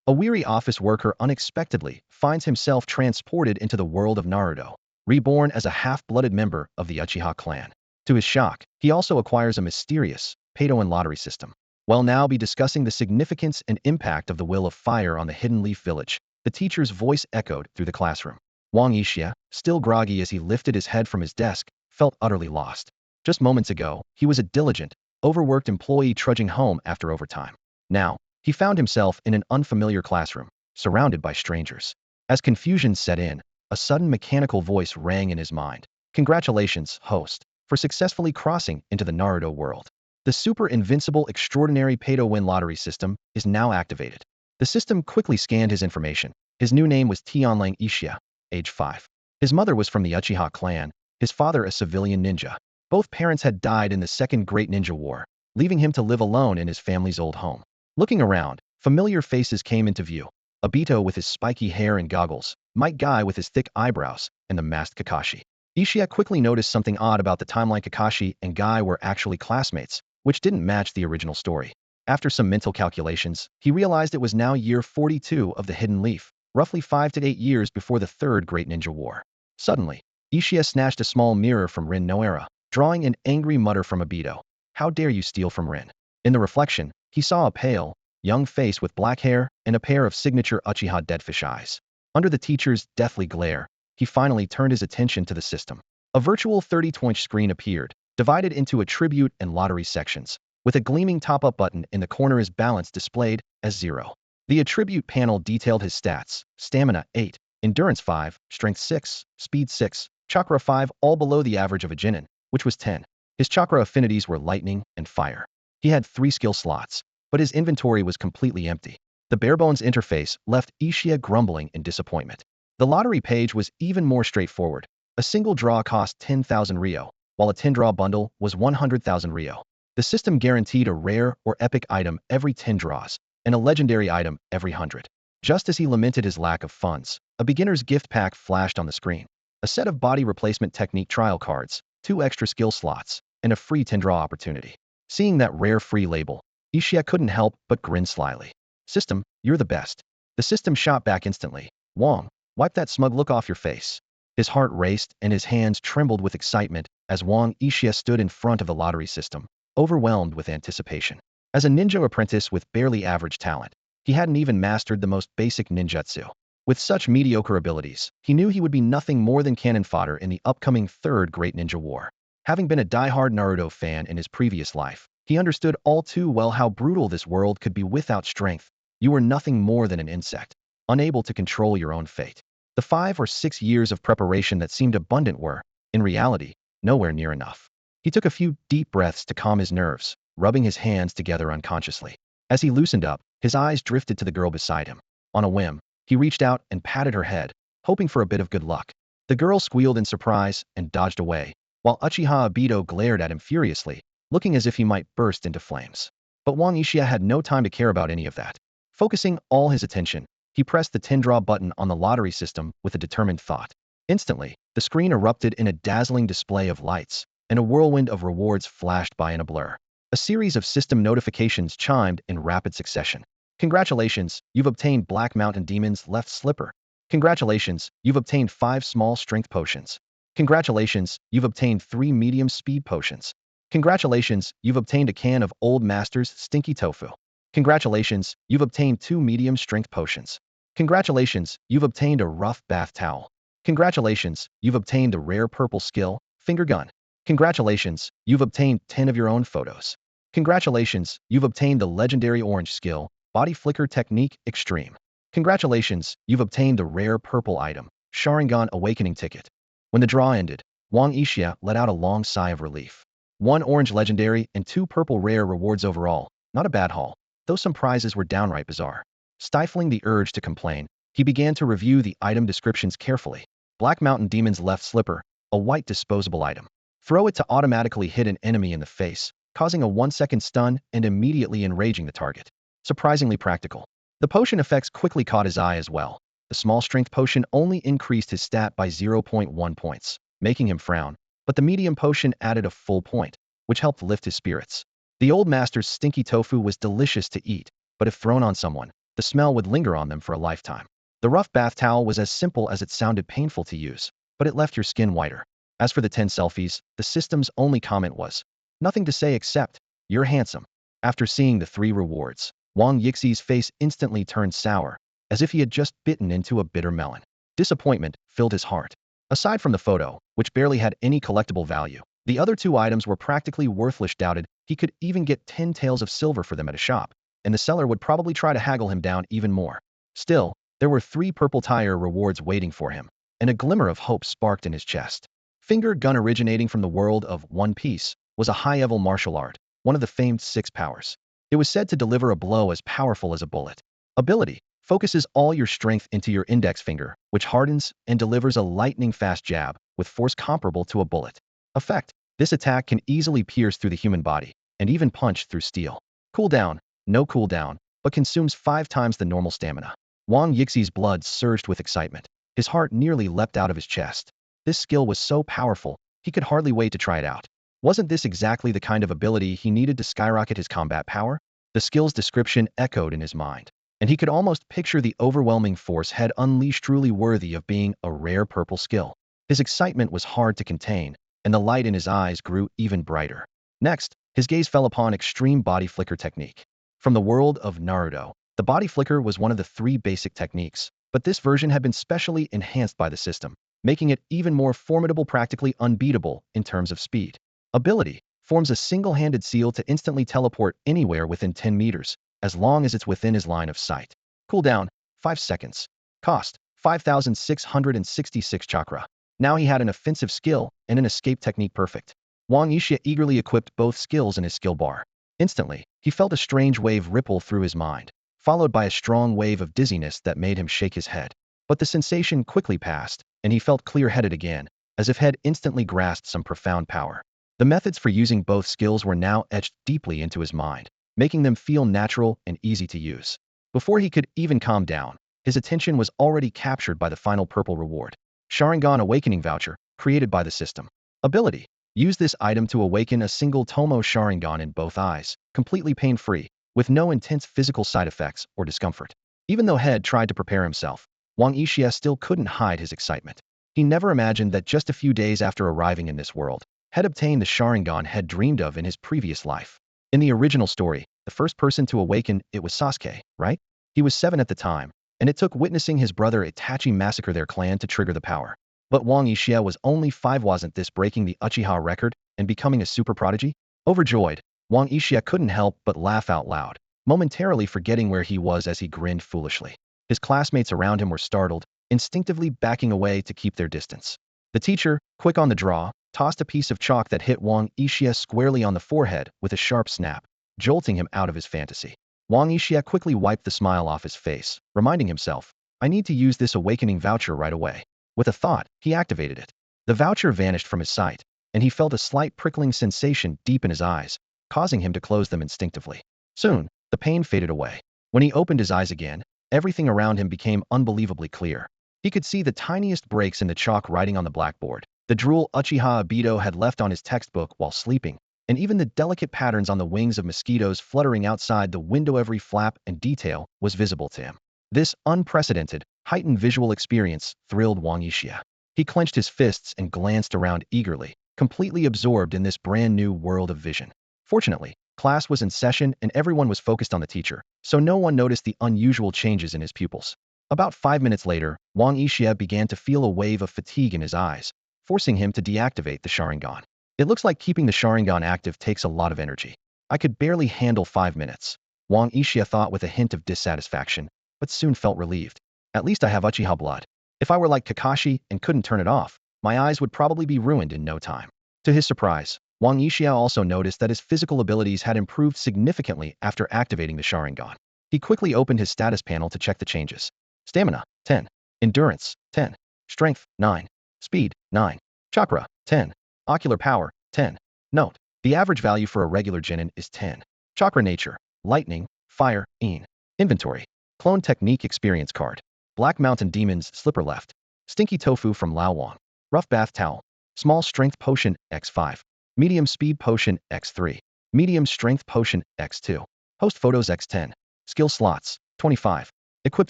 A weary office worker unexpectedly finds himself transported into the world of Naruto, reborn as a half-blooded member of the Uchiha clan. To his shock, he also acquires a mysterious Peidoan lottery system. We'll now be discussing the significance and impact of the Will of Fire on the Hidden Leaf Village. The teacher's voice echoed through the classroom. Wang Yixia, still groggy as he lifted his head from his desk, felt utterly lost. Just moments ago, he was a diligent, overworked employee trudging home after overtime. Now, he found himself in an unfamiliar classroom, surrounded by strangers. As confusion set in, a sudden mechanical voice rang in his mind. Congratulations, host, for successfully crossing into the Naruto world. The super invincible extraordinary Peido-Win lottery system is now activated. The system quickly scanned his information. His new name was Tianlang Yixia, age 5. His mother was from the Uchiha clan, his father a civilian ninja. Both parents had died in the Second Great Ninja War, leaving him to live alone in his family's old home. Looking around, familiar faces came into view. Obito with his spiky hair and goggles, Might Guy with his thick eyebrows, and the masked Kakashi. Ishia quickly noticed something odd about the timeline. Kakashi and Guy were actually classmates, which didn't match the original story. After some mental calculations, he realized it was now year 42 of the Hidden Leaf, roughly 5 to 8 years before the Third Great Ninja War. Suddenly, Ishia snatched a small mirror from Rin Noera, drawing an angry mutter from Obito. How dare you steal from Rin? In the reflection, he saw a pale, young face with black hair and a pair of signature Uchiha deadfish eyes. Under the teacher's deathly glare, he finally turned his attention to the system. A virtual 30-inch screen appeared, divided into attribute and lottery sections, with a gleaming top-up button in the corner. His balance displayed as 0. The attribute panel detailed his stats: stamina 8, endurance 5, strength 6, speed 6, chakra 5, all below the average of a genin, which was 10. His chakra affinities were lightning and fire. He had 3 skill slots, but his inventory was completely empty. The barebones interface left Ishia grumbling in disappointment. The lottery page was even more straightforward. A single draw cost 10,000 Ryo, while a 10-draw bundle was 100,000 Ryo. The system guaranteed a rare or epic item every 10 draws, and a legendary item every 100. Just as he lamented his lack of funds, a beginner's gift pack flashed on the screen. A set of body replacement technique trial cards, 2 extra skill slots, and a free 10-draw opportunity. Seeing that rare free label, Ishia couldn't help but grin slyly. System, you're the best. The system shot back instantly. Wang, wipe that smug look off your face. His heart raced and his hands trembled with excitement as Wang Ishia stood in front of the lottery system, overwhelmed with anticipation. As a ninja apprentice with barely average talent, he hadn't even mastered the most basic ninjutsu. With such mediocre abilities, he knew he would be nothing more than cannon fodder in the upcoming Third Great Ninja War. Having been a die-hard Naruto fan in his previous life, he understood all too well how brutal this world could be without strength. You were nothing more than an insect, unable to control your own fate. The 5 or 6 years of preparation that seemed abundant were, in reality, nowhere near enough. He took a few deep breaths to calm his nerves, rubbing his hands together unconsciously. As he loosened up, his eyes drifted to the girl beside him. On a whim, he reached out and patted her head, hoping for a bit of good luck. The girl squealed in surprise and dodged away, while Uchiha Obito glared at him furiously, looking as if he might burst into flames. But Wang Yixia had no time to care about any of that. Focusing all his attention, he pressed the 10-draw button on the lottery system with a determined thought. Instantly, the screen erupted in a dazzling display of lights, and a whirlwind of rewards flashed by in a blur. A series of system notifications chimed in rapid succession. Congratulations, you've obtained Black Mountain Demon's left slipper. Congratulations, you've obtained 5 small strength potions. Congratulations, you've obtained 3 medium speed potions. Congratulations, you've obtained a can of Old Master's stinky tofu. Congratulations, you've obtained 2 medium strength potions. Congratulations, you've obtained a rough bath towel. Congratulations, you've obtained a rare purple skill, finger gun. Congratulations, you've obtained 10 of your own photos. Congratulations, you've obtained the legendary orange skill, body flicker technique, extreme. Congratulations, you've obtained the rare purple item, Sharingan awakening ticket. When the draw ended, Wang Yixia let out a long sigh of relief. 1 orange legendary and 2 purple rare rewards overall, not a bad haul, though some prizes were downright bizarre. Stifling the urge to complain, he began to review the item descriptions carefully. Black Mountain Demon's left slipper, a white disposable item. Throw it to automatically hit an enemy in the face, causing a 1-second stun and immediately enraging the target. Surprisingly practical. The potion effects quickly caught his eye as well. The small strength potion only increased his stat by 0.1 points, making him frown, but the medium potion added a full point, which helped lift his spirits. The old master's stinky tofu was delicious to eat, but if thrown on someone, the smell would linger on them for a lifetime. The rough bath towel was as simple as it sounded painful to use, but it left your skin whiter. As for the 10 selfies, the system's only comment was, nothing to say except, you're handsome. After seeing the 3 rewards, Wang Yixi's face instantly turned sour, as if he had just bitten into a bitter melon. Disappointment filled his heart. Aside from the photo, which barely had any collectible value, the other 2 items were practically worthless. Doubted he could even get 10 taels of silver for them at a shop, and the seller would probably try to haggle him down even more. Still, there were 3 purple tire rewards waiting for him, and a glimmer of hope sparked in his chest. Finger gun originating from the world of One Piece was a high-level martial art, one of the famed 6 powers. It was said to deliver a blow as powerful as a bullet. Ability focuses all your strength into your index finger, which hardens and delivers a lightning-fast jab with force comparable to a bullet. Effect: this attack can easily pierce through the human body and even punch through steel. Cooldown: no cooldown, but consumes 5 times the normal stamina. Wang Yixi's blood surged with excitement. His heart nearly leapt out of his chest. This skill was so powerful, he could hardly wait to try it out. Wasn't this exactly the kind of ability he needed to skyrocket his combat power? The skill's description echoed in his mind, and he could almost picture the overwhelming force had unleashed, truly worthy of being a rare purple skill. His excitement was hard to contain, and the light in his eyes grew even brighter. Next, his gaze fell upon extreme body flicker technique. From the world of Naruto, the body flicker was one of the 3 basic techniques, but this version had been specially enhanced by the system, making it even more formidable, practically unbeatable in terms of speed. Ability forms a single-handed seal to instantly teleport anywhere within 10 meters, as long as it's within his line of sight. Cooldown: 5 seconds. Cost: 5,666 chakra. Now he had an offensive skill and an escape technique perfect. Wang Yixian eagerly equipped both skills in his skill bar. Instantly, he felt a strange wave ripple through his mind, followed by a strong wave of dizziness that made him shake his head. But the sensation quickly passed, and he felt clear-headed again, as if he had instantly grasped some profound power. The methods for using both skills were now etched deeply into his mind, making them feel natural and easy to use. Before he could even calm down, his attention was already captured by the final purple reward. Sharingan Awakening Voucher, created by the system. Ability: use this item to awaken a single Tomo Sharingan in both eyes, completely pain-free, with no intense physical side effects or discomfort. Even though Head tried to prepare himself, Wang Yixian still couldn't hide his excitement. He never imagined that just a few days after arriving in this world, had obtained the Sharingan had dreamed of in his previous life. In the original story, the first person to awaken it was Sasuke, right? He was 7 at the time, and it took witnessing his brother Itachi massacre their clan to trigger the power. But Wang Yixian was only 5. Wasn't this breaking the Uchiha record and becoming a super prodigy? Overjoyed, Wang Yixian couldn't help but laugh out loud, momentarily forgetting where he was as he grinned foolishly. His classmates around him were startled, instinctively backing away to keep their distance. The teacher, quick on the draw, tossed a piece of chalk that hit Wang Yixian squarely on the forehead with a sharp snap, jolting him out of his fantasy. Wang Yixian quickly wiped the smile off his face, reminding himself, I need to use this awakening voucher right away. With a thought, he activated it. The voucher vanished from his sight, and he felt a slight prickling sensation deep in his eyes, causing him to close them instinctively. Soon, the pain faded away. When he opened his eyes again, everything around him became unbelievably clear. He could see the tiniest breaks in the chalk writing on the blackboard, the drool Uchiha Obito had left on his textbook while sleeping, and even the delicate patterns on the wings of mosquitoes fluttering outside the window. Every flap and detail was visible to him. This unprecedented, heightened visual experience thrilled Wang Yixian. He clenched his fists and glanced around eagerly, completely absorbed in this brand new world of vision. Fortunately, class was in session and everyone was focused on the teacher, so no one noticed the unusual changes in his pupils. About 5 minutes later, Wang Yixian began to feel a wave of fatigue in his eyes, forcing him to deactivate the Sharingan. It looks like keeping the Sharingan active takes a lot of energy. I could barely handle 5 minutes, Wang Yixian thought with a hint of dissatisfaction, but soon felt relieved. At least I have Uchiha blood. If I were like Kakashi and couldn't turn it off, my eyes would probably be ruined in no time. To his surprise, Wang Yixian also noticed that his physical abilities had improved significantly after activating the Sharingan. He quickly opened his status panel to check the changes. Stamina, 10. Endurance, 10. Strength, 9. Speed, 9. Chakra, 10. Ocular power, 10. Note: the average value for a regular genin is 10. Chakra nature: lightning, fire, een. Inventory: clone technique experience card. Black Mountain Demons slipper left. Stinky tofu from Laowang. Rough bath towel. Small strength potion x5. Medium speed potion x3. Medium strength potion x2. Host photos x10. Skill slots: 25. Equipped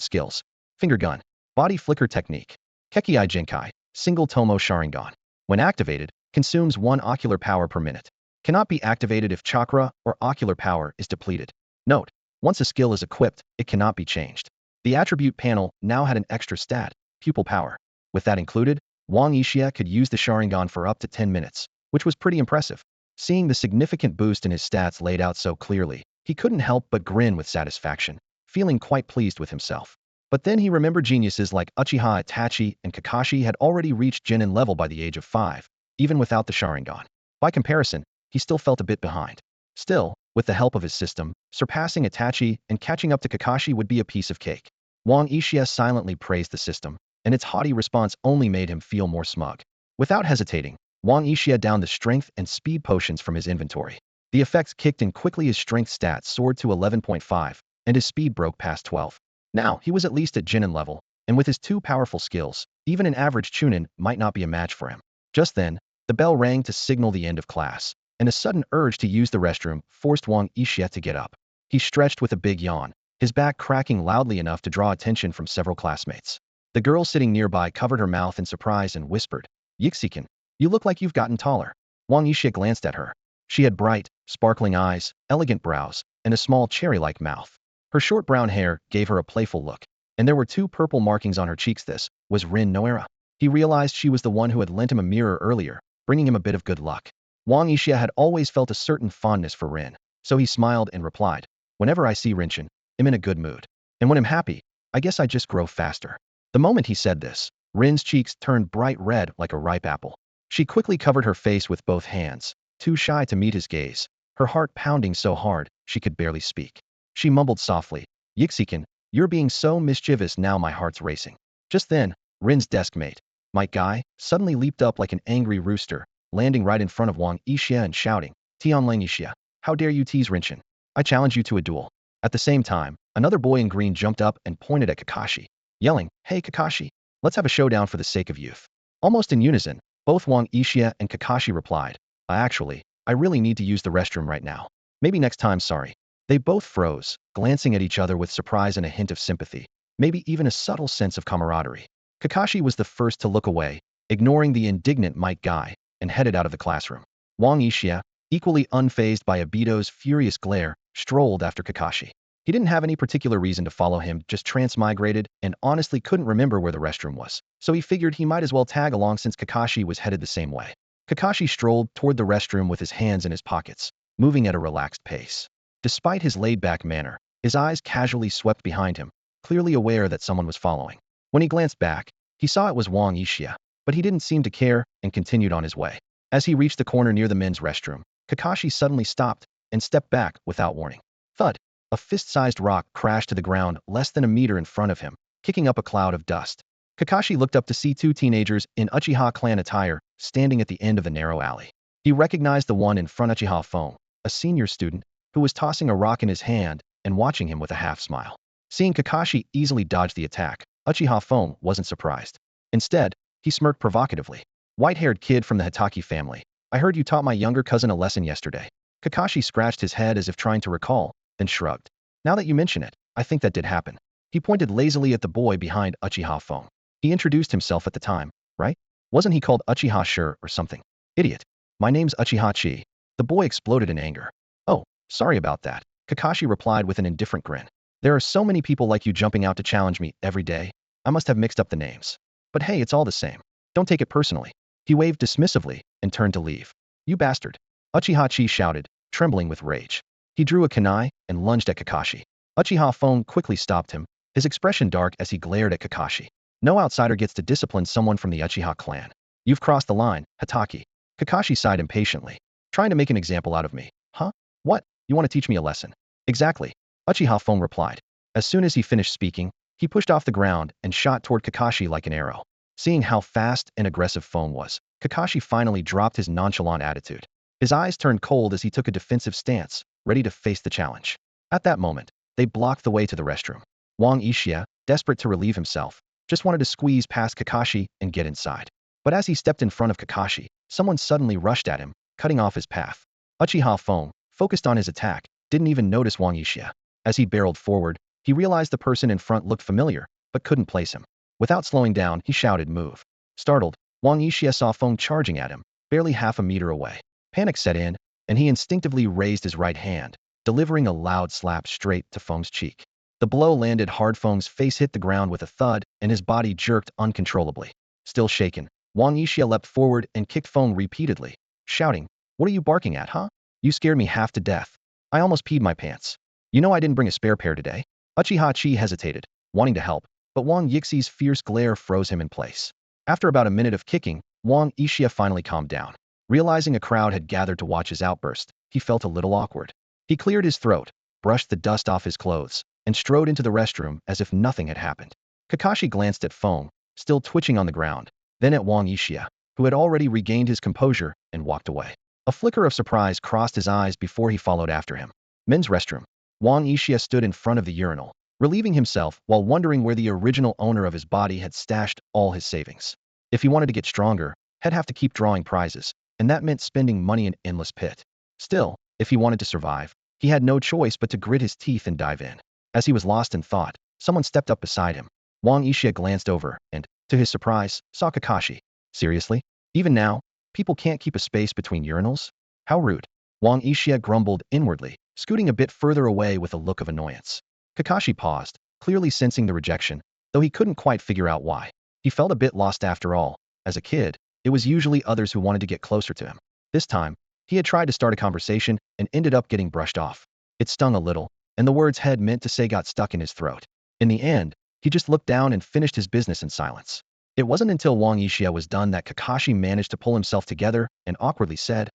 skills. Finger gun. Body flicker technique. Kekei Jinkai. Single Tomo Sharingan. When activated, consumes 1 ocular power per minute. Cannot be activated if chakra or ocular power is depleted. Note: once a skill is equipped, it cannot be changed. The attribute panel now had an extra stat, pupil power. With that included, Wang Yixia could use the Sharingan for up to 10 minutes, which was pretty impressive. Seeing the significant boost in his stats laid out so clearly, he couldn't help but grin with satisfaction, feeling quite pleased with himself. But then he remembered geniuses like Uchiha Itachi and Kakashi had already reached Genin level by the age of 5, even without the Sharingan. By comparison, he still felt a bit behind. Still, with the help of his system, surpassing Itachi and catching up to Kakashi would be a piece of cake. Wang Yixia silently praised the system, and its haughty response only made him feel more smug. Without hesitating, Wang Yixia downed the strength and speed potions from his inventory. The effects kicked in quickly. His strength stats soared to 11.5, and his speed broke past 12. Now, he was at least at Genin level, and with his 2 powerful skills, even an average Chunin might not be a match for him. Just then, the bell rang to signal the end of class, and a sudden urge to use the restroom forced Wang Yixia to get up. He stretched with a big yawn, his back cracking loudly enough to draw attention from several classmates. The girl sitting nearby covered her mouth in surprise and whispered, "Yixikan, you look like you've gotten taller." Wang Yixia glanced at her. She had bright, sparkling eyes, elegant brows, and a small cherry-like mouth. Her short brown hair gave her a playful look, and there were 2 purple markings on her cheeks. This was Rin Noera. He realized she was the one who had lent him a mirror earlier, bringing him a bit of good luck. Wang Yixia had always felt a certain fondness for Rin, so he smiled and replied, "Whenever I see Rinchin, I'm in a good mood. And when I'm happy, I guess I just grow faster." The moment he said this, Rin's cheeks turned bright red like a ripe apple. She quickly covered her face with both hands, too shy to meet his gaze, her heart pounding so hard she could barely speak. She mumbled softly, "Yixikan, you're being so mischievous now my heart's racing." Just then, Rin's desk mate, Mike Guy, suddenly leaped up like an angry rooster, landing right in front of Wang Yixia and shouting, "Tianlang Yixia, how dare you tease Rinchin? I challenge you to a duel." At the same time, another boy in green jumped up and pointed at Kakashi, yelling, "Hey Kakashi, let's have a showdown for the sake of youth." Almost in unison, both Wang Yixia and Kakashi replied, Actually, I really need to use the restroom right now. Maybe next time, sorry." They both froze, glancing at each other with surprise and a hint of sympathy, maybe even a subtle sense of camaraderie. Kakashi was the first to look away, ignoring the indignant Might Guy, and headed out of the classroom. Wang Yixia, equally unfazed by Obito's furious glare, strolled after Kakashi. He didn't have any particular reason to follow him, just transmigrated, and honestly couldn't remember where the restroom was, so he figured he might as well tag along since Kakashi was headed the same way. Kakashi strolled toward the restroom with his hands in his pockets, moving at a relaxed pace. Despite his laid-back manner, his eyes casually swept behind him, clearly aware that someone was following. When he glanced back, he saw it was Wang Yixia, but he didn't seem to care and continued on his way. As he reached the corner near the men's restroom, Kakashi suddenly stopped and stepped back without warning. Thud! A fist-sized rock crashed to the ground less than a meter in front of him, kicking up a cloud of dust. Kakashi looked up to see 2 teenagers in Uchiha clan attire standing at the end of the narrow alley. He recognized the one in front, Uchiha Foam, a senior student, who was tossing a rock in his hand and watching him with a half-smile. Seeing Kakashi easily dodge the attack, Uchiha Foam wasn't surprised. Instead, he smirked provocatively. "White-haired kid from the Hatake family, I heard you taught my younger cousin a lesson yesterday." Kakashi scratched his head as if trying to recall, then shrugged. "Now that you mention it, I think that did happen." He pointed lazily at the boy behind Uchiha Foam. He introduced himself at the time, right? Wasn't he called Uchiha Sure or something? Idiot. "My name's Uchiha Chi." The boy exploded in anger. "Oh, sorry about that," Kakashi replied with an indifferent grin. "There are so many people like you jumping out to challenge me every day. I must have mixed up the names. But hey, it's all the same. Don't take it personally." He waved dismissively and turned to leave. "You bastard," Uchiha Chi shouted, trembling with rage. He drew a kunai and lunged at Kakashi. Uchiha Foam quickly stopped him, his expression dark as he glared at Kakashi. "No outsider gets to discipline someone from the Uchiha clan. You've crossed the line, Hatake." Kakashi sighed impatiently. "Trying to make an example out of me, huh? What? You want to teach me a lesson?" "Exactly," Uchiha Foam replied. As soon as he finished speaking, he pushed off the ground and shot toward Kakashi like an arrow. Seeing how fast and aggressive Foam was, Kakashi finally dropped his nonchalant attitude. His eyes turned cold as he took a defensive stance, ready to face the challenge. At that moment, they blocked the way to the restroom. Wang Yixia, desperate to relieve himself, just wanted to squeeze past Kakashi and get inside. But as he stepped in front of Kakashi, someone suddenly rushed at him, cutting off his path. Uchiha Foam, focused on his attack, didn't even notice Wang Yixia. As he barreled forward, He realized the person in front looked familiar, but couldn't place him. Without slowing down, he shouted, "Move." Startled, Wang Yixia saw Feng charging at him, barely half a meter away. Panic set in, and he instinctively raised his right hand, delivering a loud slap straight to Feng's cheek. The blow landed hard. Feng's face hit the ground with a thud, and his body jerked uncontrollably. Still shaken, Wang Yixia leapt forward and kicked Feng repeatedly, shouting, "What are you barking at, huh? You scared me half to death. I almost peed my pants. You know I didn't bring a spare pair today." Uchiha Chi hesitated, wanting to help, but Wang Yixi's fierce glare froze him in place. After about a minute of kicking, Wang Yixia finally calmed down. Realizing a crowd had gathered to watch his outburst, he felt a little awkward. He cleared his throat, brushed the dust off his clothes, and strode into the restroom as if nothing had happened. Kakashi glanced at Feng, still twitching on the ground, then at Wang Yixia, who had already regained his composure, and walked away. A flicker of surprise crossed his eyes before he followed after him. Men's restroom. Wang Yixia stood in front of the urinal, relieving himself while wondering where the original owner of his body had stashed all his savings. If he wanted to get stronger, he'd have to keep drawing prizes, and that meant spending money in endless pit. Still, if he wanted to survive, he had no choice but to grit his teeth and dive in. As he was lost in thought, someone stepped up beside him. Wang Yixia glanced over and, to his surprise, saw Kakashi. Seriously? Even now, people can't keep a space between urinals? How rude. Wang Yixia grumbled inwardly, scooting a bit further away with a look of annoyance. Kakashi paused, clearly sensing the rejection, though he couldn't quite figure out why. He felt a bit lost after all. As a kid, it was usually others who wanted to get closer to him. This time, he had tried to start a conversation and ended up getting brushed off. It stung a little, and the words he'd meant to say got stuck in his throat. In the end, he just looked down and finished his business in silence. It wasn't until Wang Yixia was done that Kakashi managed to pull himself together and awkwardly said,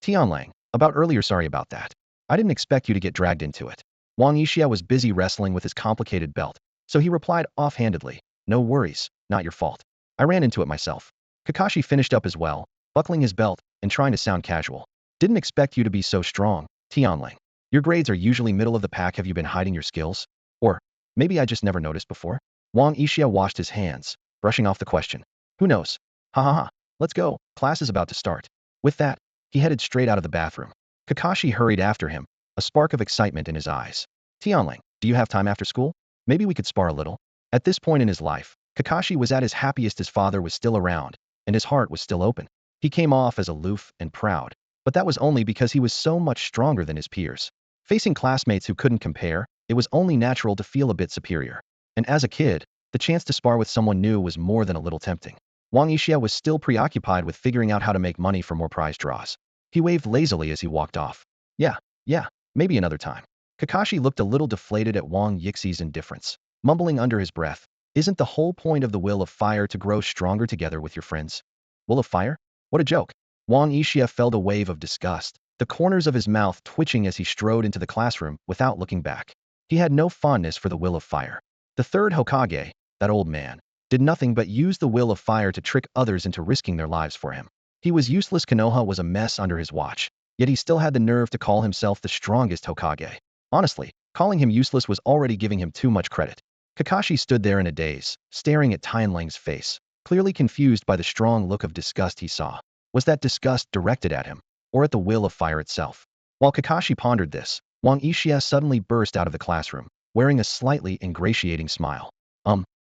Tianlang, about earlier, sorry about that. I didn't expect you to get dragged into it." Wang Yixia was busy wrestling with his complicated belt, so he replied offhandedly, "No worries, not your fault. I ran into it myself." Kakashi finished up as well, buckling his belt and trying to sound casual. "Didn't expect you to be so strong, Tianlang. Your grades are usually middle of the pack. Have you been hiding your skills? Or maybe I just never noticed before?" Wang Yixia washed his hands, brushing off the question. "Who knows? Ha ha ha. Let's go, class is about to start." With that, he headed straight out of the bathroom. Kakashi hurried after him, a spark of excitement in his eyes. "Tianlang, do you have time after school? Maybe we could spar a little." At this point in his life, Kakashi was at his happiest. His father was still around, and his heart was still open. He came off as aloof and proud, but that was only because he was so much stronger than his peers. Facing classmates who couldn't compare, it was only natural to feel a bit superior. And as a kid, the chance to spar with someone new was more than a little tempting. Wang Yixia was still preoccupied with figuring out how to make money for more prize draws. He waved lazily as he walked off. Yeah, maybe another time." Kakashi looked a little deflated at Wang Yixi's indifference, mumbling under his breath, "Isn't the whole point of the will of fire to grow stronger together with your friends?" Will of fire? What a joke. Wang Yixia felt a wave of disgust, the corners of his mouth twitching as he strode into the classroom without looking back. He had no fondness for the will of fire. The third Hokage, that old man, did nothing but use the will of fire to trick others into risking their lives for him. He was useless. Konoha was a mess under his watch, yet he still had the nerve to call himself the strongest Hokage. Honestly, calling him useless was already giving him too much credit. Kakashi stood there in a daze, staring at Tianlang's face, clearly confused by the strong look of disgust he saw. Was that disgust directed at him, or at the will of fire itself? While Kakashi pondered this, Wang Yixia suddenly burst out of the classroom, wearing a slightly ingratiating smile.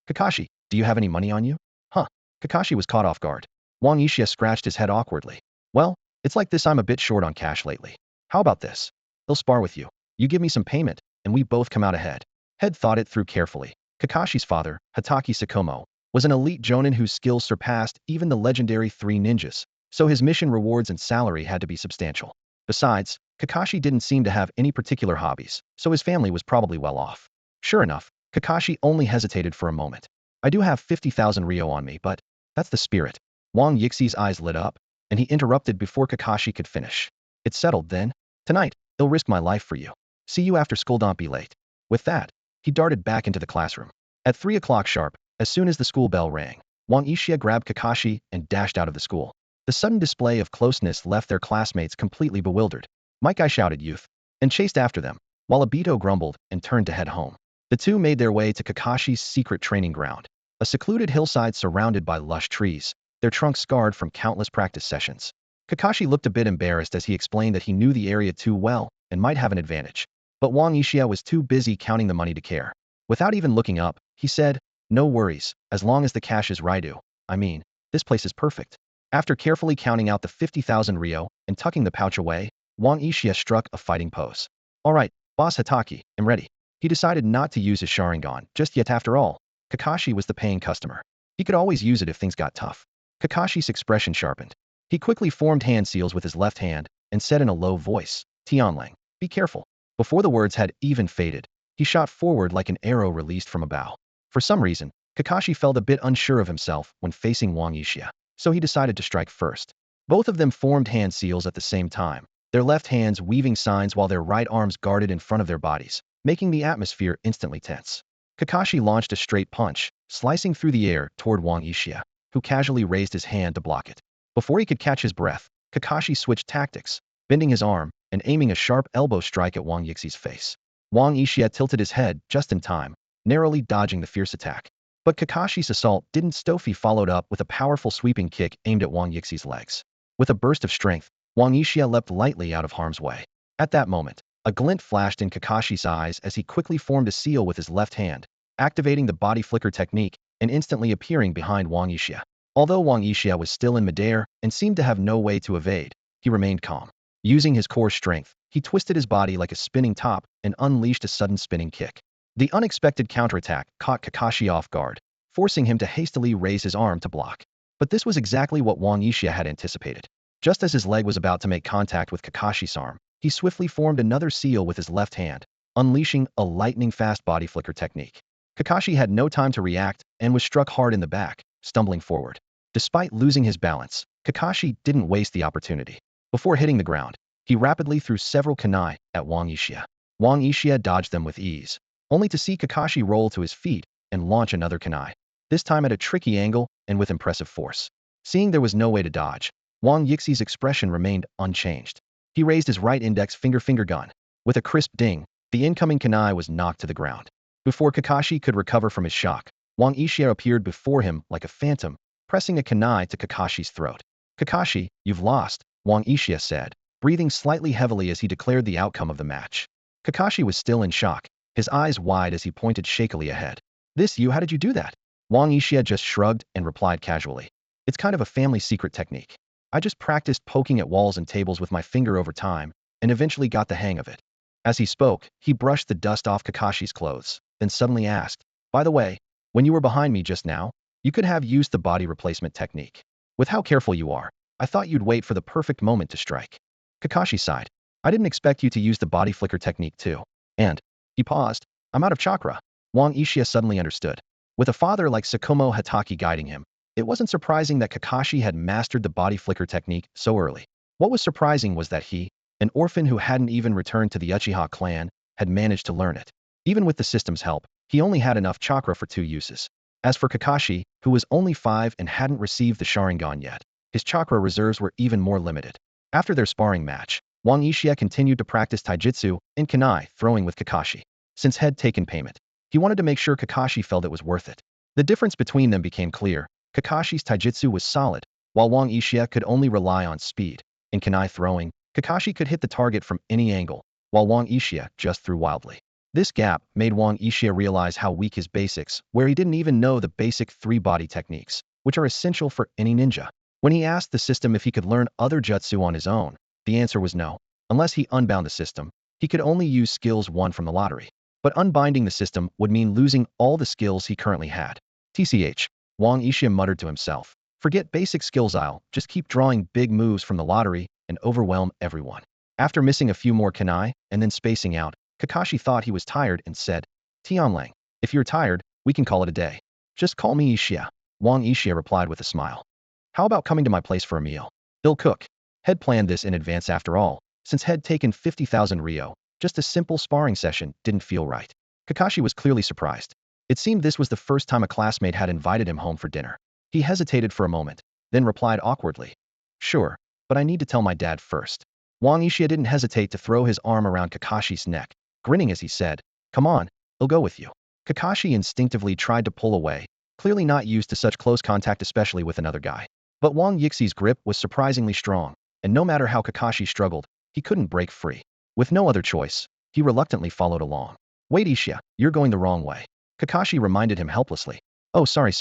Kakashi, do you have any money on you?" Huh. Kakashi was caught off guard. Wang Yixia scratched his head awkwardly. "Well, it's like this, I'm a bit short on cash lately. How about this? He'll spar with you. You give me some payment, and we both come out ahead." Head thought it through carefully. Kakashi's father, Hatake Sakomo, was an elite jonin whose skills surpassed even the legendary three ninjas, so his mission rewards and salary had to be substantial. Besides, Kakashi didn't seem to have any particular hobbies, so his family was probably well off. Sure enough, Kakashi only hesitated for a moment. "I do have 50,000 Ryo on me, but that's the spirit." Wang Yixi's eyes lit up, and he interrupted before Kakashi could finish. "It's settled then. Tonight, I'll risk my life for you. See you after school, don't be late." With that, he darted back into the classroom. At 3 o'clock sharp, as soon as the school bell rang, Wang Yixia grabbed Kakashi and dashed out of the school. The sudden display of closeness left their classmates completely bewildered. "Mike," I shouted, "youth," and chased after them, while Obito grumbled and turned to head home. The two made their way to Kakashi's secret training ground, a secluded hillside surrounded by lush trees, their trunks scarred from countless practice sessions. Kakashi looked a bit embarrassed as he explained that he knew the area too well and might have an advantage. But Wang Yixia was too busy counting the money to care. Without even looking up, he said, "No worries, as long as the cash is Raidu. I mean, this place is perfect." After carefully counting out the 50,000 Rio and tucking the pouch away, Wang Yixia struck a fighting pose. "Alright, boss Hatake, I'm ready." He decided not to use his sharingan just yet. After all, Kakashi was the paying customer. He could always use it if things got tough. Kakashi's expression sharpened. He quickly formed hand seals with his left hand and said in a low voice, "Tianlang, be careful." Before the words had even faded, he shot forward like an arrow released from a bow. For some reason, Kakashi felt a bit unsure of himself when facing Wang Yixia, so he decided to strike first. Both of them formed hand seals at the same time, their left hands weaving signs while their right arms guarded in front of their bodies, making the atmosphere instantly tense. Kakashi launched a straight punch, slicing through the air toward Wang Yixia, who casually raised his hand to block it. Before he could catch his breath, Kakashi switched tactics, bending his arm and aiming a sharp elbow strike at Wang Yixi's face. Wang Yixia tilted his head just in time, narrowly dodging the fierce attack. But Kakashi's assault didn't stop. He followed up with a powerful sweeping kick aimed at Wang Yixi's legs. With a burst of strength, Wang Yixia leapt lightly out of harm's way. At that moment, a glint flashed in Kakashi's eyes as he quickly formed a seal with his left hand, activating the body flicker technique and instantly appearing behind Wang Yixia. Although Wang Yixia was still in midair and seemed to have no way to evade, he remained calm. Using his core strength, he twisted his body like a spinning top and unleashed a sudden spinning kick. The unexpected counterattack caught Kakashi off guard, forcing him to hastily raise his arm to block. But this was exactly what Wang Yixia had anticipated. Just as his leg was about to make contact with Kakashi's arm, he swiftly formed another seal with his left hand, unleashing a lightning-fast body flicker technique. Kakashi had no time to react and was struck hard in the back, stumbling forward. Despite losing his balance, Kakashi didn't waste the opportunity. Before hitting the ground, he rapidly threw several kunai at Wang Yixia. Wang Yixia dodged them with ease, only to see Kakashi roll to his feet and launch another kunai, this time at a tricky angle and with impressive force. Seeing there was no way to dodge, Wang Yixi's expression remained unchanged. He raised his right index finger gun. With a crisp ding, the incoming kunai was knocked to the ground. Before Kakashi could recover from his shock, Wang Yixia appeared before him like a phantom, pressing a kunai to Kakashi's throat. "Kakashi, you've lost," Wang Yixia said, breathing slightly heavily as he declared the outcome of the match. Kakashi was still in shock, his eyes wide as he pointed shakily ahead. How did you do that?" Wang Yixia just shrugged and replied casually. "It's kind of a family secret technique. I just practiced poking at walls and tables with my finger over time, and eventually got the hang of it." As he spoke, he brushed the dust off Kakashi's clothes, then suddenly asked, "By the way, when you were behind me just now, you could have used the body replacement technique. With how careful you are, I thought you'd wait for the perfect moment to strike." Kakashi sighed. "I didn't expect you to use the body flicker technique too. And," he paused, "I'm out of chakra." Wang Yixia suddenly understood. With a father like Sakomo Hatake guiding him, it wasn't surprising that Kakashi had mastered the body flicker technique so early. What was surprising was that he, an orphan who hadn't even returned to the Uchiha clan, had managed to learn it. Even with the system's help, he only had enough chakra for 2 uses. As for Kakashi, who was only 5 and hadn't received the sharingan yet, his chakra reserves were even more limited. After their sparring match, Wang Yixia continued to practice taijutsu and kunai throwing with Kakashi. Since had taken payment, he wanted to make sure Kakashi felt it was worth it. The difference between them became clear. Kakashi's taijutsu was solid, while Wang Yixia could only rely on speed. In kunai throwing, Kakashi could hit the target from any angle, while Wang Yixia just threw wildly. This gap made Wang Yixia realize how weak his basics, where he didn't even know the basic 3 body techniques, which are essential for any ninja. When he asked the system if he could learn other jutsu on his own, the answer was no. Unless he unbound the system, he could only use skills won from the lottery. But unbinding the system would mean losing all the skills he currently had. TCH, Wang Yixia muttered to himself. Forget basic skills, I'll just keep drawing big moves from the lottery and overwhelm everyone. After missing a few more kunai and then spacing out, Kakashi thought he was tired and said, "Tianlang, if you're tired, we can call it a day. Just call me Yixia." Wang Yixia replied with a smile. "How about coming to my place for a meal? He'll cook." Head planned this in advance after all. Since had taken 50,000 Rio, just a simple sparring session didn't feel right. Kakashi was clearly surprised. It seemed this was the first time a classmate had invited him home for dinner. He hesitated for a moment, then replied awkwardly, "Sure, but I need to tell my dad first." Wang Yixia didn't hesitate to throw his arm around Kakashi's neck, grinning as he said, "Come on, I'll go with you." Kakashi instinctively tried to pull away, clearly not used to such close contact, especially with another guy. But Wang Yixi's grip was surprisingly strong, and no matter how Kakashi struggled, he couldn't break free. With no other choice, He reluctantly followed along. Wait, Ishia, you're going the wrong way. Kakashi reminded him helplessly. Oh, sorry.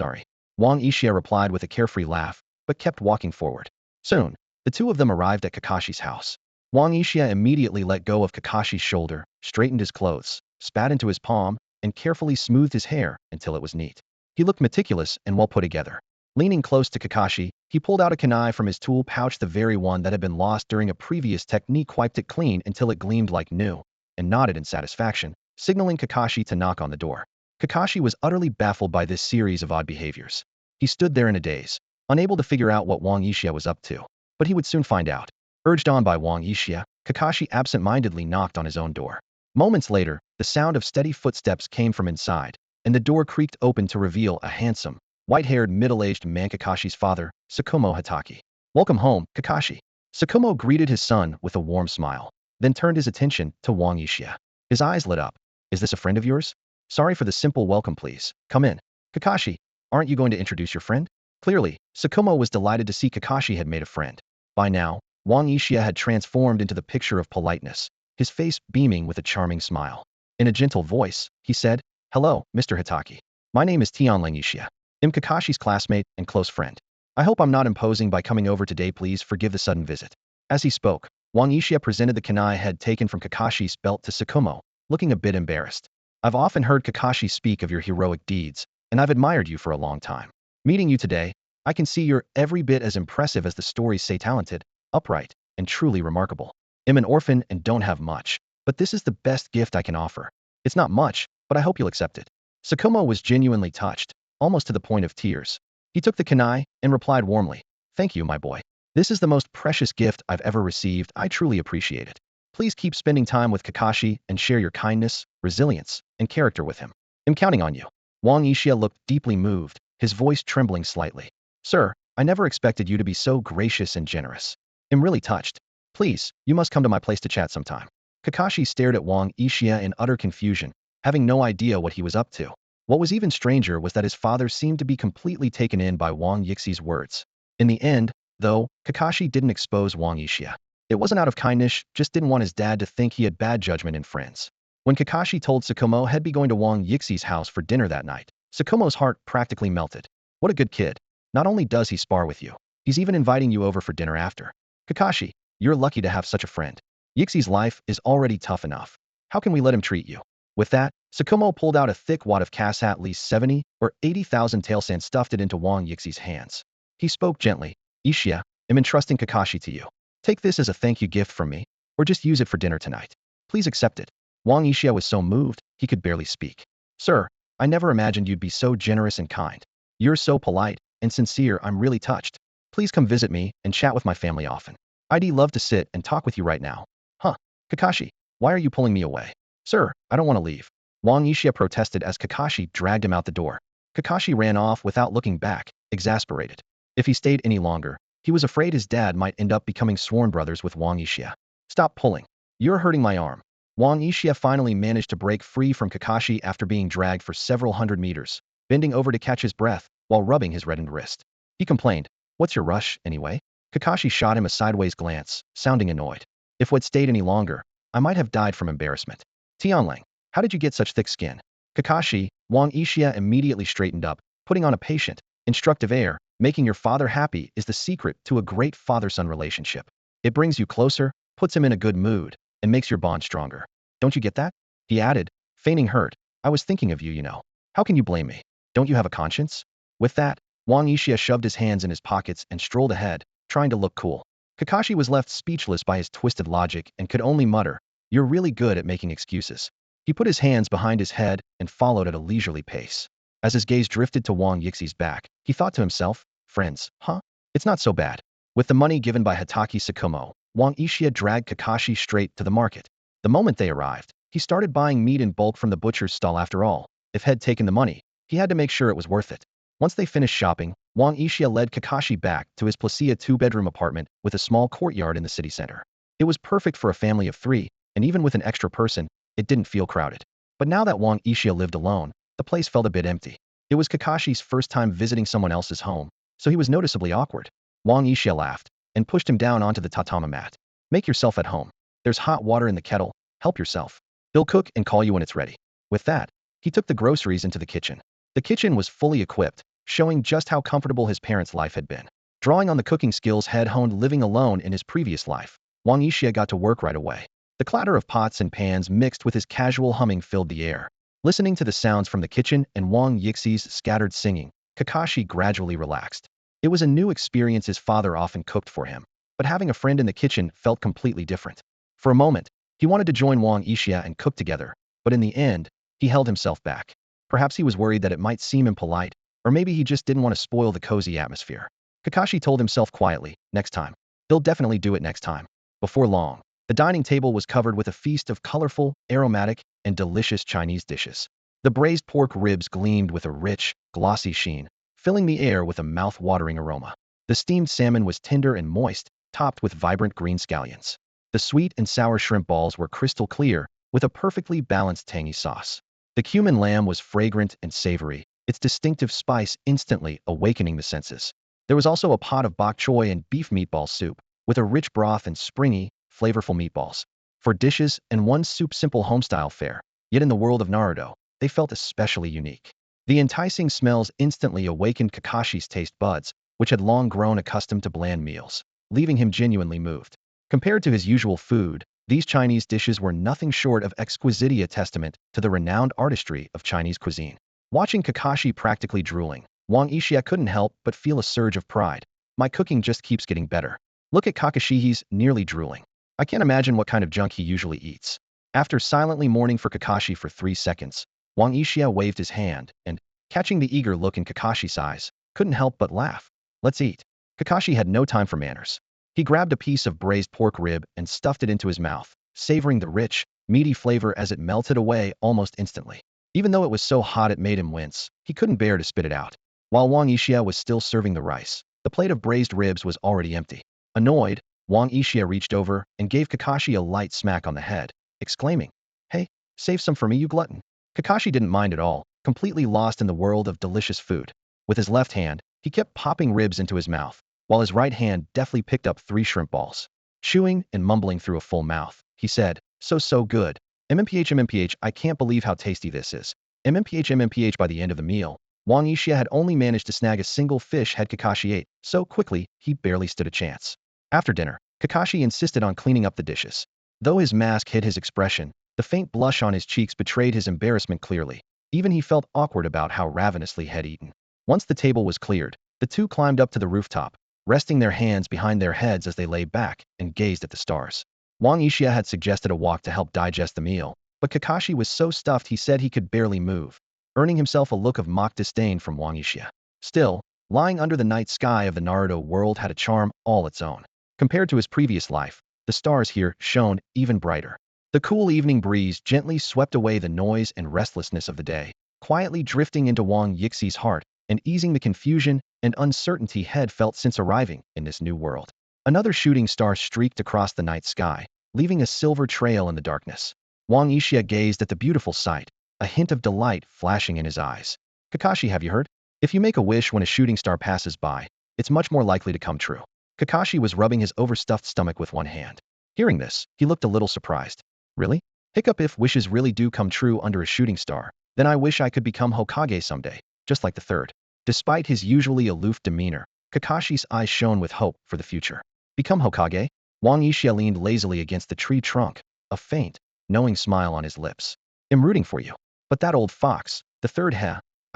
Wang Ishia replied with a carefree laugh, but kept walking forward. Soon, the two of them arrived at Kakashi's house. Wang Ishia immediately let go of Kakashi's shoulder, straightened his clothes, spat into his palm, and carefully smoothed his hair until it was neat. He looked meticulous and well put together. Leaning close to Kakashi, he pulled out a kunai from his tool pouch, the very one that had been lost during a previous technique, wiped it clean until it gleamed like new, and nodded in satisfaction, signaling Kakashi to knock on the door. Kakashi was utterly baffled by this series of odd behaviors. He stood there in a daze, unable to figure out what Wang Ishia was up to. But he would soon find out. Urged on by Wang Ishia, Kakashi absent-mindedly knocked on his own door. Moments later, the sound of steady footsteps came from inside, and the door creaked open to reveal a handsome, white-haired, middle-aged man, Kakashi's father, Tsukumo Hatake. Welcome home, Kakashi. Tsukumo greeted his son with a warm smile, then turned his attention to Wang Ishia. His eyes lit up. Is this a friend of yours? Sorry for the simple welcome, please. Come in. Kakashi, aren't you going to introduce your friend? Clearly, Tsukumo was delighted to see Kakashi had made a friend. By now, Wang Ishia had transformed into the picture of politeness, his face beaming with a charming smile. In a gentle voice, he said, Hello, Mr. Hatake. My name is Tianlang Ishia. I'm Kakashi's classmate and close friend. I hope I'm not imposing by coming over today. Please forgive the sudden visit. As he spoke, Wang Ishia presented the kunai had taken from Kakashi's belt to Tsukumo, looking a bit embarrassed. I've often heard Kakashi speak of your heroic deeds, and I've admired you for a long time. Meeting you today, I can see you're every bit as impressive as the stories say, talented, upright, and truly remarkable. I'm an orphan and don't have much, but this is the best gift I can offer. It's not much, but I hope you'll accept it. Tsukumo was genuinely touched, almost to the point of tears. He took the kunai and replied warmly, Thank you, my boy. This is the most precious gift I've ever received. I truly appreciate it. Please keep spending time with Kakashi and share your kindness, resilience, and character with him. I'm counting on you. Wang Ishia looked deeply moved, his voice trembling slightly. Sir, I never expected you to be so gracious and generous. I'm really touched. Please, you must come to my place to chat sometime. Kakashi stared at Wang Ishia in utter confusion, having no idea what he was up to. What was even stranger was that his father seemed to be completely taken in by Wang Yixi's words. In the end, though, Kakashi didn't expose Wang Ishia. It wasn't out of kindness, just didn't want his dad to think he had bad judgment in friends. When Kakashi told Tsukumo he'd be going to Wang Yixi's house for dinner that night, Tsukumo's heart practically melted. What a good kid. Not only does he spar with you, he's even inviting you over for dinner after. Kakashi, you're lucky to have such a friend. Yixi's life is already tough enough. How can we let him treat you? With that, Tsukumo pulled out a thick wad of cash, at least 70 or 80,000 taels, and stuffed it into Wang Yixi's hands. He spoke gently. Ishia, I'm entrusting Kakashi to you. Take this as a thank you gift from me, or just use it for dinner tonight. Please accept it. Wang Ishia was so moved, he could barely speak. Sir, I never imagined you'd be so generous and kind. You're so polite and sincere. I'm really touched. Please come visit me and chat with my family often. I'd love to sit and talk with you right now. Huh. Kakashi, why are you pulling me away? Sir, I don't want to leave. Wang Ishia protested as Kakashi dragged him out the door. Kakashi ran off without looking back, exasperated. If he stayed any longer, he was afraid his dad might end up becoming sworn brothers with Wang Ishia. Stop pulling. You're hurting my arm. Wang Ishia finally managed to break free from Kakashi after being dragged for several hundred meters, bending over to catch his breath while rubbing his reddened wrist. He complained, What's your rush, anyway? Kakashi shot him a sideways glance, sounding annoyed. If we'd stayed any longer, I might have died from embarrassment. Tianlang, how did you get such thick skin? Kakashi, Wang Ishia immediately straightened up, putting on a patient, instructive air. Making your father happy is the secret to a great father-son relationship. It brings you closer, puts him in a good mood, and makes your bond stronger. Don't you get that? He added, feigning hurt. I was thinking of you, you know. How can you blame me? Don't you have a conscience? With that, Wang Ishia shoved his hands in his pockets and strolled ahead, trying to look cool. Kakashi was left speechless by his twisted logic and could only mutter, You're really good at making excuses. He put his hands behind his head and followed at a leisurely pace. As his gaze drifted to Wang Yixi's back, he thought to himself, Friends, huh? It's not so bad. With the money given by Hatake Tsukumo, Wang Ishia dragged Kakashi straight to the market. The moment they arrived, he started buying meat in bulk from the butcher's stall. After all, if he'd taken the money, he had to make sure it was worth it. Once they finished shopping, Wang Ishia led Kakashi back to his Placia two-bedroom apartment with a small courtyard in the city center. It was perfect for a family of 3, and even with an extra person, it didn't feel crowded. But now that Wang Ishia lived alone, the place felt a bit empty. It was Kakashi's first time visiting someone else's home, so he was noticeably awkward. Wang Ishia laughed and pushed him down onto the tatami mat. Make yourself at home. There's hot water in the kettle. Help yourself. He'll cook and call you when it's ready. With that, he took the groceries into the kitchen. The kitchen was fully equipped, showing just how comfortable his parents' life had been. Drawing on the cooking skills Head honed living alone in his previous life, Wang Yixia got to work right away. The clatter of pots and pans mixed with his casual humming filled the air. Listening to the sounds from the kitchen and Wang Yixi's scattered singing, Kakashi gradually relaxed. It was a new experience. His father often cooked for him, but having a friend in the kitchen felt completely different. For a moment, he wanted to join Wang Yixia and cook together, but in the end, he held himself back. Perhaps he was worried that it might seem impolite, or maybe he just didn't want to spoil the cozy atmosphere. Kakashi told himself quietly, next time. He'll definitely do it next time. Before long, the dining table was covered with a feast of colorful, aromatic, and delicious Chinese dishes. The braised pork ribs gleamed with a rich, glossy sheen, filling the air with a mouth-watering aroma. The steamed salmon was tender and moist, topped with vibrant green scallions. The sweet and sour shrimp balls were crystal clear, with a perfectly balanced tangy sauce. The cumin lamb was fragrant and savory, its distinctive spice instantly awakening the senses. There was also a pot of bok choy and beef meatball soup, with a rich broth and springy, flavorful meatballs. For dishes and one soup simple homestyle fare, yet in the world of Naruto, they felt especially unique. The enticing smells instantly awakened Kakashi's taste buds, which had long grown accustomed to bland meals, leaving him genuinely moved. Compared to his usual food, these Chinese dishes were nothing short of exquisite, a testament to the renowned artistry of Chinese cuisine. Watching Kakashi practically drooling, Wang Yixia couldn't help but feel a surge of pride. My cooking just keeps getting better. Look at Kakashi, he's nearly drooling. I can't imagine what kind of junk he usually eats. After silently mourning for Kakashi for 3 seconds, Wang Yixia waved his hand and, catching the eager look in Kakashi's eyes, couldn't help but laugh. Let's eat. Kakashi had no time for manners. He grabbed a piece of braised pork rib and stuffed it into his mouth, savoring the rich, meaty flavor as it melted away almost instantly. Even though it was so hot it made him wince, he couldn't bear to spit it out. While Wang Yixia was still serving the rice, the plate of braised ribs was already empty. Annoyed, Wang Yixia reached over and gave Kakashi a light smack on the head, exclaiming, "Hey, save some for me, you glutton." Kakashi didn't mind at all, completely lost in the world of delicious food. With his left hand, he kept popping ribs into his mouth, while his right hand deftly picked up 3 shrimp balls. Chewing and mumbling through a full mouth, he said, so good. MMPH, I can't believe how tasty this is. MMPH. By the end of the meal, Wang Yixia had only managed to snag a single fish head Kakashi ate, so quickly, he barely stood a chance. After dinner, Kakashi insisted on cleaning up the dishes. Though his mask hid his expression, the faint blush on his cheeks betrayed his embarrassment clearly. Even he felt awkward about how ravenously he had eaten. Once the table was cleared, the two climbed up to the rooftop, resting their hands behind their heads as they lay back and gazed at the stars. Wang Yixia had suggested a walk to help digest the meal, but Kakashi was so stuffed he said he could barely move, earning himself a look of mock disdain from Wang Yixia. Still, lying under the night sky of the Naruto world had a charm all its own. Compared to his previous life, the stars here shone even brighter. The cool evening breeze gently swept away the noise and restlessness of the day, quietly drifting into Wang Yixi's heart and easing the confusion and uncertainty he had felt since arriving in this new world. Another shooting star streaked across the night sky, leaving a silver trail in the darkness. Wang Yixia gazed at the beautiful sight, a hint of delight flashing in his eyes. Kakashi, have you heard? If you make a wish when a shooting star passes by, it's much more likely to come true. Kakashi was rubbing his overstuffed stomach with one hand. Hearing this, he looked a little surprised. Really? Hiccup, if wishes really do come true under a shooting star, then I wish I could become Hokage someday, just like the third. Despite his usually aloof demeanor, Kakashi's eyes shone with hope for the future. Become Hokage? Wang Yixia leaned lazily against the tree trunk, a faint, knowing smile on his lips. I'm rooting for you. But that old fox, the third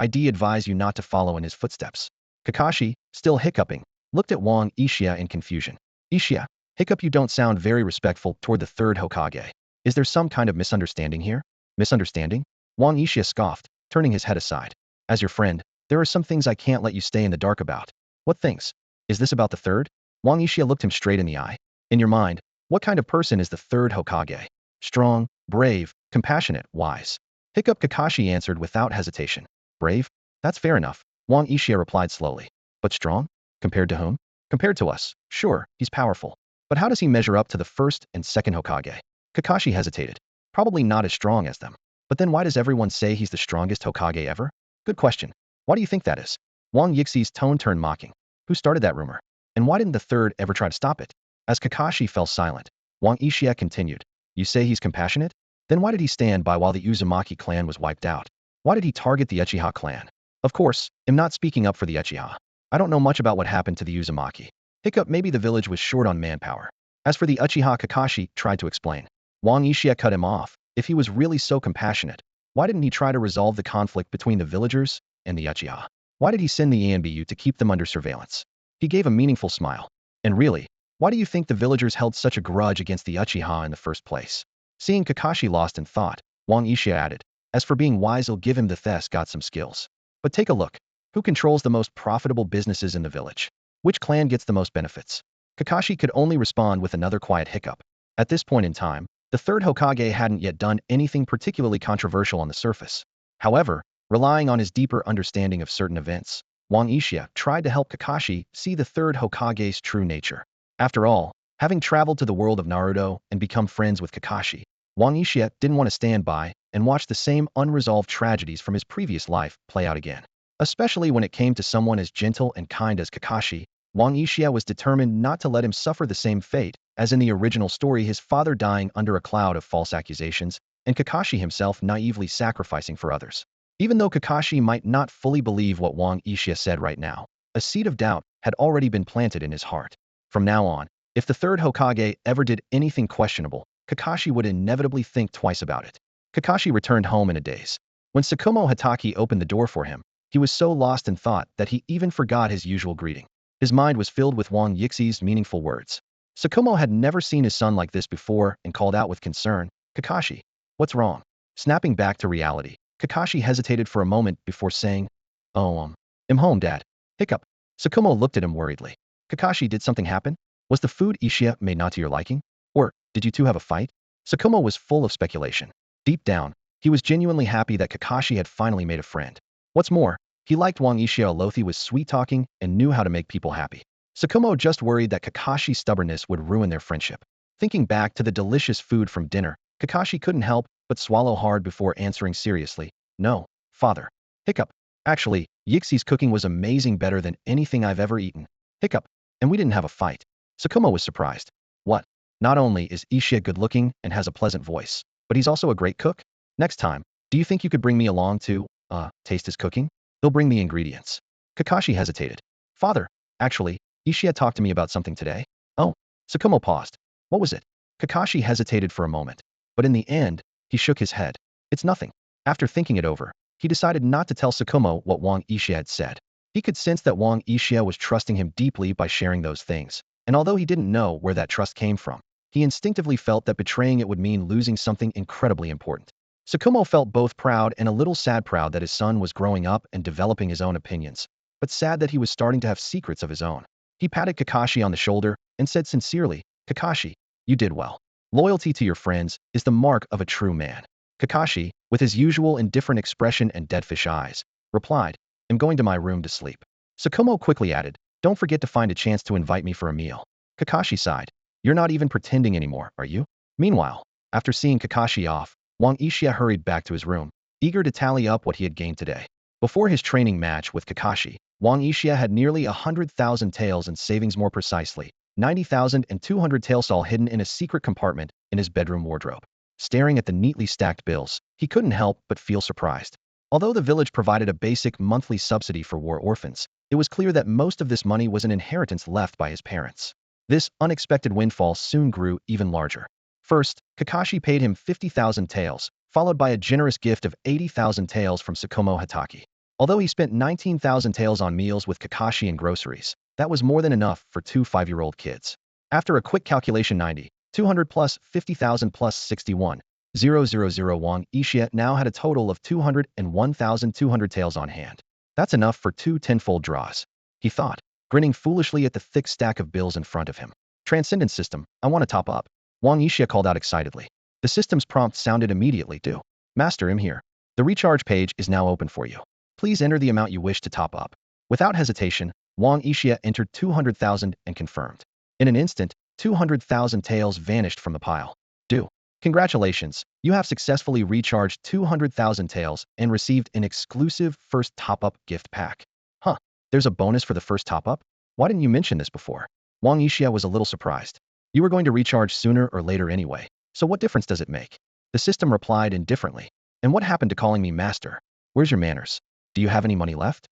I'd advise you not to follow in his footsteps. Kakashi, still hiccuping, looked at Wang Yixia in confusion. Yixia, hiccup, you don't sound very respectful toward the third Hokage. Is there some kind of misunderstanding here? Misunderstanding? Wang Yixia scoffed, turning his head aside. As your friend, there are some things I can't let you stay in the dark about. What things? Is this about the third? Wang Yixia looked him straight in the eye. In your mind, what kind of person is the third Hokage? Strong, brave, compassionate, wise. Hiccup, Kakashi answered without hesitation. Brave? That's fair enough, Wang Yixia replied slowly. But strong? Compared to whom? Compared to us, sure, he's powerful. But how does he measure up to the first and second Hokage? Kakashi hesitated. Probably not as strong as them. But then why does everyone say he's the strongest Hokage ever? Good question. Why do you think that is? Wang Yixi's tone turned mocking. Who started that rumor? And why didn't the third ever try to stop it? As Kakashi fell silent, Wang Yixia continued. You say he's compassionate? Then why did he stand by while the Uzumaki clan was wiped out? Why did he target the Uchiha clan? Of course, I'm not speaking up for the Uchiha. I don't know much about what happened to the Uzumaki. Hiccup, maybe the village was short on manpower. As for the Uchiha, Kakashi tried to explain. Wang Yixia cut him off. If he was really so compassionate, why didn't he try to resolve the conflict between the villagers and the Uchiha? Why did he send the Anbu to keep them under surveillance? He gave a meaningful smile. And really, why do you think the villagers held such a grudge against the Uchiha in the first place? Seeing Kakashi lost in thought, Wang Yixia added, as for being wise, he'll give him the Thes got some skills. But take a look. Who controls the most profitable businesses in the village? Which clan gets the most benefits? Kakashi could only respond with another quiet hiccup. At this point in time, the third Hokage hadn't yet done anything particularly controversial on the surface. However, relying on his deeper understanding of certain events, Wang Yixia tried to help Kakashi see the third Hokage's true nature. After all, having traveled to the world of Naruto and become friends with Kakashi, Wang Yixia didn't want to stand by and watch the same unresolved tragedies from his previous life play out again. Especially when it came to someone as gentle and kind as Kakashi, Wang Yixia was determined not to let him suffer the same fate as in the original story, his father dying under a cloud of false accusations, and Kakashi himself naively sacrificing for others. Even though Kakashi might not fully believe what Wang Yixia said right now, a seed of doubt had already been planted in his heart. From now on, if the third Hokage ever did anything questionable, Kakashi would inevitably think twice about it. Kakashi returned home in a daze. When Tsukumo Hatake opened the door for him, he was so lost in thought that he even forgot his usual greeting. His mind was filled with Wang Yixi's meaningful words. Tsukumo had never seen his son like this before and called out with concern, Kakashi, what's wrong? Snapping back to reality, Kakashi hesitated for a moment before saying, Oh, I'm home, Dad. Hiccup. Tsukumo looked at him worriedly. Kakashi, did something happen? Was the food Uchiha made not to your liking? Or, did you two have a fight? Tsukumo was full of speculation. Deep down, he was genuinely happy that Kakashi had finally made a friend. What's more, he liked Wang Yixia. Lothi was sweet-talking and knew how to make people happy. Tsukumo just worried that Kakashi's stubbornness would ruin their friendship. Thinking back to the delicious food from dinner, Kakashi couldn't help but swallow hard before answering seriously, No, father. Hiccup. Actually, Yixi's cooking was amazing, better than anything I've ever eaten. Hiccup. And we didn't have a fight. Tsukumo was surprised. What? Not only is Uchiha good-looking and has a pleasant voice, but he's also a great cook? Next time, do you think you could bring me along to, taste his cooking? He'll bring the ingredients. Kakashi hesitated. Father, actually, Uchiha talked to me about something today. Oh. Tsukumo paused. What was it? Kakashi hesitated for a moment, but in the end, he shook his head. It's nothing. After thinking it over, he decided not to tell Tsukumo what Wang Yixia had said. He could sense that Wang Yixia was trusting him deeply by sharing those things, and although he didn't know where that trust came from, he instinctively felt that betraying it would mean losing something incredibly important. Tsukumo felt both proud and a little sad, proud that his son was growing up and developing his own opinions, but sad that he was starting to have secrets of his own. He patted Kakashi on the shoulder and said sincerely, Kakashi, you did well. Loyalty to your friends is the mark of a true man. Kakashi, with his usual indifferent expression and deadfish eyes, replied, I'm going to my room to sleep. Tsukumo quickly added, Don't forget to find a chance to invite me for a meal. Kakashi sighed. You're not even pretending anymore, are you? Meanwhile, after seeing Kakashi off, Wang Yixia hurried back to his room, eager to tally up what he had gained today. Before his training match with Kakashi, Wang Yixia had nearly 100,000 taels in savings, more precisely, 90,200 taels, all hidden in a secret compartment in his bedroom wardrobe. Staring at the neatly stacked bills, he couldn't help but feel surprised. Although the village provided a basic monthly subsidy for war orphans, it was clear that most of this money was an inheritance left by his parents. This unexpected windfall soon grew even larger. First, Kakashi paid him 50,000 taels, followed by a generous gift of 80,000 taels from Tsukumo Hatake. Although he spent 19,000 taels on meals with Kakashi and groceries, that was more than enough for two 5-year-old kids. After a quick calculation, 200 plus 50,000 plus 61, 000 Wang Yixia now had a total of 201,200 taels on hand. That's enough for two tenfold draws, he thought, grinning foolishly at the thick stack of bills in front of him. Transcendent system, I want to top up. Wang Yixia called out excitedly. The system's prompt sounded immediately. Do. Master, I'm here. The recharge page is now open for you. Please enter the amount you wish to top up. Without hesitation, Wang Yixia entered 200,000 and confirmed. In an instant, 200,000 taels vanished from the pile. Do. Congratulations, you have successfully recharged 200,000 taels and received an exclusive first top-up gift pack. Huh, there's a bonus for the first top-up? Why didn't you mention this before? Wang Yixia was a little surprised. You were going to recharge sooner or later anyway, so what difference does it make? The system replied indifferently. And what happened to calling me master? Where's your manners? Do you have any money left?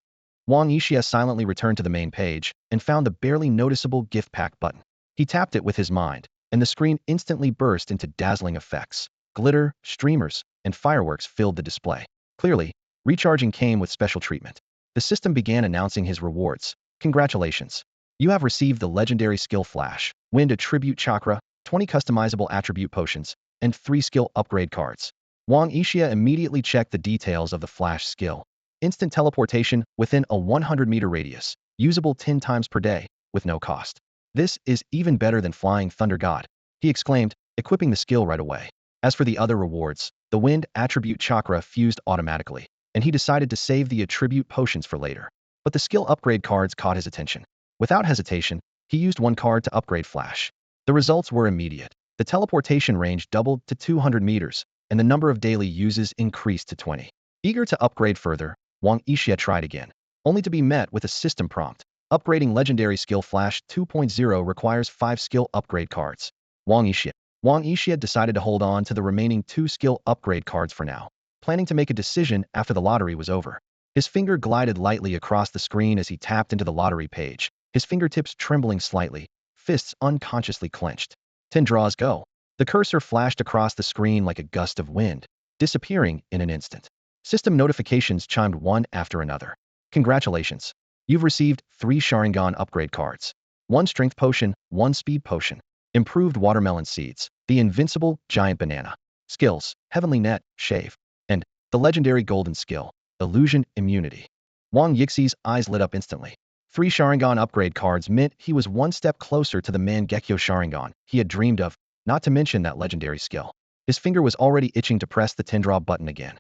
Wang Yixia silently returned to the main page and found the barely noticeable gift pack button. He tapped it with his mind, and the screen instantly burst into dazzling effects. Glitter, streamers, and fireworks filled the display. Clearly, recharging came with special treatment. The system began announcing his rewards. Congratulations. You have received the legendary skill Flash, Wind Attribute Chakra, 20 customizable attribute potions, and 3 skill upgrade cards. Wang Yixia immediately checked the details of the Flash skill. Instant teleportation within a 100-meter radius, usable 10 times per day, with no cost. This is even better than Flying Thunder God, he exclaimed, equipping the skill right away. As for the other rewards, the Wind Attribute Chakra fused automatically, and he decided to save the attribute potions for later. But the skill upgrade cards caught his attention. Without hesitation, he used one card to upgrade Flash. The results were immediate. The teleportation range doubled to 200 meters, and the number of daily uses increased to 20. Eager to upgrade further, Wang Yixia tried again, only to be met with a system prompt. Upgrading Legendary Skill Flash 2.0 requires 5 skill upgrade cards. Wang Yixia decided to hold on to the remaining 2 skill upgrade cards for now, planning to make a decision after the lottery was over. His finger glided lightly across the screen as he tapped into the lottery page, his fingertips trembling slightly, fists unconsciously clenched. 10 draws go. The cursor flashed across the screen like a gust of wind, disappearing in an instant. System notifications chimed one after another. Congratulations. You've received 3 Sharingan upgrade cards. 1 strength potion, 1 speed potion. Improved watermelon seeds, the invincible giant banana. Skills, heavenly net, shave. And the legendary golden skill, illusion immunity. Wang Yixi's eyes lit up instantly. 3 Sharingan upgrade cards meant he was one step closer to the Mangekyo Sharingan he had dreamed of, not to mention that legendary skill. His finger was already itching to press the 10 draw button again.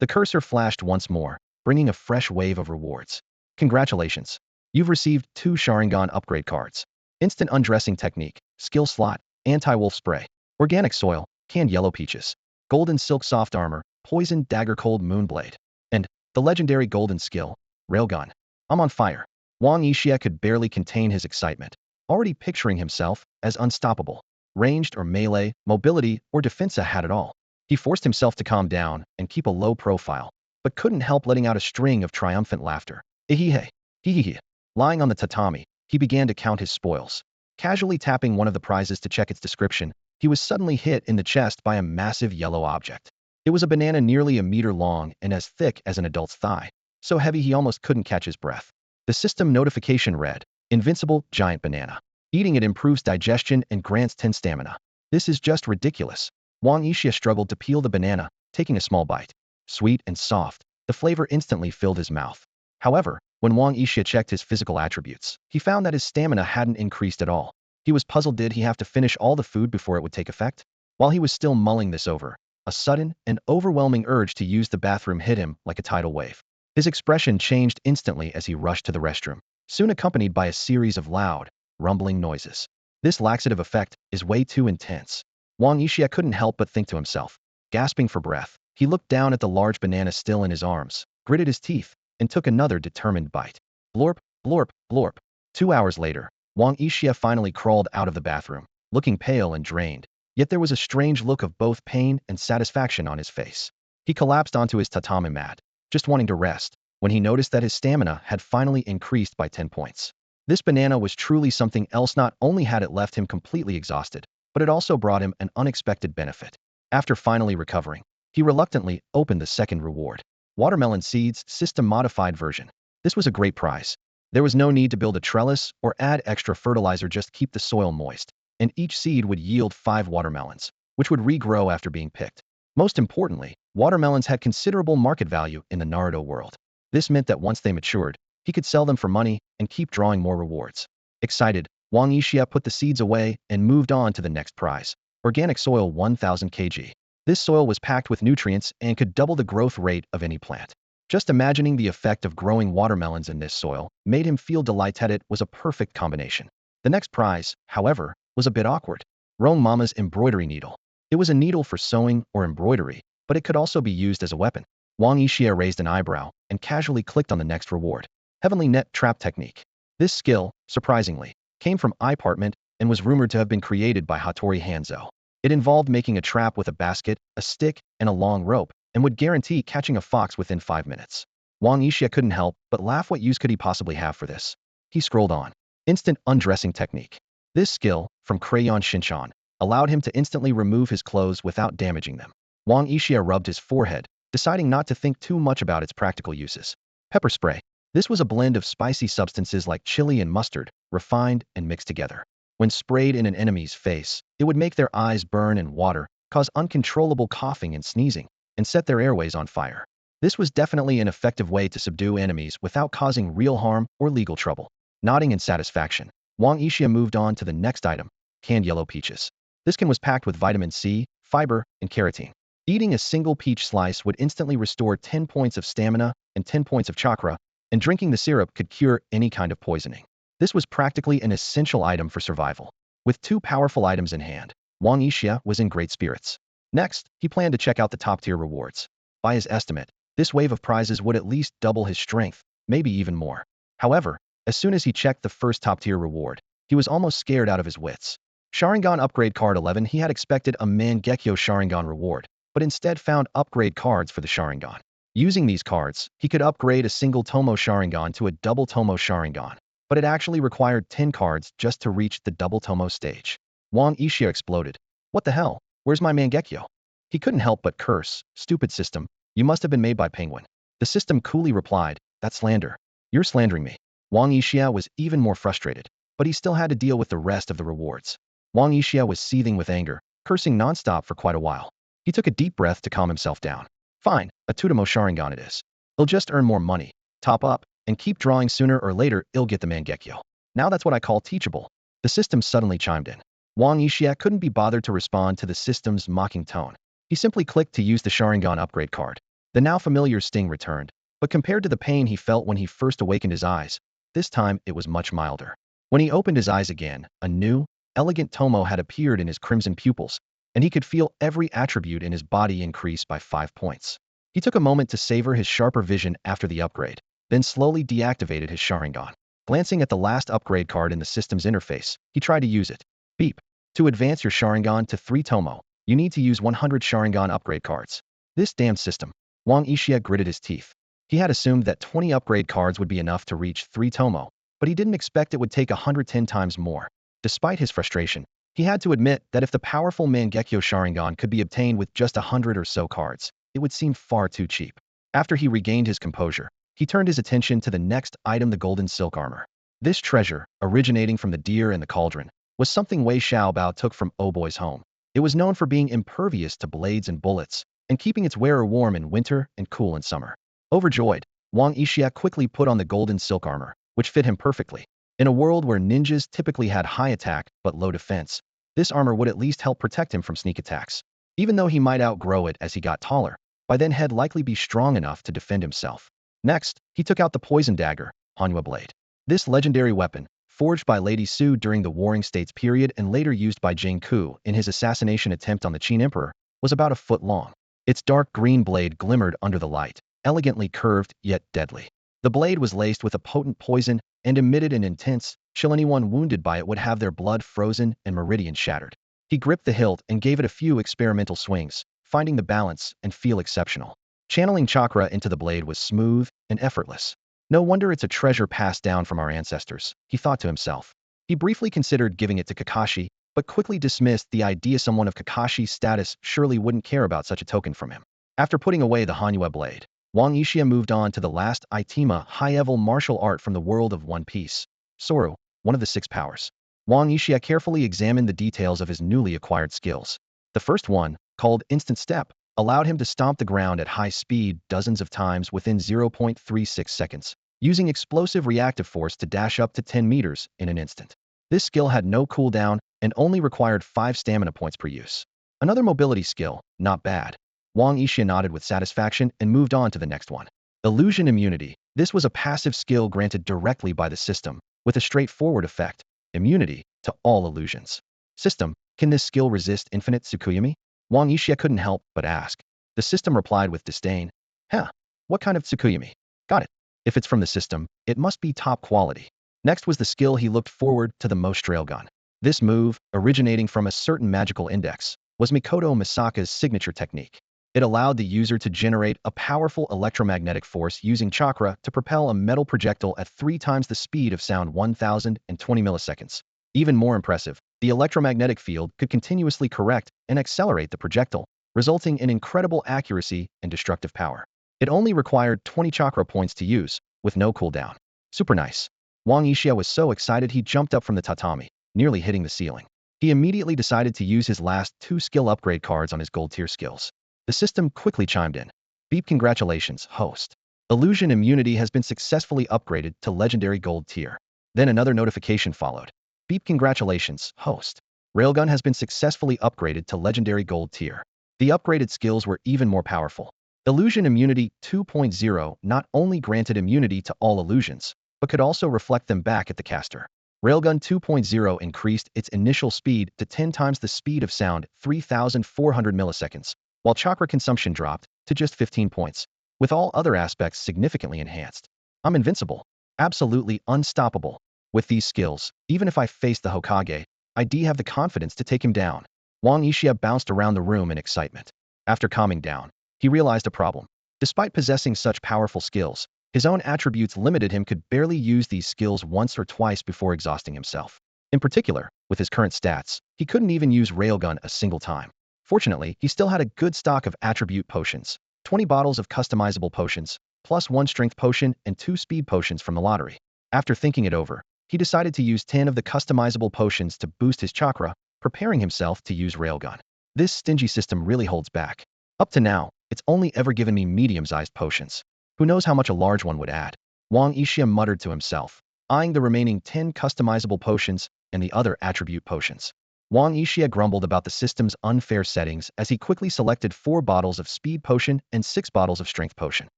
The cursor flashed once more, bringing a fresh wave of rewards. Congratulations. You've received 2 Sharingan upgrade cards. Instant undressing technique, skill slot, anti-wolf spray, organic soil, canned yellow peaches, golden silk soft armor, poison dagger cold moonblade, and the legendary golden skill, railgun. I'm on fire. Wang Yixia could barely contain his excitement, already picturing himself as unstoppable. Ranged or melee, mobility or defense had it all. He forced himself to calm down and keep a low profile, but couldn't help letting out a string of triumphant laughter. Ehehe. Hehehe. Lying on the tatami, he began to count his spoils. Casually tapping one of the prizes to check its description, he was suddenly hit in the chest by a massive yellow object. It was a banana nearly a meter long and as thick as an adult's thigh, so heavy he almost couldn't catch his breath. The system notification read, Invincible Giant Banana. Eating it improves digestion and grants 10 stamina. This is just ridiculous. Wang Yixia struggled to peel the banana, taking a small bite. Sweet and soft, the flavor instantly filled his mouth. However, when Wang Yixia checked his physical attributes, he found that his stamina hadn't increased at all. He was puzzled. Did he have to finish all the food before it would take effect? While he was still mulling this over, a sudden and overwhelming urge to use the bathroom hit him like a tidal wave. His expression changed instantly as he rushed to the restroom, soon accompanied by a series of loud, rumbling noises. This laxative effect is way too intense. Wang Yixia couldn't help but think to himself. Gasping for breath, he looked down at the large banana still in his arms, gritted his teeth, and took another determined bite. Blorp, blorp, blorp. 2 hours later, Wang Yixia finally crawled out of the bathroom, looking pale and drained, yet there was a strange look of both pain and satisfaction on his face. He collapsed onto his tatami mat, just wanting to rest, when he noticed that his stamina had finally increased by 10 points. This banana was truly something else. Not only had it left him completely exhausted, but it also brought him an unexpected benefit. After finally recovering, he reluctantly opened the second reward. Watermelon Seeds System Modified Version. This was a great prize. There was no need to build a trellis or add extra fertilizer, just keep the soil moist, and each seed would yield 5 watermelons, which would regrow after being picked. Most importantly, watermelons had considerable market value in the Naruto world. This meant that once they matured, he could sell them for money and keep drawing more rewards. Excited, Wang Yixia put the seeds away and moved on to the next prize. Organic Soil 1000 kg. This soil was packed with nutrients and could double the growth rate of any plant. Just imagining the effect of growing watermelons in this soil made him feel delighted. It was a perfect combination. The next prize, however, was a bit awkward. Rong Mama's embroidery needle. It was a needle for sewing or embroidery, but it could also be used as a weapon. Wang Yixia raised an eyebrow and casually clicked on the next reward. Heavenly Net Trap Technique. This skill, surprisingly, came from Ipartment and was rumored to have been created by Hattori Hanzo. It involved making a trap with a basket, a stick, and a long rope, and would guarantee catching a fox within 5 minutes. Wang Yixia couldn't help but laugh. What use could he possibly have for this? He scrolled on. Instant undressing technique. This skill, from Crayon Shinchan, allowed him to instantly remove his clothes without damaging them. Wang Yixia rubbed his forehead, deciding not to think too much about its practical uses. Pepper spray. This was a blend of spicy substances like chili and mustard, refined and mixed together. When sprayed in an enemy's face, it would make their eyes burn and water, cause uncontrollable coughing and sneezing, and set their airways on fire. This was definitely an effective way to subdue enemies without causing real harm or legal trouble. Nodding in satisfaction, Wang Yixia moved on to the next item, canned yellow peaches. This can was packed with vitamin C, fiber, and carotene. Eating a single peach slice would instantly restore 10 points of stamina and 10 points of chakra, and drinking the syrup could cure any kind of poisoning. This was practically an essential item for survival. With 2 powerful items in hand, Wang Yixia was in great spirits. Next, he planned to check out the top-tier rewards. By his estimate, this wave of prizes would at least double his strength, maybe even more. However, as soon as he checked the first top-tier reward, he was almost scared out of his wits. Sharingan Upgrade Card 11. He had expected a Mangekyo Sharingan reward, but instead found upgrade cards for the Sharingan. Using these cards, he could upgrade a single Tomo Sharingan to a double Tomo Sharingan, but it actually required 10 cards just to reach the double Tomo stage. Wang Yixia exploded. What the hell? Where's my Mangekyo? He couldn't help but curse. Stupid system. You must have been made by Penguin. The system coolly replied, that's slander. You're slandering me. Wang Yixia was even more frustrated, but he still had to deal with the rest of the rewards. Wang Yixia was seething with anger, cursing nonstop for quite a while. He took a deep breath to calm himself down. Fine, a Tutomo Sharingan it is. He'll just earn more money, top up, and keep drawing. Sooner or later he'll get the Mangekyo. Now that's what I call teachable. The system suddenly chimed in. Wang Yixia couldn't be bothered to respond to the system's mocking tone. He simply clicked to use the Sharingan upgrade card. The now familiar sting returned, but compared to the pain he felt when he first awakened his eyes, this time it was much milder. When he opened his eyes again, a new, elegant Tomo had appeared in his crimson pupils, and he could feel every attribute in his body increase by 5 points. He took a moment to savor his sharper vision after the upgrade, then slowly deactivated his Sharingan. Glancing at the last upgrade card in the system's interface, he tried to use it. Beep. To advance your Sharingan to 3 Tomo, you need to use 100 Sharingan upgrade cards. This damned system. Wang Yixia gritted his teeth. He had assumed that 20 upgrade cards would be enough to reach 3 Tomo, but he didn't expect it would take 110 times more. Despite his frustration, he had to admit that if the powerful Mangekyo Sharingan could be obtained with just 100 or so cards, it would seem far too cheap. After he regained his composure, he turned his attention to the next item, the golden silk armor. This treasure, originating from the deer and the cauldron, was something Wei Xiaobao took from Oh Boy's home. It was known for being impervious to blades and bullets, and keeping its wearer warm in winter and cool in summer. Overjoyed, Wang Yixia quickly put on the golden silk armor, which fit him perfectly. In a world where ninjas typically had high attack but low defense, this armor would at least help protect him from sneak attacks. Even though he might outgrow it as he got taller, by then he'd likely be strong enough to defend himself. Next, he took out the poison dagger, Hanwha blade. This legendary weapon, forged by Lady Su during the Warring States period and later used by Jing Ku in his assassination attempt on the Qin Emperor, was about a foot long. Its dark green blade glimmered under the light, elegantly curved yet deadly. The blade was laced with a potent poison and emitted an intense chill. Anyone wounded by it would have their blood frozen and meridians shattered. He gripped the hilt and gave it a few experimental swings, finding the balance and feel exceptional. Channeling chakra into the blade was smooth and effortless. No wonder it's a treasure passed down from our ancestors, he thought to himself. He briefly considered giving it to Kakashi, but quickly dismissed the idea someone of Kakashi's status surely wouldn't care about such a token from him. After putting away the Hanwha blade, Wang Yixia moved on to the last item, high-level martial art from the world of One Piece. Soru, one of the 6 powers. Wang Yixia carefully examined the details of his newly acquired skills. The first one, called Instant Step, allowed him to stomp the ground at high speed dozens of times within 0.36 seconds, using explosive reactive force to dash up to 10 meters in an instant. This skill had no cooldown and only required 5 stamina points per use. Another mobility skill, not bad. Wang Yixia nodded with satisfaction and moved on to the next one. Illusion Immunity. This was a passive skill granted directly by the system, with a straightforward effect, immunity to all illusions. System, can this skill resist infinite Tsukuyami? Wang Yixia couldn't help but ask. The system replied with disdain. Huh, what kind of Tsukuyami? Got it. If it's from the system, it must be top quality. Next was the skill he looked forward to the most, Railgun. This move, originating from a certain magical index, was Mikoto Misaka's signature technique. It allowed the user to generate a powerful electromagnetic force using chakra to propel a metal projectile at 3 times the speed of sound 1020 milliseconds. Even more impressive, the electromagnetic field could continuously correct and accelerate the projectile, resulting in incredible accuracy and destructive power. It only required 20 chakra points to use, with no cooldown. Super nice. Wang Yixia was so excited he jumped up from the tatami, nearly hitting the ceiling. He immediately decided to use his last 2 skill upgrade cards on his gold tier skills. The system quickly chimed in. Beep, congratulations, host. Illusion immunity has been successfully upgraded to legendary gold tier. Then another notification followed. Beep, congratulations, host. Railgun has been successfully upgraded to legendary gold tier. The upgraded skills were even more powerful. Illusion Immunity 2.0 not only granted immunity to all illusions, but could also reflect them back at the caster. Railgun 2.0 increased its initial speed to 10 times the speed of sound, 3,400 milliseconds, while chakra consumption dropped to just 15 points, with all other aspects significantly enhanced. I'm invincible. Absolutely unstoppable. With these skills, even if I face the Hokage, I do have the confidence to take him down. Wang Yixia bounced around the room in excitement. After calming down, he realized a problem. Despite possessing such powerful skills, his own attributes limited him could barely use these skills once or twice before exhausting himself. In particular, with his current stats, he couldn't even use Railgun a single time. Fortunately, he still had a good stock of attribute potions, 20 bottles of customizable potions, plus 1 strength potion and 2 speed potions from the lottery. After thinking it over, he decided to use 10 of the customizable potions to boost his chakra, preparing himself to use Railgun. This stingy system really holds back. Up to now, it's only ever given me medium-sized potions. Who knows how much a large one would add? Wang Yixia muttered to himself, eyeing the remaining 10 customizable potions and the other attribute potions. Wang Yixia grumbled about the system's unfair settings as he quickly selected 4 bottles of speed potion and 6 bottles of strength potion.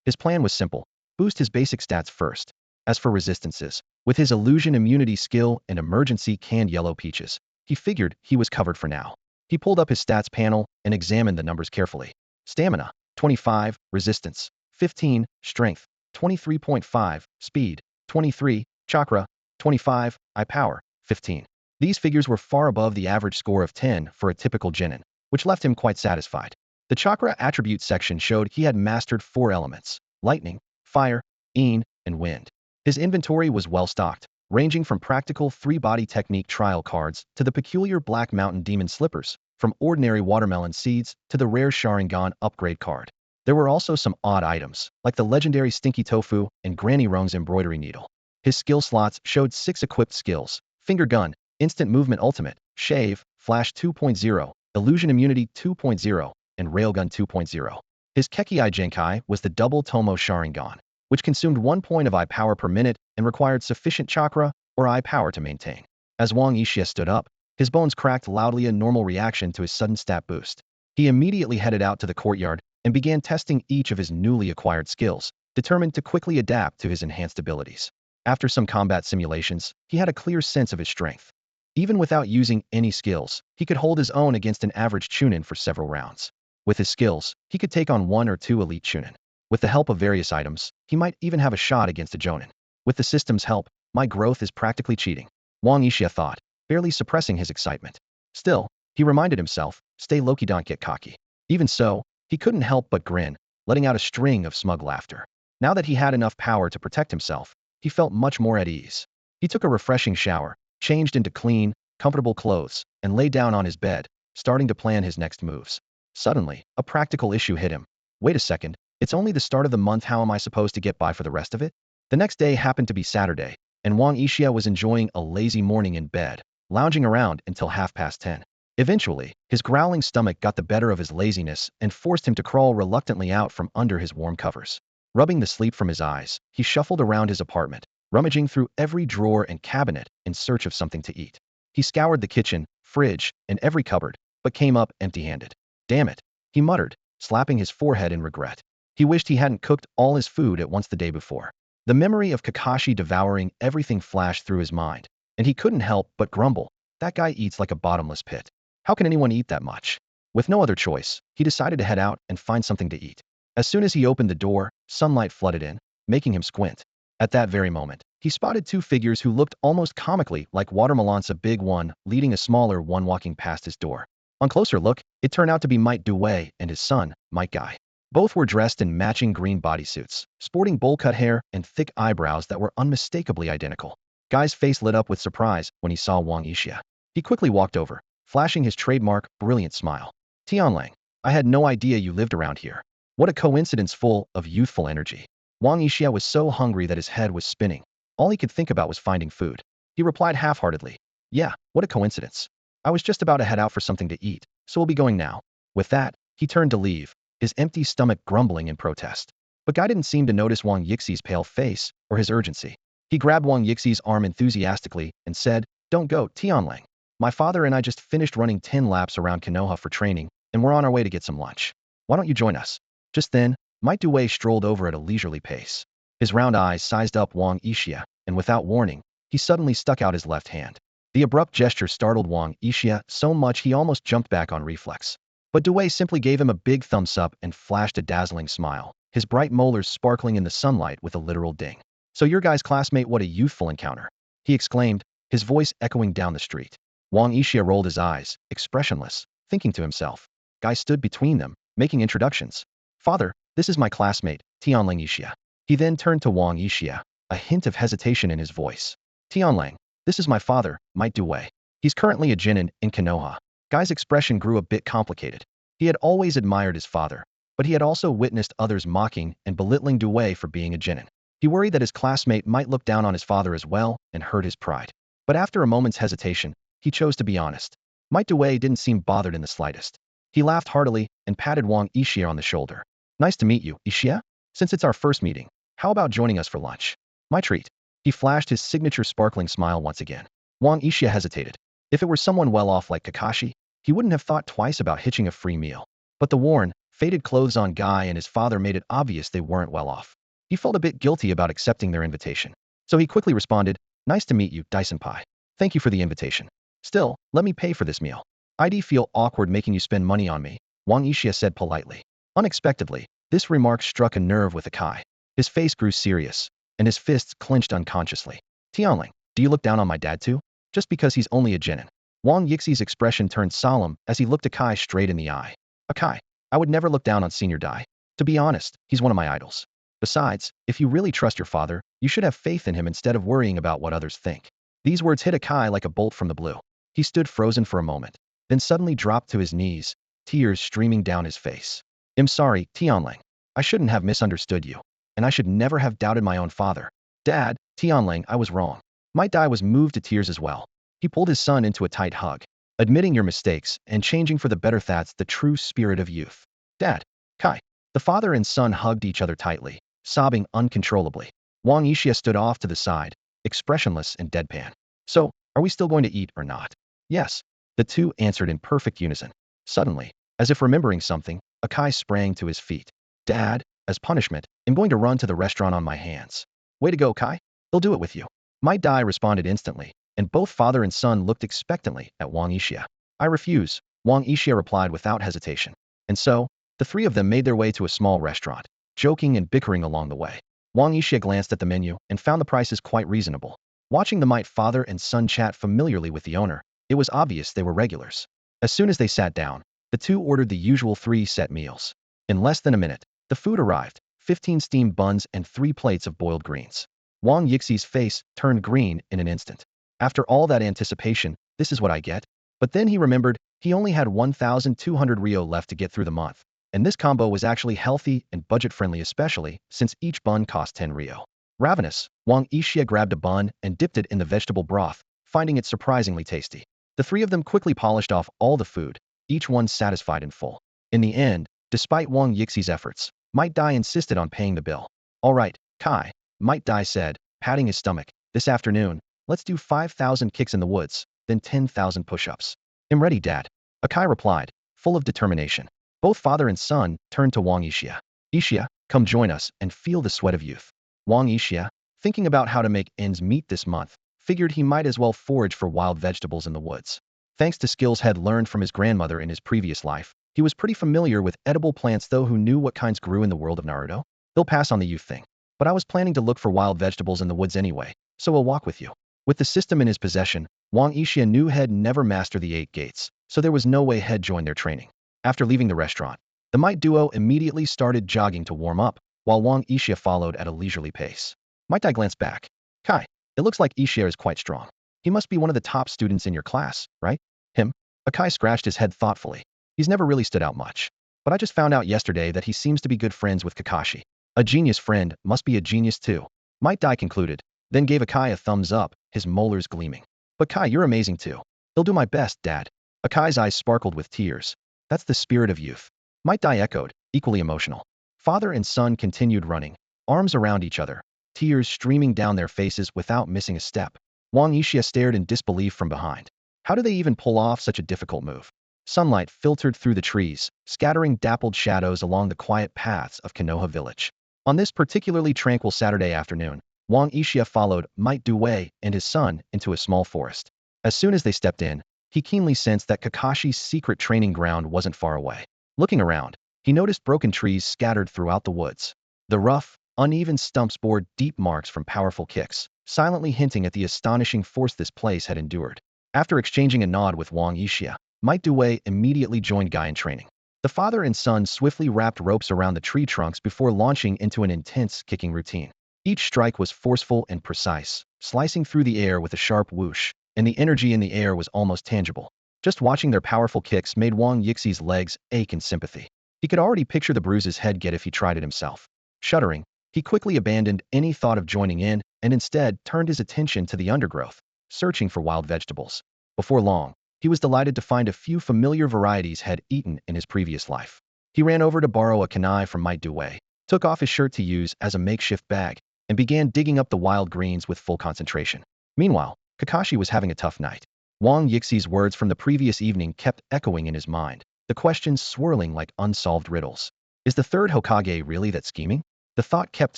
His plan was simple: boost his basic stats first. As for resistances, with his illusion immunity skill and emergency canned yellow peaches, he figured he was covered for now. He pulled up his stats panel and examined the numbers carefully. Stamina, 25, resistance, 15, strength, 23.5, speed, 23, chakra, 25, eye power, 15. These figures were far above the average score of 10 for a typical genin, which left him quite satisfied. The chakra attribute section showed he had mastered 4 elements: lightning, fire, een, and wind. His inventory was well stocked, ranging from practical 3-body technique trial cards to the peculiar Black Mountain Demon slippers, from ordinary watermelon seeds to the rare Sharingan upgrade card. There were also some odd items, like the legendary Stinky Tofu and Granny Rong's embroidery needle. His skill slots showed 6 equipped skills: finger gun, instant movement ultimate, shave, flash 2.0, illusion immunity 2.0, and railgun 2.0. His Kekkei Genkai was the double Tomo Sharingan, which consumed 1 point of eye power per minute and required sufficient chakra or eye power to maintain. As Wang Yixia stood up, his bones cracked loudly, a normal reaction to his sudden stat boost. He immediately headed out to the courtyard and began testing each of his newly acquired skills, determined to quickly adapt to his enhanced abilities. After some combat simulations, he had a clear sense of his strength. Even without using any skills, he could hold his own against an average chunin for several rounds. With his skills, he could take on 1 or 2 elite chunin. With the help of various items, he might even have a shot against a jonin. With the system's help, my growth is practically cheating, Wang Yixia thought, barely suppressing his excitement. Still, he reminded himself, stay low-key, don't get cocky. Even so, he couldn't help but grin, letting out a string of smug laughter. Now that he had enough power to protect himself, he felt much more at ease. He took a refreshing shower, changed into clean, comfortable clothes, and lay down on his bed, starting to plan his next moves. Suddenly, a practical issue hit him. Wait a second, it's only the start of the month, how am I supposed to get by for the rest of it? The next day happened to be Saturday, and Wang Yixia was enjoying a lazy morning in bed, lounging around until 10:30. Eventually, his growling stomach got the better of his laziness and forced him to crawl reluctantly out from under his warm covers. Rubbing the sleep from his eyes, he shuffled around his apartment, rummaging through every drawer and cabinet in search of something to eat. He scoured the kitchen, fridge, and every cupboard, but came up empty-handed. Damn it, he muttered, slapping his forehead in regret. He wished he hadn't cooked all his food at once the day before. The memory of Kakashi devouring everything flashed through his mind, and he couldn't help but grumble, that guy eats like a bottomless pit. How can anyone eat that much? With no other choice, he decided to head out and find something to eat. As soon as he opened the door, sunlight flooded in, making him squint. At that very moment, he spotted 2 figures who looked almost comically like watermelons, a big one leading a smaller one walking past his door. On closer look, it turned out to be Might Due and his son, Might Guy. Both were dressed in matching green bodysuits, sporting bowl-cut hair and thick eyebrows that were unmistakably identical. Guy's face lit up with surprise when he saw Wang Yixia. He quickly walked over, flashing his trademark, brilliant smile. Tianlang, I had no idea you lived around here. What a coincidence full of youthful energy. Wang Yixia was so hungry that his head was spinning. All he could think about was finding food. He replied half-heartedly, yeah, what a coincidence. I was just about to head out for something to eat, so we'll be going now. With that, he turned to leave, his empty stomach grumbling in protest. But Guy didn't seem to notice Wang Yixi's pale face or his urgency. He grabbed Wang Yixi's arm enthusiastically and said, don't go, Tianlang. My father and I just finished running 10 laps around Konoha for training, and we're on our way to get some lunch. Why don't you join us? Just then, Might Due strolled over at a leisurely pace. His round eyes sized up Wang Yixia, and without warning, he suddenly stuck out his left hand. The abrupt gesture startled Wang Yixia so much he almost jumped back on reflex. But Due simply gave him a big thumbs up and flashed a dazzling smile, his bright molars sparkling in the sunlight with a literal ding. So your guy's classmate, what a youthful encounter, he exclaimed, his voice echoing down the street. Wang Yixia rolled his eyes, expressionless, thinking to himself. Guy stood between them, making introductions. Father, this is my classmate, Tianlang Yixia. He then turned to Wang Yixia, a hint of hesitation in his voice. Tianlang, this is my father, Might Due. He's currently a genin in Konoha. Guy's expression grew a bit complicated. He had always admired his father, but he had also witnessed others mocking and belittling Due for being a genin. He worried that his classmate might look down on his father as well and hurt his pride. But after a moment's hesitation, he chose to be honest. Might Due didn't seem bothered in the slightest. He laughed heartily and patted Wang Yixia on the shoulder. Nice to meet you, Yixia. Since it's our first meeting, how about joining us for lunch? My treat. He flashed his signature sparkling smile once again. Wang Yixia hesitated. If it were someone well-off like Kakashi, he wouldn't have thought twice about hitching a free meal. But the worn, faded clothes on Guy and his father made it obvious they weren't well off. He felt a bit guilty about accepting their invitation. So he quickly responded, nice to meet you, Dai-senpai. Thank you for the invitation. Still, let me pay for this meal. I'd feel awkward making you spend money on me, Wang Yixia said politely. Unexpectedly, this remark struck a nerve with Akai. His face grew serious, and his fists clenched unconsciously. Tianlang, do you look down on my dad too? Just because he's only a genin. Wang Yixi's expression turned solemn as he looked Akai straight in the eye. Akai, I would never look down on Senior Dai. To be honest, he's one of my idols. Besides, if you really trust your father, you should have faith in him instead of worrying about what others think. These words hit Akai like a bolt from the blue. He stood frozen for a moment, then suddenly dropped to his knees, tears streaming down his face. I'm sorry, Tianlang. I shouldn't have misunderstood you, and I should never have doubted my own father. Dad, Tianlang, I was wrong. Might Dai was moved to tears as well. He pulled his son into a tight hug. Admitting your mistakes and changing for the better, that's the true spirit of youth. Dad, Kai. The father and son hugged each other tightly, sobbing uncontrollably. Wang Yixia stood off to the side, expressionless and deadpan. So, are we still going to eat or not? Yes. The two answered in perfect unison. Suddenly, as if remembering something, Akai sprang to his feet. Dad, as punishment, I'm going to run to the restaurant on my hands. Way to go, Kai. They'll do it with you. Might Dai responded instantly, and both father and son looked expectantly at Wang Yixia. I refuse, Wang Yixia replied without hesitation. And so, the three of them made their way to a small restaurant, joking and bickering along the way. Wang Yixia glanced at the menu and found the prices quite reasonable. Watching the Might father and son chat familiarly with the owner, it was obvious they were regulars. As soon as they sat down, the two ordered the usual 3 set meals. In less than a minute, the food arrived, 15 steamed buns and 3 plates of boiled greens. Wang Yixi's face turned green in an instant. After all that anticipation, this is what I get? But then he remembered he only had 1,200 Rio left to get through the month, and this combo was actually healthy and budget-friendly, especially since each bun cost 10 Rio. Ravenous, Wang Yixia grabbed a bun and dipped it in the vegetable broth, finding it surprisingly tasty. The three of them quickly polished off all the food, each one satisfied and full. In the end, despite Wang Yixi's efforts, Might Dai insisted on paying the bill. All right, Kai, Might Dai said, patting his stomach, this afternoon, let's do 5,000 kicks in the woods, then 10,000 push-ups. I'm ready, Dad. Akai replied, full of determination. Both father and son turned to Wang Yixia. Yixia, come join us and feel the sweat of youth. Wang Yixia, thinking about how to make ends meet this month, figured he might as well forage for wild vegetables in the woods. Thanks to skills he'd learned from his grandmother in his previous life, he was pretty familiar with edible plants, though who knew what kinds grew in the world of Naruto? He'll pass on the youth thing. But I was planning to look for wild vegetables in the woods anyway, so I'll walk with you. With the system in his possession, Wang Yixia knew he'd never master the 8 gates, so there was no way Head joined their training. After leaving the restaurant, the Might duo immediately started jogging to warm up, while Wang Yixia followed at a leisurely pace. Might Dai glanced back. Kai, it looks like Yixia is quite strong. He must be one of the top students in your class, right? Him? Akai scratched his head thoughtfully. He's never really stood out much. But I just found out yesterday that he seems to be good friends with Kakashi. A genius friend must be a genius too. Might Dai concluded, then gave Akai a thumbs up, his molars gleaming. But Kai, you're amazing too. I'll do my best, Dad. Akai's eyes sparkled with tears. That's the spirit of youth. Might Dai echoed, equally emotional. Father and son continued running, arms around each other, tears streaming down their faces without missing a step. Wang Yixia stared in disbelief from behind. How do they even pull off such a difficult move? Sunlight filtered through the trees, scattering dappled shadows along the quiet paths of Konoha village. On this particularly tranquil Saturday afternoon, Wang Yixia followed Might Duwei and his son into a small forest. As soon as they stepped in, he keenly sensed that Kakashi's secret training ground wasn't far away. Looking around, he noticed broken trees scattered throughout the woods. The rough, uneven stumps bore deep marks from powerful kicks, silently hinting at the astonishing force this place had endured. After exchanging a nod with Wang Yixia, Might Duwei immediately joined Guy in training. The father and son swiftly wrapped ropes around the tree trunks before launching into an intense kicking routine. Each strike was forceful and precise, slicing through the air with a sharp whoosh, and the energy in the air was almost tangible. Just watching their powerful kicks made Wang Yixi's legs ache in sympathy. He could already picture the bruises he'd get if he tried it himself. Shuddering, he quickly abandoned any thought of joining in and instead turned his attention to the undergrowth, searching for wild vegetables. Before long, he was delighted to find a few familiar varieties had eaten in his previous life. He ran over to borrow a kunai from Might Duwei, took off his shirt to use as a makeshift bag, and began digging up the wild greens with full concentration. Meanwhile, Kakashi was having a tough night. Wang Yixi's words from the previous evening kept echoing in his mind, the questions swirling like unsolved riddles. Is the third Hokage really that scheming? The thought kept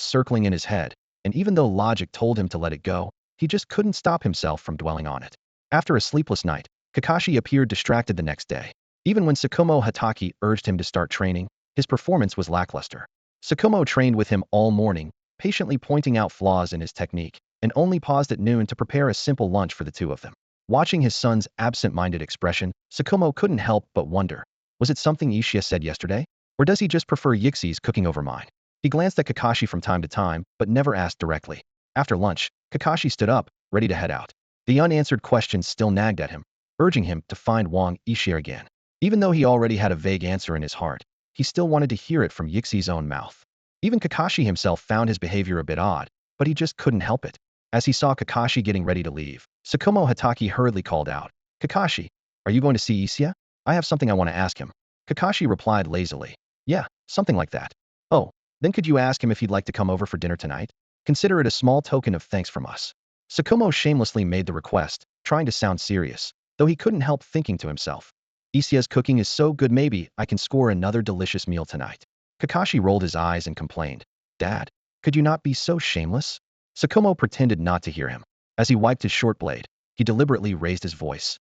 circling in his head, and even though logic told him to let it go, he just couldn't stop himself from dwelling on it. After a sleepless night, Kakashi appeared distracted the next day. Even when Tsukumo Hatake urged him to start training, his performance was lackluster. Tsukumo trained with him all morning, patiently pointing out flaws in his technique, and only paused at noon to prepare a simple lunch for the two of them. Watching his son's absent-minded expression, Tsukumo couldn't help but wonder, was it something Isshin said yesterday? Or does he just prefer Yixi's cooking over mine? He glanced at Kakashi from time to time, but never asked directly. After lunch, Kakashi stood up, ready to head out. The unanswered questions still nagged at him, urging him to find Wang Yixia again. Even though he already had a vague answer in his heart, he still wanted to hear it from Yixi's own mouth. Even Kakashi himself found his behavior a bit odd, but he just couldn't help it. As he saw Kakashi getting ready to leave, Tsukumo Hatake hurriedly called out, Kakashi, are you going to see Isshin? I have something I want to ask him. Kakashi replied lazily, yeah, something like that. Oh, then could you ask him if he'd like to come over for dinner tonight? Consider it a small token of thanks from us. Tsukumo shamelessly made the request, trying to sound serious, though he couldn't help thinking to himself. Ishia's cooking is so good, maybe I can score another delicious meal tonight. Kakashi rolled his eyes and complained, Dad, could you not be so shameless? Tsukumo pretended not to hear him. As he wiped his short blade, he deliberately raised his voice.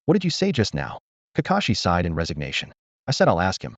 What did you say just now? Kakashi sighed in resignation. I said I'll ask him.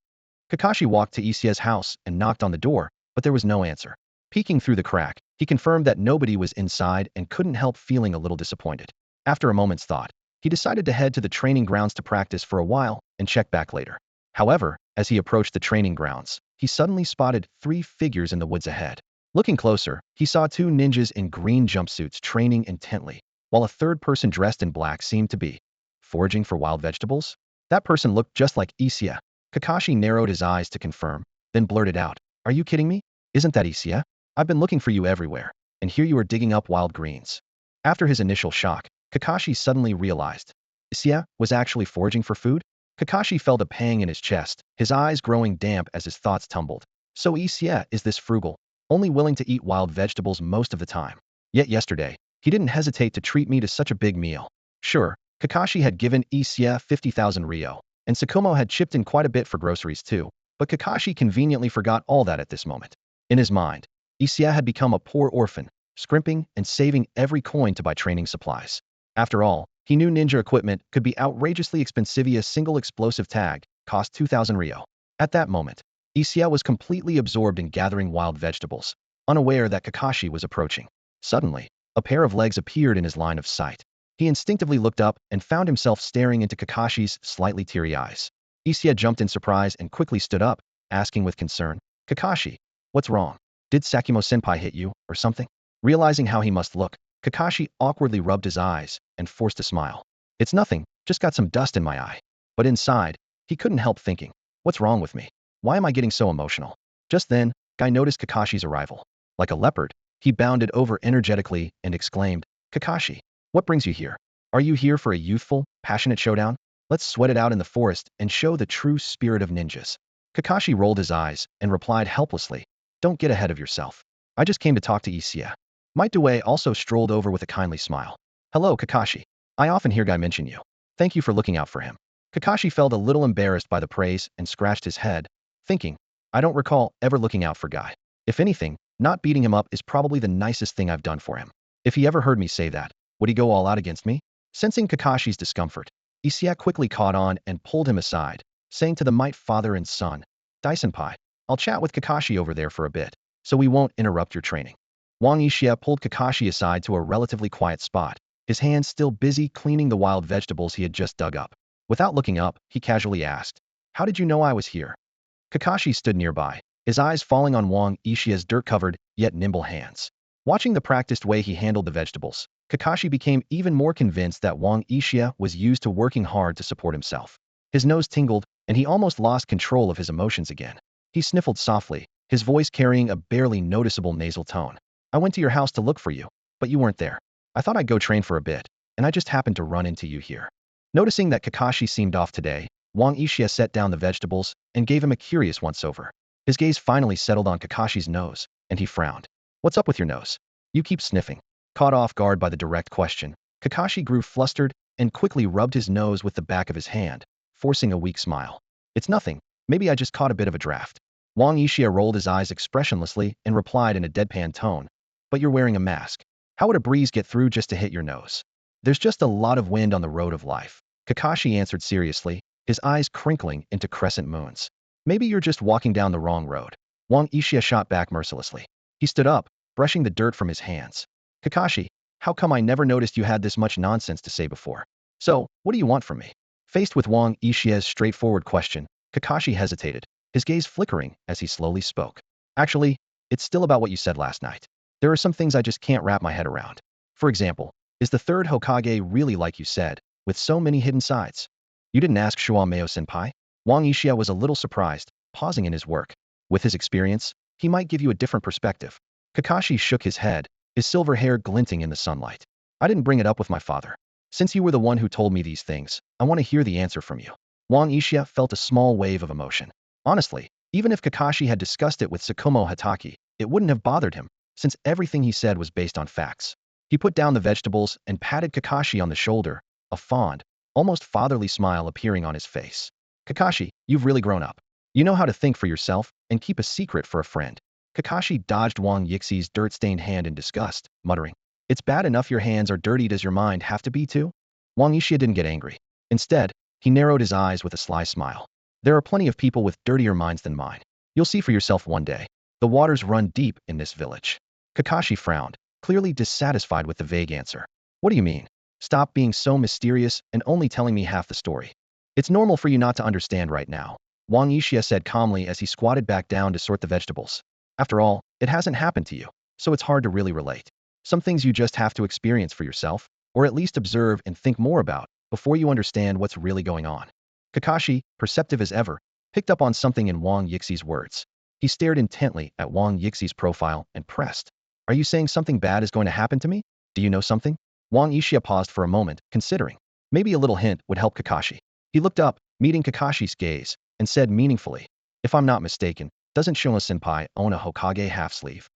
Kakashi walked to Ishia's house and knocked on the door, but there was no answer. Peeking through the crack, he confirmed that nobody was inside and couldn't help feeling a little disappointed. After a moment's thought, he decided to head to the training grounds to practice for a while and check back later. However, as he approached the training grounds, he suddenly spotted 3 figures in the woods ahead. Looking closer, he saw 2 ninjas in green jumpsuits training intently, while a third person dressed in black seemed to be foraging for wild vegetables. That person looked just like Isshin. Kakashi narrowed his eyes to confirm, then blurted out, Are you kidding me? Isn't that Isshin? I've been looking for you everywhere, and here you are digging up wild greens. After his initial shock, Kakashi suddenly realized Isshin was actually foraging for food. Kakashi felt a pang in his chest, his eyes growing damp as his thoughts tumbled. So Isshin is this frugal, only willing to eat wild vegetables most of the time. Yet yesterday, he didn't hesitate to treat me to such a big meal. Sure, Kakashi had given Isshin 50,000 ryo, and Tsukumo had chipped in quite a bit for groceries too, but Kakashi conveniently forgot all that at this moment. In his mind, Isshin had become a poor orphan, scrimping and saving every coin to buy training supplies. After all, he knew ninja equipment could be outrageously expensive. A single explosive tag cost 2,000 ryo. At that moment, Isshin was completely absorbed in gathering wild vegetables, unaware that Kakashi was approaching. Suddenly, a pair of legs appeared in his line of sight. He instinctively looked up and found himself staring into Kakashi's slightly teary eyes. Issei jumped in surprise and quickly stood up, asking with concern, "Kakashi, what's wrong? Did Sakimo-senpai hit you, or something?" Realizing how he must look, Kakashi awkwardly rubbed his eyes and forced a smile. "It's nothing, just got some dust in my eye." But inside, he couldn't help thinking, "What's wrong with me? Why am I getting so emotional?" Just then, Guy noticed Kakashi's arrival. Like a leopard, he bounded over energetically and exclaimed, "Kakashi, what brings you here? Are you here for a youthful, passionate showdown? Let's sweat it out in the forest and show the true spirit of ninjas." Kakashi rolled his eyes and replied helplessly, "Don't get ahead of yourself. I just came to talk to Issei." Might Due also strolled over with a kindly smile. "Hello, Kakashi. I often hear Guy mention you. Thank you for looking out for him." Kakashi felt a little embarrassed by the praise and scratched his head, thinking, "I don't recall ever looking out for Guy. If anything, not beating him up is probably the nicest thing I've done for him. If he ever heard me say that, would he go all out against me?" Sensing Kakashi's discomfort, Issei quickly caught on and pulled him aside, saying to the might father and son, "Dai-senpai, I'll chat with Kakashi over there for a bit, so we won't interrupt your training." Wang Issei pulled Kakashi aside to a relatively quiet spot, his hands still busy cleaning the wild vegetables he had just dug up. Without looking up, he casually asked, "How did you know I was here?" Kakashi stood nearby, his eyes falling on Wang Issei's dirt-covered, yet nimble hands. Watching the practiced way he handled the vegetables, Kakashi became even more convinced that Wang Issei was used to working hard to support himself. His nose tingled, and he almost lost control of his emotions again. He sniffled softly, his voice carrying a barely noticeable nasal tone. "I went to your house to look for you, but you weren't there. I thought I'd go train for a bit, and I just happened to run into you here." Noticing that Kakashi seemed off today, Wang Issei set down the vegetables and gave him a curious once-over. His gaze finally settled on Kakashi's nose, and he frowned. "What's up with your nose? You keep sniffing." Caught off guard by the direct question, Kakashi grew flustered and quickly rubbed his nose with the back of his hand, forcing a weak smile. "It's nothing. Maybe I just caught a bit of a draft." Wang Issei rolled his eyes expressionlessly and replied in a deadpan tone, "But you're wearing a mask. How would a breeze get through just to hit your nose?" "There's just a lot of wind on the road of life," Kakashi answered seriously, his eyes crinkling into crescent moons. "Maybe you're just walking down the wrong road." Wang Issei shot back mercilessly. He stood up, brushing the dirt from his hands. "Kakashi, how come I never noticed you had this much nonsense to say before? So, what do you want from me?" Faced with Wang Issei's straightforward question, Kakashi hesitated, his gaze flickering as he slowly spoke. "Actually, it's still about what you said last night. There are some things I just can't wrap my head around. For example, is the third Hokage really like you said, with so many hidden sides? You didn't ask Shuameo-senpai?" Wang Issei was a little surprised, pausing in his work. With his experience, he might give you a different perspective. Kakashi shook his head, his silver hair glinting in the sunlight. "I didn't bring it up with my father. Since you were the one who told me these things, I want to hear the answer from you." Wang Issei felt a small wave of emotion. Honestly, even if Kakashi had discussed it with Tsukumo Hatake, it wouldn't have bothered him, since everything he said was based on facts. He put down the vegetables and patted Kakashi on the shoulder, a fond, almost fatherly smile appearing on his face. "Kakashi, you've really grown up. You know how to think for yourself and keep a secret for a friend." Kakashi dodged Wang Yixie's dirt-stained hand in disgust, muttering, "It's bad enough your hands are dirty, does your mind have to be too?" Wang Issei didn't get angry. Instead, he narrowed his eyes with a sly smile. "There are plenty of people with dirtier minds than mine. You'll see for yourself one day. The waters run deep in this village." Kakashi frowned, clearly dissatisfied with the vague answer. "What do you mean? Stop being so mysterious and only telling me half the story. It's normal for you not to understand right now," Wang Issei said calmly as he squatted back down to sort the vegetables. "After all, it hasn't happened to you, so it's hard to really relate. Some things you just have to experience for yourself, or at least observe and think more about, before you understand what's really going on." Kakashi, perceptive as ever, picked up on something in Wang Yixie's words. He stared intently at Wang Yixie's profile and pressed. "Are you saying something bad is going to happen to me? Do you know something?" Wang Issei paused for a moment, considering. Maybe a little hint would help Kakashi. He looked up, meeting Kakashi's gaze, and said meaningfully, "If I'm not mistaken, doesn't Shoma-senpai own a Hokage half-sleeve?"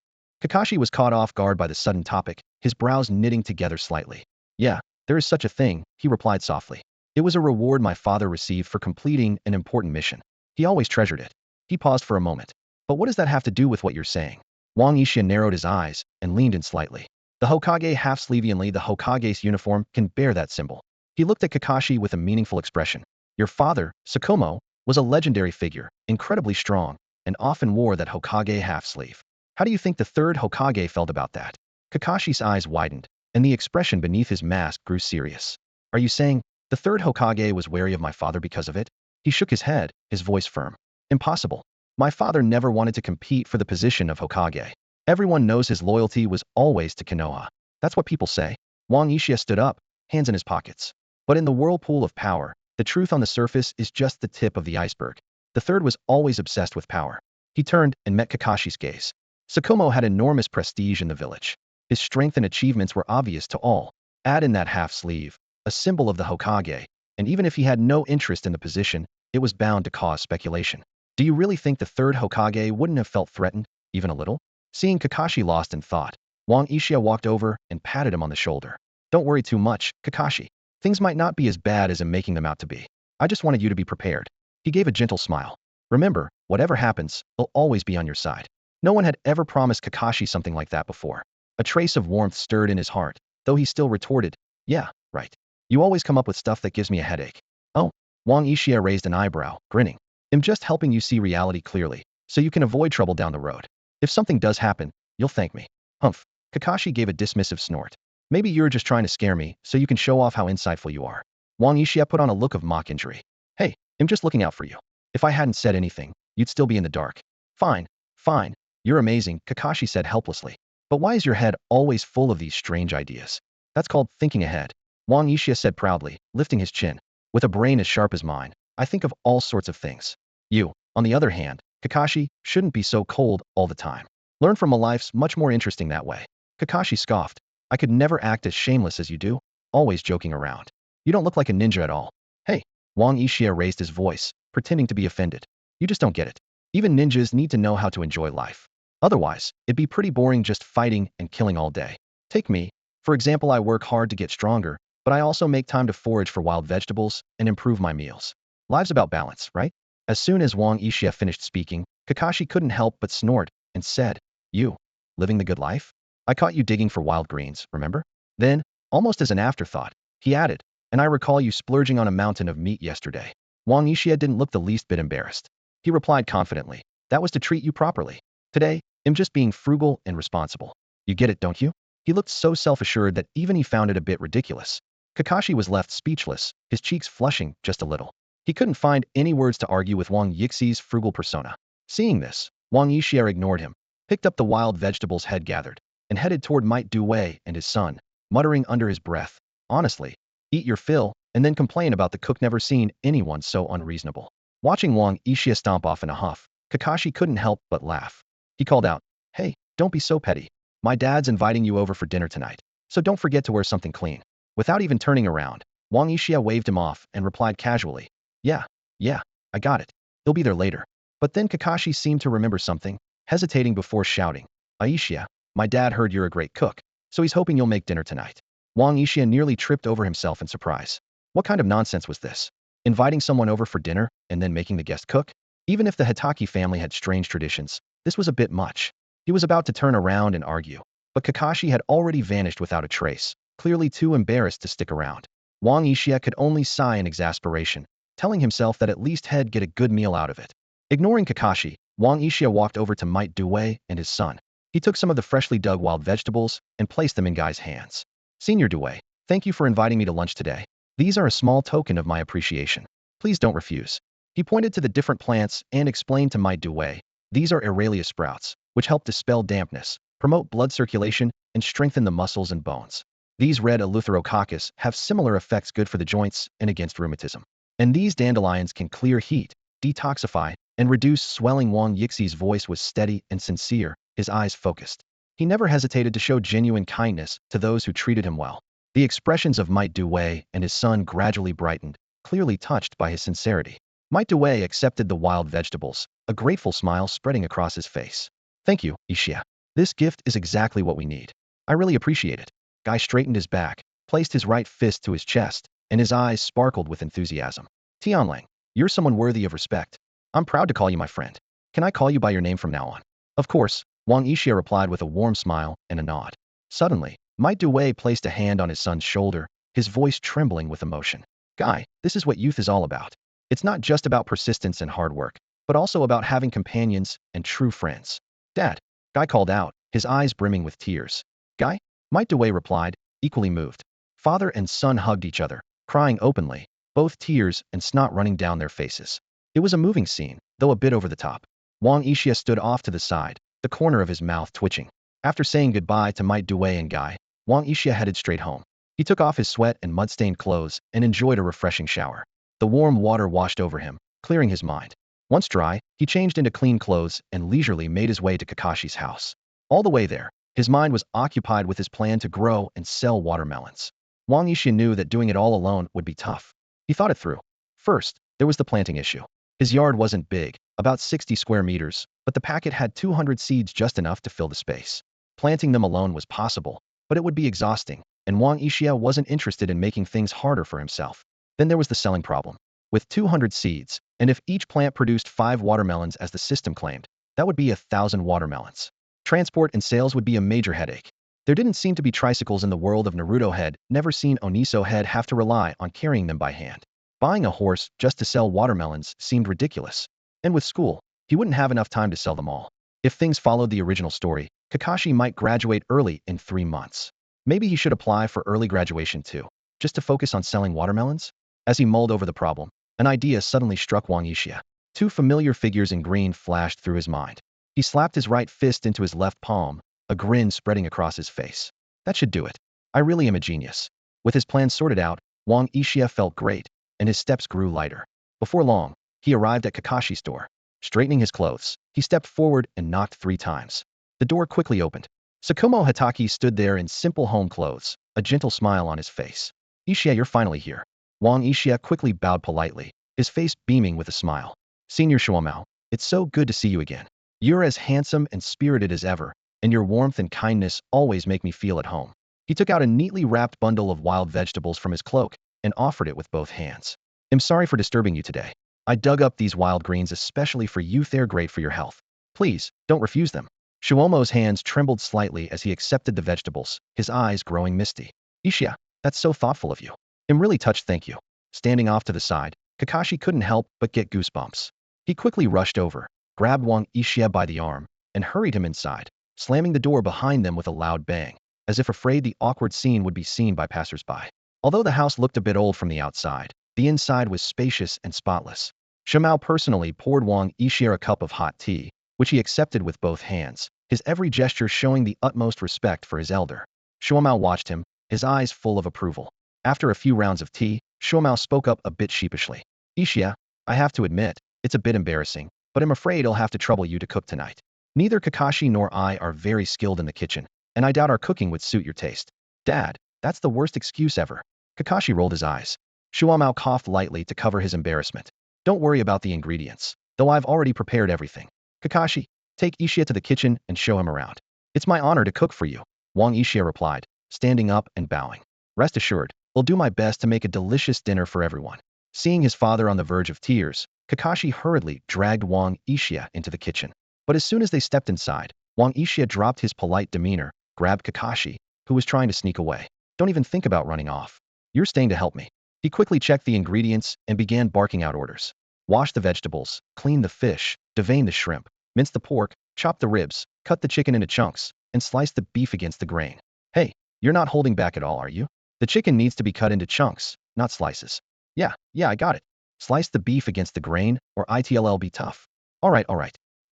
Kakashi was caught off guard by the sudden topic, his brows knitting together slightly. "Yeah, there is such a thing," he replied softly. "It was a reward my father received for completing an important mission. He always treasured it." He paused for a moment. "But what does that have to do with what you're saying?" Wang Issei narrowed his eyes and leaned in slightly. "The Hokage half-sleeve, only the Hokage's uniform can bear that symbol." He looked at Kakashi with a meaningful expression. "Your father, Tsukumo, was a legendary figure, incredibly strong, and often wore that Hokage half-sleeve. How do you think the third Hokage felt about that?" Kakashi's eyes widened, and the expression beneath his mask grew serious. Are you saying the third Hokage was wary of my father because of it? He shook his head, his voice firm. Impossible. My father never wanted to compete for the position of Hokage. Everyone knows his loyalty was always to Konoha. That's what people say. Wang Yixia stood up, hands in his pockets. But in the whirlpool of power, the truth on the surface is just the tip of the iceberg. The third was always obsessed with power. He turned and met Kakashi's gaze. Tsukumo had enormous prestige in the village. His strength and achievements were obvious to all. Add in that half sleeve, a symbol of the Hokage, and even if he had no interest in the position, it was bound to cause speculation. Do you really think the third Hokage wouldn't have felt threatened, even a little? Seeing Kakashi lost in thought, Wang Yixia walked over and patted him on the shoulder. Don't worry too much, Kakashi. Things might not be as bad as I'm making them out to be. I just wanted you to be prepared. He gave a gentle smile. Remember, whatever happens, I'll always be on your side. No one had ever promised Kakashi something like that before. A trace of warmth stirred in his heart, though he still retorted, yeah, right. You always come up with stuff that gives me a headache. Oh, Wang Yixia raised an eyebrow, grinning. I'm just helping you see reality clearly, so you can avoid trouble down the road. If something does happen, you'll thank me. Humph. Kakashi gave a dismissive snort. Maybe you're just trying to scare me, so you can show off how insightful you are. Wang Yixia put on a look of mock injury. Hey, I'm just looking out for you. If I hadn't said anything, you'd still be in the dark. Fine, fine. You're amazing, Kakashi said helplessly. But why is your head always full of these strange ideas? That's called thinking ahead. Wang Yixia said proudly, lifting his chin. With a brain as sharp as mine, I think of all sorts of things. You, on the other hand, Kakashi, shouldn't be so cold all the time. Learn from a life's much more interesting that way. Kakashi scoffed. I could never act as shameless as you do, always joking around. You don't look like a ninja at all. Hey, Wang Yixia raised his voice, pretending to be offended. You just don't get it. Even ninjas need to know how to enjoy life. Otherwise, it'd be pretty boring just fighting and killing all day. Take me. For example, I work hard to get stronger, but I also make time to forage for wild vegetables and improve my meals. Life's about balance, right? As soon as Wang Yixia finished speaking, Kakashi couldn't help but snort and said, You, living the good life? I caught you digging for wild greens, remember? Then, almost as an afterthought, he added, and I recall you splurging on a mountain of meat yesterday. Wang Yixia didn't look the least bit embarrassed. He replied confidently, that was to treat you properly. Today, I'm just being frugal and responsible. You get it, don't you? He looked so self-assured that even he found it a bit ridiculous. Kakashi was left speechless, his cheeks flushing just a little. He couldn't find any words to argue with Wang Yixi's frugal persona. Seeing this, Wang Yixia ignored him, picked up the wild vegetables head gathered, and headed toward Might Due and his son, muttering under his breath, honestly, eat your fill, and then complain about the cook never seen anyone so unreasonable. Watching Wang Yixia stomp off in a huff, Kakashi couldn't help but laugh. He called out, Hey, don't be so petty. My dad's inviting you over for dinner tonight, so don't forget to wear something clean. Without even turning around, Wang Yixia waved him off and replied casually, yeah, I got it. He'll be there later. But then Kakashi seemed to remember something, hesitating before shouting, Aishia, my dad heard you're a great cook, so he's hoping you'll make dinner tonight. Wang Yixia nearly tripped over himself in surprise. What kind of nonsense was this? Inviting someone over for dinner and then making the guest cook? Even if the Hatake family had strange traditions, this was a bit much. He was about to turn around and argue, but Kakashi had already vanished without a trace, clearly too embarrassed to stick around. Wang Yixia could only sigh in exasperation, telling himself that at least he'd get a good meal out of it. Ignoring Kakashi, Wang Yixia walked over to Might Due and his son. He took some of the freshly dug wild vegetables and placed them in Guy's hands. Senior Due, thank you for inviting me to lunch today. These are a small token of my appreciation. Please don't refuse. He pointed to the different plants and explained to Might Due, these are Aralia sprouts, which help dispel dampness, promote blood circulation, and strengthen the muscles and bones. These red Eleutherococcus have similar effects good for the joints and against rheumatism. And these dandelions can clear heat, detoxify, and reduce swelling. Wang Yixi's voice was steady and sincere, his eyes focused. He never hesitated to show genuine kindness to those who treated him well. The expressions of Might Due and his son gradually brightened, clearly touched by his sincerity. Might Due accepted the wild vegetables, a grateful smile spreading across his face. Thank you, Uchiha. This gift is exactly what we need. I really appreciate it. Guy straightened his back, placed his right fist to his chest, and his eyes sparkled with enthusiasm. Tianlang, you're someone worthy of respect. I'm proud to call you my friend. Can I call you by your name from now on? Of course, Wang Yixia replied with a warm smile and a nod. Suddenly, Might Due placed a hand on his son's shoulder, his voice trembling with emotion. Guy, this is what youth is all about. It's not just about persistence and hard work, but also about having companions and true friends. Dad, Guy called out, his eyes brimming with tears. Guy? Might Due replied, equally moved. Father and son hugged each other, crying openly, both tears and snot running down their faces. It was a moving scene, though a bit over the top. Wang Yixia stood off to the side, the corner of his mouth twitching. After saying goodbye to Might Due and Guy, Wang Yixia headed straight home. He took off his sweat and mud-stained clothes and enjoyed a refreshing shower. The warm water washed over him, clearing his mind. Once dry, he changed into clean clothes and leisurely made his way to Kakashi's house. All the way there, his mind was occupied with his plan to grow and sell watermelons. Wang Yixia knew that doing it all alone would be tough. He thought it through. First, there was the planting issue. His yard wasn't big, about 60 square meters, but the packet had 200 seeds, just enough to fill the space. Planting them alone was possible, but it would be exhausting, and Wang Yixia wasn't interested in making things harder for himself. Then there was the selling problem. With 200 seeds, and if each plant produced 5 watermelons as the system claimed, that would be 1,000 watermelons. Transport and sales would be a major headache. There didn't seem to be tricycles in the world of Naruto had never seen Oniso had have to rely on carrying them by hand. Buying a horse just to sell watermelons seemed ridiculous. And with school, he wouldn't have enough time to sell them all. If things followed the original story, Kakashi might graduate early in 3 months. Maybe he should apply for early graduation too, just to focus on selling watermelons? As he mulled over the problem, an idea suddenly struck Wang Yixia. 2 familiar figures in green flashed through his mind. He slapped his right fist into his left palm, a grin spreading across his face. That should do it. I really am a genius. With his plan sorted out, Wang Yixia felt great, and his steps grew lighter. Before long, he arrived at Kakashi's door. Straightening his clothes, he stepped forward and knocked 3 times. The door quickly opened. Tsukumo Hatake stood there in simple home clothes, a gentle smile on his face. Yixia, you're finally here. Wang Yixia quickly bowed politely, his face beaming with a smile. Senior Shuomao, it's so good to see you again. You're as handsome and spirited as ever, and your warmth and kindness always make me feel at home. He took out a neatly wrapped bundle of wild vegetables from his cloak and offered it with both hands. I'm sorry for disturbing you today. I dug up these wild greens especially for you. They're great for your health. Please, don't refuse them. Shuomo's hands trembled slightly as he accepted the vegetables, his eyes growing misty. Yixia, that's so thoughtful of you. I'm really touched, thank you. Standing off to the side, Kakashi couldn't help but get goosebumps. He quickly rushed over, grabbed Wang Yixia by the arm, and hurried him inside, slamming the door behind them with a loud bang, as if afraid the awkward scene would be seen by passers-by. Although the house looked a bit old from the outside, the inside was spacious and spotless. Shuomao personally poured Wang Yixia a cup of hot tea, which he accepted with both hands, his every gesture showing the utmost respect for his elder. Shuomao watched him, his eyes full of approval. After a few rounds of tea, Shuomao spoke up a bit sheepishly. Yixia, I have to admit, it's a bit embarrassing, but I'm afraid I'll have to trouble you to cook tonight. Neither Kakashi nor I are very skilled in the kitchen, and I doubt our cooking would suit your taste. Dad, that's the worst excuse ever. Kakashi rolled his eyes. Shuomao coughed lightly to cover his embarrassment. Don't worry about the ingredients, though I've already prepared everything. Kakashi, take Yixia to the kitchen and show him around. It's my honor to cook for you, Wang Yixia replied, standing up and bowing. Rest assured, I'll do my best to make a delicious dinner for everyone. Seeing his father on the verge of tears, Kakashi hurriedly dragged Wang Yixia into the kitchen. But as soon as they stepped inside, Wang Yixia dropped his polite demeanor, grabbed Kakashi, who was trying to sneak away. Don't even think about running off. You're staying to help me. He quickly checked the ingredients and began barking out orders. Wash the vegetables, clean the fish, devein the shrimp, mince the pork, chop the ribs, cut the chicken into chunks, and slice the beef against the grain. Hey, you're not holding back at all, are you? The chicken needs to be cut into chunks, not slices. Yeah, I got it. Slice the beef against the grain, or it'll be tough. All right.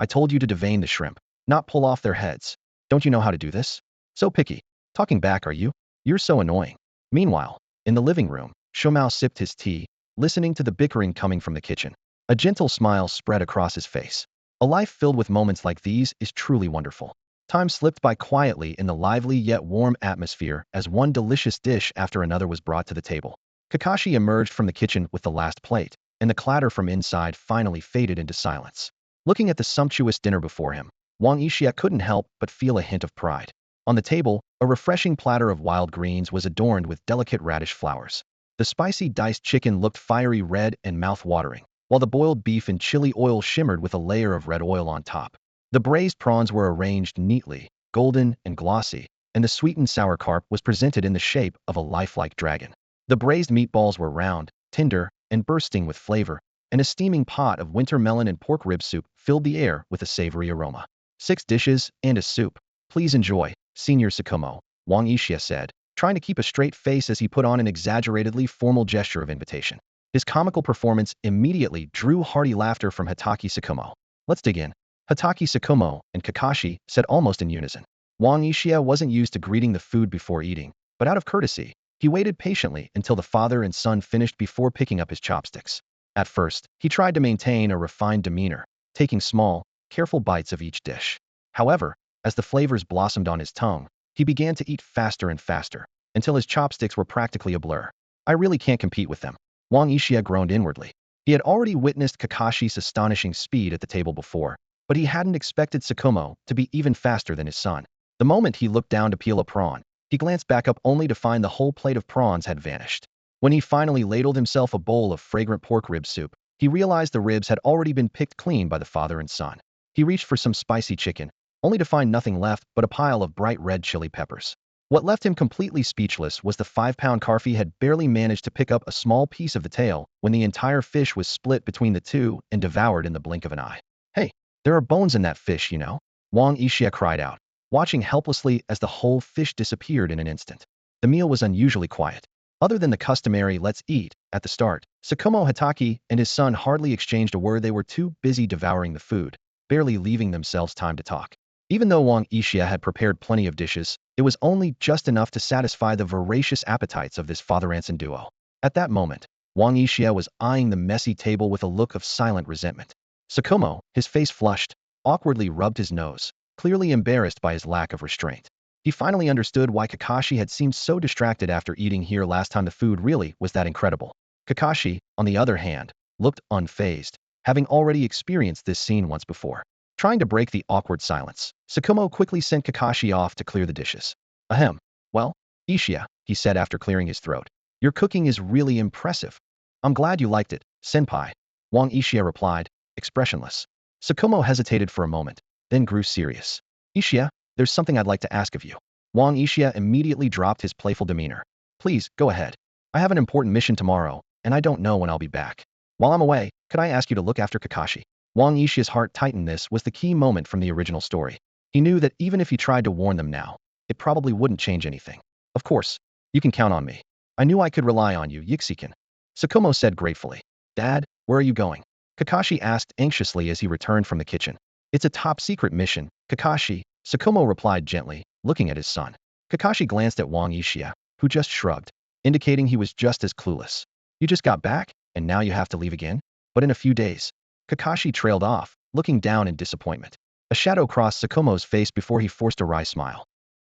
I told you to devein the shrimp, not pull off their heads. Don't you know how to do this? So picky. Talking back, are you? You're so annoying. Meanwhile, in the living room, Shuomao sipped his tea, listening to the bickering coming from the kitchen. A gentle smile spread across his face. A life filled with moments like these is truly wonderful. Time slipped by quietly in the lively yet warm atmosphere as one delicious dish after another was brought to the table. Kakashi emerged from the kitchen with the last plate, and the clatter from inside finally faded into silence. Looking at the sumptuous dinner before him, Wang Yixia couldn't help but feel a hint of pride. On the table, a refreshing platter of wild greens was adorned with delicate radish flowers. The spicy diced chicken looked fiery red and mouth-watering, while the boiled beef in chili oil shimmered with a layer of red oil on top. The braised prawns were arranged neatly, golden and glossy, and the sweetened sour carp was presented in the shape of a lifelike dragon. The braised meatballs were round, tender, and bursting with flavor, and a steaming pot of winter melon and pork rib soup filled the air with a savory aroma. 6 dishes and a soup. Please enjoy, Senior Tsukumo, Wang Yixia said, trying to keep a straight face as he put on an exaggeratedly formal gesture of invitation. His comical performance immediately drew hearty laughter from Hatake Tsukumo. Let's dig in. Hatake Tsukumo and Kakashi said almost in unison. Wang Uchiha wasn't used to greeting the food before eating, but out of courtesy, he waited patiently until the father and son finished before picking up his chopsticks. At first, he tried to maintain a refined demeanor, taking small, careful bites of each dish. However, as the flavors blossomed on his tongue, he began to eat faster and faster, until his chopsticks were practically a blur. I really can't compete with them. Wang Uchiha groaned inwardly. He had already witnessed Kakashi's astonishing speed at the table before, but he hadn't expected Tsukumo to be even faster than his son. The moment he looked down to peel a prawn, he glanced back up only to find the whole plate of prawns had vanished. When he finally ladled himself a bowl of fragrant pork rib soup, he realized the ribs had already been picked clean by the father and son. He reached for some spicy chicken, only to find nothing left but a pile of bright red chili peppers. What left him completely speechless was the 5-pound Karfi had barely managed to pick up a small piece of the tail when the entire fish was split between the two and devoured in the blink of an eye. Hey, there are bones in that fish, you know? Wang Uchiha cried out, watching helplessly as the whole fish disappeared in an instant. The meal was unusually quiet. Other than the customary "let's eat" at the start, Tsukumo Hatake and his son hardly exchanged a word. They were too busy devouring the food, barely leaving themselves time to talk. Even though Wang Uchiha had prepared plenty of dishes, it was only just enough to satisfy the voracious appetites of this father-and-son duo. At that moment, Wang Uchiha was eyeing the messy table with a look of silent resentment. Tsukumo, his face flushed, awkwardly rubbed his nose, clearly embarrassed by his lack of restraint. He finally understood why Kakashi had seemed so distracted after eating here last time. The food really was that incredible. Kakashi, on the other hand, looked unfazed, having already experienced this scene once before. Trying to break the awkward silence, Tsukumo quickly sent Kakashi off to clear the dishes. Ahem. Well, Uchiha, he said after clearing his throat. Your cooking is really impressive. I'm glad you liked it, senpai. Wang Uchiha replied, expressionless. Tsukumo hesitated for a moment, then grew serious. Uchiha, there's something I'd like to ask of you. Wang Uchiha immediately dropped his playful demeanor. Please, go ahead. I have an important mission tomorrow, and I don't know when I'll be back. While I'm away, could I ask you to look after Kakashi? Wang Uchiha's heart tightened. This was the key moment from the original story. He knew that even if he tried to warn them now, it probably wouldn't change anything. Of course, you can count on me. I knew I could rely on you, Yixiken. Tsukumo said gratefully. Dad, where are you going? Kakashi asked anxiously as he returned from the kitchen. It's a top-secret mission, Kakashi, Tsukumo replied gently, looking at his son. Kakashi glanced at Wang Uchiha, who just shrugged, indicating he was just as clueless. You just got back, and now you have to leave again? But in a few days. Kakashi trailed off, looking down in disappointment. A shadow crossed Tsukumo's face before he forced a wry smile.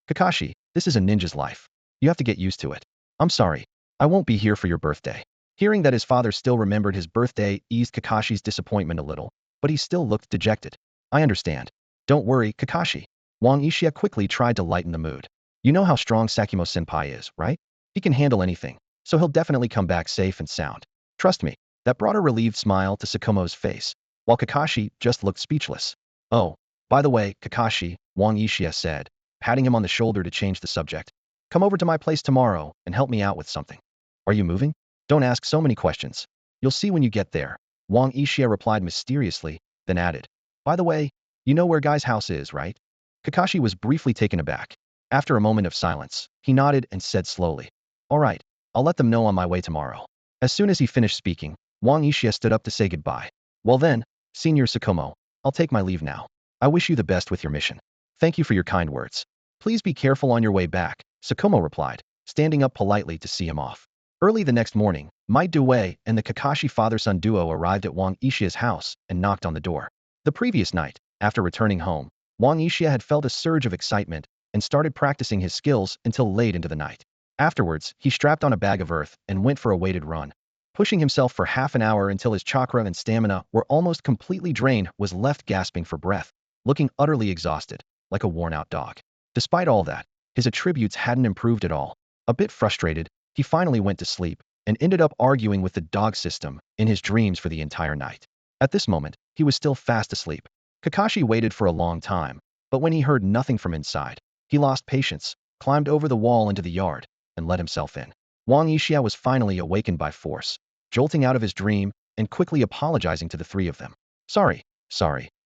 Kakashi, this is a ninja's life. You have to get used to it. I'm sorry. I won't be here for your birthday. Hearing that his father still remembered his birthday eased Kakashi's disappointment a little, but he still looked dejected. I understand. Don't worry, Kakashi. Wang Uchiha quickly tried to lighten the mood. You know how strong Sakimo-senpai is, right? He can handle anything, so he'll definitely come back safe and sound. Trust me. That brought a relieved smile to Tsukumo's face, while Kakashi just looked speechless. Oh, by the way, Kakashi, Wang Uchiha said, patting him on the shoulder to change the subject. Come over to my place tomorrow and help me out with something. Are you moving? Don't ask so many questions. You'll see when you get there. Wang Uchiha replied mysteriously, then added. By the way, you know where Guy's house is, right? Kakashi was briefly taken aback. After a moment of silence, he nodded and said slowly. All right, I'll let them know on my way tomorrow. As soon as he finished speaking, Wang Uchiha stood up to say goodbye. Well then, Senior Tsukumo, I'll take my leave now. I wish you the best with your mission. Thank you for your kind words. Please be careful on your way back, Tsukumo replied, standing up politely to see him off. Early the next morning, Mai Due and the Kakashi father-son duo arrived at Wang Uchiha's house and knocked on the door. The previous night, after returning home, Wang Uchiha had felt a surge of excitement and started practicing his skills until late into the night. Afterwards, he strapped on a bag of earth and went for a weighted run. Pushing himself for half an hour until his chakra and stamina were almost completely drained, was left gasping for breath, looking utterly exhausted, like a worn-out dog. Despite all that, his attributes hadn't improved at all. A bit frustrated, he finally went to sleep and ended up arguing with the dog system in his dreams for the entire night. At this moment, he was still fast asleep. Kakashi waited for a long time, but when he heard nothing from inside, he lost patience, climbed over the wall into the yard, and let himself in. Wang Uchiha was finally awakened by force, jolting out of his dream and quickly apologizing to the three of them. Sorry,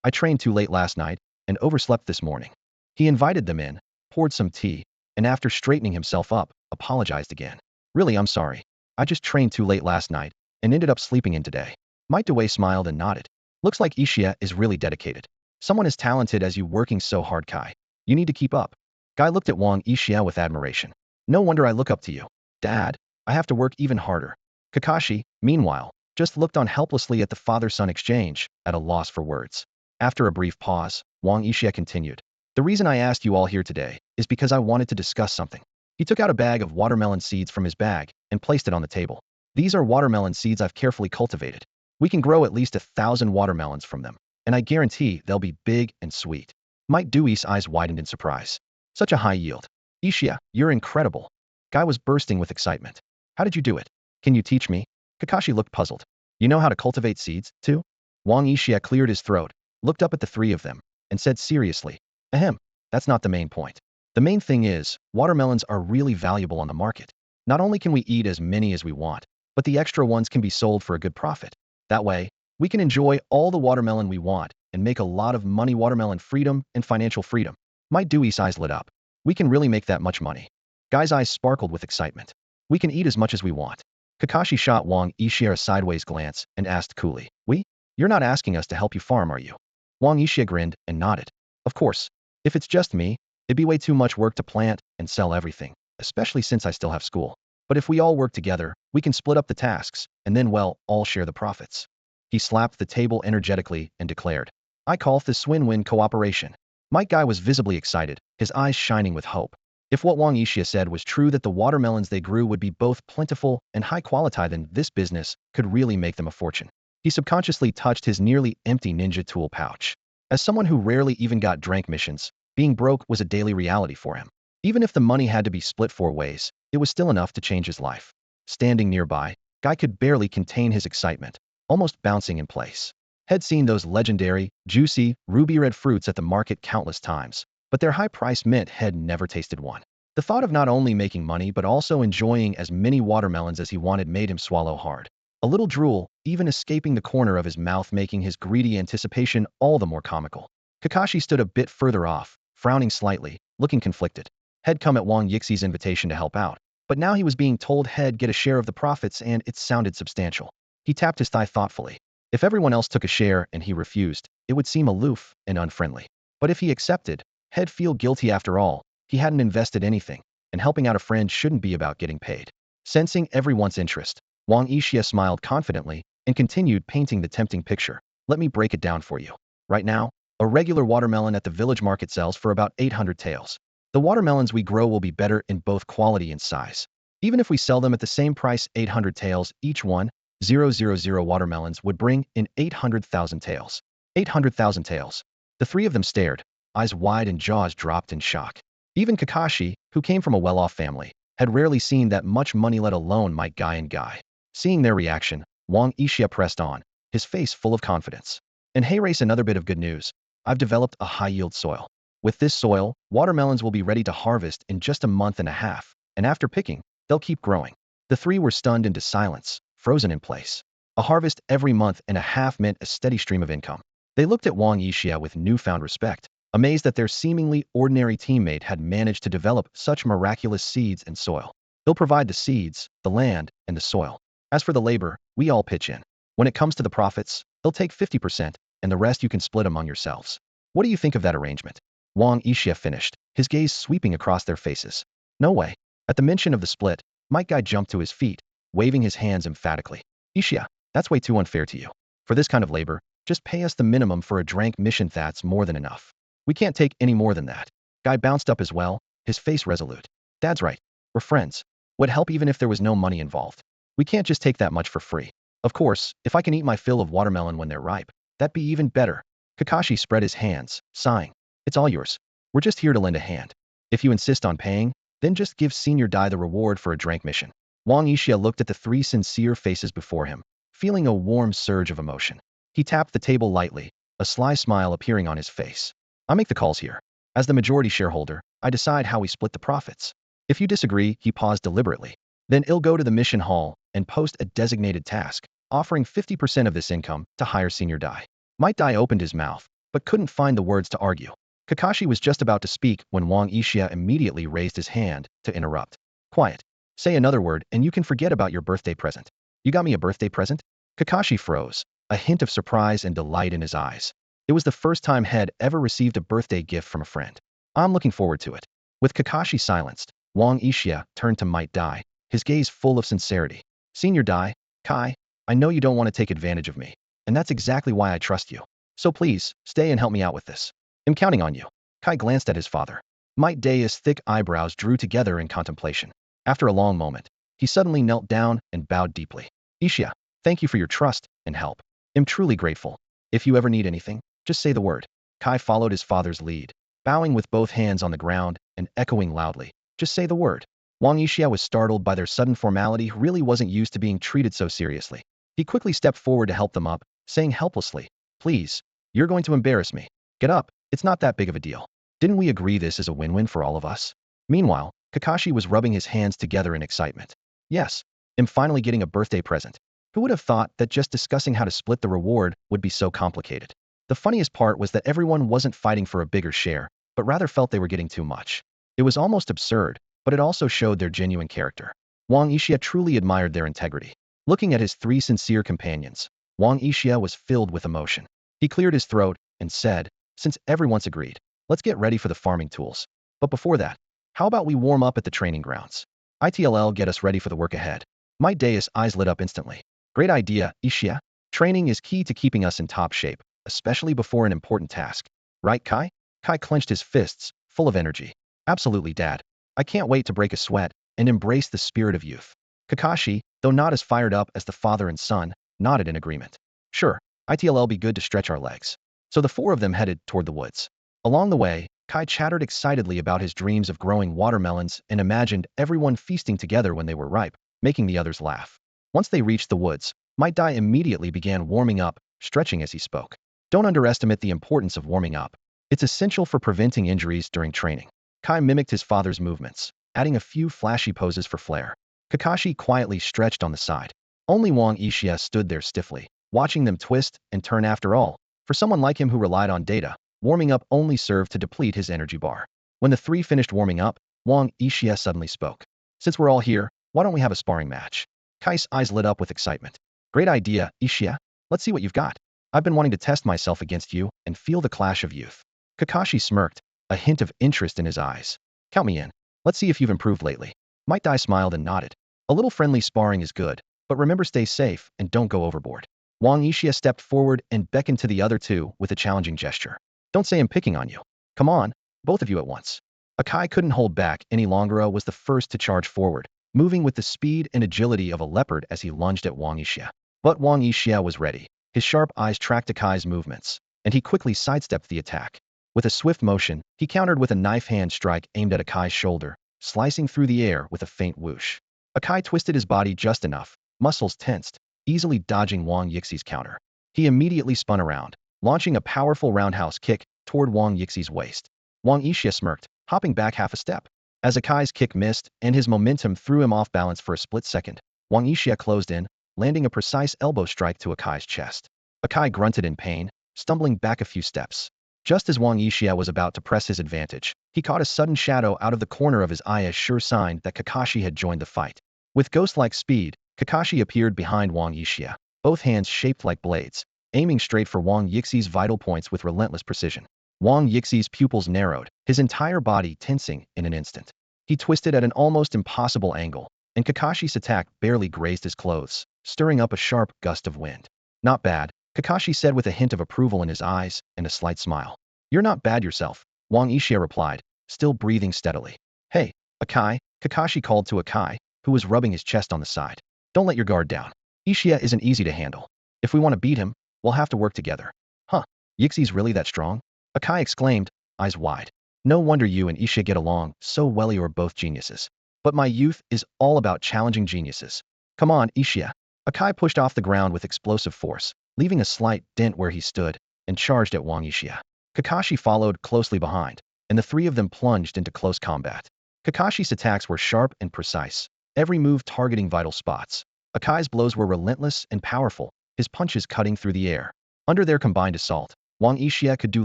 I trained too late last night and overslept this morning. He invited them in, poured some tea, and after straightening himself up, apologized again. Really, I'm sorry. I just trained too late last night and ended up sleeping in today. Might Dewey smiled and nodded. Looks like Uchiha is really dedicated. Someone as talented as you working so hard, Kai. You need to keep up. Guy looked at Wang Uchiha with admiration. No wonder I look up to you. Dad, I have to work even harder. Kakashi, meanwhile, just looked on helplessly at the father-son exchange, at a loss for words. After a brief pause, Wang Uchiha continued. The reason I asked you all here today is because I wanted to discuss something. He took out a bag of watermelon seeds from his bag and placed it on the table. These are watermelon seeds I've carefully cultivated. We can grow at least 1,000 watermelons from them, and I guarantee they'll be big and sweet. Might Dewey's eyes widened in surprise. Such a high yield. Uchiha, you're incredible. Guy was bursting with excitement. How did you do it? Can you teach me? Kakashi looked puzzled. You know how to cultivate seeds, too? Wang Uchiha cleared his throat, looked up at the three of them, and said seriously, Ahem, that's not the main point. The main thing is, watermelons are really valuable on the market. Not only can we eat as many as we want, but the extra ones can be sold for a good profit. That way, we can enjoy all the watermelon we want and make a lot of money. Watermelon freedom and financial freedom. My Dewey's eyes lit up. We can really make that much money. Guy's eyes sparkled with excitement. We can eat as much as we want. Kakashi shot Wang Uchiha a sideways glance and asked coolly, We? You're not asking us to help you farm, are you? Wang Uchiha grinned and nodded. Of course. If it's just me, it'd be way too much work to plant and sell everything, especially since I still have school. But if we all work together, we can split up the tasks, and then, well, all share the profits. He slapped the table energetically and declared, I call this win-win cooperation. Mike Guy was visibly excited, his eyes shining with hope. If what Wang Uchiha said was true, that the watermelons they grew would be both plentiful and high quality, then this business could really make them a fortune. He subconsciously touched his nearly empty ninja tool pouch. As someone who rarely even got drank missions, being broke was a daily reality for him. Even if the money had to be split 4 ways, it was still enough to change his life. Standing nearby, Guy could barely contain his excitement, almost bouncing in place. Had seen those legendary, juicy, ruby-red fruits at the market countless times, but their high price meant had never tasted one. The thought of not only making money but also enjoying as many watermelons as he wanted made him swallow hard. A little drool, even escaping the corner of his mouth, making his greedy anticipation all the more comical. Kakashi stood a bit further off, frowning slightly, looking conflicted. Had come at Wang Yixi's invitation to help out, but now he was being told he'd get a share of the profits, and it sounded substantial. He tapped his thigh thoughtfully. If everyone else took a share and he refused, it would seem aloof and unfriendly. But if he accepted, he'd feel guilty. After all, he hadn't invested anything, and helping out a friend shouldn't be about getting paid. Sensing everyone's interest, Wang Uchiha smiled confidently and continued painting the tempting picture. Let me break it down for you. Right now, a regular watermelon at the village market sells for about 800 taels. The watermelons we grow will be better in both quality and size. Even if we sell them at the same price, 800 taels each one, 000 watermelons would bring in 800,000 taels. 800,000 taels. The three of them stared, eyes wide and jaws dropped in shock. Even Kakashi, who came from a well-off family, had rarely seen that much money, let alone Mike Guy and Guy. Seeing their reaction, Wang Uchiha pressed on, his face full of confidence. And hey Race, another bit of good news. I've developed a high-yield soil. With this soil, watermelons will be ready to harvest in just a month and a half, and after picking, they'll keep growing. The three were stunned into silence, frozen in place. A harvest every month and a half meant a steady stream of income. They looked at Wang Uchiha with newfound respect, amazed that their seemingly ordinary teammate had managed to develop such miraculous seeds and soil. They'll provide the seeds, the land, and the soil. As for the labor, we all pitch in. When it comes to the profits, they'll take 50%, and the rest you can split among yourselves. What do you think of that arrangement? Wang Uchiha finished, his gaze sweeping across their faces. No way. At the mention of the split, Mike Guy jumped to his feet, waving his hands emphatically. Uchiha, that's way too unfair to you. For this kind of labor, just pay us the minimum for a drank mission. That's more than enough. We can't take any more than that. Guy bounced up as well, his face resolute. Dad's right. We're friends. Would help even if there was no money involved. We can't just take that much for free. Of course, if I can eat my fill of watermelon when they're ripe, that'd be even better. Kakashi spread his hands, sighing. It's all yours. We're just here to lend a hand. If you insist on paying, then just give Senior Dai the reward for a drank mission. Wang Uchiha looked at the three sincere faces before him, feeling a warm surge of emotion. He tapped the table lightly, a sly smile appearing on his face. I make the calls here. As the majority shareholder, I decide how we split the profits. If you disagree, he paused deliberately. Then he'll go to the mission hall and post a designated task, offering 50% of this income to hire Senior Dai. Might Dai opened his mouth, but couldn't find the words to argue. Kakashi was just about to speak when Wang Uchiha immediately raised his hand to interrupt. Quiet. Say another word and you can forget about your birthday present. You got me a birthday present? Kakashi froze, a hint of surprise and delight in his eyes. It was the first time he had ever received a birthday gift from a friend. I'm looking forward to it. With Kakashi silenced, Wang Uchiha turned to Might Dai, his gaze full of sincerity. Senior Dai, Kai, I know you don't want to take advantage of me, and that's exactly why I trust you. So please, stay and help me out with this. I'm counting on you. Kai glanced at his father. Might Dai's thick eyebrows drew together in contemplation. After a long moment, he suddenly knelt down and bowed deeply. Uchiha, thank you for your trust and help. I'm truly grateful. If you ever need anything, just say the word. Kai followed his father's lead, bowing with both hands on the ground and echoing loudly. Just say the word. Wang Uchiha was startled by their sudden formality, really wasn't used to being treated so seriously. He quickly stepped forward to help them up, saying helplessly, please, you're going to embarrass me. Get up, it's not that big of a deal. Didn't we agree this is a win-win for all of us? Meanwhile, Kakashi was rubbing his hands together in excitement. Yes, I'm finally getting a birthday present. Who would have thought that just discussing how to split the reward would be so complicated? The funniest part was that everyone wasn't fighting for a bigger share, but rather felt they were getting too much. It was almost absurd, but it also showed their genuine character. Wang Uchiha truly admired their integrity. Looking at his three sincere companions, Wang Uchiha was filled with emotion. He cleared his throat and said, since everyone's agreed, let's get ready for the farming tools. But before that, how about we warm up at the training grounds? ITLL get us ready for the work ahead. Might Dai's eyes lit up instantly. Great idea, Uchiha. Training is key to keeping us in top shape, especially before an important task. Right, Kai? Kai clenched his fists, full of energy. Absolutely, Dad. I can't wait to break a sweat and embrace the spirit of youth. Kakashi, though not as fired up as the father and son, nodded in agreement. Sure, ITLL be good to stretch our legs. So the four of them headed toward the woods. Along the way, Kai chattered excitedly about his dreams of growing watermelons and imagined everyone feasting together when they were ripe, making the others laugh. Once they reached the woods, Might Dai immediately began warming up, stretching as he spoke. Don't underestimate the importance of warming up. It's essential for preventing injuries during training. Kai mimicked his father's movements, adding a few flashy poses for flair. Kakashi quietly stretched on the side. Only Wang Uchiha stood there stiffly, watching them twist and turn. After all, for someone like him who relied on data, warming up only served to deplete his energy bar. When the three finished warming up, Wang Uchiha suddenly spoke. Since we're all here, why don't we have a sparring match? Kai's eyes lit up with excitement. Great idea, Uchiha. Let's see what you've got. I've been wanting to test myself against you and feel the clash of youth. Kakashi smirked, a hint of interest in his eyes. Count me in. Let's see if you've improved lately. Might Dai smiled and nodded. A little friendly sparring is good, but remember, stay safe and don't go overboard. Wang Uchiha stepped forward and beckoned to the other two with a challenging gesture. Don't say I'm picking on you. Come on, both of you at once. Akai couldn't hold back any longer. Was the first to charge forward, moving with the speed and agility of a leopard as he lunged at Wang Uchiha. But Wang Uchiha was ready. His sharp eyes tracked Akai's movements, and he quickly sidestepped the attack. With a swift motion, he countered with a knife hand strike aimed at Akai's shoulder, slicing through the air with a faint whoosh. Akai twisted his body just enough, muscles tensed, easily dodging Wang Yixi's counter. He immediately spun around, launching a powerful roundhouse kick toward Wang Yixi's waist. Wang Uchiha smirked, hopping back half a step. As Akai's kick missed and his momentum threw him off balance for a split second, Wang Uchiha closed in, landing a precise elbow strike to Akai's chest. Akai grunted in pain, stumbling back a few steps. Just as Wang Uchiha was about to press his advantage, he caught a sudden shadow out of the corner of his eye, a sure sign that Kakashi had joined the fight. With ghost-like speed, Kakashi appeared behind Wang Uchiha, both hands shaped like blades, aiming straight for Wang Yixi's vital points with relentless precision. Wang Yixi's pupils narrowed, his entire body tensing in an instant. He twisted at an almost impossible angle, and Kakashi's attack barely grazed his clothes, stirring up a sharp gust of wind. Not bad, Kakashi said with a hint of approval in his eyes and a slight smile. You're not bad yourself, Wang Uchiha replied, still breathing steadily. Hey, Akai, Kakashi called to Akai, who was rubbing his chest on the side. Don't let your guard down. Uchiha isn't easy to handle. If we want to beat him, we'll have to work together. Huh, Yixi's really that strong? Akai exclaimed, eyes wide. No wonder you and Uchiha get along so well, you're both geniuses. But my youth is all about challenging geniuses. Come on, Uchiha. Akai pushed off the ground with explosive force, leaving a slight dent where he stood, and charged at Wang Uchiha. Kakashi followed closely behind, and the three of them plunged into close combat. Kakashi's attacks were sharp and precise, every move targeting vital spots. Akai's blows were relentless and powerful, his punches cutting through the air. Under their combined assault, Wang Uchiha could do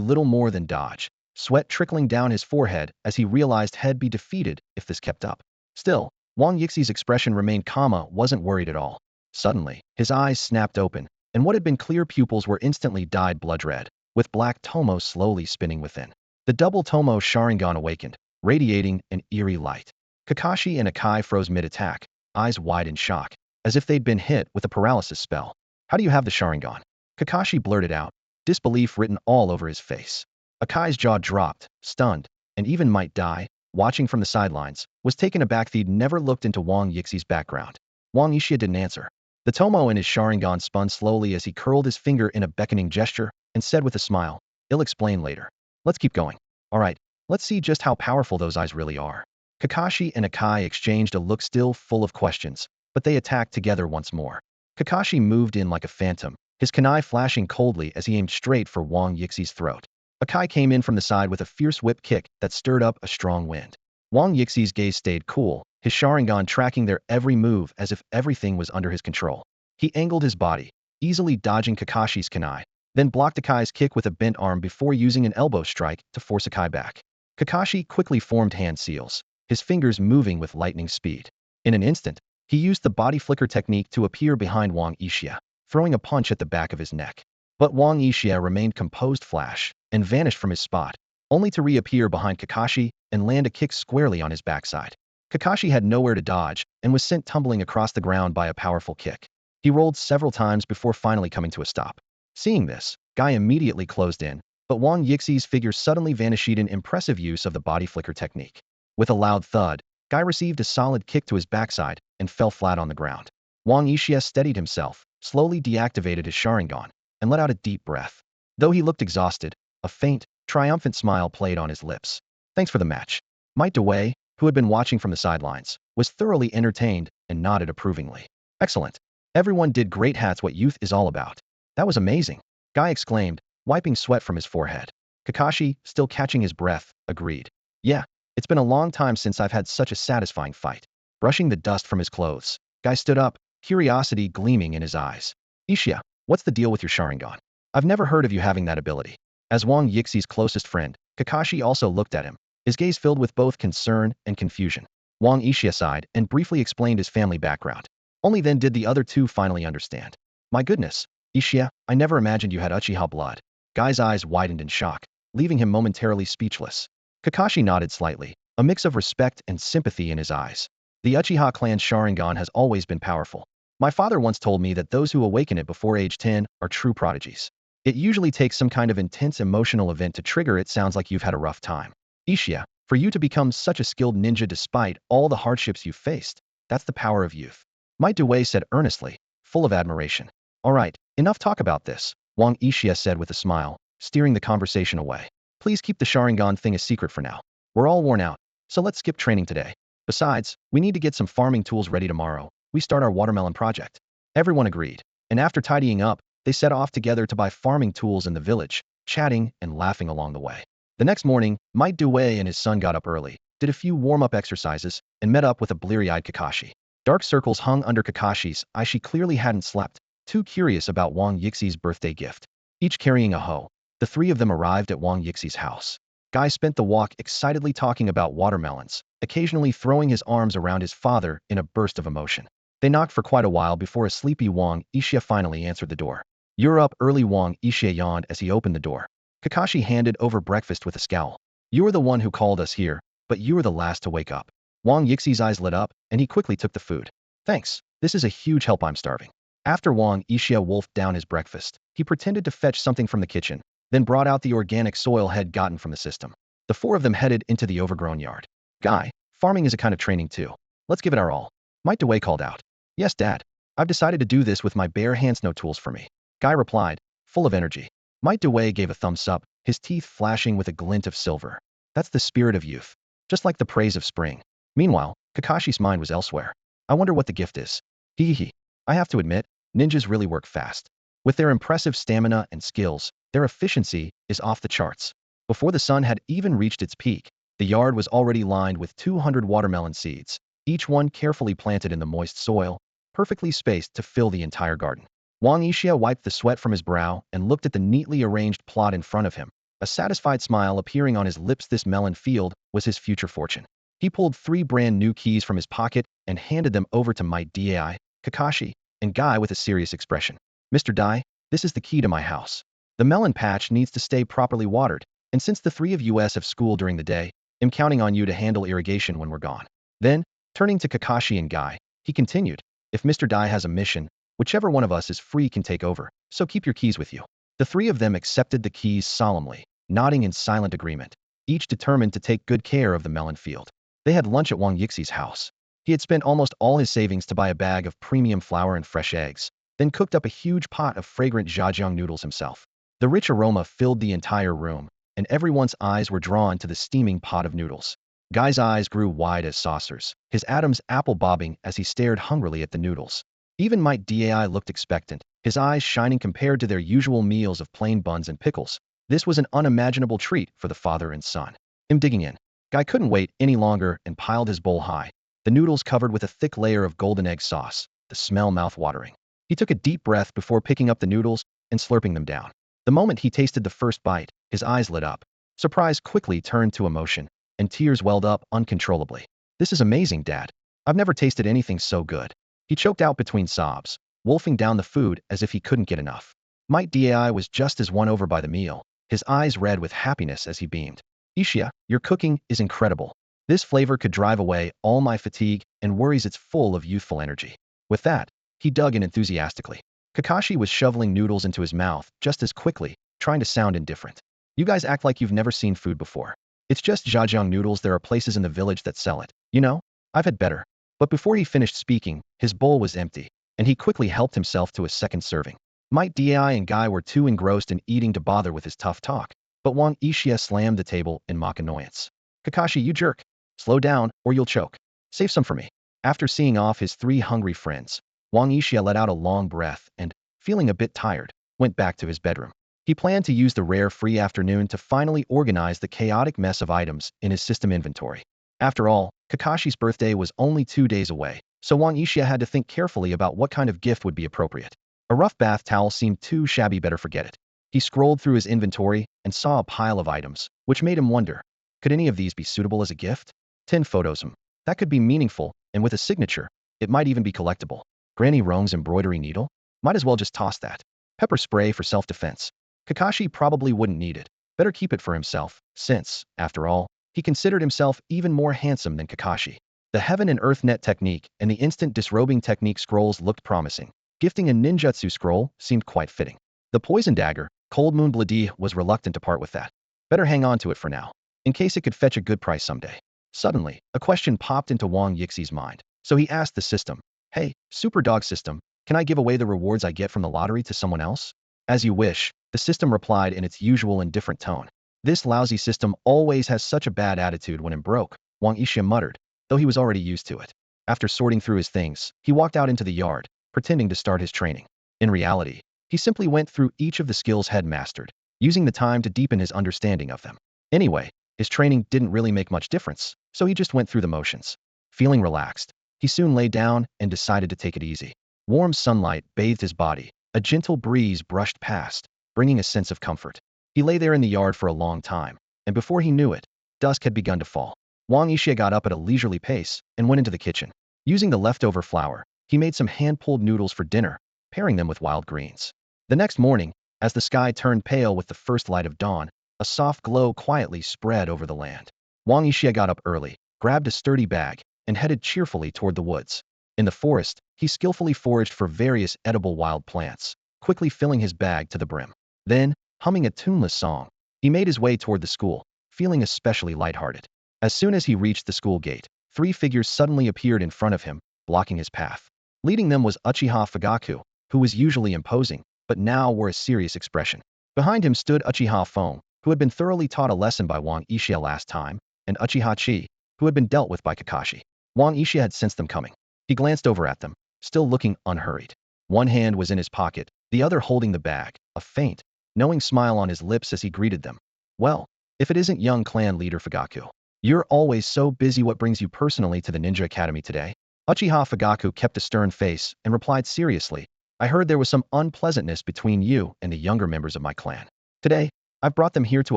little more than dodge, sweat trickling down his forehead as he realized he'd be defeated if this kept up. Still, Wang Yixie's expression remained calm, wasn't worried at all. Suddenly, his eyes snapped open, and what had been clear pupils were instantly dyed blood red, with black tomo slowly spinning within. The double tomo sharingan awakened, radiating an eerie light. Kakashi and Akai froze mid-attack, eyes wide in shock, as if they'd been hit with a paralysis spell. How do you have the sharingan? Kakashi blurted out, disbelief written all over his face. Akai's jaw dropped, stunned, and even Might Die, watching from the sidelines, was taken aback. He'd never looked into Wang Yixie's background. Wang Yixia didn't answer. The tomo in his sharingan spun slowly as he curled his finger in a beckoning gesture and said with a smile, "I'll explain later. Let's keep going. All right, let's see just how powerful those eyes really are." Kakashi and Akai exchanged a look still full of questions, but they attacked together once more. Kakashi moved in like a phantom, his kunai flashing coldly as he aimed straight for Wang Yixie's throat. Akai came in from the side with a fierce whip kick that stirred up a strong wind. Wang Yixie's gaze stayed cool, his sharingan tracking their every move as if everything was under his control. He angled his body, easily dodging Kakashi's kunai, then blocked Akai's kick with a bent arm before using an elbow strike to force Akai back. Kakashi quickly formed hand seals, his fingers moving with lightning speed. In an instant, he used the body flicker technique to appear behind Wang Yixia, throwing a punch at the back of his neck. But Wang Yixia remained composed flash and vanished from his spot, only to reappear behind Kakashi and land a kick squarely on his backside. Kakashi had nowhere to dodge and was sent tumbling across the ground by a powerful kick. He rolled several times before finally coming to a stop. Seeing this, Guy immediately closed in, but Wang Yixie's figure suddenly vanished in impressive use of the body flicker technique. With a loud thud, Guy received a solid kick to his backside and fell flat on the ground. Wang Yixia steadied himself, slowly deactivated his sharingan, and let out a deep breath. Though he looked exhausted, a faint, triumphant smile played on his lips. "Thanks for the match." Might Dewey, who had been watching from the sidelines, was thoroughly entertained and nodded approvingly. "Excellent. Everyone did great. That's what youth is all about." "That was amazing," Guy exclaimed, wiping sweat from his forehead. Kakashi, still catching his breath, agreed. "Yeah, it's been a long time since I've had such a satisfying fight." Brushing the dust from his clothes, Guy stood up, curiosity gleaming in his eyes. "Ishia, what's the deal with your sharingan? I've never heard of you having that ability." As Wang Yixie's closest friend, Kakashi also looked at him, his gaze filled with both concern and confusion. Wang Yixia sighed and briefly explained his family background. Only then did the other two finally understand. "My goodness, Ishia, I never imagined you had Uchiha blood." Guy's eyes widened in shock, leaving him momentarily speechless. Kakashi nodded slightly, a mix of respect and sympathy in his eyes. "The Uchiha clan's sharingan has always been powerful. My father once told me that those who awaken it before age 10 are true prodigies. It usually takes some kind of intense emotional event to trigger it." "Sounds like you've had a rough time, Ishia, for you to become such a skilled ninja despite all the hardships you've faced. That's the power of youth," Might Dewey said earnestly, full of admiration. "All right, enough talk about this," Wang Yixia said with a smile, steering the conversation away. "Please keep the sharingan thing a secret for now. We're all worn out, so let's skip training today. Besides, we need to get some farming tools ready tomorrow. We start our watermelon project." Everyone agreed, and after tidying up, they set off together to buy farming tools in the village, chatting and laughing along the way. The next morning, Might Dewey and his son got up early, did a few warm-up exercises, and met up with a bleary-eyed Kakashi. Dark circles hung under Kakashi's eyes. She clearly hadn't slept, too curious about Wang Yixie's birthday gift. Each carrying a hoe, the three of them arrived at Wang Yixie's house. Guy spent the walk excitedly talking about watermelons, occasionally throwing his arms around his father in a burst of emotion. They knocked for quite a while before a sleepy Wang Yixia finally answered the door. "You're up early," Wang Yixia yawned as he opened the door. Kakashi handed over breakfast with a scowl. "You were the one who called us here, but you were the last to wake up." Wang Yixie's eyes lit up, and he quickly took the food. "Thanks, this is a huge help. I'm starving." After Wang Yixia wolfed down his breakfast, he pretended to fetch something from the kitchen, then brought out the organic soil he'd gotten from the system. The four of them headed into the overgrown yard. "Guy, farming is a kind of training too. Let's give it our all," Might Dewey called out. "Yes, Dad. I've decided to do this with my bare hands. No tools for me," Guy replied, full of energy. Might Dewey gave a thumbs up, his teeth flashing with a glint of silver. "That's the spirit of youth. Just like the praise of spring." Meanwhile, Kakashi's mind was elsewhere. "I wonder what the gift is. Hee. I have to admit, ninjas really work fast. With their impressive stamina and skills, their efficiency is off the charts." Before the sun had even reached its peak, the yard was already lined with 200 watermelon seeds, each one carefully planted in the moist soil, perfectly spaced to fill the entire garden. Wang Yixia wiped the sweat from his brow and looked at the neatly arranged plot in front of him, a satisfied smile appearing on his lips. This melon field was his future fortune. He pulled 3 brand new keys from his pocket and handed them over to Might Dai, Kakashi, and Guy with a serious expression. Mr. Dai, this is the key to my house. The melon patch needs to stay properly watered, and since the 3 of us have school during the day, I'm counting on you to handle irrigation when we're gone. Then, turning to Kakashi and Guy, he continued, if Mr. Dai has a mission, whichever one of us is free can take over, so keep your keys with you. The 3 of them accepted the keys solemnly, nodding in silent agreement, each determined to take good care of the melon field. They had lunch at Wang Yixi's house. He had spent almost all his savings to buy a bag of premium flour and fresh eggs, then cooked up a huge pot of fragrant jajang noodles himself. The rich aroma filled the entire room, and everyone's eyes were drawn to the steaming pot of noodles. Guy's eyes grew wide as saucers, his Adam's apple bobbing as he stared hungrily at the noodles. Even Might Dai looked expectant, his eyes shining compared to their usual meals of plain buns and pickles. This was an unimaginable treat for the father and son. Him digging in. Guy couldn't wait any longer and piled his bowl high, the noodles covered with a thick layer of golden egg sauce, the smell mouth-watering. He took a deep breath before picking up the noodles and slurping them down. The moment he tasted the first bite, his eyes lit up. Surprise quickly turned to emotion, and tears welled up uncontrollably. This is amazing, Dad. I've never tasted anything so good. He choked out between sobs, wolfing down the food as if he couldn't get enough. Might Dai was just as won over by the meal, his eyes red with happiness as he beamed. Uchiha, your cooking is incredible. This flavor could drive away all my fatigue and worries. It's full of youthful energy. With that, he dug in enthusiastically. Kakashi was shoveling noodles into his mouth just as quickly, trying to sound indifferent. You guys act like you've never seen food before. It's just jajang noodles. There are places in the village that sell it. You know, I've had better. But before he finished speaking, his bowl was empty, and he quickly helped himself to a second serving. Might Dai and Guy were too engrossed in eating to bother with his tough talk, but Wang Yixian slammed the table in mock annoyance. Kakashi, you jerk. Slow down, or you'll choke. Save some for me. After seeing off his 3 hungry friends, Wang Yixian let out a long breath and, feeling a bit tired, went back to his bedroom. He planned to use the rare free afternoon to finally organize the chaotic mess of items in his system inventory. After all, Kakashi's birthday was only 2 days away, so Wang Yixian had to think carefully about what kind of gift would be appropriate. A rough bath towel seemed too shabby, better forget it. He scrolled through his inventory and saw a pile of items, which made him wonder, could any of these be suitable as a gift? 10 photos. That could be meaningful, and with a signature, it might even be collectible. Granny Rong's embroidery needle? Might as well just toss that. Pepper spray for self-defense. Kakashi probably wouldn't need it. Better keep it for himself, since, after all, he considered himself even more handsome than Kakashi. The heaven and earth net technique and the instant disrobing technique scrolls looked promising. Gifting a ninjutsu scroll seemed quite fitting. The poison dagger, Cold Moon Bloody, was reluctant to part with that. Better hang on to it for now, in case it could fetch a good price someday. Suddenly, a question popped into Wang Yixi's mind, so he asked the system, hey, Super Dog System, can I give away the rewards I get from the lottery to someone else? As you wish, the system replied in its usual indifferent tone. This lousy system always has such a bad attitude when it broke, Wang Yixian muttered, though he was already used to it. After sorting through his things, he walked out into the yard, pretending to start his training. In reality, he simply went through each of the skills head mastered, using the time to deepen his understanding of them. Anyway, his training didn't really make much difference, so he just went through the motions. Feeling relaxed, he soon lay down and decided to take it easy. Warm sunlight bathed his body, a gentle breeze brushed past, bringing a sense of comfort. He lay there in the yard for a long time, and before he knew it, dusk had begun to fall. Wang Yixian got up at a leisurely pace and went into the kitchen. Using the leftover flour, he made some hand-pulled noodles for dinner, pairing them with wild greens. The next morning, as the sky turned pale with the first light of dawn, a soft glow quietly spread over the land. Wang Yixian got up early, grabbed a sturdy bag, and headed cheerfully toward the woods. In the forest, he skillfully foraged for various edible wild plants, quickly filling his bag to the brim. Then, humming a tuneless song, he made his way toward the school, feeling especially lighthearted. As soon as he reached the school gate, 3 figures suddenly appeared in front of him, blocking his path. Leading them was Uchiha Fugaku, who was usually imposing, but now wore a serious expression. Behind him stood Uchiha Fong, who had been thoroughly taught a lesson by Wang Yixian last time, and Uchiha Chi, who had been dealt with by Kakashi. Wang Yixian had sensed them coming. He glanced over at them, still looking unhurried. One hand was in his pocket, the other holding the bag, a faint, knowing smile on his lips as he greeted them. Well, if it isn't young clan leader Fugaku. You're always so busy. What brings you personally to the Ninja Academy today? Uchiha Fugaku kept a stern face and replied seriously, I heard there was some unpleasantness between you and the younger members of my clan. Today, I've brought them here to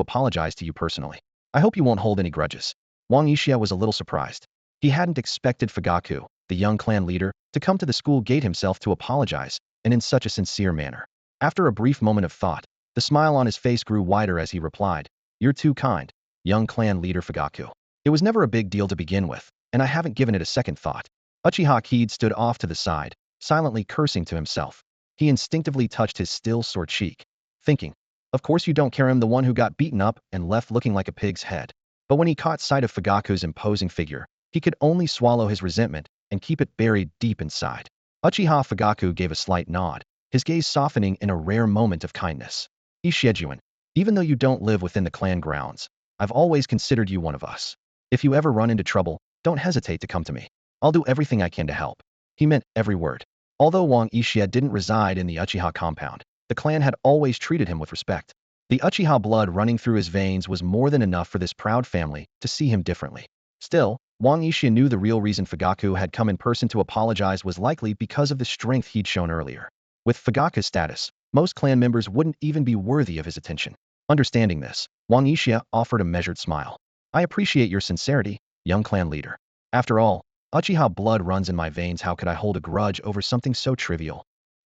apologize to you personally. I hope you won't hold any grudges. Wang Yixia was a little surprised. He hadn't expected Fugaku, the young clan leader, to come to the school gate himself to apologize, and in such a sincere manner. After a brief moment of thought, the smile on his face grew wider as he replied, "You're too kind, young clan leader Fugaku. It was never a big deal to begin with, and I haven't given it a second thought." Uchiha Kid stood off to the side, silently cursing to himself. He instinctively touched his still sore cheek, thinking, "Of course you don't care, him the one who got beaten up and left looking like a pig's head." But when he caught sight of Fugaku's imposing figure, he could only swallow his resentment and keep it buried deep inside. Uchiha Fugaku gave a slight nod, his gaze softening in a rare moment of kindness. "Ishijuan, even though you don't live within the clan grounds, I've always considered you one of us. If you ever run into trouble, don't hesitate to come to me. I'll do everything I can to help." He meant every word. Although Wang Yixia didn't reside in the Uchiha compound, the clan had always treated him with respect. The Uchiha blood running through his veins was more than enough for this proud family to see him differently. Still, Wang Yixia knew the real reason Fugaku had come in person to apologize was likely because of the strength he'd shown earlier. With Fugaku's status, most clan members wouldn't even be worthy of his attention. Understanding this, Wang Yixia offered a measured smile. "I appreciate your sincerity, young clan leader. After all, Uchiha blood runs in my veins. How could I hold a grudge over something so trivial?"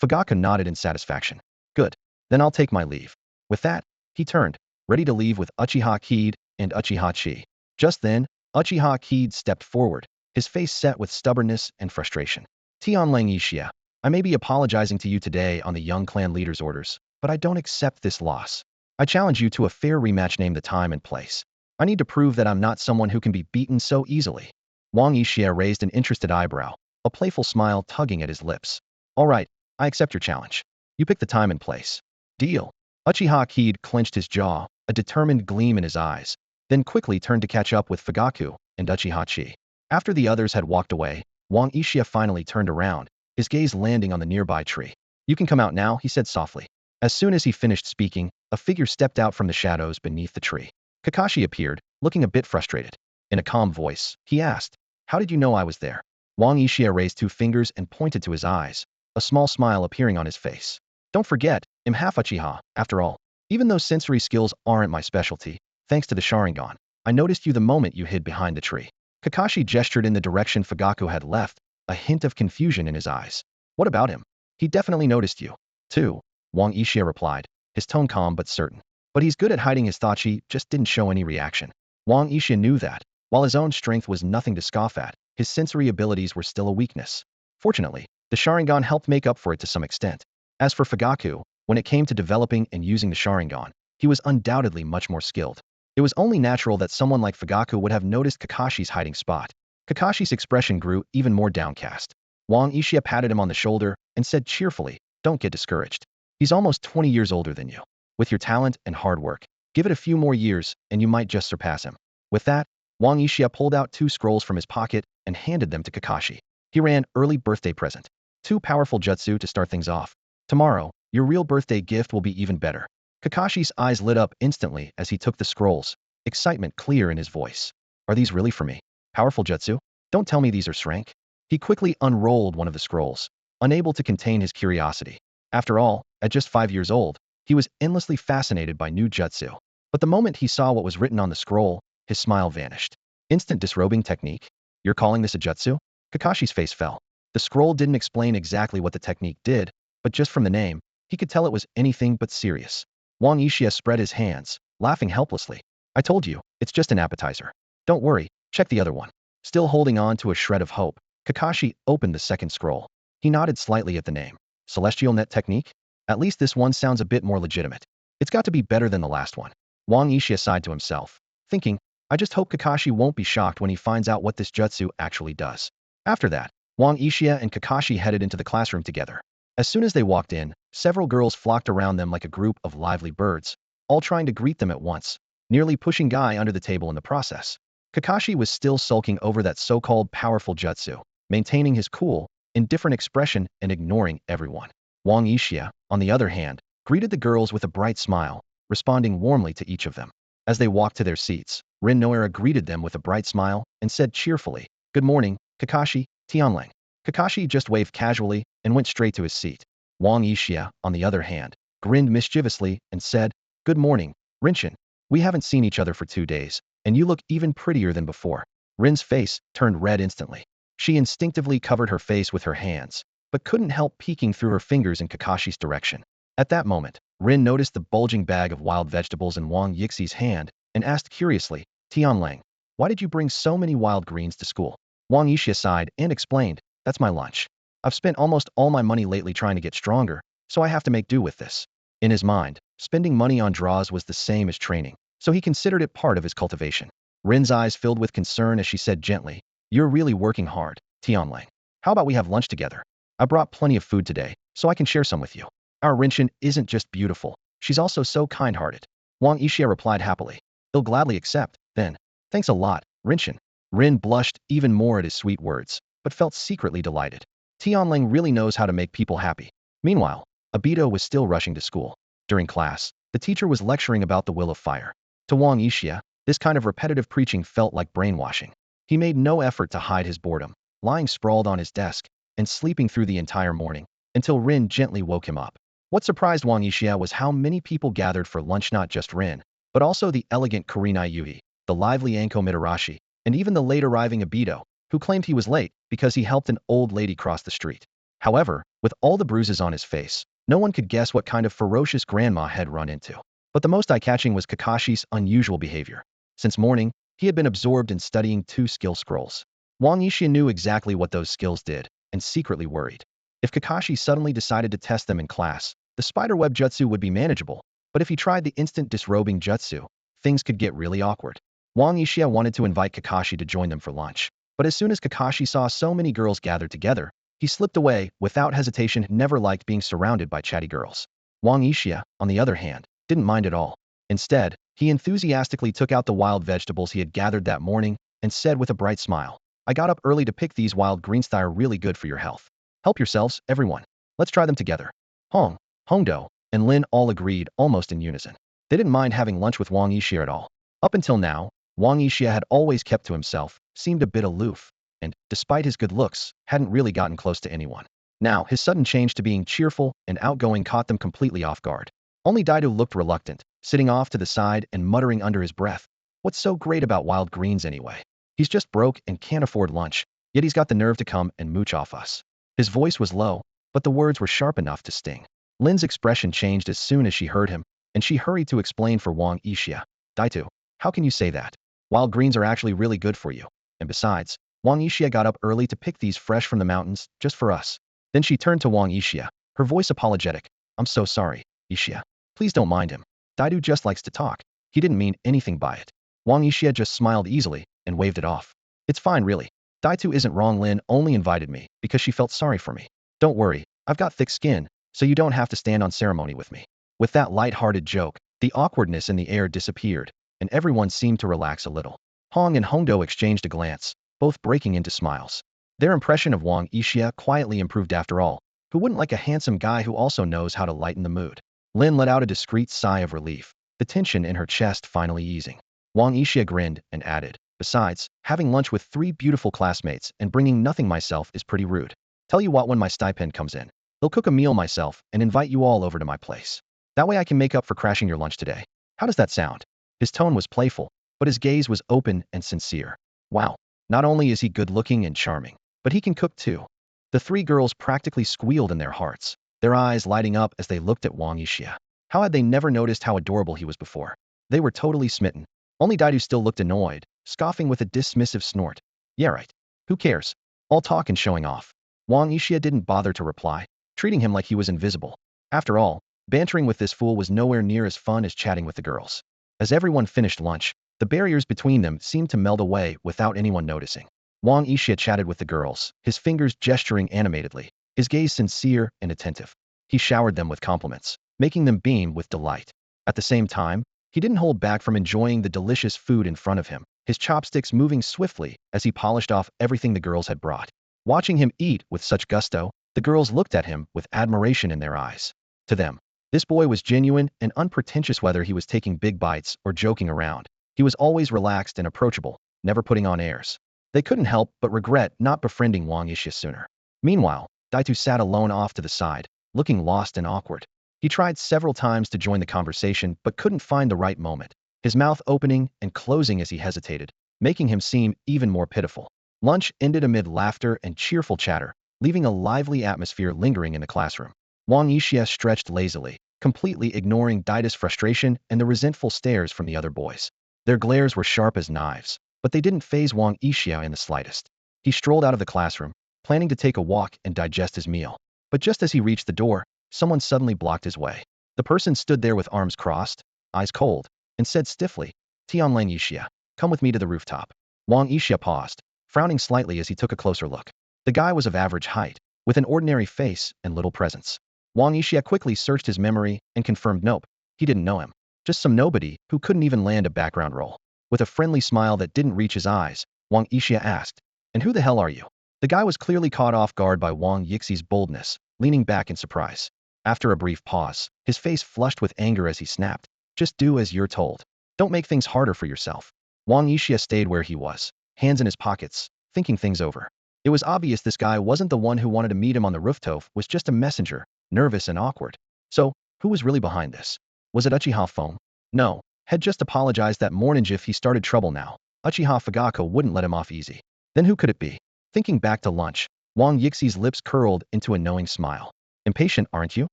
Fugaku nodded in satisfaction. "Good. Then I'll take my leave." With that, he turned, ready to leave with Uchiha Kid and Uchiha Chi. Just then, Uchiha Kid stepped forward, his face set with stubbornness and frustration. "Tianlang Yixia, I may be apologizing to you today on the young clan leader's orders, but I don't accept this loss. I challenge you to a fair rematch. Name the time and place. I need to prove that I'm not someone who can be beaten so easily." Wang Yixia raised an interested eyebrow, a playful smile tugging at his lips. "All right, I accept your challenge. You pick the time and place. Deal." Uchiha Kid clenched his jaw, a determined gleam in his eyes, then quickly turned to catch up with Fugaku and Uchiha Chi. After the others had walked away, Wang Yixia finally turned around, his gaze landing on the nearby tree. "You can come out now," he said softly. As soon as he finished speaking, a figure stepped out from the shadows beneath the tree. Kakashi appeared, looking a bit frustrated. In a calm voice, he asked, "How did you know I was there?" Wang Yixia raised two fingers and pointed to his eyes, a small smile appearing on his face. "Don't forget, I'm half Uchiha, after all. Even though sensory skills aren't my specialty, thanks to the sharingan, I noticed you the moment you hid behind the tree." Kakashi gestured in the direction Fugaku had left, a hint of confusion in his eyes. "What about him? He definitely noticed you, too," Wang Yixia replied, his tone calm but certain. "But he's good at hiding his thoughts. He just didn't show any reaction." Wang Yixia knew that, while his own strength was nothing to scoff at, his sensory abilities were still a weakness. Fortunately, the sharingan helped make up for it to some extent. As for Fugaku, when it came to developing and using the sharingan, he was undoubtedly much more skilled. It was only natural that someone like Fugaku would have noticed Kakashi's hiding spot. Kakashi's expression grew even more downcast. Wang Yixia patted him on the shoulder and said cheerfully, "Don't get discouraged. He's almost 20 years older than you. With your talent and hard work, give it a few more years and you might just surpass him." With that, Wang Yixia pulled out two scrolls from his pocket and handed them to Kakashi. He ran early birthday present. Two powerful jutsu to start things off. Tomorrow, your real birthday gift will be even better. Kakashi's eyes lit up instantly as he took the scrolls, excitement clear in his voice. "Are these really for me? Powerful jutsu? Don't tell me these are shrank." He quickly unrolled one of the scrolls, unable to contain his curiosity. After all, at just 5 years old, he was endlessly fascinated by new jutsu. But the moment he saw what was written on the scroll, his smile vanished. "Instant disrobing technique? You're calling this a jutsu?" Kakashi's face fell. The scroll didn't explain exactly what the technique did, but just from the name, he could tell it was anything but serious. Wang Yixia spread his hands, laughing helplessly. "I told you, it's just an appetizer. Don't worry, check the other one." Still holding on to a shred of hope, Kakashi opened the second scroll. He nodded slightly at the name. "Celestial Net Technique? At least this one sounds a bit more legitimate. It's got to be better than the last one." Wang Yixia sighed to himself, thinking, "I just hope Kakashi won't be shocked when he finds out what this jutsu actually does." After that, Wang Yixia and Kakashi headed into the classroom together. As soon as they walked in, several girls flocked around them like a group of lively birds, all trying to greet them at once, nearly pushing Guy under the table in the process. Kakashi was still sulking over that so-called powerful jutsu, maintaining his cool, indifferent expression and ignoring everyone. Wang Yixia, on the other hand, greeted the girls with a bright smile, responding warmly to each of them. As they walked to their seats, Rin Noera greeted them with a bright smile and said cheerfully, "Good morning, Kakashi, Tianlang." Kakashi just waved casually and went straight to his seat. Wang Yixia, on the other hand, grinned mischievously and said, "Good morning, Rinshin. We haven't seen each other for 2 days, and you look even prettier than before." Rin's face turned red instantly. She instinctively covered her face with her hands, but couldn't help peeking through her fingers in Kakashi's direction. At that moment, Rin noticed the bulging bag of wild vegetables in Wang Yixi's hand and asked curiously, "Tianlang, why did you bring so many wild greens to school?" Wang Yixia sighed and explained, "That's my lunch. I've spent almost all my money lately trying to get stronger, so I have to make do with this." In his mind, spending money on draws was the same as training, so he considered it part of his cultivation. Rin's eyes filled with concern as she said gently, "You're really working hard, Tianlang. How about we have lunch together? I brought plenty of food today, so I can share some with you. Our Rinshin isn't just beautiful, she's also so kind-hearted." Wang Yixia replied happily, "He'll gladly accept, then. Thanks a lot, Rinshin." Rin blushed even more at his sweet words, but felt secretly delighted. Tianling really knows how to make people happy. Meanwhile, Abito was still rushing to school. During class, the teacher was lecturing about the will of fire. To Wang Yixia, this kind of repetitive preaching felt like brainwashing. He made no effort to hide his boredom, lying sprawled on his desk and sleeping through the entire morning, until Rin gently woke him up. What surprised Wang Yixia was how many people gathered for lunch, not just Rin, but also the elegant Kurenai Yuhi, the lively Anko Mitarashi, and even the late arriving Abito, who claimed he was late because he helped an old lady cross the street. However, with all the bruises on his face, no one could guess what kind of ferocious grandma had run into. But the most eye-catching was Kakashi's unusual behavior. Since morning, he had been absorbed in studying 2 skill scrolls. Wang Yixia knew exactly what those skills did, and secretly worried. If Kakashi suddenly decided to test them in class, the spiderweb jutsu would be manageable, but if he tried the instant disrobing jutsu, things could get really awkward. Wang Yixia wanted to invite Kakashi to join them for lunch, but as soon as Kakashi saw so many girls gathered together, he slipped away without hesitation. Never liked being surrounded by chatty girls. Wang Yixia, on the other hand, didn't mind at all. Instead, he enthusiastically took out the wild vegetables he had gathered that morning and said with a bright smile, "I got up early to pick these wild greens. They're really good for your health. Help yourselves, everyone. Let's try them together." Hong, Hongdo, and Lin all agreed almost in unison. They didn't mind having lunch with Wang Yixia at all. Up until now, Wang Yixia had always kept to himself, seemed a bit aloof, and, despite his good looks, hadn't really gotten close to anyone. Now, his sudden change to being cheerful and outgoing caught them completely off guard. Only Daido looked reluctant, sitting off to the side and muttering under his breath, "What's so great about wild greens anyway? He's just broke and can't afford lunch, yet he's got the nerve to come and mooch off us." His voice was low, but the words were sharp enough to sting. Lin's expression changed as soon as she heard him, and she hurried to explain for Wang Yixia, "Daido, how can you say that? Wild greens are actually really good for you. And besides, Wang Yixia got up early to pick these fresh from the mountains, just for us." Then she turned to Wang Yixia, her voice apologetic, "I'm so sorry, Yixia. Please don't mind him. Daido just likes to talk. He didn't mean anything by it." Wang Yixia just smiled easily and waved it off. "It's fine, really. Daido isn't wrong. Lin only invited me because she felt sorry for me. Don't worry, I've got thick skin, so you don't have to stand on ceremony with me." With that light-hearted joke, the awkwardness in the air disappeared, and everyone seemed to relax a little. Hong and Hongdo exchanged a glance, both breaking into smiles. Their impression of Wang Yixia quietly improved after all. Who wouldn't like a handsome guy who also knows how to lighten the mood? Lin let out a discreet sigh of relief, the tension in her chest finally easing. Wang Yixia grinned and added, "Besides, having lunch with 3 beautiful classmates and bringing nothing myself is pretty rude. Tell you what, when my stipend comes in, I'll cook a meal myself and invite you all over to my place. That way I can make up for crashing your lunch today. How does that sound?" His tone was playful, but his gaze was open and sincere. Wow, not only is he good-looking and charming, but he can cook too. The 3 girls practically squealed in their hearts, their eyes lighting up as they looked at Wang Yixia. How had they never noticed how adorable he was before? They were totally smitten. Only Daidu still looked annoyed, scoffing with a dismissive snort. "Yeah, right. Who cares? All talk and showing off." Wang Yixia didn't bother to reply, treating him like he was invisible. After all, bantering with this fool was nowhere near as fun as chatting with the girls. As everyone finished lunch, the barriers between them seemed to melt away without anyone noticing. Wang Yixia chatted with the girls, his fingers gesturing animatedly, his gaze sincere and attentive. He showered them with compliments, making them beam with delight. At the same time, he didn't hold back from enjoying the delicious food in front of him, his chopsticks moving swiftly as he polished off everything the girls had brought. Watching him eat with such gusto, the girls looked at him with admiration in their eyes. To them, this boy was genuine and unpretentious. Whether he was taking big bites or joking around, he was always relaxed and approachable, never putting on airs. They couldn't help but regret not befriending Wang Yixia sooner. Meanwhile, Daitu sat alone off to the side, looking lost and awkward. He tried several times to join the conversation but couldn't find the right moment. his mouth opening and closing as he hesitated, making him seem even more pitiful. Lunch ended amid laughter and cheerful chatter, leaving a lively atmosphere lingering in the classroom. Wang Yixia stretched lazily, completely ignoring Daida's frustration and the resentful stares from the other boys. Their glares were sharp as knives, but they didn't faze Wang Yixia in the slightest. He strolled out of the classroom, planning to take a walk and digest his meal. But just as he reached the door, someone suddenly blocked his way. The person stood there with arms crossed, eyes cold, and said stiffly, "Tianlang Yixia, come with me to the rooftop." Wang Yixia paused, frowning slightly as he took a closer look. The guy was of average height, with an ordinary face and little presence. Wang Yixia quickly searched his memory and confirmed nope, he didn't know him. Just some nobody who couldn't even land a background role. With a friendly smile that didn't reach his eyes, Wang Yixia asked, "And who the hell are you?" The guy was clearly caught off guard by Wang Yixi's boldness, leaning back in surprise. After a brief pause, his face flushed with anger as he snapped, "Just do as you're told. Don't make things harder for yourself." Wang Yixia stayed where he was, hands in his pockets, thinking things over. It was obvious this guy wasn't the one who wanted to meet him on the rooftop, was just a messenger, nervous and awkward. So, who was really behind this? Was it Uchiha Foam? No, had just apologized that morning if he started trouble now. Uchiha Fugaku wouldn't let him off easy. Then who could it be? Thinking back to lunch, Wang Yixi's lips curled into a knowing smile. "Impatient, aren't you?"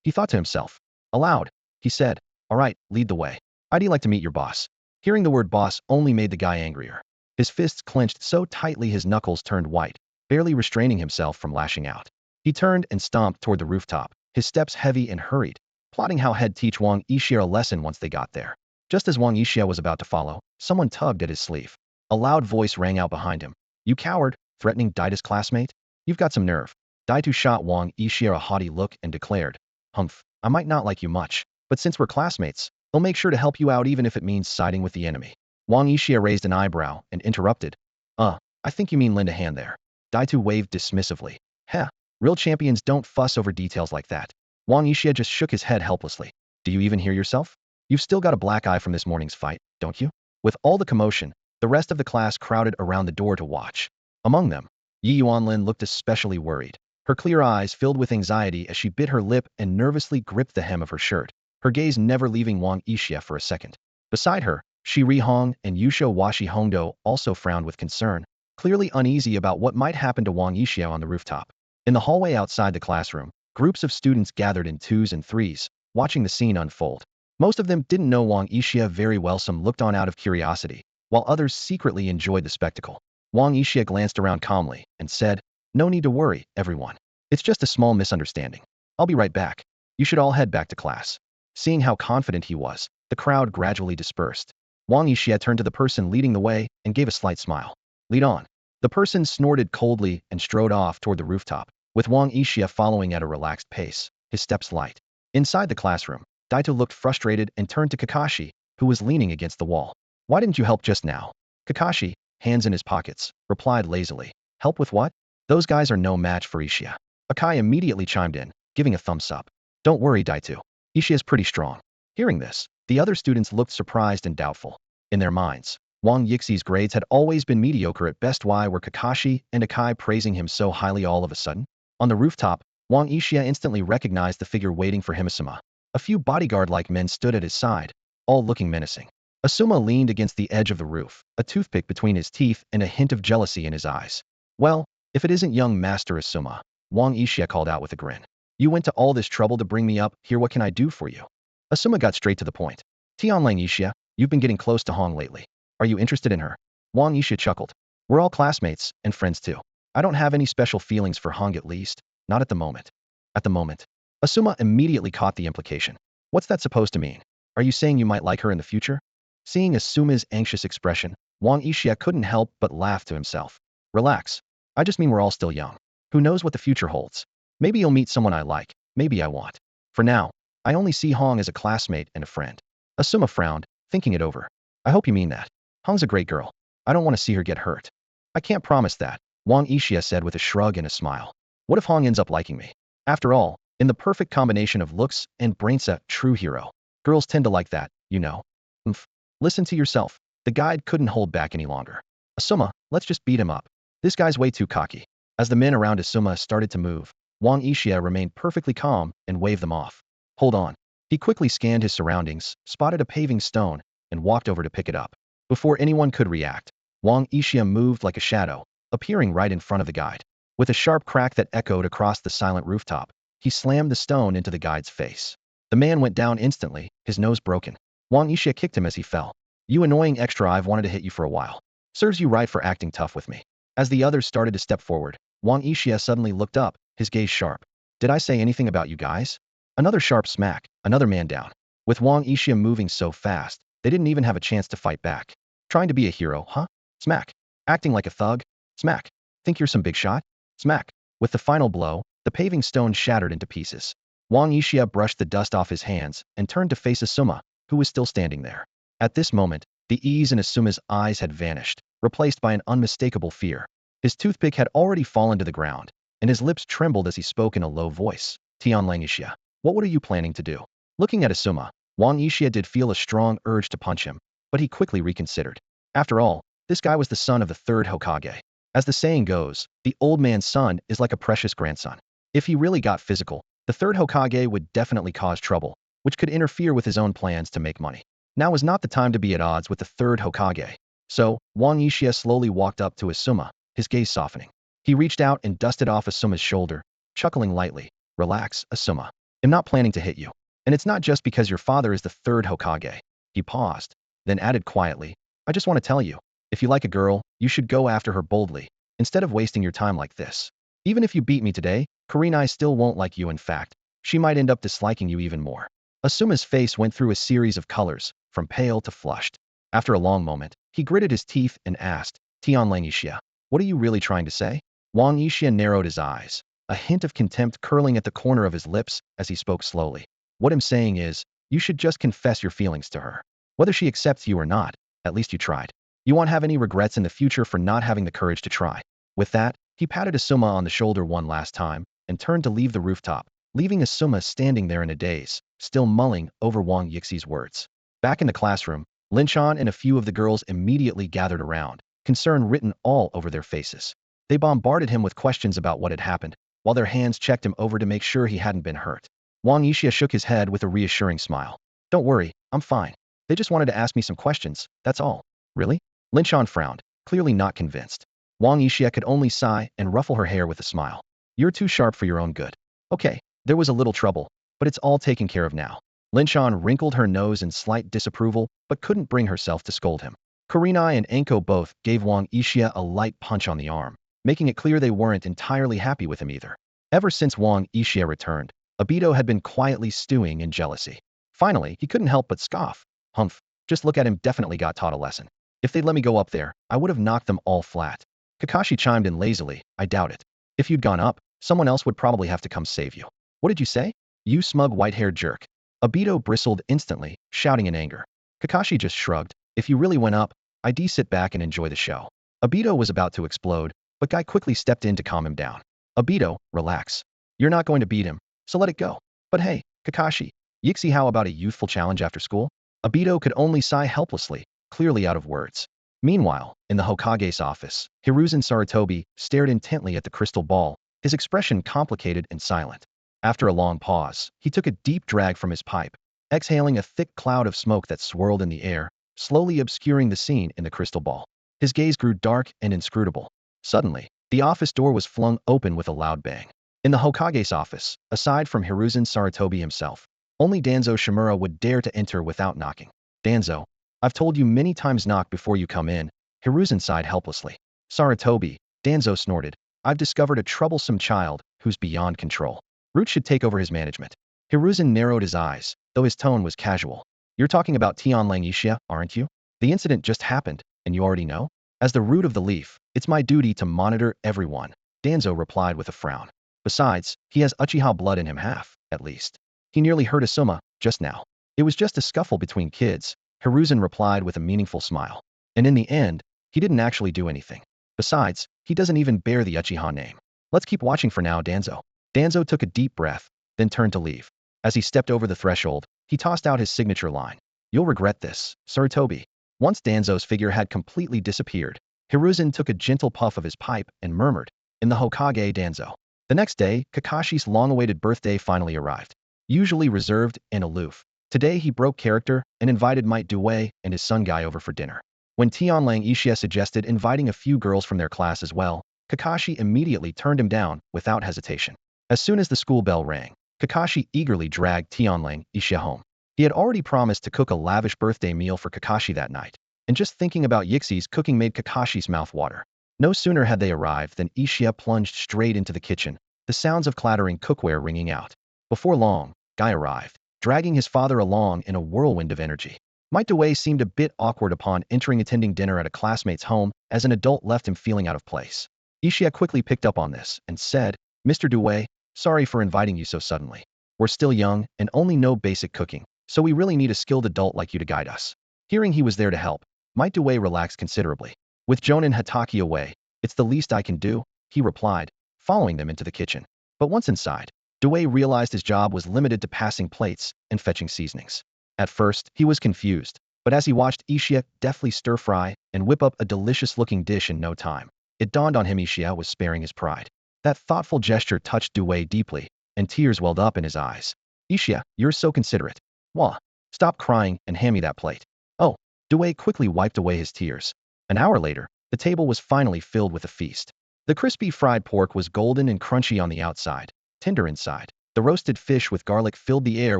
he thought to himself. Aloud, he said, "All right, lead the way. I'd like to meet your boss." Hearing the word boss only made the guy angrier. His fists clenched so tightly his knuckles turned white, barely restraining himself from lashing out. He turned and stomped toward the rooftop, his steps heavy and hurried, plotting how he'd teach Wang Yixia a lesson once they got there. Just as Wang Yixia was about to follow, someone tugged at his sleeve. A loud voice rang out behind him. "You coward!" Threatening Daida's classmate? "You've got some nerve." Daitu shot Wang Yixia a haughty look and declared, "Humph, I might not like you much, but since we're classmates, I'll make sure to help you out even if it means siding with the enemy." Wang Yixia raised an eyebrow and interrupted, I think you mean lend a hand there." Daitu waved dismissively. "Heh, real champions don't fuss over details like that." Wang Yixia just shook his head helplessly. "Do you even hear yourself? You've still got a black eye from this morning's fight, don't you?" With all the commotion, the rest of the class crowded around the door to watch. Among them, Yi Yuanlin looked especially worried. Her clear eyes filled with anxiety as she bit her lip and nervously gripped the hem of her shirt, her gaze never leaving Wang Yixia for a second. Beside her, Shi Rihong and Yusho Washi Hongdo also frowned with concern, clearly uneasy about what might happen to Wang Yixia on the rooftop. In the hallway outside the classroom, groups of students gathered in twos and threes, watching the scene unfold. Most of them didn't know Wang Yixia very well, some looked on out of curiosity, while others secretly enjoyed the spectacle. Wang Yixia glanced around calmly and said, "No need to worry, everyone. It's just a small misunderstanding. I'll be right back. You should all head back to class." Seeing how confident he was, the crowd gradually dispersed. Wang Yixia turned to the person leading the way and gave a slight smile. "Lead on." The person snorted coldly and strode off toward the rooftop, with Wang Yixia following at a relaxed pace, his steps light. Inside the classroom, Daito looked frustrated and turned to Kakashi, who was leaning against the wall. "Why didn't you help just now?" Kakashi, hands in his pockets, replied lazily. "Help with what? Those guys are no match for Uchiha." Akai immediately chimed in, giving a thumbs up. "Don't worry, Daito. Uchiha is pretty strong." Hearing this, the other students looked surprised and doubtful. In their minds, Wang Yixi's grades had always been mediocre at best. Why were Kakashi and Akai praising him so highly all of a sudden? On the rooftop, Wang Yixia instantly recognized the figure waiting for him, Asuma. A few bodyguard-like men stood at his side, all looking menacing. Asuma leaned against the edge of the roof, a toothpick between his teeth and a hint of jealousy in his eyes. "Well, if it isn't young Master Asuma," Wang Yixia called out with a grin. "You went to all this trouble to bring me up here, what can I do for you?" Asuma got straight to the point. "Tianlang Yixia, you've been getting close to Hong lately. Are you interested in her?" Wang Yixia chuckled. "We're all classmates, and friends too. I don't have any special feelings for Hong, at least, not at the moment." "At the moment?" Asuma immediately caught the implication. "What's that supposed to mean? Are you saying you might like her in the future?" Seeing Asuma's anxious expression, Wang Yixia couldn't help but laugh to himself. "Relax. I just mean we're all still young. Who knows what the future holds? Maybe you'll meet someone I like, maybe I won't. For now, I only see Hong as a classmate and a friend." Asuma frowned, thinking it over. "I hope you mean that. Hong's a great girl. I don't want to see her get hurt." "I can't promise that," Wang Yixia said with a shrug and a smile. "What if Hong ends up liking me? After all, in the perfect combination of looks and brains, a true hero. Girls tend to like that, you know." "Oomph. Listen to yourself." The guide couldn't hold back any longer. "Asuma, let's just beat him up. This guy's way too cocky." As the men around Asuma started to move, Wang Yixia remained perfectly calm and waved them off. "Hold on." He quickly scanned his surroundings, spotted a paving stone, and walked over to pick it up. Before anyone could react, Wang Yixia moved like a shadow, appearing right in front of the guide. With a sharp crack that echoed across the silent rooftop, he slammed the stone into the guide's face. The man went down instantly, his nose broken. Wang Yixia kicked him as he fell. "You annoying extra, I've wanted to hit you for a while. Serves you right for acting tough with me." As the others started to step forward, Wang Yixia suddenly looked up, his gaze sharp. "Did I say anything about you guys?" Another sharp smack, another man down. With Wang Yixia moving so fast, they didn't even have a chance to fight back. "Trying to be a hero, huh? Smack. Acting like a thug? Smack. Think you're some big shot? Smack." With the final blow, the paving stone shattered into pieces. Wang Yixia brushed the dust off his hands and turned to face Asuma, who was still standing there. At this moment, the ease in Asuma's eyes had vanished, replaced by an unmistakable fear. His toothpick had already fallen to the ground, and his lips trembled as he spoke in a low voice. "Tianlang Yixia, what are you planning to do?" Looking at Asuma, Wang Yixia did feel a strong urge to punch him, but he quickly reconsidered. After all, this guy was the son of the third Hokage. As the saying goes, the old man's son is like a precious grandson. If he really got physical, the third Hokage would definitely cause trouble, which could interfere with his own plans to make money. Now was not the time to be at odds with the third Hokage. So, Wang Yixia slowly walked up to Asuma, his gaze softening. He reached out and dusted off Asuma's shoulder, chuckling lightly. "Relax, Asuma. I'm not planning to hit you. And it's not just because your father is the third Hokage." He paused, then added quietly, "I just want to tell you, if you like a girl, you should go after her boldly, instead of wasting your time like this. Even if you beat me today, Kurenai still won't like you. In fact, she might end up disliking you even more." Asuma's face went through a series of colors, from pale to flushed. After a long moment, he gritted his teeth and asked, "Tianlang Yixia, what are you really trying to say?" Wang Yixia narrowed his eyes, a hint of contempt curling at the corner of his lips as he spoke slowly. "What I'm saying is, you should just confess your feelings to her. Whether she accepts you or not, at least you tried. You won't have any regrets in the future for not having the courage to try." With that, he patted Asuma on the shoulder one last time and turned to leave the rooftop, leaving Asuma standing there in a daze, still mulling over Wang Yixi's words. Back in the classroom, Linchan and a few of the girls immediately gathered around, concern written all over their faces. They bombarded him with questions about what had happened, while their hands checked him over to make sure he hadn't been hurt. Wang Yixia shook his head with a reassuring smile. "Don't worry, I'm fine. They just wanted to ask me some questions, that's all." "Really?" Linchan frowned, clearly not convinced. Wang Yixia could only sigh and ruffle her hair with a smile. "You're too sharp for your own good. Okay, there was a little trouble, but it's all taken care of now." Linchan wrinkled her nose in slight disapproval, but couldn't bring herself to scold him. Kurenai and Anko both gave Wang Yixia a light punch on the arm, making it clear they weren't entirely happy with him either. Ever since Wang Yixia returned, Obito had been quietly stewing in jealousy. Finally, he couldn't help but scoff. "Humph, just look at him, definitely got taught a lesson. If they'd let me go up there, I would have knocked them all flat." Kakashi chimed in lazily, "I doubt it. If you'd gone up, someone else would probably have to come save you." "What did you say? You smug white-haired jerk." Obito bristled instantly, shouting in anger. Kakashi just shrugged. "If you really went up, I'd sit back and enjoy the show." Obito was about to explode, but Guy quickly stepped in to calm him down. "Obito, relax. You're not going to beat him, so let it go." "But hey, Kakashi, Yixi, how about a youthful challenge after school?" Obito could only sigh helplessly, clearly out of words. Meanwhile, in the Hokage's office, Hiruzen Sarutobi stared intently at the crystal ball, his expression complicated and silent. After a long pause, he took a deep drag from his pipe, exhaling a thick cloud of smoke that swirled in the air, slowly obscuring the scene in the crystal ball. His gaze grew dark and inscrutable. Suddenly, the office door was flung open with a loud bang. In the Hokage's office, aside from Hiruzen Sarutobi himself, only Danzo Shimura would dare to enter without knocking. "Danzo, I've told you many times, knock before you come in." Hiruzen sighed helplessly. "Sarutobi," Danzo snorted, "I've discovered a troublesome child who's beyond control. Root should take over his management." Hiruzen narrowed his eyes, though his tone was casual. "You're talking about Tianlang Yixia, aren't you? The incident just happened, and you already know?" "As the root of the leaf, it's my duty to monitor everyone," Danzo replied with a frown. "Besides, he has Uchiha blood in him, half, at least. He nearly hurt Asuma, just now." "It was just a scuffle between kids," Hiruzen replied with a meaningful smile. "And in the end, he didn't actually do anything. Besides, he doesn't even bear the Uchiha name. Let's keep watching for now, Danzo." Danzo took a deep breath, then turned to leave. As he stepped over the threshold, he tossed out his signature line. "You'll regret this, Sarutobi." Once Danzo's figure had completely disappeared, Hiruzen took a gentle puff of his pipe and murmured, "In the Hokage, Danzo." The next day, Kakashi's long-awaited birthday finally arrived. Usually reserved and aloof, Today he broke character and invited Might Due and his son Guy over for dinner. When Tianlang Ishia suggested inviting a few girls from their class as well, Kakashi immediately turned him down without hesitation. As soon as the school bell rang, Kakashi eagerly dragged Tianlang Ishia home. He had already promised to cook a lavish birthday meal for Kakashi that night, and just thinking about Yixi's cooking made Kakashi's mouth water. No sooner had they arrived than Ishia plunged straight into the kitchen, the sounds of clattering cookware ringing out. Before long, Guy arrived, dragging his father along in a whirlwind of energy. Might Due seemed a bit awkward upon attending dinner at a classmate's home, as an adult left him feeling out of place. Ishia quickly picked up on this and said, "Mr. Due, sorry for inviting you so suddenly. We're still young and only know basic cooking, so we really need a skilled adult like you to guide us." Hearing he was there to help, Might Due relaxed considerably. With Joan and Hatake away, "It's the least I can do," he replied, following them into the kitchen. But once inside, Due realized his job was limited to passing plates and fetching seasonings. At first, he was confused, but as he watched Ishia deftly stir-fry and whip up a delicious-looking dish in no time, it dawned on him Ishia was sparing his pride. That thoughtful gesture touched Due deeply, and tears welled up in his eyes. "Ishia, you're so considerate. Wah, stop crying and hand me that plate." "Oh." Due quickly wiped away his tears. An hour later, the table was finally filled with a feast. The crispy fried pork was golden and crunchy on the outside, tender inside. The roasted fish with garlic filled the air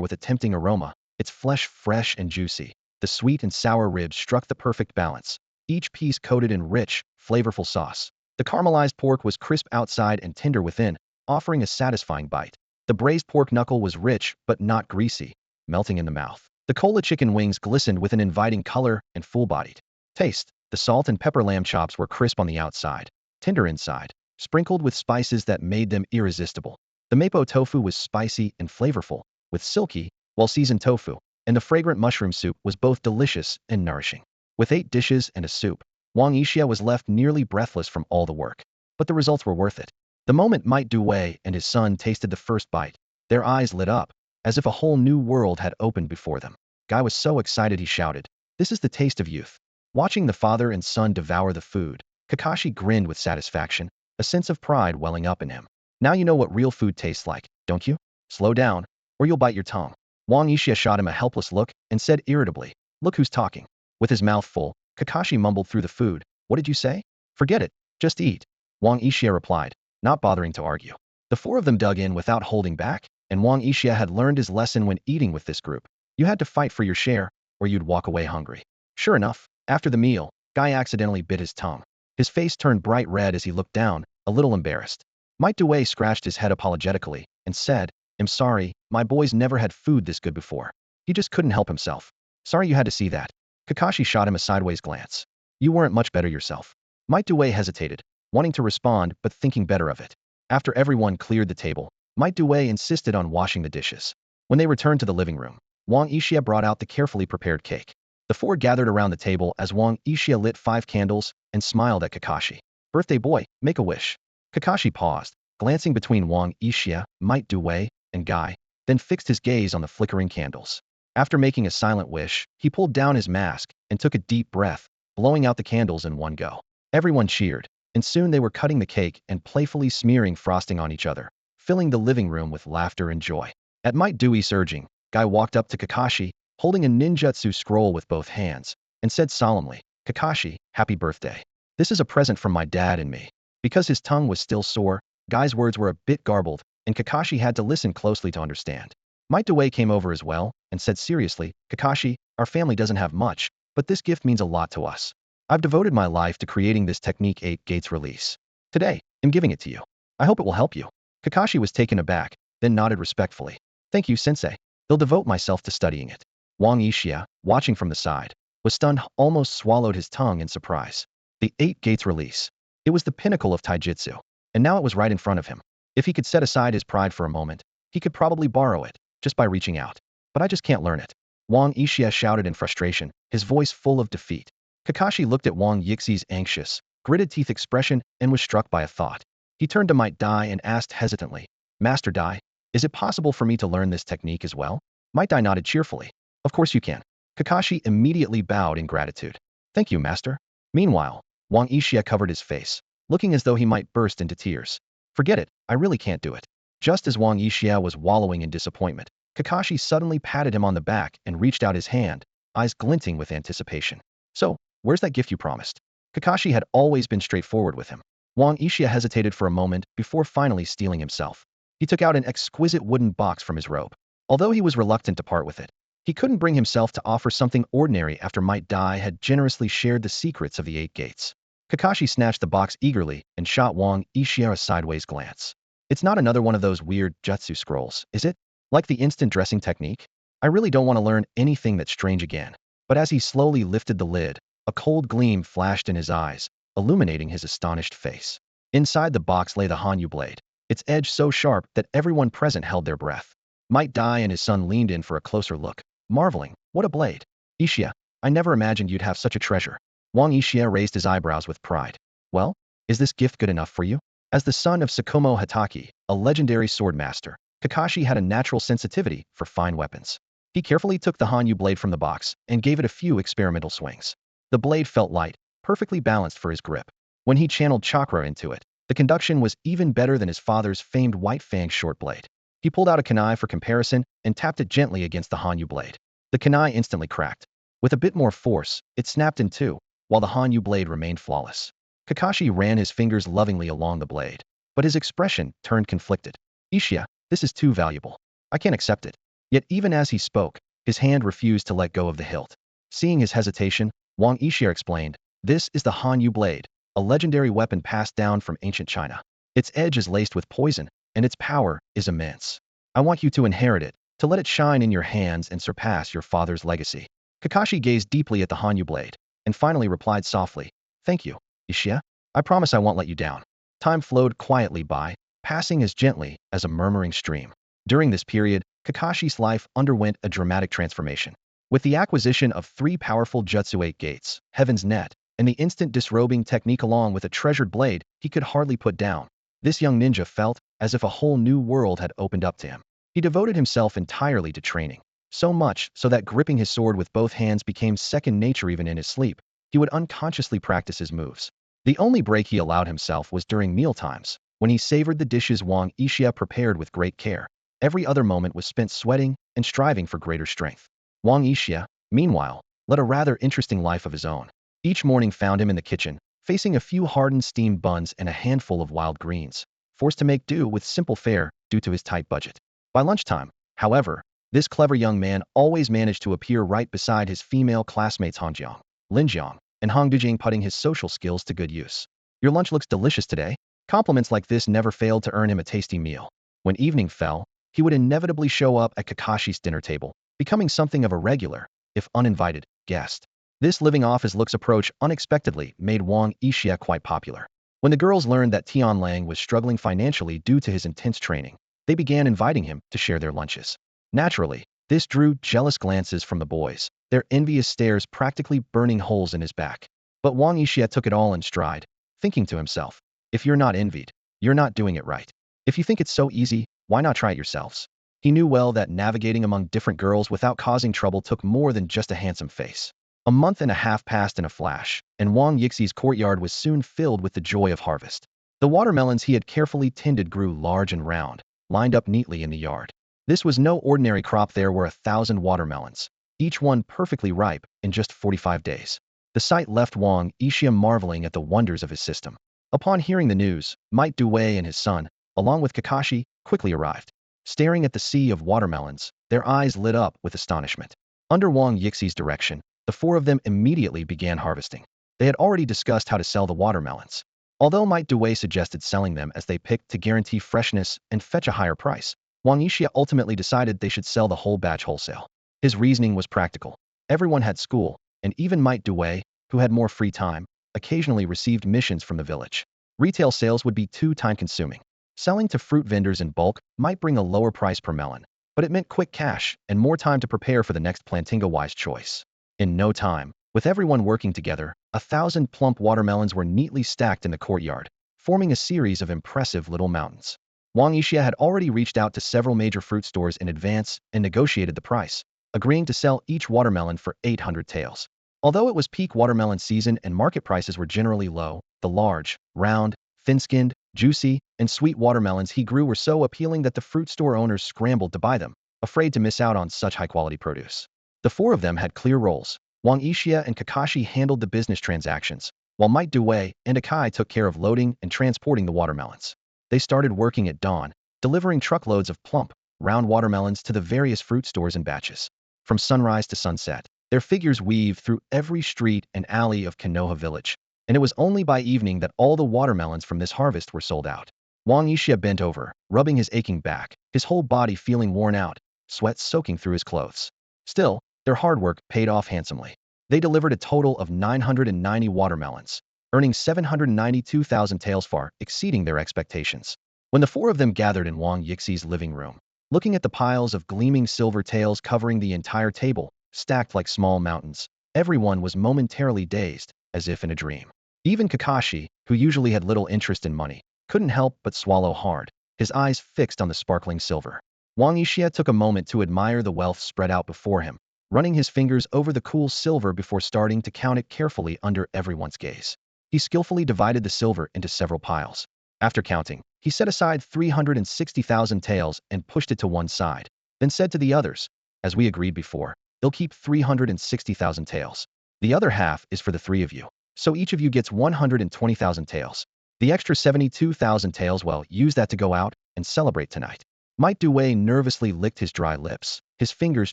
with a tempting aroma, its flesh fresh and juicy. The sweet and sour ribs struck the perfect balance, each piece coated in rich, flavorful sauce. The caramelized pork was crisp outside and tender within, offering a satisfying bite. The braised pork knuckle was rich but not greasy, melting in the mouth. The cola chicken wings glistened with an inviting color and full-bodied taste. The salt and pepper lamb chops were crisp on the outside, tender inside, sprinkled with spices that made them irresistible. The mapo tofu was spicy and flavorful, with silky, well-seasoned tofu, and the fragrant mushroom soup was both delicious and nourishing. With 8 dishes and a soup, Wang Yixia was left nearly breathless from all the work. But the results were worth it. The moment Might Due and his son tasted the first bite, their eyes lit up, as if a whole new world had opened before them. Guy was so excited he shouted, "This is the taste of youth." Watching the father and son devour the food, Kakashi grinned with satisfaction, a sense of pride welling up in him. "Now you know what real food tastes like, don't you? Slow down, or you'll bite your tongue." Wang Yixia shot him a helpless look and said irritably, "Look who's talking." With his mouth full, Kakashi mumbled through the food, "What did you say?" "Forget it, just eat," Wang Yixia replied, not bothering to argue. The 4 of them dug in without holding back, and Wang Yixia had learned his lesson when eating with this group. You had to fight for your share, or you'd walk away hungry. Sure enough, after the meal, Guy accidentally bit his tongue. His face turned bright red as he looked down, a little embarrassed. Might Due scratched his head apologetically and said, "I'm sorry, my boy's never had food this good before. He just couldn't help himself. Sorry you had to see that." Kakashi shot him a sideways glance. "You weren't much better yourself." Might Due hesitated, wanting to respond but thinking better of it. After everyone cleared the table, Might Due insisted on washing the dishes. When they returned to the living room, Wang Yixia brought out the carefully prepared cake. The 4 gathered around the table as Wang Yixia lit 5 candles and smiled at Kakashi. "Birthday boy, make a wish." Kakashi paused, glancing between Wang Yixia, Might Due, and Guy, then fixed his gaze on the flickering candles. After making a silent wish, he pulled down his mask and took a deep breath, blowing out the candles in one go. Everyone cheered, and soon they were cutting the cake and playfully smearing frosting on each other, filling the living room with laughter and joy. At Might Due's urging, Guy walked up to Kakashi, holding a ninjutsu scroll with both hands, and said solemnly, "Kakashi, happy birthday. This is a present from my dad and me." Because his tongue was still sore, Guy's words were a bit garbled, and Kakashi had to listen closely to understand. Might Due came over as well, and said seriously, "Kakashi, our family doesn't have much, but this gift means a lot to us. I've devoted my life to creating this technique 8 Gates release. Today, I'm giving it to you. I hope it will help you." Kakashi was taken aback, then nodded respectfully. "Thank you, sensei. I'll devote myself to studying it." Wang Yixia, watching from the side, was stunned, almost swallowed his tongue in surprise. The 8 Gates release. It was the pinnacle of taijutsu, and now it was right in front of him. If he could set aside his pride for a moment, he could probably borrow it, just by reaching out. But I just can't learn it. Wang Yixia shouted in frustration, his voice full of defeat. Kakashi looked at Wang Yixi's anxious, gritted teeth expression and was struck by a thought. He turned to Might Dai and asked hesitantly, "Master Dai, is it possible for me to learn this technique as well?" Might Dai nodded cheerfully. "Of course you can." Kakashi immediately bowed in gratitude. "Thank you, master." Meanwhile, Wang Yixia covered his face, looking as though he might burst into tears. "Forget it, I really can't do it." Just as Wang Yixia was wallowing in disappointment, Kakashi suddenly patted him on the back and reached out his hand, eyes glinting with anticipation. So, where's that gift you promised? Kakashi had always been straightforward with him. Wang Yixia hesitated for a moment before finally steeling himself. He took out an exquisite wooden box from his robe. Although he was reluctant to part with it, he couldn't bring himself to offer something ordinary after Might Dai had generously shared the secrets of the 8 gates. Kakashi snatched the box eagerly and shot Wang Yixia a sideways glance. It's not another one of those weird jutsu scrolls, is it? Like the instant dressing technique? I really don't want to learn anything that's strange again. But as he slowly lifted the lid, a cold gleam flashed in his eyes, illuminating his astonished face. Inside the box lay the Hanyu blade, its edge so sharp that everyone present held their breath. Might Dai and his son leaned in for a closer look, marveling, what a blade. Yixia, I never imagined you'd have such a treasure. Wang Yixia raised his eyebrows with pride. Well, is this gift good enough for you? As the son of Tsukumo Hatake, a legendary sword master, Kakashi had a natural sensitivity for fine weapons. He carefully took the Hanyu blade from the box and gave it a few experimental swings. The blade felt light, perfectly balanced for his grip. When he channeled chakra into it, the conduction was even better than his father's famed White Fang short blade. He pulled out a kunai for comparison and tapped it gently against the Hanyu blade. The kunai instantly cracked. With a bit more force, it snapped in two, while the Hanyu blade remained flawless. Kakashi ran his fingers lovingly along the blade, but his expression turned conflicted. Yixia, this is too valuable. I can't accept it. Yet even as he spoke, his hand refused to let go of the hilt. Seeing his hesitation, Wang Yixia explained, this is the Hanyu blade, a legendary weapon passed down from ancient China. Its edge is laced with poison, and its power is immense. I want you to inherit it, to let it shine in your hands and surpass your father's legacy. Kakashi gazed deeply at the Hanyu blade, and finally replied softly, thank you, Yixia. I promise I won't let you down. Time flowed quietly by, passing as gently as a murmuring stream. During this period, Kakashi's life underwent a dramatic transformation. With the acquisition of 3 powerful Jutsu 8 gates, Heaven's Net, and the instant disrobing technique along with a treasured blade he could hardly put down, this young ninja felt as if a whole new world had opened up to him. He devoted himself entirely to training, so much so that gripping his sword with both hands became second nature even in his sleep. He would unconsciously practice his moves. The only break he allowed himself was during mealtimes, when he savored the dishes Wang Yixia prepared with great care. Every other moment was spent sweating and striving for greater strength. Wang Yixia, meanwhile, led a rather interesting life of his own. Each morning found him in the kitchen, facing a few hardened steamed buns and a handful of wild greens, forced to make do with simple fare due to his tight budget. By lunchtime, however, this clever young man always managed to appear right beside his female classmates Hanjiang, Linjiang, and Hong Dujing, putting his social skills to good use. Your lunch looks delicious today. Compliments like this never failed to earn him a tasty meal. When evening fell, he would inevitably show up at Kakashi's dinner table, becoming something of a regular, if uninvited, guest. This living off his looks approach unexpectedly made Wang Yixia quite popular. When the girls learned that Tianlang was struggling financially due to his intense training, they began inviting him to share their lunches. Naturally, this drew jealous glances from the boys, their envious stares practically burning holes in his back. But Wang Yixia took it all in stride, thinking to himself, if you're not envied, you're not doing it right. If you think it's so easy, why not try it yourselves? He knew well that navigating among different girls without causing trouble took more than just a handsome face. A month and a half passed in a flash, and Wang Yixi's courtyard was soon filled with the joy of harvest. The watermelons he had carefully tended grew large and round, lined up neatly in the yard. This was no ordinary crop. There were 1,000 watermelons, each one perfectly ripe, in just 45 days. The sight left Wang Yixia marveling at the wonders of his system. Upon hearing the news, Might Dui and his son, along with Kakashi, quickly arrived. Staring at the sea of watermelons, their eyes lit up with astonishment. Under Wang Yixi's direction, the 4 of them immediately began harvesting. They had already discussed how to sell the watermelons. Although Might Dui suggested selling them as they picked to guarantee freshness and fetch a higher price, Wang Yixia ultimately decided they should sell the whole batch wholesale. His reasoning was practical. Everyone had school, and even Might Dui, who had more free time, occasionally received missions from the village. Retail sales would be too time-consuming. Selling to fruit vendors in bulk might bring a lower price per melon, but it meant quick cash and more time to prepare for the next Plantinga-wise choice. In no time, with everyone working together, 1,000 plump watermelons were neatly stacked in the courtyard, forming a series of impressive little mountains. Wang Yixia had already reached out to several major fruit stores in advance and negotiated the price, agreeing to sell each watermelon for 800 taels. Although it was peak watermelon season and market prices were generally low, the large, round, thin-skinned, juicy, and sweet watermelons he grew were so appealing that the fruit store owners scrambled to buy them. afraid to miss out on such high-quality produce. The four of them had clear roles. Wang Yixia and Kakashi handled the business transactions, while Might Due and Akai took care of loading and transporting the watermelons. They started working at dawn, delivering truckloads of plump, round watermelons to the various fruit stores in batches. From sunrise to sunset, their figures weaved through every street and alley of Konoha village, and it was only by evening that all the watermelons from this harvest were sold out. Wang Yixia bent over, rubbing his aching back, his whole body feeling worn out, sweat soaking through his clothes. Still, their hard work paid off handsomely. They delivered a total of 990 watermelons, earning 792,000 taels, far exceeding their expectations. When the four of them gathered in Wang Yixi's living room, looking at the piles of gleaming silver taels covering the entire table, stacked like small mountains, everyone was momentarily dazed, as if in a dream. Even Kakashi, who usually had little interest in money, couldn't help but swallow hard, his eyes fixed on the sparkling silver. Wang Yixia took a moment to admire the wealth spread out before him, running his fingers over the cool silver before starting to count it carefully under everyone's gaze. He skillfully divided the silver into several piles. After counting, he set aside 360,000 taels and pushed it to one side, then said to the others, "As we agreed before, you'll keep 360,000 taels. The other half is for the three of you, so each of you gets 120,000 taels. The extra 72,000 taels, well, use that to go out and celebrate tonight." Might Due nervously licked his dry lips, his fingers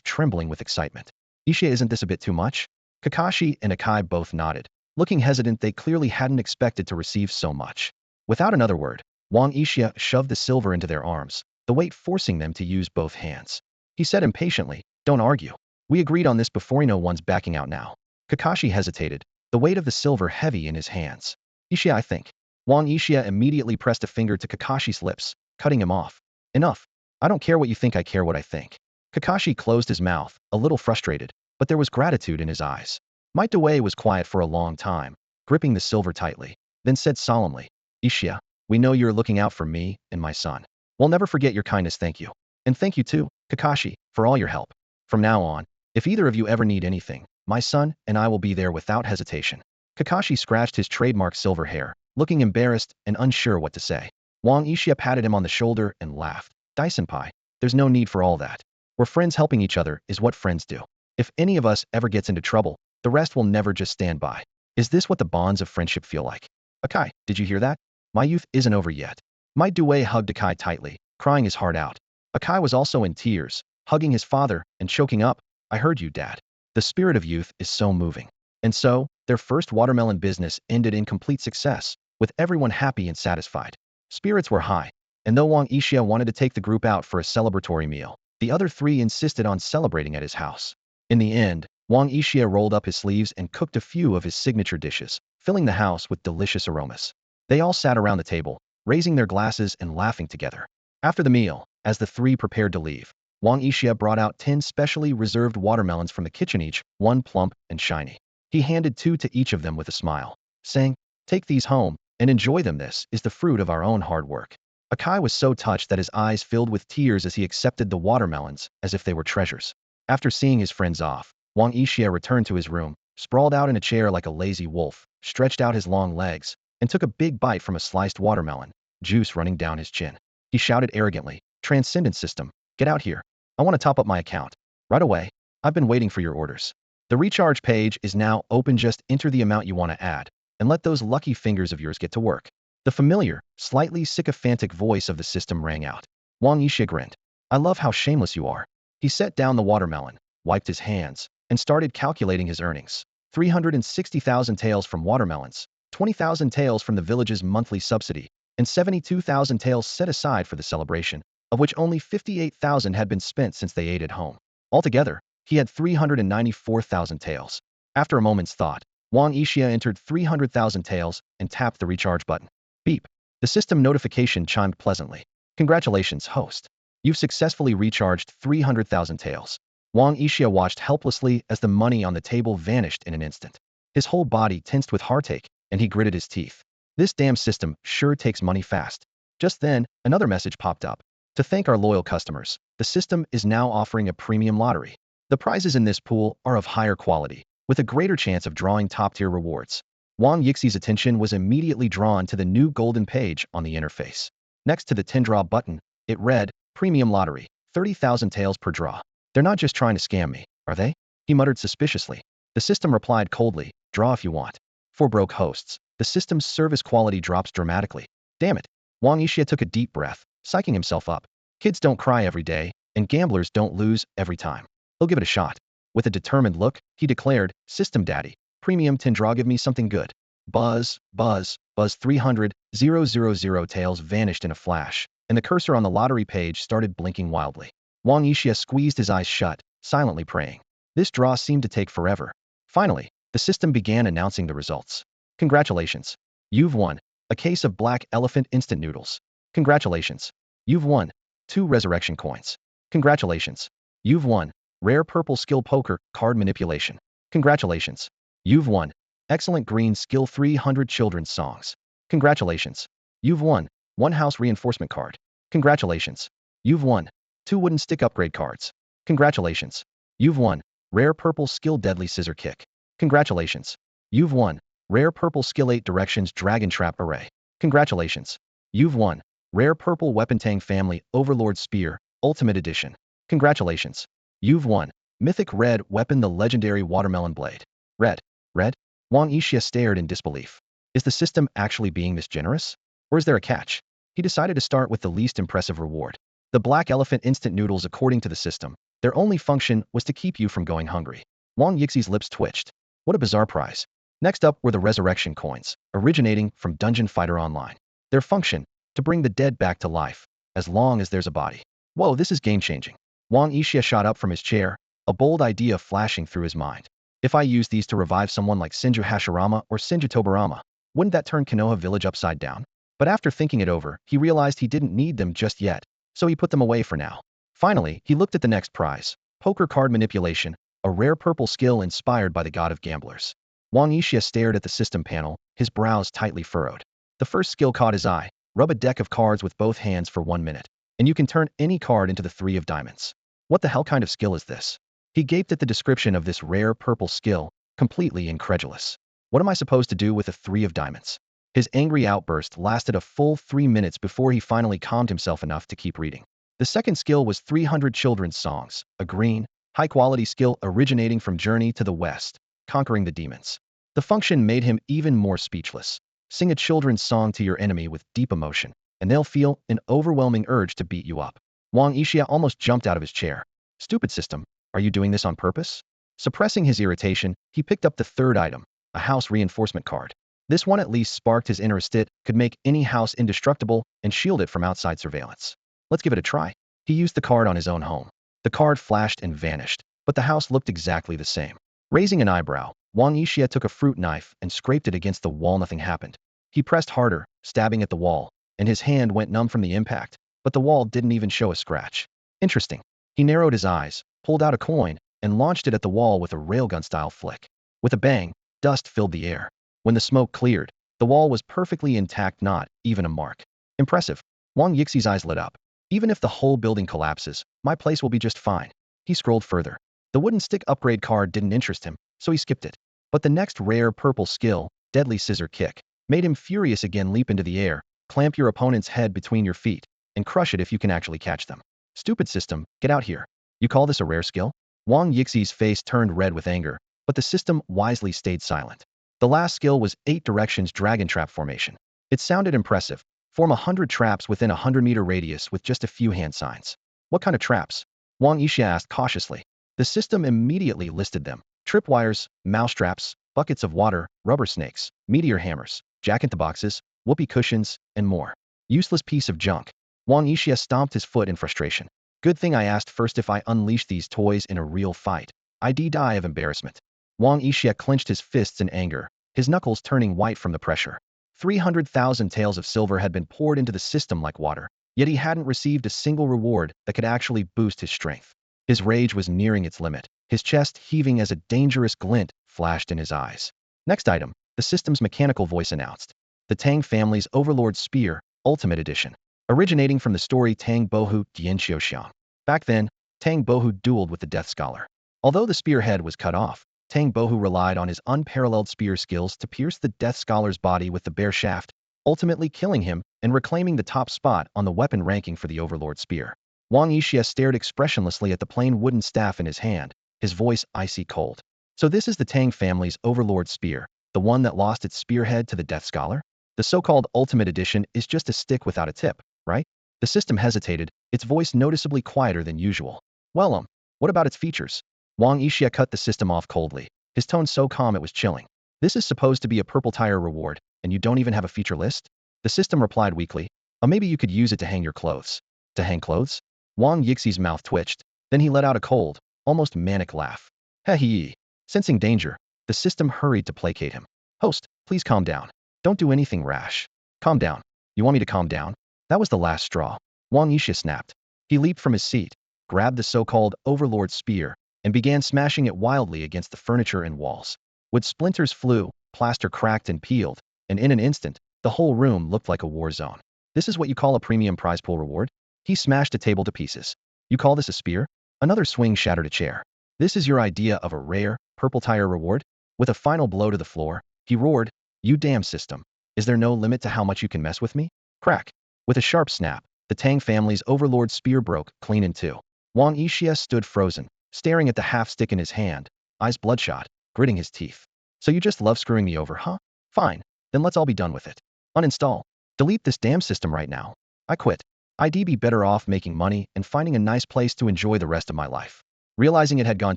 trembling with excitement. "Isha, isn't this a bit too much?" Kakashi and Akai both nodded. Looking hesitant, they clearly hadn't expected to receive so much. Without another word, Wang Yixia shoved the silver into their arms, the weight forcing them to use both hands. He said impatiently, "Don't argue. We agreed on this before, no one's backing out now." Kakashi hesitated, the weight of the silver heavy in his hands. "Isha, I think." Wang Yixia immediately pressed a finger to Kakashi's lips, cutting him off. "Enough. I don't care what you think, I care what I think." Kakashi closed his mouth, a little frustrated, but there was gratitude in his eyes. Might Due was quiet for a long time, gripping the silver tightly, then said solemnly, "Isha, we know you're looking out for me and my son. We'll never forget your kindness, thank you. And thank you too, Kakashi, for all your help. From now on, if either of you ever need anything, my son and I will be there without hesitation." Kakashi scratched his trademark silver hair, looking embarrassed and unsure what to say. Wang Yixia patted him on the shoulder and laughed. "Dai-senpai, there's no need for all that. We're friends, helping each other is what friends do. If any of us ever gets into trouble, the rest will never just stand by. Is this what the bonds of friendship feel like?" "Akai, did you hear that? My youth isn't over yet." Might Due hugged Akai tightly, crying his heart out. Akai was also in tears, hugging his father and choking up. "I heard you, Dad. The spirit of youth is so moving." And so, their first watermelon business ended in complete success, with everyone happy and satisfied. Spirits were high, and though Wang Yixia wanted to take the group out for a celebratory meal, the other three insisted on celebrating at his house. In the end, Wang Yixia rolled up his sleeves and cooked a few of his signature dishes, filling the house with delicious aromas. They all sat around the table, raising their glasses and laughing together. After the meal, as the three prepared to leave, Wang Yixia brought out 10 specially reserved watermelons from the kitchen, each one plump and shiny. He handed 2 to each of them with a smile, saying, "Take these home and enjoy them. This is the fruit of our own hard work." Akai was so touched that his eyes filled with tears as he accepted the watermelons as if they were treasures. After seeing his friends off, Wang Yixia returned to his room, sprawled out in a chair like a lazy wolf, stretched out his long legs, and took a big bite from a sliced watermelon, juice running down his chin. He shouted arrogantly, "Transcendent system, get out here. I want to top up my account. Right away. I've been waiting for your orders." The recharge page is now open. Just enter the amount you want to add, and let those lucky fingers of yours get to work. The familiar, slightly sycophantic voice of the system rang out. Wang Yixia grinned. "I love how shameless you are." He set down the watermelon, wiped his hands, and started calculating his earnings. 360,000 taels from watermelons, 20,000 taels from the village's monthly subsidy, and 72,000 taels set aside for the celebration, of which only 58,000 had been spent since they ate at home. Altogether, he had 394,000 taels. After a moment's thought, Wang Yixia entered 300,000 taels and tapped the recharge button. Beep. The system notification chimed pleasantly. "Congratulations, host. You've successfully recharged 300,000 taels." Wang Yixia watched helplessly as the money on the table vanished in an instant. His whole body tensed with heartache, and he gritted his teeth. This damn system sure takes money fast. Just then, another message popped up. "To thank our loyal customers, the system is now offering a premium lottery. The prizes in this pool are of higher quality, with a greater chance of drawing top-tier rewards." Wang Yixi's attention was immediately drawn to the new golden page on the interface. Next to the 10 draw button, it read, "Premium Lottery, 30,000 taels per draw. They're not just trying to scam me, are they? He muttered suspiciously. The system replied coldly, draw if you want. For broke hosts, the system's service quality drops dramatically. Damn it. Wang Yixia took a deep breath, psyching himself up. Kids don't cry every day, and gamblers don't lose every time. He'll give it a shot. With a determined look, he declared, System Daddy, Premium 10 draw, give me something good. Buzz, buzz, buzz. 300,000 taels vanished in a flash, and the cursor on the lottery page started blinking wildly. Wang Yixia squeezed his eyes shut, silently praying. This draw seemed to take forever. Finally, the system began announcing the results. Congratulations. You've won a case of black elephant instant noodles. Congratulations. You've won 2 resurrection coins. Congratulations. You've won rare purple skill poker card manipulation. Congratulations. You've won excellent green skill 300 children's songs. Congratulations. You've won 1 house reinforcement card. Congratulations. You've won 2 wooden stick upgrade cards. Congratulations. You've won rare purple skill deadly scissor kick. Congratulations. You've won rare purple skill 8 directions dragon trap array. Congratulations. You've won rare purple weapon tang family overlord spear ultimate edition. Congratulations. You've won mythic red weapon the legendary watermelon blade. Red. Red? Wang Yixia stared in disbelief. Is the system actually being this generous? Or is there a catch? He decided to start with the least impressive reward. The black elephant instant noodles. According to the system, their only function was to keep you from going hungry. Wang Yixi's lips twitched. What a bizarre prize. Next up were the resurrection coins, originating from Dungeon Fighter Online. Their function, to bring the dead back to life, as long as there's a body. Whoa, this is game-changing. Wang Yixia shot up from his chair, a bold idea flashing through his mind. If I use these to revive someone like Shinju Hashirama or Shinju Tobarama, wouldn't that turn Konoha village upside down? But after thinking it over, he realized he didn't need them just yet, so he put them away for now. Finally, he looked at the next prize, poker card manipulation, a rare purple skill inspired by the god of gamblers. Wang Yixia stared at the system panel, his brows tightly furrowed. The first skill caught his eye. Rub a deck of cards with both hands for 1 minute, and you can turn any card into the 3 of diamonds. What the hell kind of skill is this? He gaped at the description of this rare purple skill, completely incredulous. What am I supposed to do with a 3 of diamonds? His angry outburst lasted a full 3 minutes before he finally calmed himself enough to keep reading. The second skill was 300 children's songs, a green, high-quality skill originating from Journey to the West, conquering the demons. The function made him even more speechless. Sing a children's song to your enemy with deep emotion, and they'll feel an overwhelming urge to beat you up. Wang Yixia almost jumped out of his chair. Stupid system, are you doing this on purpose? Suppressing his irritation, he picked up the third item, a house reinforcement card. This one at least sparked his inner instinct, could make any house indestructible and shield it from outside surveillance. Let's give it a try. He used the card on his own home. The card flashed and vanished, but the house looked exactly the same. Raising an eyebrow, Wang Yixia took a fruit knife and scraped it against the wall. Nothing happened. He pressed harder, stabbing at the wall, and his hand went numb from the impact, but the wall didn't even show a scratch. Interesting. He narrowed his eyes, pulled out a coin, and launched it at the wall with a railgun-style flick. With a bang, dust filled the air. When the smoke cleared, the wall was perfectly intact, not even a mark. Impressive. Wang Yixi's eyes lit up. Even if the whole building collapses, my place will be just fine. He scrolled further. The wooden stick upgrade card didn't interest him, so he skipped it. But the next rare purple skill, Deadly Scissor Kick, made him furious again. Leap into the air, clamp your opponent's head between your feet, and crush it if you can actually catch them. Stupid system, get out here. You call this a rare skill? Wang Yixi's face turned red with anger, but the system wisely stayed silent. The last skill was 8 directions dragon trap formation. It sounded impressive. Form 100 traps within a 100-meter radius with just a few hand signs. What kind of traps? Wang Yixia asked cautiously. The system immediately listed them. Tripwires, mousetraps, buckets of water, rubber snakes, meteor hammers, jack-in-the-boxes, whoopee cushions, and more. Useless piece of junk. Wang Yixia stomped his foot in frustration. Good thing I asked first. If I unleash these toys in a real fight, I'd die of embarrassment. Wang Yixia clenched his fists in anger, his knuckles turning white from the pressure. 300,000 taels of silver had been poured into the system like water, yet he hadn't received a single reward that could actually boost his strength. His rage was nearing its limit, his chest heaving as a dangerous glint flashed in his eyes. Next item, the system's mechanical voice announced. The Tang family's Overlord Spear, Ultimate Edition. Originating from the story Tang Bohu Dianxiaoxiang. Back then, Tang Bohu dueled with the Death Scholar. Although the spearhead was cut off, Tang Bohu relied on his unparalleled spear skills to pierce the Death Scholar's body with the bare shaft, ultimately killing him and reclaiming the top spot on the weapon ranking for the Overlord Spear. Wang Yixia stared expressionlessly at the plain wooden staff in his hand, his voice icy cold. So this is the Tang family's overlord spear, the one that lost its spearhead to the Death Scholar? The so-called Ultimate Edition is just a stick without a tip, right? The system hesitated, its voice noticeably quieter than usual. Well, what about its features? Wang Yixia cut the system off coldly, his tone so calm it was chilling. This is supposed to be a purple tire reward, and you don't even have a feature list? The system replied weakly, maybe you could use it to hang your clothes. To hang clothes? Wang Yixi's mouth twitched, then he let out a cold, almost manic laugh. Hee. Sensing danger, the system hurried to placate him. Host, please calm down. Don't do anything rash. Calm down. You want me to calm down? That was the last straw. Wang Yixia snapped. He leaped from his seat, grabbed the so-called Overlord spear, and began smashing it wildly against the furniture and walls. Wood splinters flew, plaster cracked and peeled, and in an instant, the whole room looked like a war zone. This is what you call a premium prize pool reward? He smashed a table to pieces. You call this a spear? Another swing shattered a chair. This is your idea of a rare, purple tire reward? With a final blow to the floor, he roared, you damn system. Is there no limit to how much you can mess with me? Crack. With a sharp snap, the Tang family's overlord spear broke clean in two. Wang Yixia stood frozen, staring at the half-stick in his hand, eyes bloodshot, gritting his teeth. So you just love screwing me over, huh? Fine, then let's all be done with it. Uninstall. Delete this damn system right now. I quit. I'd be better off making money and finding a nice place to enjoy the rest of my life. Realizing it had gone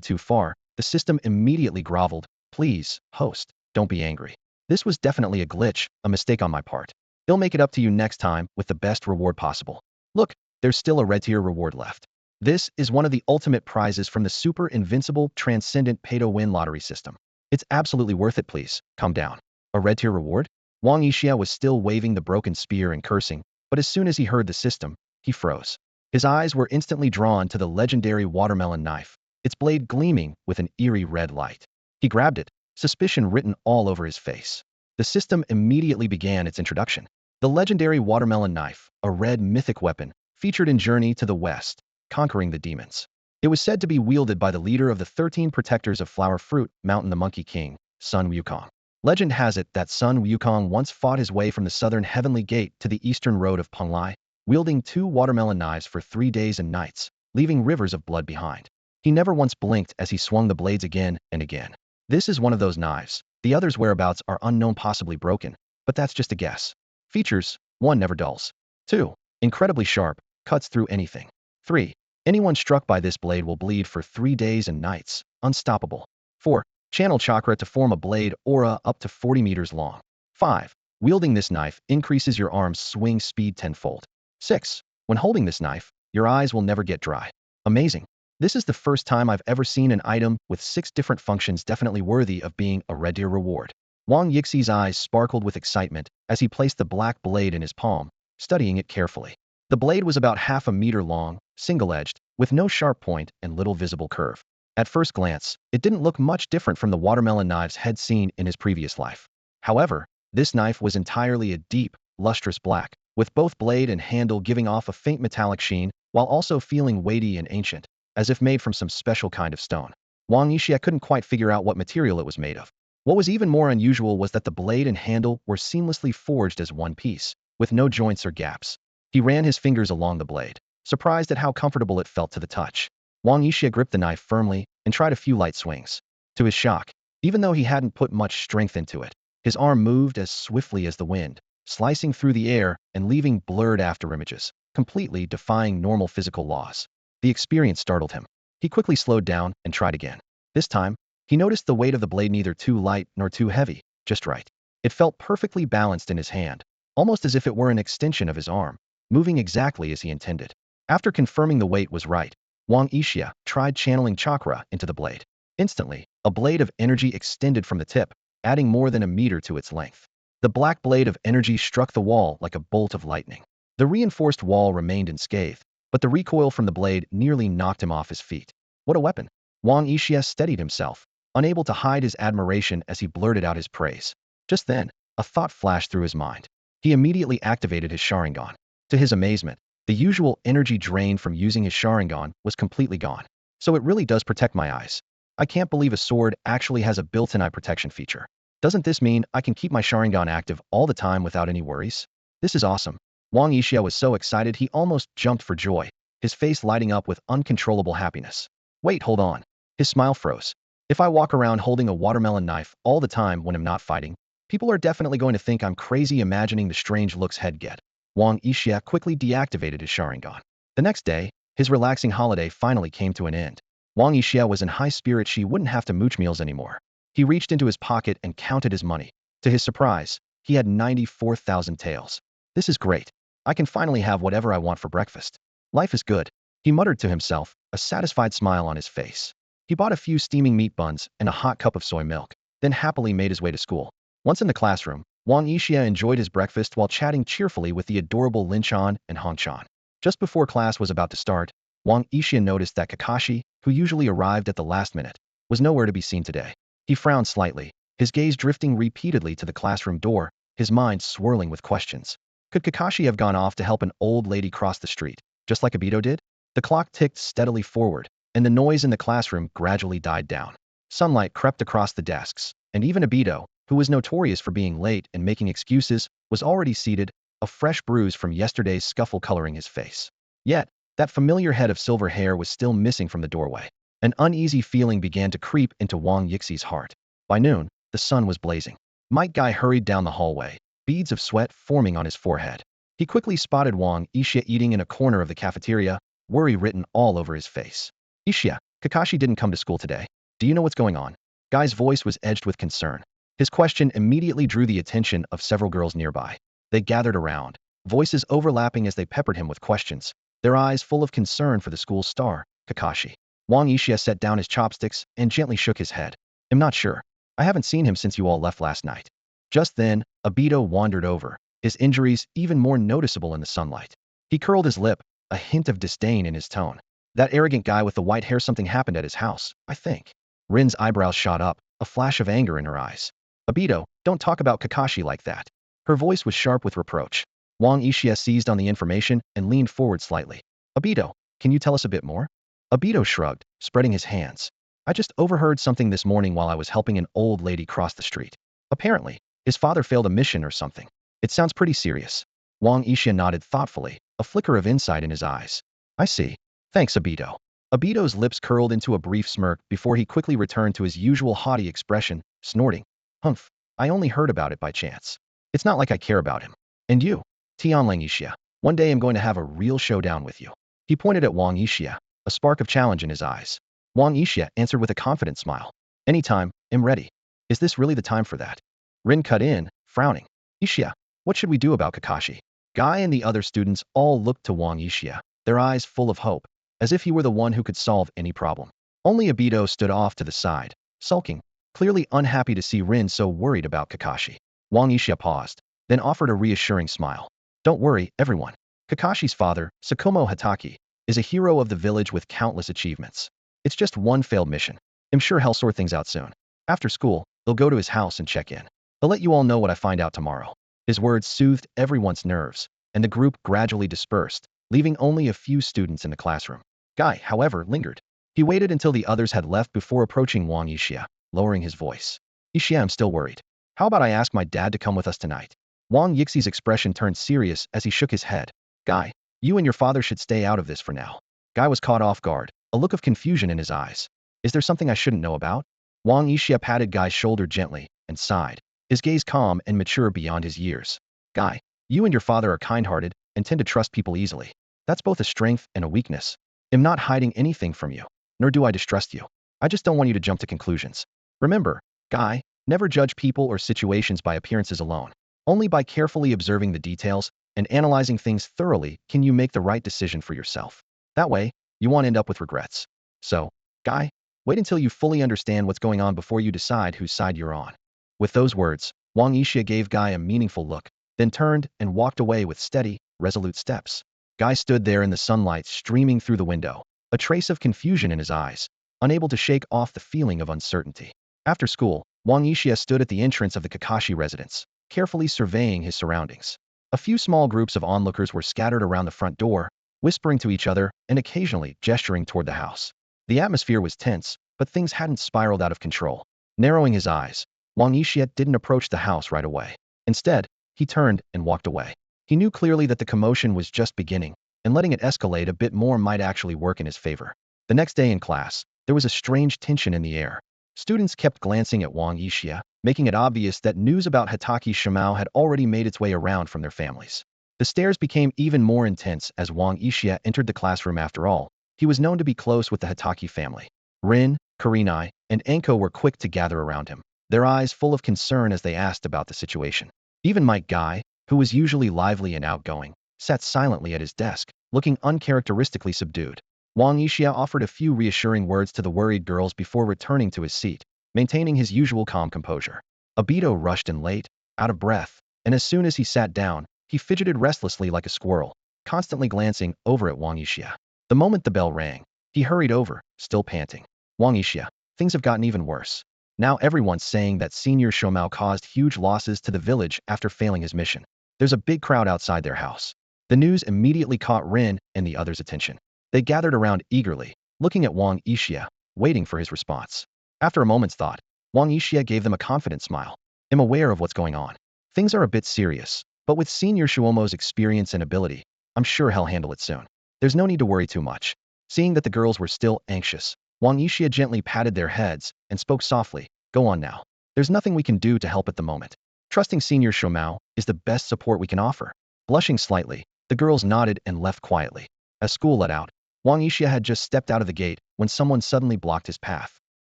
too far, the system immediately groveled. Please, host, don't be angry. This was definitely a glitch, a mistake on my part. He'll make it up to you next time with the best reward possible. Look, there's still a red tier reward left. This is one of the ultimate prizes from the super invincible transcendent pay-to-win lottery system. It's absolutely worth it, please. Calm down. A red tier reward? Wang Yixia was still waving the broken spear and cursing, but as soon as he heard the system, he froze. His eyes were instantly drawn to the legendary watermelon knife, its blade gleaming with an eerie red light. He grabbed it, suspicion written all over his face. The system immediately began its introduction. The legendary watermelon knife, a red mythic weapon, featured in Journey to the West, Conquering the Demons. It was said to be wielded by the leader of the 13 protectors of Flower Fruit Mountain, the Monkey King, Sun Wukong. Legend has it that Sun Wukong once fought his way from the southern Heavenly Gate to the eastern road of Penglai, wielding 2 watermelon knives for 3 days and nights, leaving rivers of blood behind. He never once blinked as he swung the blades again and again. This is one of those knives. The others' whereabouts are unknown, possibly broken, but that's just a guess. Features: 1. Never dulls. 2. Incredibly sharp, cuts through anything. 3. Anyone struck by this blade will bleed for 3 days and nights, unstoppable. 4. Channel chakra to form a blade aura up to 40 meters long. 5. Wielding this knife increases your arm's swing speed tenfold. 6. When holding this knife, your eyes will never get dry. Amazing. This is the first time I've ever seen an item with 6 different functions definitely worthy of being a red tier reward. Wang Yixi's eyes sparkled with excitement as he placed the black blade in his palm, studying it carefully. The blade was about half a meter long, single-edged, with no sharp point and little visible curve. At first glance, it didn't look much different from the watermelon knives he'd seen in his previous life. However, this knife was entirely a deep, lustrous black, with both blade and handle giving off a faint metallic sheen, while also feeling weighty and ancient, as if made from some special kind of stone. Wang Yixia couldn't quite figure out what material it was made of. What was even more unusual was that the blade and handle were seamlessly forged as one piece, with no joints or gaps. He ran his fingers along the blade, surprised at how comfortable it felt to the touch. Wang Yixia gripped the knife firmly and tried a few light swings. To his shock, even though he hadn't put much strength into it, his arm moved as swiftly as the wind, slicing through the air and leaving blurred afterimages, completely defying normal physical laws. The experience startled him. He quickly slowed down and tried again. This time, he noticed the weight of the blade neither too light nor too heavy, just right. It felt perfectly balanced in his hand, almost as if it were an extension of his arm, moving exactly as he intended. After confirming the weight was right, Wang Yixia tried channeling chakra into the blade. Instantly, a blade of energy extended from the tip, adding more than a meter to its length. The black blade of energy struck the wall like a bolt of lightning. The reinforced wall remained unscathed, but the recoil from the blade nearly knocked him off his feet. What a weapon! Wang Yixia steadied himself, unable to hide his admiration as he blurted out his praise. Just then, a thought flashed through his mind. He immediately activated his sharingan. To his amazement, the usual energy drain from using his sharingan was completely gone. So it really does protect my eyes. I can't believe a sword actually has a built-in eye protection feature. Doesn't this mean I can keep my sharingan active all the time without any worries? This is awesome. Wang Yixia was so excited he almost jumped for joy. his face lighting up with uncontrollable happiness. Wait, hold on. His smile froze. If I walk around holding a watermelon knife all the time when I'm not fighting, people are definitely going to think I'm crazy imagining the strange looks he'd get. Wang Yixia quickly deactivated his sharingan. The next day, his relaxing holiday finally came to an end. Wang Yixia was in high spirits she wouldn't have to mooch meals anymore. He reached into his pocket and counted his money. To his surprise, he had 94,000 taels. This is great. I can finally have whatever I want for breakfast. Life is good. He muttered to himself, a satisfied smile on his face. He bought a few steaming meat buns and a hot cup of soy milk, then happily made his way to school. Once in the classroom, Wang Yixia enjoyed his breakfast while chatting cheerfully with the adorable Linchan and Hongchan. Just before class was about to start, Wang Yixia noticed that Kakashi, who usually arrived at the last minute, was nowhere to be seen today. He frowned slightly, his gaze drifting repeatedly to the classroom door, his mind swirling with questions. Could Kakashi have gone off to help an old lady cross the street, just like Obito did? The clock ticked steadily forward, and the noise in the classroom gradually died down. Sunlight crept across the desks, and even Obito, who was notorious for being late and making excuses, was already seated, a fresh bruise from yesterday's scuffle coloring his face. Yet, that familiar head of silver hair was still missing from the doorway. An uneasy feeling began to creep into Wang Yixi's heart. By noon, the sun was blazing. Might Guy hurried down the hallway, beads of sweat forming on his forehead. He quickly spotted Wang Yixia eating in a corner of the cafeteria, worry written all over his face. Yixia, Kakashi didn't come to school today. Do you know what's going on? Guy's voice was edged with concern. His question immediately drew the attention of several girls nearby. They gathered around, voices overlapping as they peppered him with questions, their eyes full of concern for the school's star, Kakashi. Wang Yixia set down his chopsticks and gently shook his head. I'm not sure. I haven't seen him since you all left last night. Just then, Obito wandered over, his injuries even more noticeable in the sunlight. He curled his lip, a hint of disdain in his tone. That arrogant guy with the white hair, something happened at his house, I think. Rin's eyebrows shot up, a flash of anger in her eyes. Obito, don't talk about Kakashi like that. Her voice was sharp with reproach. Wang Yixia seized on the information and leaned forward slightly. Obito, can you tell us a bit more? Obito shrugged, spreading his hands. I just overheard something this morning while I was helping an old lady cross the street. Apparently, his father failed a mission or something. It sounds pretty serious. Wang Yixia nodded thoughtfully, a flicker of insight in his eyes. I see. Thanks, Obito. Obito's lips curled into a brief smirk before he quickly returned to his usual haughty expression, snorting. Humph, I only heard about it by chance. It's not like I care about him. And you, Tianlang Yixia, one day I'm going to have a real showdown with you. He pointed at Wang Yixia, a spark of challenge in his eyes. Wang Yixia answered with a confident smile. Anytime, I'm ready. Is this really the time for that? Rin cut in, frowning. Yixia, what should we do about Kakashi? Guy and the other students all looked to Wang Yixia, their eyes full of hope, as if he were the one who could solve any problem. Only Obito stood off to the side, sulking, clearly unhappy to see Rin so worried about Kakashi. Wang Yixia paused, then offered a reassuring smile. Don't worry, everyone. Kakashi's father, Tsukumo Hatake, is a hero of the village with countless achievements. It's just one failed mission. I'm sure he'll sort things out soon. After school, they'll go to his house and check in. I'll let you all know what I find out tomorrow. His words soothed everyone's nerves, and the group gradually dispersed, leaving only a few students in the classroom. Guy, however, lingered. He waited until the others had left before approaching Wang Yixia, lowering his voice. Yixia, I'm still worried. How about I ask my dad to come with us tonight? Wang Yixi's expression turned serious as he shook his head. Guy, you and your father should stay out of this for now. Guy was caught off guard, a look of confusion in his eyes. Is there something I shouldn't know about? Wang Yixia patted Guy's shoulder gently and sighed, his gaze calm and mature beyond his years. Guy, you and your father are kind-hearted and tend to trust people easily. That's both a strength and a weakness. I'm not hiding anything from you, nor do I distrust you. I just don't want you to jump to conclusions. Remember, Guy, never judge people or situations by appearances alone. Only by carefully observing the details and analyzing things thoroughly can you make the right decision for yourself. That way, you won't end up with regrets. So, Guy, wait until you fully understand what's going on before you decide whose side you're on. With those words, Wang Yixia gave Guy a meaningful look, then turned and walked away with steady, resolute steps. Guy stood there in the sunlight streaming through the window, a trace of confusion in his eyes, unable to shake off the feeling of uncertainty. After school, Wang Yixia stood at the entrance of the Kakashi residence, carefully surveying his surroundings. A few small groups of onlookers were scattered around the front door, whispering to each other and occasionally gesturing toward the house. The atmosphere was tense, but things hadn't spiraled out of control. Narrowing his eyes, Wang Yixia didn't approach the house right away. Instead, he turned and walked away. He knew clearly that the commotion was just beginning, and letting it escalate a bit more might actually work in his favor. The next day in class, there was a strange tension in the air. Students kept glancing at Wang Yixia, making it obvious that news about Hatake's Shimao had already made its way around from their families. The stares became even more intense as Wang Yixia entered the classroom. After all, he was known to be close with the Hatake family. Rin, Kurenai, and Anko were quick to gather around him, their eyes full of concern as they asked about the situation. Even Mike Guy, who was usually lively and outgoing, sat silently at his desk, looking uncharacteristically subdued. Wang Yixia offered a few reassuring words to the worried girls before returning to his seat, maintaining his usual calm composure. Obito rushed in late, out of breath, and as soon as he sat down, he fidgeted restlessly like a squirrel, constantly glancing over at Wang Yixia. The moment the bell rang, he hurried over, still panting. Wang Yixia, things have gotten even worse. Now everyone's saying that Senior Shomao caused huge losses to the village after failing his mission. There's a big crowd outside their house. The news immediately caught Rin and the others' attention. They gathered around eagerly, looking at Wang Yixia, waiting for his response. After a moment's thought, Wang Yixia gave them a confident smile. I'm aware of what's going on. Things are a bit serious, but with Senior Shuomo's experience and ability, I'm sure he'll handle it soon. There's no need to worry too much. Seeing that the girls were still anxious, Wang Yixia gently patted their heads and spoke softly. Go on now. There's nothing we can do to help at the moment. Trusting Senior Shomao is the best support we can offer. Blushing slightly, the girls nodded and left quietly. As school let out, Wang Yixia had just stepped out of the gate when someone suddenly blocked his path.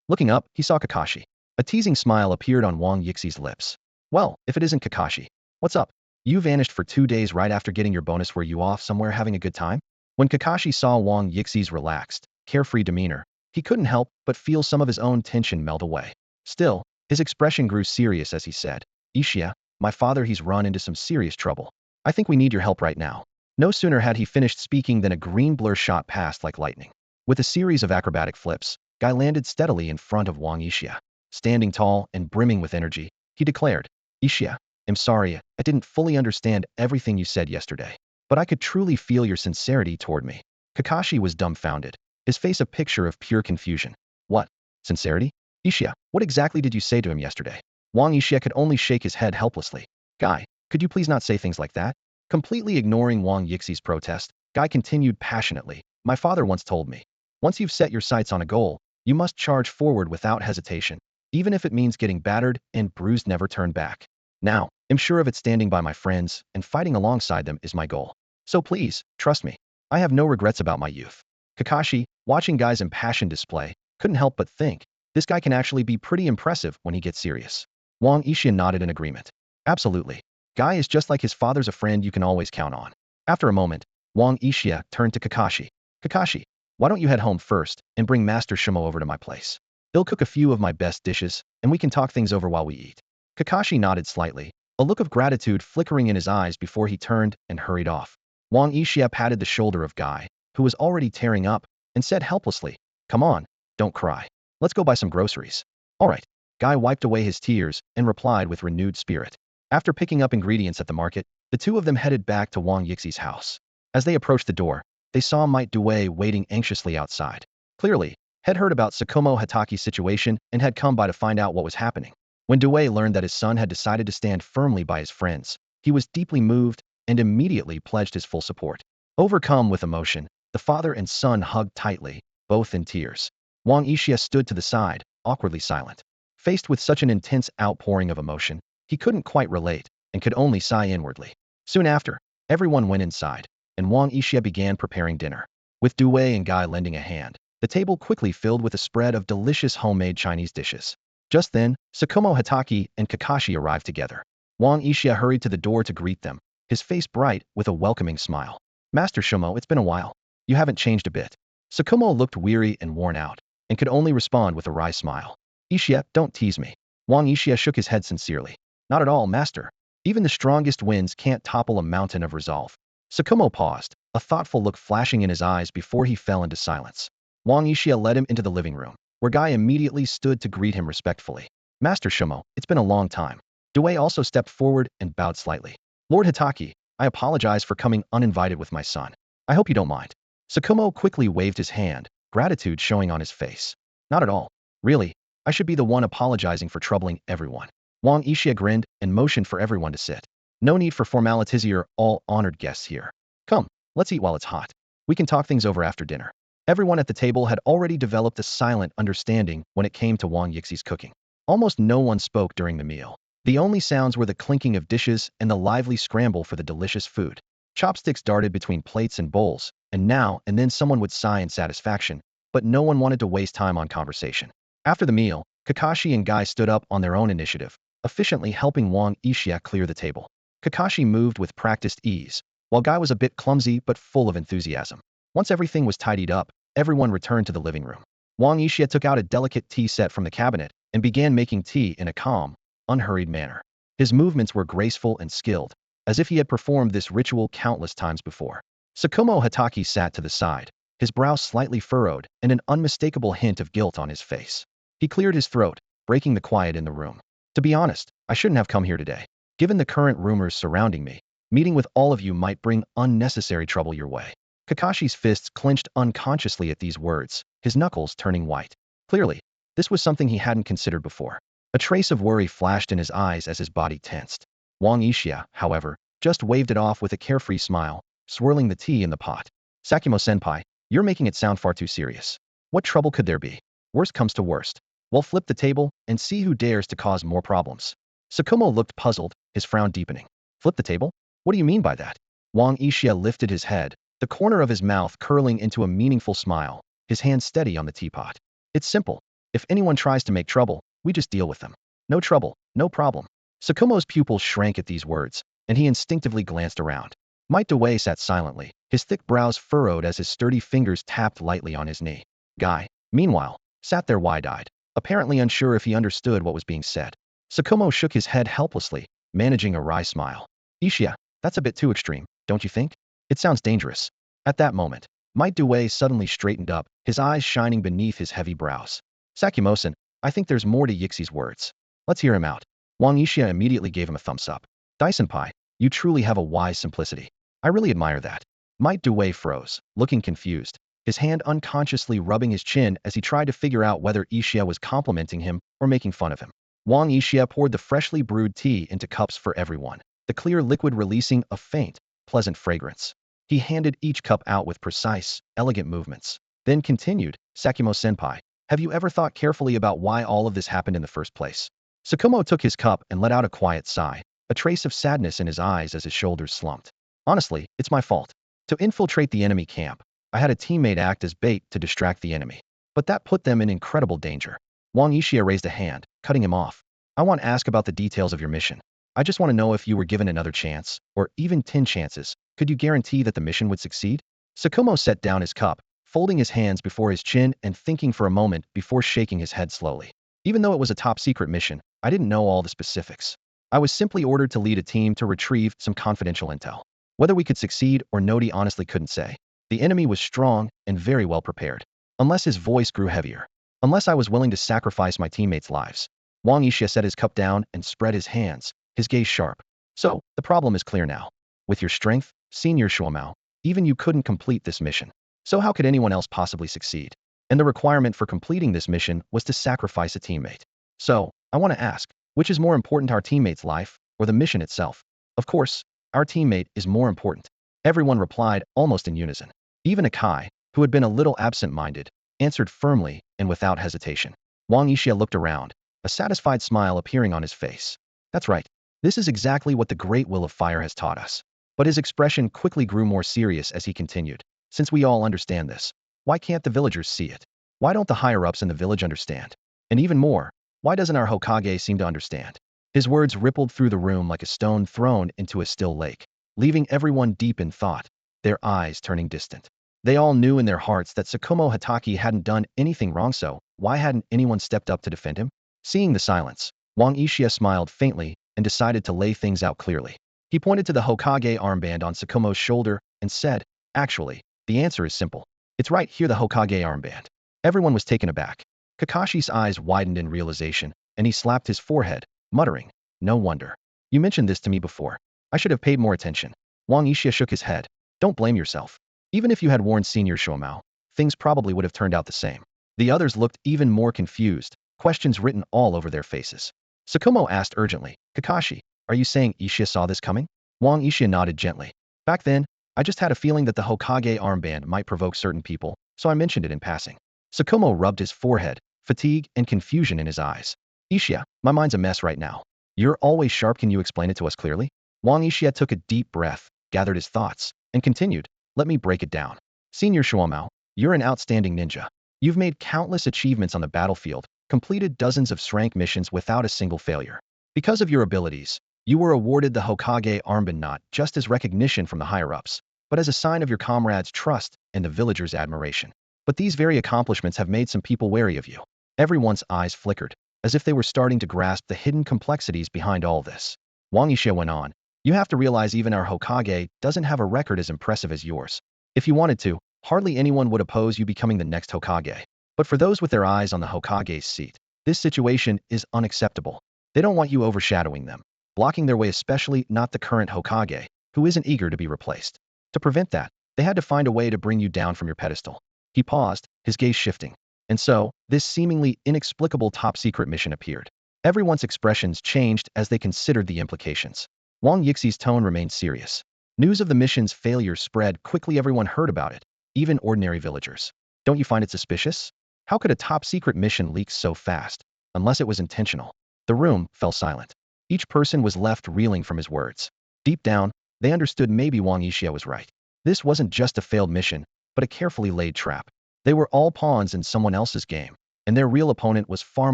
Looking up, he saw Kakashi. A teasing smile appeared on Wang Yixi's lips. Well, if it isn't Kakashi. What's up? You vanished for 2 days right after getting your bonus. Were you off somewhere having a good time? When Kakashi saw Wang Yixi's relaxed, carefree demeanor, he couldn't help but feel some of his own tension melt away. Still, his expression grew serious as he said, Yixia, my father, he's run into some serious trouble. I think we need your help right now. No sooner had he finished speaking than a green blur shot past like lightning. With a series of acrobatic flips, Guy landed steadily in front of Wang Yixia. Standing tall and brimming with energy, he declared, Yixia, I'm sorry, I didn't fully understand everything you said yesterday, but I could truly feel your sincerity toward me. Kakashi was dumbfounded, his face a picture of pure confusion. What? Sincerity? Yixia, what exactly did you say to him yesterday? Wang Yixia could only shake his head helplessly. Guy, could you please not say things like that? Completely ignoring Wang Yixi's protest, Guy continued passionately. My father once told me, once you've set your sights on a goal, you must charge forward without hesitation, even if it means getting battered and bruised. Never turn back. Now, I'm sure of it. Standing by my friends and fighting alongside them is my goal. So please, trust me. I have no regrets about my youth. Kakashi, watching Guy's impassioned display, couldn't help but think, this guy can actually be pretty impressive when he gets serious. Wang Yixia nodded in agreement. Absolutely. Guy is just like his father's, a friend you can always count on. After a moment, Wang Yixia turned to Kakashi. Kakashi, why don't you head home first and bring Master Shimo over to my place? He'll cook a few of my best dishes, and we can talk things over while we eat. Kakashi nodded slightly, a look of gratitude flickering in his eyes before he turned and hurried off. Wang Yixia patted the shoulder of Guy, who was already tearing up, and said helplessly, Come on, don't cry. Let's go buy some groceries. All right. Guy wiped away his tears and replied with renewed spirit. After picking up ingredients at the market, the two of them headed back to Wang Yixi's house. As they approached the door, they saw Might Due waiting anxiously outside. Clearly, had heard about Tsukumo Hatake's situation and had come by to find out what was happening. When Due learned that his son had decided to stand firmly by his friends, he was deeply moved and immediately pledged his full support. Overcome with emotion, the father and son hugged tightly, both in tears. Wang Yixia stood to the side, awkwardly silent. Faced with such an intense outpouring of emotion, he couldn't quite relate and could only sigh inwardly. Soon after, everyone went inside, and Wang Yixia began preparing dinner. With Due and Guy lending a hand, the table quickly filled with a spread of delicious homemade Chinese dishes. Just then, Tsukumo Hatake and Kakashi arrived together. Wang Yixia hurried to the door to greet them, his face bright with a welcoming smile. Master Shimo, it's been a while. You haven't changed a bit. Tsukumo looked weary and worn out, and could only respond with a wry smile. Yixia, don't tease me. Wang Yixia shook his head sincerely. Not at all, master. Even the strongest winds can't topple a mountain of resolve. Tsukumo paused, a thoughtful look flashing in his eyes before he fell into silence. Wang Yixia led him into the living room, where Guy immediately stood to greet him respectfully. Master Shimo, it's been a long time. Due also stepped forward and bowed slightly. Lord Hatake, I apologize for coming uninvited with my son. I hope you don't mind. Tsukumo quickly waved his hand, gratitude showing on his face. Not at all. Really, I should be the one apologizing for troubling everyone. Wang Yixia grinned and motioned for everyone to sit. No need for formalities, you're all honored guests here. Come. Let's eat while it's hot. We can talk things over after dinner. Everyone at the table had already developed a silent understanding when it came to Wang Yixi's cooking. Almost no one spoke during the meal. The only sounds were the clinking of dishes and the lively scramble for the delicious food. Chopsticks darted between plates and bowls, and now and then someone would sigh in satisfaction, but no one wanted to waste time on conversation. After the meal, Kakashi and Guy stood up on their own initiative, efficiently helping Wang Yixia clear the table. Kakashi moved with practiced ease, while Guy was a bit clumsy but full of enthusiasm. Once everything was tidied up, everyone returned to the living room. Wang Yixia took out a delicate tea set from the cabinet and began making tea in a calm, unhurried manner. His movements were graceful and skilled, as if he had performed this ritual countless times before. Tsukumo Hatake sat to the side, his brow slightly furrowed and an unmistakable hint of guilt on his face. He cleared his throat, breaking the quiet in the room. To be honest, I shouldn't have come here today. Given the current rumors surrounding me, meeting with all of you might bring unnecessary trouble your way. Kakashi's fists clenched unconsciously at these words, his knuckles turning white. Clearly, this was something he hadn't considered before. A trace of worry flashed in his eyes as his body tensed. Wang Yixia, however, just waved it off with a carefree smile, swirling the tea in the pot. Sakimo-senpai, you're making it sound far too serious. What trouble could there be? Worst comes to worst. We'll flip the table and see who dares to cause more problems. Tsukumo looked puzzled, his frown deepening. Flip the table? What do you mean by that? Wang Yixia lifted his head, the corner of his mouth curling into a meaningful smile, his hand steady on the teapot. It's simple. If anyone tries to make trouble, we just deal with them. No trouble, no problem. Tsukumo's pupils shrank at these words, and he instinctively glanced around. Might Dewey sat silently, his thick brows furrowed as his sturdy fingers tapped lightly on his knee. Guy, meanwhile, sat there wide-eyed, apparently unsure if he understood what was being said. Tsukumo shook his head helplessly, managing a wry smile. Ishia, that's a bit too extreme, don't you think? It sounds dangerous. At that moment, Might Dewey suddenly straightened up, his eyes shining beneath his heavy brows. Sakimosen, I think there's more to Yixi's words. Let's hear him out. Wang Yixia immediately gave him a thumbs up. Daisenpai, you truly have a wise simplicity. I really admire that. Might Dewey froze, looking confused, his hand unconsciously rubbing his chin as he tried to figure out whether Yixia was complimenting him or making fun of him. Wang Yixia poured the freshly brewed tea into cups for everyone, the clear liquid releasing a faint, pleasant fragrance. He handed each cup out with precise, elegant movements. Then continued, Sakimo-senpai, have you ever thought carefully about why all of this happened in the first place? Tsukumo took his cup and let out a quiet sigh, a trace of sadness in his eyes as his shoulders slumped. Honestly, it's my fault. To infiltrate the enemy camp, I had a teammate act as bait to distract the enemy. But that put them in incredible danger. Wang Yixia raised a hand, cutting him off. I want to ask about the details of your mission. I just want to know if you were given another chance, or even 10 chances, could you guarantee that the mission would succeed? Tsukumo set down his cup, folding his hands before his chin and thinking for a moment before shaking his head slowly. Even though it was a top-secret mission, I didn't know all the specifics. I was simply ordered to lead a team to retrieve some confidential intel. Whether we could succeed or not, he honestly couldn't say. The enemy was strong and very well prepared. Unless his voice grew heavier. Unless I was willing to sacrifice my teammates' lives. Wang Yixia set his cup down and spread his hands, his gaze sharp. So, the problem is clear now. With your strength, Senior Shuomao, even you couldn't complete this mission. So how could anyone else possibly succeed? And the requirement for completing this mission was to sacrifice a teammate. So, I want to ask, which is more important, our teammate's life, or the mission itself? Of course, our teammate is more important. Everyone replied, almost in unison. Even Akai, who had been a little absent-minded, answered firmly and without hesitation. Wang Yixia looked around, a satisfied smile appearing on his face. That's right. This is exactly what the Great Will of Fire has taught us. But his expression quickly grew more serious as he continued. Since we all understand this, why can't the villagers see it? Why don't the higher-ups in the village understand? And even more, why doesn't our Hokage seem to understand? His words rippled through the room like a stone thrown into a still lake, leaving everyone deep in thought, their eyes turning distant. They all knew in their hearts that Tsukumo Hatake hadn't done anything wrong, so why hadn't anyone stepped up to defend him? Seeing the silence, Wang Yixia smiled faintly and decided to lay things out clearly. He pointed to the Hokage armband on Tsukumo's shoulder and said, actually, the answer is simple. It's right here, the Hokage armband. Everyone was taken aback. Kakashi's eyes widened in realization, and he slapped his forehead, muttering, no wonder. You mentioned this to me before. I should have paid more attention. Wang Yixia shook his head. Don't blame yourself. Even if you had warned Senior Shuomao, things probably would have turned out the same. The others looked even more confused, questions written all over their faces. Tsukumo asked urgently, Kakashi, are you saying Yixia saw this coming? Wang Yixia nodded gently. Back then, I just had a feeling that the Hokage armband might provoke certain people, so I mentioned it in passing. Tsukumo rubbed his forehead, fatigue and confusion in his eyes. Ishiya, my mind's a mess right now. You're always sharp, can you explain it to us clearly? Wang Ishiya took a deep breath, gathered his thoughts, and continued, let me break it down. Senior Shuomao, you're an outstanding ninja. You've made countless achievements on the battlefield, completed dozens of rank missions without a single failure. Because of your abilities, you were awarded the Hokage armband not just as recognition from the higher-ups, but as a sign of your comrades' trust and the villagers' admiration. But these very accomplishments have made some people wary of you. Everyone's eyes flickered, as if they were starting to grasp the hidden complexities behind all this. Wang Yixia went on, you have to realize even our Hokage doesn't have a record as impressive as yours. If you wanted to, hardly anyone would oppose you becoming the next Hokage. But for those with their eyes on the Hokage's seat, this situation is unacceptable. They don't want you overshadowing them, blocking their way, especially not the current Hokage, who isn't eager to be replaced. To prevent that, they had to find a way to bring you down from your pedestal. He paused, his gaze shifting. And so, this seemingly inexplicable top-secret mission appeared. Everyone's expressions changed as they considered the implications. Wang Yixi's tone remained serious. News of the mission's failure spread quickly. Everyone heard about it, even ordinary villagers. Don't you find it suspicious? How could a top-secret mission leak so fast, unless it was intentional? The room fell silent. Each person was left reeling from his words. Deep down, they understood maybe Wang Yixia was right. This wasn't just a failed mission, but a carefully laid trap. They were all pawns in someone else's game, and their real opponent was far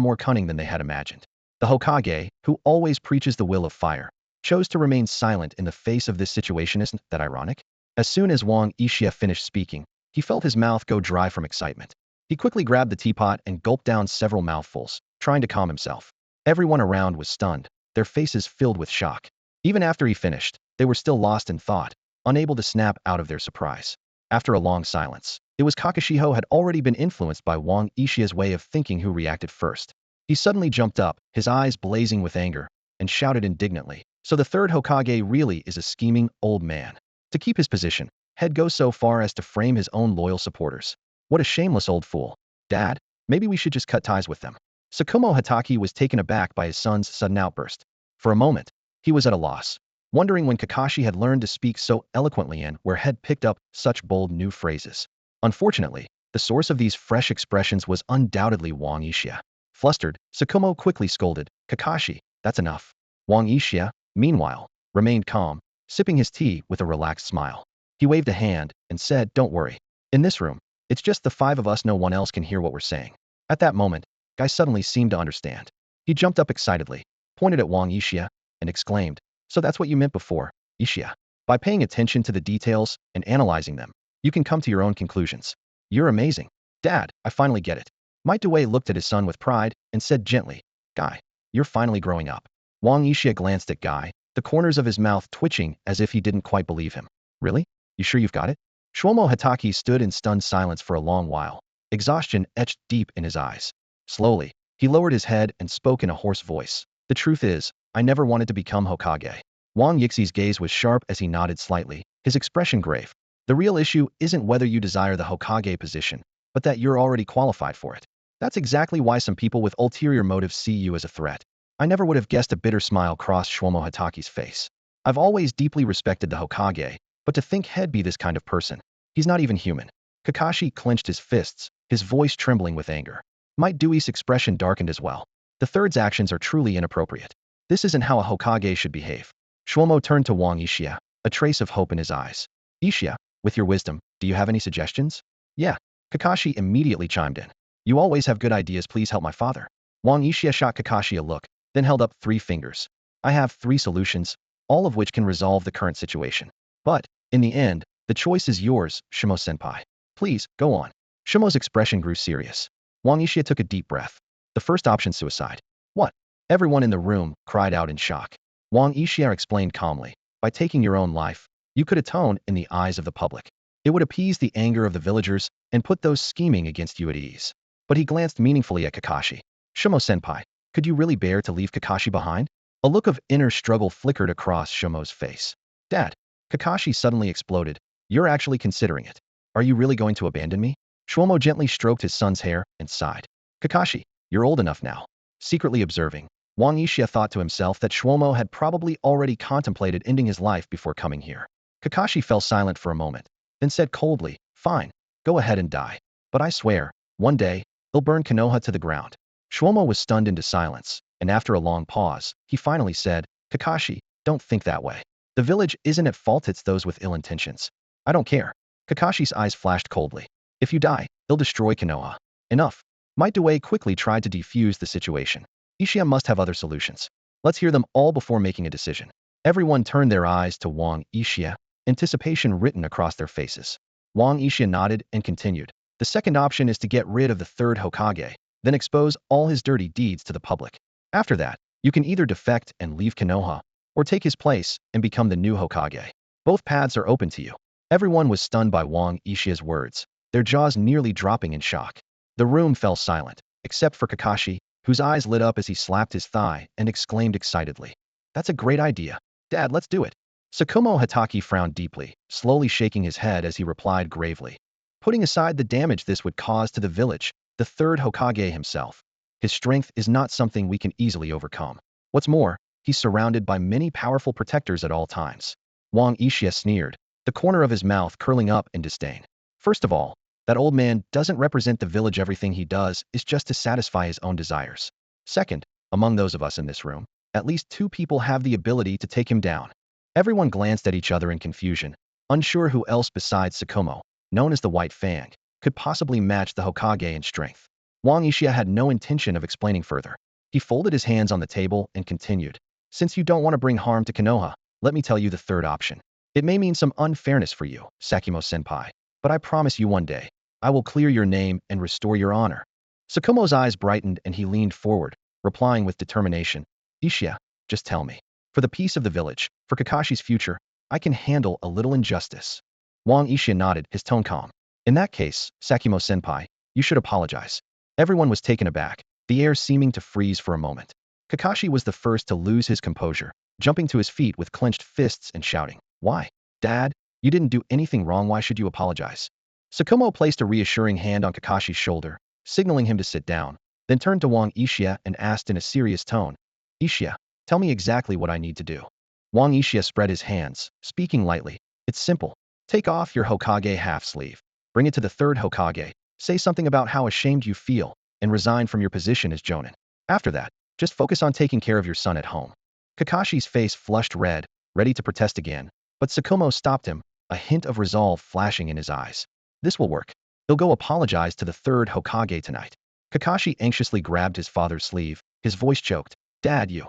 more cunning than they had imagined. The Hokage, who always preaches the will of fire, chose to remain silent in the face of this situation. Isn't that ironic? As soon as Wang Yixia finished speaking, he felt his mouth go dry from excitement. He quickly grabbed the teapot and gulped down several mouthfuls, trying to calm himself. Everyone around was stunned, their faces filled with shock. Even after he finished, they were still lost in thought, unable to snap out of their surprise. After a long silence, it was Kakashi who had already been influenced by Wang Yishia's way of thinking who reacted first. He suddenly jumped up, his eyes blazing with anger, and shouted indignantly, so the third Hokage really is a scheming old man. To keep his position, he'd go so far as to frame his own loyal supporters. What a shameless old fool. Dad, maybe we should just cut ties with them. Tsukumo Hatake was taken aback by his son's sudden outburst. For a moment, he was at a loss, wondering when Kakashi had learned to speak so eloquently and where had picked up such bold new phrases. Unfortunately, the source of these fresh expressions was undoubtedly Wang Yixia. Flustered, Tsukumo quickly scolded, Kakashi, that's enough. Wang Yixia, meanwhile, remained calm, sipping his tea with a relaxed smile. He waved a hand and said, don't worry. In this room, it's just the five of us, no one else can hear what we're saying. At that moment, Guy suddenly seemed to understand. He jumped up excitedly, pointed at Wang Yixia, and exclaimed, so that's what you meant before, Yixia. By paying attention to the details and analyzing them, you can come to your own conclusions. You're amazing. Dad, I finally get it. Might Due looked at his son with pride and said gently, Guy, you're finally growing up. Wang Yixia glanced at Guy, the corners of his mouth twitching as if he didn't quite believe him. Really? You sure you've got it? Shuomo Hatake stood in stunned silence for a long while, exhaustion etched deep in his eyes. Slowly, he lowered his head and spoke in a hoarse voice. The truth is, I never wanted to become Hokage. Wang Yixi's gaze was sharp as he nodded slightly, his expression grave. The real issue isn't whether you desire the Hokage position, but that you're already qualified for it. That's exactly why some people with ulterior motives see you as a threat. I never would have guessed. A bitter smile crossed Shuomo Hatake's face. I've always deeply respected the Hokage, but to think he'd be this kind of person. He's not even human. Kakashi clenched his fists, his voice trembling with anger. Might Dewey's expression darkened as well. The third's actions are truly inappropriate. This isn't how a Hokage should behave. Shuomo turned to Wang Yixia, a trace of hope in his eyes. Yixia, with your wisdom, do you have any suggestions? Yeah. Kakashi immediately chimed in. You always have good ideas, please help my father. Wang Yixia shot Kakashi a look, then held up 3 fingers. I have 3 solutions, all of which can resolve the current situation. But, in the end, the choice is yours, Shimo-senpai. Please, go on. Shimo's expression grew serious. Wang Yixia took a deep breath. The first option, suicide. What? Everyone in the room cried out in shock. Wang Yixia explained calmly. By taking your own life, you could atone in the eyes of the public. It would appease the anger of the villagers and put those scheming against you at ease. But he glanced meaningfully at Kakashi. Shimo-senpai, could you really bear to leave Kakashi behind? A look of inner struggle flickered across Shimo's face. Dad, Kakashi suddenly exploded. You're actually considering it. Are you really going to abandon me? Shuomo gently stroked his son's hair and sighed. Kakashi, you're old enough now. Secretly observing, Wang Yixia thought to himself that Shuomo had probably already contemplated ending his life before coming here. Kakashi fell silent for a moment, then said coldly, "Fine, go ahead and die. But I swear, one day, they'll burn Konoha to the ground." Shlomo was stunned into silence, and after a long pause, he finally said, "Kakashi, don't think that way. The village isn't at fault, it's those with ill intentions. I don't care." Kakashi's eyes flashed coldly. "If you die, they'll destroy Konoha. Enough." Might Dewey quickly tried to defuse the situation. Uchiha must have other solutions. Let's hear them all before making a decision. Everyone turned their eyes to Wang Uchiha, anticipation written across their faces. Wang Uchiha nodded and continued. "The second option is to get rid of the third Hokage, then expose all his dirty deeds to the public. After that, you can either defect and leave Konoha, or take his place and become the new Hokage. Both paths are open to you." Everyone was stunned by Wang Uchiha's words, their jaws nearly dropping in shock. The room fell silent, except for Kakashi, whose eyes lit up as he slapped his thigh and exclaimed excitedly, "That's a great idea. Dad, let's do it." Tsukumo Hatake frowned deeply, slowly shaking his head as he replied gravely, "Putting aside the damage this would cause to the village, the third Hokage himself, his strength is not something we can easily overcome. What's more, he's surrounded by many powerful protectors at all times." Wang Uchiha sneered, the corner of his mouth curling up in disdain. "First of all, that old man doesn't represent the village. Everything he does is just to satisfy his own desires. Second, among those of us in this room, at least two people have the ability to take him down." Everyone glanced at each other in confusion, unsure who else besides Tsukumo, known as the White Fang, could possibly match the Hokage in strength. Wang Uchiha had no intention of explaining further. He folded his hands on the table and continued, "Since you don't want to bring harm to Konoha, let me tell you the third option. It may mean some unfairness for you, Sakimo-senpai, but I promise you one day, I will clear your name and restore your honor." Tsukumo's eyes brightened and he leaned forward, replying with determination, "Uchiha, just tell me. For the peace of the village, for Kakashi's future, I can handle a little injustice." Wang Uchiha nodded, his tone calm. "In that case, Sakimo-senpai, you should apologize." Everyone was taken aback, the air seeming to freeze for a moment. Kakashi was the first to lose his composure, jumping to his feet with clenched fists and shouting, "Why? Dad, you didn't do anything wrong. Why should you apologize?" Tsukumo placed a reassuring hand on Kakashi's shoulder, signaling him to sit down, then turned to Wang Uchiha and asked in a serious tone, "Uchiha, tell me exactly what I need to do." Wang Uchiha spread his hands, speaking lightly, "It's simple. Take off your Hokage half-sleeve, bring it to the third Hokage, say something about how ashamed you feel, and resign from your position as Jonin. After that, just focus on taking care of your son at home." Kakashi's face flushed red, ready to protest again, but Tsukumo stopped him, a hint of resolve flashing in his eyes. "This will work. He'll go apologize to the third Hokage tonight." Kakashi anxiously grabbed his father's sleeve, his voice choked, "Dad, you."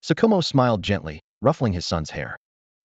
Tsukumo smiled gently, ruffling his son's hair.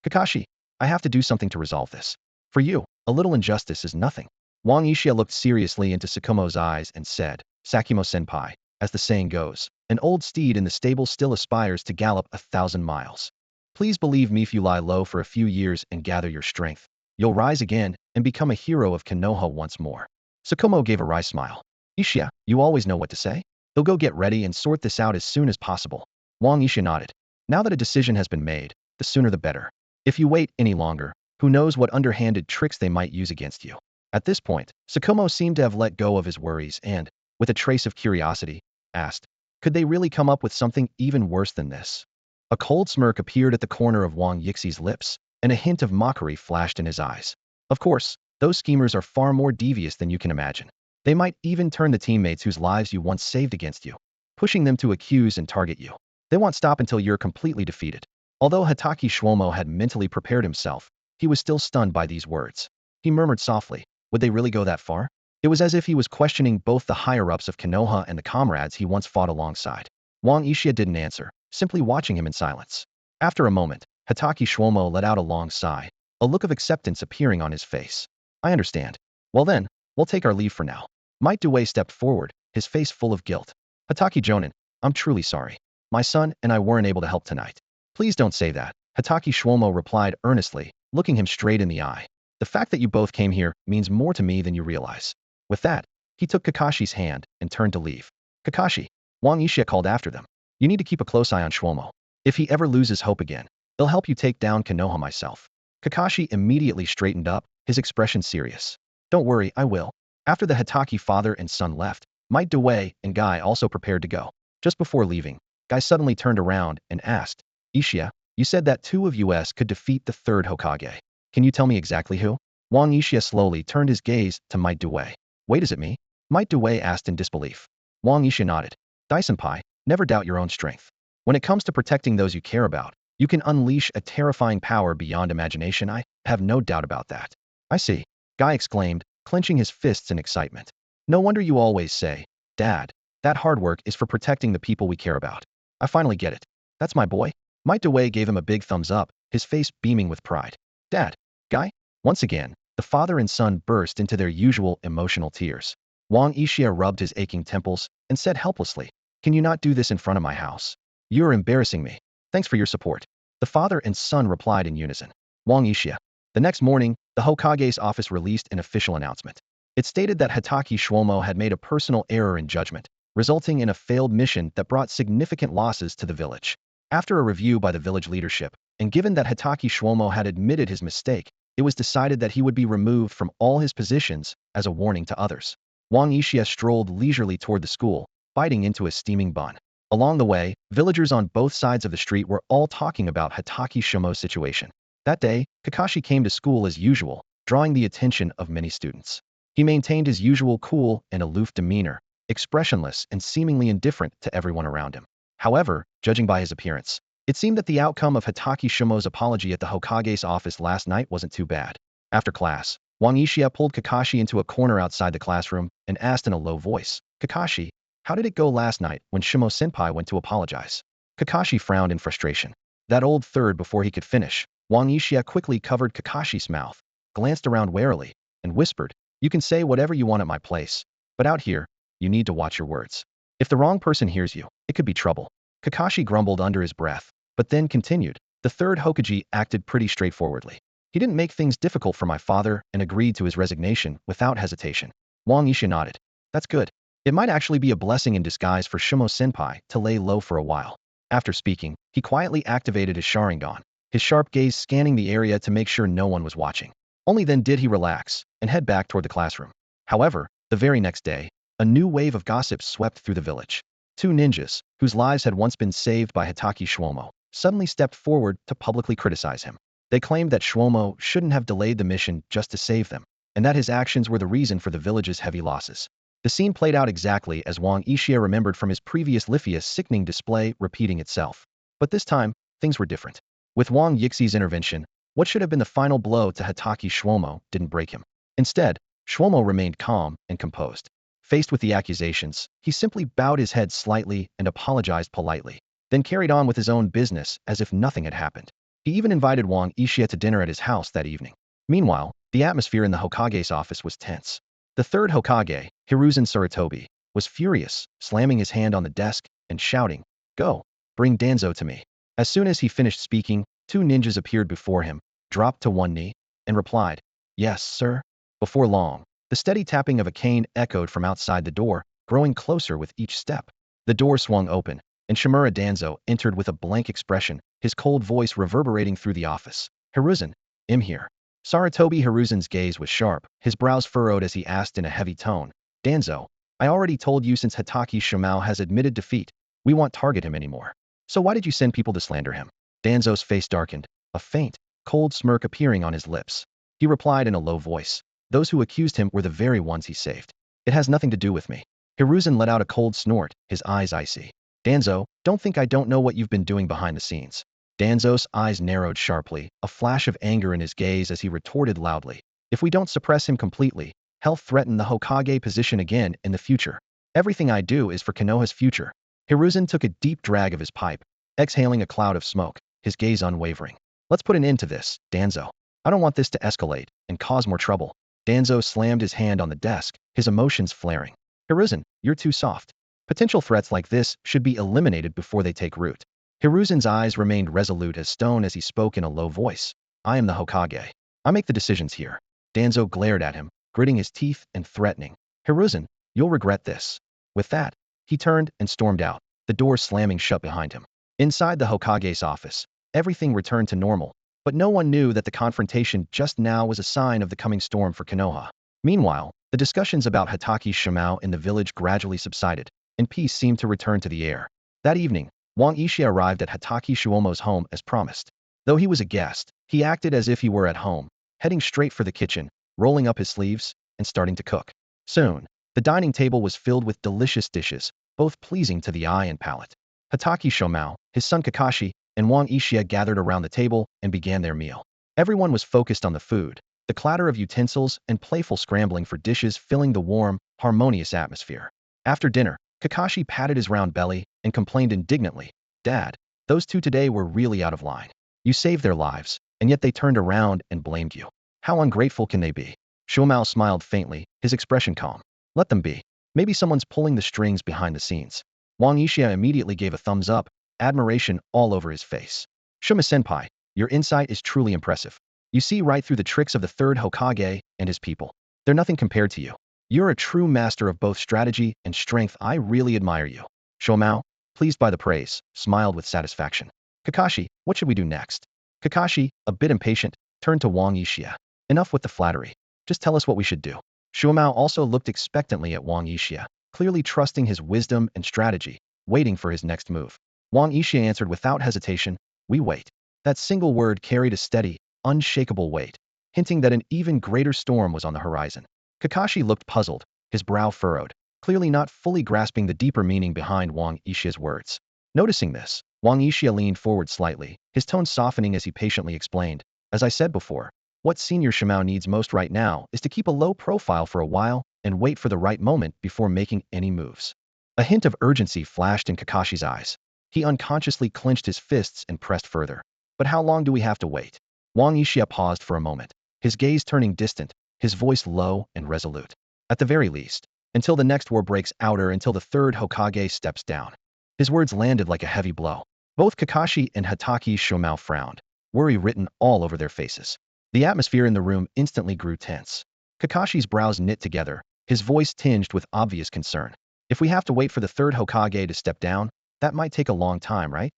"Kakashi, I have to do something to resolve this. For you, a little injustice is nothing." Wang Uchiha looked seriously into Tsukumo's eyes and said, "Sakimo-senpai, as the saying goes, an old steed in the stable still aspires to gallop 1,000 miles. Please believe me, if you lie low for a few years and gather your strength, you'll rise again and become a hero of Konoha once more." Tsukumo gave a wry smile. "Uchiha, you always know what to say. He'll go get ready and sort this out as soon as possible." Wang Uchiha nodded. Now that a decision has been made, the sooner the better. If you wait any longer, who knows what underhanded tricks they might use against you. At this point, Tsukumo seemed to have let go of his worries and, with a trace of curiosity, asked, "Could they really come up with something even worse than this?" A cold smirk appeared at the corner of Wang Yixi's lips, and a hint of mockery flashed in his eyes. "Of course, those schemers are far more devious than you can imagine. They might even turn the teammates whose lives you once saved against you, pushing them to accuse and target you. They won't stop until you're completely defeated." Although Hatake Shwomo had mentally prepared himself, he was still stunned by these words. He murmured softly, "Would they really go that far?" It was as if he was questioning both the higher-ups of Konoha and the comrades he once fought alongside. Wang Uchiha didn't answer, simply watching him in silence. After a moment, Hatake Shwomo let out a long sigh, a look of acceptance appearing on his face. "I understand. Well then, we'll take our leave for now." Might Dewey stepped forward, his face full of guilt. "Hatake Jonin, I'm truly sorry. My son and I weren't able to help tonight." "Please don't say that," Hatake Shwomo replied earnestly, looking him straight in the eye. "The fact that you both came here means more to me than you realize." With that, he took Kakashi's hand and turned to leave. "Kakashi," Wang Uchiha called after them, "you need to keep a close eye on Shwomo. If he ever loses hope again, I'll help you take down Konoha myself." Kakashi immediately straightened up, his expression serious. "Don't worry, I will." After the Hatake father and son left, Might Dewey and Guy also prepared to go. Just before leaving, Guy suddenly turned around and asked, "Uchiha, you said that two of us could defeat the third Hokage. Can you tell me exactly who? Wang Yixia slowly turned his gaze to Might Dewey. Wait, is it me? Might Dewey asked in disbelief. Wang Yixia nodded. Dai-senpai, never doubt your own strength. When it comes to protecting those you care about, you can unleash a terrifying power beyond imagination. I have no doubt about that. I see. Guy exclaimed, clenching his fists in excitement. No wonder you always say, Dad, that hard work is for protecting the people we care about. I finally get it. That's my boy. Might Dewey gave him a big thumbs up, his face beaming with pride. Dad, Guy? Once again, the father and son burst into their usual emotional tears. Wang Yixia rubbed his aching temples and said helplessly, Can you not do this in front of my house? You're embarrassing me. Thanks for your support. The father and son replied in unison. Wang Yixia. The next morning, the Hokage's office released an official announcement. It stated that Hatake Shwomo had made a personal error in judgment, resulting in a failed mission that brought significant losses to the village. After a review by the village leadership, and given that Hatake Shwomo had admitted his mistake, it was decided that he would be removed from all his positions as a warning to others. Wang Yixia strolled leisurely toward the school, biting into a steaming bun. Along the way, villagers on both sides of the street were all talking about Hatake Shwomo's situation. That day, Kakashi came to school as usual, drawing the attention of many students. He maintained his usual cool and aloof demeanor, expressionless and seemingly indifferent to everyone around him. However, judging by his appearance, it seemed that the outcome of Hatake Shwomo's apology at the Hokage's office last night wasn't too bad. After class, Wang Yixia pulled Kakashi into a corner outside the classroom and asked in a low voice, Kakashi, how did it go last night when Shimo-senpai went to apologize? Kakashi frowned in frustration. That old third before he could finish, Wang Yixia quickly covered Kakashi's mouth, glanced around warily, and whispered, You can say whatever you want at my place, but out here, you need to watch your words. If the wrong person hears you, it could be trouble. Kakashi grumbled under his breath, but then continued. The third Hokage acted pretty straightforwardly. He didn't make things difficult for my father and agreed to his resignation without hesitation. Wang Yixia nodded. That's good. It might actually be a blessing in disguise for Shimo-senpai to lay low for a while. After speaking, he quietly activated his sharingan, his sharp gaze scanning the area to make sure no one was watching. Only then did he relax and head back toward the classroom. However, the very next day, a new wave of gossip swept through the village. Two ninjas, whose lives had once been saved by Hatake Shwomo, suddenly stepped forward to publicly criticize him. They claimed that Shwomo shouldn't have delayed the mission just to save them, and that his actions were the reason for the village's heavy losses. The scene played out exactly as Wang Yixia remembered from his previous Lifia's sickening display repeating itself. But this time, things were different. With Wang Yixi's intervention, what should have been the final blow to Hatake Shwomo didn't break him. Instead, Shwomo remained calm and composed. Faced with the accusations, he simply bowed his head slightly and apologized politely, then carried on with his own business as if nothing had happened. He even invited Wang Yixia to dinner at his house that evening. Meanwhile, the atmosphere in the Hokage's office was tense. The third Hokage, Hiruzen Sarutobi, was furious, slamming his hand on the desk and shouting, Go, bring Danzo to me. As soon as he finished speaking, two ninjas appeared before him, dropped to one knee, and replied, Yes, sir. Before long, the steady tapping of a cane echoed from outside the door, growing closer with each step. The door swung open, and Shimura Danzo entered with a blank expression, his cold voice reverberating through the office. Hiruzen, I'm here. Sarutobi Hiruzen's gaze was sharp, his brows furrowed as he asked in a heavy tone, Danzo, I already told you since Hatake Shwomo has admitted defeat, we won't target him anymore. So why did you send people to slander him? Danzo's face darkened, a faint, cold smirk appearing on his lips. He replied in a low voice, Those who accused him were the very ones he saved. It has nothing to do with me. Hiruzen let out a cold snort, his eyes icy. Danzo, don't think I don't know what you've been doing behind the scenes. Danzo's eyes narrowed sharply, a flash of anger in his gaze as he retorted loudly. If we don't suppress him completely, he'll threaten the Hokage position again in the future. Everything I do is for Konoha's future. Hiruzen took a deep drag of his pipe, exhaling a cloud of smoke, his gaze unwavering. Let's put an end to this, Danzo. I don't want this to escalate and cause more trouble. Danzo slammed his hand on the desk, his emotions flaring. Hiruzen, you're too soft. Potential threats like this should be eliminated before they take root. Hiruzen's eyes remained resolute as stone as he spoke in a low voice. I am the Hokage. I make the decisions here. Danzo glared at him, gritting his teeth and threatening. Hiruzen, you'll regret this. With that, he turned and stormed out, the door slamming shut behind him. Inside the Hokage's office, everything returned to normal, but no one knew that the confrontation just now was a sign of the coming storm for Konoha. Meanwhile, the discussions about Hatake Shwomo in the village gradually subsided, and peace seemed to return to the air. That evening, Wang Yixia arrived at Hatake Shwomo's home as promised. Though he was a guest, he acted as if he were at home, heading straight for the kitchen, rolling up his sleeves, and starting to cook. Soon, the dining table was filled with delicious dishes, both pleasing to the eye and palate. Hatake Shomao, his son Kakashi, and Wang Ixia gathered around the table and began their meal. Everyone was focused on the food, the clatter of utensils and playful scrambling for dishes filling the warm, harmonious atmosphere. After dinner, Kakashi patted his round belly and complained indignantly, "Dad, those two today were really out of line. You saved their lives, and yet they turned around and blamed you. How ungrateful can they be?" Shomao smiled faintly, his expression calm. "Let them be. Maybe someone's pulling the strings behind the scenes." Wang Yixia immediately gave a thumbs up, admiration all over his face. "Shuma-senpai, your insight is truly impressive. You see right through the tricks of the third Hokage and his people. They're nothing compared to you. You're a true master of both strategy and strength. I really admire you." Shomao, pleased by the praise, smiled with satisfaction. "Kakashi, what should we do next?" Kakashi, a bit impatient, turned to Wang Yixia. "Enough with the flattery. Just tell us what we should do." Shomao also looked expectantly at Wang Yixia, clearly trusting his wisdom and strategy, waiting for his next move. Wang Yixia answered without hesitation, "We wait." That single word carried a steady, unshakable weight, hinting that an even greater storm was on the horizon. Kakashi looked puzzled, his brow furrowed, clearly not fully grasping the deeper meaning behind Wang Yixia's words. Noticing this, Wang Yixia leaned forward slightly, his tone softening as he patiently explained, "As I said before, what Senior Shimao needs most right now is to keep a low profile for a while and wait for the right moment before making any moves." A hint of urgency flashed in Kakashi's eyes. He unconsciously clenched his fists and pressed further. "But how long do we have to wait?" Wang Yixia paused for a moment, his gaze turning distant, his voice low and resolute. "At the very least, until the next war breaks out or until the third Hokage steps down." His words landed like a heavy blow. Both Kakashi and Hatake Shomao frowned, worry written all over their faces. The atmosphere in the room instantly grew tense. Kakashi's brows knit together, his voice tinged with obvious concern. "If we have to wait for the third Hokage to step down, that might take a long time, right?"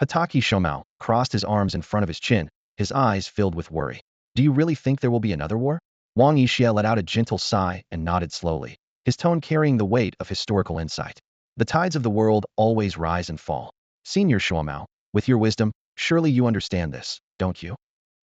Hatake Shomao crossed his arms in front of his chin, his eyes filled with worry. "Do you really think there will be another war?" Wang Yixia let out a gentle sigh and nodded slowly, his tone carrying the weight of historical insight. "The tides of the world always rise and fall. Senior Shomao, with your wisdom, surely you understand this, don't you?"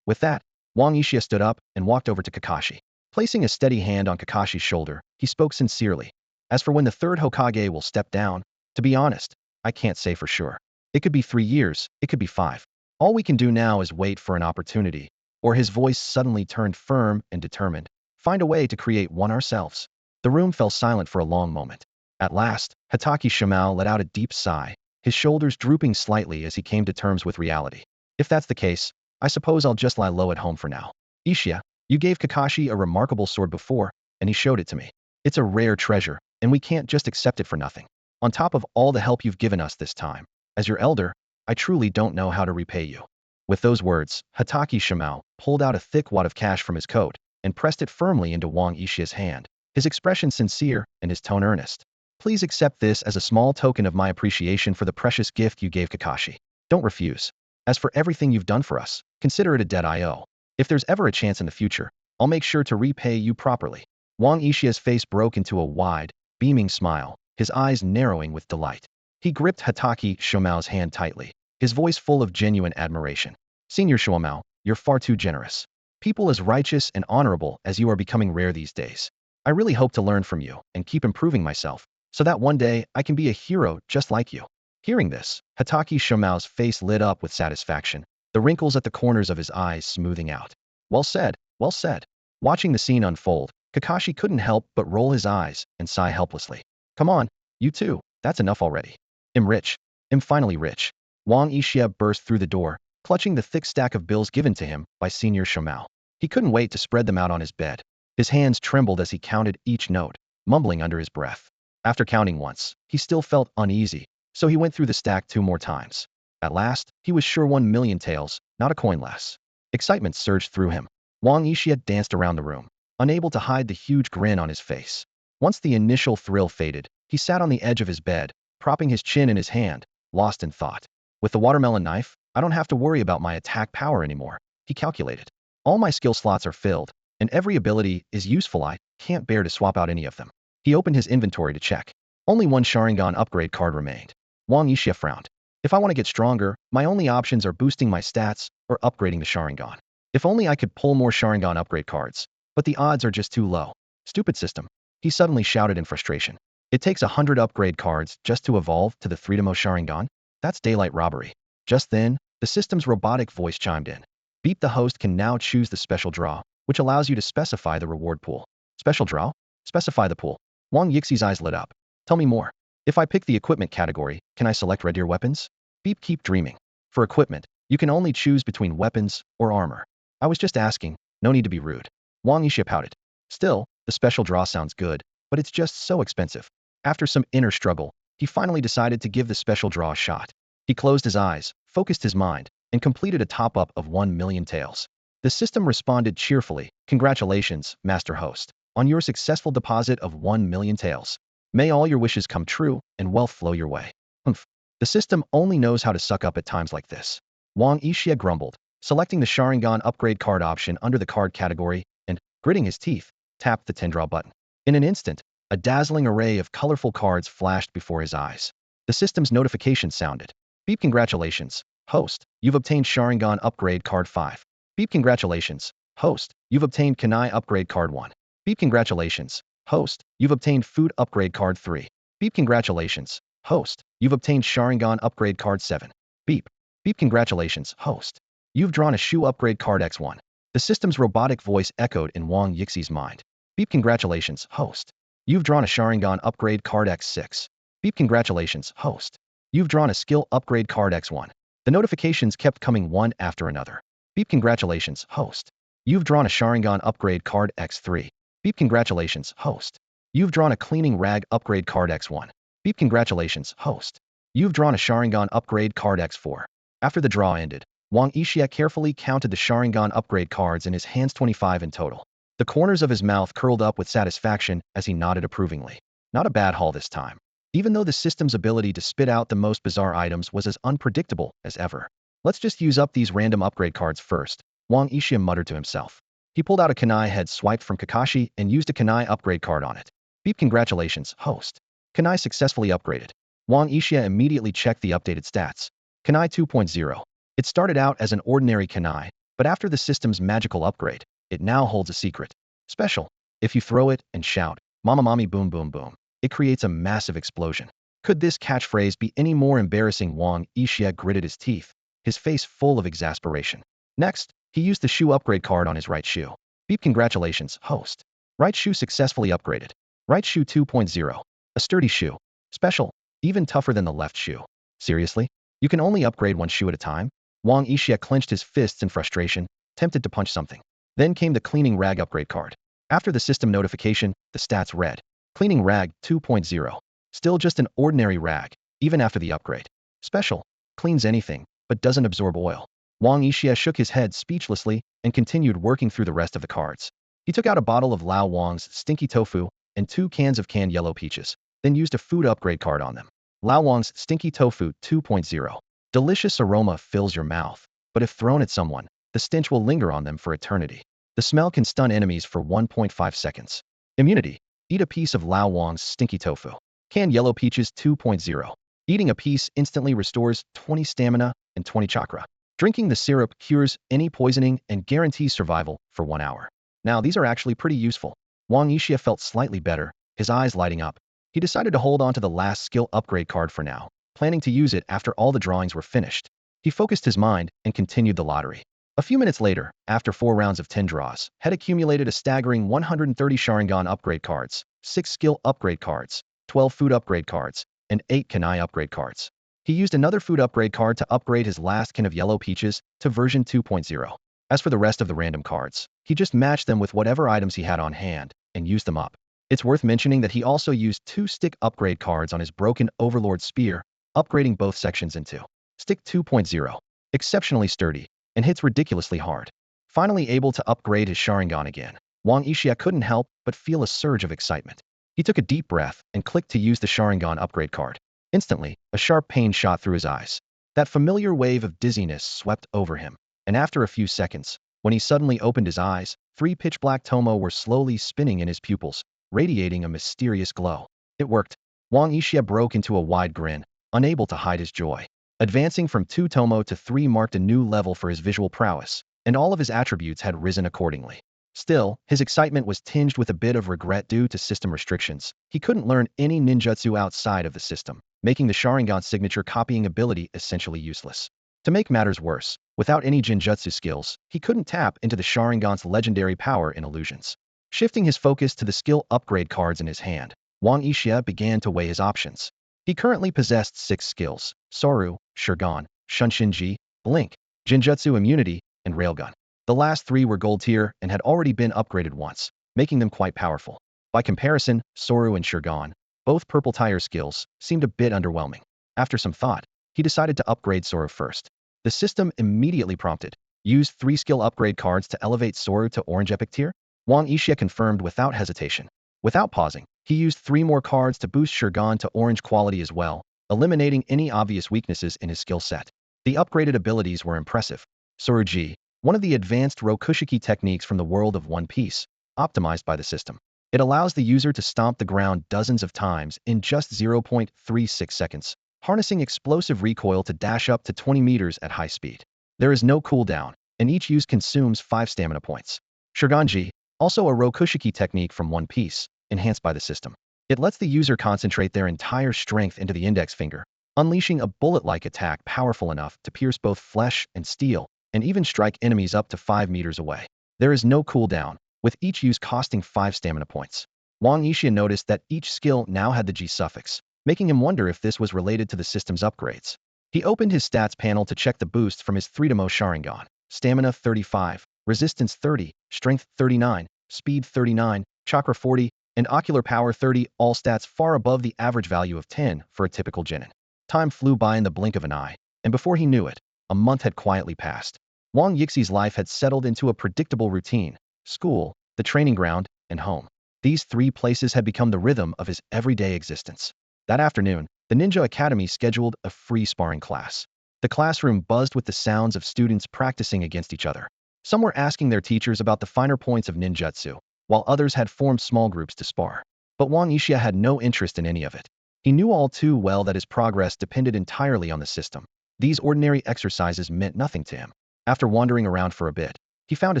With that, Wang Yixia stood up and walked over to Kakashi. Placing a steady hand on Kakashi's shoulder, he spoke sincerely. "As for when the third Hokage will step down, to be honest, I can't say for sure. It could be 3 years, it could be 5. All we can do now is wait for an opportunity." Or his voice suddenly turned firm and determined. "Find a way to create one ourselves." The room fell silent for a long moment. At last, Hatake Shomao let out a deep sigh, his shoulders drooping slightly as he came to terms with reality. "If that's the case, I suppose I'll just lie low at home for now. Ixia, you gave Kakashi a remarkable sword before, and he showed it to me. It's a rare treasure, and we can't just accept it for nothing. On top of all the help you've given us this time, as your elder, I truly don't know how to repay you." With those words, Hatake Shomao pulled out a thick wad of cash from his coat and pressed it firmly into Wang Yixia's hand, his expression sincere and his tone earnest. "Please accept this as a small token of my appreciation for the precious gift you gave Kakashi. Don't refuse. As for everything you've done for us, consider it a debt I owe. If there's ever a chance in the future, I'll make sure to repay you properly." Wang Yixia's face broke into a wide, beaming smile, his eyes narrowing with delight. He gripped Hatake Shomao's hand tightly, his voice full of genuine admiration. "Senior Shomao, you're far too generous. People as righteous and honorable as you are becoming rare these days. I really hope to learn from you and keep improving myself, so that one day I can be a hero just like you." Hearing this, Hatake Shomao's face lit up with satisfaction, the wrinkles at the corners of his eyes smoothing out. "Well said, well said." Watching the scene unfold, Kakashi couldn't help but roll his eyes and sigh helplessly. "Come on, you too, that's enough already. I'm rich. I'm finally rich." Wang Yixia burst through the door, clutching the thick stack of bills given to him by Senior Shomao. He couldn't wait to spread them out on his bed. His hands trembled as he counted each note, mumbling under his breath. After counting once, he still felt uneasy, so he went through the stack 2 more times. At last, he was sure 1,000,000 taels, not a coin less. Excitement surged through him. Wang Yixia danced around the room, unable to hide the huge grin on his face. Once the initial thrill faded, he sat on the edge of his bed, propping his chin in his hand, lost in thought. With the watermelon knife, I don't have to worry about my attack power anymore, he calculated. All my skill slots are filled, and every ability is useful. I can't bear to swap out any of them. He opened his inventory to check. Only one Sharingan upgrade card remained. Wang Yixia frowned. "If I want to get stronger, my only options are boosting my stats or upgrading the Sharingan. If only I could pull more Sharingan upgrade cards. But the odds are just too low. Stupid system. He suddenly shouted in frustration. It takes 100 upgrade cards just to evolve to the 3-Demo Sharingan? That's daylight robbery. Just then, the system's robotic voice chimed in. Beep, the host can now choose the special draw, which allows you to specify the reward pool. Special draw? Specify the pool. Wang Yixi's eyes lit up. Tell me more. If I pick the equipment category, can I select red deer weapons? Beep, keep dreaming. For equipment, you can only choose between weapons or armor. I was just asking, no need to be rude. Wang Yixia pouted. Still, the special draw sounds good, but it's just so expensive. After some inner struggle, he finally decided to give the special draw a shot. He closed his eyes, focused his mind, and completed a top-up of 1 million taels. The system responded cheerfully. Congratulations, Master Host, on your successful deposit of 1 million taels. May all your wishes come true and wealth flow your way. Humph. The system only knows how to suck up at times like this. Wang Yixia grumbled, selecting the Sharingan upgrade card option under the card category, and, gritting his teeth, tapped the 10 draw button. In an instant, a dazzling array of colorful cards flashed before his eyes. The system's notification sounded. Beep, congratulations, host, you've obtained Sharingan upgrade card 5. Beep, congratulations, host, you've obtained Kunai upgrade card 1. Beep, congratulations, host, you've obtained food upgrade card 3. Beep, congratulations, host, you've obtained Sharingan upgrade card 7. Beep. Beep, congratulations, host. You've drawn a shoe upgrade card X1. The system's robotic voice echoed in Wang Yixi's mind. Beep, congratulations, host. You've drawn a Sharingan upgrade card X6. Beep, congratulations, host. You've drawn a skill upgrade card X1. The notifications kept coming one after another. Beep, congratulations, host. You've drawn a Sharingan upgrade card X3. Beep, congratulations, host. You've drawn a cleaning rag upgrade card X1. Beep, congratulations, host. You've drawn a Sharingan upgrade card X4. After the draw ended, Wang Yixia carefully counted the Sharingan upgrade cards in his hands, 25 in total. The corners of his mouth curled up with satisfaction as he nodded approvingly. Not a bad haul this time. Even though the system's ability to spit out the most bizarre items was as unpredictable as ever. Let's just use up these random upgrade cards first, Wang Yixia muttered to himself. He pulled out a kunai head swiped from Kakashi and used a kunai upgrade card on it. Beep, congratulations, host. Kunai successfully upgraded. Wang Yixia immediately checked the updated stats. Kunai 2.0. It started out as an ordinary kunai, but after the system's magical upgrade, it now holds a secret. Special. If you throw it and shout, "Mama mommy boom boom boom," it creates a massive explosion. Could this catchphrase be any more embarrassing? Wang Yixia gritted his teeth, his face full of exasperation. Next, he used the shoe upgrade card on his right shoe. Beep, congratulations, host. Right shoe successfully upgraded. Right shoe 2.0. A sturdy shoe. Special. Even tougher than the left shoe. Seriously? You can only upgrade one shoe at a time? Wang Yixia clenched his fists in frustration, tempted to punch something. Then came the cleaning rag upgrade card. After the system notification, the stats read. Cleaning rag 2.0. Still just an ordinary rag, even after the upgrade. Special. Cleans anything, but doesn't absorb oil. Wang Yixia shook his head speechlessly and continued working through the rest of the cards. He took out a bottle of Lao Wang's stinky tofu and 2 cans of canned yellow peaches, then used a food upgrade card on them. Lao Wang's stinky tofu 2.0. Delicious aroma fills your mouth, but if thrown at someone, the stench will linger on them for eternity. The smell can stun enemies for 1.5 seconds. Immunity. Eat a piece of Lao Wang's stinky tofu. Canned yellow peaches 2.0. Eating a piece instantly restores 20 stamina and 20 chakra. Drinking the syrup cures any poisoning and guarantees survival for 1 hour. Now these are actually pretty useful. Wang Yixia felt slightly better, his eyes lighting up. He decided to hold on to the last skill upgrade card for now, planning to use it after all the drawings were finished. He focused his mind and continued the lottery. A few minutes later, after 4 rounds of 10 draws, had accumulated a staggering 130 Sharingan upgrade cards, 6 skill upgrade cards, 12 food upgrade cards, and 8 kunai upgrade cards. He used another food upgrade card to upgrade his last can of yellow peaches to version 2.0. As for the rest of the random cards, he just matched them with whatever items he had on hand and used them up. It's worth mentioning that he also used 2 stick upgrade cards on his broken Overlord Spear, upgrading both sections into Stick 2.0. Exceptionally sturdy, and hits ridiculously hard. Finally able to upgrade his Sharingan again, Wang Yixia couldn't help but feel a surge of excitement. He took a deep breath and clicked to use the Sharingan upgrade card. Instantly, a sharp pain shot through his eyes. That familiar wave of dizziness swept over him, and after a few seconds, when he suddenly opened his eyes, 3 pitch-black tomo were slowly spinning in his pupils, radiating a mysterious glow. It worked. Wang Yixia broke into a wide grin, unable to hide his joy. Advancing from 2 tomo to 3 marked a new level for his visual prowess, and all of his attributes had risen accordingly. Still, his excitement was tinged with a bit of regret due to system restrictions. He couldn't learn any ninjutsu outside of the system, making the Sharingan signature copying ability essentially useless. To make matters worse, without any Jinjutsu skills, he couldn't tap into the Sharingan's legendary power in illusions. Shifting his focus to the skill upgrade cards in his hand, Wang Yixia began to weigh his options. He currently possessed 6 skills: Soru, Sharingan, Shunshinji, Blink, Jinjutsu Immunity, and Railgun. The last 3 were gold tier and had already been upgraded once, making them quite powerful. By comparison, Soru and Sharingan, both purple tier skills, seemed a bit underwhelming. After some thought, he decided to upgrade Soru first. The system immediately prompted, use 3 skill upgrade cards to elevate Soru to orange epic tier? Wang Yixia confirmed without hesitation. Without pausing, he used 3 more cards to boost Sharingan to orange quality as well, eliminating any obvious weaknesses in his skill set. The upgraded abilities were impressive. Soruji, one of the advanced Rokushiki techniques from the world of One Piece, optimized by the system. It allows the user to stomp the ground dozens of times in just 0.36 seconds, harnessing explosive recoil to dash up to 20 meters at high speed. There is no cooldown, and each use consumes 5 stamina points. Sharinganji, also a Rokushiki technique from One Piece, enhanced by the system. It lets the user concentrate their entire strength into the index finger, unleashing a bullet-like attack powerful enough to pierce both flesh and steel, and even strike enemies up to 5 meters away. There is no cooldown, with each use costing 5 stamina points. Wang Yixia noticed that each skill now had the G suffix, making him wonder if this was related to the system's upgrades. He opened his stats panel to check the boosts from his 3-mo Sharingan: stamina 35, resistance 30, strength 39, speed 39, chakra 40, and ocular power 30, all stats far above the average value of 10 for a typical genin. Time flew by in the blink of an eye, and before he knew it, a month had quietly passed. Wang Yixi's life had settled into a predictable routine: school, the training ground, and home. These 3 places had become the rhythm of his everyday existence. That afternoon, the Ninja Academy scheduled a free sparring class. The classroom buzzed with the sounds of students practicing against each other. Some were asking their teachers about the finer points of ninjutsu, while others had formed small groups to spar. But Wang Yixia had no interest in any of it. He knew all too well that his progress depended entirely on the system. These ordinary exercises meant nothing to him. After wandering around for a bit, he found a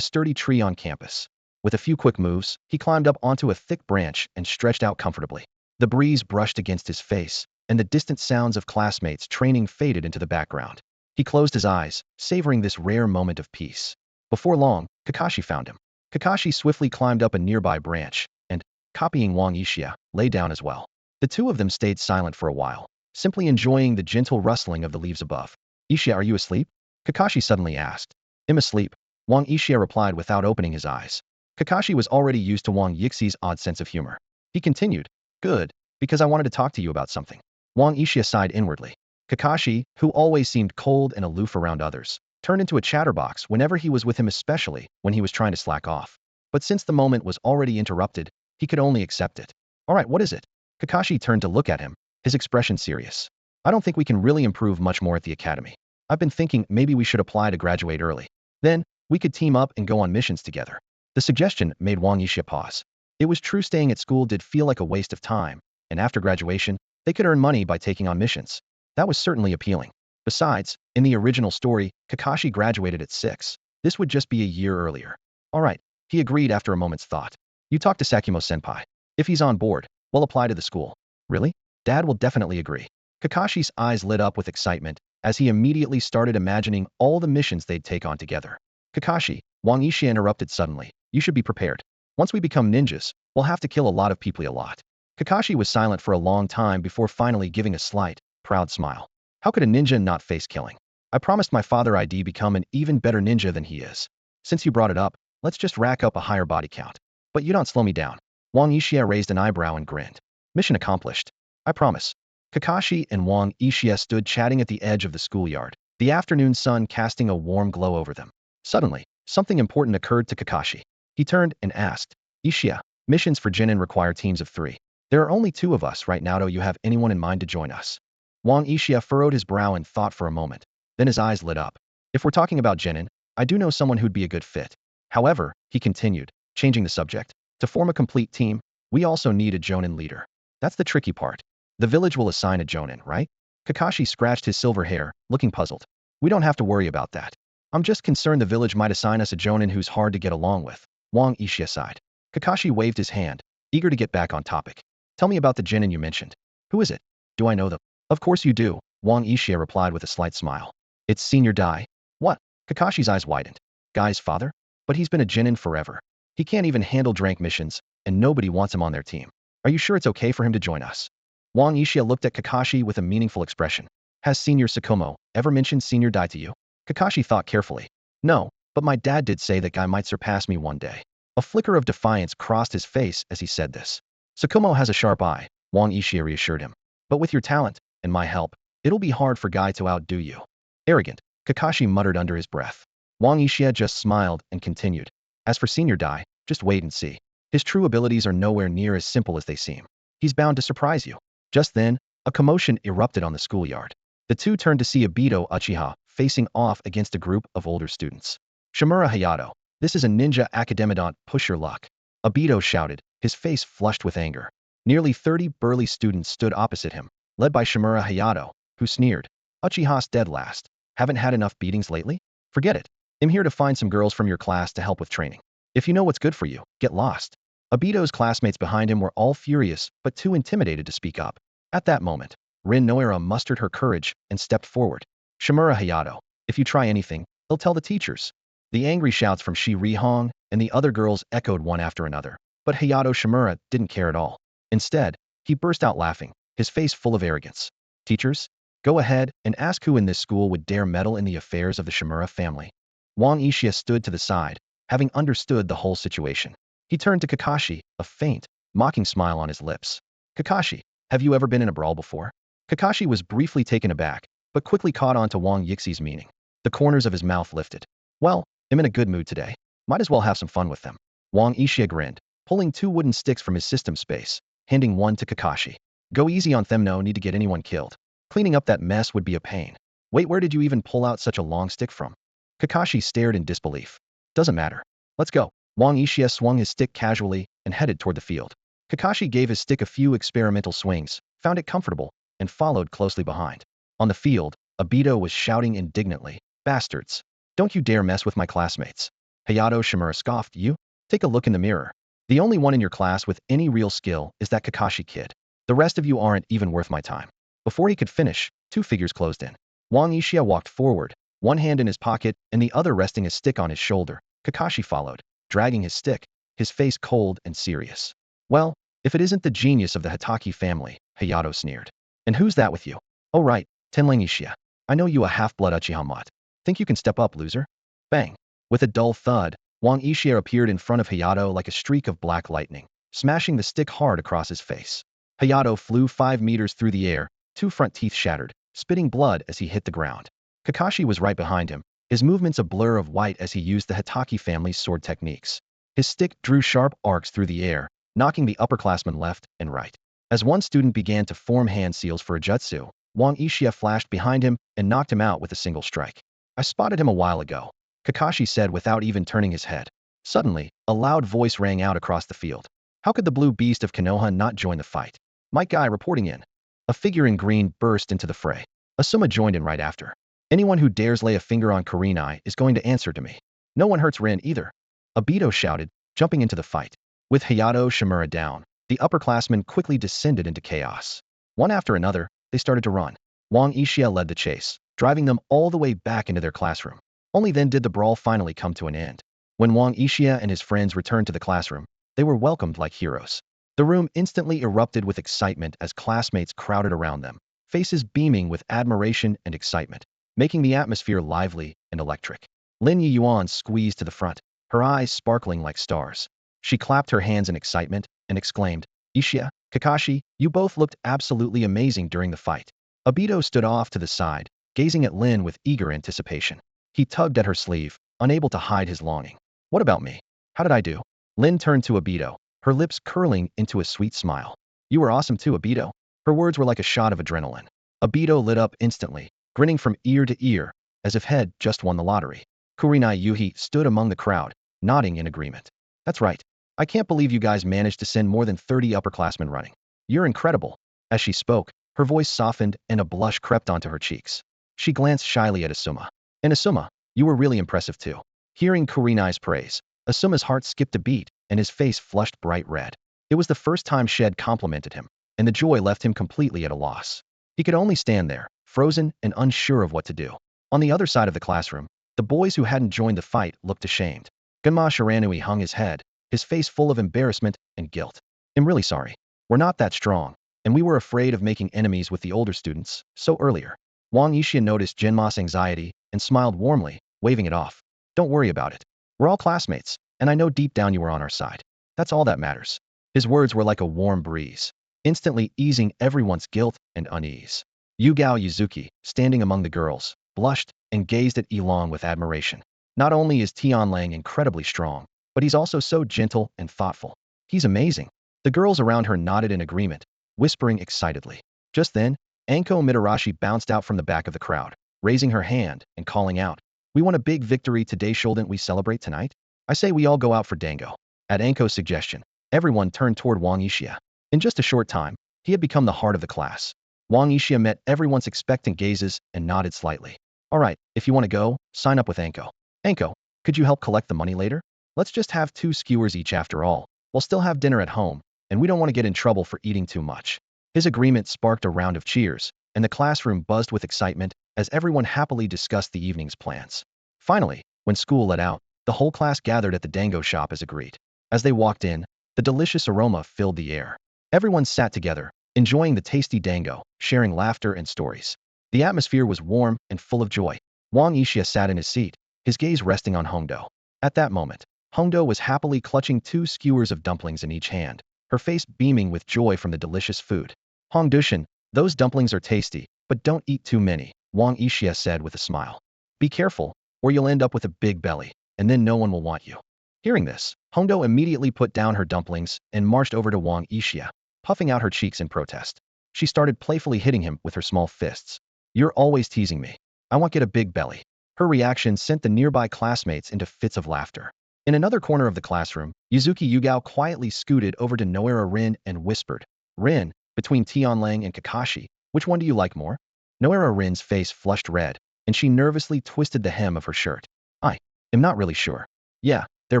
sturdy tree on campus. With a few quick moves, he climbed up onto a thick branch and stretched out comfortably. The breeze brushed against his face, and the distant sounds of classmates training faded into the background. He closed his eyes, savoring this rare moment of peace. Before long, Kakashi found him. Kakashi swiftly climbed up a nearby branch, and, copying Wang Yixia, lay down as well. The two of them stayed silent for a while, simply enjoying the gentle rustling of the leaves above. "Yixia, are you asleep?" Kakashi suddenly asked. "I'm asleep," Wang Yixia replied without opening his eyes. Kakashi was already used to Wang Yixi's odd sense of humor. He continued, "Good, because I wanted to talk to you about something." Wang Yixia sighed inwardly. Kakashi, who always seemed cold and aloof around others, turned into a chatterbox whenever he was with him, especially when he was trying to slack off. But since the moment was already interrupted, he could only accept it. "All right, what is it?" Kakashi turned to look at him, his expression serious. "I don't think we can really improve much more at the academy. I've been thinking maybe we should apply to graduate early. Then, we could team up and go on missions together." The suggestion made Wang Yixia pause. It was true, staying at school did feel like a waste of time, and after graduation, they could earn money by taking on missions. That was certainly appealing. Besides, in the original story, Kakashi graduated at 6. This would just be a year earlier. "All right," he agreed after a moment's thought. "You talk to Sakimo-senpai. If he's on board, we'll apply to the school." "Really? Dad will definitely agree." Kakashi's eyes lit up with excitement as he immediately started imagining all the missions they'd take on together. "Kakashi," Wang Yixia interrupted suddenly, "you should be prepared. Once we become ninjas, we'll have to kill a lot of people a lot." Kakashi was silent for a long time before finally giving a slight, proud smile. "How could a ninja not face killing? I promised my father I'd become an even better ninja than he is. Since you brought it up, let's just rack up a higher body count. But you don't slow me down." Wang Yixia raised an eyebrow and grinned. "Mission accomplished. I promise." Kakashi and Wang Yixia stood chatting at the edge of the schoolyard, the afternoon sun casting a warm glow over them. Suddenly, something important occurred to Kakashi. He turned and asked, "Yixia, missions for Genin require teams of 3. There are only 2 of us right now. Do you have anyone in mind to join us?" Wang Yixia furrowed his brow and thought for a moment. Then his eyes lit up. "If we're talking about Genin, I do know someone who'd be a good fit. However," he continued, changing the subject, "to form a complete team, we also need a Jonin leader. That's the tricky part. The village will assign a Jonin, right?" Kakashi scratched his silver hair, looking puzzled. "We don't have to worry about that. I'm just concerned the village might assign us a jonin who's hard to get along with. Wang Yixia sighed. Kakashi waved his hand, eager to get back on topic. Tell me about the genin you mentioned. Who is it? Do I know them? Of course you do, Wang Yixia replied with a slight smile. It's Senior Dai. What? Kakashi's eyes widened. Guy's father? But he's been a genin forever. He can't even handle drank missions, and nobody wants him on their team. Are you sure it's okay for him to join us? Wang Yixia looked at Kakashi with a meaningful expression. Has Senior Sakumo ever mentioned Senior Dai to you? Kakashi thought carefully. No, but my dad did say that guy might surpass me one day. A flicker of defiance crossed his face as he said this. Sakumo has a sharp eye, Wang Yixia reassured him. But with your talent, and my help, it'll be hard for Guy to outdo you. Arrogant, Kakashi muttered under his breath. Wang Yixia just smiled and continued. As for Senior Dai, just wait and see. His true abilities are nowhere near as simple as they seem. He's bound to surprise you. Just then, a commotion erupted on the schoolyard. The two turned to see Obito Uchiha facing off against a group of older students. Shimura Hayato, this is a ninja academidont, push your luck. Obito shouted, his face flushed with anger. Nearly 30 burly students stood opposite him, led by Shimura Hayato, who sneered. Uchiha's dead last. Haven't had enough beatings lately? Forget it. I'm here to find some girls from your class to help with training. If you know what's good for you, get lost. Obito's classmates behind him were all furious, but too intimidated to speak up. At that moment, Rin Noira mustered her courage and stepped forward. Shimura Hayato, if you try anything, they'll tell the teachers. The angry shouts from Shi Rihong and the other girls echoed one after another, but Hayato Shimura didn't care at all. Instead, he burst out laughing, his face full of arrogance. Teachers, go ahead and ask who in this school would dare meddle in the affairs of the Shimura family. Wang Yixia stood to the side, having understood the whole situation. He turned to Kakashi, a faint, mocking smile on his lips. Kakashi, have you ever been in a brawl before? Kakashi was briefly taken aback, but quickly caught on to Wang Yixia's meaning. The corners of his mouth lifted. Well, I'm in a good mood today. Might as well have some fun with them. Wang Yixia grinned, pulling 2 wooden sticks from his system space, handing one to Kakashi. Go easy on them, no need to get anyone killed. Cleaning up that mess would be a pain. Wait, where did you even pull out such a long stick from? Kakashi stared in disbelief. Doesn't matter. Let's go. Wang Yixia swung his stick casually and headed toward the field. Kakashi gave his stick a few experimental swings, found it comfortable, and followed closely behind. On the field, Obito was shouting indignantly, bastards. Don't you dare mess with my classmates. Hayato Shimura scoffed, you? Take a look in the mirror. The only one in your class with any real skill is that Kakashi kid. The rest of you aren't even worth my time. Before he could finish, 2 figures closed in. Wang Yixia walked forward, one hand in his pocket and the other resting his stick on his shoulder. Kakashi followed, dragging his stick, his face cold and serious. Well, if it isn't the genius of the Hatake family, Hayato sneered. And who's that with you? Oh right, Tenlang Yixia. I know you a half-blood Uchiha mutt. Think you can step up, loser? Bang. With a dull thud, Wang Yixia appeared in front of Hayato like a streak of black lightning, smashing the stick hard across his face. Hayato flew 5 meters through the air, 2 front teeth shattered, spitting blood as he hit the ground. Kakashi was right behind him, his movements a blur of white as he used the Hatake family's sword techniques. His stick drew sharp arcs through the air, knocking the upperclassmen left and right. As one student began to form hand seals for a jutsu, Wang Yixia flashed behind him and knocked him out with a single strike. I spotted him a while ago, Kakashi said without even turning his head. Suddenly, a loud voice rang out across the field. How could the blue beast of Konoha not join the fight? Might Guy reporting in. A figure in green burst into the fray. Asuma joined in right after. Anyone who dares lay a finger on Kurenai is going to answer to me. No one hurts Rin either. Obito shouted, jumping into the fight. With Hayato Shimura down, the upperclassmen quickly descended into chaos. One after another, they started to run. Wang Yixia led the chase, driving them all the way back into their classroom. Only then did the brawl finally come to an end. When Wang Yixia and his friends returned to the classroom, they were welcomed like heroes. The room instantly erupted with excitement as classmates crowded around them, faces beaming with admiration and excitement, making the atmosphere lively and electric. Lin Yuan squeezed to the front, her eyes sparkling like stars. She clapped her hands in excitement and exclaimed, Yixia, Kakashi, you both looked absolutely amazing during the fight. Obito stood off to the side, gazing at Lin with eager anticipation. He tugged at her sleeve, unable to hide his longing. What about me? How did I do? Lin turned to Obito, her lips curling into a sweet smile. You were awesome too, Obito. Her words were like a shot of adrenaline. Obito lit up instantly, grinning from ear to ear, as if he'd just won the lottery. Kurenai Yuhi stood among the crowd, nodding in agreement. That's right. I can't believe you guys managed to send more than 30 upperclassmen running. You're incredible. As she spoke, her voice softened and a blush crept onto her cheeks. She glanced shyly at Asuma. And Asuma, You were really impressive too. Hearing Kurinai's praise, Asuma's heart skipped a beat, and his face flushed bright red. It was the first time Shed complimented him, and the joy left him completely at a loss. He could only stand there, frozen and unsure of what to do. On the other side of the classroom, the boys who hadn't joined the fight looked ashamed. Gunma Shiranui hung his head, his face full of embarrassment and guilt. I'm really sorry. We're not that strong, and we were afraid of making enemies with the older students, so earlier. Wang Yixia noticed Genma's anxiety and smiled warmly, waving it off. Don't worry about it. We're all classmates, and I know deep down you were on our side. That's all that matters. His words were like a warm breeze, instantly easing everyone's guilt and unease. Yugao Yuzuki, standing among the girls, blushed and gazed at Elong with admiration. Not only is Tianlang incredibly strong, but he's also so gentle and thoughtful. He's amazing. The girls around her nodded in agreement, whispering excitedly. Just then, Anko Mitarashi bounced out from the back of the crowd, raising her hand and calling out, "We won a big victory today, shouldn't we celebrate tonight? I say we all go out for dango." At Anko's suggestion, everyone turned toward Wang Yixia. In just a short time, he had become the heart of the class. Wang Yixia met everyone's expectant gazes and nodded slightly. "All right, if you want to go, sign up with Anko. Anko, could you help collect the money later? Let's just have 2 skewers each after all. We'll still have dinner at home, and we don't want to get in trouble for eating too much." His agreement sparked a round of cheers, and the classroom buzzed with excitement as everyone happily discussed the evening's plans. Finally, when school let out, the whole class gathered at the dango shop as agreed. As they walked in, the delicious aroma filled the air. Everyone sat together, enjoying the tasty dango, sharing laughter and stories. The atmosphere was warm and full of joy. Wang Yixia sat in his seat, his gaze resting on Hongdo. At that moment, Hongdo was happily clutching 2 skewers of dumplings in each hand, her face beaming with joy from the delicious food. "Hongdushan, those dumplings are tasty, but don't eat too many," Wang Yixia said with a smile. "Be careful, or you'll end up with a big belly, and then no one will want you." Hearing this, Hongdo immediately put down her dumplings and marched over to Wang Yixia, puffing out her cheeks in protest. She started playfully hitting him with her small fists. "You're always teasing me. I want to get a big belly." Her reaction sent the nearby classmates into fits of laughter. In another corner of the classroom, Yuzuki Yugao quietly scooted over to Noera Rin and whispered, "Rin, between Tianlang and Kakashi, which one do you like more?" Noera Rin's face flushed red, and she nervously twisted the hem of her shirt. "I am not really sure." "Yeah, they're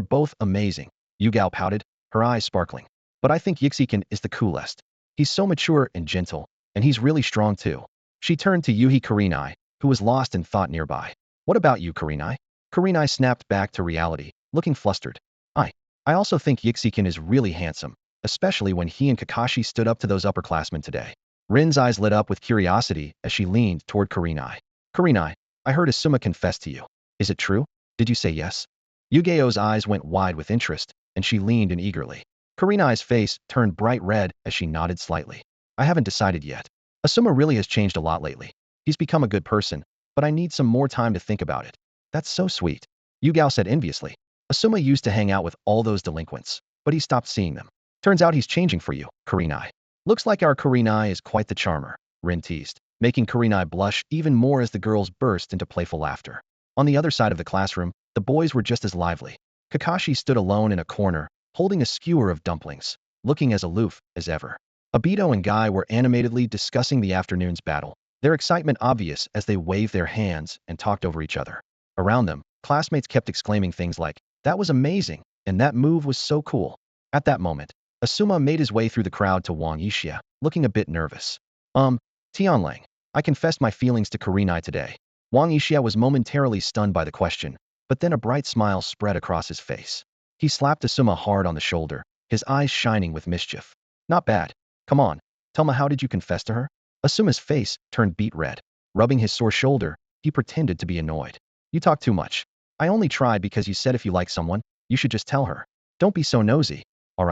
both amazing," Yugao pouted, her eyes sparkling. "But I think Yixiken is the coolest. He's so mature and gentle, and he's really strong too." She turned to Yuhi Kurinai, who was lost in thought nearby. "What about you, Kurinai?" Kurinai snapped back to reality, looking flustered. I also think Yixiken is really handsome, especially when he and Kakashi stood up to those upperclassmen today." Rin's eyes lit up with curiosity as she leaned toward Kurinai. "Kurinai, I heard Asuma confess to you. Is it true? Did you say yes?" Yugeo's eyes went wide with interest, and she leaned in eagerly. Kurinai's face turned bright red as she nodded slightly. "I haven't decided yet. Asuma really has changed a lot lately. He's become a good person, but I need some more time to think about it." "That's so sweet," Yugao said enviously. "Asuma used to hang out with all those delinquents, but he stopped seeing them. Turns out he's changing for you, Kurinai." "Looks like our Kurinai is quite the charmer," Rin teased, making Kurinai blush even more as the girls burst into playful laughter. On the other side of the classroom, the boys were just as lively. Kakashi stood alone in a corner, holding a skewer of dumplings, looking as aloof as ever. Obito and Guy were animatedly discussing the afternoon's battle, their excitement obvious as they waved their hands and talked over each other. Around them, classmates kept exclaiming things like, "That was amazing," and "That move was so cool." At that moment, Asuma made his way through the crowd to Wang Yixia, looking a bit nervous. Tianlang, I confessed my feelings to Kurinai today." Wang Yixia was momentarily stunned by the question, but then a bright smile spread across his face. He slapped Asuma hard on the shoulder, his eyes shining with mischief. "Not bad. Come on, tell me, how did you confess to her?" Asuma's face turned beet red. Rubbing his sore shoulder, he pretended to be annoyed. "You talk too much. I only tried because you said if you like someone, you should just tell her. Don't be so nosy." All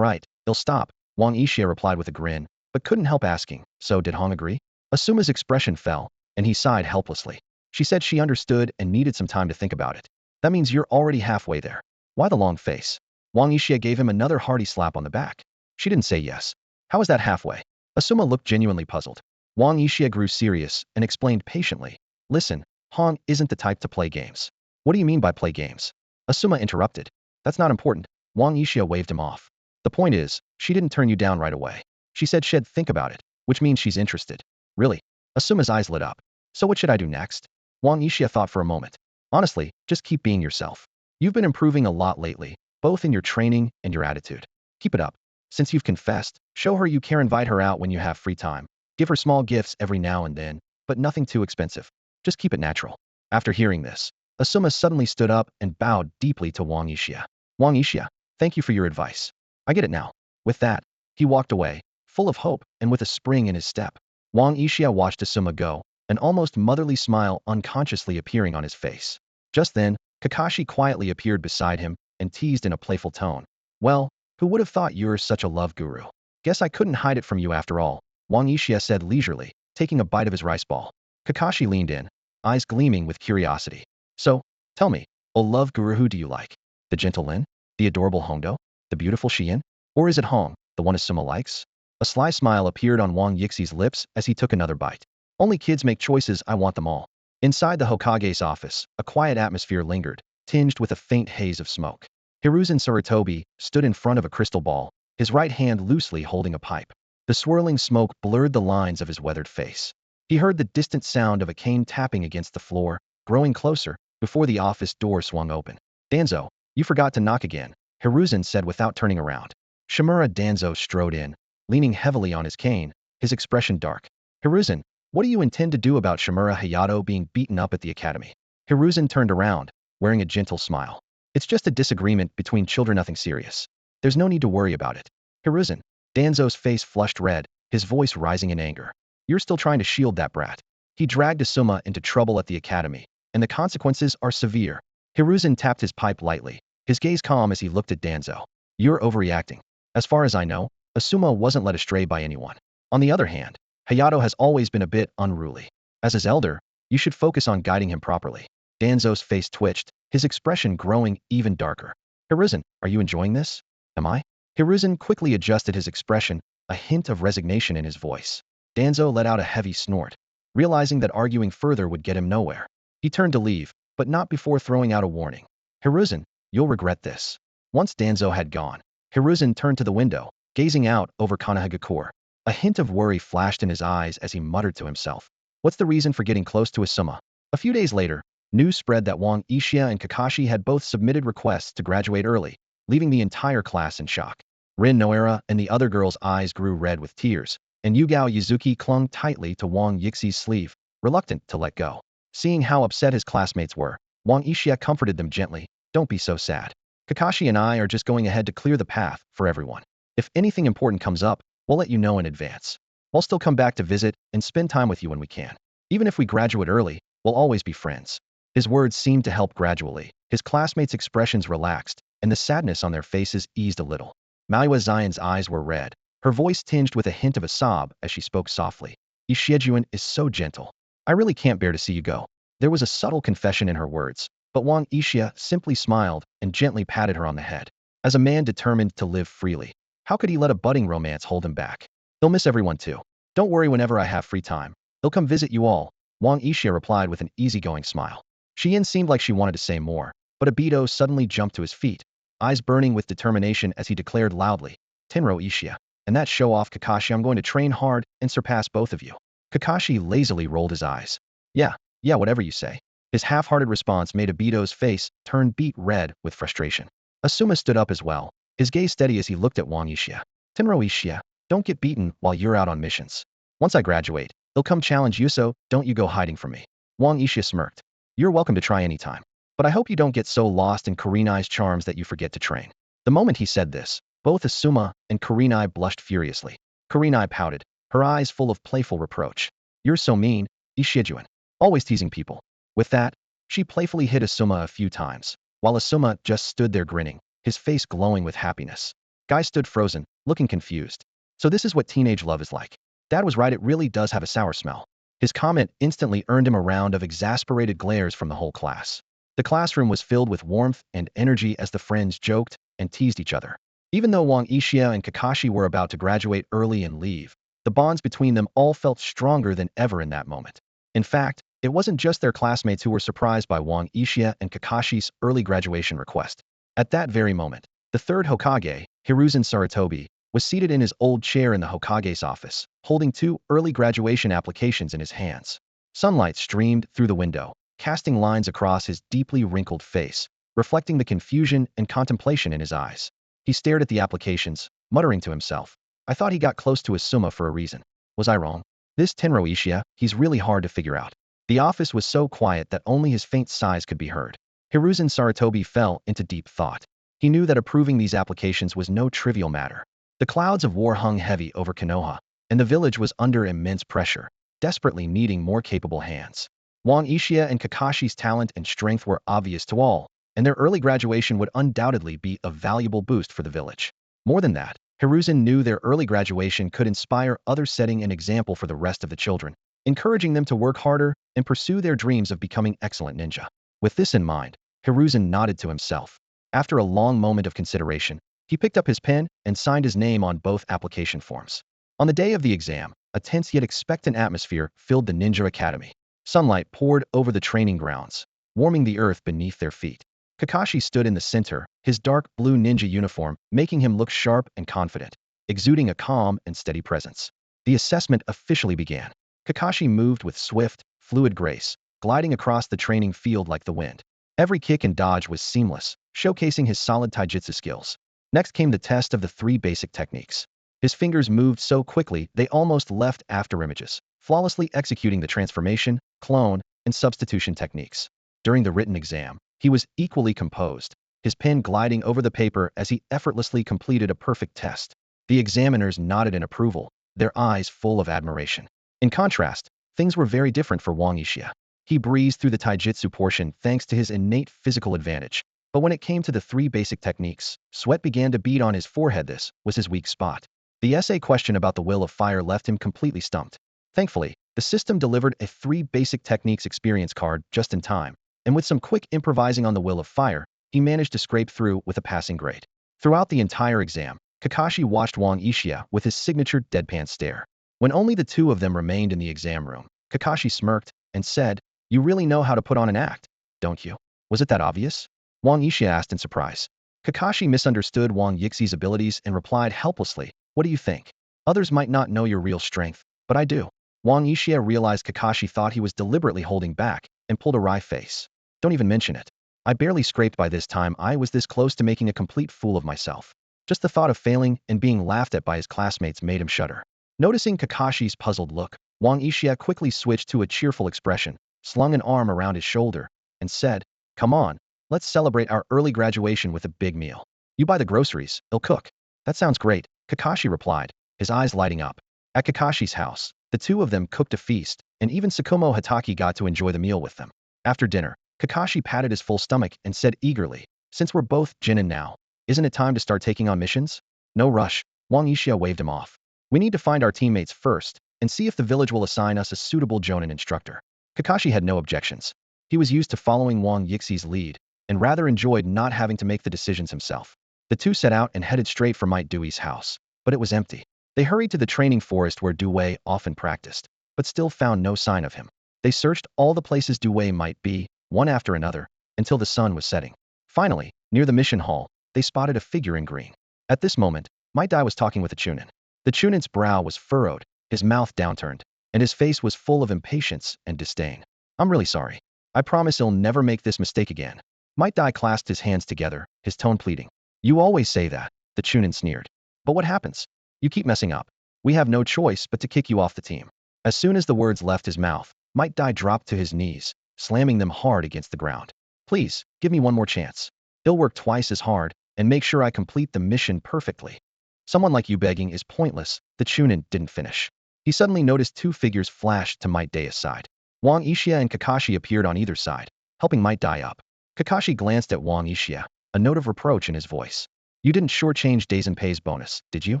right, they'll stop," Wang Yixia replied with a grin, but couldn't help asking, "So did Hong agree?" Asuma's expression fell, and he sighed helplessly. She said she understood and needed some time to think about it. "That means you're already halfway there. Why the long face?" Wang Yixia gave him another hearty slap on the back. "She didn't say yes. How is that halfway?" Asuma looked genuinely puzzled. Wang Yixia grew serious and explained patiently, "Listen, Hong isn't the type to play games." "What do you mean by play games?" Asuma interrupted. "That's not important." Wang Yixia waved him off. "The point is, she didn't turn you down right away. She said she'd think about it, which means she's interested." "Really?" Asuma's eyes lit up. "So what should I do next?" Wang Yixia thought for a moment. Honestly, just keep being yourself. You've been improving a lot lately, both in your training and your attitude. Keep it up. Since you've confessed, show her you care, invite her out when you have free time. Give her small gifts every now and then, but nothing too expensive. Just keep it natural. After hearing this, Asuma suddenly stood up and bowed deeply to Wang Yixia. Wang Yixia, thank you for your advice. I get it now. With that, he walked away, full of hope and with a spring in his step. Wang Yixia watched Asuma go, an almost motherly smile unconsciously appearing on his face. Just then, Kakashi quietly appeared beside him and teased in a playful tone. Well, who would have thought you're such a love guru? Guess I couldn't hide it from you after all, Wang Yixia said leisurely, taking a bite of his rice ball. Kakashi leaned in, eyes gleaming with curiosity. So, tell me, oh love guru, who do you like? The gentle Lin? The adorable Hondo? The beautiful Xian? Or is it Hong, the one Asuma likes? A sly smile appeared on Wang Yixi's lips as he took another bite. Only kids make choices, I want them all. Inside the Hokage's office, a quiet atmosphere lingered, tinged with a faint haze of smoke. Hiruzen Sarutobi stood in front of a crystal ball, his right hand loosely holding a pipe. The swirling smoke blurred the lines of his weathered face. He heard the distant sound of a cane tapping against the floor, growing closer, before the office door swung open. Danzo, you forgot to knock again, Hiruzen said without turning around. Shimura Danzo strode in, leaning heavily on his cane, his expression dark. Hiruzen, what do you intend to do about Shimura Hayato being beaten up at the academy? Hiruzen turned around, wearing a gentle smile. It's just a disagreement between children, nothing serious. There's no need to worry about it. Hiruzen. Danzo's face flushed red, his voice rising in anger. You're still trying to shield that brat. He dragged Asuma into trouble at the academy, and the consequences are severe. Hiruzen tapped his pipe lightly, his gaze calm as he looked at Danzo. You're overreacting. As far as I know, Asuma wasn't led astray by anyone. On the other hand, Hayato has always been a bit unruly. As his elder, you should focus on guiding him properly. Danzo's face twitched, his expression growing even darker. Hiruzen, are you enjoying this? Am I? Hiruzen quickly adjusted his expression, a hint of resignation in his voice. Danzo let out a heavy snort, realizing that arguing further would get him nowhere. He turned to leave, but not before throwing out a warning. Hiruzen, you'll regret this. Once Danzo had gone, Hiruzen turned to the window, gazing out over Konohagakure. A hint of worry flashed in his eyes as he muttered to himself. What's the reason for getting close to Asuma? A few days later, news spread that Wang Yixia and Kakashi had both submitted requests to graduate early, leaving the entire class in shock. Rin Noera and the other girl's eyes grew red with tears, and Yugao Yuzuki clung tightly to Wang Yixi's sleeve, reluctant to let go. Seeing how upset his classmates were, Wang Yixia comforted them gently. Don't be so sad. Kakashi and I are just going ahead to clear the path for everyone. If anything important comes up, we'll let you know in advance. We'll still come back to visit and spend time with you when we can. Even if we graduate early, we'll always be friends. His words seemed to help gradually. His classmates' expressions relaxed, and the sadness on their faces eased a little. Maua Zion's eyes were red, her voice tinged with a hint of a sob as she spoke softly. Ishiejuan is so gentle. I really can't bear to see you go. There was a subtle confession in her words, but Wang Yixia simply smiled and gently patted her on the head. As a man determined to live freely, how could he let a budding romance hold him back? He'll miss everyone too. Don't worry, whenever I have free time, he'll come visit you all, Wang Yixia replied with an easygoing smile. Xian seemed like she wanted to say more, but Obito suddenly jumped to his feet, eyes burning with determination as he declared loudly, Tenro Ishia, and that show-off Kakashi, I'm going to train hard and surpass both of you. Kakashi lazily rolled his eyes. Yeah, whatever you say. His half-hearted response made Obito's face turn beet red with frustration. Asuma stood up as well, his gaze steady as he looked at Wang Yixia. Tenro Ishia, don't get beaten while you're out on missions. Once I graduate, he'll come challenge you, so don't you go hiding from me. Wang Yixia smirked. You're welcome to try anytime. But I hope you don't get so lost in Kurenai's charms that you forget to train. The moment he said this, both Asuma and Kurenai blushed furiously. Kurenai pouted, her eyes full of playful reproach. You're so mean, Ishijuan. Always teasing people. With that, she playfully hit Asuma a few times, while Asuma just stood there grinning, his face glowing with happiness. Guy stood frozen, looking confused. So this is what teenage love is like. Dad was right, it really does have a sour smell. His comment instantly earned him a round of exasperated glares from the whole class. The classroom was filled with warmth and energy as the friends joked and teased each other. Even though Wang Yixia and Kakashi were about to graduate early and leave, the bonds between them all felt stronger than ever in that moment. In fact, it wasn't just their classmates who were surprised by Wang Yixia and Kakashi's early graduation request. At that very moment, the third Hokage, Hiruzen Sarutobi, was seated in his old chair in the Hokage's office, holding 2 early graduation applications in his hands. Sunlight streamed through the window, casting lines across his deeply wrinkled face, reflecting the confusion and contemplation in his eyes. He stared at the applications, muttering to himself. I thought he got close to a summa for a reason. Was I wrong? This Tenro Uchiha, he's really hard to figure out. The office was so quiet that only his faint sighs could be heard. Hiruzen Sarutobi fell into deep thought. He knew that approving these applications was no trivial matter. The clouds of war hung heavy over Konoha, and the village was under immense pressure, desperately needing more capable hands. Wang Uchiha and Kakashi's talent and strength were obvious to all, and their early graduation would undoubtedly be a valuable boost for the village. More than that, Hiruzen knew their early graduation could inspire others, setting an example for the rest of the children, encouraging them to work harder and pursue their dreams of becoming excellent ninja. With this in mind, Hiruzen nodded to himself. After a long moment of consideration, he picked up his pen and signed his name on both application forms. On the day of the exam, a tense yet expectant atmosphere filled the Ninja Academy. Sunlight poured over the training grounds, warming the earth beneath their feet. Kakashi stood in the center, his dark blue ninja uniform making him look sharp and confident, exuding a calm and steady presence. The assessment officially began. Kakashi moved with swift, fluid grace, gliding across the training field like the wind. Every kick and dodge was seamless, showcasing his solid taijutsu skills. Next came the test of the 3 basic techniques. His fingers moved so quickly they almost left afterimages, flawlessly executing the transformation, clone, and substitution techniques. During the written exam, he was equally composed, his pen gliding over the paper as he effortlessly completed a perfect test. The examiners nodded in approval, their eyes full of admiration. In contrast, things were very different for Wang Uchiha. He breezed through the taijutsu portion thanks to his innate physical advantage. But when it came to the 3 basic techniques, sweat began to bead on his forehead. This was his weak spot. The essay question about the will of fire left him completely stumped. Thankfully, the system delivered a 3 basic techniques experience card just in time, and with some quick improvising on the will of fire, he managed to scrape through with a passing grade. Throughout the entire exam, Kakashi watched Wang Uchiha with his signature deadpan stare. When only the two of them remained in the exam room, Kakashi smirked and said, "You really know how to put on an act, don't you? Was it that obvious?" Wang Uchiha asked in surprise. Kakashi misunderstood Wang Uchiha's abilities and replied helplessly, "What do you think? Others might not know your real strength, but I do." Wang Uchiha realized Kakashi thought he was deliberately holding back and pulled a wry face. "Don't even mention it. I barely scraped by this time. I was this close to making a complete fool of myself." Just the thought of failing and being laughed at by his classmates made him shudder. Noticing Kakashi's puzzled look, Wang Uchiha quickly switched to a cheerful expression, slung an arm around his shoulder, and said, "Come on, let's celebrate our early graduation with a big meal. You buy the groceries, I'll cook." "That sounds great," Kakashi replied, his eyes lighting up. At Kakashi's house, the two of them cooked a feast, and even Tsukumo Hatake got to enjoy the meal with them. After dinner, Kakashi patted his full stomach and said eagerly, "Since we're both Jinin now, isn't it time to start taking on missions?" "No rush," Wang Uchiha waved him off. "We need to find our teammates first, and see if the village will assign us a suitable Jonin instructor." Kakashi had no objections. He was used to following Wang Uchiha's lead, and rather enjoyed not having to make the decisions himself. The two set out and headed straight for Might Dewey's house, but it was empty. They hurried to the training forest where Dewey often practiced, but still found no sign of him. They searched all the places Dewey might be, one after another, until the sun was setting. Finally, near the mission hall, they spotted a figure in green. At this moment, Might Dai was talking with a Chunin. The Chunin's brow was furrowed, his mouth downturned, and his face was full of impatience and disdain. "I'm really sorry. I promise he'll never make this mistake again." Might Dai clasped his hands together, his tone pleading. "You always say that," the Chunin sneered. "But what happens? You keep messing up. We have no choice but to kick you off the team." As soon as the words left his mouth, Might Dai dropped to his knees, slamming them hard against the ground. "Please, give me one more chance. I'll work twice as hard, and make sure I complete the mission perfectly." "Someone like you begging is pointless," the Chunin didn't finish. He suddenly noticed 2 figures flash to Might Dai's side. Wang Uchiha and Kakashi appeared on either side, helping Might Dai up. Kakashi glanced at Wang Uchiha, a note of reproach in his voice. "You didn't shortchange Daizenpei's bonus, did you?"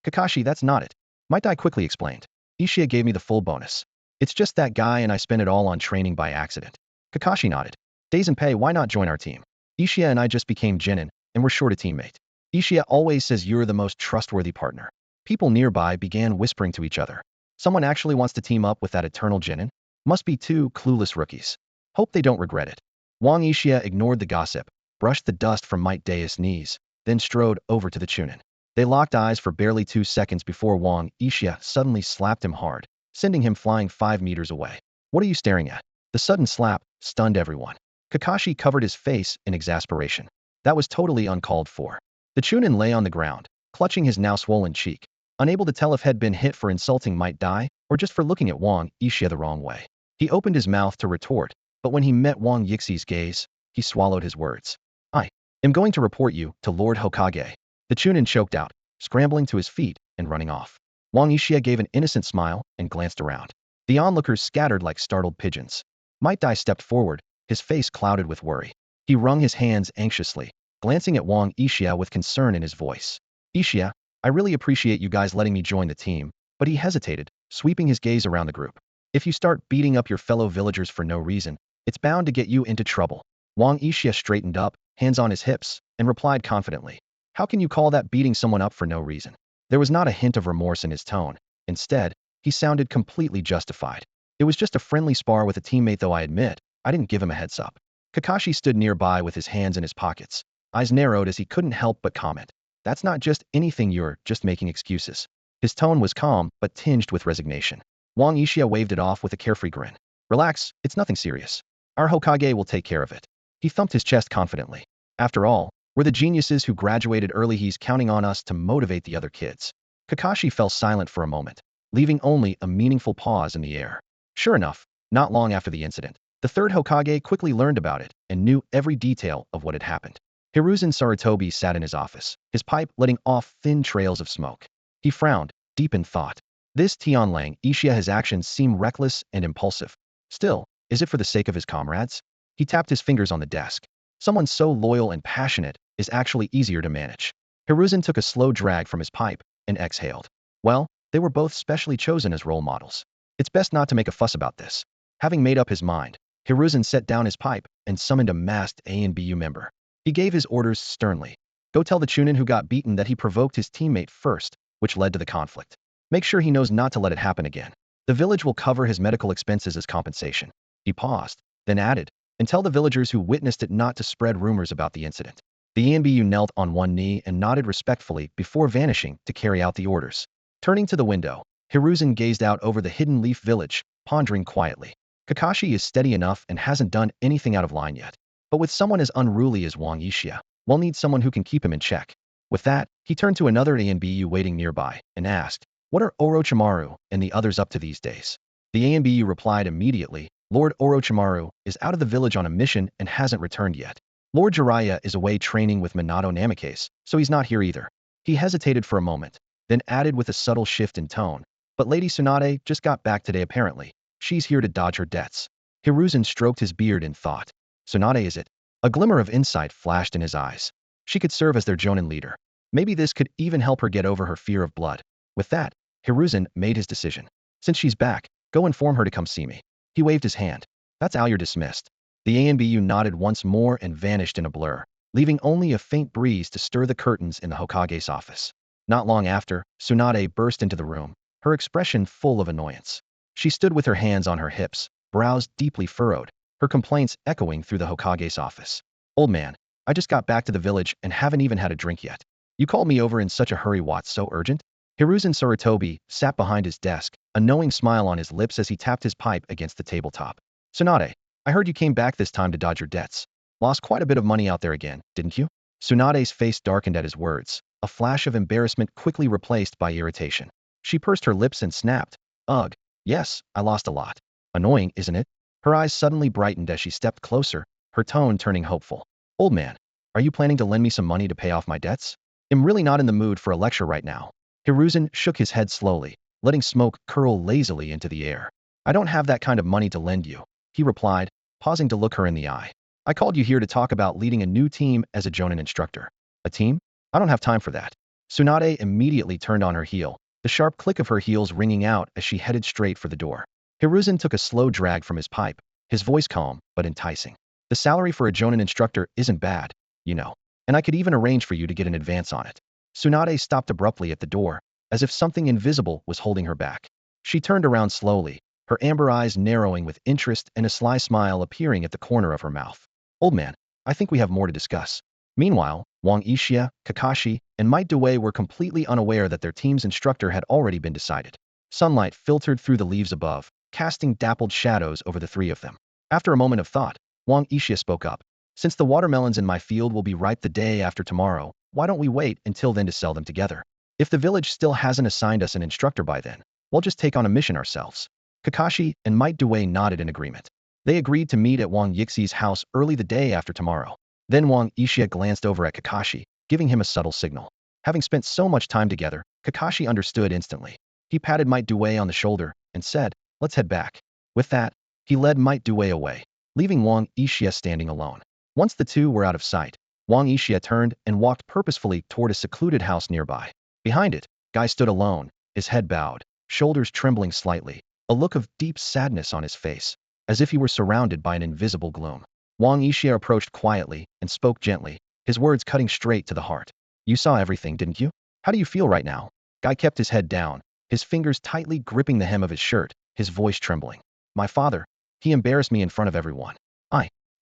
"Kakashi, that's not it," Might Dai quickly explained. "Uchiha gave me the full bonus. It's just that guy and I spent it all on training by accident." Kakashi nodded. "Daizenpei, why not join our team? Uchiha and I just became Genin, and we're short a teammate. Uchiha always says you're the most trustworthy partner." People nearby began whispering to each other. "Someone actually wants to team up with that eternal Genin? Must be 2 clueless rookies. Hope they don't regret it." Wang Uchiha ignored the gossip, brushed the dust from Might Dai's knees, then strode over to the Chunin. They locked eyes for barely 2 seconds before Wang Uchiha suddenly slapped him hard, sending him flying 5 meters away. "What are you staring at?" The sudden slap stunned everyone. Kakashi covered his face in exasperation. That was totally uncalled for. The Chunin lay on the ground, clutching his now swollen cheek, unable to tell if he'd been hit for insulting Might Dai or just for looking at Wang Yixia the wrong way. He opened his mouth to retort, but when he met Wang Yixi's gaze, he swallowed his words. I am going to report you to Lord Hokage. The Chunin choked out, scrambling to his feet and running off. Wang Yixia gave an innocent smile and glanced around. The onlookers scattered like startled pigeons. Might Dai stepped forward, his face clouded with worry. He wrung his hands anxiously, glancing at Wang Yixia with concern in his voice. Yixia, I really appreciate you guys letting me join the team, but he hesitated, sweeping his gaze around the group. If you start beating up your fellow villagers for no reason, it's bound to get you into trouble. Wang Yixia straightened up, hands on his hips, and replied confidently. How can you call that beating someone up for no reason? There was not a hint of remorse in his tone. Instead, he sounded completely justified. It was just a friendly spar with a teammate, though I admit, I didn't give him a heads up. Kakashi stood nearby with his hands in his pockets, eyes narrowed as he couldn't help but comment. That's not just anything, you're just making excuses. His tone was calm, but tinged with resignation. Wang Yixia waved it off with a carefree grin. Relax, it's nothing serious. Our Hokage will take care of it. He thumped his chest confidently. After all, we're the geniuses who graduated early. He's counting on us to motivate the other kids. Kakashi fell silent for a moment, leaving only a meaningful pause in the air. Sure enough, not long after the incident, the third Hokage quickly learned about it and knew every detail of what had happened. Hiruzen Sarutobi sat in his office, his pipe letting off thin trails of smoke. He frowned, deep in thought. This Tianlang Yixia, his actions seem reckless and impulsive. Still, is it for the sake of his comrades? He tapped his fingers on the desk. Someone so loyal and passionate is actually easier to manage. Hiruzen took a slow drag from his pipe and exhaled. Well, they were both specially chosen as role models. It's best not to make a fuss about this. Having made up his mind, Hiruzen set down his pipe and summoned a masked ANBU member. He gave his orders sternly. Go tell the Chunin who got beaten that he provoked his teammate first, which led to the conflict. Make sure he knows not to let it happen again. The village will cover his medical expenses as compensation. He paused, then added, and tell the villagers who witnessed it not to spread rumors about the incident. The ANBU knelt on one knee and nodded respectfully before vanishing to carry out the orders. Turning to the window, Hiruzen gazed out over the Hidden Leaf village, pondering quietly. Kakashi is steady enough and hasn't done anything out of line yet. But with someone as unruly as Wang Yixia, we'll need someone who can keep him in check. With that, he turned to another ANBU waiting nearby and asked, what are Orochimaru and the others up to these days? The ANBU replied immediately, Lord Orochimaru is out of the village on a mission and hasn't returned yet. Lord Jiraiya is away training with Minato Namikaze, so he's not here either. He hesitated for a moment, then added with a subtle shift in tone, but Lady Tsunade just got back today apparently. She's here to dodge her debts. Hiruzen stroked his beard in thought. Tsunade, is it? A glimmer of insight flashed in his eyes. She could serve as their Jonin leader. Maybe this could even help her get over her fear of blood. With that, Hiruzen made his decision. Since she's back, go inform her to come see me. He waved his hand. That's how you're dismissed. The ANBU nodded once more and vanished in a blur, leaving only a faint breeze to stir the curtains in the Hokage's office. Not long after, Tsunade burst into the room, her expression full of annoyance. She stood with her hands on her hips, brows deeply furrowed, her complaints echoing through the Hokage's office. Old man, I just got back to the village and haven't even had a drink yet. You called me over in such a hurry, what's so urgent? Hiruzen Sarutobi sat behind his desk, a knowing smile on his lips as he tapped his pipe against the tabletop. Tsunade, I heard you came back this time to dodge your debts. Lost quite a bit of money out there again, didn't you? Tsunade's face darkened at his words, a flash of embarrassment quickly replaced by irritation. She pursed her lips and snapped, Ugh, yes, I lost a lot. Annoying, isn't it? Her eyes suddenly brightened as she stepped closer, her tone turning hopeful. Old man, are you planning to lend me some money to pay off my debts? I'm really not in the mood for a lecture right now. Hiruzen shook his head slowly, letting smoke curl lazily into the air. I don't have that kind of money to lend you, he replied, pausing to look her in the eye. I called you here to talk about leading a new team as a Jonin instructor. A team? I don't have time for that. Tsunade immediately turned on her heel, the sharp click of her heels ringing out as she headed straight for the door. Hiruzen took a slow drag from his pipe, his voice calm but enticing. The salary for a Jonin instructor isn't bad, you know, and I could even arrange for you to get an advance on it. Tsunade stopped abruptly at the door, as if something invisible was holding her back. She turned around slowly, her amber eyes narrowing with interest and a sly smile appearing at the corner of her mouth. Old man, I think we have more to discuss. Meanwhile, Wang Yixia, Kakashi, and Might Dewey were completely unaware that their team's instructor had already been decided. Sunlight filtered through the leaves above, casting dappled shadows over the three of them. After a moment of thought, Wang Yixia spoke up. Since the watermelons in my field will be ripe the day after tomorrow, why don't we wait until then to sell them together? If the village still hasn't assigned us an instructor by then, we'll just take on a mission ourselves. Kakashi and Might Due nodded in agreement. They agreed to meet at Wang Yixi's house early the day after tomorrow. Then Wang Yixia glanced over at Kakashi, giving him a subtle signal. Having spent so much time together, Kakashi understood instantly. He patted Might Due on the shoulder and said, "Let's head back." With that, he led Might Due away, leaving Wang Yixia standing alone. Once the two were out of sight, Wang Yixia turned and walked purposefully toward a secluded house nearby. Behind it, Guy stood alone, his head bowed, shoulders trembling slightly, a look of deep sadness on his face, as if he were surrounded by an invisible gloom. Wang Yixia approached quietly and spoke gently, his words cutting straight to the heart. "You saw everything, didn't you? How do you feel right now?" Guy kept his head down, his fingers tightly gripping the hem of his shirt, his voice trembling. "My father, he embarrassed me in front of everyone.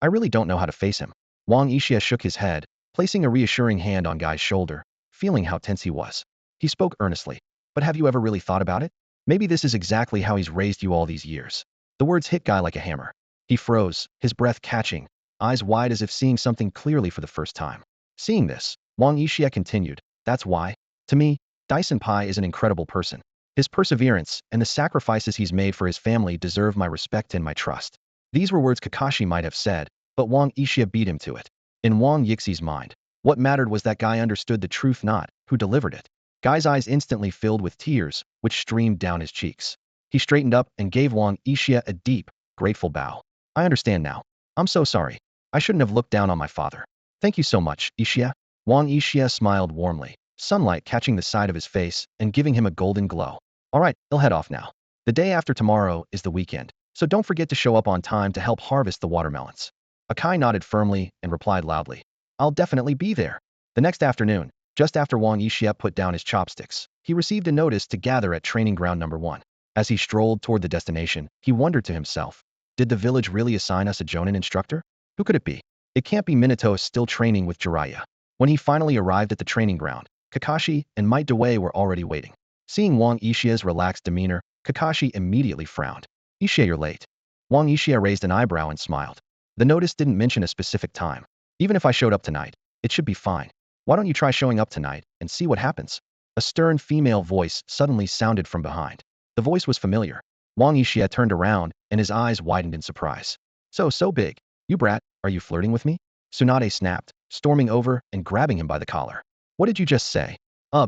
I really don't know how to face him." Wang Yixia shook his head, placing a reassuring hand on Guy's shoulder, feeling how tense he was. He spoke earnestly. "But have you ever really thought about it? Maybe this is exactly how he's raised you all these years." The words hit Guy like a hammer. He froze, his breath catching, eyes wide as if seeing something clearly for the first time. Seeing this, Wang Yixia continued, "That's why, to me, Dyson Pai is an incredible person. His perseverance and the sacrifices he's made for his family deserve my respect and my trust." These were words Kakashi might have said, but Wang Yixia beat him to it. In Wang Yixi's mind, what mattered was that Guy understood the truth, not who delivered it. Guy's eyes instantly filled with tears, which streamed down his cheeks. He straightened up and gave Wang Yixia a deep, grateful bow. "I understand now. I'm so sorry. I shouldn't have looked down on my father. Thank you so much, Yixia." Wang Yixia smiled warmly, sunlight catching the side of his face and giving him a golden glow. "All right, he'll head off now. The day after tomorrow is the weekend, so don't forget to show up on time to help harvest the watermelons." Akai nodded firmly and replied loudly, "I'll definitely be there." The next afternoon, just after Wang Yixia put down his chopsticks, he received a notice to gather at training ground number 1. As he strolled toward the destination, he wondered to himself, did the village really assign us a Jonin instructor? Who could it be? It can't be Minato still training with Jiraiya. When he finally arrived at the training ground, Kakashi and Might Due were already waiting. Seeing Wang Yixia's relaxed demeanor, Kakashi immediately frowned. "Yixia, you're late." Wang Yixia raised an eyebrow and smiled. The notice didn't mention a specific time. "Even if I showed up tonight, it should be fine. Why don't you try showing up tonight and see what happens?" A stern female voice suddenly sounded from behind. The voice was familiar. Wang Yixia turned around and his eyes widened in surprise. So big. "You brat, are you flirting with me?" Tsunade snapped, storming over and grabbing him by the collar. "What did you just say?"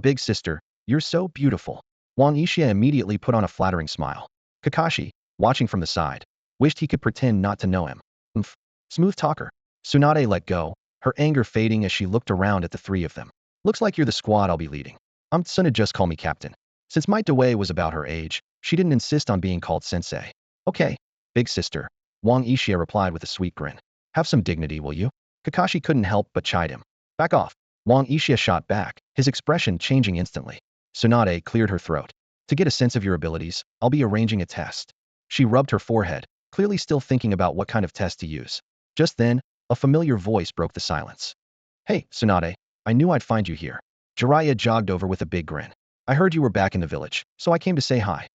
Big sister, you're so beautiful." Wang Yixia immediately put on a flattering smile. Kakashi, watching from the side, wished he could pretend not to know him. "Umph. Smooth talker." Tsunade let go, her anger fading as she looked around at the three of them. "Looks like you're the squad I'll be leading. I'm Tsuna, just call me captain." Since Might Due was about her age, she didn't insist on being called sensei. "Okay, big sister," Wang Yixia replied with a sweet grin. "Have some dignity, will you?" Kakashi couldn't help but chide him. "Back off." Wang Yixia shot back, his expression changing instantly. Tsunade cleared her throat. "To get a sense of your abilities, I'll be arranging a test." She rubbed her forehead, clearly still thinking about what kind of test to use. Just then, a familiar voice broke the silence. "Hey, Tsunade, I knew I'd find you here." Jiraiya jogged over with a big grin. "I heard you were back in the village, so I came to say hi."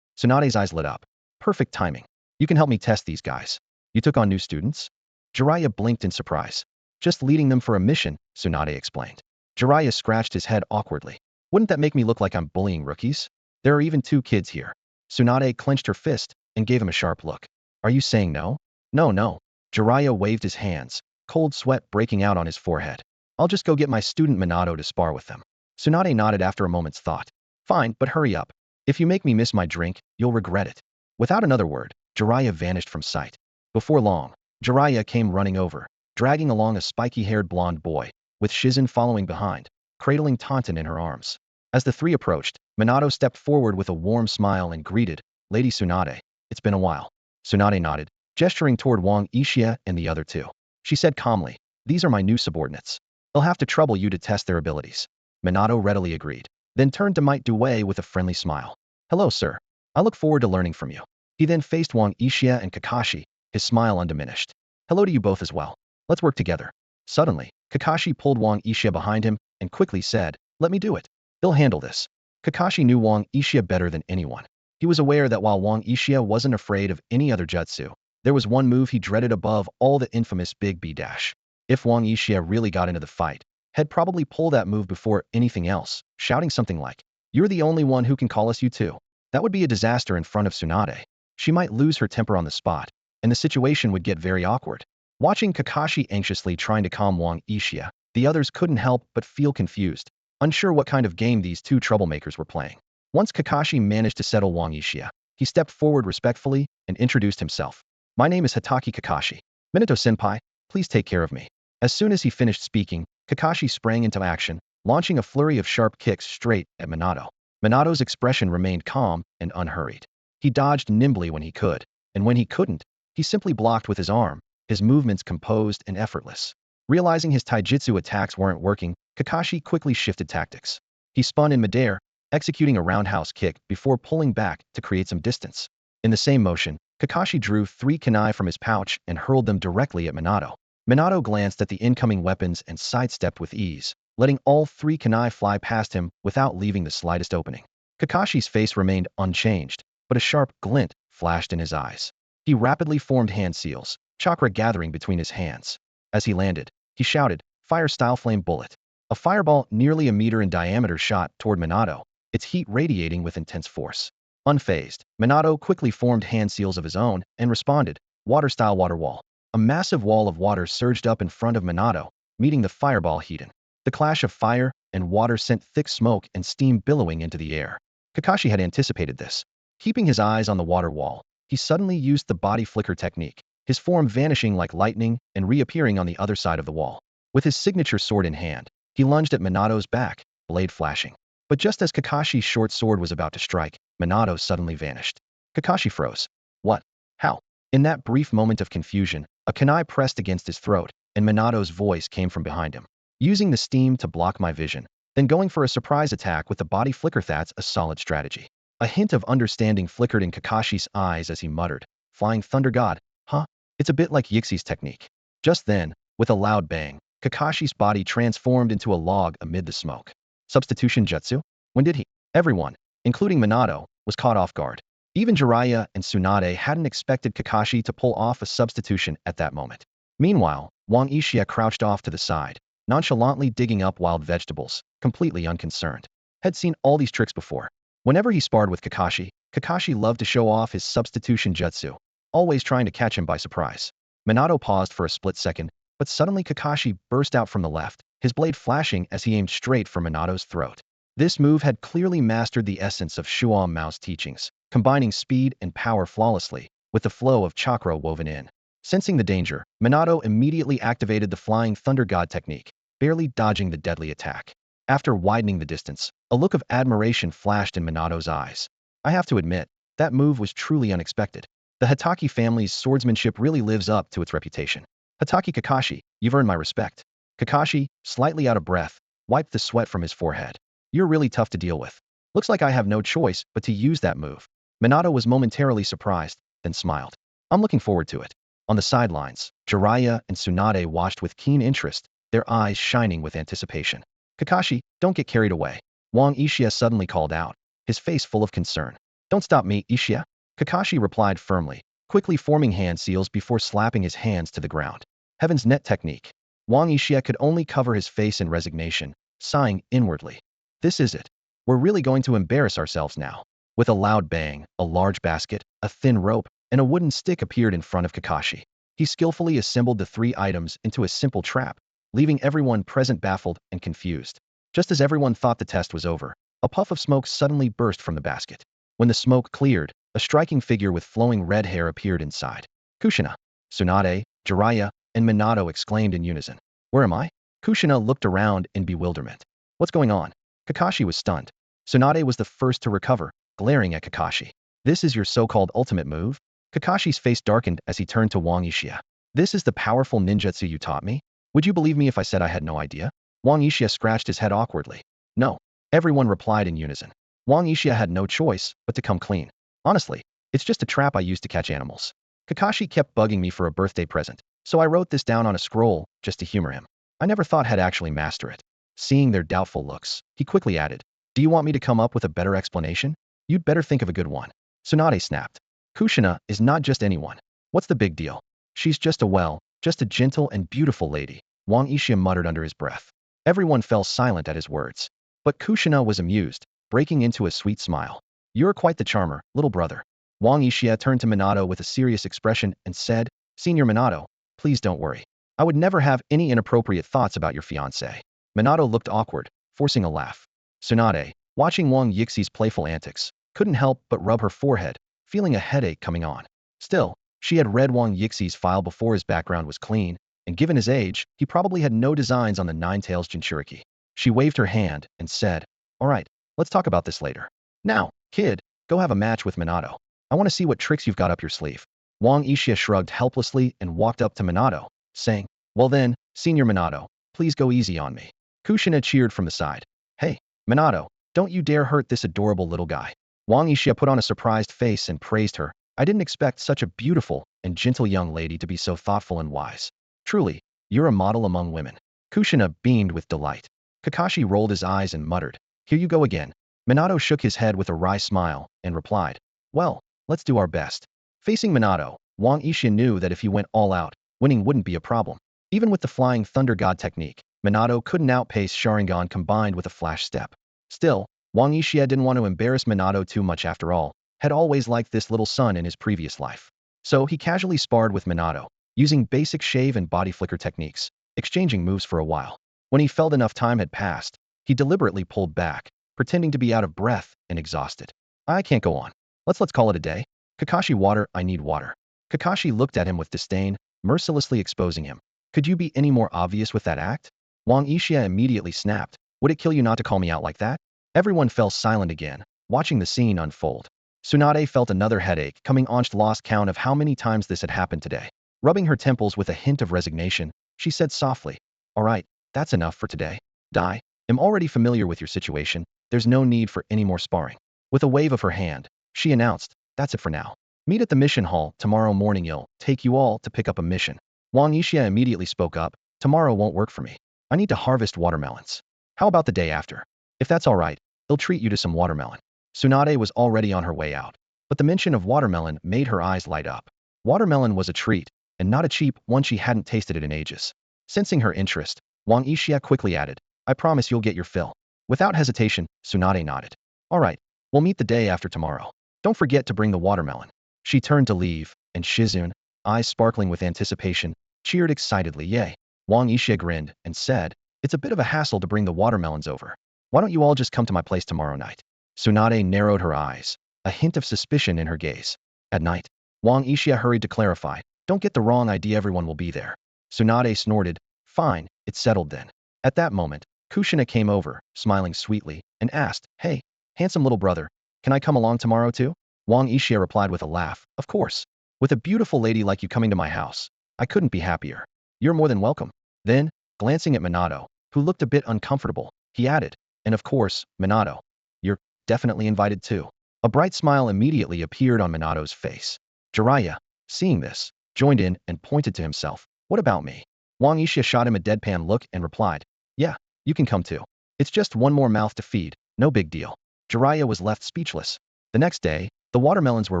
Tsunade's eyes lit up. "Perfect timing. You can help me test these guys. You took on new students?" Jiraiya blinked in surprise. "Just leading them for a mission," Tsunade explained. Jiraiya scratched his head awkwardly. "Wouldn't that make me look like I'm bullying rookies? There are even 2 kids here." Tsunade clenched her fist and gave him a sharp look. "Are you saying no?" No. Jiraiya waved his hands, cold sweat breaking out on his forehead. "I'll just go get my student Minato to spar with them." Tsunade nodded after a moment's thought. "Fine, but hurry up. If you make me miss my drink, you'll regret it." Without another word, Jiraiya vanished from sight. Before long, Jiraiya came running over, dragging along a spiky-haired blonde boy, with Shizen following behind, cradling Taunton in her arms. As the three approached, Minato stepped forward with a warm smile and greeted, "Lady Tsunade, it's been a while." Tsunade nodded, gesturing toward Wang Yixia and the other 2. She said calmly, "These are my new subordinates. They'll have to trouble you to test their abilities." Minato readily agreed, then turned to Might Due with a friendly smile. "Hello, sir. I look forward to learning from you." He then faced Wang Yixia and Kakashi, his smile undiminished. "Hello to you both as well. Let's work together." Suddenly, Kakashi pulled Wang Yixia behind him and quickly said, "Let me do it. They'll handle this." Kakashi knew Wang Yixia better than anyone. He was aware that while Wang Yixia wasn't afraid of any other jutsu, There was one move he dreaded above all, the infamous Big B dash. If Wang Yixia really got into the fight, he'd probably pull that move before anything else, shouting something like, "You're the only one who can call us you too." That would be a disaster in front of Tsunade. She might lose her temper on the spot, and the situation would get very awkward. Watching Kakashi anxiously trying to calm Wang Yixia, the others couldn't help but feel confused, unsure what kind of game these two troublemakers were playing. Once Kakashi managed to settle Wang Yixia, he stepped forward respectfully and introduced himself. "My name is Hatake Kakashi. Minato-senpai, please take care of me." As soon as he finished speaking, Kakashi sprang into action, launching a flurry of sharp kicks straight at Minato. Minato's expression remained calm and unhurried. He dodged nimbly when he could, and when he couldn't, he simply blocked with his arm, his movements composed and effortless. Realizing his taijutsu attacks weren't working, Kakashi quickly shifted tactics. He spun in midair, executing a roundhouse kick before pulling back to create some distance. In the same motion, Kakashi drew 3 kunai from his pouch and hurled them directly at Minato. Minato glanced at the incoming weapons and sidestepped with ease, letting all 3 kunai fly past him without leaving the slightest opening. Kakashi's face remained unchanged, but a sharp glint flashed in his eyes. He rapidly formed hand seals, chakra gathering between his hands. As he landed, he shouted, "Fire-style flame bullet." A fireball nearly a meter in diameter shot toward Minato, its heat radiating with intense force. Unfazed, Minato quickly formed hand seals of his own and responded, "Water-style water wall." A massive wall of water surged up in front of Minato, meeting the fireball heat-in. The clash of fire and water sent thick smoke and steam billowing into the air. Kakashi had anticipated this. Keeping his eyes on the water wall, he suddenly used the body flicker technique, his form vanishing like lightning and reappearing on the other side of the wall. With his signature sword in hand, he lunged at Minato's back, blade flashing. But just as Kakashi's short sword was about to strike, Minato suddenly vanished. Kakashi froze. What? How? In that brief moment of confusion, a kunai pressed against his throat, and Minato's voice came from behind him. "Using the steam to block my vision, then going for a surprise attack with the body flicker, that's a solid strategy." A hint of understanding flickered in Kakashi's eyes as he muttered, "Flying Thunder God, huh? It's a bit like Yixi's technique." Just then, with a loud bang, Kakashi's body transformed into a log amid the smoke. Substitution jutsu? When did he? Everyone, including Minato, was caught off guard. Even Jiraiya and Tsunade hadn't expected Kakashi to pull off a substitution at that moment. Meanwhile, Wang Yixia crouched off to the side, nonchalantly digging up wild vegetables, completely unconcerned. Had seen all these tricks before. Whenever he sparred with Kakashi, Kakashi loved to show off his substitution jutsu, always trying to catch him by surprise. Minato paused for a split second, but suddenly Kakashi burst out from the left, his blade flashing as he aimed straight for Minato's throat. This move had clearly mastered the essence of Shuo Mao's teachings, combining speed and power flawlessly, with the flow of chakra woven in. Sensing the danger, Minato immediately activated the Flying Thunder God technique, barely dodging the deadly attack. After widening the distance, a look of admiration flashed in Minato's eyes. I have to admit, that move was truly unexpected. The Hatake family's swordsmanship really lives up to its reputation. "Hatake Kakashi, you've earned my respect." Kakashi, slightly out of breath, wiped the sweat from his forehead. "You're really tough to deal with. Looks like I have no choice but to use that move." Minato was momentarily surprised, then smiled. "I'm looking forward to it." On the sidelines, Jiraiya and Tsunade watched with keen interest, their eyes shining with anticipation. "Kakashi, don't get carried away." Wang Yixia suddenly called out, his face full of concern. "Don't stop me, Yixia." Kakashi replied firmly, quickly forming hand seals before slapping his hands to the ground. Heaven's net technique. Wang Yixia could only cover his face in resignation, sighing inwardly. This is it. We're really going to embarrass ourselves now. With a loud bang, a large basket, a thin rope, and a wooden stick appeared in front of Kakashi. He skillfully assembled the 3 items into a simple trap, leaving everyone present baffled and confused. Just as everyone thought the test was over, a puff of smoke suddenly burst from the basket. When the smoke cleared, a striking figure with flowing red hair appeared inside. "Kushina!" Tsunade, Jiraiya, and Minato exclaimed in unison. "Where am I?" Kushina looked around in bewilderment. "What's going on?" Kakashi was stunned. Tsunade was the first to recover, glaring at Kakashi. "This is your so-called ultimate move?" Kakashi's face darkened as he turned to Wang Yixia. "This is the powerful ninjutsu you taught me? Would you believe me if I said I had no idea?" Wang Yixia scratched his head awkwardly. "No." Everyone replied in unison. Wang Yixia had no choice but to come clean. "Honestly, it's just a trap I used to catch animals. Kakashi kept bugging me for a birthday present, so I wrote this down on a scroll just to humor him. I never thought I'd actually master it." Seeing their doubtful looks, he quickly added, "Do you want me to come up with a better explanation? You'd better think of a good one." Tsunade snapped. "Kushina is not just anyone. What's the big deal? She's just a gentle and beautiful lady, Wang Yixia muttered under his breath. Everyone fell silent at his words. But Kushina was amused, breaking into a sweet smile. You're quite the charmer, little brother. Wang Yixia turned to Minato with a serious expression and said, Senior Minato, please don't worry. I would never have any inappropriate thoughts about your fiancé. Minato looked awkward, forcing a laugh. Tsunade, watching Wang Yixi's playful antics, couldn't help but rub her forehead, feeling a headache coming on. Still, she had read Wang Yixi's file before. His background was clean, and given his age, he probably had no designs on the Nine-Tails Jinchuriki. She waved her hand and said, All right, let's talk about this later. Now, kid, go have a match with Minato. I want to see what tricks you've got up your sleeve. Wang Yixia shrugged helplessly and walked up to Minato, saying, Well then, Senior Minato, please go easy on me. Kushina cheered from the side. Hey, Minato, don't you dare hurt this adorable little guy. Wang Yixia put on a surprised face and praised her. I didn't expect such a beautiful and gentle young lady to be so thoughtful and wise. Truly, you're a model among women. Kushina beamed with delight. Kakashi rolled his eyes and muttered, Here you go again. Minato shook his head with a wry smile and replied, Well, let's do our best. Facing Minato, Wang Yixia knew that if he went all out, winning wouldn't be a problem. Even with the flying thunder god technique, Minato couldn't outpace Sharingan combined with a flash step. Still, Wang Yixia didn't want to embarrass Minato too much after all, had always liked this little son in his previous life. So he casually sparred with Minato, using basic shave and body flicker techniques, exchanging moves for a while. When he felt enough time had passed, he deliberately pulled back, pretending to be out of breath and exhausted. I can't go on. Let's call it a day. Kakashi, water, I need water. Kakashi looked at him with disdain, mercilessly exposing him. Could you be any more obvious with that act? Wang Yixia immediately snapped. Would it kill you not to call me out like that? Everyone fell silent again, watching the scene unfold. Tsunade felt another headache coming on. She lost count of how many times this had happened today. Rubbing her temples with a hint of resignation, she said softly, All right, that's enough for today. Die. I'm already familiar with your situation. There's no need for any more sparring. With a wave of her hand, she announced, That's it for now. Meet at the mission hall tomorrow morning. I'll take you all to pick up a mission. Wang Yixia immediately spoke up, Tomorrow won't work for me. I need to harvest watermelons. How about the day after? If that's all right, they'll treat you to some watermelon. Tsunade was already on her way out, but the mention of watermelon made her eyes light up. Watermelon was a treat, and not a cheap one. She hadn't tasted it in ages. Sensing her interest, Wang Yixia quickly added, I promise you'll get your fill. Without hesitation, Tsunade nodded. All right, we'll meet the day after tomorrow. Don't forget to bring the watermelon. She turned to leave, and Shizune, eyes sparkling with anticipation, cheered excitedly. Yay. Wang Yixia grinned and said, It's a bit of a hassle to bring the watermelons over. Why don't you all just come to my place tomorrow night? Tsunade narrowed her eyes, a hint of suspicion in her gaze. At night, Wang Yixia hurried to clarify, Don't get the wrong idea, everyone will be there. Tsunade snorted, Fine, it's settled then. At that moment, Kushina came over, smiling sweetly, and asked, Hey, handsome little brother, can I come along tomorrow too? Wang Yixia replied with a laugh, Of course. With a beautiful lady like you coming to my house, I couldn't be happier. You're more than welcome. Then, glancing at Minato, who looked a bit uncomfortable, he added, And of course, Minato, you're definitely invited too. A bright smile immediately appeared on Minato's face. Jiraiya, seeing this, joined in and pointed to himself. What about me? Wang Yixia shot him a deadpan look and replied, Yeah, you can come too. It's just one more mouth to feed, no big deal. Jiraiya was left speechless. The next day, the watermelons were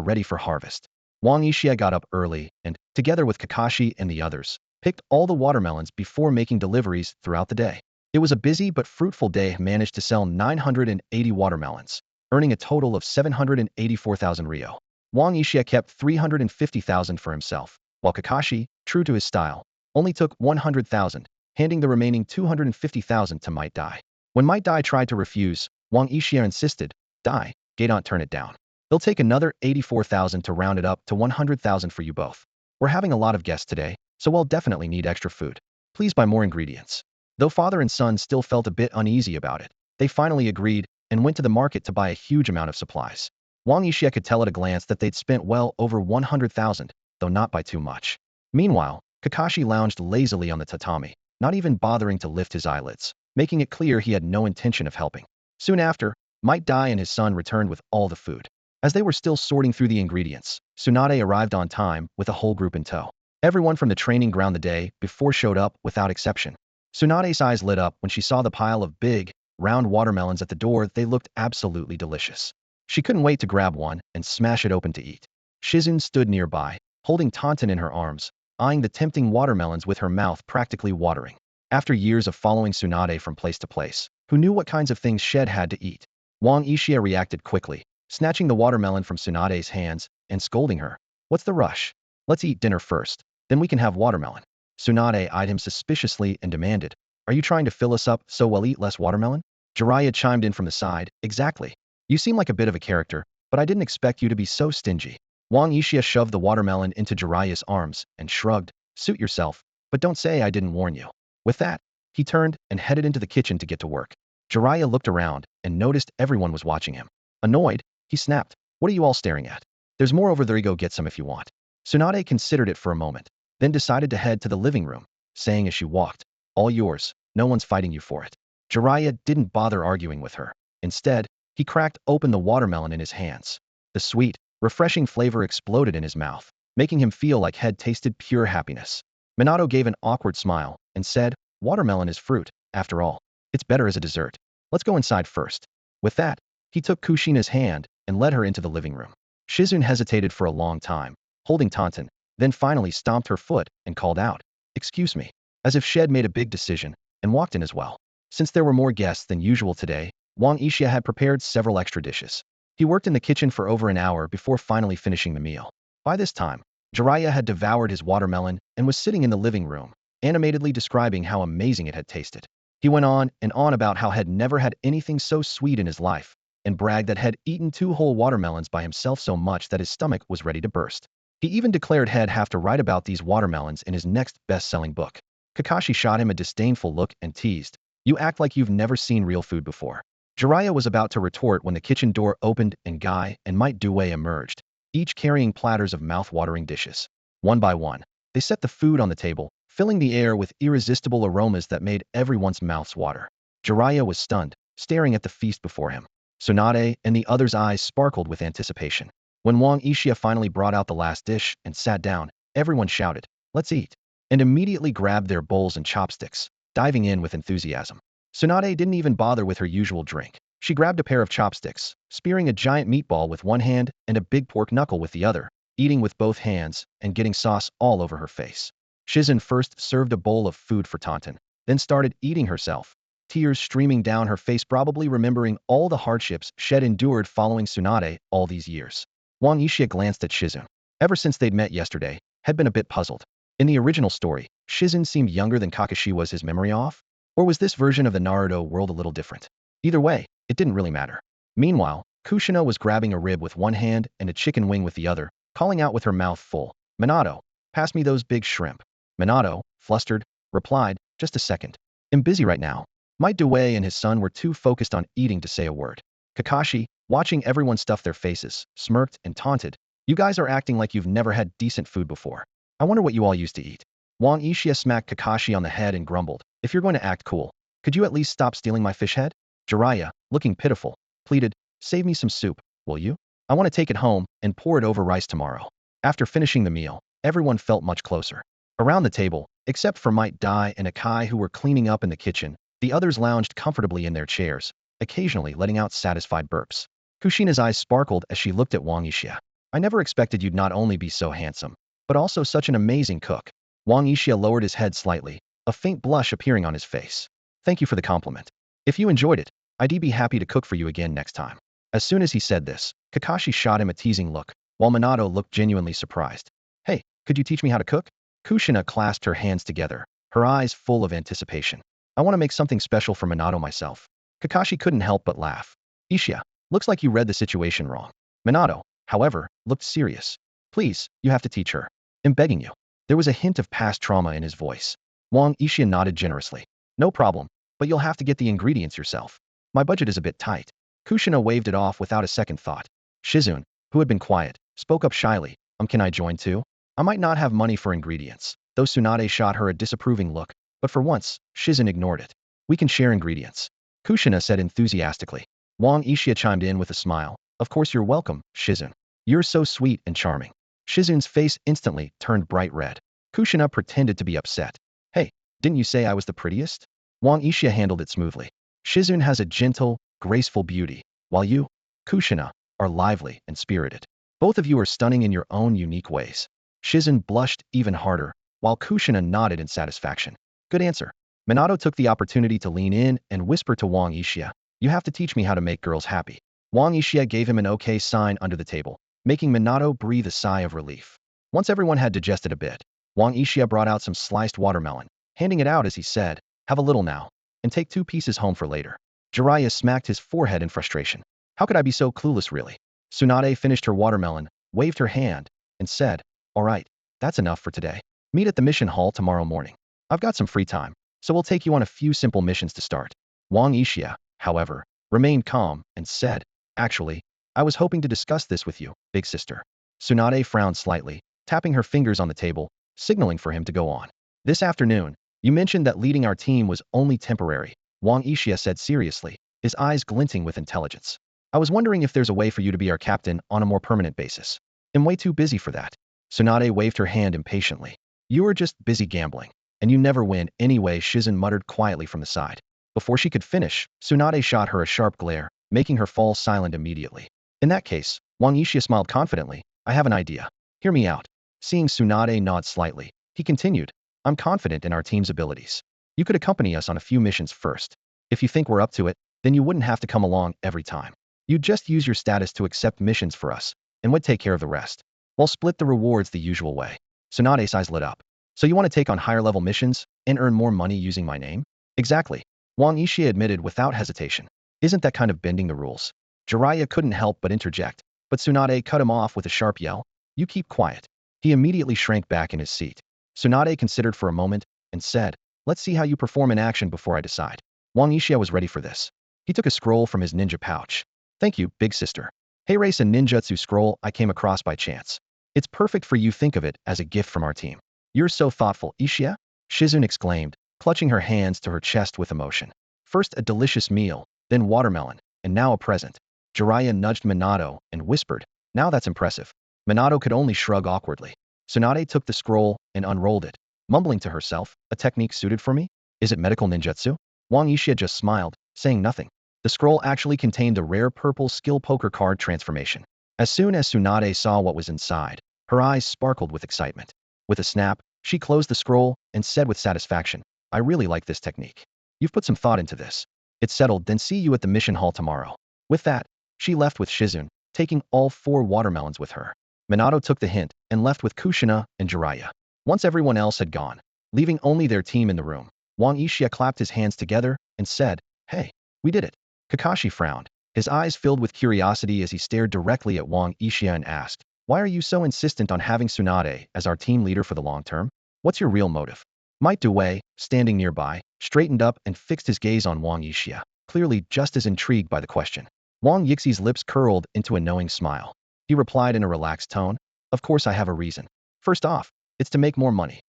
ready for harvest. Wang Yixia got up early and, together with Kakashi and the others, picked all the watermelons before making deliveries throughout the day. It was a busy but fruitful day. He managed to sell 980 watermelons, earning a total of 784,000 ryo. Wang Yixia kept 350,000 for himself, while Kakashi, true to his style, only took 100,000, handing the remaining 250,000 to Might Dai. When Might Dai tried to refuse, Wang Yixia insisted, Dai, don't turn it down. They'll take another 84,000 to round it up to 100,000 for you both. We're having a lot of guests today, so we'll definitely need extra food. Please buy more ingredients. Though father and son still felt a bit uneasy about it, they finally agreed and went to the market to buy a huge amount of supplies. Wang Yixia could tell at a glance that they'd spent well over 100,000, though not by too much. Meanwhile, Kakashi lounged lazily on the tatami, not even bothering to lift his eyelids, making it clear he had no intention of helping. Soon after, Might Dai and his son returned with all the food. As they were still sorting through the ingredients, Tsunade arrived on time with a whole group in tow. Everyone from the training ground the day before showed up without exception. Tsunade's eyes lit up when she saw the pile of big, round watermelons at the door. They looked absolutely delicious. She couldn't wait to grab one and smash it open to eat. Shizune stood nearby, holding Tauntaun in her arms, eyeing the tempting watermelons with her mouth practically watering. After years of following Tsunade from place to place, who knew what kinds of things Shed had to eat? Wang Yixia reacted quickly, snatching the watermelon from Tsunade's hands and scolding her. What's the rush? Let's eat dinner first, then we can have watermelon. Tsunade eyed him suspiciously and demanded, are you trying to fill us up so we'll eat less watermelon? Jiraiya chimed in from the side, exactly. You seem like a bit of a character, but I didn't expect you to be so stingy. Wang Yixia shoved the watermelon into Jiraiya's arms and shrugged, suit yourself, but don't say I didn't warn you. With that, he turned and headed into the kitchen to get to work. Jiraiya looked around and noticed everyone was watching him. Annoyed, he snapped, what are you all staring at? There's more over there, go get some if you want. Tsunade considered it for a moment, then decided to head to the living room, saying as she walked, all yours, no one's fighting you for it. Jiraiya didn't bother arguing with her. Instead, he cracked open the watermelon in his hands. The sweet, refreshing flavor exploded in his mouth, making him feel like he'd tasted pure happiness. Minato gave an awkward smile and said, watermelon is fruit, after all. It's better as a dessert. Let's go inside first. With that, he took Kushina's hand and led her into the living room. Shizune hesitated for a long time, holding Tauntaun, then finally stomped her foot and called out, excuse me, as if Shed made a big decision, and walked in as well. Since there were more guests than usual today, Wang Yixia had prepared several extra dishes. He worked in the kitchen for over an hour before finally finishing the meal. By this time, Jiraiya had devoured his watermelon and was sitting in the living room, animatedly describing how amazing it had tasted. He went on and on about how had never had anything so sweet in his life, and bragged that had eaten 2 whole watermelons by himself so much that his stomach was ready to burst. He even declared he'd have to write about these watermelons in his next best-selling book. Kakashi shot him a disdainful look and teased, you act like you've never seen real food before. Jiraiya was about to retort when the kitchen door opened and Guy and Might Due emerged, each carrying platters of mouth-watering dishes. One by one, they set the food on the table, filling the air with irresistible aromas that made everyone's mouths water. Jiraiya was stunned, staring at the feast before him. Tsunade and the others' eyes sparkled with anticipation. When Wang Yixia finally brought out the last dish and sat down, everyone shouted, let's eat, and immediately grabbed their bowls and chopsticks, diving in with enthusiasm. Tsunade didn't even bother with her usual drink. She grabbed a pair of chopsticks, spearing a giant meatball with one hand and a big pork knuckle with the other, eating with both hands and getting sauce all over her face. Shizune first served a bowl of food for Tauntaun, then started eating herself, tears streaming down her face, probably remembering all the hardships Shed endured following Tsunade all these years. Wang Yixia glanced at Shizune. Ever since they'd met yesterday, had been a bit puzzled. In the original story, Shizune seemed younger than Kakashi. Was his memory off? Or was this version of the Naruto world a little different? Either way, it didn't really matter. Meanwhile, Kushina was grabbing a rib with one hand and a chicken wing with the other, calling out with her mouth full, Minato, pass me those big shrimp. Minato, flustered, replied, just a second. I'm busy right now. Might Due and his son were too focused on eating to say a word. Kakashi, watching everyone stuff their faces, smirked and taunted, you guys are acting like you've never had decent food before. I wonder what you all used to eat. Wang Yixia smacked Kakashi on the head and grumbled, if you're going to act cool, could you at least stop stealing my fish head? Jiraiya, looking pitiful, pleaded, save me some soup, will you? I want to take it home and pour it over rice tomorrow. After finishing the meal, everyone felt much closer. Around the table, except for Might Dai and Akai who were cleaning up in the kitchen, the others lounged comfortably in their chairs, occasionally letting out satisfied burps. Kushina's eyes sparkled as she looked at Wang Yixia. I never expected you'd not only be so handsome, but also such an amazing cook. Wang Yixia lowered his head slightly, a faint blush appearing on his face. Thank you for the compliment. If you enjoyed it, I'd be happy to cook for you again next time. As soon as he said this, Kakashi shot him a teasing look, while Minato looked genuinely surprised. Hey, could you teach me how to cook? Kushina clasped her hands together, her eyes full of anticipation. I want to make something special for Minato myself. Kakashi couldn't help but laugh. Ishia, looks like you read the situation wrong. Minato, however, looked serious. Please, you have to teach her. I'm begging you. There was a hint of past trauma in his voice. Wang Yixia nodded generously. No problem, but you'll have to get the ingredients yourself. My budget is a bit tight. Kushina waved it off without a second thought. Shizune, who had been quiet, spoke up shyly. Can I join too? I might not have money for ingredients. Though Tsunade shot her a disapproving look, but for once, Shizune ignored it. We can share ingredients. Kushina said enthusiastically. Wang Yixia chimed in with a smile. Of course you're welcome, Shizune. You're so sweet and charming. Shizune's face instantly turned bright red. Kushina pretended to be upset. Hey, didn't you say I was the prettiest? Wang Yixia handled it smoothly. Shizune has a gentle, graceful beauty, while you, Kushina, are lively and spirited. Both of you are stunning in your own unique ways. Shizen blushed even harder, while Kushina nodded in satisfaction. Good answer. Minato took the opportunity to lean in and whisper to Wang Yixia, you have to teach me how to make girls happy. Wang Yixia gave him an okay sign under the table, making Minato breathe a sigh of relief. Once everyone had digested a bit, Wang Yixia brought out some sliced watermelon, handing it out as he said, have a little now, and take 2 pieces home for later. Jiraiya smacked his forehead in frustration. How could I be so clueless really? Tsunade finished her watermelon, waved her hand, and said, all right, that's enough for today. Meet at the mission hall tomorrow morning. I've got some free time, so we'll take you on a few simple missions to start. Wang Yixia, however, remained calm and said, actually, I was hoping to discuss this with you, big sister. Tsunade frowned slightly, tapping her fingers on the table, signaling for him to go on. This afternoon, you mentioned that leading our team was only temporary, Wang Yixia said seriously, his eyes glinting with intelligence. I was wondering if there's a way for you to be our captain on a more permanent basis. I'm way too busy for that. Tsunade waved her hand impatiently. You are just busy gambling, and you never win anyway, Shizen muttered quietly from the side. Before she could finish, Tsunade shot her a sharp glare, making her fall silent immediately. In that case, Wang Yixia smiled confidently, I have an idea. Hear me out. Seeing Tsunade nod slightly, he continued, I'm confident in our team's abilities. You could accompany us on a few missions first. If you think we're up to it, then you wouldn't have to come along every time. You'd just use your status to accept missions for us, and we'd take care of the rest. We'll split the rewards the usual way. Tsunade's eyes lit up. So you want to take on higher level missions and earn more money using my name? Exactly. Wang Yixia admitted without hesitation. Isn't that kind of bending the rules? Jiraiya couldn't help but interject, but Tsunade cut him off with a sharp yell. You keep quiet. He immediately shrank back in his seat. Tsunade considered for a moment and said, let's see how you perform in action before I decide. Wang Yixia was ready for this. He took a scroll from his ninja pouch. Thank you, big sister. Heira's a ninjutsu scroll I came across by chance. It's perfect for you, think of it as a gift from our team. You're so thoughtful, Yixia? Shizen exclaimed, clutching her hands to her chest with emotion. First a delicious meal, then watermelon, and now a present. Jiraiya nudged Minato and whispered, now that's impressive. Minato could only shrug awkwardly. Tsunade took the scroll and unrolled it, mumbling to herself, a technique suited for me? Is it medical ninjutsu? Wang Yixia just smiled, saying nothing. The scroll actually contained the rare purple skill poker card transformation. As soon as Tsunade saw what was inside, her eyes sparkled with excitement. With a snap, she closed the scroll and said with satisfaction, I really like this technique. You've put some thought into this. It's settled, then see you at the mission hall tomorrow. With that, she left with Shizen, taking all 4 watermelons with her. Minato took the hint and left with Kushina and Jiraiya. Once everyone else had gone, leaving only their team in the room, Wang Yixia clapped his hands together and said, hey, we did it. Kakashi frowned, his eyes filled with curiosity as he stared directly at Wang Yixia and asked, why are you so insistent on having Tsunade as our team leader for the long term? What's your real motive? Might Due, standing nearby, straightened up and fixed his gaze on Wang Yixia, clearly just as intrigued by the question. Wang Yixia's lips curled into a knowing smile. He replied in a relaxed tone, of course I have a reason. First off, it's to make more money.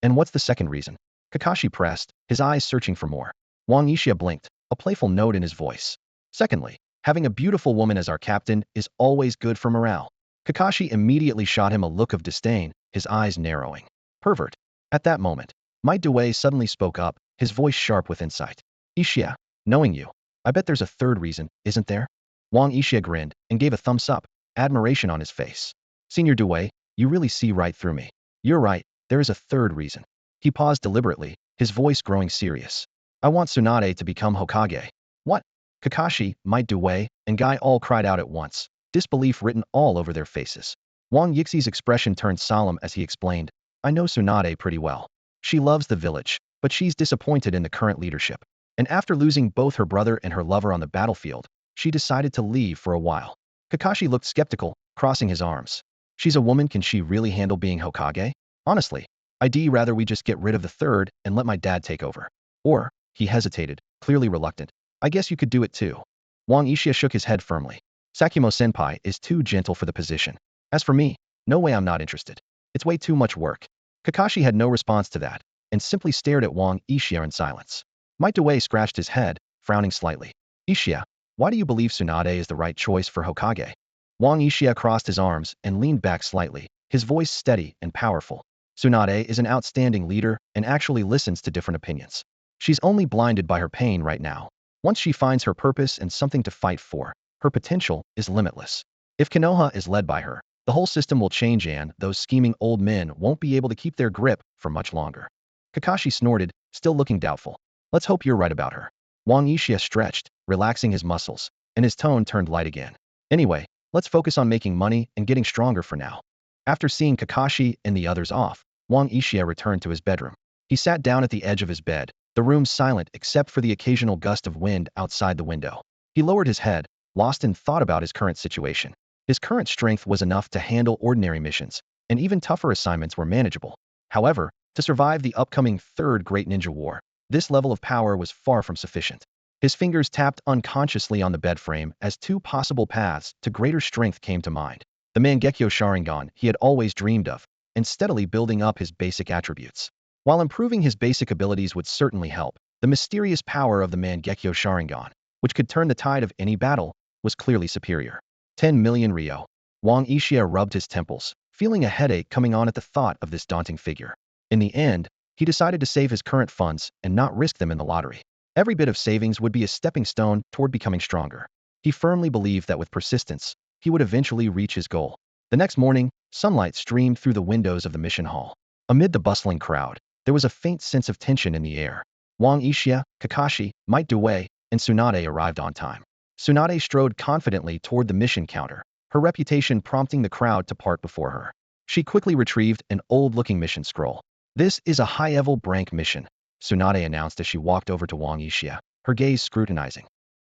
And what's the second reason? Kakashi pressed, his eyes searching for more. Wang Yixia blinked, a playful note in his voice. Secondly, having a beautiful woman as our captain is always good for morale. Kakashi immediately shot him a look of disdain, his eyes narrowing. Pervert. At that moment, Might Due suddenly spoke up, his voice sharp with insight. Yixia, knowing you, I bet there's a third reason, isn't there? Wang Yixia grinned and gave a thumbs up, admiration on his face. Senior Due, you really see right through me. You're right, there is a third reason. He paused deliberately, his voice growing serious. I want Tsunade to become Hokage. What? Kakashi, Might Due, and Guy all cried out at once, disbelief written all over their faces. Wang Yixi's expression turned solemn as he explained, I know Tsunade pretty well. She loves the village, but she's disappointed in the current leadership. And after losing both her brother and her lover on the battlefield, she decided to leave for a while. Kakashi looked skeptical, crossing his arms. She's a woman, can she really handle being Hokage? Honestly, I'd rather we just get rid of the third and let my dad take over. Or, he hesitated, clearly reluctant. I guess you could do it too. Wang Yixia shook his head firmly. Sakumo-senpai is too gentle for the position. As for me, no way, I'm not interested. It's way too much work. Kakashi had no response to that, and simply stared at Wang Yixia in silence. Might Due scratched his head, frowning slightly. Yixia, why do you believe Tsunade is the right choice for Hokage? Wang Yixia crossed his arms and leaned back slightly, his voice steady and powerful. Tsunade is an outstanding leader and actually listens to different opinions. She's only blinded by her pain right now. Once she finds her purpose and something to fight for, her potential is limitless. If Konoha is led by her, The whole system will change and those scheming old men won't be able to keep their grip for much longer. Kakashi snorted, still looking doubtful. Let's hope you're right about her. Wang Yixia stretched, relaxing his muscles, and his tone turned light again. Anyway, let's focus on making money and getting stronger for now. After seeing Kakashi and the others off, Wang Yixia returned to his bedroom. He sat down at the edge of his bed, the room silent except for the occasional gust of wind outside the window. He lowered his head, lost in thought about his current situation. His current strength was enough to handle ordinary missions, and even tougher assignments were manageable. However, to survive the upcoming Third Great Ninja War, this level of power was far from sufficient. His fingers tapped unconsciously on the bed frame as two possible paths to greater strength came to mind. The Mangekyo Sharingan he had always dreamed of, and steadily building up his basic attributes. While improving his basic abilities would certainly help, the mysterious power of the Mangekyo Sharingan, which could turn the tide of any battle, was clearly superior. 10 million Ryo. Wang Yixia rubbed his temples, feeling a headache coming on at the thought of this daunting figure. In the end, he decided to save his current funds and not risk them in the lottery. Every bit of savings would be a stepping stone toward becoming stronger. He firmly believed that with persistence, he would eventually reach his goal. The next morning, sunlight streamed through the windows of the mission hall. Amid the bustling crowd, there was a faint sense of tension in the air. Wang Yixia, Kakashi, Might Due, and Tsunade arrived on time. Tsunade strode confidently toward the mission counter, her reputation prompting the crowd to part before her. She quickly retrieved an old-looking mission scroll. This is a high-level brank mission, Tsunade announced as she walked over to Wang Yixia, her gaze scrutinizing.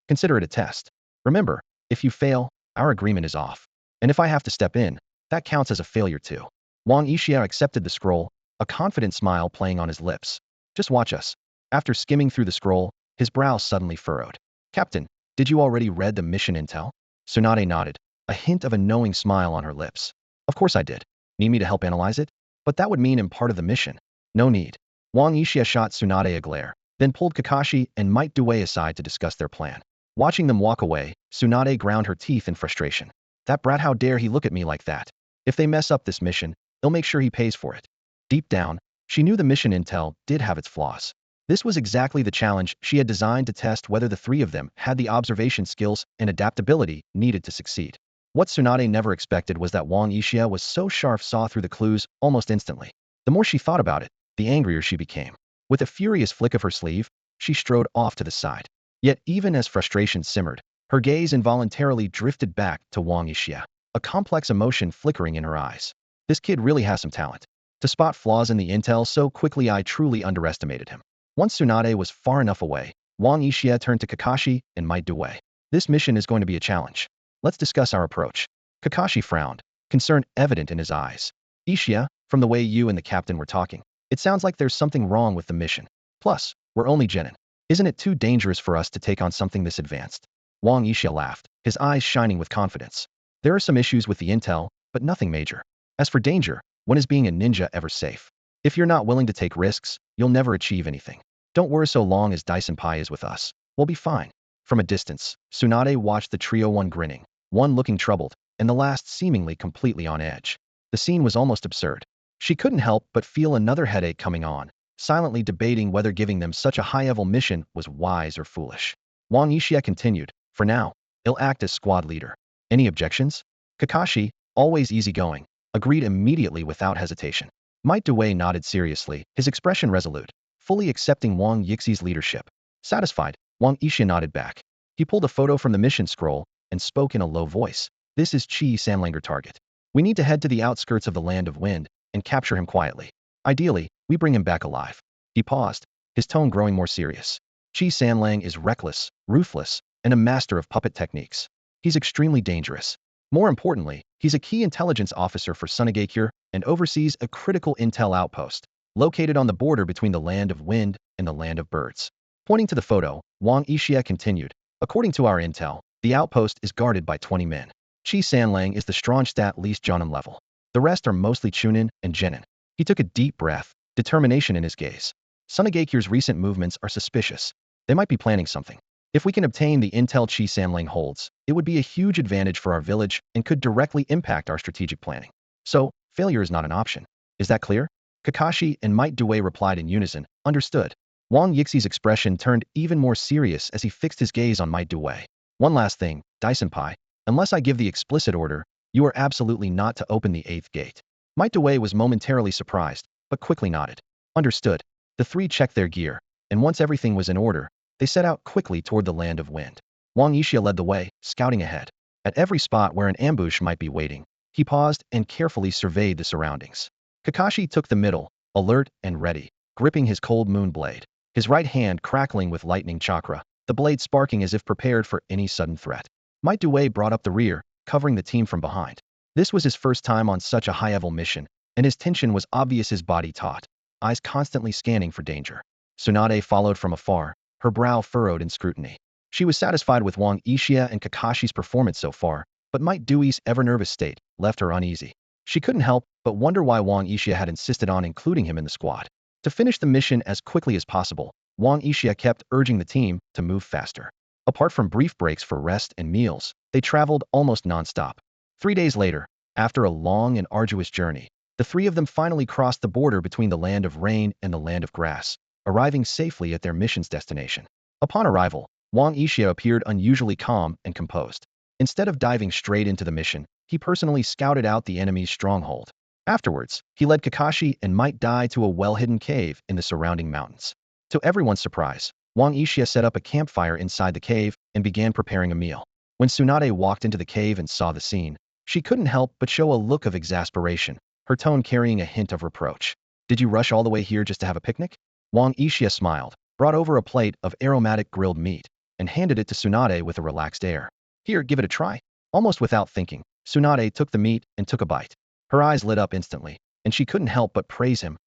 Consider it a test. Remember, if you fail, our agreement is off. And if I have to step in, that counts as a failure too. Wang Yixia accepted the scroll, a confident smile playing on his lips. Just watch us. After skimming through the scroll, his brow suddenly furrowed. Captain, did you already read the mission intel? Tsunade nodded, a hint of a knowing smile on her lips. Of course I did. Need me to help analyze it? But that would mean I'm part of the mission. No need. Wang Yixia shot Tsunade a glare, then pulled Kakashi and Might Due aside to discuss their plan. Watching them walk away, Tsunade ground her teeth in frustration. That brat, how dare he look at me like that? If they mess up this mission, he'll make sure he pays for it. Deep down, she knew the mission intel did have its flaws. This was exactly the challenge she had designed to test whether the three of them had the observation skills and adaptability needed to succeed. What Tsunade never expected was that Wang Yixia was so sharp saw through the clues almost instantly. The more she thought about it, the angrier she became. With a furious flick of her sleeve, she strode off to the side. Yet even as frustration simmered, her gaze involuntarily drifted back to Wang Yixia, a complex emotion flickering in her eyes. This kid really has some talent. To spot flaws in the intel so quickly, I truly underestimated him. Once Tsunade was far enough away, Wang Yixia turned to Kakashi and Might Due. This mission is going to be a challenge. Let's discuss our approach. Kakashi frowned, concern evident in his eyes. Yixia, from the way you and the captain were talking, it sounds like there's something wrong with the mission. Plus, we're only genin. Isn't it too dangerous for us to take on something this advanced? Wang Yixia laughed, his eyes shining with confidence. There are some issues with the intel, but nothing major. As for danger, when is being a ninja ever safe? If you're not willing to take risks, you'll never achieve anything. Don't worry, so long as Daisenpai is with us, we'll be fine. From a distance, Tsunade watched the trio, one grinning, one looking troubled, and the last seemingly completely on edge. The scene was almost absurd. She couldn't help but feel another headache coming on, silently debating whether giving them such a high-level mission was wise or foolish. Wang Yixia continued, for now, he'll act as squad leader. Any objections? Kakashi, always easygoing, agreed immediately without hesitation. Might Due nodded seriously, his expression resolute, fully accepting Wang Yixi's leadership. Satisfied, Wang Yixia nodded back. He pulled a photo from the mission scroll and spoke in a low voice. This is Chi Sanlanger target. We need to head to the outskirts of the Land of Wind and capture him quietly. Ideally, we bring him back alive. He paused, his tone growing more serious. Chi Sanlang is reckless, ruthless, and a master of puppet techniques. He's extremely dangerous. More importantly, he's a key intelligence officer for Sunagakure and oversees a critical intel outpost, located on the border between the Land of Wind and the Land of Birds. Pointing to the photo, Wang Yixia continued, according to our intel, the outpost is guarded by 20 men. Chi Sanlang is the Strongstadt least Jonin level. The rest are mostly Chunin and Genin. He took a deep breath, determination in his gaze. Sunagakure's recent movements are suspicious. They might be planning something. If we can obtain the intel Chi Sanlang holds, it would be a huge advantage for our village and could directly impact our strategic planning. So, failure is not an option. Is that clear? Kakashi and Might Due replied in unison, understood. Wang Yixi's expression turned even more serious as he fixed his gaze on Might Due. One last thing, Daisenpai, unless I give the explicit order, You are absolutely not to open the 8th gate. Might Dewey was momentarily surprised, but quickly nodded. Understood. The three checked their gear, and once everything was in order, they set out quickly toward the land of wind. Wang Yixia led the way, scouting ahead. At every spot where an ambush might be waiting, he paused and carefully surveyed the surroundings. Kakashi took the middle, alert and ready, gripping his cold moon blade, his right hand crackling with lightning chakra, the blade sparking as if prepared for any sudden threat. Might Dewey brought up the rear, covering the team from behind. This was his first time on such a high-level mission, and his tension was obvious, his body taut, eyes constantly scanning for danger. Tsunade followed from afar, her brow furrowed in scrutiny. She was satisfied with Wang Yixia and Kakashi's performance so far, but Might Dewey's ever-nervous state left her uneasy. She couldn't help but wonder why Wang Yixia had insisted on including him in the squad. To finish the mission as quickly as possible, Wang Yixia kept urging the team to move faster. Apart from brief breaks for rest and meals, they traveled almost non-stop. 3 days later, after a long and arduous journey, the three of them finally crossed the border between the land of rain and the land of grass, arriving safely at their mission's destination. Upon arrival, Wang Yixia appeared unusually calm and composed. Instead of diving straight into the mission, he personally scouted out the enemy's stronghold. Afterwards, he led Kakashi and Might Dai to a well-hidden cave in the surrounding mountains. To everyone's surprise, Wang Yixia set up a campfire inside the cave and began preparing a meal. When Tsunade walked into the cave and saw the scene, she couldn't help but show a look of exasperation, her tone carrying a hint of reproach. "Did you rush all the way here just to have a picnic?" Wang Yixia smiled, brought over a plate of aromatic grilled meat, and handed it to Tsunade with a relaxed air. "Here, give it a try." Almost without thinking, Tsunade took the meat and took a bite. Her eyes lit up instantly, and she couldn't help but praise him.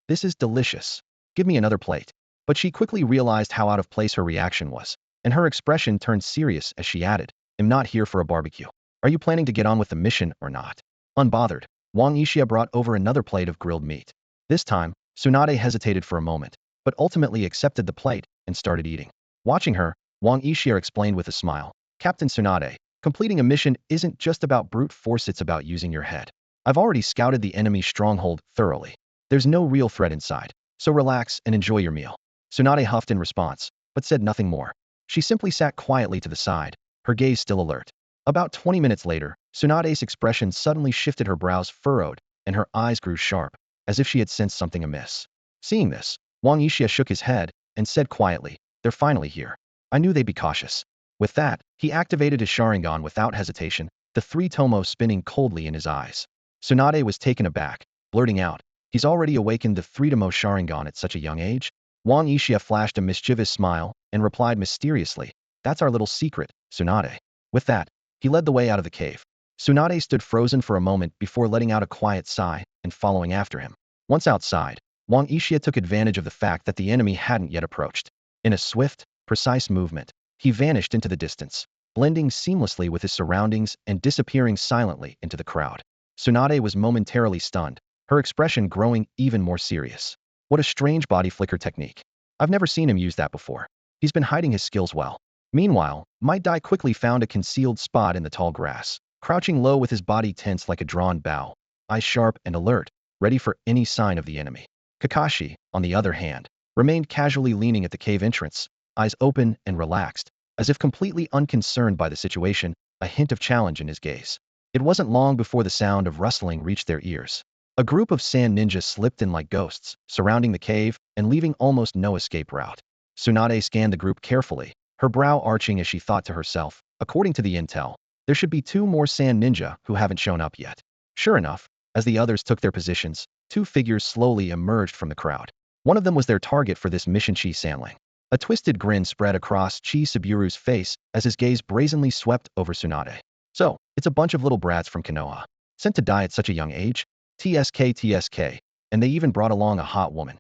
This is delicious. Give me another plate." But she quickly realized how out of place her reaction was, and her expression turned serious as she added, "I'm not here for a barbecue. Are you planning to get on with the mission or not?" Unbothered, Wang Yixia brought over another plate of grilled meat. This time, Tsunade hesitated for a moment, but ultimately accepted the plate and started eating. Watching her, Wang Yixia explained with a smile, "Captain Tsunade, completing a mission isn't just about brute force, it's about using your head. I've already scouted the enemy's stronghold thoroughly. There's no real threat inside, so relax and enjoy your meal." Tsunade huffed in response, but said nothing more. She simply sat quietly to the side, her gaze still alert. About 20 minutes later, Tsunade's expression suddenly shifted, her brows furrowed, and her eyes grew sharp, as if she had sensed something amiss. Seeing this, Wang Yixia shook his head and said quietly, "They're finally here. I knew they'd be cautious." With that, he activated his sharingan without hesitation, the three tomo spinning coldly in his eyes. Tsunade was taken aback, blurting out, "He's already awakened the three tomo sharingan at such a young age?" Wang Yixia flashed a mischievous smile and replied mysteriously, "That's our little secret, Tsunade." With that, he led the way out of the cave. Tsunade stood frozen for a moment before letting out a quiet sigh and following after him. Once outside, Wang Yixia took advantage of the fact that the enemy hadn't yet approached. In a swift, precise movement, he vanished into the distance, blending seamlessly with his surroundings and disappearing silently into the crowd. Tsunade was momentarily stunned, her expression growing even more serious. What a strange body flicker technique. I've never seen him use that before. He's been hiding his skills well. Meanwhile, Might Dai quickly found a concealed spot in the tall grass, crouching low with his body tense like a drawn bow, eyes sharp and alert, ready for any sign of the enemy. Kakashi, on the other hand, remained casually leaning at the cave entrance, eyes open and relaxed, as if completely unconcerned by the situation, a hint of challenge in his gaze. It wasn't long before the sound of rustling reached their ears. A group of sand ninjas slipped in like ghosts, surrounding the cave and leaving almost no escape route. Tsunade scanned the group carefully, her brow arching as she thought to herself, according to the intel, there should be 2 more sand ninja who haven't shown up yet. Sure enough, as the others took their positions, 2 figures slowly emerged from the crowd. One of them was their target for this mission, Chi Sanling. A twisted grin spread across Chi Saburu's face as his gaze brazenly swept over Tsunade. "So, it's a bunch of little brats from Konoha, sent to die at such a young age? TSK, and they even brought along a hot woman."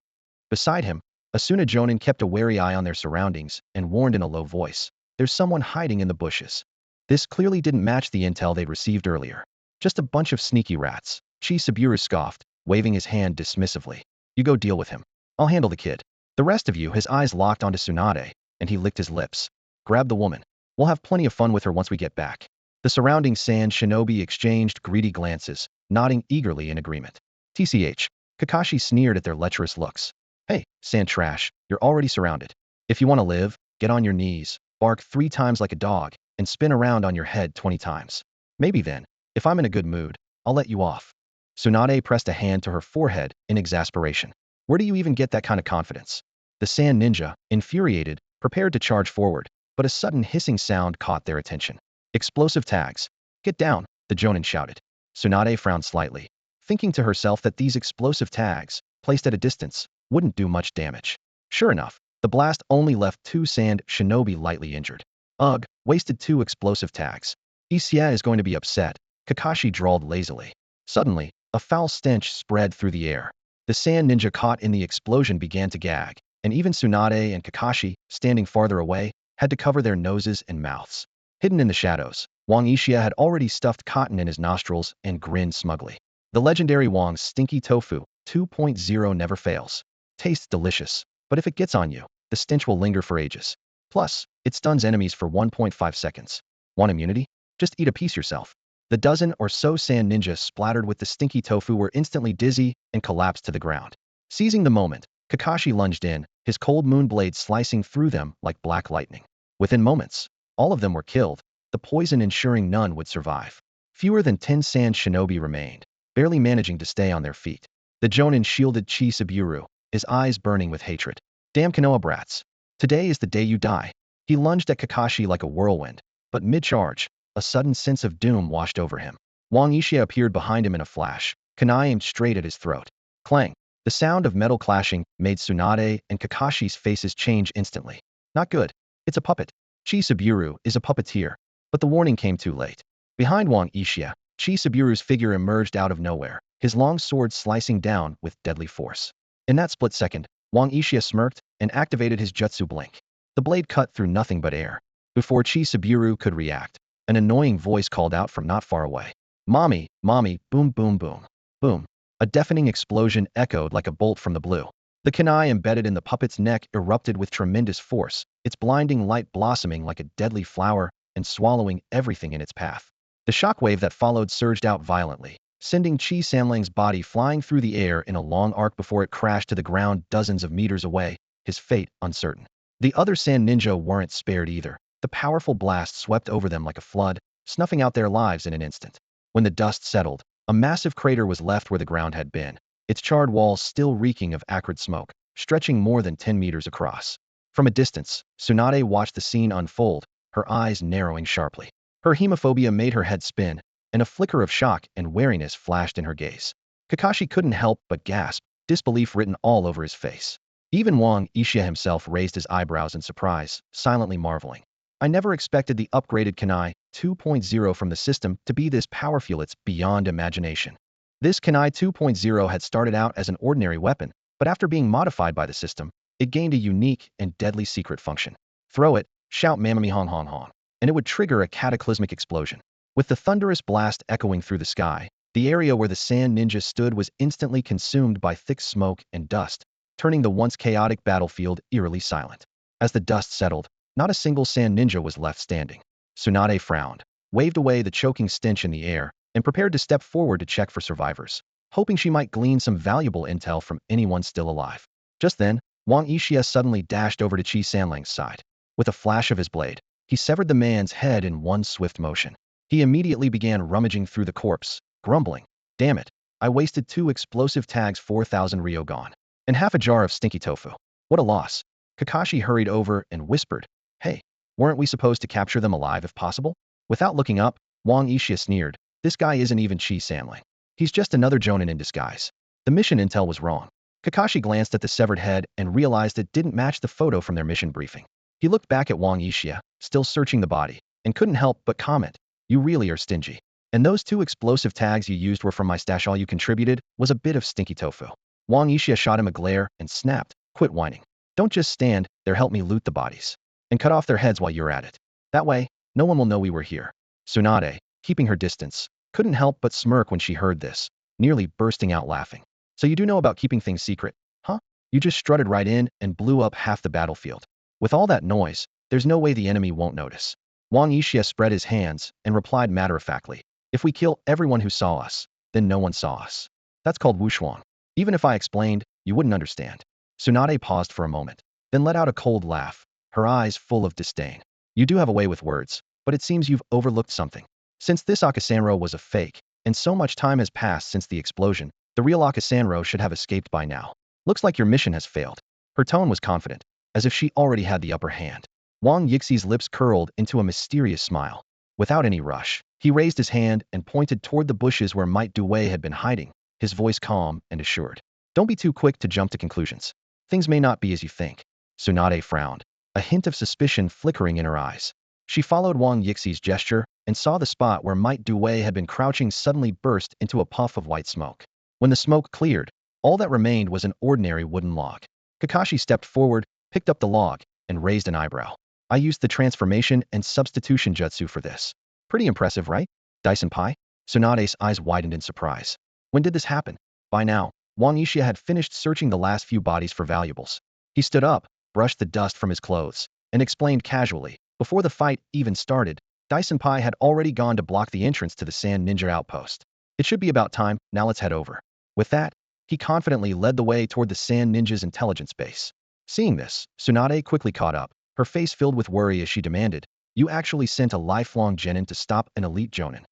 Beside him, Asuna Jonin kept a wary eye on their surroundings and warned in a low voice, "There's someone hiding in the bushes." This clearly didn't match the intel they'd received earlier. "Just a bunch of sneaky rats," Chi Saburo scoffed, waving his hand dismissively. "You go deal with him. I'll handle the kid. The rest of you," his eyes locked onto Tsunade, and he licked his lips. "Grab the woman. We'll have plenty of fun with her once we get back." The surrounding sand shinobi exchanged greedy glances, nodding eagerly in agreement. TCH, Kakashi sneered at their lecherous looks. "Hey, sand trash, you're already surrounded. If you want to live, get on your knees, bark 3 times like a dog, and spin around on your head 20 times. Maybe then, If I'm in a good mood, I'll let you off. Tsunade pressed a hand to her forehead in exasperation. Where do you even get that kind of confidence? The sand ninja, infuriated, prepared to charge forward, but a sudden hissing sound caught their attention. Explosive tags. Get down, the Jonin shouted. Tsunade frowned slightly, thinking to herself that these explosive tags, placed at a distance, wouldn't do much damage. Sure enough, the blast only left 2 sand shinobi lightly injured. Ugh, wasted 2 explosive tags. Uchiha is going to be upset, Kakashi drawled lazily. Suddenly, a foul stench spread through the air. The sand ninja caught in the explosion began to gag, and even Tsunade and Kakashi, standing farther away, had to cover their noses and mouths. Hidden in the shadows, Wang Yixia had already stuffed cotton in his nostrils and grinned smugly. The legendary Wang's stinky tofu 2.0 never fails. Tastes delicious, but if it gets on you, the stench will linger for ages. Plus, it stuns enemies for 1.5 seconds. Want immunity? Just eat a piece yourself. The dozen or so sand ninjas splattered with the stinky tofu were instantly dizzy and collapsed to the ground. Seizing the moment, Kakashi lunged in, his cold moon blade slicing through them like black lightning. Within moments, all of them were killed, the poison ensuring none would survive. Fewer than 10 sand shinobi remained, barely managing to stay on their feet. The Jonin shielded Chi Saburo, his eyes burning with hatred. Damn Konoha brats. Today is the day you die. He lunged at Kakashi like a whirlwind, but mid-charge, a sudden sense of doom washed over him. Wang Yixia appeared behind him in a flash, kunai aimed straight at his throat. Clang. The sound of metal clashing made Tsunade and Kakashi's faces change instantly. Not good. It's a puppet. Chi Saburo is a puppeteer, but the warning came too late. Behind Wang Yixia, Chi Saburo's figure emerged out of nowhere, his long sword slicing down with deadly force. In that split second, Wang Yixia smirked and activated his jutsu blink. The blade cut through nothing but air. Before Chi Saburo could react, an annoying voice called out from not far away. Mommy, mommy, boom boom boom. Boom. A deafening explosion echoed like a bolt from the blue. The kunai embedded in the puppet's neck erupted with tremendous force, its blinding light blossoming like a deadly flower and swallowing everything in its path. The shockwave that followed surged out violently, sending Chi Samling's body flying through the air in a long arc before it crashed to the ground dozens of meters away, his fate uncertain. The other sand ninja weren't spared either. The powerful blast swept over them like a flood, snuffing out their lives in an instant. When the dust settled, a massive crater was left where the ground had been, its charred walls still reeking of acrid smoke, stretching more than 10 meters across. From a distance, Tsunade watched the scene unfold, her eyes narrowing sharply. Her hemophobia made her head spin, and a flicker of shock and wariness flashed in her gaze. Kakashi couldn't help but gasp, disbelief written all over his face. Even Wang Yixia himself raised his eyebrows in surprise, silently marveling. I never expected the upgraded kunai 2.0 from the system to be this powerful. It's beyond imagination. This kunai 2.0 had started out as an ordinary weapon, but after being modified by the system, it gained a unique and deadly secret function. Throw it, shout Mamami Hong Hong Hong, and it would trigger a cataclysmic explosion. With the thunderous blast echoing through the sky, the area where the sand ninja stood was instantly consumed by thick smoke and dust, turning the once chaotic battlefield eerily silent. As the dust settled, not a single sand ninja was left standing. Tsunade frowned, waved away the choking stench in the air, and prepared to step forward to check for survivors, hoping she might glean some valuable intel from anyone still alive. Just then, Wang Yixia suddenly dashed over to Chi Sanlang's side. With a flash of his blade, he severed the man's head in one swift motion. He immediately began rummaging through the corpse, grumbling, "Damn it, I wasted 2 explosive tags, 4,000 Ryo gone, and half a jar of stinky tofu. What a loss." Kakashi hurried over and whispered, "Hey, weren't we supposed to capture them alive if possible?" Without looking up, Wang Yixia sneered, "This guy isn't even Chi Samling. He's just another Jonin in disguise." The mission intel was wrong. Kakashi glanced at the severed head and realized it didn't match the photo from their mission briefing. He looked back at Wang Yixia, still searching the body, and couldn't help but comment, "You really are stingy. And those 2 explosive tags you used were from my stash. All you contributed was a bit of stinky tofu." Wang Yixia shot him a glare and snapped, "Quit whining. Don't just stand there, help me loot the bodies. And cut off their heads while you're at it. That way, no one will know we were here." Tsunade, keeping her distance, couldn't help but smirk when she heard this, nearly bursting out laughing. "So you do know about keeping things secret, huh? You just strutted right in and blew up half the battlefield. With all that noise, there's no way the enemy won't notice." Wang Yixia spread his hands and replied matter-of-factly, "If we kill everyone who saw us, then no one saw us. That's called wuxuan. Even if I explained, you wouldn't understand." Tsunade paused for a moment, then let out a cold laugh, her eyes full of disdain. "You do have a way with words, but it seems you've overlooked something. Since this Akasanro was a fake, and so much time has passed since the explosion, the real Akasanro should have escaped by now. Looks like your mission has failed. Her tone was confident, as if she already had the upper hand. Wang Yixi's lips curled into a mysterious smile. Without any rush, he raised his hand and pointed toward the bushes where Might Duwei had been hiding, his voice calm and assured. Don't be too quick to jump to conclusions. Things may not be as you think. Tsunade frowned, a hint of suspicion flickering in her eyes. She followed Wang Yixi's gesture and saw the spot where Might Duwei had been crouching suddenly burst into a puff of white smoke. When the smoke cleared, all that remained was an ordinary wooden log. Kakashi stepped forward, picked up the log, and raised an eyebrow. I used the transformation and substitution jutsu for this. Pretty impressive, right? Dai-senpai? Tsunade's eyes widened in surprise. When did this happen? By now, Wang Uchiha had finished searching the last few bodies for valuables. He stood up, brushed the dust from his clothes, and explained casually. Before the fight even started, Dai-senpai had already gone to block the entrance to the Sand Ninja outpost. It should be about time, now let's head over. With that, he confidently led the way toward the Sand Ninja's intelligence base. Seeing this, Tsunade quickly caught up, her face filled with worry as she demanded, "You actually sent a lifelong genin to stop an elite jonin?"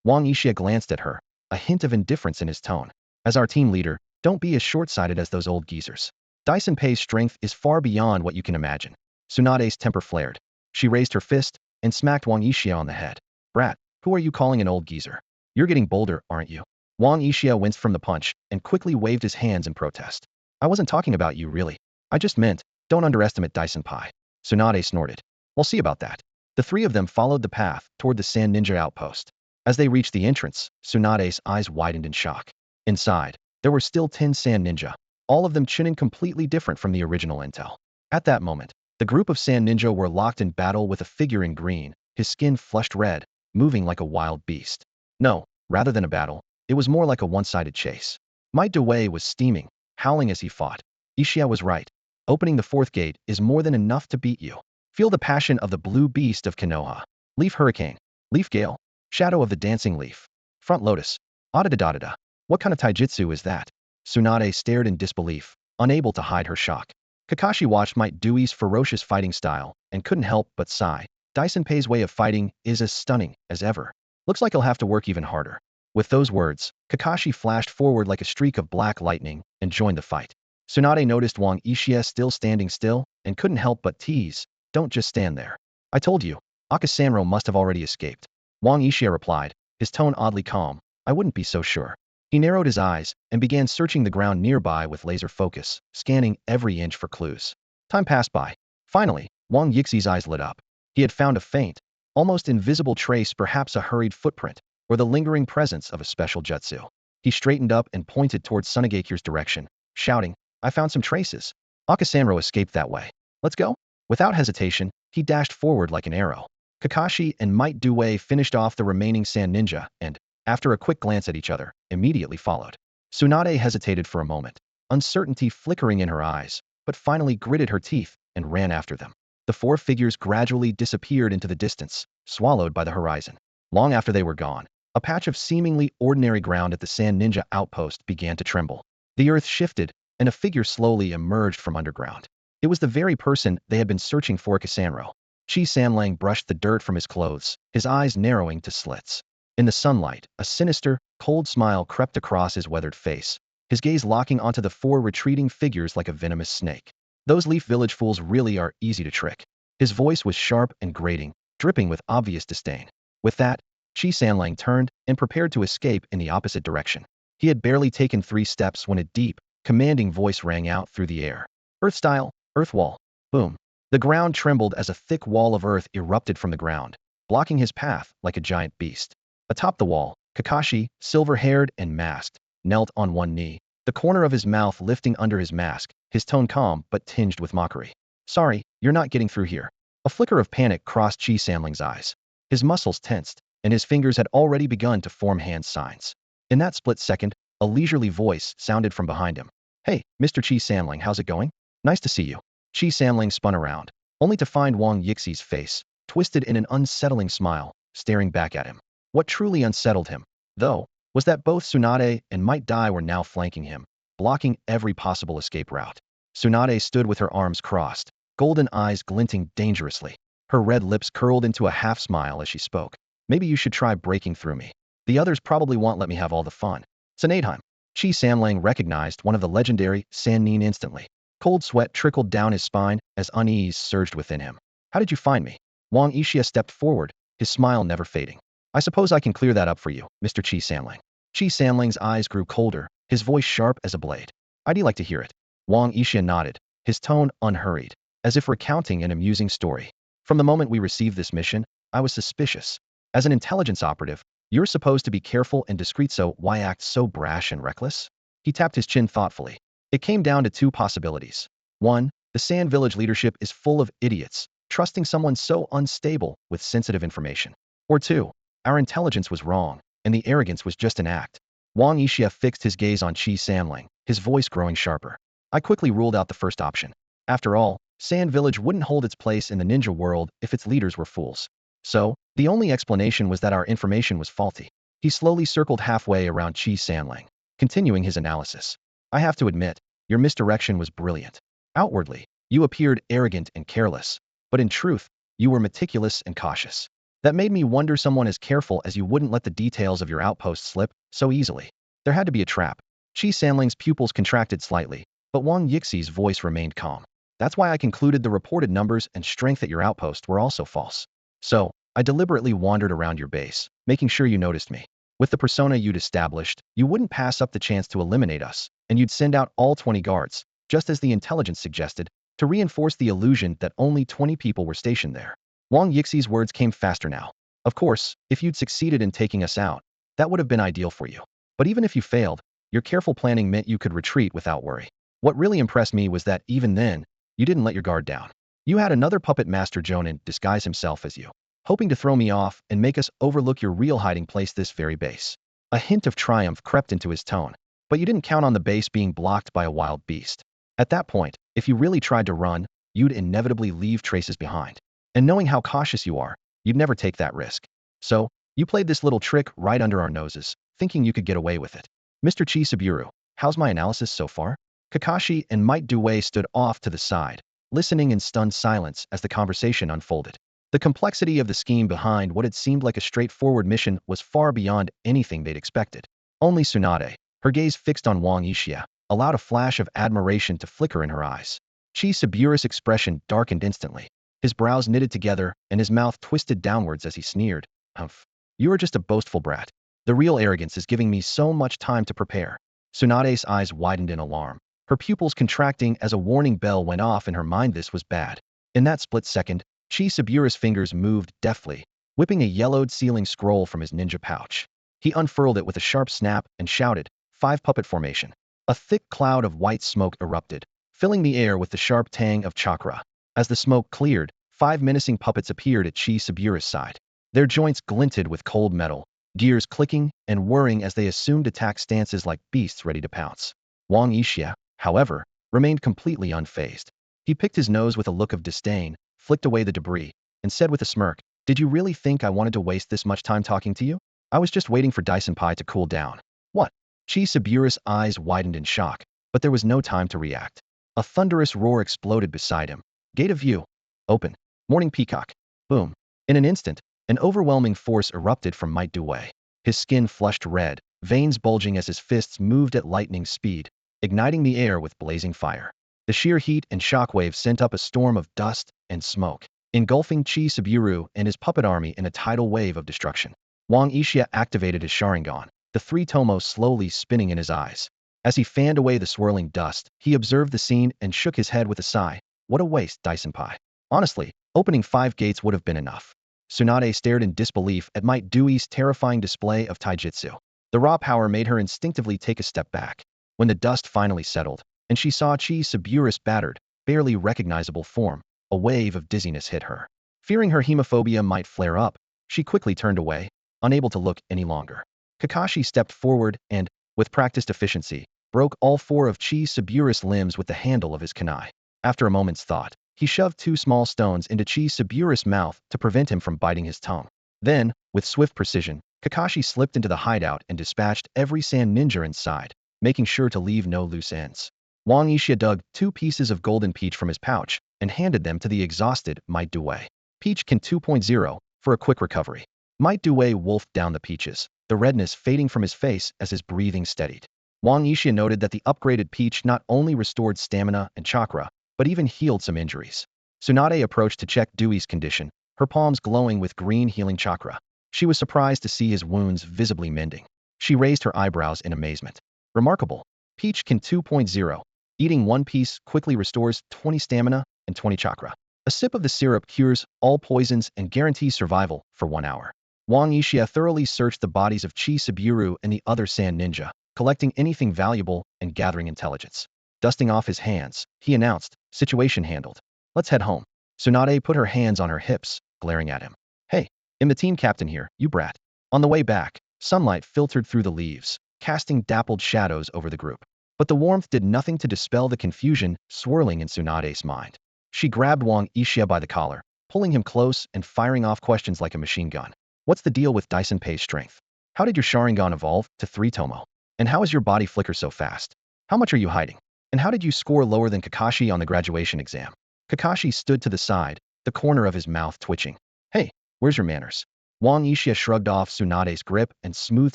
Wang Uchiha glanced at her, a hint of indifference in his tone. As our team leader, don't be as short-sighted as those old geezers. Dai-senpai's strength is far beyond what you can imagine. Tsunade's temper flared. She raised her fist and smacked Wang Uchiha on the head. Brat, who are you calling an old geezer? You're getting bolder, aren't you? Wang Uchiha winced from the punch and quickly waved his hands in protest. I wasn't talking about you, really. I just meant, don't underestimate Dai-senpai. Tsunade snorted. We'll see about that. The three of them followed the path toward the Sand Ninja outpost. As they reached the entrance, Tsunade's eyes widened in shock. Inside, there were still 10 Sand Ninja, all of them chunin completely different from the original intel. At that moment, the group of Sand Ninja were locked in battle with a figure in green, his skin flushed red, moving like a wild beast. No, rather than a battle, it was more like a one-sided chase. Might Duwei was steaming, howling as he fought. Uchiha was right. Opening the fourth gate is more than enough to beat you. Feel the passion of the blue beast of Konoha. Leaf Hurricane. Leaf Gale. Shadow of the Dancing Leaf. Front Lotus. Adadadadada. What kind of taijutsu is that? Tsunade stared in disbelief, unable to hide her shock. Kakashi watched Might Dui's ferocious fighting style and couldn't help but sigh. Dai-senpai's way of fighting is as stunning as ever. Looks like he'll have to work even harder. With those words, Kakashi flashed forward like a streak of black lightning and joined the fight. Tsunade noticed Wang Uchiha still standing still and couldn't help but tease, "Don't just stand there. I told you, Akasanro must have already escaped." Wang Uchiha replied, his tone oddly calm, "I wouldn't be so sure." He narrowed his eyes and began searching the ground nearby with laser focus, scanning every inch for clues. Time passed by. Finally, Wang Yixi's eyes lit up. He had found a faint, almost invisible trace, perhaps a hurried footprint, or the lingering presence of a special jutsu. He straightened up and pointed towards Tsunade's direction, shouting, "I found some traces. Akasanro escaped that way. Let's go." Without hesitation, he dashed forward like an arrow. Kakashi and Might Duwei finished off the remaining Sand Ninja and, after a quick glance at each other, immediately followed. Tsunade hesitated for a moment, uncertainty flickering in her eyes, but finally gritted her teeth and ran after them. The four figures gradually disappeared into the distance, swallowed by the horizon. Long after they were gone, a patch of seemingly ordinary ground at the Sand Ninja outpost began to tremble. The earth shifted, and a figure slowly emerged from underground. It was the very person they had been searching for. Akasanro. Chi Sanlang brushed the dirt from his clothes, his eyes narrowing to slits. In the sunlight, a sinister, cold smile crept across his weathered face, his gaze locking onto the four retreating figures like a venomous snake. "Those Leaf Village fools really are easy to trick." His voice was sharp and grating, dripping with obvious disdain. With that, Chi Sanlang turned and prepared to escape in the opposite direction. He had barely taken 3 steps when a deep, commanding voice rang out through the air. "Earth style, earth wall." Boom. The ground trembled as a thick wall of earth erupted from the ground, blocking his path like a giant beast. Atop the wall, Kakashi, silver-haired and masked, knelt on one knee, the corner of his mouth lifting under his mask, his tone calm but tinged with mockery. "Sorry, you're not getting through here." A flicker of panic crossed Chi Sanling's eyes. His muscles tensed, and his fingers had already begun to form hand signs. In that split second, a leisurely voice sounded from behind him. "Hey, Mr. Chi Sanling, how's it going? Nice to see you." Chi Sanling spun around, only to find Wang Yixi's face, twisted in an unsettling smile, staring back at him. What truly unsettled him, though, was that both Tsunade and Might Dai were now flanking him, blocking every possible escape route. Tsunade stood with her arms crossed, golden eyes glinting dangerously. Her red lips curled into a half-smile as she spoke. Maybe you should try breaking through me. The others probably won't let me have all the fun. Sanadheim. Chi Samlang recognized one of the legendary Sannin instantly. Cold sweat trickled down his spine as unease surged within him. How did you find me? Wang Yixia stepped forward, his smile never fading. I suppose I can clear that up for you, Mr. Chi Samlang. Chi Samling's eyes grew colder, his voice sharp as a blade. I'd like to hear it. Wang Yixia nodded, his tone unhurried, as if recounting an amusing story. From the moment we received this mission, I was suspicious. As an intelligence operative, you're supposed to be careful and discreet, so why act so brash and reckless? He tapped his chin thoughtfully. It came down to two possibilities. One, the Sand Village leadership is full of idiots, trusting someone so unstable with sensitive information. Or two, our intelligence was wrong, and the arrogance was just an act. Wang Yixia fixed his gaze on Chi Samlang, his voice growing sharper. I quickly ruled out the first option. After all, Sand Village wouldn't hold its place in the ninja world if its leaders were fools. So, the only explanation was that our information was faulty. He slowly circled halfway around Chi Samlang, continuing his analysis. I have to admit, your misdirection was brilliant. Outwardly, you appeared arrogant and careless, but in truth, you were meticulous and cautious. That made me wonder someone as careful as you wouldn't let the details of your outpost slip so easily. There had to be a trap. Chi Samling's pupils contracted slightly, but Wang Yixi's voice remained calm. That's why I concluded the reported numbers and strength at your outpost were also false. So, I deliberately wandered around your base, making sure you noticed me. With the persona you'd established, you wouldn't pass up the chance to eliminate us, and you'd send out all 20 guards, just as the intelligence suggested, to reinforce the illusion that only 20 people were stationed there. Wang Yixi's words came faster now. Of course, if you'd succeeded in taking us out, that would have been ideal for you. But even if you failed, your careful planning meant you could retreat without worry. What really impressed me was that even then, you didn't let your guard down. You had another puppet master Jonin disguise himself as you, hoping to throw me off and make us overlook your real hiding place, this very base. A hint of triumph crept into his tone, but you didn't count on the base being blocked by a wild beast. At that point, if you really tried to run, you'd inevitably leave traces behind. And knowing how cautious you are, you'd never take that risk. So, you played this little trick right under our noses, thinking you could get away with it. Mr. Chi Saburo, how's my analysis so far? Kakashi and Might Due stood off to the side, listening in stunned silence as the conversation unfolded. The complexity of the scheme behind what had seemed like a straightforward mission was far beyond anything they'd expected. Only Tsunade, her gaze fixed on Wang Yixia, allowed a flash of admiration to flicker in her eyes. Chi Saburo's expression darkened instantly. His brows knitted together and his mouth twisted downwards as he sneered. Humph. You are just a boastful brat. The real arrogance is giving me so much time to prepare. Tsunade's eyes widened in alarm, her pupils contracting as a warning bell went off in her mind. This was bad. In that split second, Chi Saburo's fingers moved deftly, whipping a yellowed sealing scroll from his ninja pouch. He unfurled it with a sharp snap and shouted, 5 puppet formation. A thick cloud of white smoke erupted, filling the air with the sharp tang of chakra. As the smoke cleared, 5 menacing puppets appeared at Chi Saburo's side. Their joints glinted with cold metal, gears clicking and whirring as they assumed attack stances like beasts ready to pounce. Wang Yixia, however, remained completely unfazed. He picked his nose with a look of disdain, flicked away the debris, and said with a smirk, did you really think I wanted to waste this much time talking to you? I was just waiting for Dyson Pie to cool down. What? Chi Saburo's eyes widened in shock, but there was no time to react. A thunderous roar exploded beside him. Gate of view. Open. Morning peacock. Boom. In an instant, an overwhelming force erupted from Might Due. His skin flushed red, veins bulging as his fists moved at lightning speed, igniting the air with blazing fire. The sheer heat and shockwave sent up a storm of dust and smoke, engulfing Chi Saburo and his puppet army in a tidal wave of destruction. Wang Yixia activated his sharingan, the 3 tomos slowly spinning in his eyes. As he fanned away the swirling dust, he observed the scene and shook his head with a sigh. What a waste, Dyson Pie. Honestly, opening 5 gates would have been enough. Tsunade stared in disbelief at Might Due's terrifying display of taijutsu. The raw power made her instinctively take a step back. When the dust finally settled, and she saw Chi Saburo's battered, barely recognizable form, a wave of dizziness hit her. Fearing her hemophobia might flare up, she quickly turned away, unable to look any longer. Kakashi stepped forward and, with practiced efficiency, broke all 4 of Chi Saburo's limbs with the handle of his kunai. After a moment's thought, he shoved 2 small stones into Chi Saburo's mouth to prevent him from biting his tongue. Then, with swift precision, Kakashi slipped into the hideout and dispatched every sand ninja inside, making sure to leave no loose ends. Wang Yixia dug 2 pieces of golden peach from his pouch and handed them to the exhausted Might Due. Peach can 2.0 for a quick recovery. Might Due wolfed down the peaches, the redness fading from his face as his breathing steadied. Wang Yixia noted that the upgraded peach not only restored stamina and chakra, but even healed some injuries. Tsunade approached to check Dewey's condition, her palms glowing with green healing chakra. She was surprised to see his wounds visibly mending. She raised her eyebrows in amazement. Remarkable. Peach can 2.0. Eating one piece quickly restores 20 stamina and 20 chakra. A sip of the syrup cures all poisons and guarantees survival for 1 hour. Wang Yixia thoroughly searched the bodies of Chi Saburo and the other sand ninja, collecting anything valuable and gathering intelligence. Dusting off his hands, he announced, "Situation handled. Let's head home." Tsunade put her hands on her hips, glaring at him. "Hey, I'm the team captain here, you brat." On the way back, sunlight filtered through the leaves, casting dappled shadows over the group. But the warmth did nothing to dispel the confusion swirling in Tsunade's mind. She grabbed Wang Yixia by the collar, pulling him close and firing off questions like a machine gun. "What's the deal with Dyson Pei's strength? How did your Sharingan evolve to 3 Tomo? And how is your body flicker so fast? How much are you hiding? And how did you score lower than Kakashi on the graduation exam?" Kakashi stood to the side, the corner of his mouth twitching. "Hey, where's your manners?" Wang Yixia shrugged off Tsunade's grip and smoothed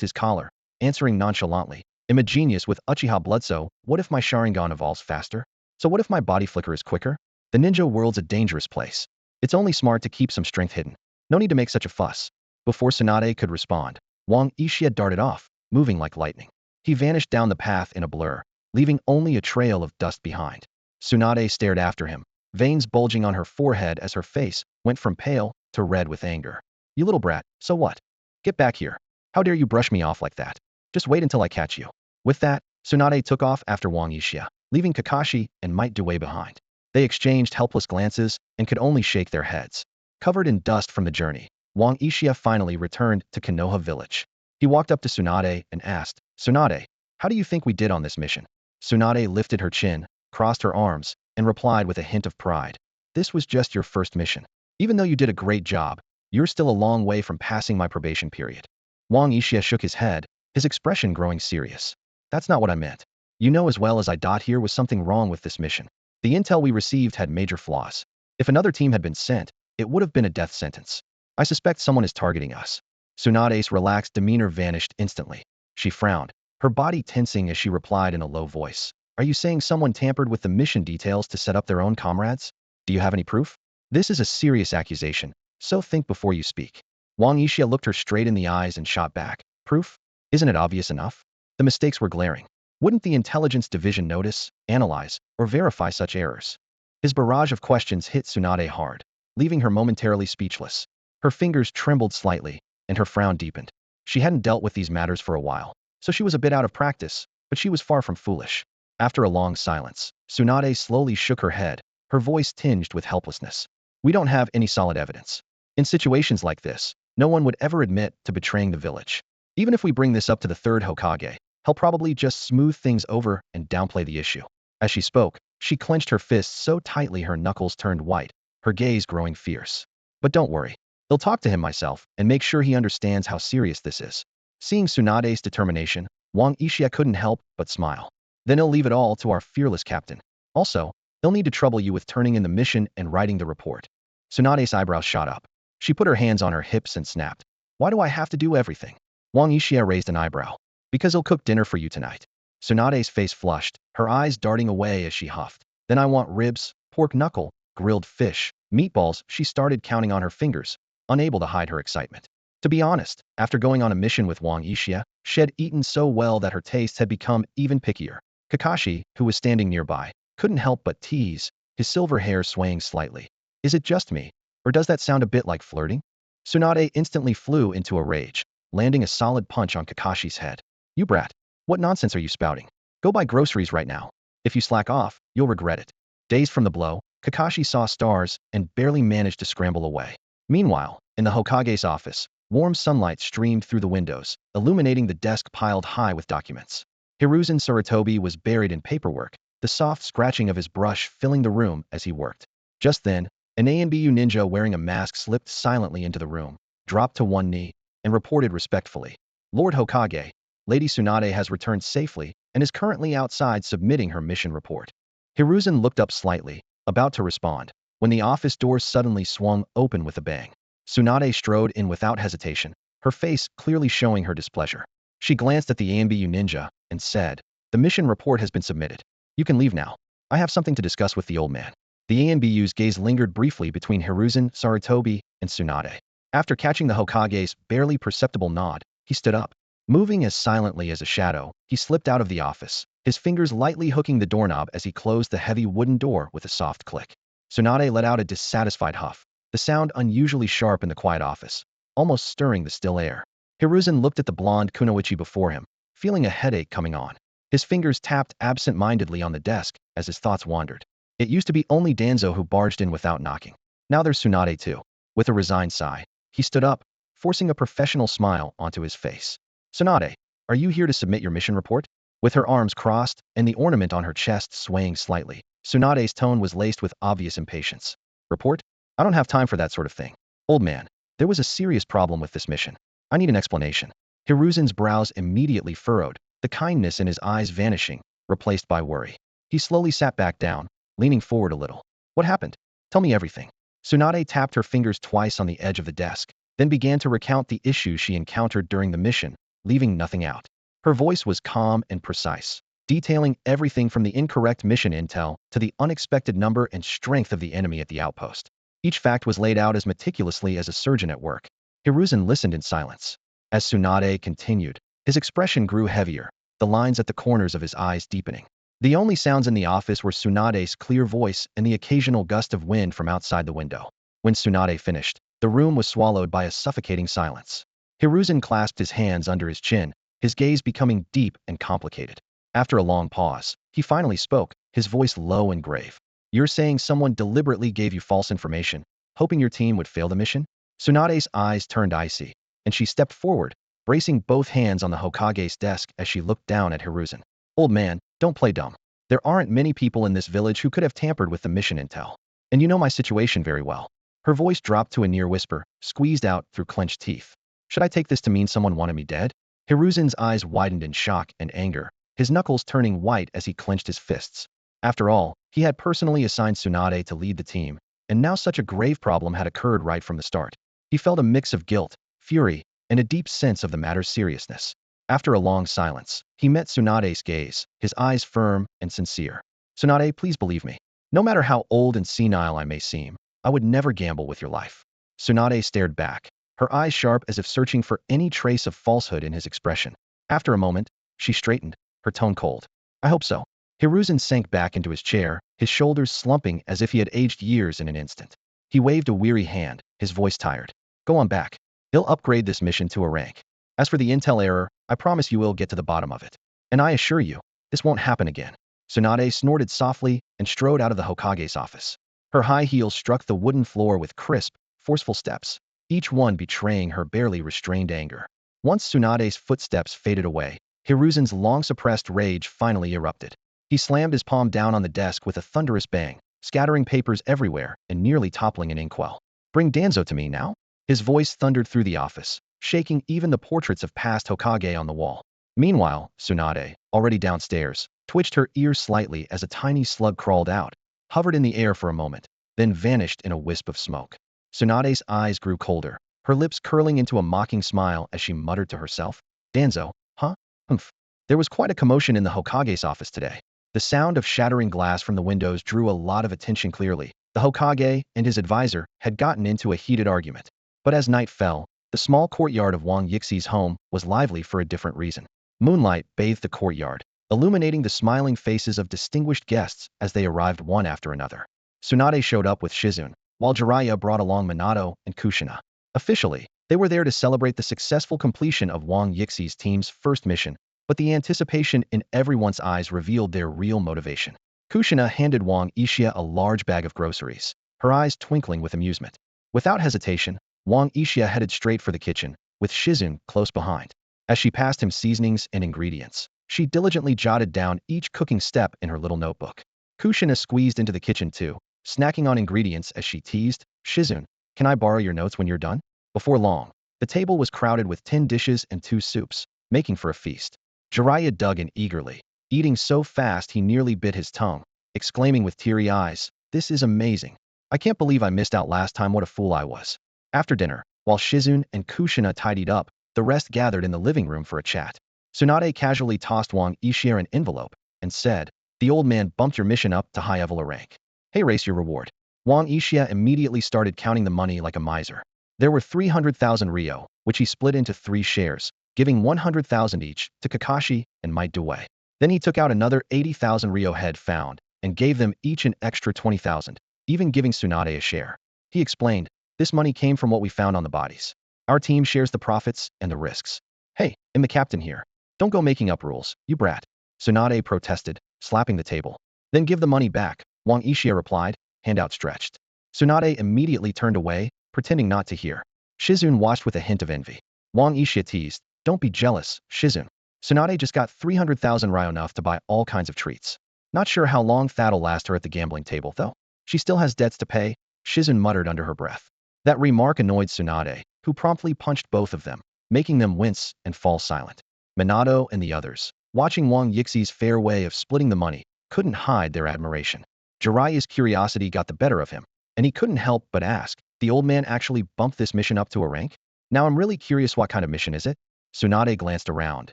his collar, answering nonchalantly, "I'm a genius with Uchiha blood, so what if my Sharingan evolves faster? So what if my body flicker is quicker? The ninja world's a dangerous place. It's only smart to keep some strength hidden. No need to make such a fuss." Before Tsunade could respond, Wang Yixia darted off, moving like lightning. He vanished down the path in a blur, leaving only a trail of dust behind. Tsunade stared after him, veins bulging on her forehead as her face went from pale to red with anger. "You little brat, so what? Get back here. How dare you brush me off like that? Just wait until I catch you." With that, Tsunade took off after Wang Yixia, leaving Kakashi and Might Due behind. They exchanged helpless glances and could only shake their heads. Covered in dust from the journey, Wang Yixia finally returned to Konoha village. He walked up to Tsunade and asked, "Tsunade, how do you think we did on this mission?" Tsunade lifted her chin, crossed her arms, and replied with a hint of pride, "This was just your first mission. Even though you did a great job, you're still a long way from passing my probation period." Wang Yixia shook his head, his expression growing serious. "That's not what I meant. You know as well as I dot here was something wrong with this mission. The intel we received had major flaws. If another team had been sent, it would have been a death sentence. I suspect someone is targeting us." Tsunade's relaxed demeanor vanished instantly. She frowned, her body tensing as she replied in a low voice, "Are you saying someone tampered with the mission details to set up their own comrades? Do you have any proof? This is a serious accusation, so think before you speak." Wang Yixia looked her straight in the eyes and shot back, "Proof? Isn't it obvious enough? The mistakes were glaring. Wouldn't the intelligence division notice, analyze, or verify such errors?" His barrage of questions hit Tsunade hard, leaving her momentarily speechless. Her fingers trembled slightly, and her frown deepened. She hadn't dealt with these matters for a while, so she was a bit out of practice, but she was far from foolish. After a long silence, Tsunade slowly shook her head, her voice tinged with helplessness. "We don't have any solid evidence. In situations like this, no one would ever admit to betraying the village. Even if we bring this up to the third Hokage, he'll probably just smooth things over and downplay the issue." As she spoke, she clenched her fists so tightly her knuckles turned white, her gaze growing fierce. "But don't worry. I'll talk to him myself and make sure he understands how serious this is." Seeing Tsunade's determination, Wang Yixia couldn't help but smile. "Then he'll leave it all to our fearless captain. Also, he'll need to trouble you with turning in the mission and writing the report." Tsunade's eyebrows shot up. She put her hands on her hips and snapped, "Why do I have to do everything?" Wang Yixia raised an eyebrow. "Because he'll cook dinner for you tonight." Tsunade's face flushed, her eyes darting away as she huffed. "Then I want ribs, pork knuckle, grilled fish, meatballs." She started counting on her fingers, unable to hide her excitement. To be honest, after going on a mission with Wang Yixia, she had eaten so well that her tastes had become even pickier. Kakashi, who was standing nearby, couldn't help but tease, his silver hair swaying slightly. "Is it just me? Or does that sound a bit like flirting?" Tsunade instantly flew into a rage, landing a solid punch on Kakashi's head. "You brat! What nonsense are you spouting? Go buy groceries right now. If you slack off, you'll regret it." Dazed from the blow, Kakashi saw stars and barely managed to scramble away. Meanwhile, in the Hokage's office, warm sunlight streamed through the windows, illuminating the desk piled high with documents. Hiruzen Sarutobi was buried in paperwork, the soft scratching of his brush filling the room as he worked. Just then, an ANBU ninja wearing a mask slipped silently into the room, dropped to one knee, and reported respectfully, "Lord Hokage, Lady Tsunade has returned safely and is currently outside submitting her mission report." Hiruzen looked up slightly, about to respond, when the office door suddenly swung open with a bang. Tsunade strode in without hesitation, her face clearly showing her displeasure. She glanced at the AMBU ninja and said, "The mission report has been submitted. You can leave now. I have something to discuss with the old man." The AMBU's gaze lingered briefly between Hiruzen, Sarutobi, and Tsunade. After catching the Hokage's barely perceptible nod, he stood up. Moving as silently as a shadow, he slipped out of the office, his fingers lightly hooking the doorknob as he closed the heavy wooden door with a soft click. Tsunade let out a dissatisfied huff, the sound unusually sharp in the quiet office, almost stirring the still air. Hiruzen looked at the blonde kunoichi before him, feeling a headache coming on. His fingers tapped absent-mindedly on the desk as his thoughts wandered. It used to be only Danzo who barged in without knocking. Now there's Tsunade too. With a resigned sigh, he stood up, forcing a professional smile onto his face. "Tsunade, are you here to submit your mission report?" With her arms crossed and the ornament on her chest swaying slightly, Tsunade's tone was laced with obvious impatience. "Report? I don't have time for that sort of thing. Old man, there was a serious problem with this mission. I need an explanation." Hiruzen's brows immediately furrowed, the kindness in his eyes vanishing, replaced by worry. He slowly sat back down, leaning forward a little. "What happened? Tell me everything." Tsunade tapped her fingers twice on the edge of the desk, then began to recount the issues she encountered during the mission, leaving nothing out. Her voice was calm and precise, detailing everything from the incorrect mission intel to the unexpected number and strength of the enemy at the outpost. Each fact was laid out as meticulously as a surgeon at work. Hiruzen listened in silence. As Tsunade continued, his expression grew heavier, the lines at the corners of his eyes deepening. The only sounds in the office were Tsunade's clear voice and the occasional gust of wind from outside the window. When Tsunade finished, the room was swallowed by a suffocating silence. Hiruzen clasped his hands under his chin, his gaze becoming deep and complicated. After a long pause, he finally spoke, his voice low and grave. "You're saying someone deliberately gave you false information, hoping your team would fail the mission?" Tsunade's eyes turned icy, and she stepped forward, bracing both hands on the Hokage's desk as she looked down at Hiruzen. "Old man, don't play dumb. There aren't many people in this village who could have tampered with the mission intel. And you know my situation very well." Her voice dropped to a near whisper, squeezed out through clenched teeth. "Should I take this to mean someone wanted me dead?" Hiruzen's eyes widened in shock and anger, his knuckles turning white as he clenched his fists. After all, he had personally assigned Tsunade to lead the team, and now such a grave problem had occurred right from the start. He felt a mix of guilt, fury, and a deep sense of the matter's seriousness. After a long silence, he met Tsunade's gaze, his eyes firm and sincere. "Tsunade, please believe me. No matter how old and senile I may seem, I would never gamble with your life." Tsunade stared back, her eyes sharp as if searching for any trace of falsehood in his expression. After a moment, she straightened, her tone cold. "I hope so." Hiruzen sank back into his chair, his shoulders slumping as if he had aged years in an instant. He waved a weary hand, his voice tired. "Go on back. He'll upgrade this mission to a rank. As for the intel error, I promise you will get to the bottom of it. And I assure you, this won't happen again." Tsunade snorted softly and strode out of the Hokage's office. Her high heels struck the wooden floor with crisp, forceful steps, each one betraying her barely restrained anger. Once Tsunade's footsteps faded away, Hiruzen's long-suppressed rage finally erupted. He slammed his palm down on the desk with a thunderous bang, scattering papers everywhere and nearly toppling an inkwell. "Bring Danzo to me now?" His voice thundered through the office, shaking even the portraits of past Hokage on the wall. Meanwhile, Tsunade, already downstairs, twitched her ears slightly as a tiny slug crawled out, hovered in the air for a moment, then vanished in a wisp of smoke. Tsunade's eyes grew colder, her lips curling into a mocking smile as she muttered to herself. "Danzo, huh? Humph." There was quite a commotion in the Hokage's office today. The sound of shattering glass from the windows drew a lot of attention clearly. The Hokage and his advisor had gotten into a heated argument. But as night fell, the small courtyard of Wang Yixi's home was lively for a different reason. Moonlight bathed the courtyard, illuminating the smiling faces of distinguished guests as they arrived one after another. Tsunade showed up with Shizune, while Jiraiya brought along Minato and Kushina. Officially, they were there to celebrate the successful completion of Wang Yixi's team's first mission, but the anticipation in everyone's eyes revealed their real motivation. Kushina handed Wang Yixiya a large bag of groceries, her eyes twinkling with amusement. Without hesitation, Wang Yixiya headed straight for the kitchen, with Shizune close behind. As she passed him seasonings and ingredients, she diligently jotted down each cooking step in her little notebook. Kushina squeezed into the kitchen too, snacking on ingredients as she teased, "Shizune, can I borrow your notes when you're done?" Before long, the table was crowded with 10 dishes and 2 soups, making for a feast. Jiraiya dug in eagerly, eating so fast he nearly bit his tongue, exclaiming with teary eyes, "This is amazing. I can't believe I missed out last time. What a fool I was." After dinner, while Shizune and Kushina tidied up, the rest gathered in the living room for a chat. Tsunade casually tossed Wang Yixia an envelope and said, "The old man bumped your mission up to high Evola rank. Hey, race your reward." Wang Yixia immediately started counting the money like a miser. There were 300,000 Ryo, which he split into 3 shares, giving 100,000 each to Kakashi and Might Dewey. Then he took out another 80,000 Ryo head found and gave them each an extra 20,000, even giving Tsunade a share. He explained, "This money came from what we found on the bodies. Our team shares the profits and the risks." "Hey, I'm the captain here. Don't go making up rules, you brat." Tsunade protested, slapping the table. "Then give the money back," Wang Yixia replied, hand outstretched. Tsunade immediately turned away, pretending not to hear. Shizune watched with a hint of envy. Wang Yixia teased, "Don't be jealous, Shizune. Tsunade just got 300,000 Ryo enough to buy all kinds of treats. Not sure how long that'll last her at the gambling table, though. She still has debts to pay," Shizune muttered under her breath. That remark annoyed Tsunade, who promptly punched both of them, making them wince and fall silent. Minato and the others, watching Wang Yixi's fair way of splitting the money, couldn't hide their admiration. Jiraiya's curiosity got the better of him, and he couldn't help but ask, "The old man actually bumped this mission up to a rank? Now I'm really curious, what kind of mission is it?" Tsunade glanced around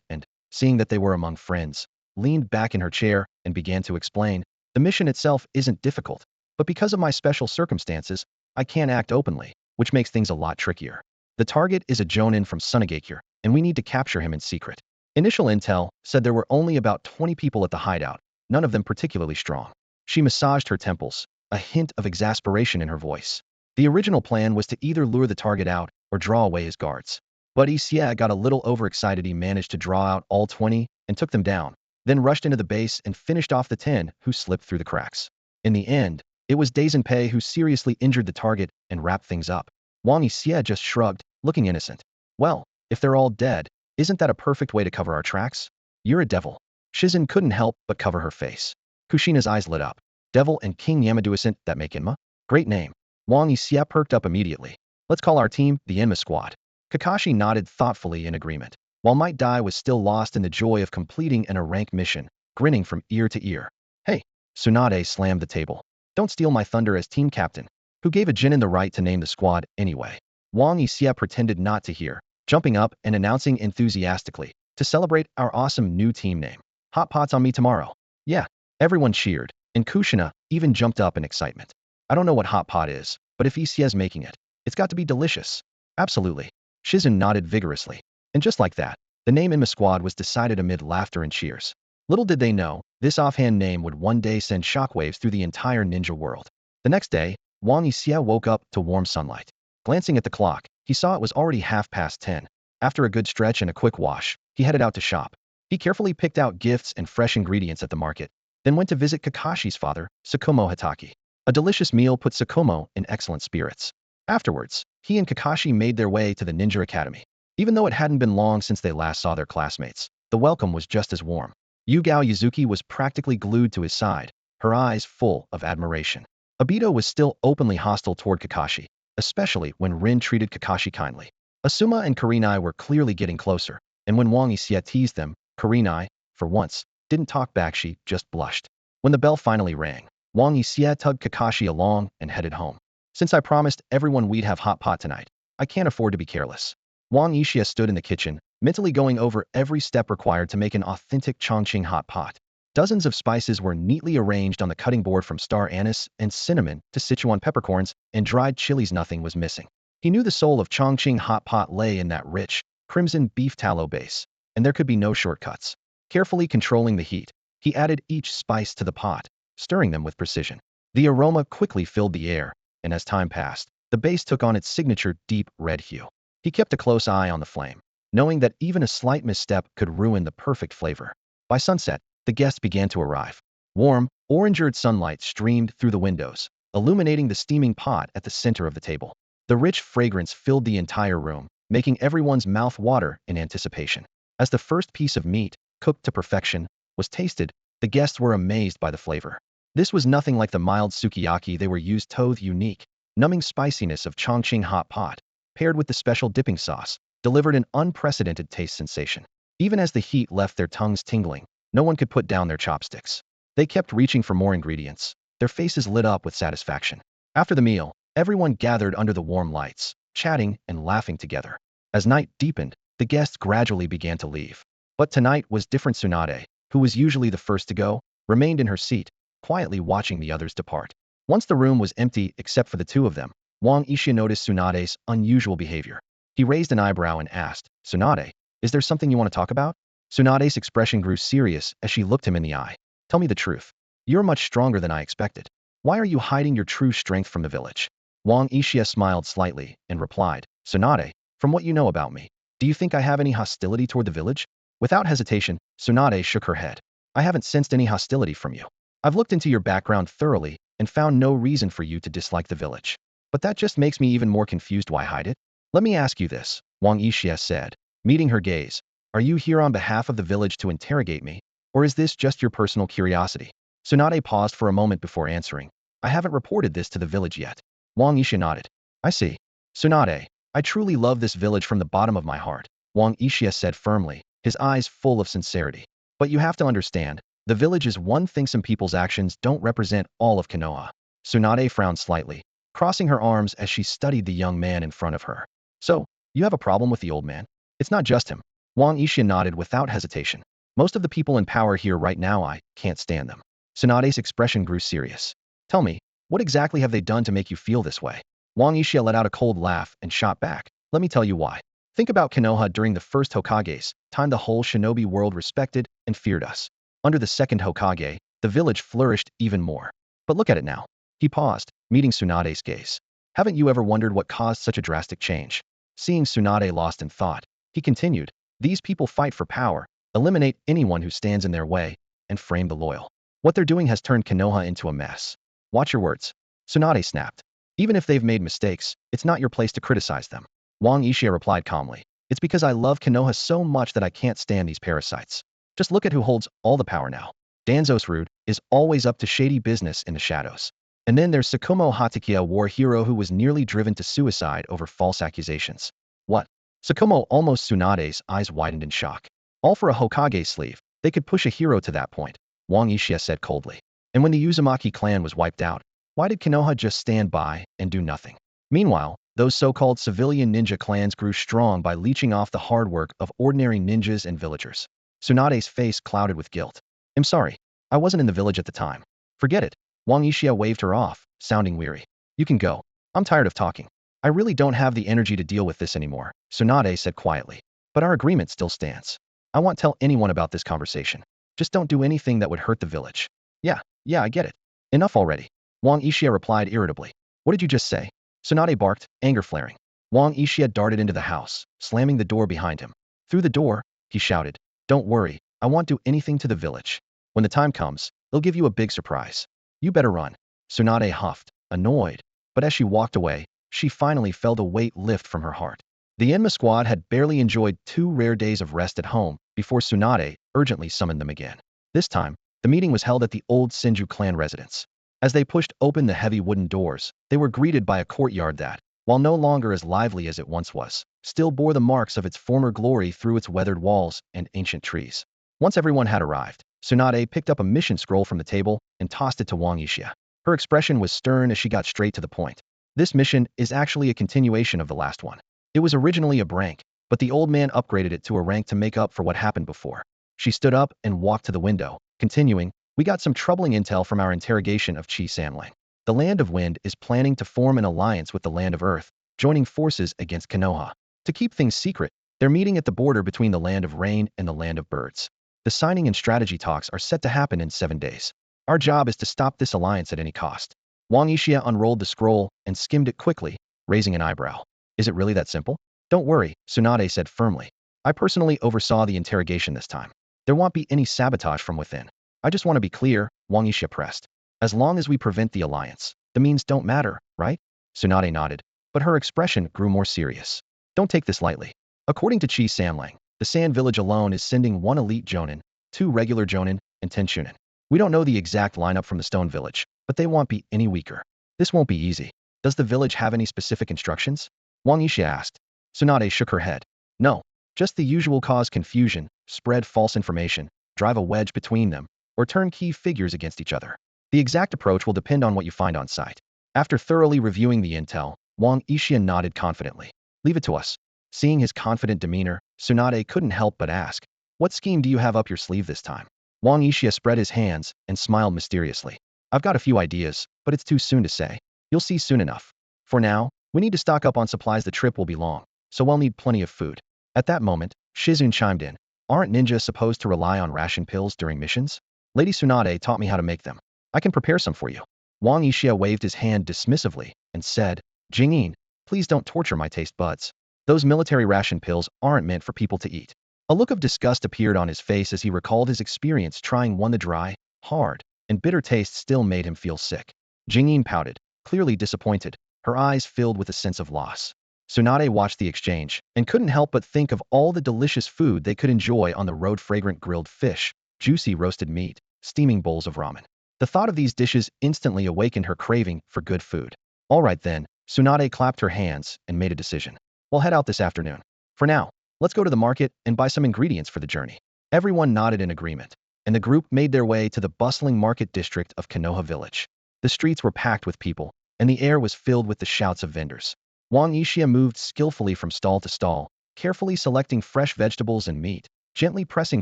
and, seeing that they were among friends, leaned back in her chair and began to explain, "The mission itself isn't difficult, but because of my special circumstances, I can't act openly, which makes things a lot trickier. The target is a Jonin from Sunagakure, and we need to capture him in secret." Initial intel said there were only about 20 people at the hideout, none of them particularly strong. She massaged her temples, a hint of exasperation in her voice. The original plan was to either lure the target out or draw away his guards. But Isia got a little overexcited. He managed to draw out all 20 and took them down, then rushed into the base and finished off the 10 who slipped through the cracks. In the end, it was Dazenpei who seriously injured the target and wrapped things up. Wang Yixia just shrugged, looking innocent. "Well, if they're all dead, isn't that a perfect way to cover our tracks? You're a devil." Shizun couldn't help but cover her face. Kushina's eyes lit up. "Devil and King Yamaduisant, that make Inma? Great name." Wang Yixia perked up immediately. "Let's call our team the Inma Squad." Kakashi nodded thoughtfully in agreement, while Might Dai was still lost in the joy of completing an rank mission, grinning from ear to ear. "Hey!" Tsunade slammed the table. "Don't steal my thunder as team captain. Who gave a Jinin the right to name the squad, anyway?" Wang Yixia pretended not to hear, jumping up and announcing enthusiastically, "To celebrate our awesome new team name. Hot pots on me tomorrow." "Yeah." Everyone cheered, and Kushina even jumped up in excitement. "I don't know what hot pot is, but if Isia's making it, it's got to be delicious." "Absolutely." Shizun nodded vigorously. And just like that, the name Inma Squad was decided amid laughter and cheers. Little did they know, this offhand name would one day send shockwaves through the entire ninja world. The next day, Wang Yixia woke up to warm sunlight. Glancing at the clock, he saw it was already 10:30. After a good stretch and a quick wash, he headed out to shop. He carefully picked out gifts and fresh ingredients at the market, then went to visit Kakashi's father, Tsukumo Hatake. A delicious meal put Tsukumo in excellent spirits. Afterwards, he and Kakashi made their way to the Ninja Academy. Even though it hadn't been long since they last saw their classmates, the welcome was just as warm. Yugao Yuzuki was practically glued to his side, her eyes full of admiration. Obito was still openly hostile toward Kakashi, especially when Rin treated Kakashi kindly. Asuma and Kurenai were clearly getting closer, and when Wang Yixia teased them, Kurenai, for once, didn't talk back, she just blushed. When the bell finally rang, Wang Yixia tugged Kakashi along and headed home. "Since I promised everyone we'd have hot pot tonight, I can't afford to be careless." Wang Yixia stood in the kitchen, mentally going over every step required to make an authentic Chongqing hot pot. Dozens of spices were neatly arranged on the cutting board, from star anise and cinnamon to Sichuan peppercorns and dried chilies. Nothing was missing. He knew the soul of Chongqing hot pot lay in that rich, crimson beef tallow base, and there could be no shortcuts. Carefully controlling the heat, he added each spice to the pot, stirring them with precision. The aroma quickly filled the air, and as time passed, the base took on its signature deep red hue. He kept a close eye on the flame, knowing that even a slight misstep could ruin the perfect flavor. By sunset, the guests began to arrive. Warm, orange-red sunlight streamed through the windows, illuminating the steaming pot at the center of the table. The rich fragrance filled the entire room, making everyone's mouth water in anticipation. As the first piece of meat, cooked to perfection, was tasted, the guests were amazed by the flavor. This was nothing like the mild sukiyaki they were used to. The unique, numbing spiciness of Chongqing hot pot, paired with the special dipping sauce, delivered an unprecedented taste sensation. Even as the heat left their tongues tingling, no one could put down their chopsticks. They kept reaching for more ingredients, their faces lit up with satisfaction. After the meal, everyone gathered under the warm lights, chatting and laughing together. As night deepened, the guests gradually began to leave. But tonight was different. Tsunade, who was usually the first to go, remained in her seat, quietly watching the others depart. Once the room was empty except for the two of them, Wang Yixia noticed Tsunade's unusual behavior. He raised an eyebrow and asked, "Tsunade, is there something you want to talk about?" Tsunade's expression grew serious as she looked him in the eye. "Tell me the truth. You're much stronger than I expected. Why are you hiding your true strength from the village?" Wang Yixia smiled slightly and replied, "Tsunade, from what you know about me, do you think I have any hostility toward the village?" Without hesitation, Tsunade shook her head. "I haven't sensed any hostility from you. I've looked into your background thoroughly and found no reason for you to dislike the village. But that just makes me even more confused. Why hide it? Let me ask you this," Wang Yixia said, meeting her gaze. "Are you here on behalf of the village to interrogate me, or is this just your personal curiosity?" Tsunade paused for a moment before answering. "I haven't reported this to the village yet." Wang Yixia nodded. "I see. Tsunade, I truly love this village from the bottom of my heart," Wang Yixia said firmly, his eyes full of sincerity. "But you have to understand, the village is one thing. Some people's actions don't represent all of Konoha." Tsunade frowned slightly, crossing her arms as she studied the young man in front of her. "So, you have a problem with the old man? It's not just him." Wang Yixia nodded without hesitation. "Most of the people in power here right now, I can't stand them." Tsunade's expression grew serious. "Tell me, what exactly have they done to make you feel this way?" Wang Yixia let out a cold laugh and shot back. "Let me tell you why. Think about Konoha during the first Hokage's time. The whole shinobi world respected and feared us. Under the second Hokage, the village flourished even more. But look at it now." He paused, meeting Tsunade's gaze. "Haven't you ever wondered what caused such a drastic change?" Seeing Tsunade lost in thought, he continued, "These people fight for power, eliminate anyone who stands in their way, and frame the loyal. What they're doing has turned Konoha into a mess." "Watch your words." Tsunade snapped. "Even if they've made mistakes, it's not your place to criticize them." Wang Yixia replied calmly. "It's because I love Konoha so much that I can't stand these parasites. Just look at who holds all the power now. Danzo's Rude is always up to shady business in the shadows. And then there's Tsukumo Hatake, a war hero who was nearly driven to suicide over false accusations." "What?" Tsukumo almost Tsunade's eyes widened in shock. "All for a Hokage sleeve. They could push a hero to that point," Wang Yixia said coldly. "And when the Uzumaki clan was wiped out, why did Konoha just stand by and do nothing? Meanwhile, those so-called civilian ninja clans grew strong by leeching off the hard work of ordinary ninjas and villagers." Tsunade's face clouded with guilt. "I'm sorry. I wasn't in the village at the time. Forget it." Wang Yixia waved her off, sounding weary. "You can go. I'm tired of talking. I really don't have the energy to deal with this anymore," Tsunade said quietly. "But our agreement still stands. I won't tell anyone about this conversation. Just don't do anything that would hurt the village." Yeah, I get it. Enough already." Wang Yixia replied irritably. "What did you just say?" Tsunade barked, anger flaring. Wang Yixia darted into the house, slamming the door behind him. Through the door, he shouted, "Don't worry, I won't do anything to the village. When the time comes, they'll give you a big surprise. You better run." Tsunade huffed, annoyed, but as she walked away, she finally felt a weight lift from her heart. The Enma squad had barely enjoyed 2 rare days of rest at home before Tsunade urgently summoned them again. This time, the meeting was held at the old Senju clan residence. As they pushed open the heavy wooden doors, they were greeted by a courtyard that, while no longer as lively as it once was, still bore the marks of its former glory through its weathered walls and ancient trees. Once everyone had arrived, Tsunade picked up a mission scroll from the table and tossed it to Wang Yixia. Her expression was stern as she got straight to the point. "This mission is actually a continuation of the last one. It was originally a rank, but the old man upgraded it to a rank to make up for what happened before." She stood up and walked to the window, continuing, "We got some troubling intel from our interrogation of Chi Sanlang. The Land of Wind is planning to form an alliance with the Land of Earth, joining forces against Konoha. To keep things secret, they're meeting at the border between the Land of Rain and the Land of Birds. The signing and strategy talks are set to happen in 7 days. Our job is to stop this alliance at any cost." Wang Yixia unrolled the scroll and skimmed it quickly, raising an eyebrow. "Is it really that simple?" "Don't worry," Tsunade said firmly. "I personally oversaw the interrogation this time. There won't be any sabotage from within. I just want to be clear," Wang Yixia pressed. "As long as we prevent the alliance, the means don't matter, right?" Tsunade nodded, but her expression grew more serious. "Don't take this lightly. According to Chi Sanlang, the Sand Village alone is sending 1 elite Jonin, 2 regular Jonin, and 10 Chunin. We don't know the exact lineup from the Stone Village, but they won't be any weaker. This won't be easy. Does the village have any specific instructions?" Wang Yixia asked. Tsunade shook her head. "No. Just the usual: cause confusion, spread false information, drive a wedge between them, or turn key figures against each other. The exact approach will depend on what you find on site." After thoroughly reviewing the intel, Wang Yixia nodded confidently. Leave it to us. Seeing his confident demeanor, Tsunade couldn't help but ask, what scheme do you have up your sleeve this time? Wang Yixia spread his hands and smiled mysteriously. I've got a few ideas, but it's too soon to say. You'll see soon enough. For now, we need to stock up on supplies. The trip will be long, so we'll need plenty of food. At that moment, Shizun chimed in. Aren't ninjas supposed to rely on ration pills during missions? Lady Tsunade taught me how to make them. I can prepare some for you. Wang Yixia waved his hand dismissively and said, Jingyin, please don't torture my taste buds. Those military ration pills aren't meant for people to eat. A look of disgust appeared on his face as he recalled his experience trying one. The dry, hard, and bitter taste still made him feel sick. Jingyin pouted, clearly disappointed, her eyes filled with a sense of loss. Tsunade watched the exchange and couldn't help but think of all the delicious food they could enjoy on the road: fragrant grilled fish, juicy roasted meat, steaming bowls of ramen. The thought of these dishes instantly awakened her craving for good food. All right then, Tsunade clapped her hands and made a decision. We'll head out this afternoon. For now, let's go to the market and buy some ingredients for the journey. Everyone nodded in agreement, and the group made their way to the bustling market district of Konoha village. The streets were packed with people, and the air was filled with the shouts of vendors. Wang Yixia moved skillfully from stall to stall, carefully selecting fresh vegetables and meat, gently pressing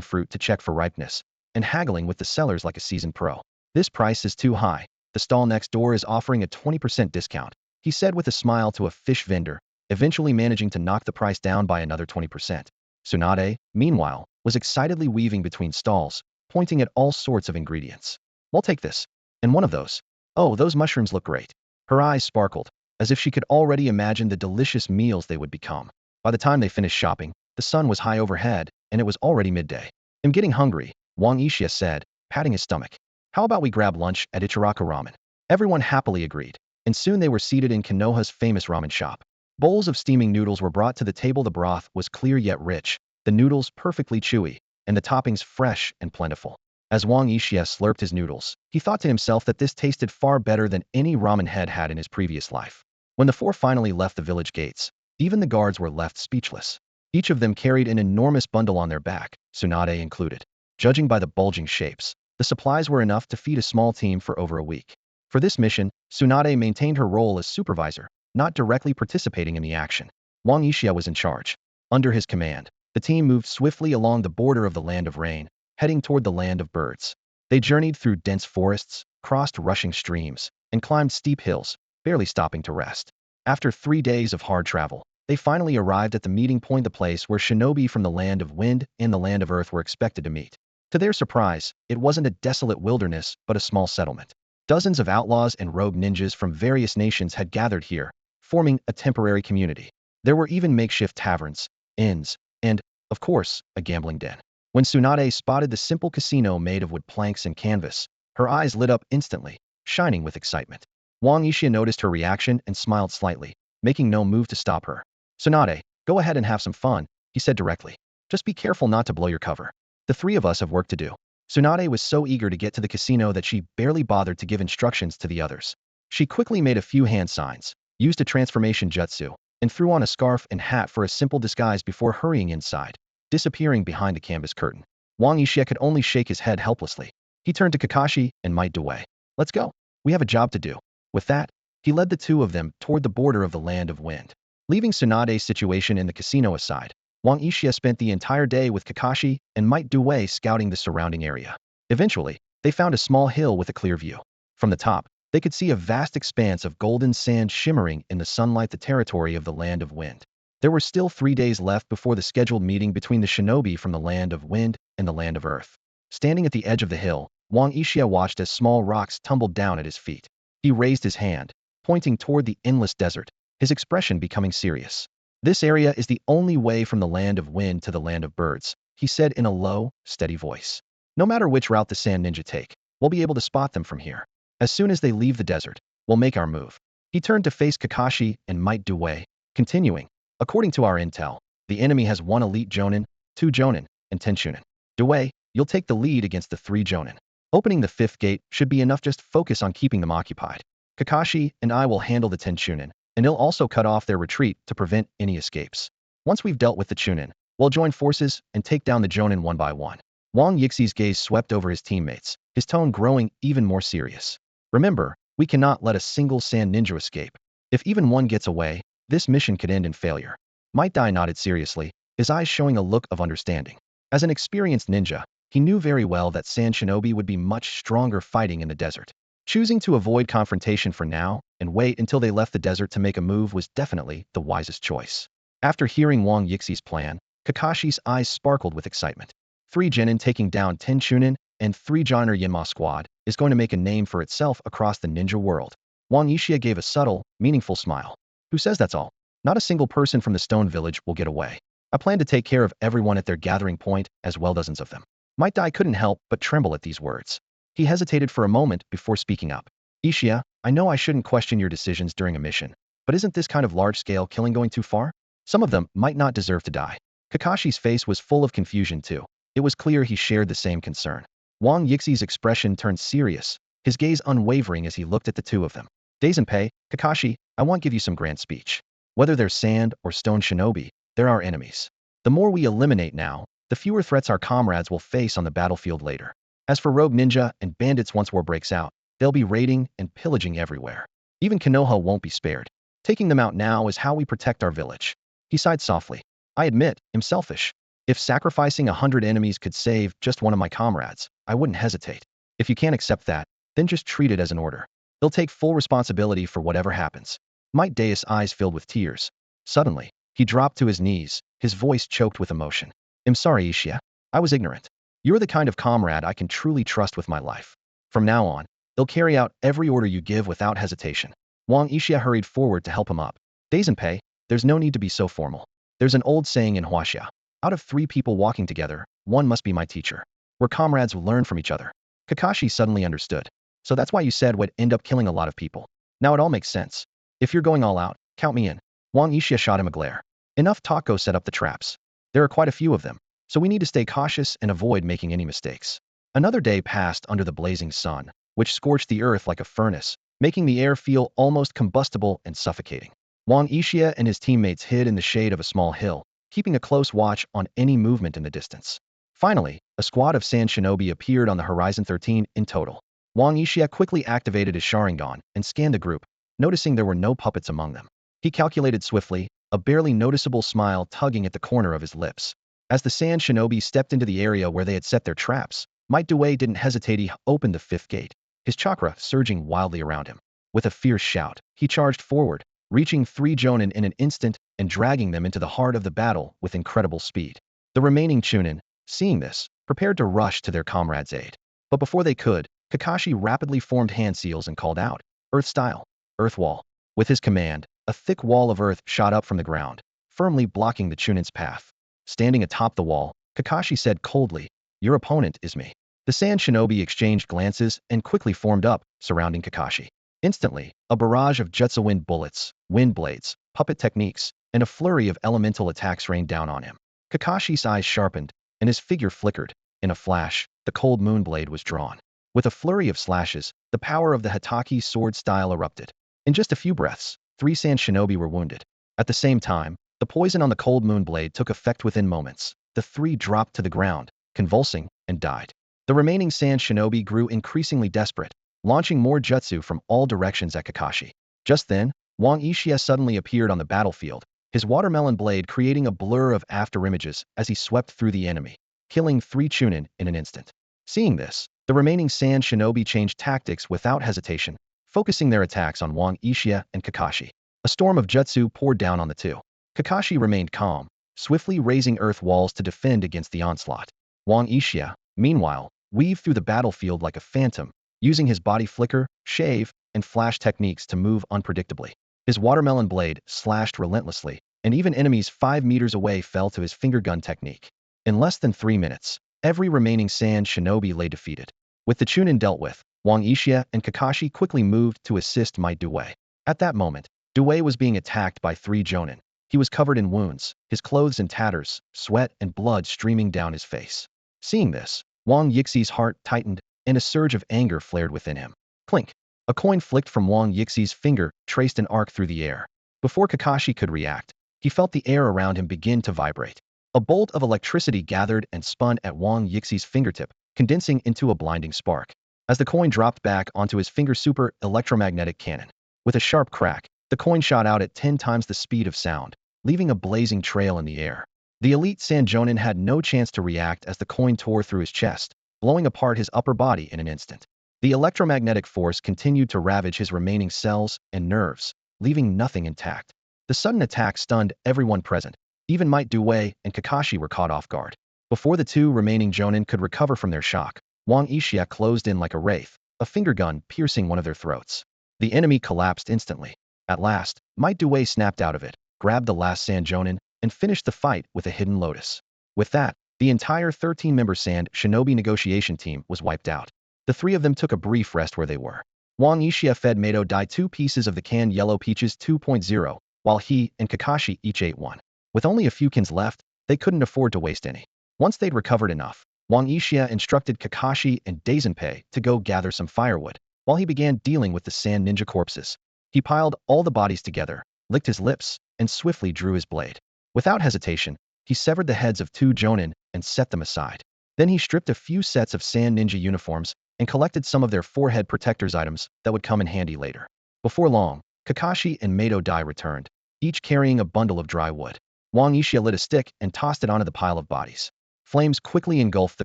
fruit to check for ripeness, and haggling with the sellers like a seasoned pro. This price is too high. The stall next door is offering a 20% discount, he said with a smile to a fish vendor, eventually managing to knock the price down by another 20%. Tsunade, meanwhile, was excitedly weaving between stalls, pointing at all sorts of ingredients. We'll take this. And one of those. Oh, those mushrooms look great. Her eyes sparkled, as if she could already imagine the delicious meals they would become. By the time they finished shopping, the sun was high overhead, and it was already midday. I'm getting hungry, Wang Yixia said, patting his stomach. How about we grab lunch at Ichiraka Ramen? Everyone happily agreed, and soon they were seated in Konoha's famous ramen shop. Bowls of steaming noodles were brought to the table. The broth was clear yet rich, the noodles perfectly chewy, and the toppings fresh and plentiful. As Wang Yixia slurped his noodles, he thought to himself that this tasted far better than any ramen head had in his previous life. When the four finally left the village gates, even the guards were left speechless. Each of them carried an enormous bundle on their back, Tsunade included. Judging by the bulging shapes, the supplies were enough to feed a small team for over a week. For this mission, Tsunade maintained her role as supervisor, not directly participating in the action. Wang Yixia was in charge. Under his command, the team moved swiftly along the border of the land of rain, heading toward the land of birds. They journeyed through dense forests, crossed rushing streams, and climbed steep hills, barely stopping to rest. After 3 days of hard travel, they finally arrived at the meeting point, the place where shinobi from the land of wind and the land of earth were expected to meet. To their surprise, it wasn't a desolate wilderness, but a small settlement. Dozens of outlaws and rogue ninjas from various nations had gathered here, forming a temporary community. There were even makeshift taverns, inns, and, of course, a gambling den. When Tsunade spotted the simple casino made of wood planks and canvas, her eyes lit up instantly, shining with excitement. Wang Yixia noticed her reaction and smiled slightly, making no move to stop her. Tsunade, go ahead and have some fun, he said directly. Just be careful not to blow your cover. The 3 of us have work to do. Tsunade was so eager to get to the casino that she barely bothered to give instructions to the others. She quickly made a few hand signs, used a transformation jutsu, and threw on a scarf and hat for a simple disguise before hurrying inside, disappearing behind the canvas curtain. Wang Yixia could only shake his head helplessly. He turned to Kakashi and might away. Let's go. We have a job to do. With that, he led the 2 of them toward the border of the land of wind. Leaving Tsunade's situation in the casino aside, Wang Yixia spent the entire day with Kakashi and Might Due scouting the surrounding area. Eventually, they found a small hill with a clear view. From the top, they could see a vast expanse of golden sand shimmering in the sunlight, the territory of the land of wind. There were still 3 days left before the scheduled meeting between the shinobi from the land of wind and the land of earth. Standing at the edge of the hill, Wang Yixia watched as small rocks tumbled down at his feet. He raised his hand, pointing toward the endless desert, his expression becoming serious. This area is the only way from the land of wind to the land of birds, he said in a low, steady voice. No matter which route the sand ninja take, we'll be able to spot them from here. As soon as they leave the desert, we'll make our move. He turned to face Kakashi and Might Due, continuing. According to our intel, the enemy has 1 elite jonin, 2 jonin, and 10 shunin. Due, you'll take the lead against the 3 jonin. Opening the 5th gate should be enough. Just focus on keeping them occupied. Kakashi and I will handle the 10 shunin, and he'll also cut off their retreat to prevent any escapes. Once we've dealt with the chunin, we'll join forces and take down the jonin one by one. Wang Yixi's gaze swept over his teammates, his tone growing even more serious. Remember, we cannot let a single sand ninja escape. If even one gets away, this mission could end in failure. Might Dai nodded seriously, his eyes showing a look of understanding. As an experienced ninja, he knew very well that Sand Shinobi would be much stronger fighting in the desert. Choosing to avoid confrontation for now and wait until they left the desert to make a move was definitely the wisest choice. After hearing Wang Yixi's plan, Kakashi's eyes sparkled with excitement. 3 genin taking down 10 chunin and 3 Joiner Yinma squad is going to make a name for itself across the ninja world. Wang Yixia gave a subtle, meaningful smile. Who says that's all? Not a single person from the stone village will get away. I plan to take care of everyone at their gathering point, as well dozens of them. Might Dai couldn't help but tremble at these words. He hesitated for a moment before speaking up. Ishia, I know I shouldn't question your decisions during a mission, but isn't this kind of large-scale killing going too far? Some of them might not deserve to die. Kakashi's face was full of confusion too. It was clear he shared the same concern. Wang Yixi's expression turned serious, his gaze unwavering as he looked at the two of them. Dazenpei, Kakashi, I won't give you some grand speech. Whether they're sand or stone shinobi, they're our enemies. The more we eliminate now, the fewer threats our comrades will face on the battlefield later. As for rogue ninja and bandits once war breaks out, they'll be raiding and pillaging everywhere. Even Konoha won't be spared. Taking them out now is how we protect our village. He sighed softly. I admit, I'm selfish. If sacrificing 100 enemies could save just one of my comrades, I wouldn't hesitate. If you can't accept that, then just treat it as an order. They'll take full responsibility for whatever happens. Might Dai's eyes filled with tears. Suddenly, he dropped to his knees, his voice choked with emotion. I'm sorry, Ishia. I was ignorant. You're the kind of comrade I can truly trust with my life. From now on, they'll carry out every order you give without hesitation. Wang Yixia hurried forward to help him up. Dazenpei, there's no need to be so formal. There's an old saying in Huaxia. Out of 3 people walking together, one must be my teacher. We're comrades who learn from each other. Kakashi suddenly understood. So that's why you said we'd end up killing a lot of people. Now it all makes sense. If you're going all out, count me in. Wang Yixia shot him a glare. Enough, Taco set up the traps. There are quite a few of them, so we need to stay cautious and avoid making any mistakes. Another day passed under the blazing sun, which scorched the earth like a furnace, making the air feel almost combustible and suffocating. Wang Yixia and his teammates hid in the shade of a small hill, keeping a close watch on any movement in the distance. Finally, a squad of sand shinobi appeared on the horizon, 13 in total. Wang Yixia quickly activated his sharingan and scanned the group, noticing there were no puppets among them. He calculated swiftly, a barely noticeable smile tugging at the corner of his lips. As the sand shinobi stepped into the area where they had set their traps, Might Dai didn't hesitate. He opened the 5th gate, his chakra surging wildly around him. With a fierce shout, he charged forward, reaching 3 jonin in an instant and dragging them into the heart of the battle with incredible speed. The remaining chunin, seeing this, prepared to rush to their comrades' aid. But before they could, Kakashi rapidly formed hand seals and called out, Earth style, Earth wall. With his command, a thick wall of earth shot up from the ground, firmly blocking the chunin's path. Standing atop the wall, Kakashi said coldly, Your opponent is me. The sand shinobi exchanged glances and quickly formed up, surrounding Kakashi. Instantly, a barrage of jutsu wind bullets, wind blades, puppet techniques, and a flurry of elemental attacks rained down on him. Kakashi's eyes sharpened, and his figure flickered. In a flash, the cold moon blade was drawn. With a flurry of slashes, the power of the Hatake sword style erupted. In just a few breaths, 3 sand shinobi were wounded. At the same time, the poison on the cold moon blade took effect within moments. The 3 dropped to the ground, convulsing, and died. The remaining sand shinobi grew increasingly desperate, launching more jutsu from all directions at Kakashi. Just then, Wang Yixia suddenly appeared on the battlefield, his watermelon blade creating a blur of afterimages as he swept through the enemy, killing 3 chunin in an instant. Seeing this, the remaining sand shinobi changed tactics without hesitation, focusing their attacks on Wang Yixia and Kakashi. A storm of jutsu poured down on the two. Kakashi remained calm, swiftly raising earth walls to defend against the onslaught. Wang Yixia, meanwhile, weaved through the battlefield like a phantom, using his body flicker, shave, and flash techniques to move unpredictably. His watermelon blade slashed relentlessly, and even enemies 5 meters away fell to his finger gun technique. In less than 3 minutes, every remaining sand shinobi lay defeated. With the chunin dealt with, Wang Yixia and Kakashi quickly moved to assist Might Dai. At that moment, Dai was being attacked by 3 jonin. He was covered in wounds, his clothes in tatters, sweat and blood streaming down his face. Seeing this, Wang Yixi's heart tightened, and a surge of anger flared within him. Clink! A coin flicked from Wang Yixi's finger, traced an arc through the air. Before Kakashi could react, he felt the air around him begin to vibrate. A bolt of electricity gathered and spun at Wang Yixi's fingertip, condensing into a blinding spark. As the coin dropped back onto his finger, super electromagnetic cannon. With a sharp crack, The coin shot out at 10 times the speed of sound, leaving a blazing trail in the air. The elite Sanjonin had no chance to react as the coin tore through his chest, blowing apart his upper body in an instant. The electromagnetic force continued to ravage his remaining cells and nerves, leaving nothing intact. The sudden attack stunned everyone present. Even Might Due and Kakashi were caught off guard. Before the two remaining Jonin could recover from their shock, Wang Yixia closed in like a wraith, a finger gun piercing one of their throats. The enemy collapsed instantly. At last, Might Due snapped out of it, grabbed the last Sanjonin, and finished the fight with a hidden lotus. With that, the entire 13-member Sand Shinobi negotiation team was wiped out. The three of them took a brief rest where they were. Wang Yixia fed Mato Dai 2 pieces of the canned Yellow Peaches 2.0, while he and Kakashi each ate one. With only a few cans left, they couldn't afford to waste any. Once they'd recovered enough, Wang Yixia instructed Kakashi and Dazenpei to go gather some firewood, while he began dealing with the sand ninja corpses. He piled all the bodies together, licked his lips, and swiftly drew his blade. Without hesitation, he severed the heads of 2 Jonin and set them aside. Then he stripped a few sets of sand ninja uniforms and collected some of their forehead protectors items that would come in handy later. Before long, Kakashi and Mato Dai returned, each carrying a bundle of dry wood. Wang Yixia lit a stick and tossed it onto the pile of bodies. Flames quickly engulfed the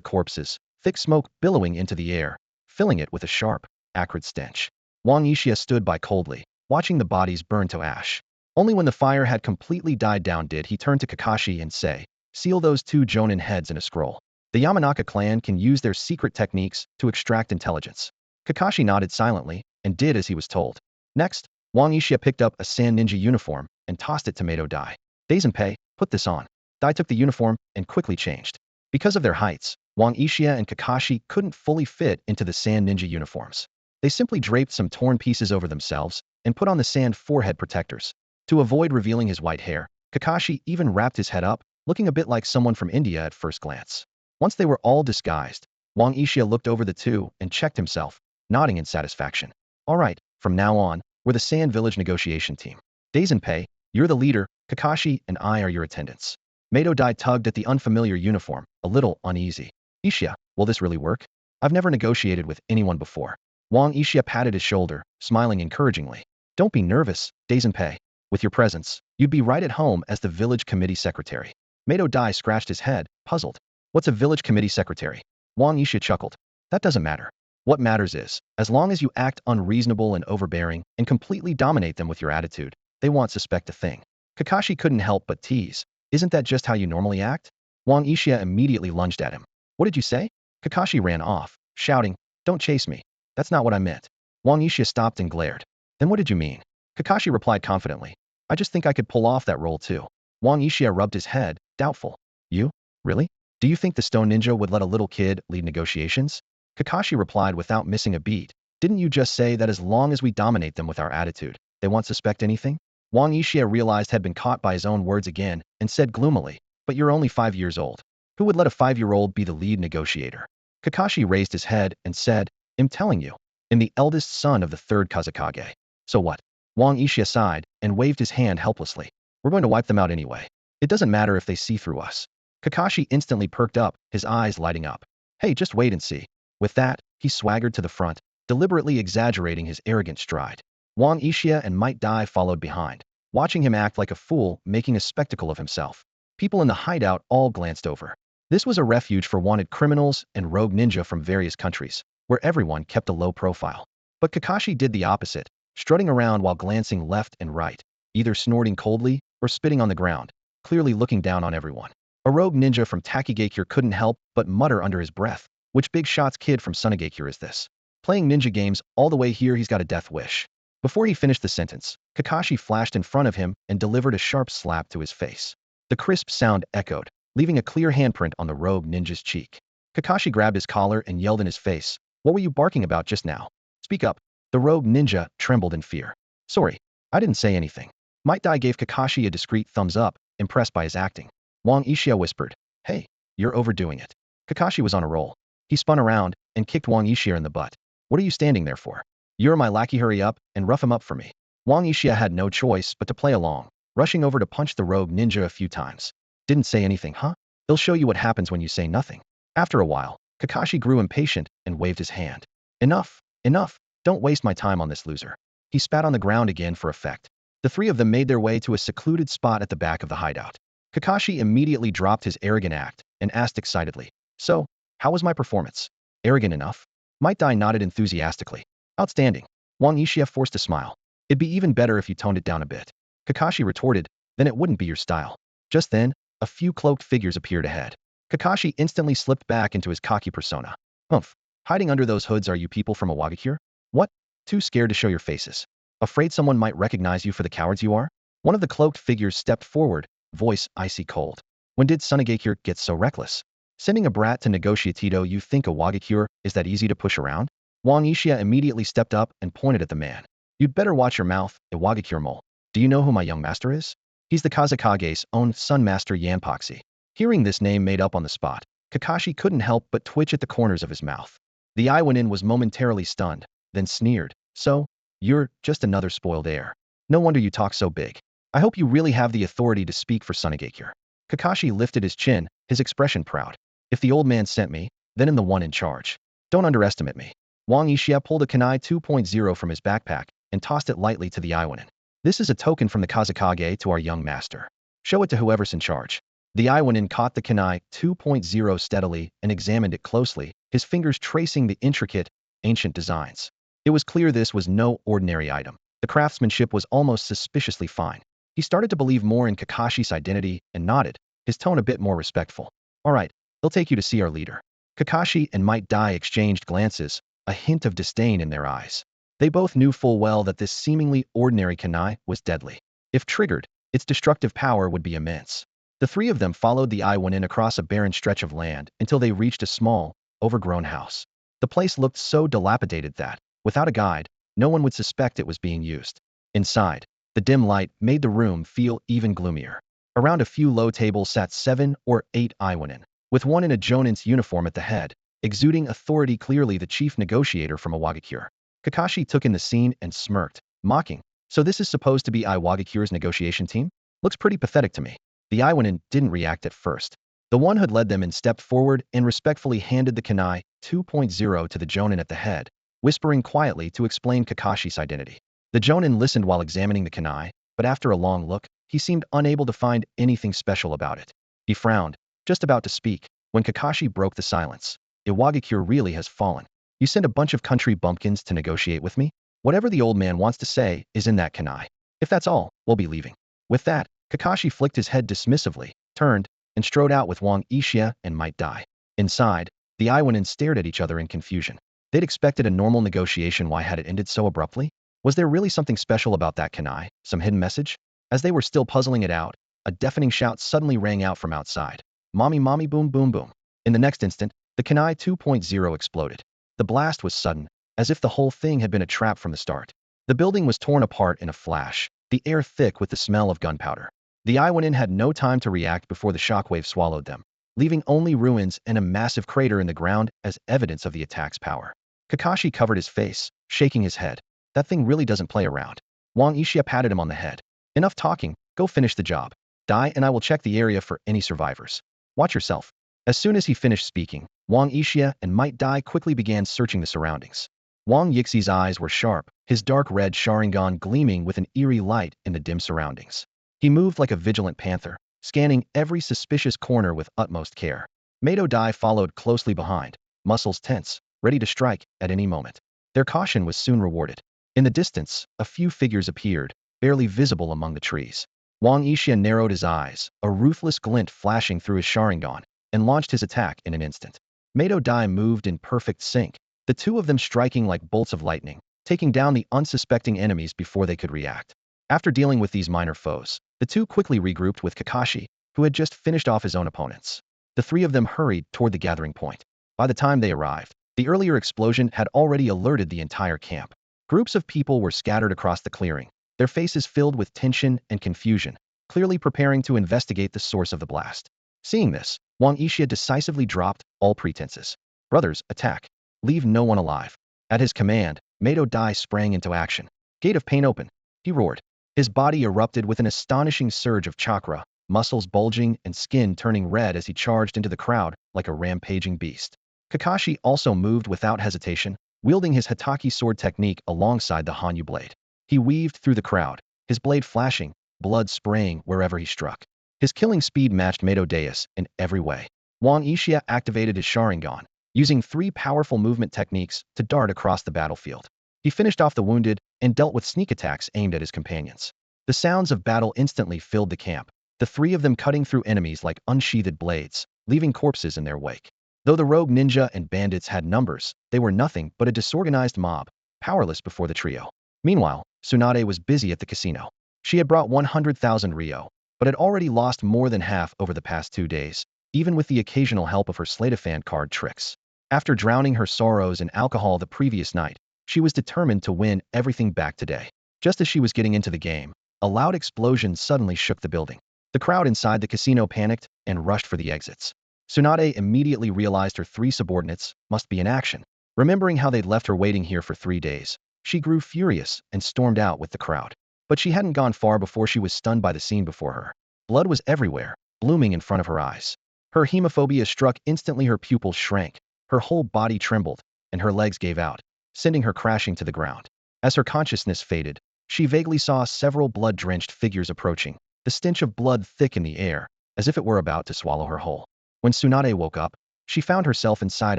corpses, thick smoke billowing into the air, filling it with a sharp, acrid stench. Wang Yixia stood by coldly, watching the bodies burn to ash. Only when the fire had completely died down did he turn to Kakashi and say, "Seal those 2 Jonin heads in a scroll. The Yamanaka clan can use their secret techniques to extract intelligence." Kakashi nodded silently and did as he was told. Next, Wang Yixia picked up a sand ninja uniform and tossed it to Mato Dai. "Dazenpei, put this on." Dai took the uniform and quickly changed. Because of their heights, Wang Yixia and Kakashi couldn't fully fit into the sand ninja uniforms. They simply draped some torn pieces over themselves and put on the sand forehead protectors. To avoid revealing his white hair, Kakashi even wrapped his head up, looking a bit like someone from India at first glance. Once they were all disguised, Wang Yixia looked over the two and checked himself, nodding in satisfaction. "All right, from now on, we're the Sand Village negotiation team. Dazenpei, you're the leader, Kakashi and I are your attendants." Mato Dai tugged at the unfamiliar uniform, a little uneasy. "Yixia, will this really work? I've never negotiated with anyone before." Wang Yixia patted his shoulder, smiling encouragingly. "Don't be nervous, Dazenpei. With your presence, you'd be right at home as the village committee secretary." Mato Dai scratched his head, puzzled. "What's a village committee secretary?" Wang Yixia chuckled. "That doesn't matter. What matters is, as long as you act unreasonable and overbearing and completely dominate them with your attitude, they won't suspect a thing." Kakashi couldn't help but tease. "Isn't that just how you normally act?" Wang Yixia immediately lunged at him. "What did you say?" Kakashi ran off, shouting, "Don't chase me. That's not what I meant." Wang Yixia stopped and glared. "Then what did you mean?" Kakashi replied confidently. "I just think I could pull off that role too." Wang Yixia rubbed his head, doubtful. "You? Really? Do you think the Stone Ninja would let a little kid lead negotiations?" Kakashi replied without missing a beat. "Didn't you just say that as long as we dominate them with our attitude, they won't suspect anything?" Wang Yixia realized had been caught by his own words again and said gloomily, "But you're only 5 years old. Who would let a 5-year-old be the lead negotiator?" Kakashi raised his head and said, "I'm telling you, I'm the eldest son of the 3rd Kazekage. So what?" Wang Yixia sighed and waved his hand helplessly. "We're going to wipe them out anyway. It doesn't matter if they see through us." Kakashi instantly perked up, his eyes lighting up. "Hey, just wait and see." With that, he swaggered to the front, deliberately exaggerating his arrogant stride. Wang Yixia and Might Dai followed behind, watching him act like a fool, making a spectacle of himself. People in the hideout all glanced over. This was a refuge for wanted criminals and rogue ninja from various countries, where everyone kept a low profile. But Kakashi did the opposite, strutting around while glancing left and right, either snorting coldly or spitting on the ground, clearly looking down on everyone. A rogue ninja from Takigakure couldn't help but mutter under his breath, "Which big shots kid from Sunagakure is this? Playing ninja games all the way here, he's got a death wish." Before he finished the sentence, Kakashi flashed in front of him and delivered a sharp slap to his face. The crisp sound echoed, leaving a clear handprint on the rogue ninja's cheek. Kakashi grabbed his collar and yelled in his face, "What were you barking about just now? Speak up." The rogue ninja trembled in fear. "Sorry, I didn't say anything." Might Dai gave Kakashi a discreet thumbs up, impressed by his acting. Wang Yixia whispered, "Hey, you're overdoing it." Kakashi was on a roll. He spun around and kicked Wang Yixia in the butt. "What are you standing there for? You're my lackey, hurry up and rough him up for me." Wang Yixia had no choice but to play along, rushing over to punch the rogue ninja a few times. "Didn't say anything, huh? They'll show you what happens when you say nothing." After a while, Kakashi grew impatient and waved his hand. "Enough, enough, don't waste my time on this loser." He spat on the ground again for effect. The three of them made their way to a secluded spot at the back of the hideout. Kakashi immediately dropped his arrogant act and asked excitedly, "So, how was my performance? Arrogant enough?" Might Dai nodded enthusiastically. "Outstanding." Wang Yixia forced a smile. "It'd be even better if you toned it down a bit." Kakashi retorted, "Then it wouldn't be your style." Just then, a few cloaked figures appeared ahead. Kakashi instantly slipped back into his cocky persona. "Humph. Hiding under those hoods are you people from Awagakure? What? Too scared to show your faces? Afraid someone might recognize you for the cowards you are?" One of the cloaked figures stepped forward, voice icy cold. "When did Sunagakure get so reckless? Sending a brat to Negotiatido, you think Awagakure is that easy to push around?" Wang Yixia immediately stepped up and pointed at the man. "You'd better watch your mouth, Iwagakure mole. Do you know who my young master is? He's the Kazakage's own Sun Master Yanpaxi." Hearing this name made up on the spot, Kakashi couldn't help but twitch at the corners of his mouth. The Iwanin was momentarily stunned, then sneered. "So, you're just another spoiled heir. No wonder you talk so big. I hope you really have the authority to speak for Sunagakure." Kakashi lifted his chin, his expression proud. "If the old man sent me, then I'm the one in charge. Don't underestimate me." Wang Yixia pulled a kunai 2.0 from his backpack and tossed it lightly to the Iwanin. "This is a token from the Kazakage to our young master. Show it to whoever's in charge." The Iwanin caught the kunai 2.0 steadily and examined it closely, his fingers tracing the intricate, ancient designs. It was clear this was no ordinary item. The craftsmanship was almost suspiciously fine. He started to believe more in Kakashi's identity and nodded, his tone a bit more respectful. "All right, they'll take you to see our leader." Kakashi and Might Dai exchanged glances, a hint of disdain in their eyes. They both knew full well that this seemingly ordinary kunai was deadly. If triggered, its destructive power would be immense. The three of them followed the Iwanin across a barren stretch of land until they reached a small, overgrown house. The place looked so dilapidated that, without a guide, no one would suspect it was being used. Inside, the dim light made the room feel even gloomier. Around a few low tables sat 7 or 8 Iwanin, with one in a Jonin's uniform at the head, exuding authority, clearly the chief negotiator from Awagakure. Kakashi took in the scene and smirked, mocking. "So this is supposed to be Iwagakure's negotiation team? Looks pretty pathetic to me." The Iwanin didn't react at first. The one who'd led them in stepped forward and respectfully handed the kunai 2.0 to the Jonin at the head, whispering quietly to explain Kakashi's identity. The Jonin listened while examining the kunai, but after a long look, he seemed unable to find anything special about it. He frowned, just about to speak, when Kakashi broke the silence. "Iwagakure really has fallen. You sent a bunch of country bumpkins to negotiate with me? Whatever the old man wants to say is in that kunai. If that's all, we'll be leaving." With that, Kakashi flicked his head dismissively, turned, and strode out with Wang Yixia and Might Dai. Inside, the Iwanin stared at each other in confusion. They'd expected a normal negotiation. Why had it ended so abruptly? Was there really something special about that kunai, some hidden message? As they were still puzzling it out, a deafening shout suddenly rang out from outside. "Mommy, mommy, boom, boom, boom." In the next instant, the kunai 2.0 exploded. The blast was sudden, as if the whole thing had been a trap from the start. The building was torn apart in a flash, the air thick with the smell of gunpowder. The Iwanin had no time to react before the shockwave swallowed them, leaving only ruins and a massive crater in the ground as evidence of the attack's power. Kakashi covered his face, shaking his head. "That thing really doesn't play around." Wang Yixia patted him on the head. "Enough talking, go finish the job. Dai and I will check the area for any survivors. Watch yourself." As soon as he finished speaking, Wang Yixia and Might Dai quickly began searching the surroundings. Wang Yixi's eyes were sharp, his dark red sharingan gleaming with an eerie light in the dim surroundings. He moved like a vigilant panther, scanning every suspicious corner with utmost care. Mato Dai followed closely behind, muscles tense, ready to strike at any moment. Their caution was soon rewarded. In the distance, a few figures appeared, barely visible among the trees. Wang Yixia narrowed his eyes, a ruthless glint flashing through his sharingan, and launched his attack in an instant. Mato Dai moved in perfect sync, the two of them striking like bolts of lightning, taking down the unsuspecting enemies before they could react. After dealing with these minor foes, the two quickly regrouped with Kakashi, who had just finished off his own opponents. The three of them hurried toward the gathering point. By the time they arrived, the earlier explosion had already alerted the entire camp. Groups of people were scattered across the clearing, their faces filled with tension and confusion, clearly preparing to investigate the source of the blast. Seeing this, Wang Yixia decisively dropped all pretenses. "Brothers, attack. Leave no one alive." At his command, Mato Dai sprang into action. "Gate of pain open," he roared. His body erupted with an astonishing surge of chakra, muscles bulging and skin turning red as he charged into the crowd like a rampaging beast. Kakashi also moved without hesitation, wielding his Hatake sword technique alongside the Hanyu blade. He weaved through the crowd, his blade flashing, blood spraying wherever he struck. His killing speed matched Deus in every way. Wang Yixia activated his sharingan, using 3 powerful movement techniques to dart across the battlefield. He finished off the wounded and dealt with sneak attacks aimed at his companions. The sounds of battle instantly filled the camp, the 3 of them cutting through enemies like unsheathed blades, leaving corpses in their wake. Though the rogue ninja and bandits had numbers, they were nothing but a disorganized mob, powerless before the trio. Meanwhile, Tsunade was busy at the casino. She had brought 100,000 Ryo, but had already lost more than half over the past 2 days, even with the occasional help of her sleight-of-hand card tricks. After drowning her sorrows in alcohol the previous night, she was determined to win everything back today. Just as she was getting into the game, a loud explosion suddenly shook the building. The crowd inside the casino panicked and rushed for the exits. Tsunade immediately realized her 3 subordinates must be in action. Remembering how they'd left her waiting here for 3 days, she grew furious and stormed out with the crowd. But she hadn't gone far before she was stunned by the scene before her. Blood was everywhere, blooming in front of her eyes. Her hemophobia struck instantly. Her pupils shrank, her whole body trembled, and her legs gave out, sending her crashing to the ground. As her consciousness faded, she vaguely saw several blood-drenched figures approaching, the stench of blood thick in the air, as if it were about to swallow her whole. When Tsunade woke up, she found herself inside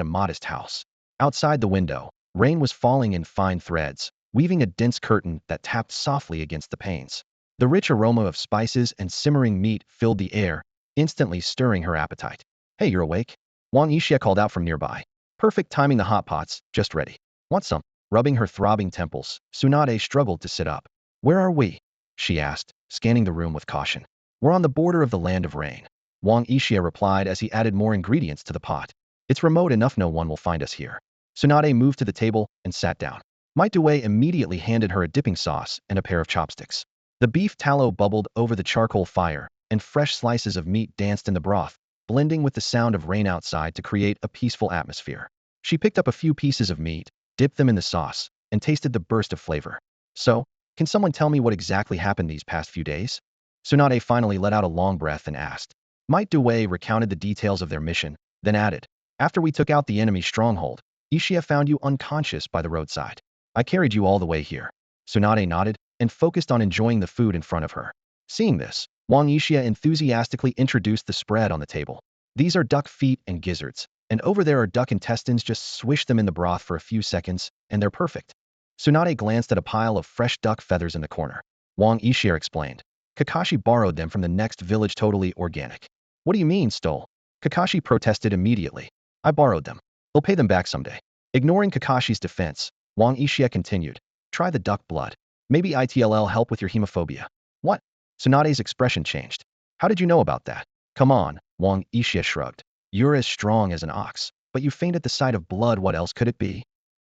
a modest house. Outside the window, rain was falling in fine threads, weaving a dense curtain that tapped softly against the panes. The rich aroma of spices and simmering meat filled the air, instantly stirring her appetite. "Hey, you're awake?" Wang Yixia called out from nearby. "Perfect timing, the hot pot's just ready. Want some?" Rubbing her throbbing temples, Tsunade struggled to sit up. "Where are we?" she asked, scanning the room with caution. "We're on the border of the land of rain," Wang Yixia replied as he added more ingredients to the pot. "It's remote enough no one will find us here." Tsunade moved to the table and sat down. Might Due immediately handed her a dipping sauce and a pair of chopsticks. The beef tallow bubbled over the charcoal fire, and fresh slices of meat danced in the broth, blending with the sound of rain outside to create a peaceful atmosphere. She picked up a few pieces of meat, dipped them in the sauce, and tasted the burst of flavor. "So, can someone tell me what exactly happened these past few days?" Tsunade finally let out a long breath and asked. Might Due recounted the details of their mission, then added, "After we took out the enemy's stronghold, Uchiha found you unconscious by the roadside. I carried you all the way here." Tsunade nodded and focused on enjoying the food in front of her. Seeing this, Wang Yixia enthusiastically introduced the spread on the table. "These are duck feet and gizzards, and over there are duck intestines. Just swish them in the broth for a few seconds, and they're perfect." Tsunade glanced at a pile of fresh duck feathers in the corner. Wang Yixia explained. "Kakashi borrowed them from the next village, totally organic." "What do you mean, stole?" Kakashi protested immediately. "I borrowed them. He'll pay them back someday." Ignoring Kakashi's defense, Wang Yixia continued. "Try the duck blood. Maybe it'll help with your hemophobia." "What?" Tsunade's expression changed. "How did you know about that?" "Come on," Wang Yixia shrugged. "You're as strong as an ox, but you faint at the sight of blood. What else could it be?"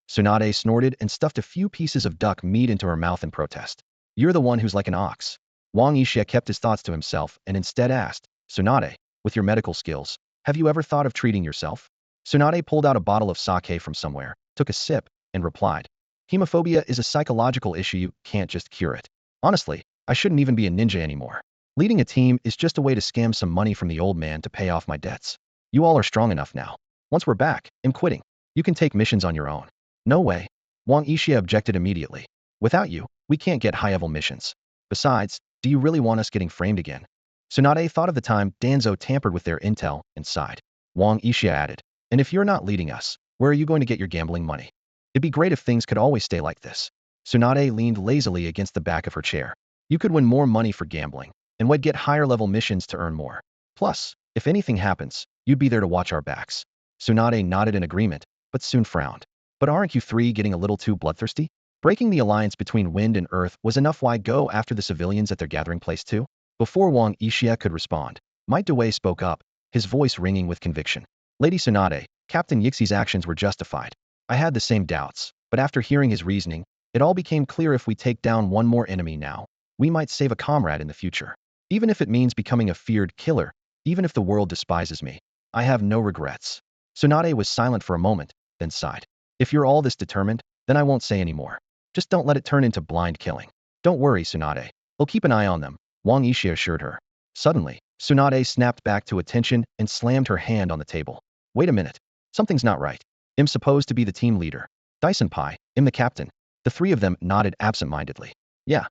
Tsunade snorted and stuffed a few pieces of duck meat into her mouth in protest. "You're the one who's like an ox." Wang Yixia kept his thoughts to himself and instead asked, "Tsunade, with your medical skills, have you ever thought of treating yourself?" Tsunade pulled out a bottle of sake from somewhere, took a sip, and replied, "Hemophobia is a psychological issue. You can't just cure it. Honestly, I shouldn't even be a ninja anymore. Leading a team is just a way to scam some money from the old man to pay off my debts. You all are strong enough now. Once we're back, I'm quitting. You can take missions on your own." "No way." Wang Yixia objected immediately. "Without you, we can't get high-level missions. Besides, do you really want us getting framed again?" Tsunade thought of the time Danzo tampered with their intel and sighed. Wang Yixia added, "And if you're not leading us, where are you going to get your gambling money? It'd be great if things could always stay like this." Tsunade leaned lazily against the back of her chair. "You could win more money for gambling, and we'd get higher-level missions to earn more. Plus, if anything happens, you'd be there to watch our backs." Tsunade nodded in agreement, but soon frowned. "But aren't you 3 getting a little too bloodthirsty? Breaking the alliance between wind and earth was enough. Why go after the civilians at their gathering place too?" Before Wang Yixia could respond, Might Due spoke up, his voice ringing with conviction. "Lady Tsunade, Captain Yixi's actions were justified. I had the same doubts, but after hearing his reasoning, it all became clear. If we take down one more enemy now, we might save a comrade in the future. Even if it means becoming a feared killer, even if the world despises me, I have no regrets." Tsunade was silent for a moment, then sighed. "If you're all this determined, then I won't say any more. Just don't let it turn into blind killing." "Don't worry, Tsunade. We'll keep an eye on them," Wang Yixia assured her. Suddenly, Tsunade snapped back to attention and slammed her hand on the table. "Wait a minute. Something's not right. I'm supposed to be the team leader. Dyson Pai, I'm the captain." The 3 of them nodded absent-mindedly. Yeah.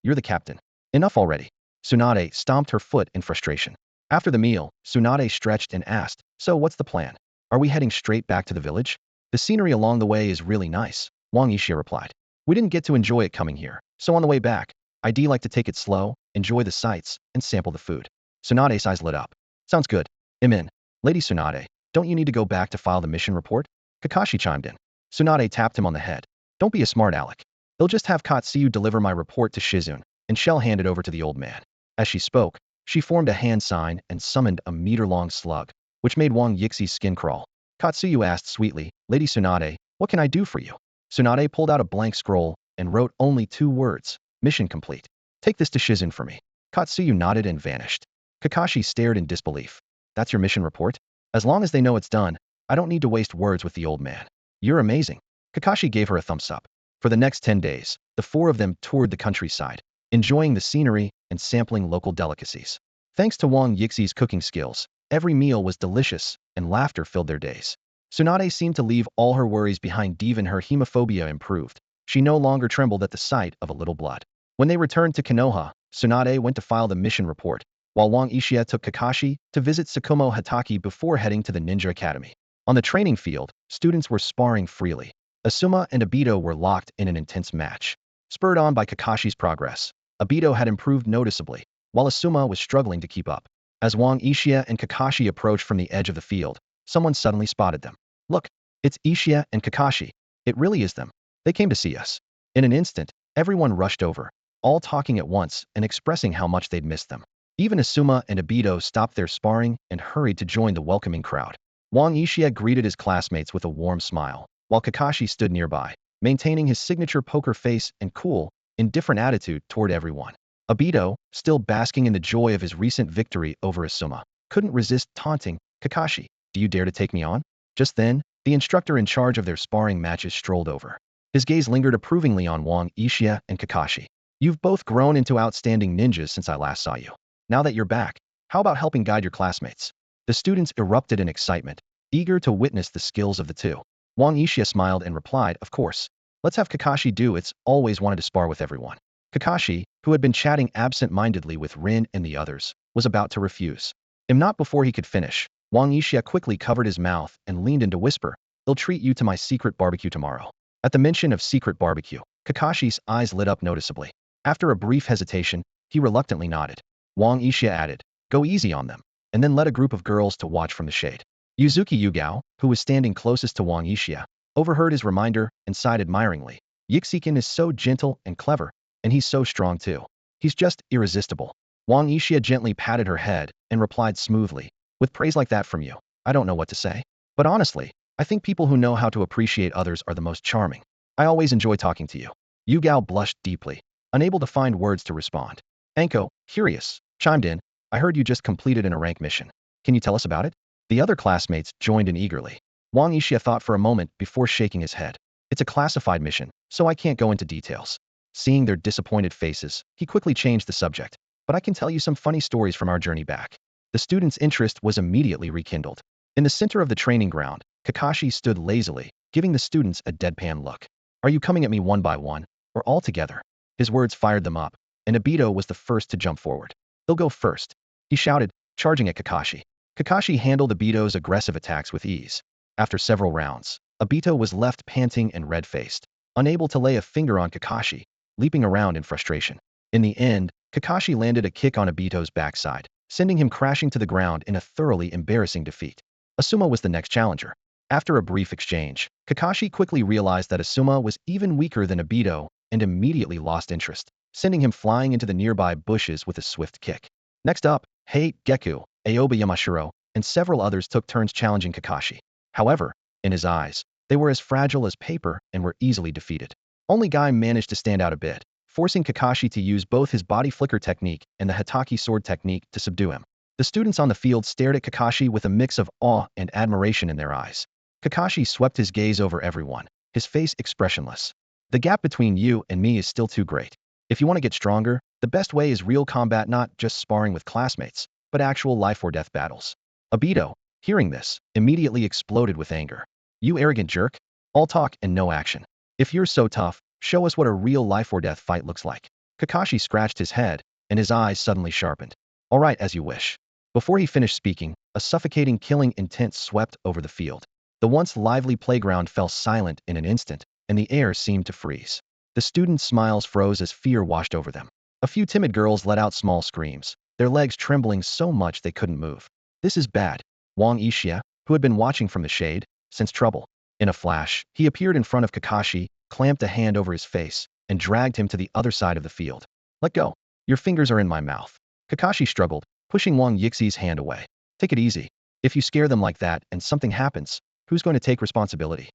You're the captain. Enough already. Tsunade stomped her foot in frustration. After the meal, Tsunade stretched and asked, so what's the plan? Are we heading straight back to the village? The scenery along the way is really nice, Wang Yixia replied. We didn't get to enjoy it coming here, so on the way back, I'd like to take it slow, enjoy the sights, and sample the food. Tsunade's eyes lit up. Sounds good. Imin. Lady Tsunade, don't you need to go back to file the mission report? Kakashi chimed in. Tsunade tapped him on the head. Don't be a smart aleck. They'll just have Katsuyu deliver my report to Shizune, and she'll hand it over to the old man. As she spoke, she formed a hand sign and summoned a meter-long slug, which made Wang Yixi's skin crawl. Katsuyu asked sweetly, Lady Tsunade, what can I do for you? Tsunade pulled out a blank scroll and wrote only 2 words, mission complete. Take this to Shizune for me. Katsuyu nodded and vanished. Kakashi stared in disbelief. That's your mission report? As long as they know it's done, I don't need to waste words with the old man. You're amazing. Kakashi gave her a thumbs up. For the next 10 days, the 4 of them toured the countryside, enjoying the scenery and sampling local delicacies. Thanks to Wang Yixi's cooking skills, every meal was delicious, and laughter filled their days. Tsunade seemed to leave all her worries behind. Even her hemophobia improved. She no longer trembled at the sight of a little blood. When they returned to Konoha, Tsunade went to file the mission report, while Wang Yixia took Kakashi to visit Tsukumo Hatake before heading to the Ninja Academy. On the training field, students were sparring freely. Asuma and Obito were locked in an intense match. Spurred on by Kakashi's progress, Obito had improved noticeably, while Asuma was struggling to keep up. As Wang Yixia and Kakashi approached from the edge of the field, someone suddenly spotted them. Look, it's Yixia and Kakashi. It really is them. They came to see us. In an instant, everyone rushed over, all talking at once and expressing how much they'd missed them. Even Asuma and Obito stopped their sparring and hurried to join the welcoming crowd. Wang Yixia greeted his classmates with a warm smile, while Kakashi stood nearby, maintaining his signature poker face and cool, indifferent attitude toward everyone. Obito, still basking in the joy of his recent victory over Asuma, couldn't resist taunting, Kakashi, do you dare to take me on? Just then, the instructor in charge of their sparring matches strolled over. His gaze lingered approvingly on Wang Yixia and Kakashi. You've both grown into outstanding ninjas since I last saw you. Now that you're back, how about helping guide your classmates? The students erupted in excitement, eager to witness the skills of the two. Wang Yixia smiled and replied, of course. Let's have Kakashi do it's always wanted to spar with everyone. Kakashi, who had been chatting absent-mindedly with Rin and the others, was about to refuse. Not before he could finish. Wang Yixia quickly covered his mouth and leaned in to whisper, they'll treat you to my secret barbecue tomorrow. At the mention of secret barbecue, Kakashi's eyes lit up noticeably. After a brief hesitation, he reluctantly nodded. Wang Yixia added, go easy on them, and then led a group of girls to watch from the shade. Yuzuki Yugao, who was standing closest to Wang Yixia, overheard his reminder and sighed admiringly. Yixiken is so gentle and clever, and he's so strong too. He's just irresistible. Wang Yixia gently patted her head and replied smoothly, with praise like that from you, I don't know what to say. But honestly, I think people who know how to appreciate others are the most charming. I always enjoy talking to you. Yugao blushed deeply, unable to find words to respond. Anko, curious, chimed in, I heard you just completed an rank mission. Can you tell us about it? The other classmates joined in eagerly. Wang Yixia thought for a moment before shaking his head. It's a classified mission, so I can't go into details. Seeing their disappointed faces, he quickly changed the subject. But I can tell you some funny stories from our journey back. The students' interest was immediately rekindled. In the center of the training ground, Kakashi stood lazily, giving the students a deadpan look. Are you coming at me one by one, or all together? His words fired them up, and Obito was the first to jump forward. They'll go first, he shouted, charging at Kakashi. Kakashi handled Obito's aggressive attacks with ease. After several rounds, Obito was left panting and red-faced, unable to lay a finger on Kakashi, leaping around in frustration. In the end, Kakashi landed a kick on Obito's backside, sending him crashing to the ground in a thoroughly embarrassing defeat. Asuma was the next challenger. After a brief exchange, Kakashi quickly realized that Asuma was even weaker than Obito and immediately lost interest, sending him flying into the nearby bushes with a swift kick. Next up, Hei, Geku, Aoba Yamashiro, and several others took turns challenging Kakashi. However, in his eyes, they were as fragile as paper and were easily defeated. Only Guy managed to stand out a bit, forcing Kakashi to use both his body flicker technique and the Hatake sword technique to subdue him. The students on the field stared at Kakashi with a mix of awe and admiration in their eyes. Kakashi swept his gaze over everyone, his face expressionless. The gap between you and me is still too great. If you want to get stronger, the best way is real combat, not just sparring with classmates, but actual life-or-death battles. Obito, hearing this, immediately exploded with anger. You arrogant jerk. All talk and no action. If you're so tough, show us what a real life-or-death fight looks like. Kakashi scratched his head, and his eyes suddenly sharpened. All right, as you wish. Before he finished speaking, a suffocating killing intent swept over the field. The once lively playground fell silent in an instant, and the air seemed to freeze. The students' smiles froze as fear washed over them. A few timid girls let out small screams, their legs trembling so much they couldn't move. This is bad. Wang Yixia, who had been watching from the shade, sensed trouble. In a flash, he appeared in front of Kakashi, clamped a hand over his face, and dragged him to the other side of the field. Let go. Your fingers are in my mouth. Kakashi struggled, pushing Wang Yixi's hand away. Take it easy. If you scare them like that and something happens, who's going to take responsibility?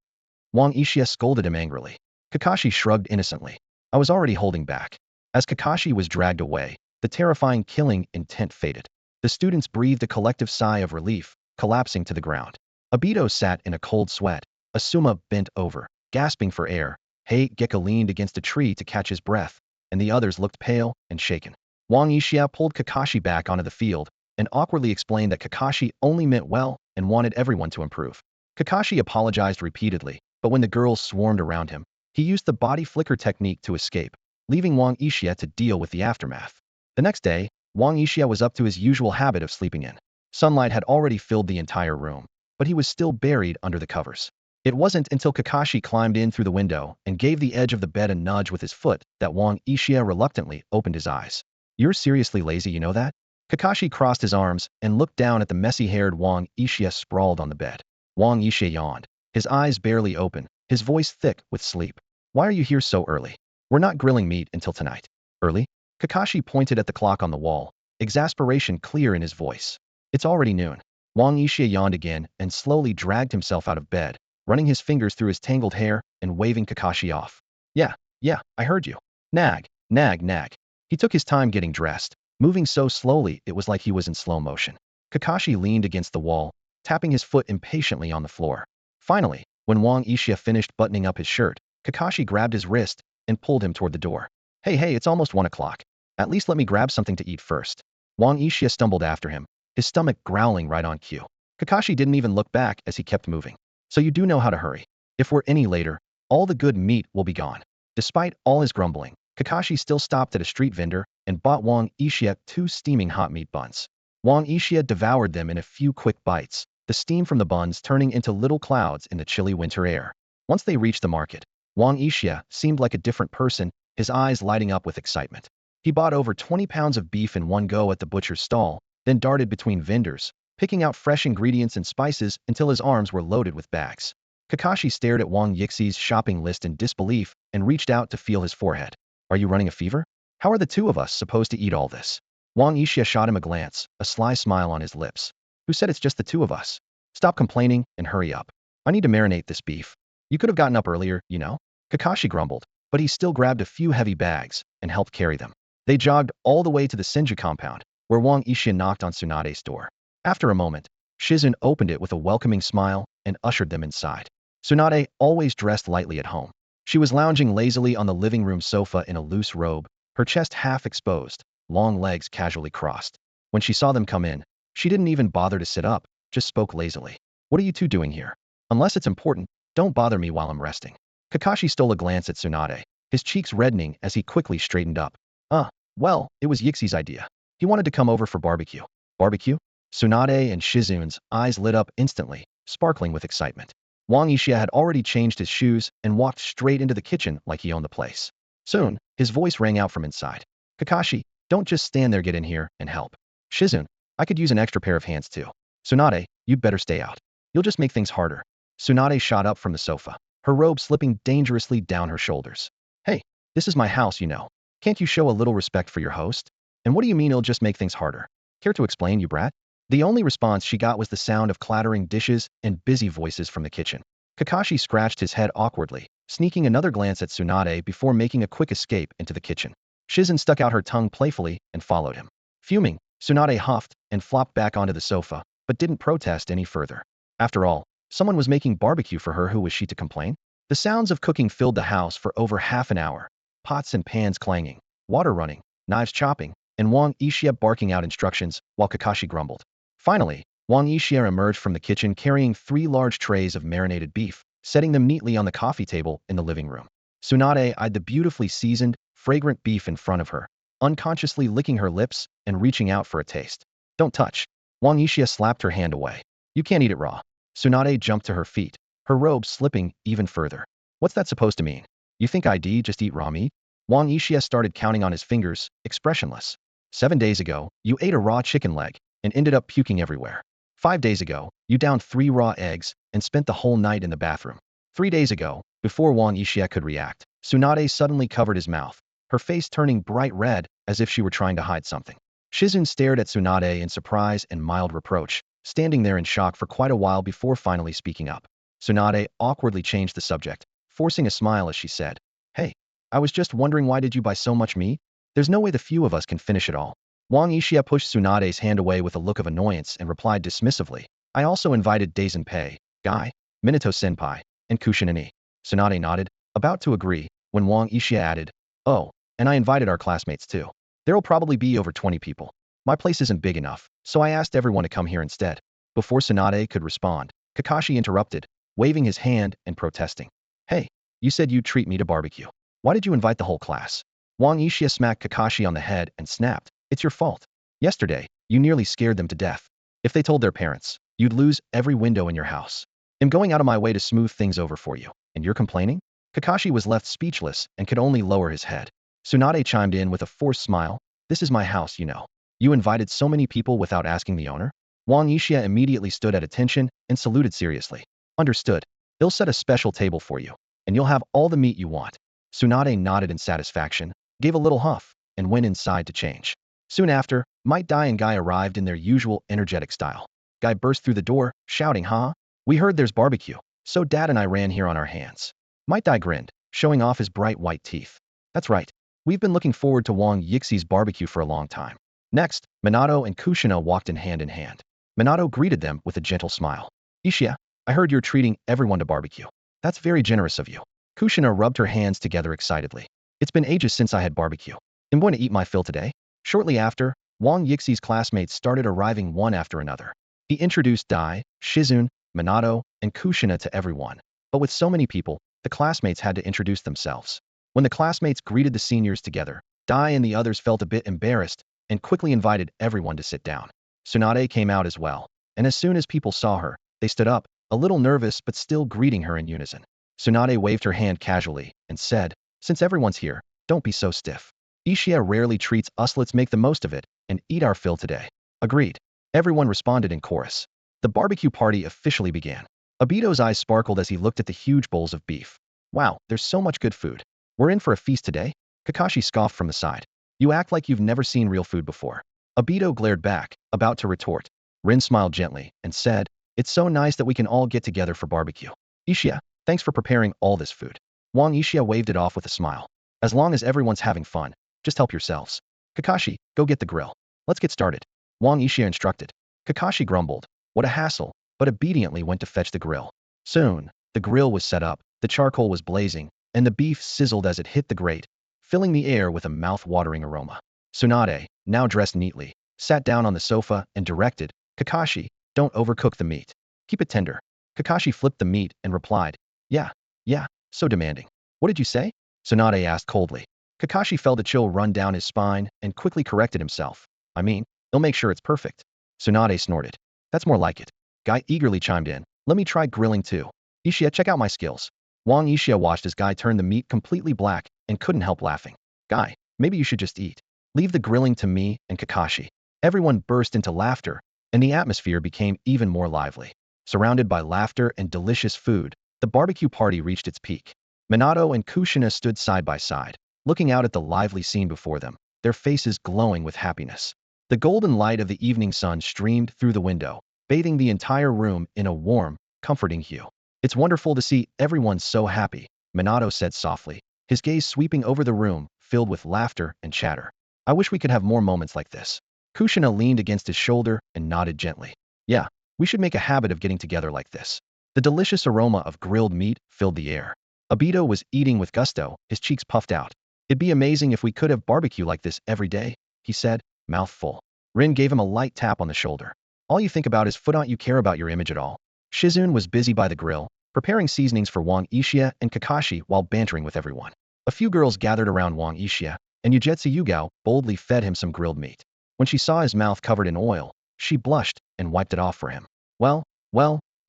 Wang Yixia scolded him angrily. Kakashi shrugged innocently. I was already holding back. As Kakashi was dragged away, the terrifying killing intent faded. The students breathed a collective sigh of relief, collapsing to the ground. Obito sat in a cold sweat. Asuma bent over, gasping for air. Hatake leaned against a tree to catch his breath, and the others looked pale and shaken. Wang Yixia pulled Kakashi back onto the field and awkwardly explained that Kakashi only meant well and wanted everyone to improve. Kakashi apologized repeatedly, but when the girls swarmed around him, he used the body flicker technique to escape, leaving Wang Yixia to deal with the aftermath. The next day, Wang Yixia was up to his usual habit of sleeping in. Sunlight had already filled the entire room, but he was still buried under the covers. It wasn't until Kakashi climbed in through the window and gave the edge of the bed a nudge with his foot that Wang Yixia reluctantly opened his eyes. You're seriously lazy, you know that? Kakashi crossed his arms and looked down at the messy-haired Wang Yixia sprawled on the bed. Wang Yixia yawned, his eyes barely open, his voice thick with sleep. Why are you here so early? We're not grilling meat until tonight. Early? Kakashi pointed at the clock on the wall, exasperation clear in his voice. It's already noon. Wang Yixia yawned again and slowly dragged himself out of bed, running his fingers through his tangled hair and waving Kakashi off. Yeah, I heard you. Nag, nag, nag. He took his time getting dressed, moving so slowly it was like he was in slow motion. Kakashi leaned against the wall, tapping his foot impatiently on the floor. Finally, when Wang Yixia finished buttoning up his shirt, Kakashi grabbed his wrist and pulled him toward the door. Hey, it's almost 1 o'clock. At least let me grab something to eat first. Wang Yixia stumbled after him, his stomach growling right on cue. Kakashi didn't even look back as he kept moving. So you do know how to hurry. If we're any later, all the good meat will be gone. Despite all his grumbling, Kakashi still stopped at a street vendor and bought Wang Yixia 2 steaming hot meat buns. Wang Yixia devoured them in a few quick bites, the steam from the buns turning into little clouds in the chilly winter air. Once they reached the market, Wang Yixia seemed like a different person, his eyes lighting up with excitement. He bought over 20 pounds of beef in one go at the butcher's stall, then darted between vendors, picking out fresh ingredients and spices until his arms were loaded with bags. Kakashi stared at Wang Yixi's shopping list in disbelief and reached out to feel his forehead. Are you running a fever? How are the two of us supposed to eat all this? Wang Yixia shot him a glance, a sly smile on his lips. Who said it's just the two of us? Stop complaining and hurry up. I need to marinate this beef. You could have gotten up earlier, you know? Kakashi grumbled, but he still grabbed a few heavy bags and helped carry them. They jogged all the way to the Senju compound, where Wang Yixia knocked on Tsunade's door. After a moment, Shizun opened it with a welcoming smile and ushered them inside. Tsunade always dressed lightly at home. She was lounging lazily on the living room sofa in a loose robe, her chest half exposed, long legs casually crossed. When she saw them come in, she didn't even bother to sit up, just spoke lazily. What are you two doing here? Unless it's important, don't bother me while I'm resting. Kakashi stole a glance at Tsunade, his cheeks reddening as he quickly straightened up. Well, it was Yixi's idea. He wanted to come over for barbecue. Barbecue? Tsunade and Shizun's eyes lit up instantly, sparkling with excitement. Wang Yixia had already changed his shoes and walked straight into the kitchen like he owned the place. Soon, his voice rang out from inside. Kakashi, don't just stand there, get in here and help. Shizun, I could use an extra pair of hands too. Tsunade, you'd better stay out. You'll just make things harder. Tsunade shot up from the sofa, her robe slipping dangerously down her shoulders. Hey, this is my house, you know. Can't you show a little respect for your host? And what do you mean it'll just make things harder? Care to explain, you brat? The only response she got was the sound of clattering dishes and busy voices from the kitchen. Kakashi scratched his head awkwardly, sneaking another glance at Tsunade before making a quick escape into the kitchen. Shizun stuck out her tongue playfully and followed him. Fuming, Tsunade huffed and flopped back onto the sofa, but didn't protest any further. After all, someone was making barbecue for her, who was she to complain? The sounds of cooking filled the house for over half an hour, pots and pans clanging, water running, knives chopping, and Wang Yixia barking out instructions while Kakashi grumbled. Finally, Wang Yixia emerged from the kitchen carrying 3 large trays of marinated beef, setting them neatly on the coffee table in the living room. Tsunade eyed the beautifully seasoned, fragrant beef in front of her, unconsciously licking her lips and reaching out for a taste. Don't touch. Wang Yixia slapped her hand away. You can't eat it raw. Tsunade jumped to her feet, her robe slipping even further. What's that supposed to mean? You think I'd just eat raw meat? Wang Yixia started counting on his fingers, expressionless. 7 days ago, you ate a raw chicken leg and ended up puking everywhere. 5 days ago, you downed 3 raw eggs and spent the whole night in the bathroom. 3 days ago, before Wang Yixia could react, Tsunade suddenly covered his mouth, her face turning bright red as if she were trying to hide something. Shizun stared at Tsunade in surprise and mild reproach, standing there in shock for quite a while before finally speaking up. Tsunade awkwardly changed the subject, forcing a smile as she said, Hey, I was just wondering why did you buy so much meat? There's no way the few of us can finish it all. Wang Yixia pushed Tsunade's hand away with a look of annoyance and replied dismissively, I also invited Dazenpei, Guy, Minato-senpai, and Kushina-ni. Tsunade nodded, about to agree, when Wang Yixia added, Oh, and I invited our classmates too. There'll probably be over 20 people. My place isn't big enough, so I asked everyone to come here instead. Before Tsunade could respond, Kakashi interrupted, waving his hand and protesting. Hey, you said you'd treat me to barbecue. Why did you invite the whole class? Wang Yixia smacked Kakashi on the head and snapped, It's your fault. Yesterday, you nearly scared them to death. If they told their parents, you'd lose every window in your house. I'm going out of my way to smooth things over for you, and you're complaining? Kakashi was left speechless and could only lower his head. Tsunade chimed in with a forced smile, This is my house, you know. You invited so many people without asking the owner? Wang Yixia immediately stood at attention and saluted seriously. Understood. They'll set a special table for you, and you'll have all the meat you want. Tsunade nodded in satisfaction, gave a little huff, and went inside to change. Soon after, Might Dai and Guy arrived in their usual energetic style. Guy burst through the door, shouting, We heard there's barbecue, so Dad and I ran here on our hands. Might Dai grinned, showing off his bright white teeth. That's right. We've been looking forward to Wang Yixi's barbecue for a long time. Next, Minato and Kushina walked in hand. Minato greeted them with a gentle smile. Ishia, I heard you're treating everyone to barbecue. That's very generous of you. Kushina rubbed her hands together excitedly. It's been ages since I had barbecue. I'm going to eat my fill today. Shortly after, Wang Yixi's classmates started arriving one after another. He introduced Dai, Shizun, Minato, and Kushina to everyone. But with so many people, the classmates had to introduce themselves. When the classmates greeted the seniors together, Dai and the others felt a bit embarrassed and quickly invited everyone to sit down. Tsunade came out as well, and as soon as people saw her, they stood up, a little nervous but still greeting her in unison. Tsunade waved her hand casually and said, Since everyone's here, don't be so stiff. Ishia rarely treats us, let's make the most of it and eat our fill today. Agreed. Everyone responded in chorus. The barbecue party officially began. Obito's eyes sparkled as he looked at the huge bowls of beef. Wow, there's so much good food. We're in for a feast today? Kakashi scoffed from the side. You act like you've never seen real food before. Obito glared back, about to retort. Rin smiled gently and said, It's so nice that we can all get together for barbecue. Ishia, thanks for preparing all this food. Wang Yixia waved it off with a smile. As long as everyone's having fun, just help yourselves. Kakashi, go get the grill. Let's get started. Wang Yixia instructed. Kakashi grumbled. What a hassle, but obediently went to fetch the grill. Soon, the grill was set up, the charcoal was blazing, and the beef sizzled as it hit the grate, filling the air with a mouth-watering aroma. Tsunade, now dressed neatly, sat down on the sofa and directed, Kakashi, don't overcook the meat. Keep it tender. Kakashi flipped the meat and replied, Yeah, so demanding. What did you say? Tsunade asked coldly. Kakashi felt a chill run down his spine and quickly corrected himself. I mean, he'll make sure it's perfect. Tsunade snorted. That's more like it. Guy eagerly chimed in. Let me try grilling too. Ishia, check out my skills. Wang Yixia watched as Guy turned the meat completely black and couldn't help laughing. Guy, maybe you should just eat. Leave the grilling to me and Kakashi. Everyone burst into laughter, and the atmosphere became even more lively. Surrounded by laughter and delicious food, the barbecue party reached its peak. Minato and Kushina stood side by side, looking out at the lively scene before them, their faces glowing with happiness. The golden light of the evening sun streamed through the window, bathing the entire room in a warm, comforting hue. It's wonderful to see everyone so happy, Minato said softly, his gaze sweeping over the room, filled with laughter and chatter. I wish we could have more moments like this. Kushina leaned against his shoulder and nodded gently. Yeah, we should make a habit of getting together like this. The delicious aroma of grilled meat filled the air. Obito was eating with gusto, his cheeks puffed out. It'd be amazing if we could have barbecue like this every day, he said, mouth full. Rin gave him a light tap on the shoulder. All you think about is food, don't you care about your image at all? Shizun was busy by the grill, preparing seasonings for Wang Yixia and Kakashi while bantering with everyone. A few girls gathered around Wang Yixia, and Yujetsu Yugao boldly fed him some grilled meat. When she saw his mouth covered in oil, she blushed and wiped it off for him. Well,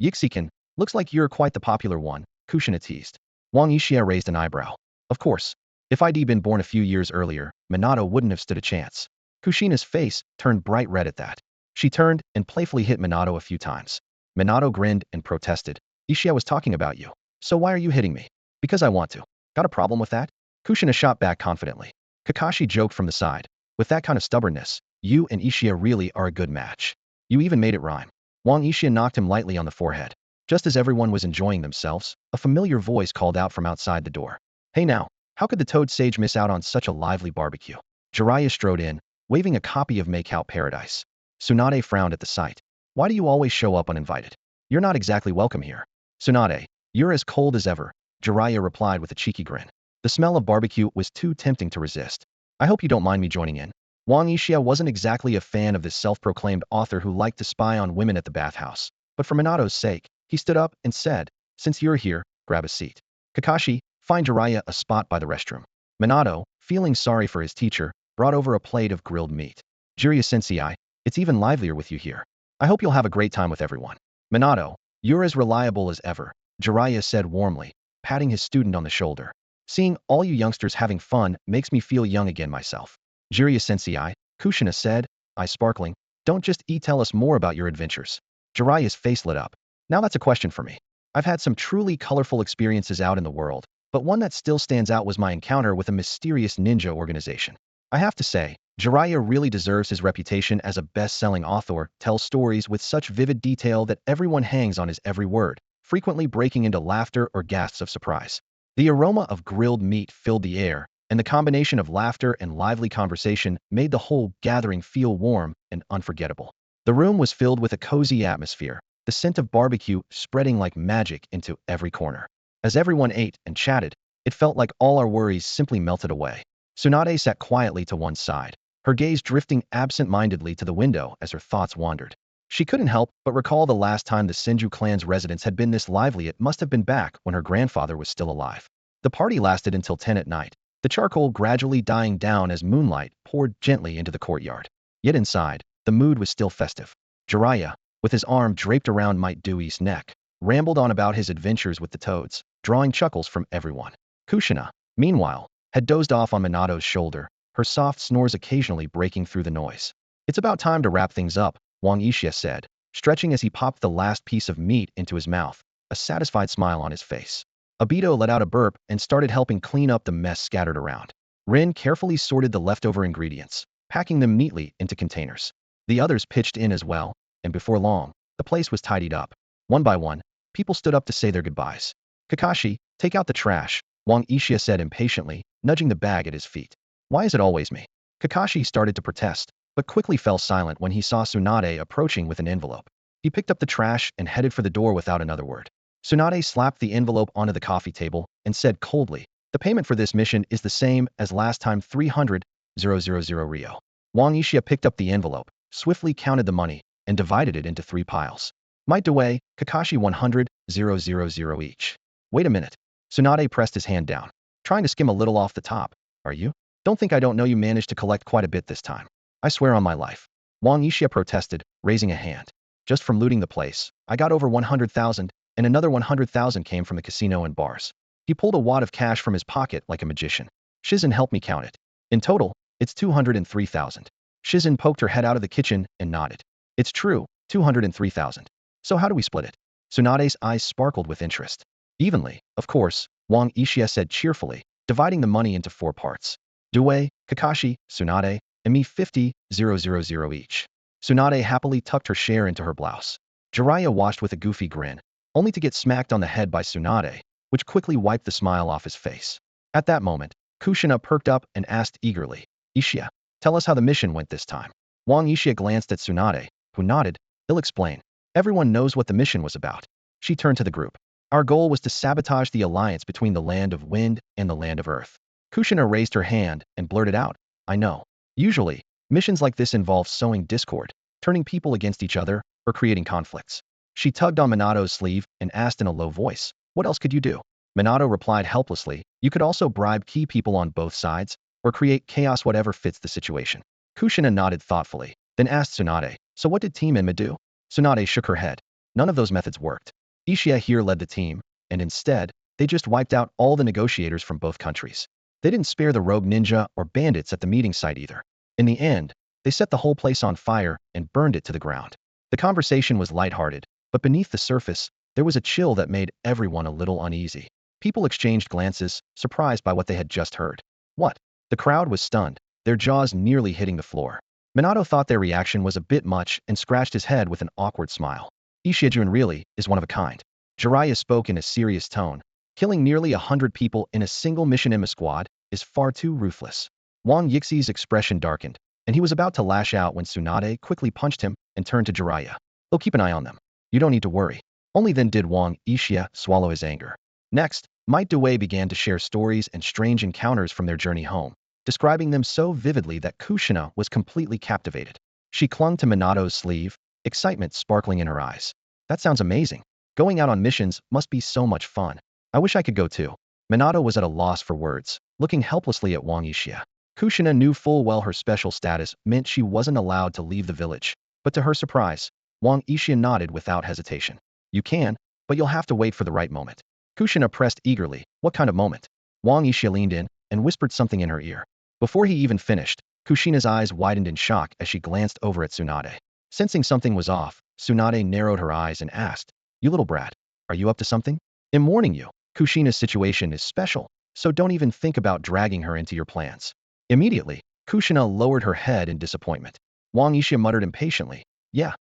Yixiken, looks like you're quite the popular one, Kushina teased. Wang Yixia raised an eyebrow. Of course, if I'd been born a few years earlier, Minato wouldn't have stood a chance. Kushina's face turned bright red at that. She turned and playfully hit Minato a few times. Minato grinned and protested. Yixia was talking about you. So why are you hitting me? Because I want to. Got a problem with that? Kushina shot back confidently. Kakashi joked from the side. With that kind of stubbornness, you and Ishia really are a good match. You even made it rhyme. Wang Yixia knocked him lightly on the forehead. Just as everyone was enjoying themselves, a familiar voice called out from outside the door. Hey now, how could the Toad Sage miss out on such a lively barbecue? Jiraiya strode in, waving a copy of Make Out Paradise. Tsunade frowned at the sight. Why do you always show up uninvited? You're not exactly welcome here. Tsunade, you're as cold as ever, Jiraiya replied with a cheeky grin. The smell of barbecue was too tempting to resist. I hope you don't mind me joining in. Wang Yixia wasn't exactly a fan of this self-proclaimed author who liked to spy on women at the bathhouse. But for Minato's sake, he stood up and said, since you're here, grab a seat. Kakashi, find Jiraiya a spot by the restroom. Minato, feeling sorry for his teacher, brought over a plate of grilled meat. Jiraiya sensei, it's even livelier with you here. I hope you'll have a great time with everyone. Minato, you're as reliable as ever, Jiraiya said warmly, patting his student on the shoulder. Seeing all you youngsters having fun makes me feel young again myself. Jiraiya sensei, Kushina said, eyes sparkling, don't just tell us more about your adventures. Jiraiya's face lit up. Now that's a question for me. I've had some truly colorful experiences out in the world, but one that still stands out was my encounter with a mysterious ninja organization. I have to say, Jiraiya really deserves his reputation as a best-selling author, tells stories with such vivid detail that everyone hangs on his every word, frequently breaking into laughter or gasps of surprise. The aroma of grilled meat filled the air, and the combination of laughter and lively conversation made the whole gathering feel warm and unforgettable. The room was filled with a cozy atmosphere, the scent of barbecue spreading like magic into every corner. As everyone ate and chatted, it felt like all our worries simply melted away. Tsunade sat quietly to one side, her gaze drifting absent-mindedly to the window as her thoughts wandered. She couldn't help but recall the last time the Senju clan's residence had been this lively. It must have been back when her grandfather was still alive. The party lasted until 10 at night, the charcoal gradually dying down as moonlight poured gently into the courtyard. Yet inside, the mood was still festive. Jiraiya, with his arm draped around Might Dewey's neck, rambled on about his adventures with the toads, drawing chuckles from everyone. Kushina, meanwhile, had dozed off on Minato's shoulder, her soft snores occasionally breaking through the noise. It's about time to wrap things up, Wang Yixia said, stretching as he popped the last piece of meat into his mouth, a satisfied smile on his face. Obito let out a burp and started helping clean up the mess scattered around. Rin carefully sorted the leftover ingredients, packing them neatly into containers. The others pitched in as well, and before long, the place was tidied up. One by one, people stood up to say their goodbyes. Kakashi, take out the trash, Wang Yixia said impatiently, nudging the bag at his feet. Why is it always me? Kakashi started to protest, but quickly fell silent when he saw Tsunade approaching with an envelope. He picked up the trash and headed for the door without another word. Tsunade slapped the envelope onto the coffee table and said coldly, the payment for this mission is the same as last time, 300,000 Rio. Wang Yixia picked up the envelope, swiftly counted the money, and divided it into 3 piles. Might Dewey, Kakashi 100,000 each. Wait a minute. Tsunade pressed his hand down, trying to skim a little off the top. Are you? Don't think I don't know you managed to collect quite a bit this time. I swear on my life. Wang Yixia protested, raising a hand. Just from looting the place, I got over 100,000, and another 100,000 came from the casino and bars. He pulled a wad of cash from his pocket like a magician. Shizen helped me count it. In total, it's 203,000. Shizen poked her head out of the kitchen and nodded. It's true, 203,000. So how do we split it? Tsunade's eyes sparkled with interest. Evenly, of course, Wang Yixia said cheerfully, dividing the money into 4 parts. Dewey, Kakashi, Tsunade, and me 50,000 each. Tsunade happily tucked her share into her blouse. Jiraiya watched with a goofy grin, only to get smacked on the head by Tsunade, which quickly wiped the smile off his face. At that moment, Kushina perked up and asked eagerly, Ishia, tell us how the mission went this time. Wang Yixia glanced at Tsunade, who nodded. He'll explain. Everyone knows what the mission was about. She turned to the group. Our goal was to sabotage the alliance between the land of wind and the land of earth. Kushina raised her hand and blurted out, I know. Usually, missions like this involve sowing discord, turning people against each other, or creating conflicts. She tugged on Minato's sleeve and asked in a low voice, what else could you do? Minato replied helplessly, you could also bribe key people on both sides, or create chaos whatever fits the situation. Kushina nodded thoughtfully, then asked Tsunade, so what did Team Enma do? Tsunade shook her head. None of those methods worked. Uchiha here led the team, and instead, they just wiped out all the negotiators from both countries. They didn't spare the rogue ninja or bandits at the meeting site either. In the end, they set the whole place on fire and burned it to the ground. The conversation was lighthearted, but beneath the surface, there was a chill that made everyone a little uneasy. People exchanged glances, surprised by what they had just heard. What? The crowd was stunned, their jaws nearly hitting the floor. Minato thought their reaction was a bit much and scratched his head with an awkward smile. Ishiajun really is one of a kind. Jiraiya spoke in a serious tone. Killing nearly 100 people in a single mission Enma squad is far too ruthless. Wang Yixi's expression darkened, and he was about to lash out when Tsunade quickly punched him and turned to Jiraiya. We'll keep an eye on them. You don't need to worry. Only then did Wang Yixia swallow his anger. Next, Might Dewey began to share stories and strange encounters from their journey home, describing them so vividly that Kushina was completely captivated. She clung to Minato's sleeve, excitement sparkling in her eyes. That sounds amazing. Going out on missions must be so much fun. I wish I could go too. Minato was at a loss for words, looking helplessly at Wang Yixia. Kushina knew full well her special status meant she wasn't allowed to leave the village, but to her surprise, Wang Yixia nodded without hesitation. You can, but you'll have to wait for the right moment. Kushina pressed eagerly. What kind of moment? Wang Yixia leaned in and whispered something in her ear. Before he even finished, Kushina's eyes widened in shock as she glanced over at Tsunade. Sensing something was off, Tsunade narrowed her eyes and asked, you little brat, are you up to something? I'm warning you, Kushina's situation is special, so don't even think about dragging her into your plans. Immediately, Kushina lowered her head in disappointment. Wang Yixia muttered impatiently, yeah,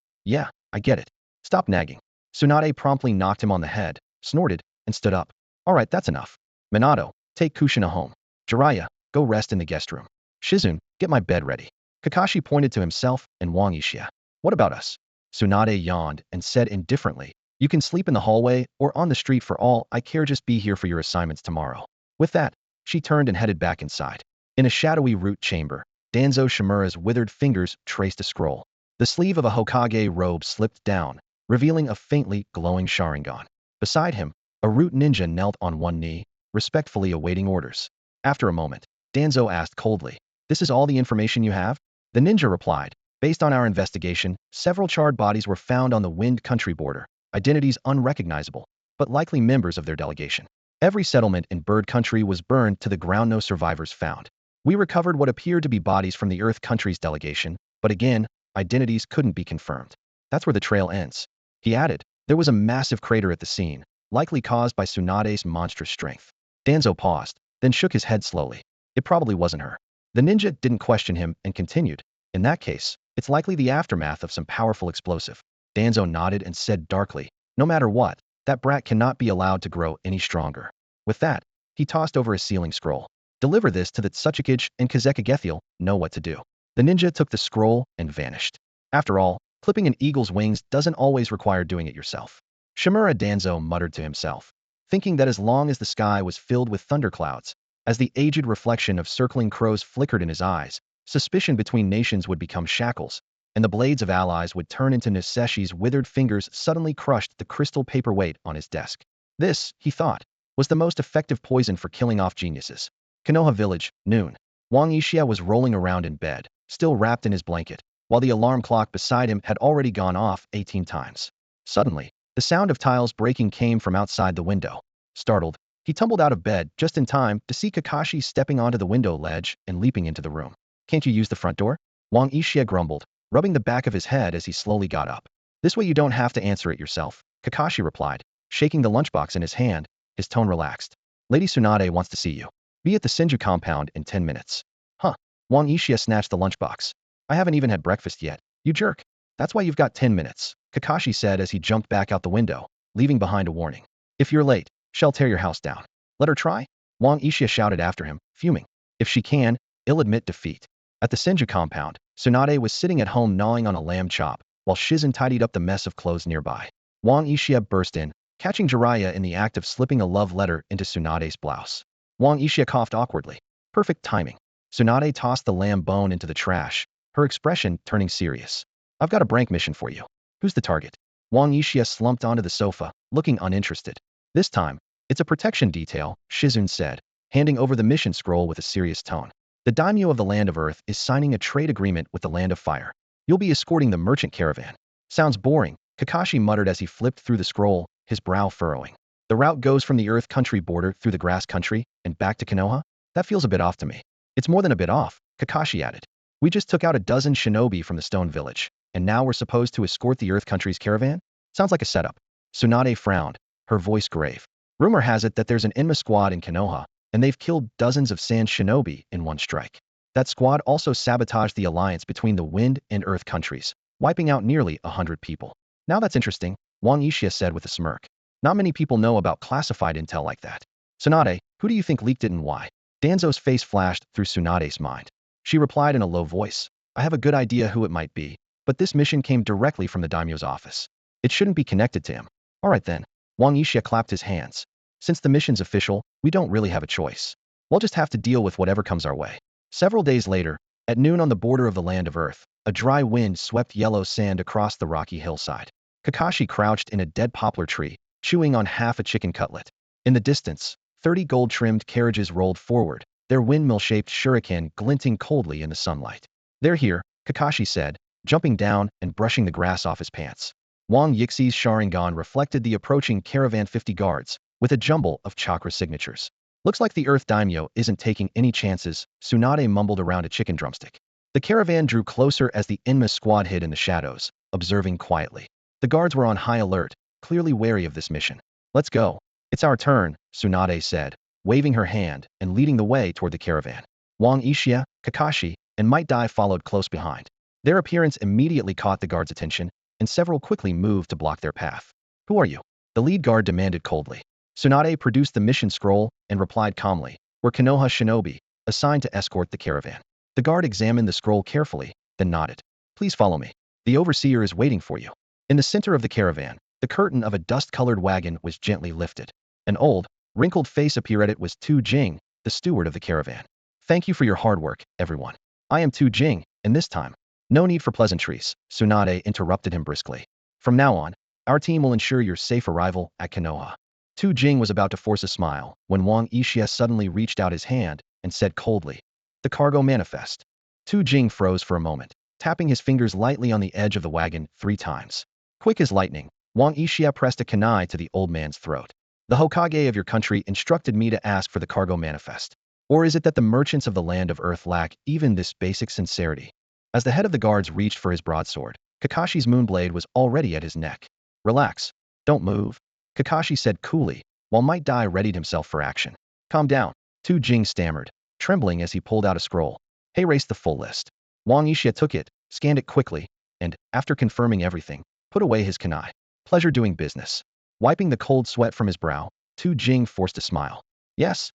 I get it. Stop nagging. Tsunade promptly knocked him on the head, snorted, and stood up. All right, that's enough. Minato, take Kushina home. Jiraiya, go rest in the guest room. Shizune, get my bed ready. Kakashi pointed to himself and Wang Yixia. What about us? Tsunade yawned and said indifferently, you can sleep in the hallway or on the street for all I care, just be here for your assignments tomorrow. With that, she turned and headed back inside. In a shadowy root chamber, Danzo Shimura's withered fingers traced a scroll. The sleeve of a Hokage robe slipped down, revealing a faintly glowing sharingan. Beside him, a root ninja knelt on one knee, respectfully awaiting orders. After a moment, Danzo asked coldly, this is all the information you have? The ninja replied, based on our investigation, several charred bodies were found on the Wind Country border, identities unrecognizable, but likely members of their delegation. Every settlement in Bird Country was burned to the ground, no survivors found. We recovered what appeared to be bodies from the Earth Country's delegation, but again, identities couldn't be confirmed. That's where the trail ends. He added, there was a massive crater at the scene, likely caused by Tsunade's monstrous strength. Danzo paused, then shook his head slowly. It probably wasn't her. The ninja didn't question him and continued, in that case, it's likely the aftermath of some powerful explosive. Danzo nodded and said darkly, no matter what, that brat cannot be allowed to grow any stronger. With that, he tossed over a sealing scroll. Deliver this to the Tsuchikage and Kazekigethil, know what to do. The ninja took the scroll and vanished. After all, clipping an eagle's wings doesn't always require doing it yourself. Shimura Danzo muttered to himself, thinking that as long as the sky was filled with thunderclouds, as the aged reflection of circling crows flickered in his eyes, suspicion between nations would become shackles, and the blades of allies would turn into Niseshi's withered fingers suddenly crushed the crystal paperweight on his desk. This, he thought, was the most effective poison for killing off geniuses. Konoha Village, noon. Wang Yixia was rolling around in bed, still wrapped in his blanket, while the alarm clock beside him had already gone off 18 times. Suddenly, the sound of tiles breaking came from outside the window. Startled, he tumbled out of bed just in time to see Kakashi stepping onto the window ledge and leaping into the room. Can't you use the front door? Wang Yixia grumbled, rubbing the back of his head as he slowly got up. This way you don't have to answer it yourself, Kakashi replied, shaking the lunchbox in his hand, his tone relaxed. Lady Tsunade wants to see you. Be at the Senju compound in 10 minutes. Huh. Wang Yixia snatched the lunchbox. I haven't even had breakfast yet. You jerk. That's why you've got 10 minutes, Kakashi said as he jumped back out the window, leaving behind a warning. If you're late, she'll tear your house down. Let her try? Wang Yixia shouted after him, fuming. If she can, he'll admit defeat. At the Senju compound, Tsunade was sitting at home gnawing on a lamb chop, while Shizun tidied up the mess of clothes nearby. Wang Yixia burst in, catching Jiraiya in the act of slipping a love letter into Tsunade's blouse. Wang Yixia coughed awkwardly. Perfect timing. Tsunade tossed the lamb bone into the trash, her expression turning serious. I've got a prank mission for you. Who's the target? Wang Yixia slumped onto the sofa, looking uninterested. This time, It's a protection detail, Shizun said, handing over the mission scroll with a serious tone. The daimyo of the Land of Earth is signing a trade agreement with the Land of Fire. You'll be escorting the merchant caravan. Sounds boring, Kakashi muttered as he flipped through the scroll, his brow furrowing. The route goes from the Earth Country border through the Grass Country and back to Konoha? That feels a bit off to me. It's more than a bit off, Kakashi added. We just took out a dozen shinobi from the Stone Village, and now we're supposed to escort the Earth Country's caravan? Sounds like a setup. Tsunade frowned, her voice grave. Rumor has it that there's an Enma squad in Konoha, and they've killed dozens of sand shinobi in one strike. That squad also sabotaged the alliance between the Wind and Earth countries, wiping out nearly 100 people. Now that's interesting, Wang Yixia said with a smirk. Not many people know about classified intel like that. Tsunade, who do you think leaked it and why? Danzo's face flashed through Tsunade's mind. She replied in a low voice. I have a good idea who it might be, but this mission came directly from the daimyo's office. It shouldn't be connected to him. All right then. Wang Yixia clapped his hands. Since the mission's official, we don't really have a choice. We'll just have to deal with whatever comes our way. Several days later, at noon on the border of the Land of Earth, a dry wind swept yellow sand across the rocky hillside. Kakashi crouched in a dead poplar tree, chewing on half a chicken cutlet. In the distance, 30 gold-trimmed carriages rolled forward, their windmill-shaped shuriken glinting coldly in the sunlight. They're here, Kakashi said, jumping down and brushing the grass off his pants. Wang Yixi's sharingan reflected the approaching caravan 50 guards, with a jumble of chakra signatures. Looks like the Earth Daimyo isn't taking any chances, Tsunade mumbled around a chicken drumstick. The caravan drew closer as the Enma squad hid in the shadows, observing quietly. The guards were on high alert, clearly wary of this mission. Let's go. It's our turn, Tsunade said, waving her hand and leading the way toward the caravan. Wang Yixia, Kakashi, and Might Dai followed close behind. Their appearance immediately caught the guards' attention, and several quickly moved to block their path. Who are you? The lead guard demanded coldly. Tsunade produced the mission scroll and replied calmly. We're Konoha shinobi, assigned to escort the caravan. The guard examined the scroll carefully, then nodded. Please follow me. The overseer is waiting for you. In the center of the caravan, the curtain of a dust-colored wagon was gently lifted. An old, wrinkled face appeared. It was Tu Jing, the steward of the caravan. Thank you for your hard work, everyone. I am Tu Jing, and this time, no need for pleasantries, Tsunade interrupted him briskly. From now on, our team will ensure your safe arrival at Konoha. Tu Jing was about to force a smile when Wang Yixia suddenly reached out his hand and said coldly, the cargo manifest. Tu Jing froze for a moment, tapping his fingers lightly on the edge of the wagon 3 times. Quick as lightning, Wang Yixia pressed a kunai to the old man's throat. The Hokage of your country instructed me to ask for the cargo manifest. Or is it that the merchants of the Land of Earth lack even this basic sincerity? As the head of the guards reached for his broadsword, Kakashi's moonblade was already at his neck. Relax. Don't move, Kakashi said coolly, while Might Dai readied himself for action. Calm down, Tu Jing stammered, trembling as he pulled out a scroll. Hey, raced the full list. Wang Yixia took it, scanned it quickly, and, after confirming everything, put away his kunai. Pleasure doing business. Wiping the cold sweat from his brow, Tu Jing forced a smile. Yes,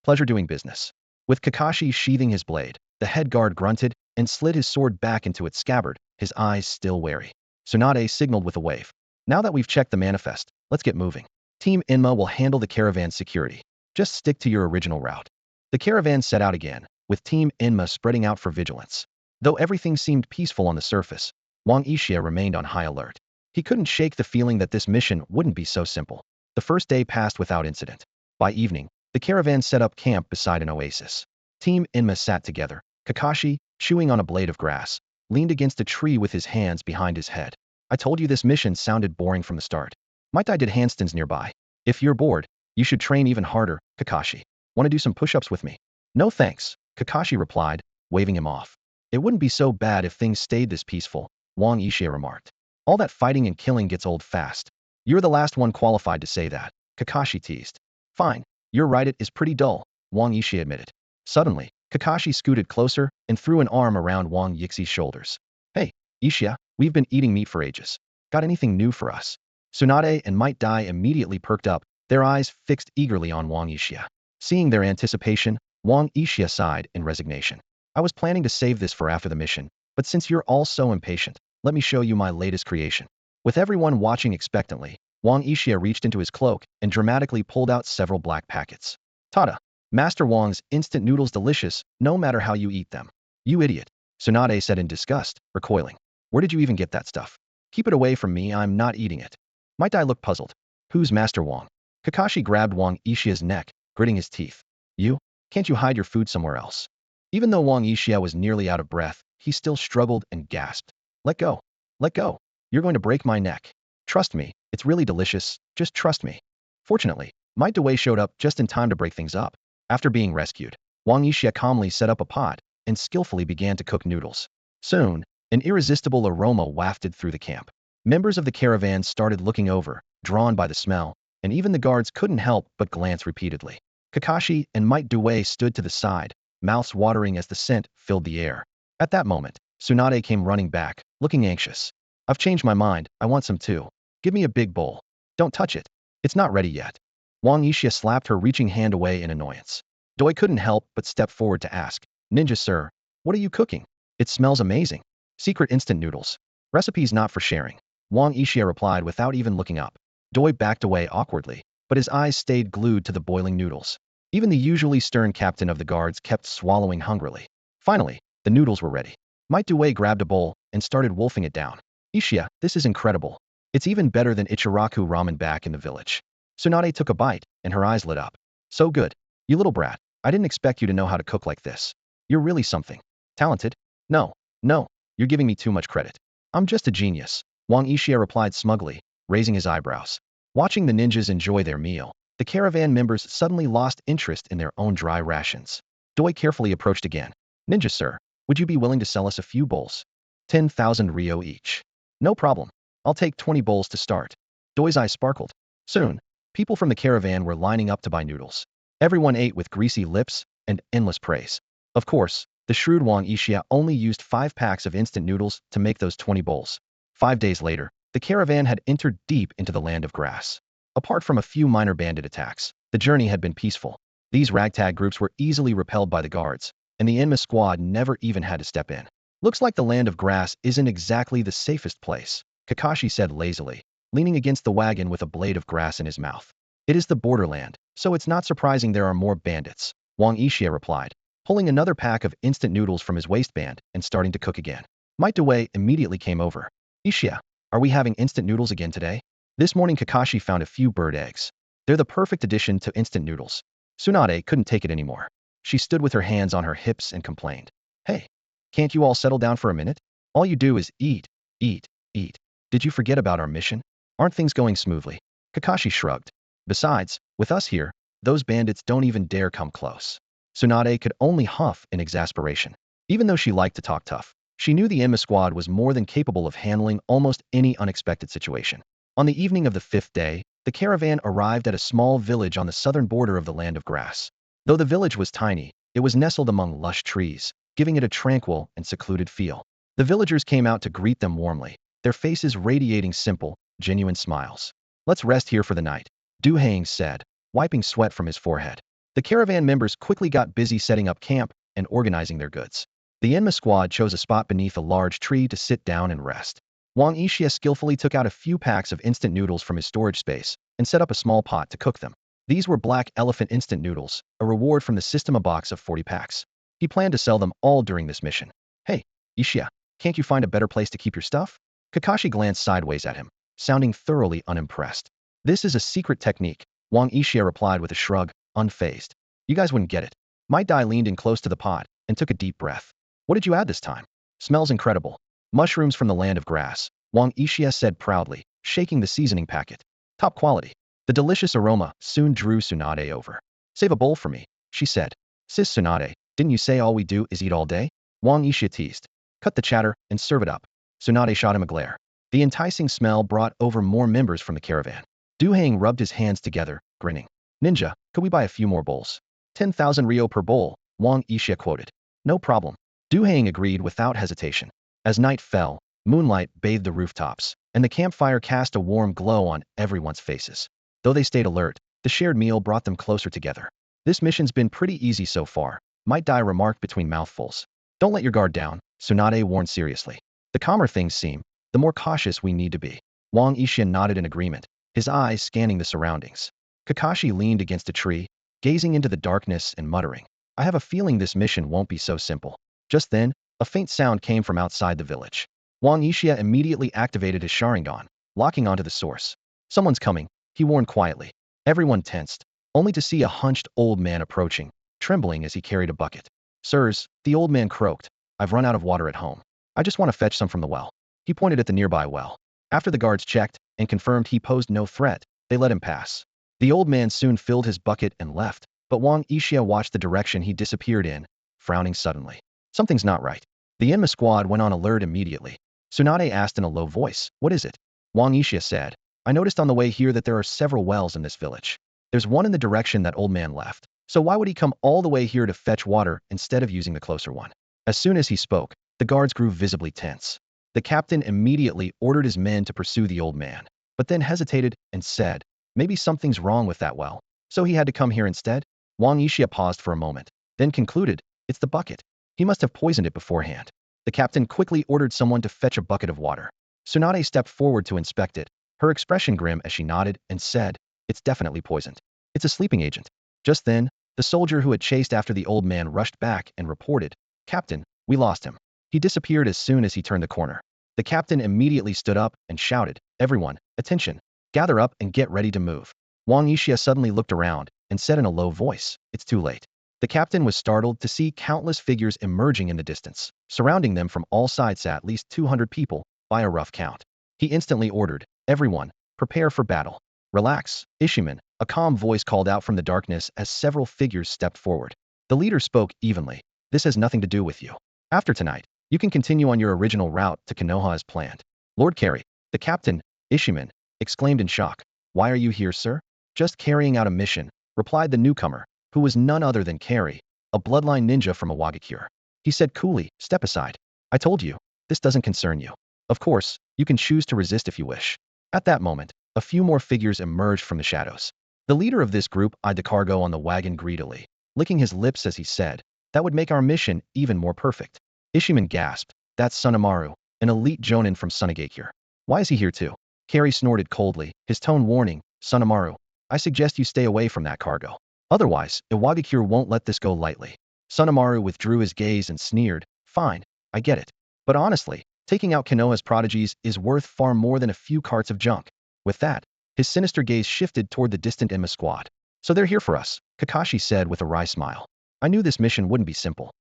pleasure doing business. With Kakashi sheathing his blade, the head guard grunted and slid his sword back into its scabbard, his eyes still wary. Tsunade signaled with a wave. Now that we've checked the manifest, let's get moving. Team Enma will handle the caravan's security. Just stick to your original route. The caravan set out again, with Team Enma spreading out for vigilance. Though everything seemed peaceful on the surface, Wang Yixia remained on high alert. He couldn't shake the feeling that this mission wouldn't be so simple. The first day passed without incident. By evening, the caravan set up camp beside an oasis. Team Enma sat together, Kakashi, chewing on a blade of grass, leaned against a tree with his hands behind his head. I told you this mission sounded boring from the start. Might I did handstands nearby. If you're bored, you should train even harder, Kakashi. Want to do some push-ups with me? No thanks, Kakashi replied, waving him off. It wouldn't be so bad if things stayed this peaceful, Wang Yixia remarked. All that fighting and killing gets old fast. You're the last one qualified to say that, Kakashi teased. Fine, you're right, it is pretty dull, Wang Yixia admitted. Suddenly, Kakashi scooted closer and threw an arm around Wang Yixi's shoulders. Hey, Yixia, we've been eating meat for ages. Got anything new for us? Tsunade and Might Dai immediately perked up, their eyes fixed eagerly on Wang Yixia. Seeing their anticipation, Wang Yixia sighed in resignation. I was planning to save this for after the mission, but since you're all so impatient, let me show you my latest creation. With everyone watching expectantly, Wang Yixia reached into his cloak and dramatically pulled out several black packets. Tada! Master Wang's instant noodles delicious, no matter how you eat them. You idiot, Tsunade said in disgust, recoiling. Where did you even get that stuff? Keep it away from me, I'm not eating it. Might I look puzzled? Who's Master Wang? Kakashi grabbed Wang Ishia's neck, gritting his teeth. You? Can't you hide your food somewhere else? Even though Wang Ishia was nearly out of breath, he still struggled and gasped. Let go. Let go. You're going to break my neck. Trust me, it's really delicious, just trust me. Fortunately, Might Dewey showed up just in time to break things up. After being rescued, Wang Yixia calmly set up a pot and skillfully began to cook noodles. Soon, an irresistible aroma wafted through the camp. Members of the caravan started looking over, drawn by the smell, and even the guards couldn't help but glance repeatedly. Kakashi and Might Dewey stood to the side, mouths watering as the scent filled the air. At that moment, Tsunade came running back, looking anxious. I've changed my mind, I want some too. Give me a big bowl. Don't touch it. It's not ready yet. Wang Yixia slapped her reaching hand away in annoyance. Doi couldn't help but step forward to ask, Ninja sir, what are you cooking? It smells amazing. Secret instant noodles. Recipes not for sharing. Wang Yixia replied without even looking up. Doi backed away awkwardly, but his eyes stayed glued to the boiling noodles. Even the usually stern captain of the guards kept swallowing hungrily. Finally, the noodles were ready. Might Dewey grabbed a bowl and started wolfing it down. Ishia, this is incredible. It's even better than Ichiraku ramen back in the village. Tsunade took a bite, and her eyes lit up. So good. You little brat, I didn't expect you to know how to cook like this. You're really something. Talented? No, no, you're giving me too much credit. I'm just a genius, Wang Ishia replied smugly, raising his eyebrows. Watching the ninjas enjoy their meal, the caravan members suddenly lost interest in their own dry rations. Doi carefully approached again. Ninja sir, would you be willing to sell us a few bowls? 10,000 Rio each. No problem. I'll take 20 bowls to start. Doi's eyes sparkled. Soon, people from the caravan were lining up to buy noodles. Everyone ate with greasy lips and endless praise. Of course, the shrewd Wang Yixia only used 5 packs of instant noodles to make those 20 bowls. 5 days later, the caravan had entered deep into the land of grass. Apart from a few minor bandit attacks, the journey had been peaceful. These ragtag groups were easily repelled by the guards, and the Enma squad never even had to step in. Looks like the land of grass isn't exactly the safest place, Kakashi said lazily, leaning against the wagon with a blade of grass in his mouth. It is the borderland, so it's not surprising there are more bandits, Wang Yixia replied, pulling another pack of instant noodles from his waistband and starting to cook again. Might Dewey immediately came over. Ishia, are we having instant noodles again today? This morning Kakashi found a few bird eggs. They're the perfect addition to instant noodles. Tsunade couldn't take it anymore. She stood with her hands on her hips and complained. Hey, can't you all settle down for a minute? All you do is eat, eat, eat. Did you forget about our mission? Aren't things going smoothly? Kakashi shrugged. Besides, with us here, those bandits don't even dare come close. Tsunade could only huff in exasperation. Even though she liked to talk tough, she knew the Enma squad was more than capable of handling almost any unexpected situation. On the evening of the 5th day, the caravan arrived at a small village on the southern border of the land of grass. Though the village was tiny, it was nestled among lush trees, giving it a tranquil and secluded feel. The villagers came out to greet them warmly, their faces radiating simple, genuine smiles. Let's rest here for the night, Du Hang said, wiping sweat from his forehead. The caravan members quickly got busy setting up camp and organizing their goods. The Enma squad chose a spot beneath a large tree to sit down and rest. Wang Yixia skillfully took out a few packs of instant noodles from his storage space and set up a small pot to cook them. These were Black Elephant instant noodles, a reward from the system, a box of 40 packs. He planned to sell them all during this mission. Hey, Ishia, can't you find a better place to keep your stuff? Kakashi glanced sideways at him, sounding thoroughly unimpressed. This is a secret technique, Wang Yixia replied with a shrug, unfazed. You guys wouldn't get it. Might Dai leaned in close to the pot and took a deep breath. What did you add this time? Smells incredible. Mushrooms from the land of grass, Wang Yixia said proudly, shaking the seasoning packet. Top quality. The delicious aroma soon drew Tsunade over. Save a bowl for me, she said. Sis Tsunade, didn't you say all we do is eat all day? Wang Yixia teased. Cut the chatter and serve it up. Tsunade shot him a glare. The enticing smell brought over more members from the caravan. Du Hang rubbed his hands together, grinning. Ninja, could we buy a few more bowls? 10,000 Rio per bowl, Wang Yixia quoted. No problem. Du Hang agreed without hesitation. As night fell, moonlight bathed the rooftops, and the campfire cast a warm glow on everyone's faces. Though they stayed alert, the shared meal brought them closer together. This mission's been pretty easy so far, Might Dai remarked between mouthfuls. Don't let your guard down, Tsunade warned seriously. The calmer things seem, the more cautious we need to be. Wang Yixia nodded in agreement, his eyes scanning the surroundings. Kakashi leaned against a tree, gazing into the darkness and muttering. I have a feeling this mission won't be so simple. Just then, a faint sound came from outside the village. Wang Yixia immediately activated his sharingan, locking onto the source. Someone's coming, he warned quietly. Everyone tensed, only to see a hunched old man approaching, trembling as he carried a bucket. Sirs, the old man croaked, I've run out of water at home. I just want to fetch some from the well. He pointed at the nearby well. After the guards checked and confirmed he posed no threat, they let him pass. The old man soon filled his bucket and left, but Wang Yixia watched the direction he disappeared in, frowning suddenly. Something's not right. The Enma squad went on alert immediately. Tsunade asked in a low voice, what is it? Wang Yixia said, I noticed on the way here that there are several wells in this village. There's one in the direction that old man left. So why would he come all the way here to fetch water instead of using the closer one? As soon as he spoke, the guards grew visibly tense. The captain immediately ordered his men to pursue the old man, but then hesitated and said, maybe something's wrong with that well. So he had to come here instead? Wang Yixia paused for a moment, then concluded, it's the bucket. He must have poisoned it beforehand. The captain quickly ordered someone to fetch a bucket of water. Tsunade stepped forward to inspect it, her expression grim as she nodded and said, it's definitely poisoned. It's a sleeping agent. Just then, the soldier who had chased after the old man rushed back and reported, Captain, we lost him. He disappeared as soon as he turned the corner. The captain immediately stood up and shouted, everyone, attention, gather up and get ready to move. Wang Yixia suddenly looked around and said in a low voice, it's too late. The captain was startled to see countless figures emerging in the distance, surrounding them from all sides at least 200 people, by a rough count. He instantly ordered, everyone, prepare for battle. Relax, Ishiman, a calm voice called out from the darkness as several figures stepped forward. The leader spoke evenly, this has nothing to do with you. After tonight, you can continue on your original route to Konoha as planned. Lord Carry, the captain, Ishiman, exclaimed in shock. Why are you here, sir? Just carrying out a mission, replied the newcomer, who was none other than Carry, a bloodline ninja from Iwagakure. He said coolly, step aside. I told you, this doesn't concern you. Of course, you can choose to resist if you wish. At that moment, a few more figures emerged from the shadows. The leader of this group eyed the cargo on the wagon greedily, licking his lips as he said, that would make our mission even more perfect. Ishiman gasped, that's Sunamaru, an elite jonin from Sunagakure. Why is he here too? Carry snorted coldly, his tone warning, Sunamaru, I suggest you stay away from that cargo. Otherwise, Iwagakure won't let this go lightly. Sunamaru withdrew his gaze and sneered, fine, I get it. But honestly, taking out Konoha's prodigies is worth far more than a few carts of junk. With that, his sinister gaze shifted toward the distant Enma squad. So they're here for us, Kakashi said with a wry smile. I knew this mission wouldn't be simple.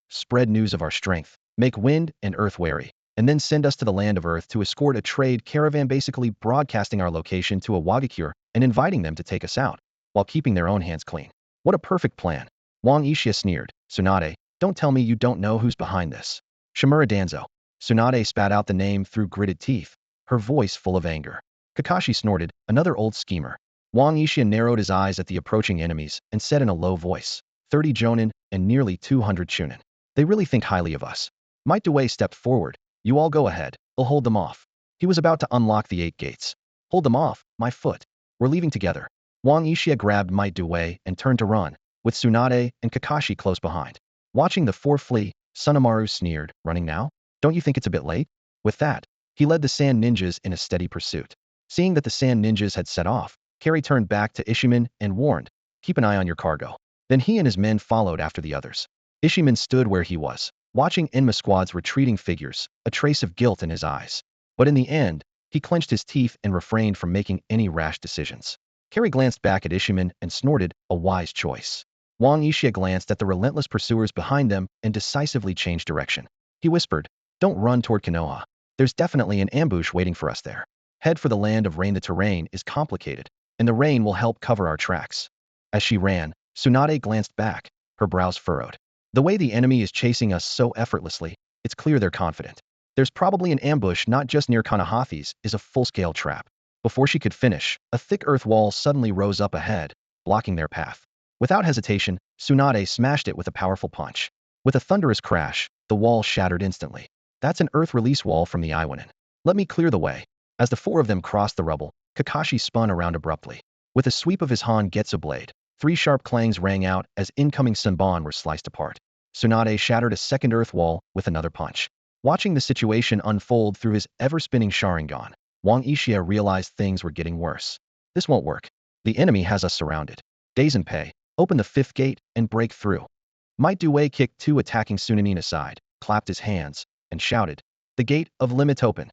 Spread news of our strength, make wind and earth wary, and then send us to the land of earth to escort a trade caravan, basically broadcasting our location to Iwagakure and inviting them to take us out, while keeping their own hands clean. What a perfect plan. Wang Yixia sneered, Tsunade, don't tell me you don't know who's behind this. Shimura Danzo. Tsunade spat out the name through gritted teeth, her voice full of anger. Kakashi snorted, another old schemer. Wang Yixia narrowed his eyes at the approaching enemies and said in a low voice, 30 jonin and nearly 200 chunin. They really think highly of us. Might Due stepped forward. You all go ahead, I'll hold them off. He was about to unlock the 8 gates. Hold them off, my foot. We're leaving together. Wang Yixia grabbed Might Due and turned to run, with Tsunade and Kakashi close behind. Watching the 4 flee, Sunamaru sneered, running now? Don't you think it's a bit late? With that, he led the Sand Ninjas in a steady pursuit. Seeing that the Sand Ninjas had set off, Carry turned back to Ishiman and warned, keep an eye on your cargo. Then he and his men followed after the others. Ishiman stood where he was, watching Enma squad's retreating figures, a trace of guilt in his eyes. But in the end, he clenched his teeth and refrained from making any rash decisions. Carry glanced back at Ishiman and snorted, a wise choice. Wang Yixia glanced at the relentless pursuers behind them and decisively changed direction. He whispered, don't run toward Konoha. There's definitely an ambush waiting for us there. Head for the land of rain. The terrain is complicated, and the rain will help cover our tracks. As she ran, Tsunade glanced back, her brows furrowed. The way the enemy is chasing us so effortlessly, it's clear they're confident. There's probably an ambush not just near Kanahathi's, is a full-scale trap. Before she could finish, a thick earth wall suddenly rose up ahead, blocking their path. Without hesitation, Tsunade smashed it with a powerful punch. With a thunderous crash, the wall shattered instantly. That's an earth release wall from the Iwanin. Let me clear the way. As the 4 of them crossed the rubble, Kakashi spun around abruptly. With a sweep of his Hangetsu blade, 3 sharp clangs rang out as incoming Senbon were sliced apart. Tsunade shattered a second earth wall with another punch. Watching the situation unfold through his ever-spinning sharingan, Wang Yixia realized things were getting worse. This won't work. The enemy has us surrounded. Daizenpei, open the 5th gate and break through. Might Due kicked 2 attacking Sunanin aside, clapped his hands, and shouted, the gate of limit open.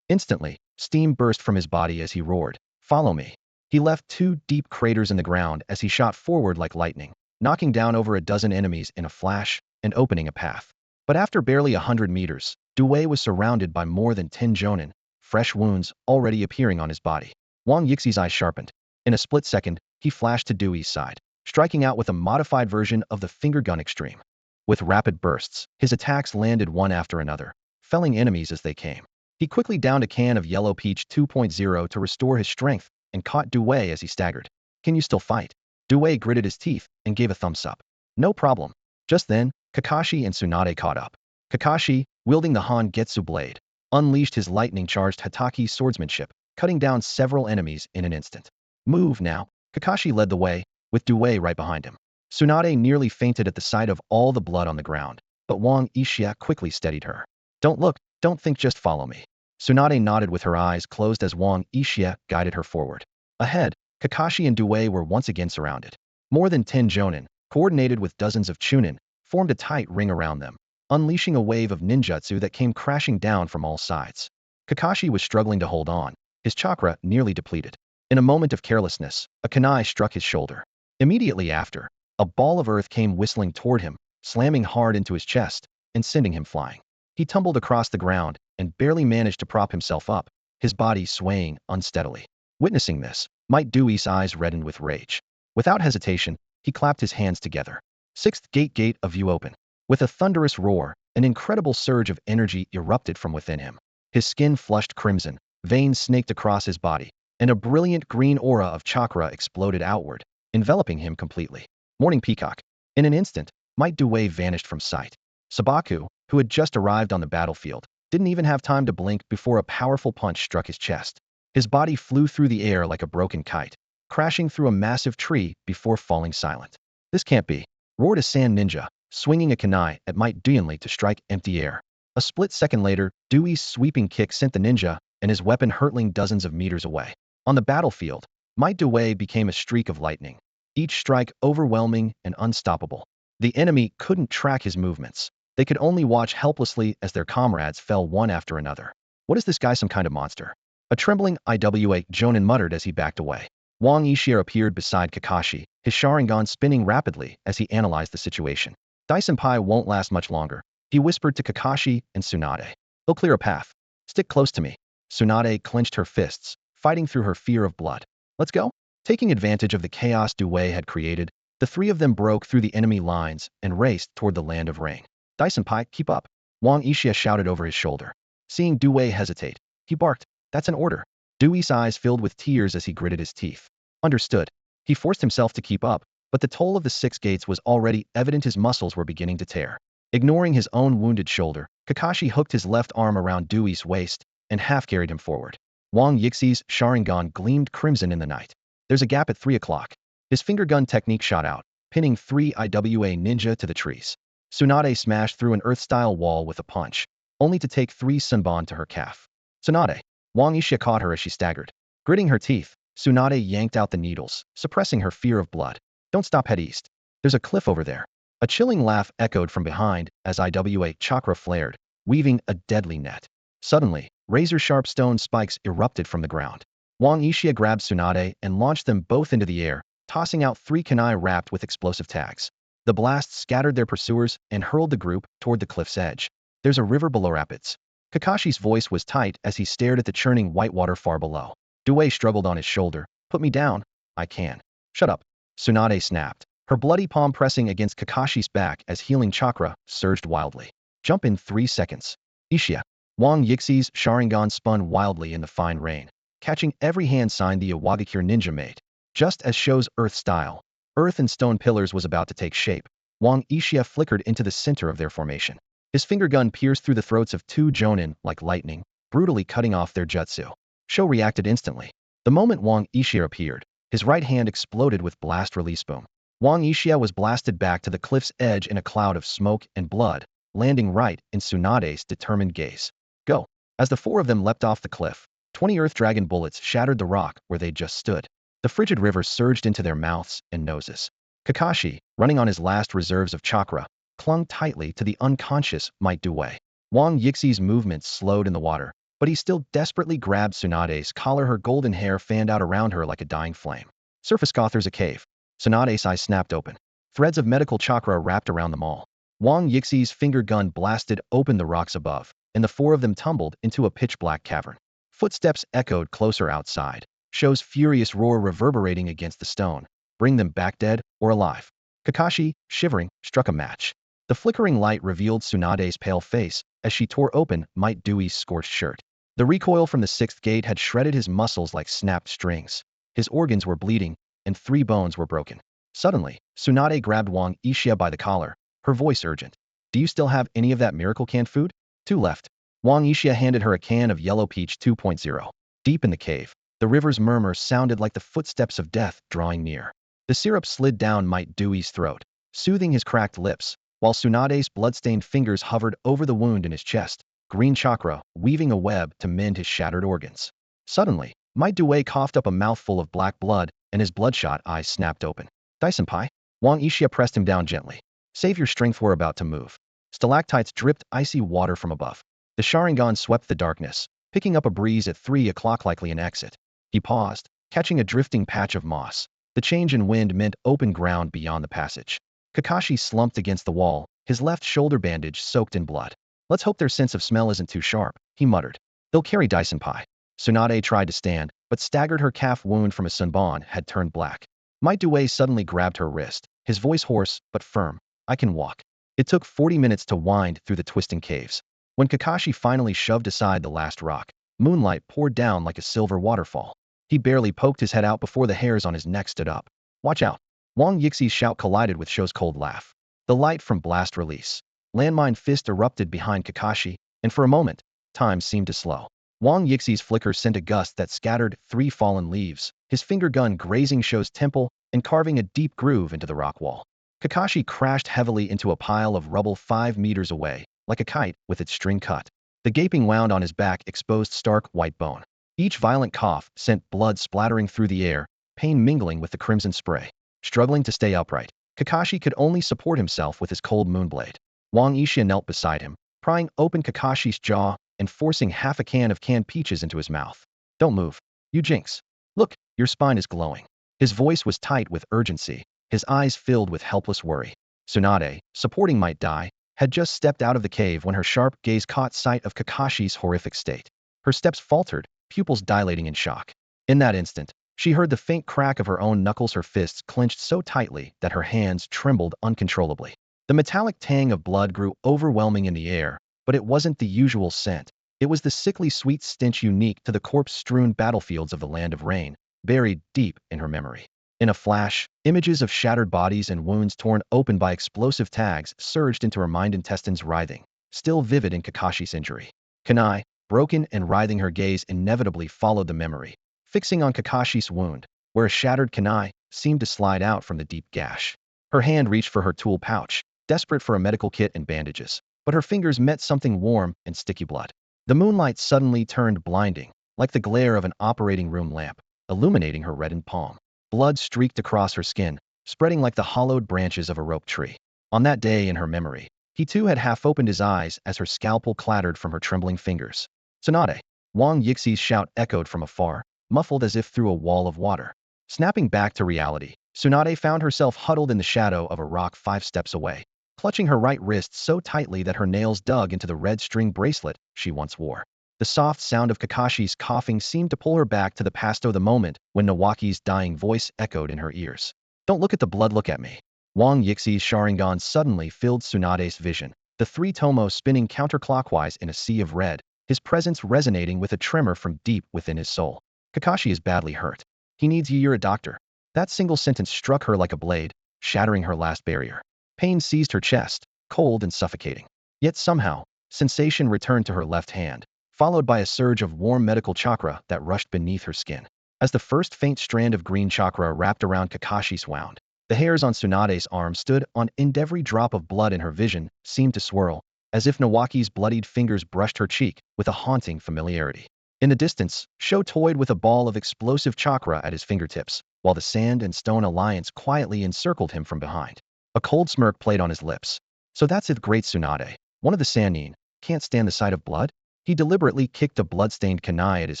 Instantly, steam burst from his body as he roared, follow me. He left two deep craters in the ground as he shot forward like lightning, knocking down over a dozen enemies in a flash and opening a path. But after barely 100 meters, Due was surrounded by more than 10 jonin, fresh wounds already appearing on his body. Wang Yixi's eyes sharpened. In a split second, he flashed to Due's side, striking out with a modified version of the finger gun extreme. With rapid bursts, his attacks landed one after another, felling enemies as they came. He quickly downed a can of Yellow Peach 2.0 to restore his strength and caught Due as he staggered. "Can you still fight?" Due gritted his teeth and gave a thumbs up. "No problem." Just then, Kakashi and Tsunade caught up. Kakashi, wielding the Han-Getsu blade, unleashed his lightning-charged Hatake swordsmanship, cutting down several enemies in an instant. "Move now." Kakashi led the way, with Due right behind him. Tsunade nearly fainted at the sight of all the blood on the ground, but Wang Yixian quickly steadied her. "Don't look, don't think, just follow me." Tsunade nodded with her eyes closed as Wang Yixian guided her forward. Ahead, Kakashi and Due were once again surrounded. More than 10 jonin, coordinated with dozens of chunin, formed a tight ring around them, unleashing a wave of ninjutsu that came crashing down from all sides. Kakashi was struggling to hold on, his chakra nearly depleted. In a moment of carelessness, a kunai struck his shoulder. Immediately after, a ball of earth came whistling toward him, slamming hard into his chest and sending him flying. He tumbled across the ground and barely managed to prop himself up, his body swaying unsteadily. Witnessing this, Might Dewey's eyes reddened with rage. Without hesitation, he clapped his hands together. Sixth gate of view open. With a thunderous roar, an incredible surge of energy erupted from within him. His skin flushed crimson, veins snaked across his body, and a brilliant green aura of chakra exploded outward, enveloping him completely. Morning Peacock. In an instant, Might Dewey vanished from sight. Fugaku, who had just arrived on the battlefield, didn't even have time to blink before a powerful punch struck his chest. His body flew through the air like a broken kite, crashing through a massive tree before falling silent. "This can't be," roared a sand ninja, swinging a kunai at Might Dewey to strike empty air. A split second later, Dewey's sweeping kick sent the ninja and his weapon hurtling dozens of meters away. On the battlefield, Might Dewey became a streak of lightning, each strike overwhelming and unstoppable. The enemy couldn't track his movements. They could only watch helplessly as their comrades fell one after another. "What is this guy, some kind of monster?" A trembling Iwa Jonin muttered as he backed away. Wang Yixian appeared beside Kakashi, his sharingan spinning rapidly as he analyzed the situation. "Dai-senpai won't last much longer," he whispered to Kakashi and Tsunade. "He'll clear a path. Stick close to me." Tsunade clenched her fists, fighting through her fear of blood. "Let's go." Taking advantage of the chaos Due had created, the three of them broke through the enemy lines and raced toward the land of rain. "Dai-senpai, keep up," Wang Yixian shouted over his shoulder. Seeing Due hesitate, he barked, "That's an order." Dewey's eyes filled with tears as he gritted his teeth. Understood. He forced himself to keep up, but the toll of the 6 gates was already evident. His muscles were beginning to tear. Ignoring his own wounded shoulder, Kakashi hooked his left arm around Dewey's waist and half-carried him forward. Wang Yixi's sharingan gleamed crimson in the night. "There's a gap at 3 o'clock. His finger gun technique shot out, pinning 3 Iwa ninja to the trees. Tsunade smashed through an earth-style wall with a punch, only to take 3 sunban to her calf. "Tsunade." Wang Yixian caught her as she staggered. Gritting her teeth, Tsunade yanked out the needles, suppressing her fear of blood. "Don't stop, head east. There's a cliff over there." A chilling laugh echoed from behind as Iwa chakra flared, weaving a deadly net. Suddenly, razor-sharp stone spikes erupted from the ground. Wang Yixian grabbed Tsunade and launched them both into the air, tossing out 3 kunai wrapped with explosive tags. The blasts scattered their pursuers and hurled the group toward the cliff's edge. "There's a river below rapids." Kakashi's voice was tight as he stared at the churning white water far below. Due struggled on his shoulder. "Put me down." "I can." "Shut up." Tsunade snapped, her bloody palm pressing against Kakashi's back as healing chakra surged wildly. "Jump in 3 seconds." "Ishia." Wang Yixi's sharingan spun wildly in the fine rain, catching every hand sign the Iwagakure ninja made. Just as Sho's earth style, earth and stone pillars was about to take shape, Wang Yixian flickered into the center of their formation. His finger gun pierced through the throats of 2 jonin like lightning, brutally cutting off their jutsu. Sho reacted instantly. The moment Wang Yixian appeared, his right hand exploded with blast release boom. Wang Yixian was blasted back to the cliff's edge in a cloud of smoke and blood, landing right in Tsunade's determined gaze. "Go." As the 4 of them leapt off the cliff, 20 earth dragon bullets shattered the rock where they'd just stood. The frigid river surged into their mouths and noses. Kakashi, running on his last reserves of chakra, clung tightly to the unconscious Might Dewey. Wang Yixi's movements slowed in the water, but he still desperately grabbed Tsunade's collar. Her golden hair fanned out around her like a dying flame. Surface there's a cave. Tsunade's eyes snapped open. Threads of medical chakra wrapped around them all. Wang Yixi's finger gun blasted open the rocks above, and the four of them tumbled into a pitch-black cavern. Footsteps echoed closer outside. Sho's furious roar reverberating against the stone. Bring them back dead or alive. Kakashi, shivering, struck a match. The flickering light revealed Tsunade's pale face as she tore open Might Dewey's scorched shirt. The recoil from the sixth gate had shredded his muscles like snapped strings. His organs were bleeding, and 3 bones were broken. Suddenly, Tsunade grabbed Wang Yixiya by the collar, her voice urgent. Do you still have any of that miracle canned food? 2 left. Wang Yixiya handed her a can of yellow peach 2.0. Deep in the cave, the river's murmur sounded like the footsteps of death drawing near. The syrup slid down Might Dewey's throat, soothing his cracked lips, while Tsunade's blood-stained fingers hovered over the wound in his chest, green chakra weaving a web to mend his shattered organs. Suddenly, Might Dewey coughed up a mouthful of black blood, and his bloodshot eyes snapped open. Dai-senpai? Wang Yixiya pressed him down gently. Save your strength, we're about to move. Stalactites dripped icy water from above. The sharingan swept the darkness, picking up a breeze at 3 o'clock, likely an exit. He paused, catching a drifting patch of moss. The change in wind meant open ground beyond the passage. Kakashi slumped against the wall, his left shoulder bandage soaked in blood. Let's hope their sense of smell isn't too sharp, he muttered. They'll carry Dai-senpai. Tsunade tried to stand, but staggered. Her calf wound from a sunburn had turned black. Might Dewey suddenly grabbed her wrist, his voice hoarse but firm. I can walk. It took 40 minutes to wind through the twisting caves. When Kakashi finally shoved aside the last rock, moonlight poured down like a silver waterfall. He barely poked his head out before the hairs on his neck stood up. Watch out. Wang Yixi's shout collided with Sho's cold laugh. The light from blast release. Landmine fist erupted behind Kakashi, and for a moment, time seemed to slow. Wang Yixi's flicker sent a gust that scattered 3 fallen leaves, his finger gun grazing Sho's temple and carving a deep groove into the rock wall. Kakashi crashed heavily into a pile of rubble 5 meters away, like a kite with its string cut. The gaping wound on his back exposed stark white bone. Each violent cough sent blood splattering through the air, pain mingling with the crimson spray. Struggling to stay upright, Kakashi could only support himself with his cold moonblade. Wang Yixiya knelt beside him, prying open Kakashi's jaw and forcing half a can of canned peaches into his mouth. Don't move. You jinx. Look, your spine is glowing. His voice was tight with urgency, his eyes filled with helpless worry. Tsunade, supporting Might Dai, had just stepped out of the cave when her sharp gaze caught sight of Kakashi's horrific state. Her steps faltered, pupils dilating in shock. In that instant, she heard the faint crack of her own knuckles, her fists clenched so tightly that her hands trembled uncontrollably. The metallic tang of blood grew overwhelming in the air, but it wasn't the usual scent. It was the sickly sweet stench unique to the corpse-strewn battlefields of the Land of Rain, buried deep in her memory. In a flash, images of shattered bodies and wounds torn open by explosive tags surged into her mind, intestines writhing, still vivid in Kakashi's injury. Kunai, broken and writhing, her gaze inevitably followed the memory, fixing on Kakashi's wound, where a shattered kunai seemed to slide out from the deep gash. Her hand reached for her tool pouch, desperate for a medical kit and bandages, but her fingers met something warm and sticky blood. The moonlight suddenly turned blinding, like the glare of an operating room lamp, illuminating her reddened palm. Blood streaked across her skin, spreading like the hollowed branches of a rope tree. On that day in her memory, he too had half opened his eyes as her scalpel clattered from her trembling fingers. Tsunade! Wang Yixi's shout echoed from afar, muffled as if through a wall of water. Snapping back to reality, Tsunade found herself huddled in the shadow of a rock 5 steps away, clutching her right wrist so tightly that her nails dug into the red string bracelet she once wore. The soft sound of Kakashi's coughing seemed to pull her back to the past, the moment when Nawaki's dying voice echoed in her ears. Don't look at the blood, look at me. Wang Yixi's sharingan suddenly filled Tsunade's vision, the 3 tomo spinning counterclockwise in a sea of red, his presence resonating with a tremor from deep within his soul. Kakashi is badly hurt. He needs you, you're a doctor. That single sentence struck her like a blade, shattering her last barrier. Pain seized her chest, cold and suffocating. Yet somehow, sensation returned to her left hand, followed by a surge of warm medical chakra that rushed beneath her skin. As the first faint strand of green chakra wrapped around Kakashi's wound, the hairs on Tsunade's arm stood on end. Every drop of blood in her vision seemed to swirl, as if Nawaki's bloodied fingers brushed her cheek with a haunting familiarity. In the distance, Sho toyed with a ball of explosive chakra at his fingertips, while the Sand and Stone Alliance quietly encircled him from behind. A cold smirk played on his lips. So that's it, great Tsunade. One of the Sannin can't stand the sight of blood? He deliberately kicked a bloodstained kunai at his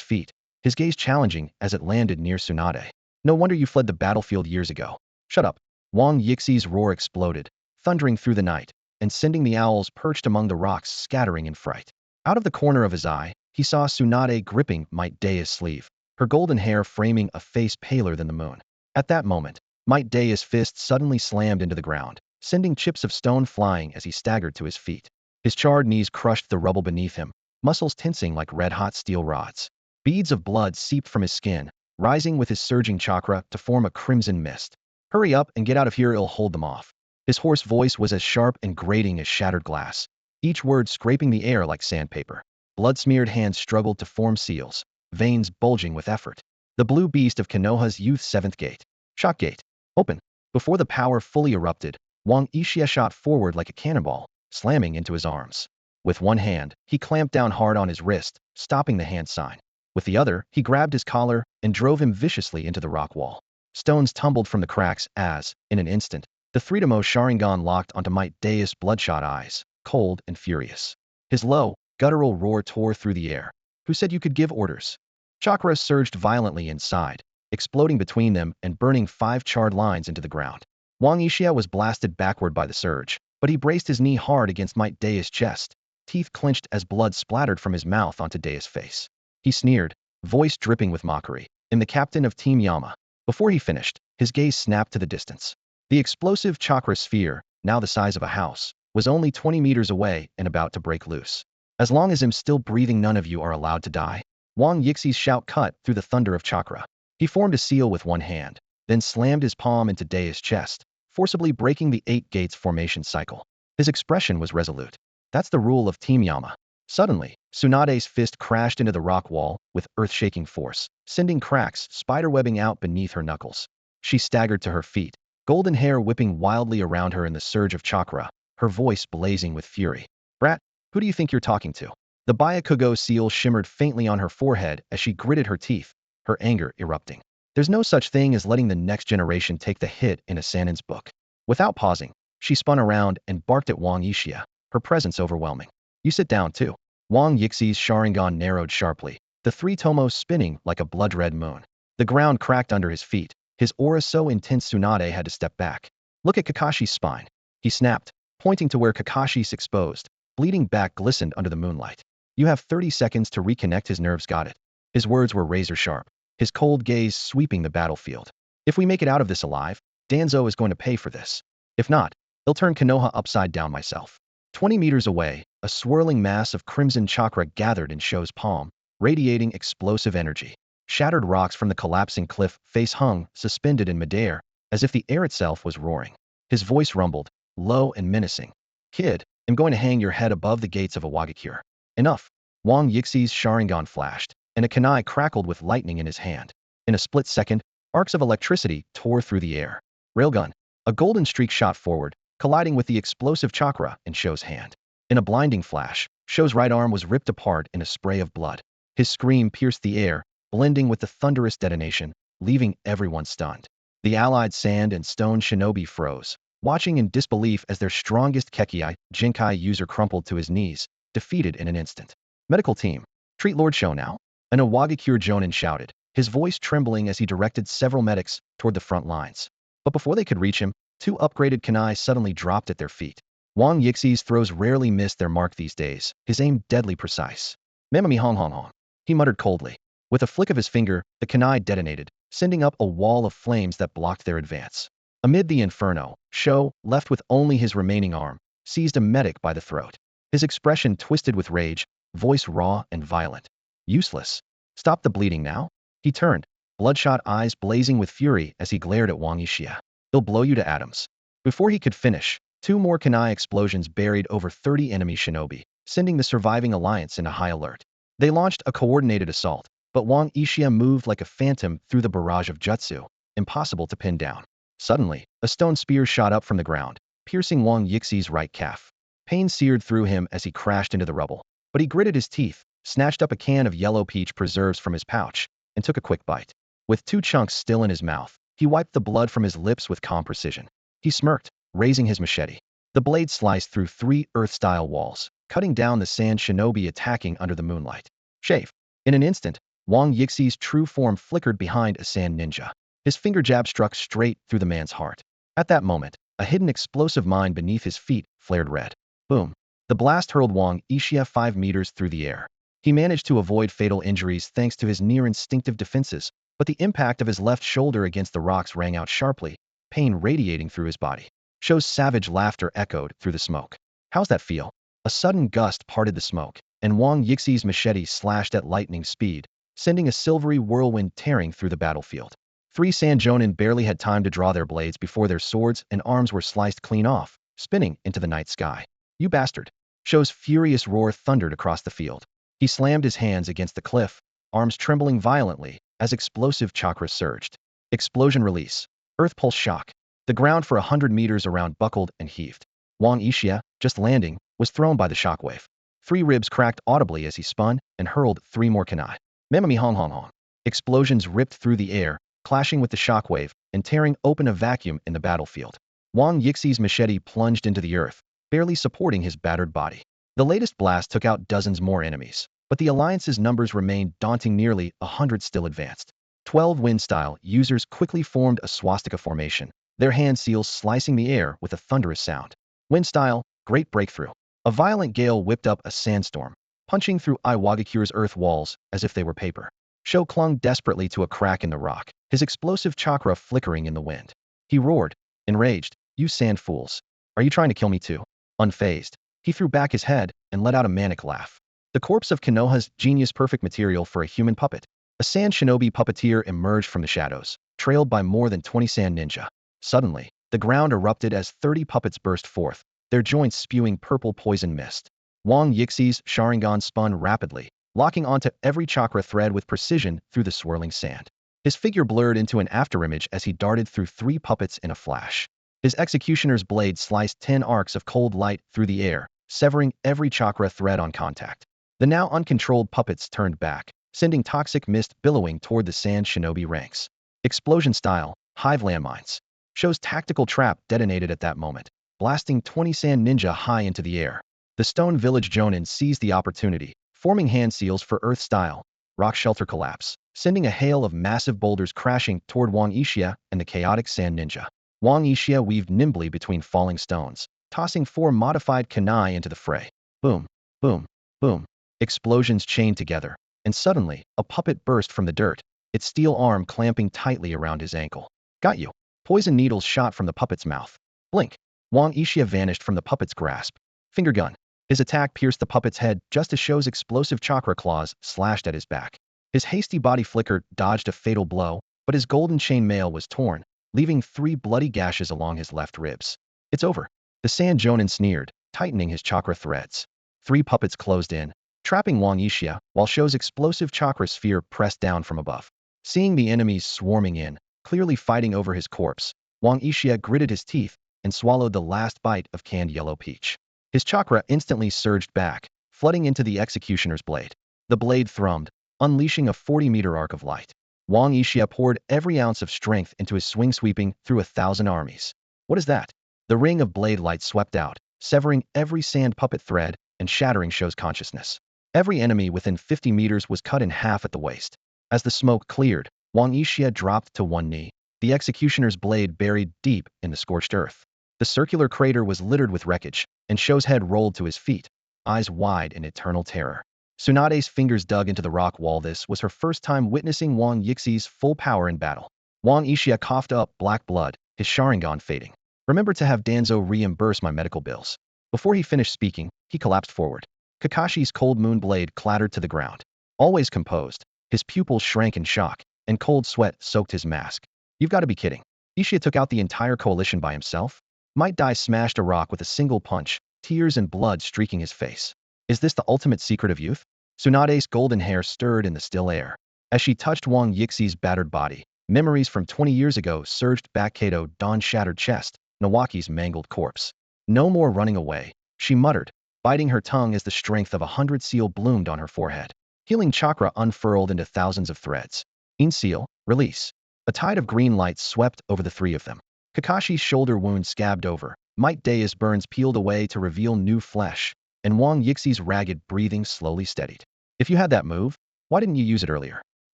feet, his gaze challenging as it landed near Tsunade. No wonder you fled the battlefield years ago. Shut up. Wang Yixi's roar exploded, thundering through the night, and sending the owls perched among the rocks scattering in fright. Out of the corner of his eye, he saw Tsunade gripping Might Daya's sleeve, her golden hair framing a face paler than the moon. At that moment, Might Daya's fist suddenly slammed into the ground, sending chips of stone flying as he staggered to his feet. His charred knees crushed the rubble beneath him, muscles tensing like red-hot steel rods. Beads of blood seeped from his skin, rising with his surging chakra to form a crimson mist. Hurry up and get out of here, it'll hold them off. His hoarse voice was as sharp and grating as shattered glass, each word scraping the air like sandpaper. Blood-smeared hands struggled to form seals, veins bulging with effort. The blue beast of Konoha's youth's seventh gate. Shock gate. Open. Before the power fully erupted, Wang Yixian shot forward like a cannonball, slamming into his arms. With one hand, he clamped down hard on his wrist, stopping the hand sign. With the other, he grabbed his collar and drove him viciously into the rock wall. Stones tumbled from the cracks as, in an instant, the three-tomo sharingan locked onto Might Daya's bloodshot eyes, cold and furious. His low, guttural roar tore through the air. Who said you could give orders? Chakra surged violently inside, exploding between them and burning 5 charred lines into the ground. Wang Yixian was blasted backward by the surge, but he braced his knee hard against Might Daya's chest, teeth clenched as blood splattered from his mouth onto Daya's face. He sneered, voice dripping with mockery. "I'm the captain of Team Yama." Before he finished, his gaze snapped to the distance. The explosive chakra sphere, now the size of a house, was only 20 meters away and about to break loose. As long as I'm still breathing, none of you are allowed to die. Wang Yixi's shout cut through the thunder of chakra. He formed a seal with one hand, then slammed his palm into Daya's chest, forcibly breaking the 8 gates formation cycle. His expression was resolute. That's the rule of Team Yama. Suddenly, Tsunade's fist crashed into the rock wall with earth-shaking force, sending cracks spiderwebbing out beneath her knuckles. She staggered to her feet, golden hair whipping wildly around her in the surge of chakra, her voice blazing with fury. "Brat, who do you think you're talking to?" The Byakugo seal shimmered faintly on her forehead as she gritted her teeth, her anger erupting. There's no such thing as letting the next generation take the hit in a Sanin's book. Without pausing, she spun around and barked at Wang Yixian, her presence overwhelming. "You sit down, too." Wang Yixi's sharingan narrowed sharply, the 3 tomos spinning like a blood-red moon. The ground cracked under his feet, his aura so intense Tsunade had to step back. "Look at Kakashi's spine," he snapped, pointing to where Kakashi's exposed, bleeding back glistened under the moonlight. "You have 30 seconds to reconnect his nerves, got it?" His words were razor-sharp, his cold gaze sweeping the battlefield. "If we make it out of this alive, Danzo is going to pay for this. If not, he'll turn Konoha upside down myself." 20 meters away, a swirling mass of crimson chakra gathered in Sho's palm, radiating explosive energy. Shattered rocks from the collapsing cliff face hung, suspended in midair, as if the air itself was roaring. His voice rumbled, low and menacing. "Kid, I'm going to hang your head above the gates of Awagakure." "Enough." Wang Yixi's sharingan flashed, and a kunai crackled with lightning in his hand. In a split second, arcs of electricity tore through the air. Railgun. A golden streak shot forward, colliding with the explosive chakra in Sho's hand. In a blinding flash, Sho's right arm was ripped apart in a spray of blood. His scream pierced the air, blending with the thunderous detonation, leaving everyone stunned. The allied sand and stone shinobi froze, watching in disbelief as their strongest Kekkei Jinkai user crumpled to his knees, defeated in an instant. "Medical team, treat Lord Sho now." An Awagakure Jonin shouted, his voice trembling as he directed several medics toward the front lines. But before they could reach him, 2 upgraded kunai suddenly dropped at their feet. Wang Yixi's throws rarely missed their mark these days, his aim deadly precise. "Mamami hong hong hong," he muttered coldly. With a flick of his finger, the kunai detonated, sending up a wall of flames that blocked their advance. Amid the inferno, Sho, left with only his remaining arm, seized a medic by the throat. His expression twisted with rage, voice raw and violent. "Useless. Stop the bleeding now." He turned, bloodshot eyes blazing with fury as he glared at Wang Yixian. "He'll blow you to atoms." Before he could finish, 2 more kunai explosions buried over 30 enemy shinobi, sending the surviving alliance into high alert. They launched a coordinated assault, but Wang Yixian moved like a phantom through the barrage of jutsu, impossible to pin down. Suddenly, a stone spear shot up from the ground, piercing Wang Yixi's right calf. Pain seared through him as he crashed into the rubble, but he gritted his teeth, snatched up a can of yellow peach preserves from his pouch, and took a quick bite. With 2 chunks still in his mouth, he wiped the blood from his lips with calm precision. He smirked, raising his machete. The blade sliced through 3 earth-style walls, cutting down the sand shinobi attacking under the moonlight. Shave. In an instant, Wang Yixi's true form flickered behind a sand ninja. His finger jab struck straight through the man's heart. At that moment, a hidden explosive mine beneath his feet flared red. Boom. The blast hurled Wang Yixi 5 meters through the air. He managed to avoid fatal injuries thanks to his near-instinctive defenses, but the impact of his left shoulder against the rocks rang out sharply, pain radiating through his body. Shou's savage laughter echoed through the smoke. How's that feel? A sudden gust parted the smoke, and Wang Yixi's machete slashed at lightning speed, sending a silvery whirlwind tearing through the battlefield. 3 sand jonin barely had time to draw their blades before their swords and arms were sliced clean off, spinning into the night sky. You bastard! Shou's furious roar thundered across the field. He slammed his hands against the cliff, arms trembling violently as explosive chakra surged. Explosion release. Earth pulse shock. The ground for 100 meters around buckled and heaved. Wang Yixi, just landing, was thrown by the shockwave. 3 ribs cracked audibly as he spun and hurled 3 more kunai. Memami hong hong hong. Explosions ripped through the air, clashing with the shockwave and tearing open a vacuum in the battlefield. Wang Yixi's machete plunged into the earth, barely supporting his battered body. The latest blast took out dozens more enemies, but the Alliance's numbers remained daunting. Nearly 100 still advanced. 12 wind-style users quickly formed a swastika formation, their hand seals slicing the air with a thunderous sound. Wind-style, great breakthrough. A violent gale whipped up a sandstorm, punching through Iwagakure's earth walls as if they were paper. Shou clung desperately to a crack in the rock, his explosive chakra flickering in the wind. He roared, enraged, "You sand fools! Are you trying to kill me too?" Unfazed, he threw back his head and let out a manic laugh. The corpse of Konoha's genius, perfect material for a human puppet. A sand shinobi puppeteer emerged from the shadows, trailed by more than 20 sand ninja. Suddenly, the ground erupted as 30 puppets burst forth, their joints spewing purple poison mist. Wang Yixi's sharingan spun rapidly, locking onto every chakra thread with precision through the swirling sand. His figure blurred into an afterimage as he darted through 3 puppets in a flash. His executioner's blade sliced 10 arcs of cold light through the air, severing every chakra thread on contact. The now uncontrolled puppets turned back, sending toxic mist billowing toward the sand shinobi ranks. Explosion style, hive landmines. Shou's tactical trap detonated at that moment, blasting 20 sand ninja high into the air. The stone village jonin seized the opportunity, forming hand seals for earth style, rock shelter collapse, sending a hail of massive boulders crashing toward Wang Yixi and the chaotic sand ninja. Wang Yixi weaved nimbly between falling stones, tossing 4 modified kunai into the fray. Boom, boom, boom. Explosions chained together, and suddenly, a puppet burst from the dirt, its steel arm clamping tightly around his ankle. Got you. Poison needles shot from the puppet's mouth. Blink. Wang Yixi vanished from the puppet's grasp. Finger gun. His attack pierced the puppet's head just as Shou's explosive chakra claws slashed at his back. His hasty body flickered, dodged a fatal blow, but his golden chain mail was torn, leaving 3 bloody gashes along his left ribs. It's over. The sand jonin sneered, tightening his chakra threads. 3 puppets closed in, trapping Wang Yixi, while Shou's explosive chakra sphere pressed down from above. Seeing the enemies swarming in, clearly fighting over his corpse, Wang Yixi gritted his teeth and swallowed the last bite of canned yellow peach. His chakra instantly surged back, flooding into the executioner's blade. The blade thrummed, unleashing a 40-meter arc of light. Wang Yixi poured every ounce of strength into his swing, sweeping through 1,000 armies. What is that? The ring of blade light swept out, severing every sand puppet thread and shattering Shou's consciousness. Every enemy within 50 meters was cut in half at the waist. As the smoke cleared, Wang Yixi dropped to one knee, the executioner's blade buried deep in the scorched earth. The circular crater was littered with wreckage, and Shou's head rolled to his feet, eyes wide in eternal terror. Tsunade's fingers dug into the rock wall. This was her first time witnessing Wang Yixi's full power in battle. Wang Yixi coughed up black blood, his sharingan fading. Remember to have Danzo reimburse my medical bills. Before he finished speaking, he collapsed forward. Kakashi's cold moon blade clattered to the ground. Always composed, his pupils shrank in shock, and cold sweat soaked his mask. You've got to be kidding. Yixi took out the entire coalition by himself? Might Dai smashed a rock with a single punch, tears and blood streaking his face. Is this the ultimate secret of youth? Tsunade's golden hair stirred in the still air. As she touched Wang Yixi's battered body, memories from 20 years ago surged back. Kato, Dawn's shattered chest, Nawaki's mangled corpse. No more running away, she muttered, biting her tongue as the strength of 100 seal bloomed on her forehead. Healing chakra unfurled into thousands of threads. In seal, release. A tide of green light swept over the 3 of them. Kakashi's shoulder wound scabbed over. Might Dai's burns peeled away to reveal new flesh. and Wang Yixi's ragged breathing slowly steadied. If you had that move, why didn't you use it earlier?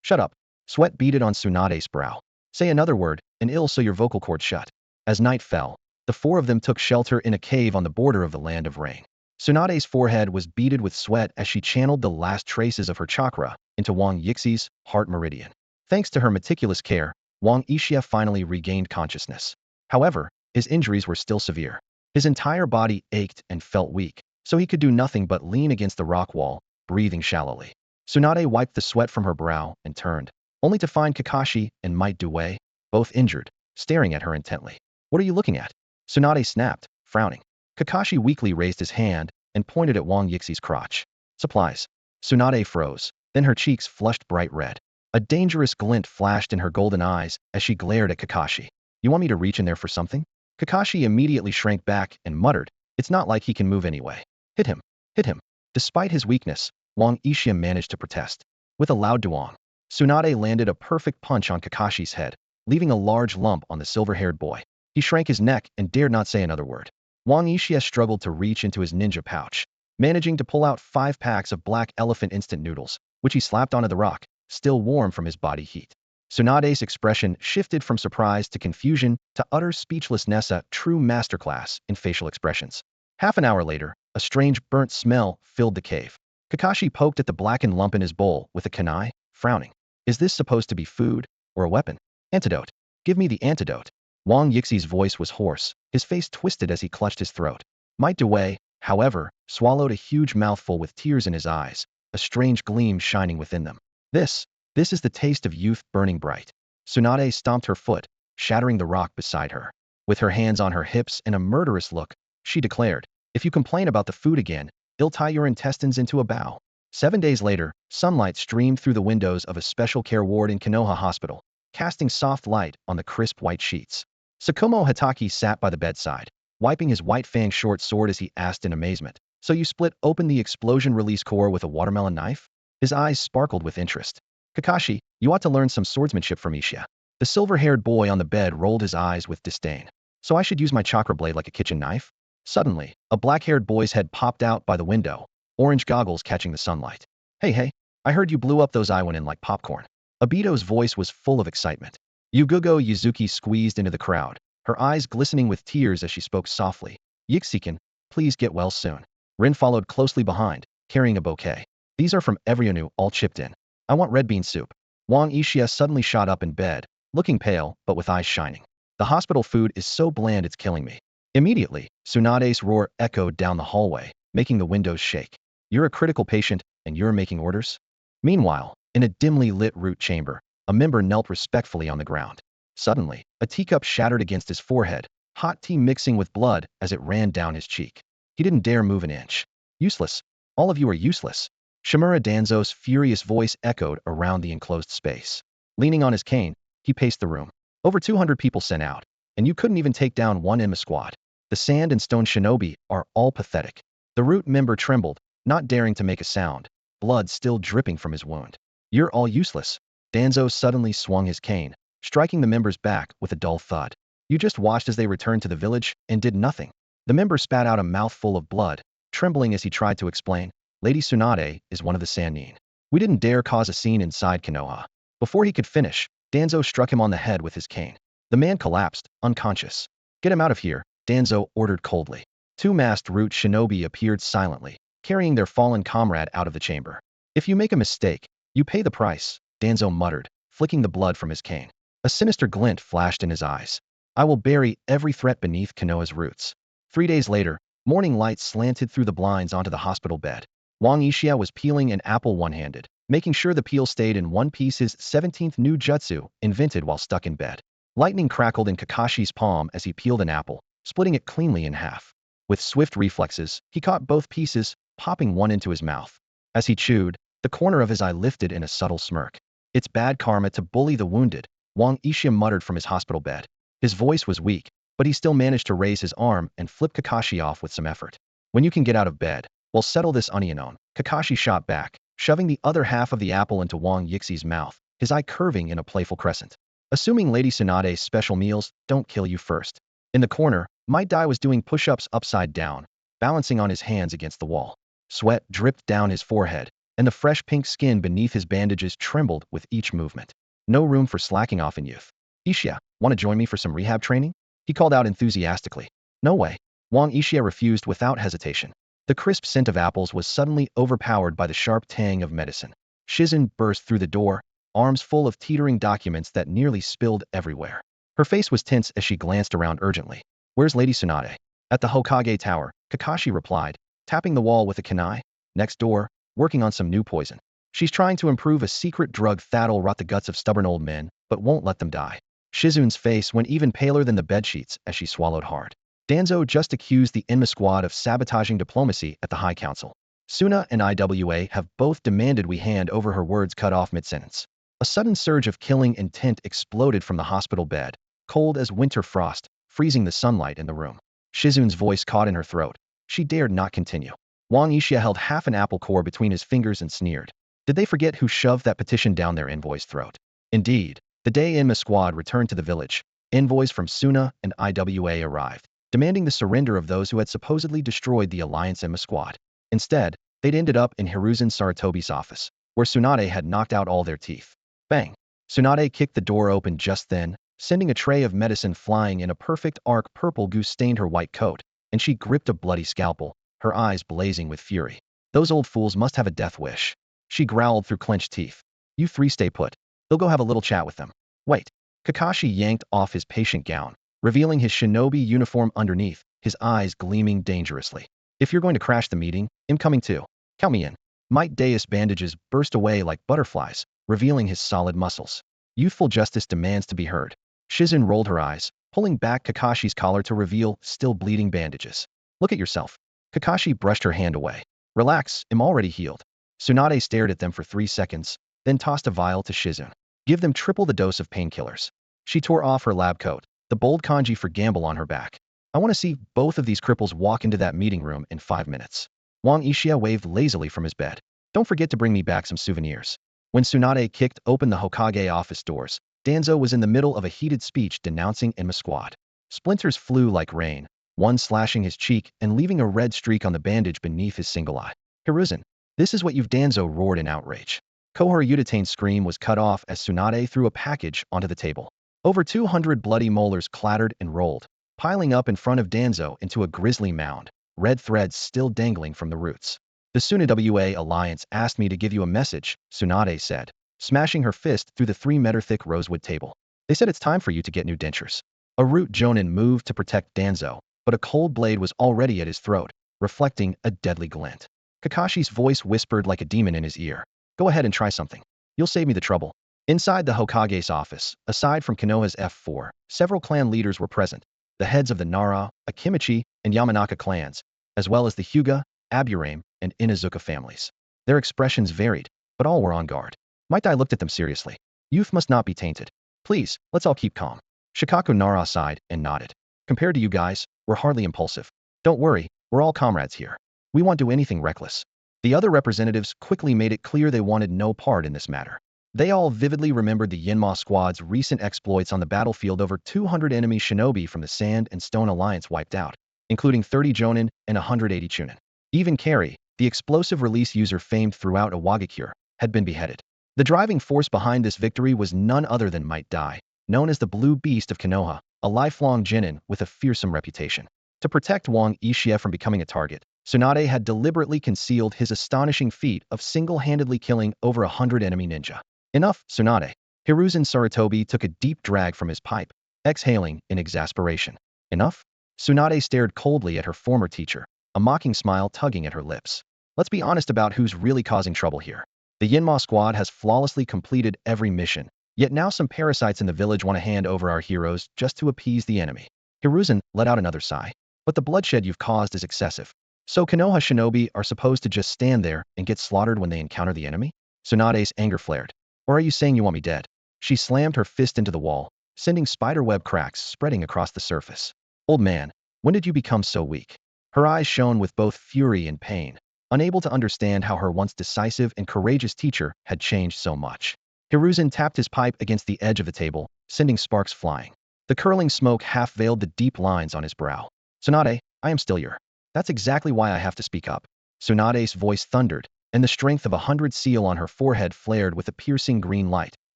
Shut up. Sweat beaded on Tsunade's brow. Say another word, and ill so your vocal cords shut. As night fell, the four of them took shelter in a cave on the border of the land of rain. Tsunade's forehead was beaded with sweat as she channeled the last traces of her chakra into Wang Yixi's heart meridian. Thanks to her meticulous care, Wang Yixia finally regained consciousness. However, his injuries were still severe. His entire body ached and felt weak, so he could do nothing but lean against the rock wall, breathing shallowly. Tsunade wiped the sweat from her brow and turned, only to find Kakashi and Might Due, both injured, staring at her intently. What are you looking at? Tsunade snapped, frowning. Kakashi weakly raised his hand and pointed at Wang Yixi's crotch. Supplies. Tsunade froze, then her cheeks flushed bright red. A dangerous glint flashed in her golden eyes as she glared at Kakashi. You want me to reach in there for something? Kakashi immediately shrank back and muttered, it's not like he can move anyway. Hit him. Hit him. Despite his weakness, Wang Yixia managed to protest. With a loud duong, Tsunade landed a perfect punch on Kakashi's head, leaving a large lump on the silver-haired boy. He shrank his neck and dared not say another word. Wang Yixia struggled to reach into his ninja pouch, managing to pull out 5 packs of black elephant instant noodles, which he slapped onto the rock, still warm from his body heat. Tsunade's expression shifted from surprise to confusion to utter speechlessness, a true masterclass in facial expressions. Half an hour later, a strange burnt smell filled the cave. Kakashi poked at the blackened lump in his bowl with a kunai, frowning. Is this supposed to be food or a weapon? Antidote. Give me the antidote. Wang Yixi's voice was hoarse, his face twisted as he clutched his throat. Might Due, however, swallowed a huge mouthful with tears in his eyes, a strange gleam shining within them. This is the taste of youth burning bright. Tsunade stomped her foot, shattering the rock beside her. With her hands on her hips and a murderous look, she declared, if you complain about the food again, I'll tie your intestines into a bow. 7 days later, sunlight streamed through the windows of a special care ward in Konoha Hospital, casting soft light on the crisp white sheets. Sakumo Hatake sat by the bedside, wiping his white fang short sword as he asked in amazement, so you split open the explosion release core with a watermelon knife? His eyes sparkled with interest. Kakashi, you ought to learn some swordsmanship from Uchiha. The silver-haired boy on the bed rolled his eyes with disdain. So I should use my chakra blade like a kitchen knife? Suddenly, a black-haired boy's head popped out by the window, orange goggles catching the sunlight. Hey, I heard you blew up those Iwanin like popcorn. Obito's voice was full of excitement. Yugugo Yuzuki squeezed into the crowd, her eyes glistening with tears as she spoke softly. Yixiken, please get well soon. Rin followed closely behind, carrying a bouquet. These are from Everyonu, all chipped in. I want red bean soup. Wang Yixia suddenly shot up in bed, looking pale but with eyes shining. The hospital food is so bland it's killing me. Immediately, Tsunade's roar echoed down the hallway, making the windows shake. You're a critical patient, and you're making orders? Meanwhile, in a dimly lit root chamber, a member knelt respectfully on the ground. Suddenly, a teacup shattered against his forehead, hot tea mixing with blood as it ran down his cheek. He didn't dare move an inch. Useless. All of you are useless. Shimura Danzo's furious voice echoed around the enclosed space. Leaning on his cane, he paced the room. Over 200 people sent out, and you couldn't even take down one Enma squad. The sand and stone shinobi are all pathetic. The root member trembled, not daring to make a sound, blood still dripping from his wound. You're all useless. Danzo suddenly swung his cane, striking the member's back with a dull thud. You just watched as they returned to the village and did nothing. The member spat out a mouthful of blood, trembling as he tried to explain. Lady Tsunade is one of the Sannin. We didn't dare cause a scene inside Konoha. Before he could finish, Danzo struck him on the head with his cane. The man collapsed, unconscious. Get him out of here, Danzo ordered coldly. 2 masked root shinobi appeared silently, carrying their fallen comrade out of the chamber. If you make a mistake, you pay the price, Danzo muttered, flicking the blood from his cane. A sinister glint flashed in his eyes. I will bury every threat beneath Konoha's roots. 3 days later, morning light slanted through the blinds onto the hospital bed. Wang Yixia was peeling an apple one-handed, making sure the peel stayed in one piece, his 17th new jutsu, invented while stuck in bed. Lightning crackled in Kakashi's palm as he peeled an apple, splitting it cleanly in half. With swift reflexes, he caught both pieces, popping one into his mouth. As he chewed, the corner of his eye lifted in a subtle smirk. It's bad karma to bully the wounded, Wang Yixia muttered from his hospital bed. His voice was weak, but he still managed to raise his arm and flip Kakashi off with some effort. When you can get out of bed, we'll settle this onion on. Kakashi shot back, shoving the other half of the apple into Wang Yixi's mouth, his eye curving in a playful crescent. Assuming Lady Tsunade's special meals don't kill you first. In the corner, Might Dai was doing push-ups upside down, balancing on his hands against the wall. Sweat dripped down his forehead, and the fresh pink skin beneath his bandages trembled with each movement. No room for slacking off in youth. Uchiha, want to join me for some rehab training? He called out enthusiastically. No way. Wang Uchiha refused without hesitation. The crisp scent of apples was suddenly overpowered by the sharp tang of medicine. Shizun burst through the door, arms full of teetering documents that nearly spilled everywhere. Her face was tense as she glanced around urgently. Where's Lady Tsunade? At the Hokage Tower, Kakashi replied, tapping the wall with a kunai. Next door, working on some new poison. She's trying to improve a secret drug that'll rot the guts of stubborn old men, but won't let them die. Shizun's face went even paler than the bedsheets as she swallowed hard. Danzo just accused the Enma squad of sabotaging diplomacy at the High Council. Suna and IWA have both demanded we hand over her words cut off mid-sentence. A sudden surge of killing intent exploded from the hospital bed, cold as winter frost, freezing the sunlight in the room. Shizun's voice caught in her throat. She dared not continue. Wang Uchiha held half an apple core between his fingers and sneered. Did they forget who shoved that petition down their envoy's throat? Indeed, the day Enma squad returned to the village, envoys from Suna and IWA arrived, demanding the surrender of those who had supposedly destroyed the Alliance Enma squad. Instead, they'd ended up in Hiruzen Sarutobi's office, where Tsunade had knocked out all their teeth. Bang! Tsunade kicked the door open just then, sending a tray of medicine flying in a perfect arc. Purple goose stained her white coat, and she gripped a bloody scalpel, her eyes blazing with fury. Those old fools must have a death wish. She growled through clenched teeth. You three stay put. They'll go have a little chat with them. Wait. Kakashi yanked off his patient gown, revealing his shinobi uniform underneath, his eyes gleaming dangerously. If you're going to crash the meeting, I'm coming too. Count me in. Might Deus' bandages burst away like butterflies, revealing his solid muscles. Youthful justice demands to be heard. Shizun rolled her eyes, pulling back Kakashi's collar to reveal still bleeding bandages. Look at yourself. Kakashi brushed her hand away. Relax, I'm already healed. Tsunade stared at them for 3 seconds, then tossed a vial to Shizun. Give them triple the dose of painkillers. She tore off her lab coat, the bold kanji for gamble on her back. I want to see both of these cripples walk into that meeting room in 5 minutes. Wang Uchiha waved lazily from his bed. Don't forget to bring me back some souvenirs. When Tsunade kicked open the Hokage office doors, Danzo was in the middle of a heated speech denouncing Enma squad. Splinters flew like rain, one slashing his cheek and leaving a red streak on the bandage beneath his single eye. Hiruzen, this is what you've— Danzo roared in outrage. Kohara Yutate's scream was cut off as Tsunade threw a package onto the table. Over 200 bloody molars clattered and rolled, piling up in front of Danzo into a grisly mound, red threads still dangling from the roots. The Suna-wa Alliance asked me to give you a message, Tsunade said, smashing her fist through the 3-meter-thick rosewood table. They said it's time for you to get new dentures. A root jonin moved to protect Danzo, but a cold blade was already at his throat, reflecting a deadly glint. Kakashi's voice whispered like a demon in his ear. Go ahead and try something. You'll save me the trouble. Inside the Hokage's office, aside from Konoha's F4, several clan leaders were present. The heads of the Nara, Akimichi, and Yamanaka clans, as well as the Hyuga, Aburame, and Inazuka families. Their expressions varied, but all were on guard. Might I looked at them seriously. Youth must not be tainted. Please, let's all keep calm. Shikaku Nara sighed and nodded. Compared to you guys, we're hardly impulsive. Don't worry, we're all comrades here. We won't do anything reckless. The other representatives quickly made it clear they wanted no part in this matter. They all vividly remembered the Yinma squad's recent exploits on the battlefield. Over 200 enemy shinobi from the Sand and Stone Alliance wiped out, including 30 jonin and 180 chunin. Even Carry, the explosive release user famed throughout Iwagakure, had been beheaded. The driving force behind this victory was none other than Might Dai, known as the Blue Beast of Konoha, a lifelong genin with a fearsome reputation. To protect Wang Uchiha from becoming a target, Tsunade had deliberately concealed his astonishing feat of single-handedly killing over 100 enemy ninja. Enough, Tsunade. Hiruzen Sarutobi took a deep drag from his pipe, exhaling in exasperation. Enough? Tsunade stared coldly at her former teacher, a mocking smile tugging at her lips. Let's be honest about who's really causing trouble here. The Yinma squad has flawlessly completed every mission, yet now some parasites in the village want to hand over our heroes just to appease the enemy. Hiruzen let out another sigh. But the bloodshed you've caused is excessive. So Konoha shinobi are supposed to just stand there and get slaughtered when they encounter the enemy? Tsunade's anger flared. Or are you saying you want me dead? She slammed her fist into the wall, sending spiderweb cracks spreading across the surface. Old man, when did you become so weak? Her eyes shone with both fury and pain, unable to understand how her once decisive and courageous teacher had changed so much. Hiruzen tapped his pipe against the edge of the table, sending sparks flying. The curling smoke half-veiled the deep lines on his brow. Tsunade, I am still your. That's exactly why I have to speak up. Tsunade's voice thundered, and the strength of 100 seal on her forehead flared with a piercing green light,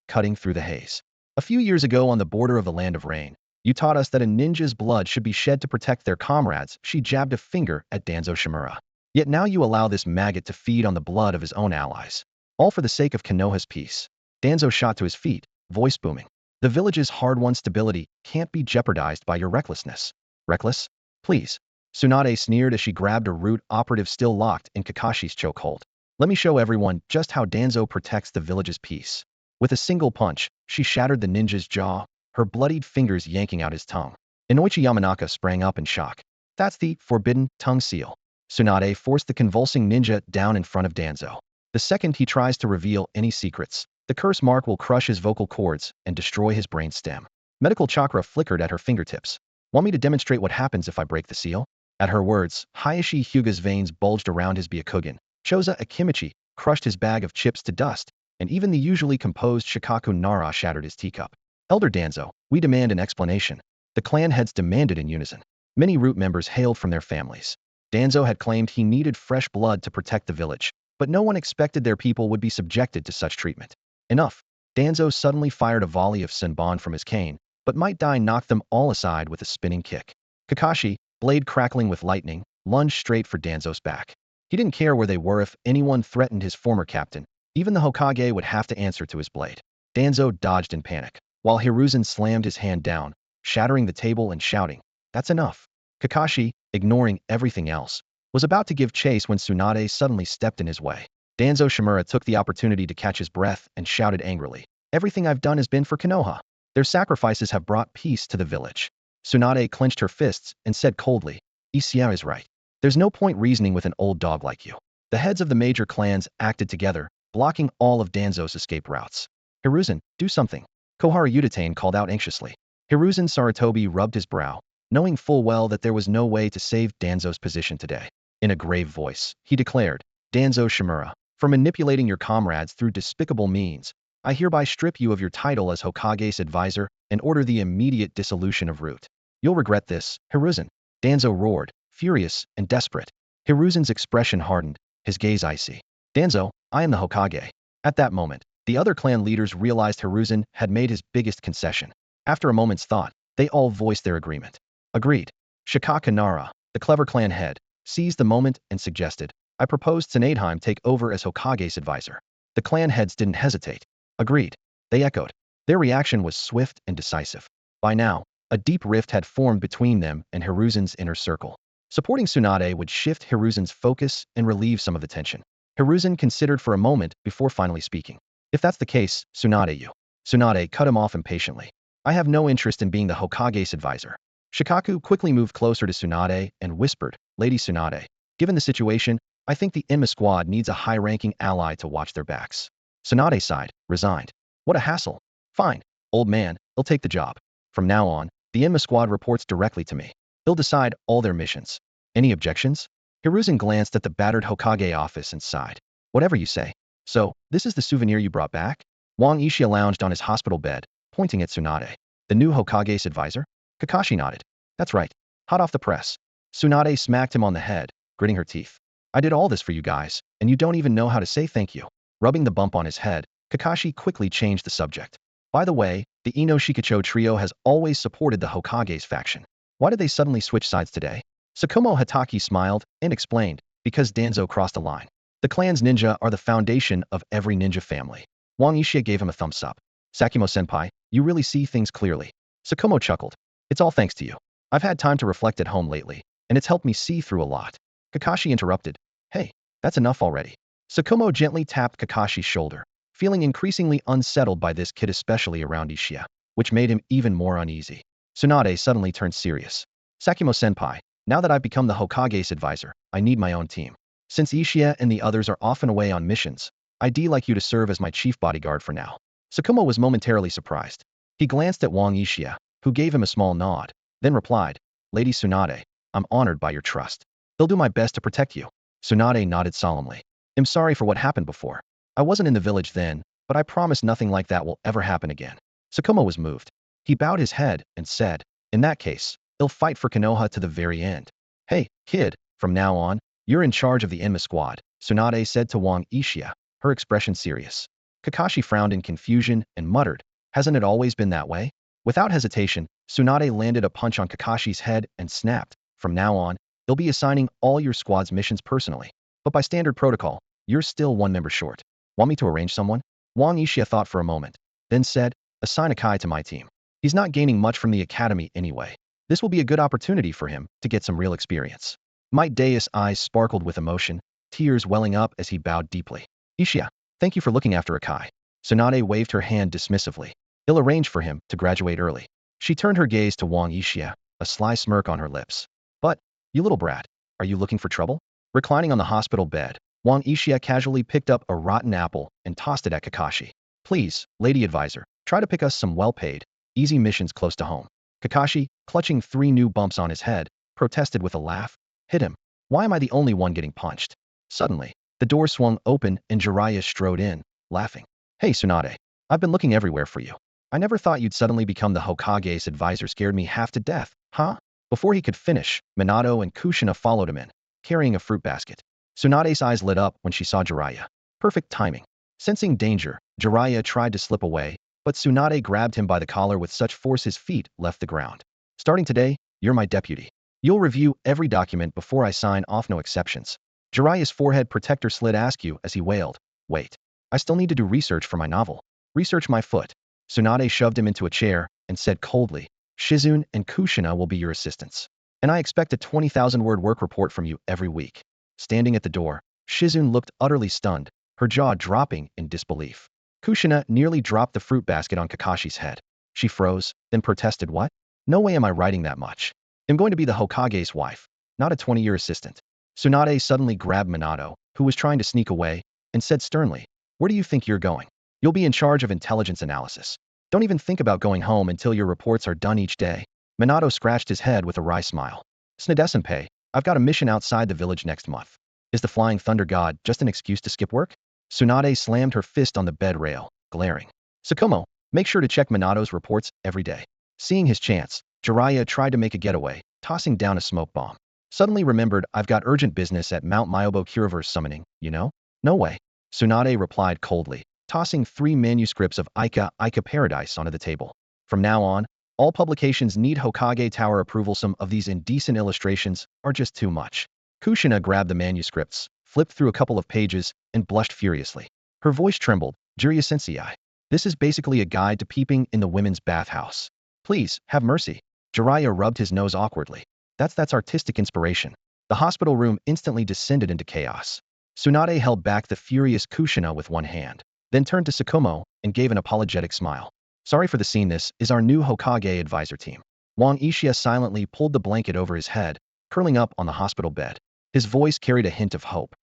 cutting through the haze. A few years ago on the border of the Land of Rain, you taught us that a ninja's blood should be shed to protect their comrades. She jabbed a finger at Danzo Shimura. Yet now you allow this maggot to feed on the blood of his own allies. All for the sake of Konoha's peace. Danzo shot to his feet, voice booming. The village's hard-won stability can't be jeopardized by your recklessness. Reckless? Please. Tsunade sneered as she grabbed a root operative still locked in Kakashi's chokehold. Let me show everyone just how Danzo protects the village's peace. With a single punch, she shattered the ninja's jaw, her bloodied fingers yanking out his tongue. Inoichi Yamanaka sprang up in shock. That's the forbidden tongue seal. Tsunade forced the convulsing ninja down in front of Danzo. The second he tries to reveal any secrets, the curse mark will crush his vocal cords and destroy his brain stem. Medical chakra flickered at her fingertips. Want me to demonstrate what happens if I break the seal? At her words, Hayashi Hyuga's veins bulged around his Byakugan. Choza Akimichi crushed his bag of chips to dust, and even the usually composed Shikaku Nara shattered his teacup. Elder Danzo, we demand an explanation. The clan heads demanded in unison. Many root members hailed from their families. Danzo had claimed he needed fresh blood to protect the village, but no one expected their people would be subjected to such treatment. Enough. Danzo suddenly fired a volley of Senbon from his cane, but Might Dai knocked them all aside with a spinning kick. Kakashi, blade crackling with lightning, lunged straight for Danzo's back. He didn't care where they were if anyone threatened his former captain. Even the Hokage would have to answer to his blade. Danzo dodged in panic, while Hiruzen slammed his hand down, shattering the table and shouting, "That's enough." Kakashi, ignoring everything else, was about to give chase when Tsunade suddenly stepped in his way. Danzo Shimura took the opportunity to catch his breath and shouted angrily, "Everything I've done has been for Konoha. Their sacrifices have brought peace to the village." Tsunade clenched her fists and said coldly, "Isia is right. There's no point reasoning with an old dog like you." The heads of the major clans acted together, blocking all of Danzo's escape routes. "Hiruzen, do something," Kohara Udatane called out anxiously. Hiruzen Sarutobi rubbed his brow, knowing full well that there was no way to save Danzo's position today. In a grave voice, he declared, "Danzo Shimura, for manipulating your comrades through despicable means, I hereby strip you of your title as Hokage's advisor and order the immediate dissolution of Root. You'll regret this, Hiruzen." Danzo roared, furious and desperate. Hiruzen's expression hardened, his gaze icy. "Danzo, I am the Hokage." At that moment, the other clan leaders realized Hiruzen had made his biggest concession. After a moment's thought, they all voiced their agreement. Agreed. Shikaku Nara, the clever clan head, seized the moment and suggested, "I propose Tsunadeheim take over as Hokage's advisor." The clan heads didn't hesitate. Agreed. They echoed. Their reaction was swift and decisive. By now, a deep rift had formed between them and Hiruzen's inner circle. Supporting Tsunade would shift Hiruzen's focus and relieve some of the tension. Hiruzen considered for a moment before finally speaking. "If that's the case, Tsunade cut him off impatiently. "I have no interest in being the Hokage's advisor." Shikaku quickly moved closer to Tsunade and whispered, "Lady Tsunade, given the situation, I think the Enma squad needs a high-ranking ally to watch their backs." Tsunade sighed, resigned. "What a hassle. Fine, old man, he'll take the job. From now on, the Enma squad reports directly to me. He'll decide all their missions." Any objections? Hiruzen glanced at the battered Hokage office and sighed. "Whatever you say. So, this is the souvenir you brought back?" Wang Ixia lounged on his hospital bed, pointing at Tsunade. "The new Hokage's advisor?" Kakashi nodded. "That's right. Hot off the press." Tsunade smacked him on the head, gritting her teeth. "I did all this for you guys, and you don't even know how to say thank you." Rubbing the bump on his head, Kakashi quickly changed the subject. "By the way, the Ino Shikacho trio has always supported the Hokage's faction. Why did they suddenly switch sides today?" Tsukumo Hatake smiled and explained, "Because Danzo crossed a line. The clan's ninja are the foundation of every ninja family." Wang Ixia gave him a thumbs up. "Sakimo-senpai, you really see things clearly." Tsukumo chuckled. "It's all thanks to you. I've had time to reflect at home lately, and it's helped me see through a lot." Kakashi interrupted. "Hey, that's enough already." Tsukumo gently tapped Kakashi's shoulder, feeling increasingly unsettled by this kid, especially around Uchiha, which made him even more uneasy. Tsunade suddenly turned serious. "Sakimo-senpai, now that I've become the Hokage's advisor, I need my own team. Since Uchiha and the others are often away on missions, I'd like you to serve as my chief bodyguard for now." Tsukumo was momentarily surprised. He glanced at Wang Ixia, who gave him a small nod, then replied, "Lady Tsunade, I'm honored by your trust. I'll do my best to protect you." Tsunade nodded solemnly. "I'm sorry for what happened before. I wasn't in the village then, but I promise nothing like that will ever happen again." Tsukumo was moved. He bowed his head and said, "In that case, he'll fight for Konoha to the very end." "Hey, kid, From now on, you're in charge of the Enma squad, Tsunade said to Wang Ishia, her expression serious. Kakashi frowned in confusion and muttered, hasn't it always been that way? Without hesitation, Tsunade landed a punch on Kakashi's head and snapped, from now on, they'll be assigning all your squad's missions personally. But by standard protocol, you're still one member short. Want me to arrange someone? Wang Ishia thought for a moment, then said, assign Akai to my team. He's not gaining much from the academy anyway. This will be a good opportunity for him to get some real experience. Might Deus' eyes sparkled with emotion, tears welling up as he bowed deeply. Ishia, thank you for looking after Akai. Tsunade waved her hand dismissively. He'll arrange for him to graduate early. She turned her gaze to Wang Ishia, a sly smirk on her lips. But, you little brat, are you looking for trouble? Reclining on the hospital bed, Wang Ishia casually picked up a rotten apple and tossed it at Kakashi. Please, lady advisor, try to pick us some well-paid, easy missions close to home. Kakashi, clutching 3 new bumps on his head, protested with a laugh. Hit him. Why am I the only one getting punched? Suddenly, the door swung open and Jiraiya strode in, laughing. Hey Tsunade, I've been looking everywhere for you. I never thought you'd suddenly become the Hokage's advisor. Scared me half to death, huh? Before he could finish, Minato and Kushina followed him in, carrying a fruit basket. Tsunade's eyes lit up when she saw Jiraiya. Perfect timing. Sensing danger, Jiraiya tried to slip away, but Tsunade grabbed him by the collar with such force his feet left the ground. Starting today, you're my deputy. You'll review every document before I sign off, no exceptions. Jiraiya's forehead protector slid askew as he wailed. Wait. I still need to do research for my novel. Research my foot. Tsunade shoved him into a chair and said coldly, Shizune and Kushina will be your assistants. And I expect a 20,000-word work report from you every week. Standing at the door, Shizune looked utterly stunned, her jaw dropping in disbelief. Kushina nearly dropped the fruit basket on Kakashi's head. She froze, then protested, what? No way am I writing that much. I'm going to be the Hokage's wife, not a 20-year assistant. Tsunade suddenly grabbed Minato, who was trying to sneak away, and said sternly, where do you think you're going? You'll be in charge of intelligence analysis. Don't even think about going home until your reports are done each day. Minato scratched his head with a wry smile. Tsunade-senpai, I've got a mission outside the village next month. Is the Flying Thunder God just an excuse to skip work? Tsunade slammed her fist on the bed rail, glaring. Tsukumo, make sure to check Minato's reports every day. Seeing his chance, Jiraiya tried to make a getaway, tossing down a smoke bomb. Suddenly remembered, I've got urgent business at Mount Myobo Kyriverse summoning, you know? No way. Tsunade replied coldly, tossing 3 manuscripts of Ika Paradise onto the table. From now on, all publications need Hokage Tower approval. Some of these indecent illustrations are just too much. Kushina grabbed the manuscripts, flipped through a couple of pages, and blushed furiously. Her voice trembled. Jiraiya sensei, this is basically a guide to peeping in the women's bathhouse. Please, have mercy. Jiraiya rubbed his nose awkwardly. That's artistic inspiration. The hospital room instantly descended into chaos. Tsunade held back the furious Kushina with one hand, then turned to Tsukumo and gave an apologetic smile. Sorry for the scene. This is our new Hokage advisor team. Wang Ishia silently pulled the blanket over his head, curling up on the hospital bed. His voice carried a hint of hope.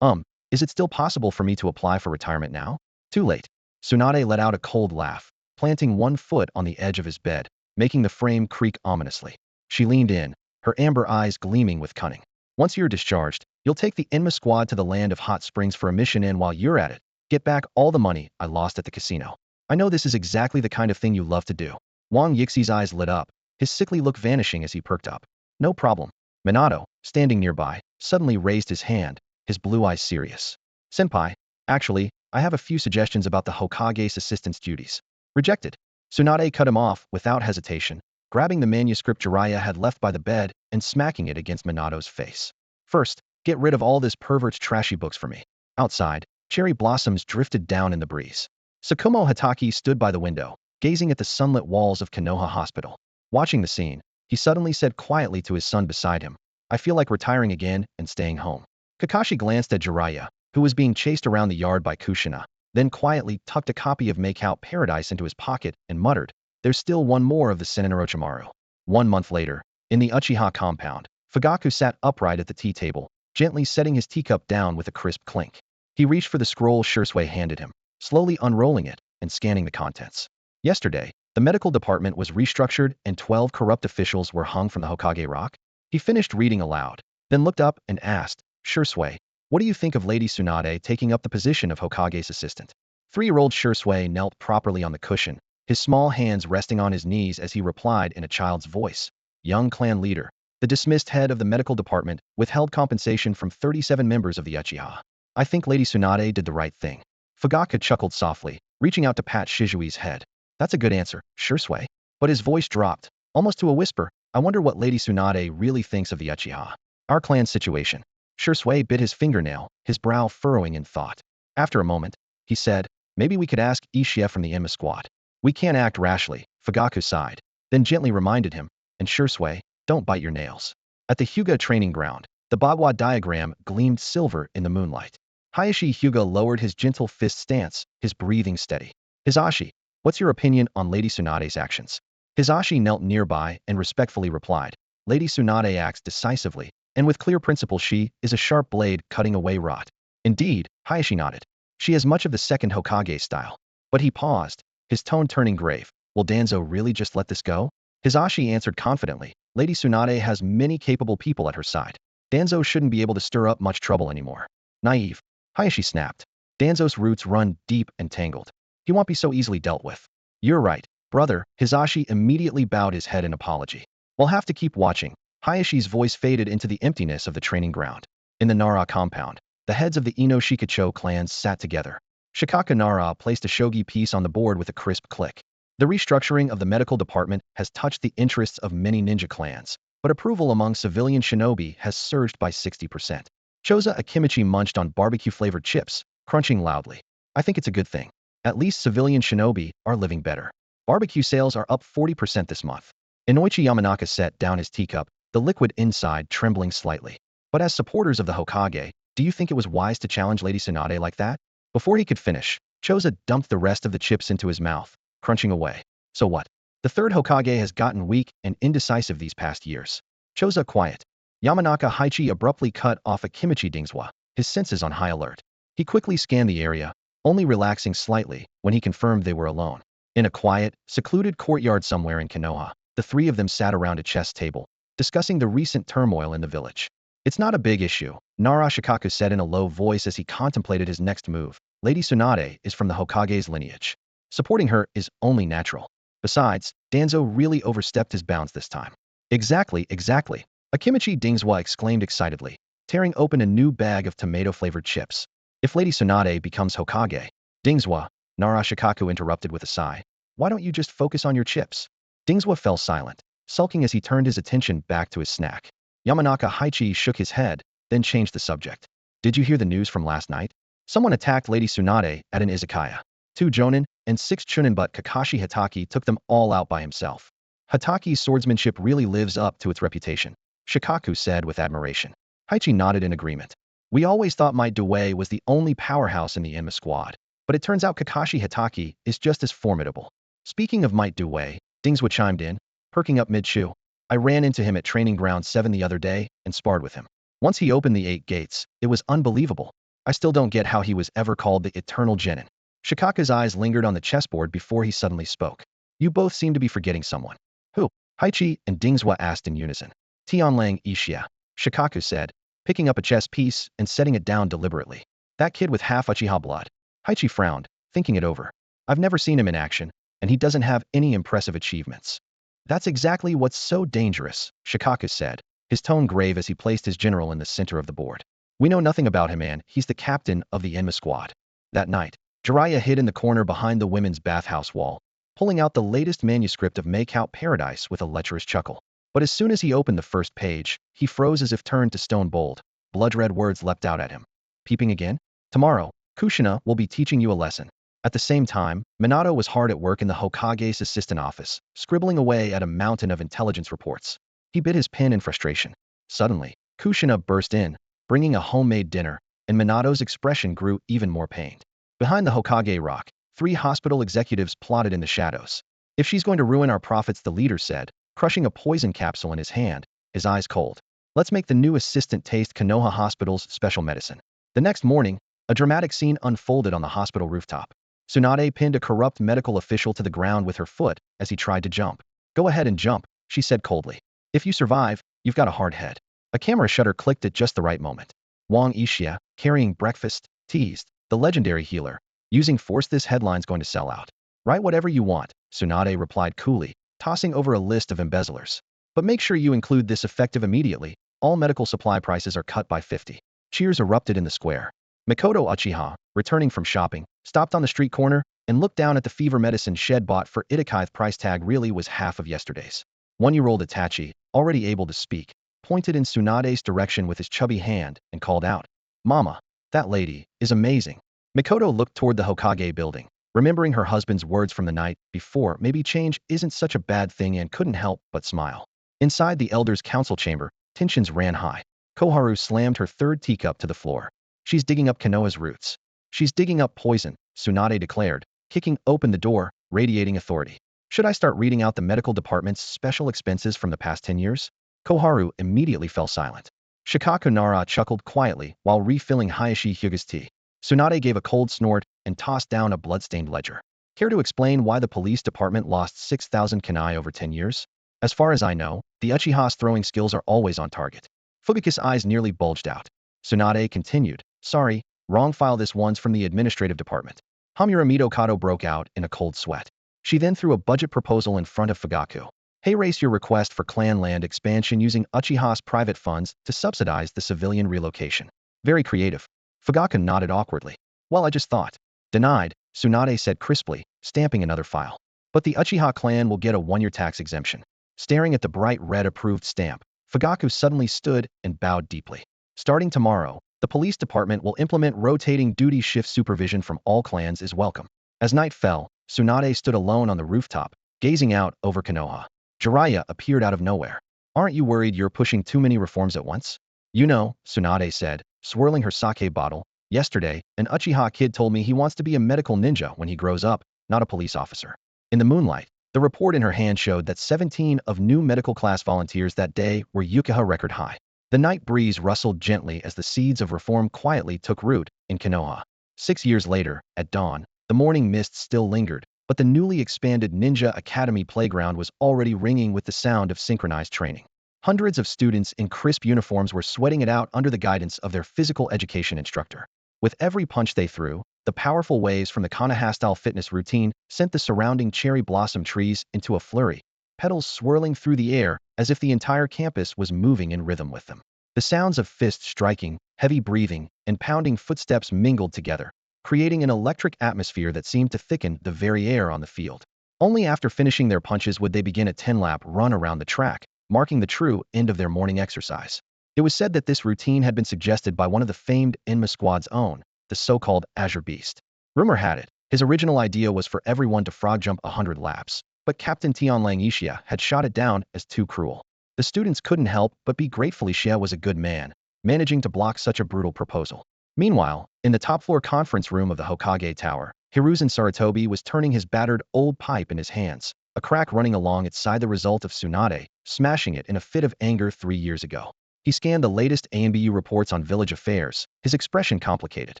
Is it still possible for me to apply for retirement now? Too late. Tsunade let out a cold laugh, planting one foot on the edge of his bed, making the frame creak ominously. She leaned in, her amber eyes gleaming with cunning. Once you're discharged, you'll take the Enma squad to the land of hot springs for a mission, and while you're at it, get back all the money I lost at the casino. I know this is exactly the kind of thing you love to do. Wang Yixi's eyes lit up, his sickly look vanishing as he perked up. No problem. Minato, standing nearby, suddenly raised his hand, his blue eyes serious. Senpai, actually, I have a few suggestions about the Hokage's assistant's duties. Rejected. Tsunade cut him off without hesitation, grabbing the manuscript Jiraiya had left by the bed and smacking it against Minato's face. First, get rid of all this pervert's trashy books for me. Outside, cherry blossoms drifted down in the breeze. Tsukumo Hatake stood by the window, gazing at the sunlit walls of Konoha Hospital. Watching the scene, he suddenly said quietly to his son beside him, I feel like retiring again and staying home. Kakashi glanced at Jiraiya, who was being chased around the yard by Kushina, then quietly tucked a copy of Make Out Paradise into his pocket and muttered, there's still one more of the Senin Orochimaru. 1 month later, in the Uchiha compound, Fugaku sat upright at the tea table, gently setting his teacup down with a crisp clink. He reached for the scroll Shursui handed him, slowly unrolling it and scanning the contents. Yesterday, the medical department was restructured and 12 corrupt officials were hung from the Hokage Rock. He finished reading aloud, then looked up and asked, Shursui, what do you think of Lady Tsunade taking up the position of Hokage's assistant? 3-year-old Shursui knelt properly on the cushion, his small hands resting on his knees as he replied in a child's voice. Young clan leader, The dismissed head of the medical department withheld compensation from 37 members of the Uchiha. I think Lady Tsunade did the right thing. Fugaku chuckled softly, reaching out to pat Shizui's head. That's a good answer, Shursui. But his voice dropped, almost to a whisper. I wonder what Lady Tsunade really thinks of the Uchiha. Our clan's situation. Shursui bit his fingernail, his brow furrowing in thought. After a moment, he said, maybe we could ask Uchiha from the Enma squad. We can't act rashly, Fugaku sighed, then gently reminded him, and Shursui, don't bite your nails. At the Hyuga training ground, the Bagua diagram gleamed silver in the moonlight. Hayashi Hyuga lowered his gentle fist stance, his breathing steady. Hizashi, what's your opinion on Lady Tsunade's actions? Hizashi knelt nearby and respectfully replied, Lady Tsunade acts decisively, and with clear principle she is a sharp blade cutting away rot. Indeed, Hayashi nodded. She has much of the second Hokage style. But he paused, his tone turning grave. Will Danzo really just let this go? Hizashi answered confidently, Lady Tsunade has many capable people at her side. Danzo shouldn't be able to stir up much trouble anymore. Naive. Hayashi snapped. Danzo's roots run deep and tangled. He won't be so easily dealt with. You're right, brother. Hizashi immediately bowed his head in apology. We'll have to keep watching. Hayashi's voice faded into the emptiness of the training ground. In the Nara compound, the heads of the Ino Shikacho clans sat together. Shikaka Nara placed a shogi piece on the board with a crisp click. The restructuring of the medical department has touched the interests of many ninja clans, but approval among civilian shinobi has surged by 60%. Choza Akimichi munched on barbecue-flavored chips, crunching loudly. I think it's a good thing. At least civilian shinobi are living better. Barbecue sales are up 40% this month. Inoichi Yamanaka set down his teacup, the liquid inside trembling slightly. But as supporters of the Hokage, do you think it was wise to challenge Lady Tsunade like that? Before he could finish, Choza dumped the rest of the chips into his mouth, crunching away. So what? The third Hokage has gotten weak and indecisive these past years. Choza quiet. Yamanaka Haichi abruptly cut off Akimichi Dingswa, his senses on high alert. He quickly scanned the area, only relaxing slightly when he confirmed they were alone. In a quiet, secluded courtyard somewhere in Konoha, the three of them sat around a chess table, discussing the recent turmoil in the village. It's not a big issue, Nara Shikaku said in a low voice as he contemplated his next move. Lady Tsunade is from the Hokage's lineage. Supporting her is only natural. Besides, Danzo really overstepped his bounds this time. Exactly. Akimichi Dingswa exclaimed excitedly, tearing open a new bag of tomato-flavored chips. If Lady Tsunade becomes Hokage, Dingswa, Nara Shikaku interrupted with a sigh. Why don't you just focus on your chips? Dingswa fell silent, sulking as he turned his attention back to his snack. Yamanaka Haichi shook his head, then changed the subject. Did you hear the news from last night? Someone attacked Lady Tsunade at an izakaya. 2 jonin and 6 chunin, but Kakashi Hatake took them all out by himself. Hatake's swordsmanship really lives up to its reputation, Shikaku said with admiration. Haichi nodded in agreement. We always thought Might Due was the only powerhouse in the Enma squad, but it turns out Kakashi Hatake is just as formidable. Speaking of Might Due, Dingswa chimed in, perking up mid-chew. I ran into him at Training Ground 7 the other day and sparred with him. Once he opened the 8 gates, it was unbelievable. I still don't get how he was ever called the Eternal Genin. Shikaku's eyes lingered on the chessboard before he suddenly spoke. You both seem to be forgetting someone. Who? Haichi and Dingswa asked in unison. Tianlang Uchiha, Shikaku said, picking up a chess piece and setting it down deliberately. That kid with half Uchiha blood. Haichi frowned, thinking it over. I've never seen him in action, and he doesn't have any impressive achievements. That's exactly what's so dangerous, Shikaku said, his tone grave as he placed his general in the center of the board. We know nothing about him, and he's the captain of the Enma squad. That night, Jiraiya hid in the corner behind the women's bathhouse wall, pulling out the latest manuscript of Makeout Paradise with a lecherous chuckle. But as soon as he opened the first page, he froze as if turned to stone bold. Blood-red words leapt out at him. Peeping again? Tomorrow, Kushina will be teaching you a lesson. At the same time, Minato was hard at work in the Hokage's assistant office, scribbling away at a mountain of intelligence reports. He bit his pen in frustration. Suddenly, Kushina burst in, bringing a homemade dinner, and Minato's expression grew even more pained. Behind the Hokage rock, 3 hospital executives plotted in the shadows. If she's going to ruin our profits, the leader said, crushing a poison capsule in his hand, his eyes cold. Let's make the new assistant taste Konoha Hospital's special medicine. The next morning, a dramatic scene unfolded on the hospital rooftop. Tsunade pinned a corrupt medical official to the ground with her foot as he tried to jump. Go ahead and jump, she said coldly. If you survive, you've got a hard head. A camera shutter clicked at just the right moment. Wang Uchiha, carrying breakfast, teased, the legendary healer. Using force, this headline's going to sell out. Write whatever you want, Tsunade replied coolly, tossing over a list of embezzlers. But make sure you include this effective immediately. All medical supply prices are cut by 50. Cheers erupted in the square. Mikoto Uchiha, returning from shopping, stopped on the street corner and looked down at the fever medicine shed bought for Itakai. The price tag really was half of yesterday's. 1-year-old Itachi, already able to speak, pointed in Tsunade's direction with his chubby hand and called out, "Mama, that lady is amazing." Mikoto looked toward the Hokage building, remembering her husband's words from the night before. Maybe change isn't such a bad thing, and couldn't help but smile. Inside the elders' council chamber, tensions ran high. Koharu slammed her third teacup to the floor. "She's digging up Konoha's roots. She's digging up poison," Tsunade declared, kicking open the door, radiating authority. "Should I start reading out the medical department's special expenses from the past 10 years? Koharu immediately fell silent. Shikaku Nara chuckled quietly while refilling Hayashi Hyuga's tea. Tsunade gave a cold snort and tossed down a blood-stained ledger. "Care to explain why the police department lost 6,000 kanai over 10 years? As far as I know, the Uchiha's throwing skills are always on target." Fugaku's eyes nearly bulged out. Tsunade continued, "Sorry, wrong file. This one's from the administrative department." Hamura Mitokado broke out in a cold sweat. She then threw a budget proposal in front of Fugaku. "Hey, raise your request for clan land expansion using Uchiha's private funds to subsidize the civilian relocation." "Very creative." Fugaku nodded awkwardly. "Well, I just thought." "Denied," Tsunade said crisply, stamping another file. "But the Uchiha clan will get a 1-year tax exemption." Staring at the bright red approved stamp, Fugaku suddenly stood and bowed deeply. "Starting tomorrow, the police department will implement rotating duty shift. Supervision from all clans is welcome." As night fell, Tsunade stood alone on the rooftop, gazing out over Konoha. Jiraiya appeared out of nowhere. "Aren't you worried you're pushing too many reforms at once?" "You know," Tsunade said, swirling her sake bottle, "yesterday, an Uchiha kid told me he wants to be a medical ninja when he grows up, not a police officer." In the moonlight, the report in her hand showed that 17 of new medical class volunteers that day were Uchiha record high. The night breeze rustled gently as the seeds of reform quietly took root in Konoha. 6 years later, at dawn, the morning mist still lingered, but the newly expanded Ninja Academy playground was already ringing with the sound of synchronized training. Hundreds of students in crisp uniforms were sweating it out under the guidance of their physical education instructor. With every punch they threw, the powerful waves from the Konoha-style fitness routine sent the surrounding cherry blossom trees into a flurry, petals swirling through the air as if the entire campus was moving in rhythm with them. The sounds of fists striking, heavy breathing, and pounding footsteps mingled together, creating an electric atmosphere that seemed to thicken the very air on the field. Only after finishing their punches would they begin a 10-lap run around the track, marking the true end of their morning exercise. It was said that this routine had been suggested by one of the famed Enma squad's own, the so-called Azure Beast. Rumor had it, his original idea was for everyone to frog jump 100 laps, but Captain Tianlang Ishia had shot it down as too cruel. The students couldn't help but be grateful Ishia was a good man, managing to block such a brutal proposal. Meanwhile, in the top-floor conference room of the Hokage Tower, Hiruzen Sarutobi was turning his battered old pipe in his hands, a crack running along its side, the result of Tsunade smashing it in a fit of anger 3 years ago. He scanned the latest ANBU reports on village affairs, his expression complicated.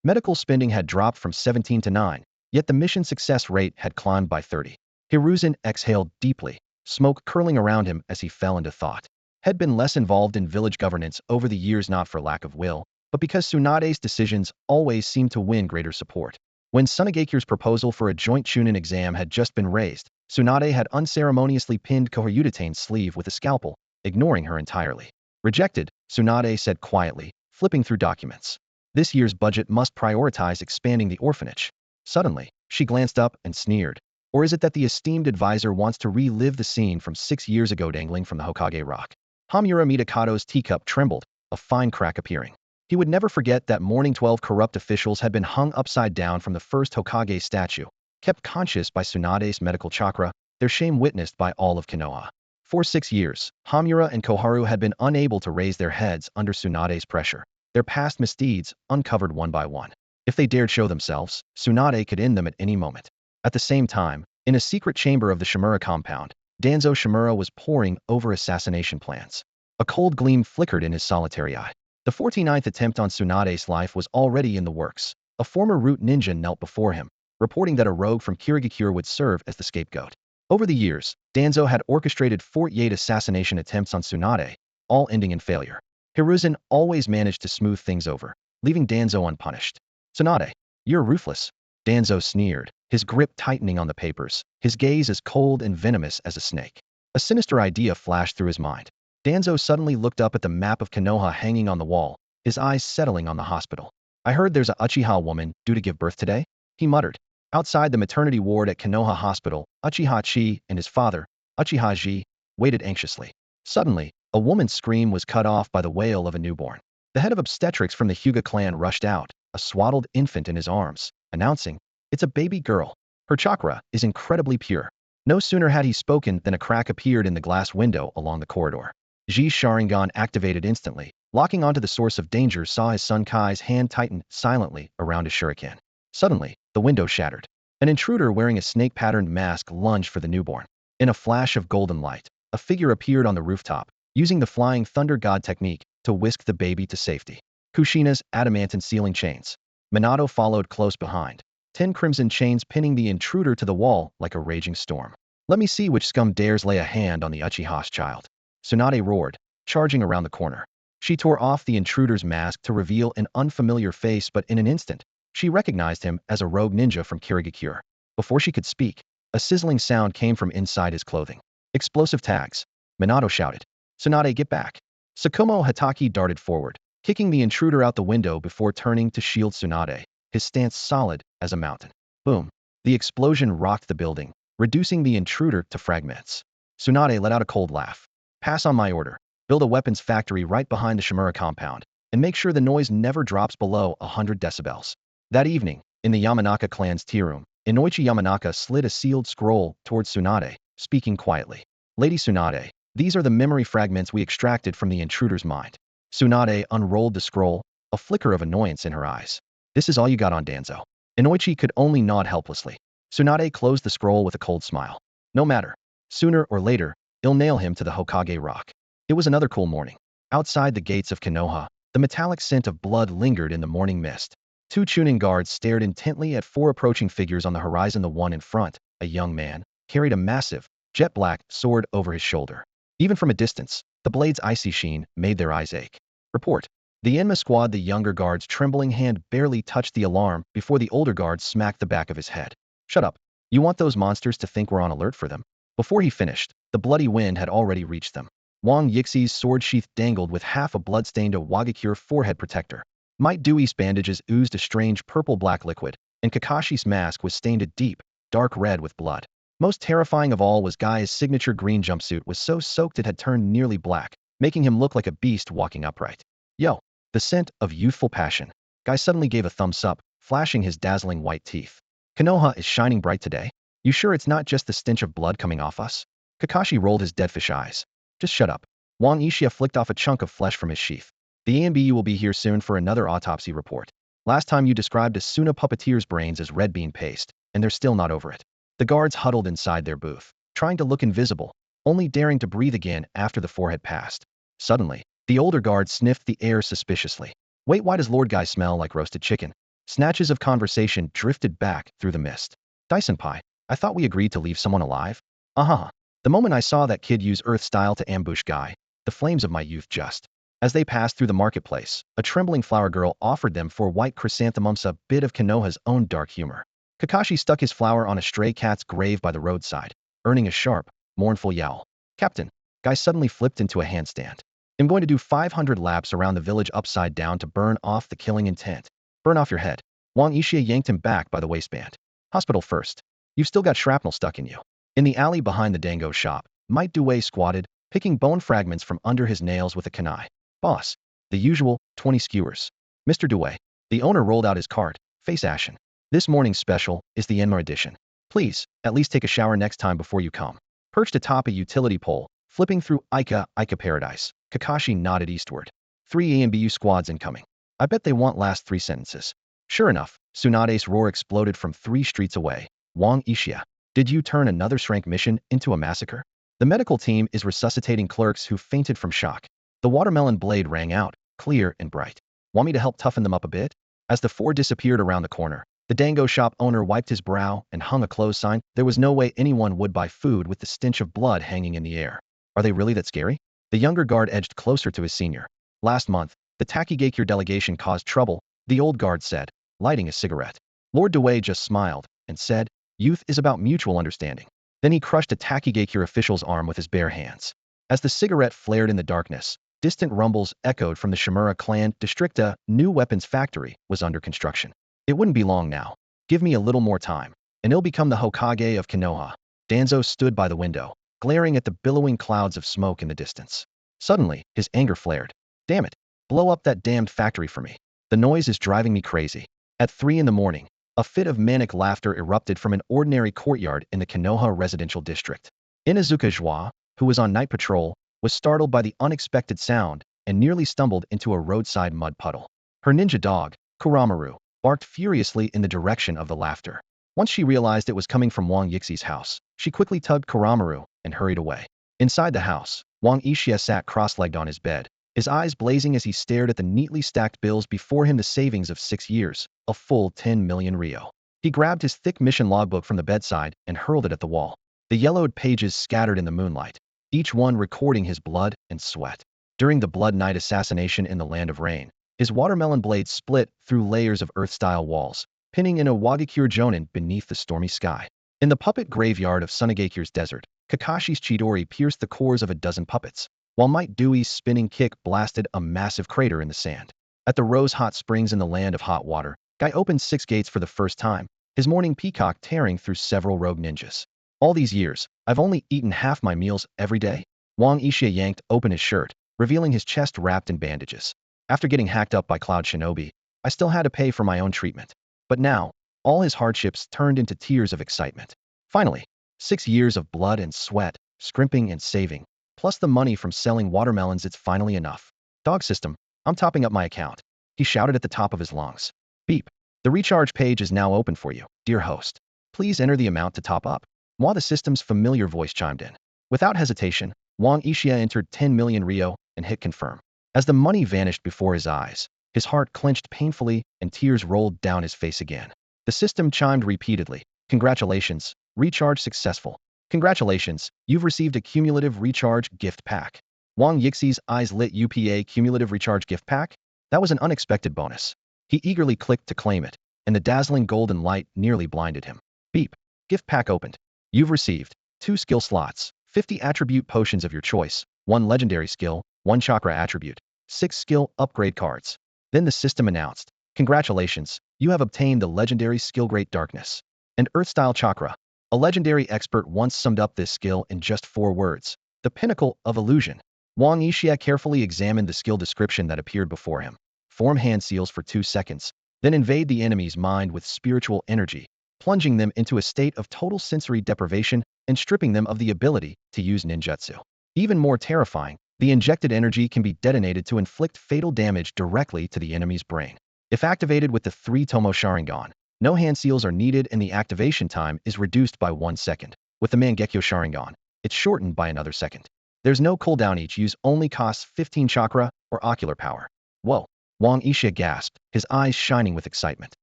Medical spending had dropped from 17 to 9, yet the mission success rate had climbed by 30. Hiruzen exhaled deeply, smoke curling around him as he fell into thought. Had been less involved in village governance over the years, not for lack of will, but because Tsunade's decisions always seemed to win greater support. When Tsunagekyu's proposal for a joint Chunin exam had just been raised, Tsunade had unceremoniously pinned Kohyutane's sleeve with a scalpel, ignoring her entirely. "Rejected," Tsunade said quietly, flipping through documents. "This year's budget must prioritize expanding the orphanage." Suddenly, she glanced up and sneered. "Or is it that the esteemed advisor wants to relive the scene from 6 years ago dangling from the Hokage rock?" Hamura Mitakoto's teacup trembled, a fine crack appearing. He would never forget that morning. 12 corrupt officials had been hung upside down from the first Hokage statue, kept conscious by Tsunade's medical chakra, their shame witnessed by all of Konoha. For 6 years, Hamura and Koharu had been unable to raise their heads under Tsunade's pressure, their past misdeeds uncovered one by one. If they dared show themselves, Tsunade could end them at any moment. At the same time, in a secret chamber of the Shimura compound, Danzo Shimura was poring over assassination plans. A cold gleam flickered in his solitary eye. The 49th attempt on Tsunade's life was already in the works. A former root ninja knelt before him, reporting that a rogue from Kirigakure would serve as the scapegoat. Over the years, Danzo had orchestrated 48 assassination attempts on Tsunade, all ending in failure. Hiruzen always managed to smooth things over, leaving Danzo unpunished. "Tsunade, you're ruthless," Danzo sneered, his grip tightening on the papers, his gaze as cold and venomous as a snake. A sinister idea flashed through his mind. Danzo suddenly looked up at the map of Konoha hanging on the wall, his eyes settling on the hospital. I heard there's a Uchiha woman due to give birth today? He muttered. Outside the maternity ward at Konoha Hospital, Uchiha Chi and his father, Uchiha Ji, waited anxiously. Suddenly, a woman's scream was cut off by the wail of a newborn. The head of obstetrics from the Hyuga clan rushed out, a swaddled infant in his arms, announcing, "It's a baby girl. Her chakra is incredibly pure." No sooner had he spoken than a crack appeared in the glass window along the corridor. Ji's sharingan activated instantly, locking onto the source of danger, saw his son Kai's hand tighten silently around his shuriken. Suddenly, the window shattered. An intruder wearing a snake-patterned mask lunged for the newborn. In a flash of golden light, a figure appeared on the rooftop, using the flying thunder god technique to whisk the baby to safety. Kushina's adamantine sealing chains. Minato followed close behind, 10 crimson chains pinning the intruder to the wall like a raging storm. Let me see which scum dares lay a hand on the Uchiha's child. Tsunade roared, charging around the corner. She tore off the intruder's mask to reveal an unfamiliar face, but in an instant, she recognized him as a rogue ninja from Kirigakure. Before she could speak, a sizzling sound came from inside his clothing. Explosive tags. Minato shouted. Tsunade, get back. Sakumo Hatake darted forward, kicking the intruder out the window before turning to shield Tsunade, his stance solid as a mountain. Boom. The explosion rocked the building, reducing the intruder to fragments. Tsunade let out a cold laugh. Pass on my order. Build a weapons factory right behind the Shimura compound, and make sure the noise never drops below 100 decibels. That evening, in the Yamanaka clan's tea room, Inoichi Yamanaka slid a sealed scroll towards Tsunade, speaking quietly. Lady Tsunade, these are the memory fragments we extracted from the intruder's mind. Tsunade unrolled the scroll, a flicker of annoyance in her eyes. This is all you got on Danzo. Inoichi could only nod helplessly. Tsunade closed the scroll with a cold smile. No matter. Sooner or later, I'll nail him to the Hokage rock. It was another cool morning. Outside the gates of Konoha, the metallic scent of blood lingered in the morning mist. 2 Chunin guards stared intently at 4 approaching figures on the horizon. The one in front, a young man, carried a massive, jet-black sword over his shoulder. Even from a distance, the blade's icy sheen made their eyes ache. Report. The Enma squad. The younger guard's trembling hand barely touched the alarm before the older guard smacked the back of his head. Shut up. You want those monsters to think we're on alert for them? Before he finished, the bloody wind had already reached them. Wang Yixi's sword sheath dangled with half a blood-stained Wagakure forehead protector. Might Dewey's bandages oozed a strange purple-black liquid, and Kakashi's mask was stained a deep, dark red with blood. Most terrifying of all was Guy's signature green jumpsuit was so soaked it had turned nearly black, making him look like a beast walking upright. Yo! The scent of youthful passion. Guy suddenly gave a thumbs up, flashing his dazzling white teeth. Konoha is shining bright today. You sure it's not just the stench of blood coming off us? Kakashi rolled his deadfish eyes. Just shut up. Wang Yixia flicked off a chunk of flesh from his sheath. The AMBU will be here soon for another autopsy report. Last time you described a Suna puppeteer's brains as red bean paste, and they're still not over it. The guards huddled inside their booth, trying to look invisible, only daring to breathe again after the 4 had passed. Suddenly, the older guard sniffed the air suspiciously. Wait, why does Lord Guy smell like roasted chicken? Snatches of conversation drifted back through the mist. Dai-senpai, I thought we agreed to leave someone alive? The moment I saw that kid use Earth style to ambush Guy, the flames of my youth just. As they passed through the marketplace, a trembling flower girl offered them 4 white chrysanthemums, a bit of Konoha's own dark humor. Kakashi stuck his flower on a stray cat's grave by the roadside, earning a sharp, mournful yowl. Captain, Guy suddenly flipped into a handstand. I'm going to do 500 laps around the village upside down to burn off the killing intent. Burn off your head. Wang Yixia yanked him back by the waistband. Hospital first. You've still got shrapnel stuck in you. In the alley behind the Dango shop, Might Dewey squatted, picking bone fragments from under his nails with a kunai. Boss. The usual, 20 skewers. Mr. Dewey. The owner rolled out his cart, face ashen. This morning's special is the Enma edition. Please, at least take a shower next time before you come. Perched atop a utility pole, flipping through Ica Paradise, Kakashi nodded eastward. 3 AMBU squads incoming. I bet they want last 3 sentences. Sure enough, Tsunade's roar exploded from 3 streets away. Wang Yixia. Did you turn another Shrank mission into a massacre? The medical team is resuscitating clerks who fainted from shock. The watermelon blade rang out, clear and bright. Want me to help toughen them up a bit? As the 4 disappeared around the corner, the Dango shop owner wiped his brow and hung a close sign. There was no way anyone would buy food with the stench of blood hanging in the air. Are they really that scary? The younger guard edged closer to his senior. Last month, the Takigakure delegation caused trouble, the old guard said, lighting a cigarette. Lord Dewey just smiled and said, youth is about mutual understanding. Then he crushed a Takigakure official's arm with his bare hands. As the cigarette flared in the darkness, distant rumbles echoed from the Shimura clan district. A new weapons factory was under construction. It wouldn't be long now. Give me a little more time, and he'll become the Hokage of Konoha. Danzo stood by the window, glaring at the billowing clouds of smoke in the distance. Suddenly, his anger flared. Damn it! Blow up that damned factory for me. The noise is driving me crazy. At 3 in the morning, a fit of manic laughter erupted from an ordinary courtyard in the Konoha residential district. Inuzuka Joie, who was on night patrol, was startled by the unexpected sound and nearly stumbled into a roadside mud puddle. Her ninja dog, Kuramaru, barked furiously in the direction of the laughter. Once she realized it was coming from Wang Yixi's house, she quickly tugged Kuramaru and hurried away. Inside the house, Wang Yixia sat cross-legged on his bed, his eyes blazing as he stared at the neatly stacked bills before him. The savings of 6 years, a full 10 million ryo. He grabbed his thick mission logbook from the bedside and hurled it at the wall. The yellowed pages scattered in the moonlight, each one recording his blood and sweat. During the Blood Knight assassination in the Land of Rain, his watermelon blade split through layers of Earth-style walls, pinning in a Wagakure Jonin beneath the stormy sky. In the puppet graveyard of Sunegakure's desert, Kakashi's Chidori pierced the cores of a dozen puppets, while Might Dewey's spinning kick blasted a massive crater in the sand. At the Rose Hot Springs in the Land of Hot Water, Guy opened 6 gates for the first time, his morning peacock tearing through several rogue ninjas. All these years, I've only eaten half my meals every day. Wang Yixia yanked open his shirt, revealing his chest wrapped in bandages. After getting hacked up by Cloud Shinobi, I still had to pay for my own treatment. But now, all his hardships turned into tears of excitement. Finally, 6 years of blood and sweat, scrimping and saving, plus the money from selling watermelons. It's finally enough. Dog system, I'm topping up my account. He shouted at the top of his lungs. Beep. The recharge page is now open for you, dear host. Please enter the amount to top up. The system's familiar voice chimed in. Without hesitation, Wang Yixia entered 10 million ryo and hit confirm. As the money vanished before his eyes, his heart clenched painfully and tears rolled down his face again. The system chimed repeatedly. Congratulations, recharge successful. Congratulations, you've received a cumulative recharge gift pack. Wang Yixi's eyes lit. UPA cumulative recharge gift pack? That was an unexpected bonus. He eagerly clicked to claim it, and the dazzling golden light nearly blinded him. Beep. Gift pack opened. You've received 2 skill slots, 50 attribute potions of your choice, 1 legendary skill, 1 chakra attribute, 6 skill upgrade cards. Then the system announced, congratulations, you have obtained the legendary skill Great Darkness and Earth-style chakra. A legendary expert once summed up this skill in just 4 words, the pinnacle of illusion. Wang Yixia carefully examined the skill description that appeared before him. Form hand seals for 2 seconds, then invade the enemy's mind with spiritual energy, plunging them into a state of total sensory deprivation and stripping them of the ability to use ninjutsu. Even more terrifying, the injected energy can be detonated to inflict fatal damage directly to the enemy's brain. If activated with the 3-tomo sharingan, no hand seals are needed and the activation time is reduced by 1 second. With the Mangekyo sharingan, it's shortened by another second. There's no cooldown. Each use only costs 15 chakra or ocular power. Whoa! Wang Yixia gasped, his eyes shining with excitement.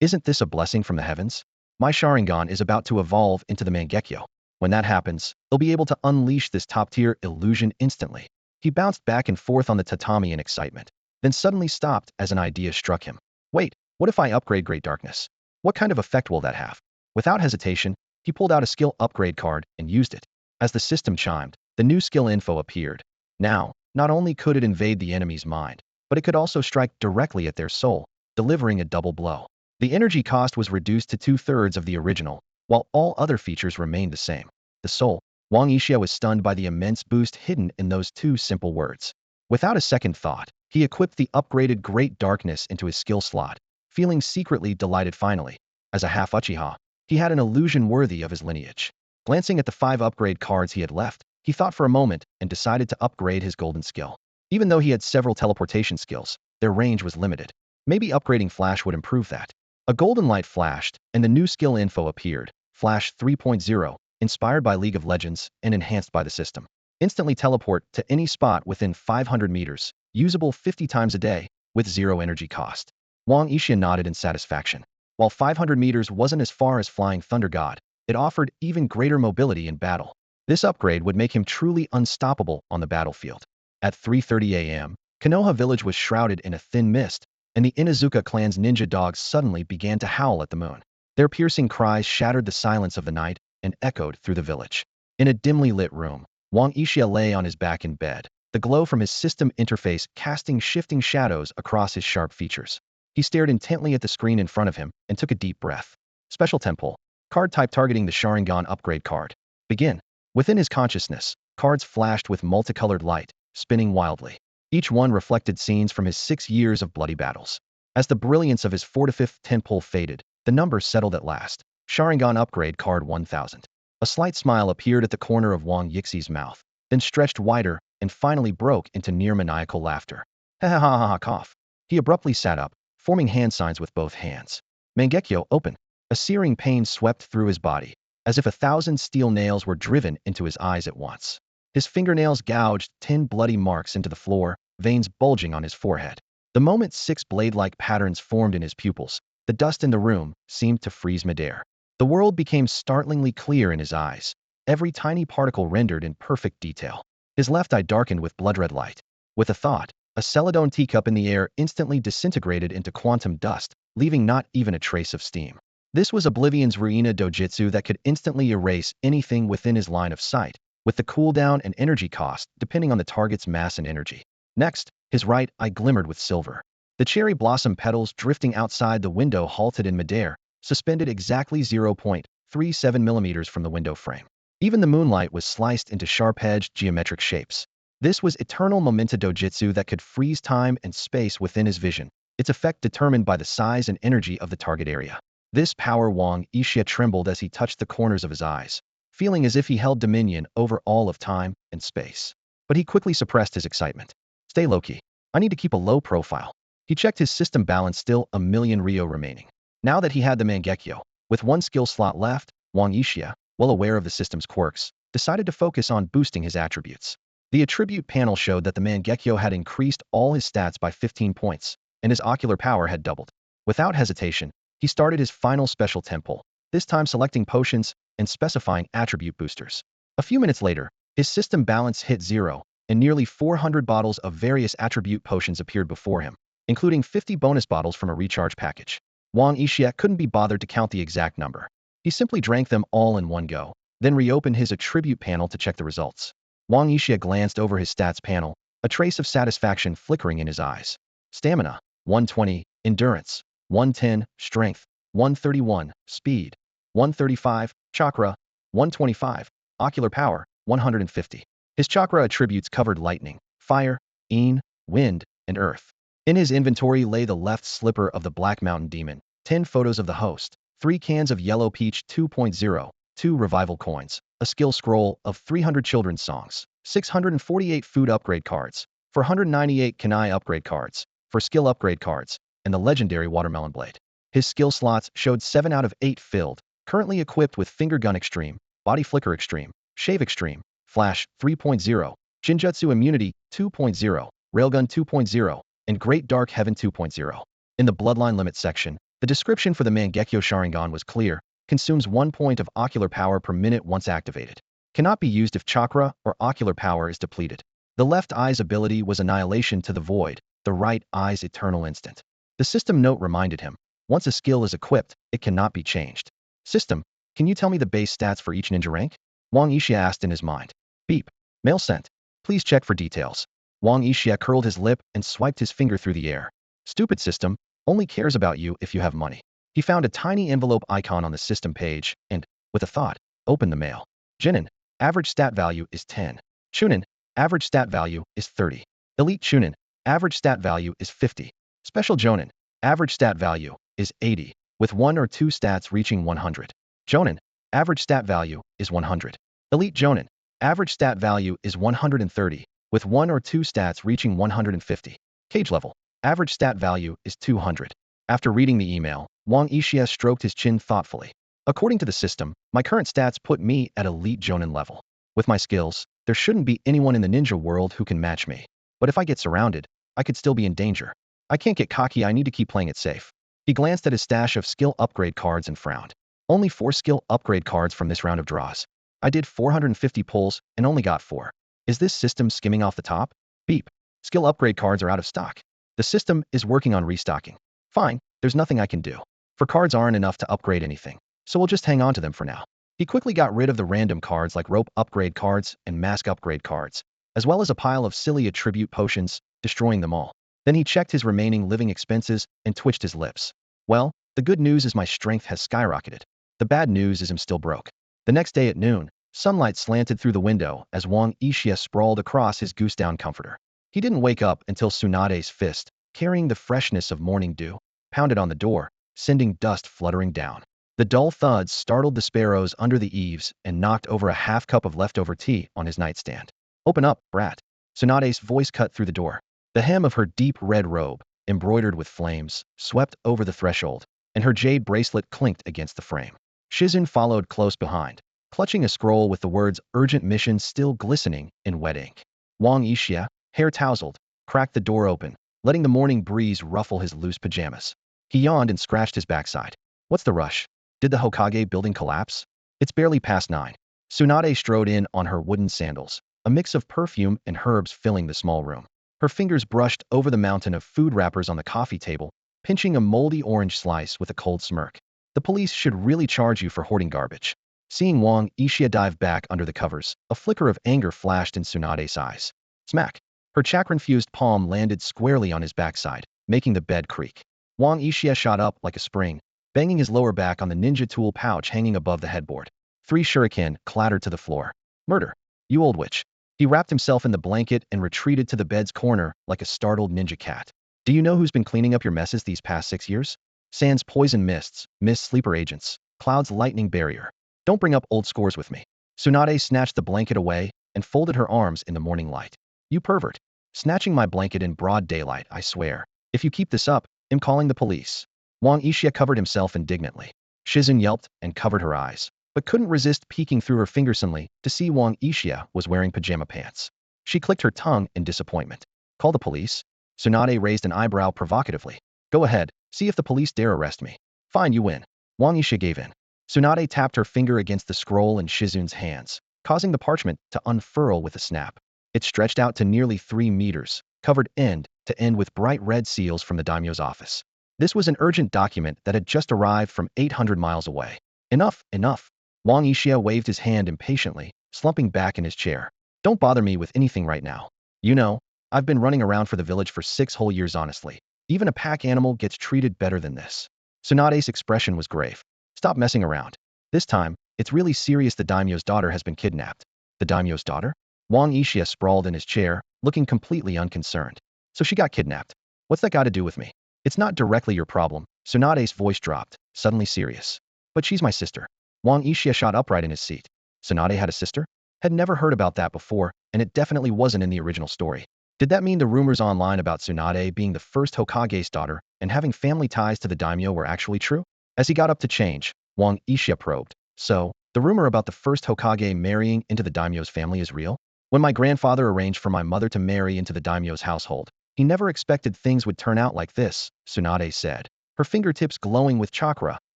Isn't this a blessing from the heavens? My sharingan is about to evolve into the Mangekyo. When that happens, he'll be able to unleash this top-tier illusion instantly. He bounced back and forth on the tatami in excitement, then suddenly stopped as an idea struck him. Wait, what if I upgrade Great Darkness? What kind of effect will that have? Without hesitation, he pulled out a skill upgrade card and used it. As the system chimed, the new skill info appeared. Now, not only could it invade the enemy's mind, but it could also strike directly at their soul, delivering a double blow. The energy cost was reduced to 2/3 of the original, while all other features remained the same. The soul. Wang Yixia was stunned by the immense boost hidden in those 2 simple words. Without a second thought, he equipped the upgraded Great Darkness into his skill slot, feeling secretly delighted finally. As a half Uchiha, he had an illusion worthy of his lineage. Glancing at the 5 upgrade cards he had left, he thought for a moment and decided to upgrade his golden skill. Even though he had several teleportation skills, their range was limited. Maybe upgrading Flash would improve that. A golden light flashed, and the new skill info appeared, Flash 3.0, inspired by League of Legends and enhanced by the system. Instantly teleport to any spot within 500 meters, usable 50 times a day, with 0 energy cost. Wang Yixia nodded in satisfaction. While 500 meters wasn't as far as Flying Thunder God, it offered even greater mobility in battle. This upgrade would make him truly unstoppable on the battlefield. At 3:30 a.m., Konoha village was shrouded in a thin mist, and the Inuzuka clan's ninja dogs suddenly began to howl at the moon. Their piercing cries shattered the silence of the night and echoed through the village. In a dimly lit room, Wang Yixia lay on his back in bed, the glow from his system interface casting shifting shadows across his sharp features. He stared intently at the screen in front of him and took a deep breath. Special Temple. Card type targeting the Sharingan upgrade card. Begin. Within his consciousness, cards flashed with multicolored light, spinning wildly. Each one reflected scenes from his 6 years of bloody battles. As the brilliance of his 4th temple faded, the numbers settled at last. Sharingan upgrade card 1000. A slight smile appeared at the corner of Wang Yixi's mouth, then stretched wider and finally broke into near maniacal laughter. Ha ha ha ha ha cough. He abruptly sat up, forming hand signs with both hands. Mangekyo open. A searing pain swept through his body, as if 1,000 steel nails were driven into his eyes at once. His fingernails gouged 10 bloody marks into the floor, veins bulging on his forehead. The moment 6 blade-like patterns formed in his pupils, the dust in the room seemed to freeze midair. The world became startlingly clear in his eyes, every tiny particle rendered in perfect detail. His left eye darkened with blood-red light. With a thought, a celadon teacup in the air instantly disintegrated into quantum dust, leaving not even a trace of steam. This was Oblivion's Ruina Dojutsu that could instantly erase anything within his line of sight, with the cooldown and energy cost depending on the target's mass and energy. Next, his right eye glimmered with silver. The cherry blossom petals drifting outside the window halted in midair, suspended exactly 0.37 millimeters from the window frame. Even the moonlight was sliced into sharp-edged geometric shapes. This was Eternal Momenta Dojutsu that could freeze time and space within his vision, its effect determined by the size and energy of the target area. This power Wang Yixia trembled as he touched the corners of his eyes, feeling as if he held dominion over all of time and space. But he quickly suppressed his excitement. Stay low-key. I need to keep a low profile. He checked his system balance, still 1,000,000 Ryo remaining. Now that he had the Mangekyo, with 1 skill slot left, Wang Yixia, well aware of the system's quirks, decided to focus on boosting his attributes. The attribute panel showed that the Mangekyo had increased all his stats by 15 points, and his ocular power had doubled. Without hesitation, he started his final special temple, this time selecting potions and specifying attribute boosters. A few minutes later, his system balance hit 0, and nearly 400 bottles of various attribute potions appeared before him, including 50 bonus bottles from a recharge package. Wang Yixia couldn't be bothered to count the exact number. He simply drank them all in one go, then reopened his attribute panel to check the results. Wang Yixia glanced over his stats panel, a trace of satisfaction flickering in his eyes. Stamina, 120, endurance, 110, strength, 131, speed, 135, chakra, 125, ocular power, 150. His chakra attributes covered lightning, fire, wind, and earth. In his inventory lay the left slipper of the Black Mountain Demon, 10 photos of the host, 3 cans of Yellow Peach 2.0, 2 revival coins, a skill scroll of 300 children's songs, 648 food upgrade cards, 498 Kanai upgrade cards, for skill upgrade cards, and the legendary watermelon blade. His skill slots showed 7 out of 8 filled, currently equipped with Finger Gun Extreme, Body Flicker Extreme, Shave Extreme, Flash 3.0, Jinjutsu Immunity 2.0, Railgun 2.0, and Great Dark Heaven 2.0. In the Bloodline Limit section, the description for the Mangekyo Sharingan was clear: consumes 1 point of ocular power per minute once activated. Cannot be used if chakra or ocular power is depleted. The left eye's ability was Annihilation to the Void, the right eye's Eternal Instant. The system note reminded him, once a skill is equipped, it cannot be changed. System, can you tell me the base stats for each ninja rank? Wang Yixia asked in his mind. Beep. Mail sent. Please check for details. Wang Yixia curled his lip and swiped his finger through the air. Stupid system, only cares about you if you have money. He found a tiny envelope icon on the system page and, with a thought, opened the mail. Jinin, average stat value is 10. Chunin, average stat value is 30. Elite Chunin, average stat value is 50. Special Jonin, average stat value is 80, with 1 or 2 stats reaching 100. Jonin, average stat value is 100. Elite Jonin, average stat value is 130, with 1 or 2 stats reaching 150. Cage level, average stat value is 200. After reading the email, Wang Yixia stroked his chin thoughtfully. According to the system, my current stats put me at Elite Jonin level. With my skills, there shouldn't be anyone in the ninja world who can match me. But if I get surrounded, I could still be in danger. I can't get cocky, I need to keep playing it safe. He glanced at his stash of skill upgrade cards and frowned. Only 4 skill upgrade cards from this round of draws. I did 450 pulls and only got 4. Is this system skimming off the top? Beep. Skill upgrade cards are out of stock. The system is working on restocking. Fine, there's nothing I can do. For cards aren't enough to upgrade anything, so we'll just hang on to them for now. He quickly got rid of the random cards like rope upgrade cards and mask upgrade cards, as well as a pile of silly attribute potions, destroying them all. Then he checked his remaining living expenses and twitched his lips. Well, the good news is my strength has skyrocketed. The bad news is I'm still broke. The next day at noon, sunlight slanted through the window as Wang Yixia sprawled across his goose-down comforter. He didn't wake up until Tsunade's fist, carrying the freshness of morning dew, pounded on the door, sending dust fluttering down. The dull thuds startled the sparrows under the eaves and knocked over a half cup of leftover tea on his nightstand. Open up, brat. Tsunade's voice cut through the door. The hem of her deep red robe, embroidered with flames, swept over the threshold, and her jade bracelet clinked against the frame. Shizun followed close behind, clutching a scroll with the words urgent mission still glistening in wet ink. Wang Yixia, hair tousled, cracked the door open, letting the morning breeze ruffle his loose pajamas. He yawned and scratched his backside. What's the rush? Did the Hokage building collapse? It's barely past 9. Tsunade strode in on her wooden sandals, a mix of perfume and herbs filling the small room. Her fingers brushed over the mountain of food wrappers on the coffee table, pinching a moldy orange slice with a cold smirk. The police should really charge you for hoarding garbage. Seeing Wang Yixia dive back under the covers, a flicker of anger flashed in Tsunade's eyes. Smack! Her chakra-infused palm landed squarely on his backside, making the bed creak. Wang Yixia shot up like a spring, banging his lower back on the ninja tool pouch hanging above the headboard. 3 shuriken clattered to the floor. Murder! You old witch! He wrapped himself in the blanket and retreated to the bed's corner like a startled ninja cat. Do you know who's been cleaning up your messes these past 6 years? Sans poison mists, mist sleeper agents, cloud's lightning barrier. Don't bring up old scores with me. Tsunade snatched the blanket away and folded her arms in the morning light. You pervert. Snatching my blanket in broad daylight, I swear. If you keep this up, I'm calling the police. Wang Yixia covered himself indignantly. Shizun yelped and covered her eyes, but couldn't resist peeking through her fingersonly to see Wang Yixia was wearing pajama pants. She clicked her tongue in disappointment. Call the police? Tsunade raised an eyebrow provocatively. Go ahead, see if the police dare arrest me. Fine, you win. Wang Yixia gave in. Tsunade tapped her finger against the scroll in Shizun's hands, causing the parchment to unfurl with a snap. It stretched out to nearly 3 meters, covered end to end with bright red seals from the daimyo's office. This was an urgent document that had just arrived from 800 miles away. Enough, enough. Wang Yixia waved his hand impatiently, slumping back in his chair. Don't bother me with anything right now. You know, I've been running around for the village for 6 whole years honestly. Even a pack animal gets treated better than this. Tsunade's expression was grave. Stop messing around. This time, it's really serious. The daimyo's daughter has been kidnapped. The daimyo's daughter? Wang Yixia sprawled in his chair, looking completely unconcerned. So she got kidnapped. What's that got to do with me? It's not directly your problem. Tsunade's voice dropped, suddenly serious. But she's my sister. Wang Yixia shot upright in his seat. Tsunade had a sister? Had never heard about that before, and it definitely wasn't in the original story. Did that mean the rumors online about Tsunade being the first Hokage's daughter and having family ties to the daimyo were actually true? As he got up to change, Wang Yixia probed. So, the rumor about the first Hokage marrying into the daimyo's family is real? When my grandfather arranged for my mother to marry into the daimyo's household, he never expected things would turn out like this, Tsunade said, her fingertips glowing with chakra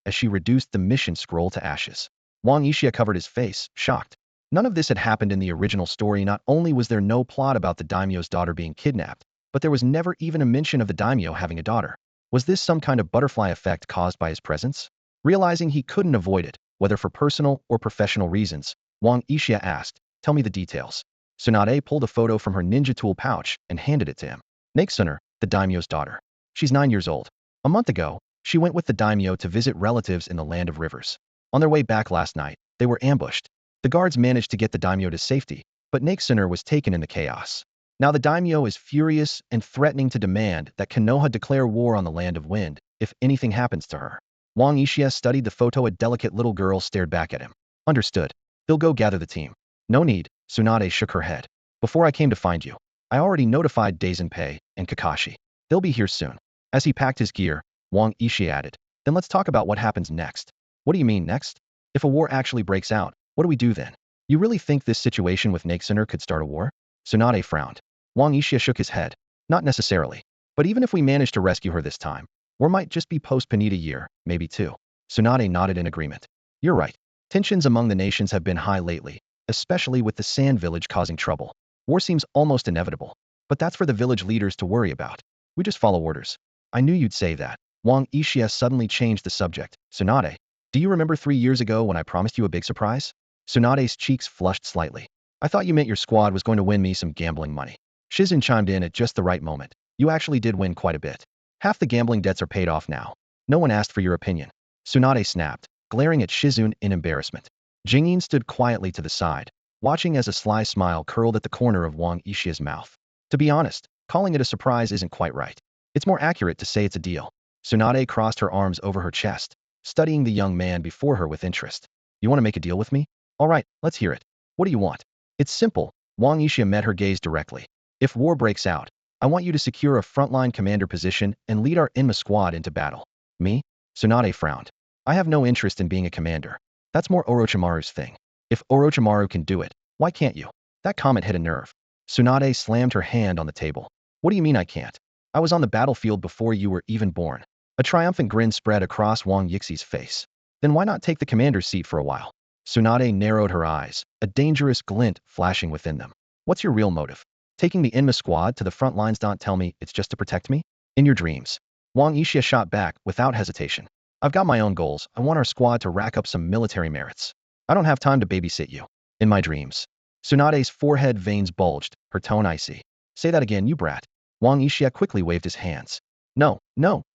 as she reduced the mission scroll to ashes. Wang Yixia covered his face, shocked. None of this had happened in the original story. Not only was there no plot about the daimyo's daughter being kidnapped, but there was never even a mention of the daimyo having a daughter. Was this some kind of butterfly effect caused by his presence? Realizing he couldn't avoid it, whether for personal or professional reasons, Wang Yixia asked, tell me the details. Tsunade pulled a photo from her ninja tool pouch and handed it to him. Nakesuna, the daimyo's daughter. She's 9 years old. A month ago, she went with the daimyo to visit relatives in the land of rivers. On their way back last night, they were ambushed. The guards managed to get the daimyo to safety, but Nakesuna was taken in the chaos. Now the daimyo is furious and threatening to demand that Konoha declare war on the land of wind if anything happens to her. Wang Yixia studied the photo. A delicate little girl stared back at him. Understood. He'll go gather the team. No need, Tsunade shook her head. Before I came to find you, I already notified Dazenpei and Kakashi. They'll be here soon. As he packed his gear, Wang Yixia added, then let's talk about what happens next. What do you mean next? If a war actually breaks out, what do we do then? You really think this situation with Nakesuna could start a war? Tsunade frowned. Wang Yixia shook his head. Not necessarily. But even if we manage to rescue her this time, war might just be post-Panita year, maybe 2. Tsunade nodded in agreement. You're right. Tensions among the nations have been high lately, especially with the Sand Village causing trouble. War seems almost inevitable. But that's for the village leaders to worry about. We just follow orders. I knew you'd say that. Wang Yixia suddenly changed the subject. Tsunade, Do you remember 3 years ago when I promised you a big surprise? Tsunade's cheeks flushed slightly. I thought you meant your squad was going to win me some gambling money. Shizun chimed in at just the right moment. You actually did win quite a bit. Half the gambling debts are paid off now. No one asked for your opinion. Tsunade snapped, glaring at Shizun in embarrassment. Jingyin stood quietly to the side, watching as a sly smile curled at the corner of Wang Yishia's mouth. To be honest, calling it a surprise isn't quite right. It's more accurate to say it's a deal. Tsunade crossed her arms over her chest, studying the young man before her with interest. You want to make a deal with me? All right, let's hear it. What do you want? It's simple. Wang Yixia met her gaze directly. If war breaks out, I want you to secure a frontline commander position and lead our Inma squad into battle. Me? Tsunade frowned. I have no interest in being a commander. That's more Orochimaru's thing. If Orochimaru can do it, why can't you? That comment hit a nerve. Tsunade slammed her hand on the table. What do you mean I can't? I was on the battlefield before you were even born. A triumphant grin spread across Wang Yixi's face. Then why not take the commander's seat for a while? Tsunade narrowed her eyes, a dangerous glint flashing within them. What's your real motive? Taking the Inma squad to the front lines? Don't tell me it's just to protect me? In your dreams. Wang Yixia shot back without hesitation. I've got my own goals. I want our squad to rack up some military merits. I don't have time to babysit you. In my dreams. Tsunade's forehead veins bulged, her tone icy. Say that again, you brat. Wang Yixia quickly waved his hands. No,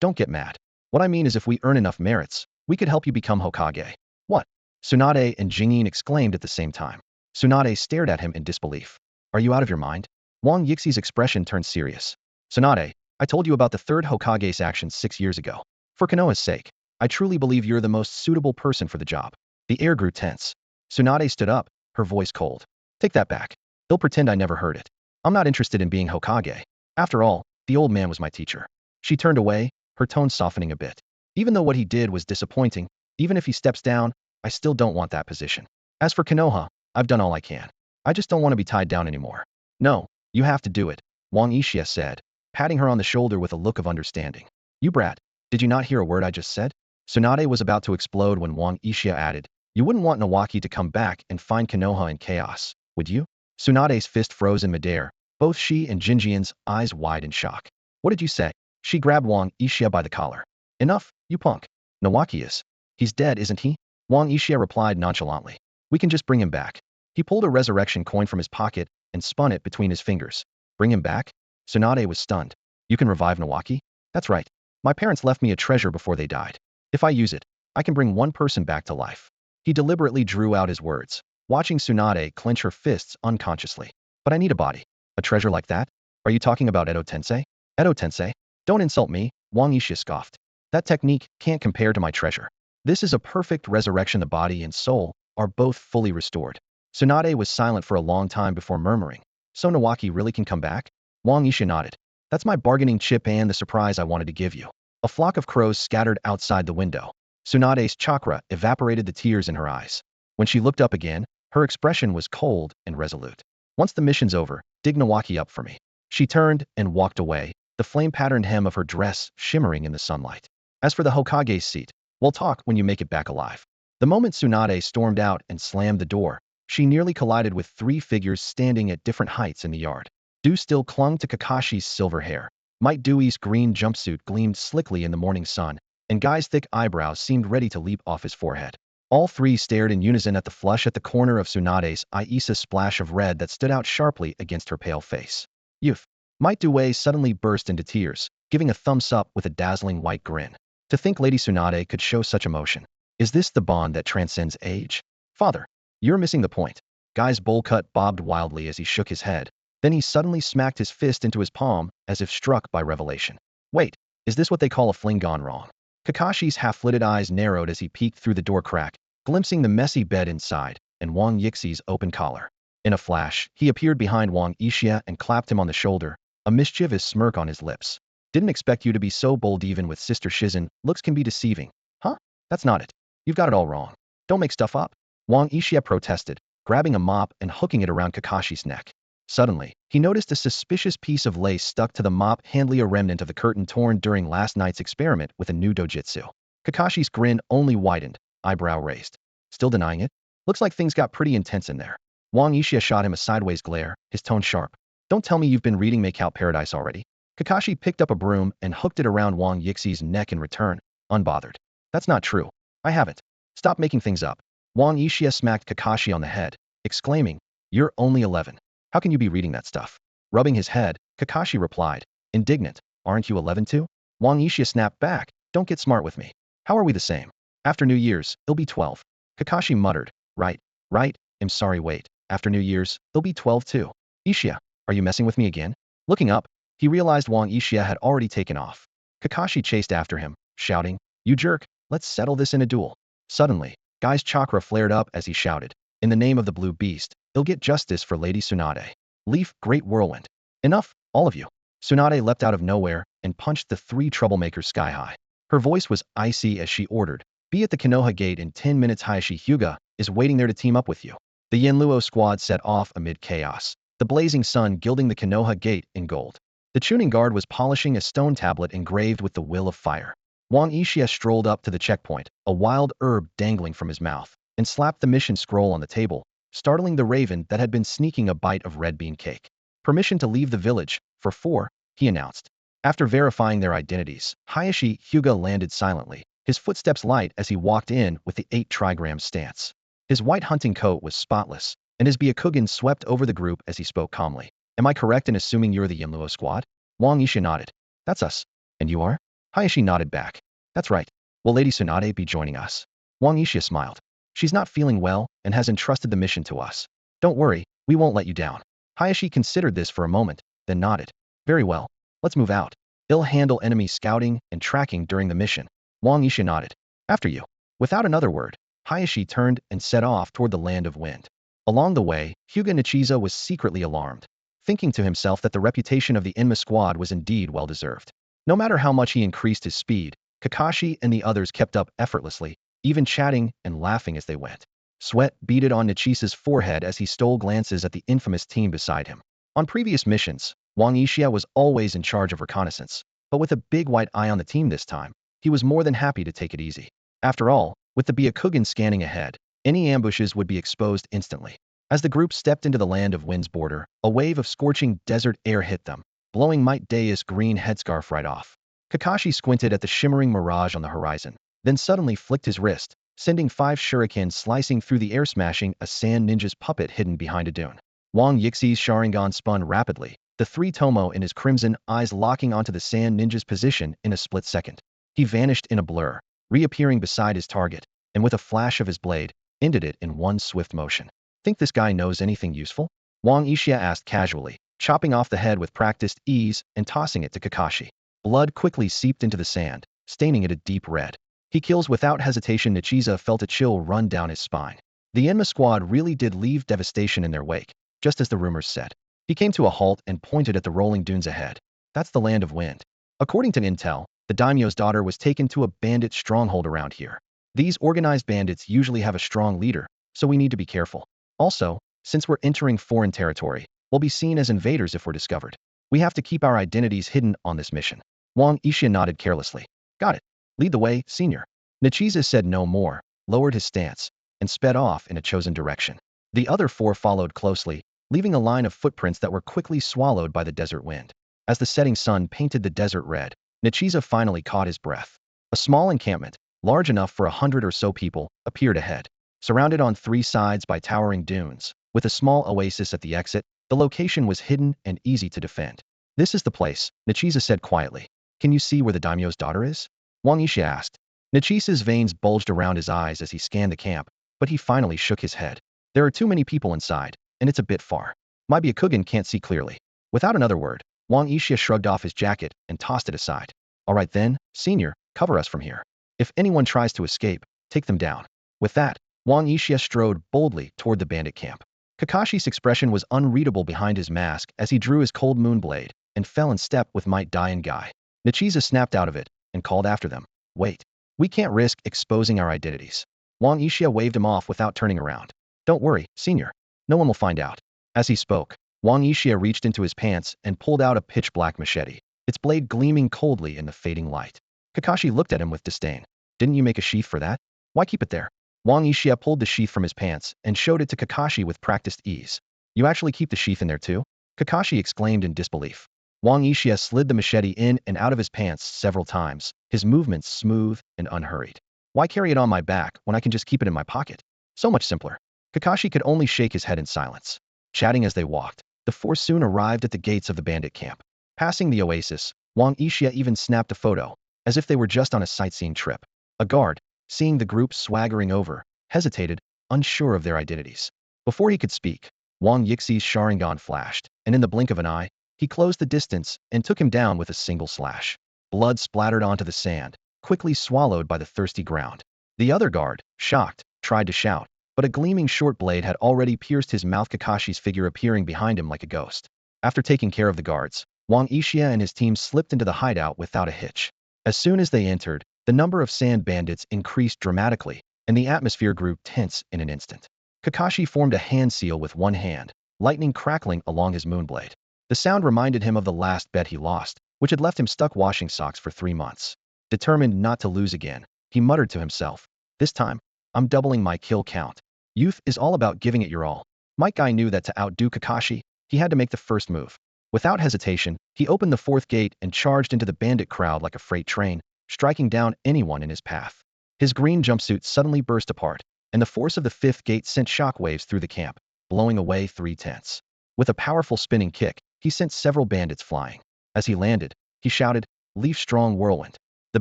don't get mad. What I mean is if we earn enough merits, we could help you become Hokage. What? Tsunade and Jingyin exclaimed at the same time. Tsunade stared at him in disbelief. Are you out of your mind? Wang Yixi's expression turned serious. Tsunade, I told you about the third Hokage's actions 6 years ago. For Konoha's sake, I truly believe you're the most suitable person for the job. The air grew tense. Tsunade stood up, her voice cold. Take that back. He'll pretend I never heard it. I'm not interested in being Hokage. After all, the old man was my teacher. She turned away, her tone softening a bit. Even though what he did was disappointing, even if he steps down, I still don't want that position. As for Konoha, I've done all I can. I just don't want to be tied down anymore. No, you have to do it, Wang Yixia said, patting her on the shoulder with a look of understanding. You brat, did you not hear a word I just said? Tsunade was about to explode when Wang Yixia added, you wouldn't want Nawaki to come back and find Konoha in chaos, would you? Tsunade's fist froze in midair, both she and Jinjian's eyes wide in shock. What did you say? She grabbed Wang Yixia by the collar. Enough, you punk. Nawaki is. He's dead, isn't he? Wang Yixia replied nonchalantly. We can just bring him back. He pulled a resurrection coin from his pocket and spun it between his fingers. Bring him back? Tsunade was stunned. You can revive Nawaki? That's right. My parents left me a treasure before they died. If I use it, I can bring one person back to life. He deliberately drew out his words, watching Tsunade clench her fists unconsciously. But I need a body. A treasure like that? Are you talking about Edo Tensei? Edo Tensei? Don't insult me, Wang Yixia scoffed. That technique can't compare to my treasure. This is a perfect resurrection. The body and soul are both fully restored. Tsunade was silent for a long time before murmuring. So Nawaki really can come back? Wang Yixia nodded. That's my bargaining chip and the surprise I wanted to give you. A flock of crows scattered outside the window. Tsunade's chakra evaporated the tears in her eyes. When she looked up again, her expression was cold and resolute. Once the mission's over, dig Nawaki up for me. She turned and walked away, the flame-patterned hem of her dress shimmering in the sunlight. As for the Hokage's seat, we'll talk when you make it back alive. The moment Tsunade stormed out and slammed the door, she nearly collided with 3 figures standing at different heights in the yard. Dew still clung to Kakashi's silver hair. Might Dewey's green jumpsuit gleamed slickly in the morning sun, and Guy's thick eyebrows seemed ready to leap off his forehead. All 3 stared in unison at the flush at the corner of Tsunade's eyes, a splash of red that stood out sharply against her pale face. Youth. Might Dewey suddenly burst into tears, giving a thumbs up with a dazzling white grin. To think Lady Tsunade could show such emotion. Is this the bond that transcends age? Father, you're missing the point. Guy's bowl cut bobbed wildly as he shook his head. Then he suddenly smacked his fist into his palm, as if struck by revelation. Wait, is this what they call a fling gone wrong? Kakashi's half-lidded eyes narrowed as he peeked through the door crack, glimpsing the messy bed inside, and Wang Yixi's open collar. In a flash, he appeared behind Wang Yixia and clapped him on the shoulder, a mischievous smirk on his lips. Didn't expect you to be so bold. Even with Sister Shizun, looks can be deceiving. Huh? That's not it. You've got it all wrong. Don't make stuff up. Wang Yixia protested, grabbing a mop and hooking it around Kakashi's neck. Suddenly, he noticed a suspicious piece of lace stuck to the mop handle, a remnant of the curtain torn during last night's experiment with a new dojutsu. Kakashi's grin only widened, eyebrow raised. Still denying it? Looks like things got pretty intense in there. Wang Yixia shot him a sideways glare, his tone sharp. Don't tell me you've been reading Make Out Paradise already. Kakashi picked up a broom and hooked it around Wang Yixi's neck in return, unbothered. That's not true. I haven't. Stop making things up. Wang Yixia smacked Kakashi on the head, exclaiming, "You're only 11. How can you be reading that stuff?" Rubbing his head, Kakashi replied, indignant, "Aren't you 11 too?" Wang Yixia snapped back, "Don't get smart with me. How are we the same? After New Year's, it'll be 12. Kakashi muttered, "Right, right, I'm sorry, wait. After New Year's, it'll be 12 too. Yixia, are you messing with me again?" Looking up, he realized Wang Yixia had already taken off. Kakashi chased after him, shouting, "You jerk, let's settle this in a duel." Suddenly, Guy's chakra flared up as he shouted, "In the name of the blue beast, I'll get justice for Lady Tsunade. Leaf, great whirlwind. Enough, all of you." Tsunade leapt out of nowhere and punched the three troublemakers sky high. Her voice was icy as she ordered, "Be at the Konoha gate in 10 minutes. Hayashi Hyuga is waiting there to team up with you." The Yenluo squad set off amid chaos, the blazing sun gilding the Konoha gate in gold. The tuning guard was polishing a stone tablet engraved with the will of fire. Wang Yixia strolled up to the checkpoint, a wild herb dangling from his mouth, and slapped the mission scroll on the table, startling the raven that had been sneaking a bite of red bean cake. "Permission to leave the village, for 4, he announced. After verifying their identities, Hayashi Hyuga landed silently, his footsteps light as he walked in with the 8 trigram stance. His white hunting coat was spotless, and his Byakugan swept over the group as he spoke calmly. "Am I correct in assuming you're the Yenluo squad?" Wang Yixia nodded. "That's us. And you are?" Hayashi nodded back. "That's right. Will Lady Tsunade be joining us?" Wang Yixia smiled. "She's not feeling well and has entrusted the mission to us. Don't worry, we won't let you down." Hayashi considered this for a moment, then nodded. "Very well. Let's move out. I'll handle enemy scouting and tracking during the mission." Wang Yixia nodded. "After you." Without another word, Hayashi turned and set off toward the land of wind. Along the way, Hyuga Nichiza was secretly alarmed, thinking to himself that the reputation of the Inma squad was indeed well-deserved. No matter how much he increased his speed, Kakashi and the others kept up effortlessly, even chatting and laughing as they went. Sweat beaded on Nichisa's forehead as he stole glances at the infamous team beside him. On previous missions, Wang Yixia was always in charge of reconnaissance, but with a big white eye on the team this time, he was more than happy to take it easy. After all, with the Byakugan scanning ahead, any ambushes would be exposed instantly. As the group stepped into the land of wind's border, a wave of scorching desert air hit them, blowing Might Day's green headscarf right off. Kakashi squinted at the shimmering mirage on the horizon, then suddenly flicked his wrist, sending 5 shurikens slicing through the air, smashing a sand ninja's puppet hidden behind a dune. Wang Yixi's sharingan spun rapidly, the 3 tomo in his crimson eyes locking onto the sand ninja's position in a split second. He vanished in a blur, reappearing beside his target, and with a flash of his blade, ended it in one swift motion. "Think this guy knows anything useful?" Wang Yixia asked casually, chopping off the head with practiced ease and tossing it to Kakashi. Blood quickly seeped into the sand, staining it a deep red. "He kills without hesitation." Nichiza felt a chill run down his spine. The Enma squad really did leave devastation in their wake, just as the rumors said. He came to a halt and pointed at the rolling dunes ahead. "That's the land of wind." According to intel, the daimyo's daughter was taken to a bandit stronghold around here. These organized bandits usually have a strong leader, so we need to be careful. Also, since we're entering foreign territory, we'll be seen as invaders if we're discovered. We have to keep our identities hidden on this mission. Wang Yixia nodded carelessly. "Got it. Lead the way, senior." Nichiza said no more, lowered his stance, and sped off in a chosen direction. The other 4 followed closely, leaving a line of footprints that were quickly swallowed by the desert wind. As the setting sun painted the desert red, Nichiza finally caught his breath. A small encampment, large enough for 100 or so people, appeared ahead. Surrounded on 3 sides by towering dunes, with a small oasis at the exit, the location was hidden and easy to defend. "This is the place," Nichiza said quietly. "Can you see where the daimyo's daughter is?" Wang Yixia asked. Nichisa's veins bulged around his eyes as he scanned the camp, but he finally shook his head. "There are too many people inside, and it's a bit far. My Byakugan can't see clearly." Without another word, Wang Yixia shrugged off his jacket and tossed it aside. "All right then, senior, cover us from here. If anyone tries to escape, take them down." With that, Wang Yixia strode boldly toward the bandit camp. Kakashi's expression was unreadable behind his mask as he drew his cold moon blade and fell in step with Might Dai and Guy. Nichiza snapped out of it and called after them. "Wait. We can't risk exposing our identities." Wang Yixia waved him off without turning around. "Don't worry, senior. No one will find out." As he spoke, Wang Yixia reached into his pants and pulled out a pitch-black machete, its blade gleaming coldly in the fading light. Kakashi looked at him with disdain. "Didn't you make a sheath for that? Why keep it there?" Wang Yixia pulled the sheath from his pants and showed it to Kakashi with practiced ease. "You actually keep the sheath in there too?" Kakashi exclaimed in disbelief. Wang Yixia slid the machete in and out of his pants several times, his movements smooth and unhurried. Why carry it on my back when I can just keep it in my pocket? So much simpler. Kakashi could only shake his head in silence. Chatting as they walked, the four soon arrived at the gates of the bandit camp. Passing the oasis, Wang Yixia even snapped a photo, as if they were just on a sightseeing trip. A guard, seeing the group swaggering over, hesitated, unsure of their identities. Before he could speak, Wang Yixi's sharingan flashed, and in the blink of an eye, he closed the distance and took him down with a single slash. Blood splattered onto the sand, quickly swallowed by the thirsty ground. The other guard, shocked, tried to shout, but a gleaming short blade had already pierced his mouth, Kakashi's figure appearing behind him like a ghost. After taking care of the guards, Wang Yixia and his team slipped into the hideout without a hitch. As soon as they entered, the number of sand bandits increased dramatically, and the atmosphere grew tense in an instant. Kakashi formed a hand seal with one hand, lightning crackling along his moonblade. The sound reminded him of the last bet he lost, which had left him stuck washing socks for 3 months. Determined not to lose again, he muttered to himself, "This time, I'm doubling my kill count." Youth is all about giving it your all. Mike Guy knew that to outdo Kakashi, he had to make the first move. Without hesitation, he opened the fourth gate and charged into the bandit crowd like a freight train, striking down anyone in his path. His green jumpsuit suddenly burst apart, and the force of the fifth gate sent shockwaves through the camp, blowing away 3 tents. With a powerful spinning kick, he sent several bandits flying. As he landed, he shouted, "Leaf strong whirlwind." The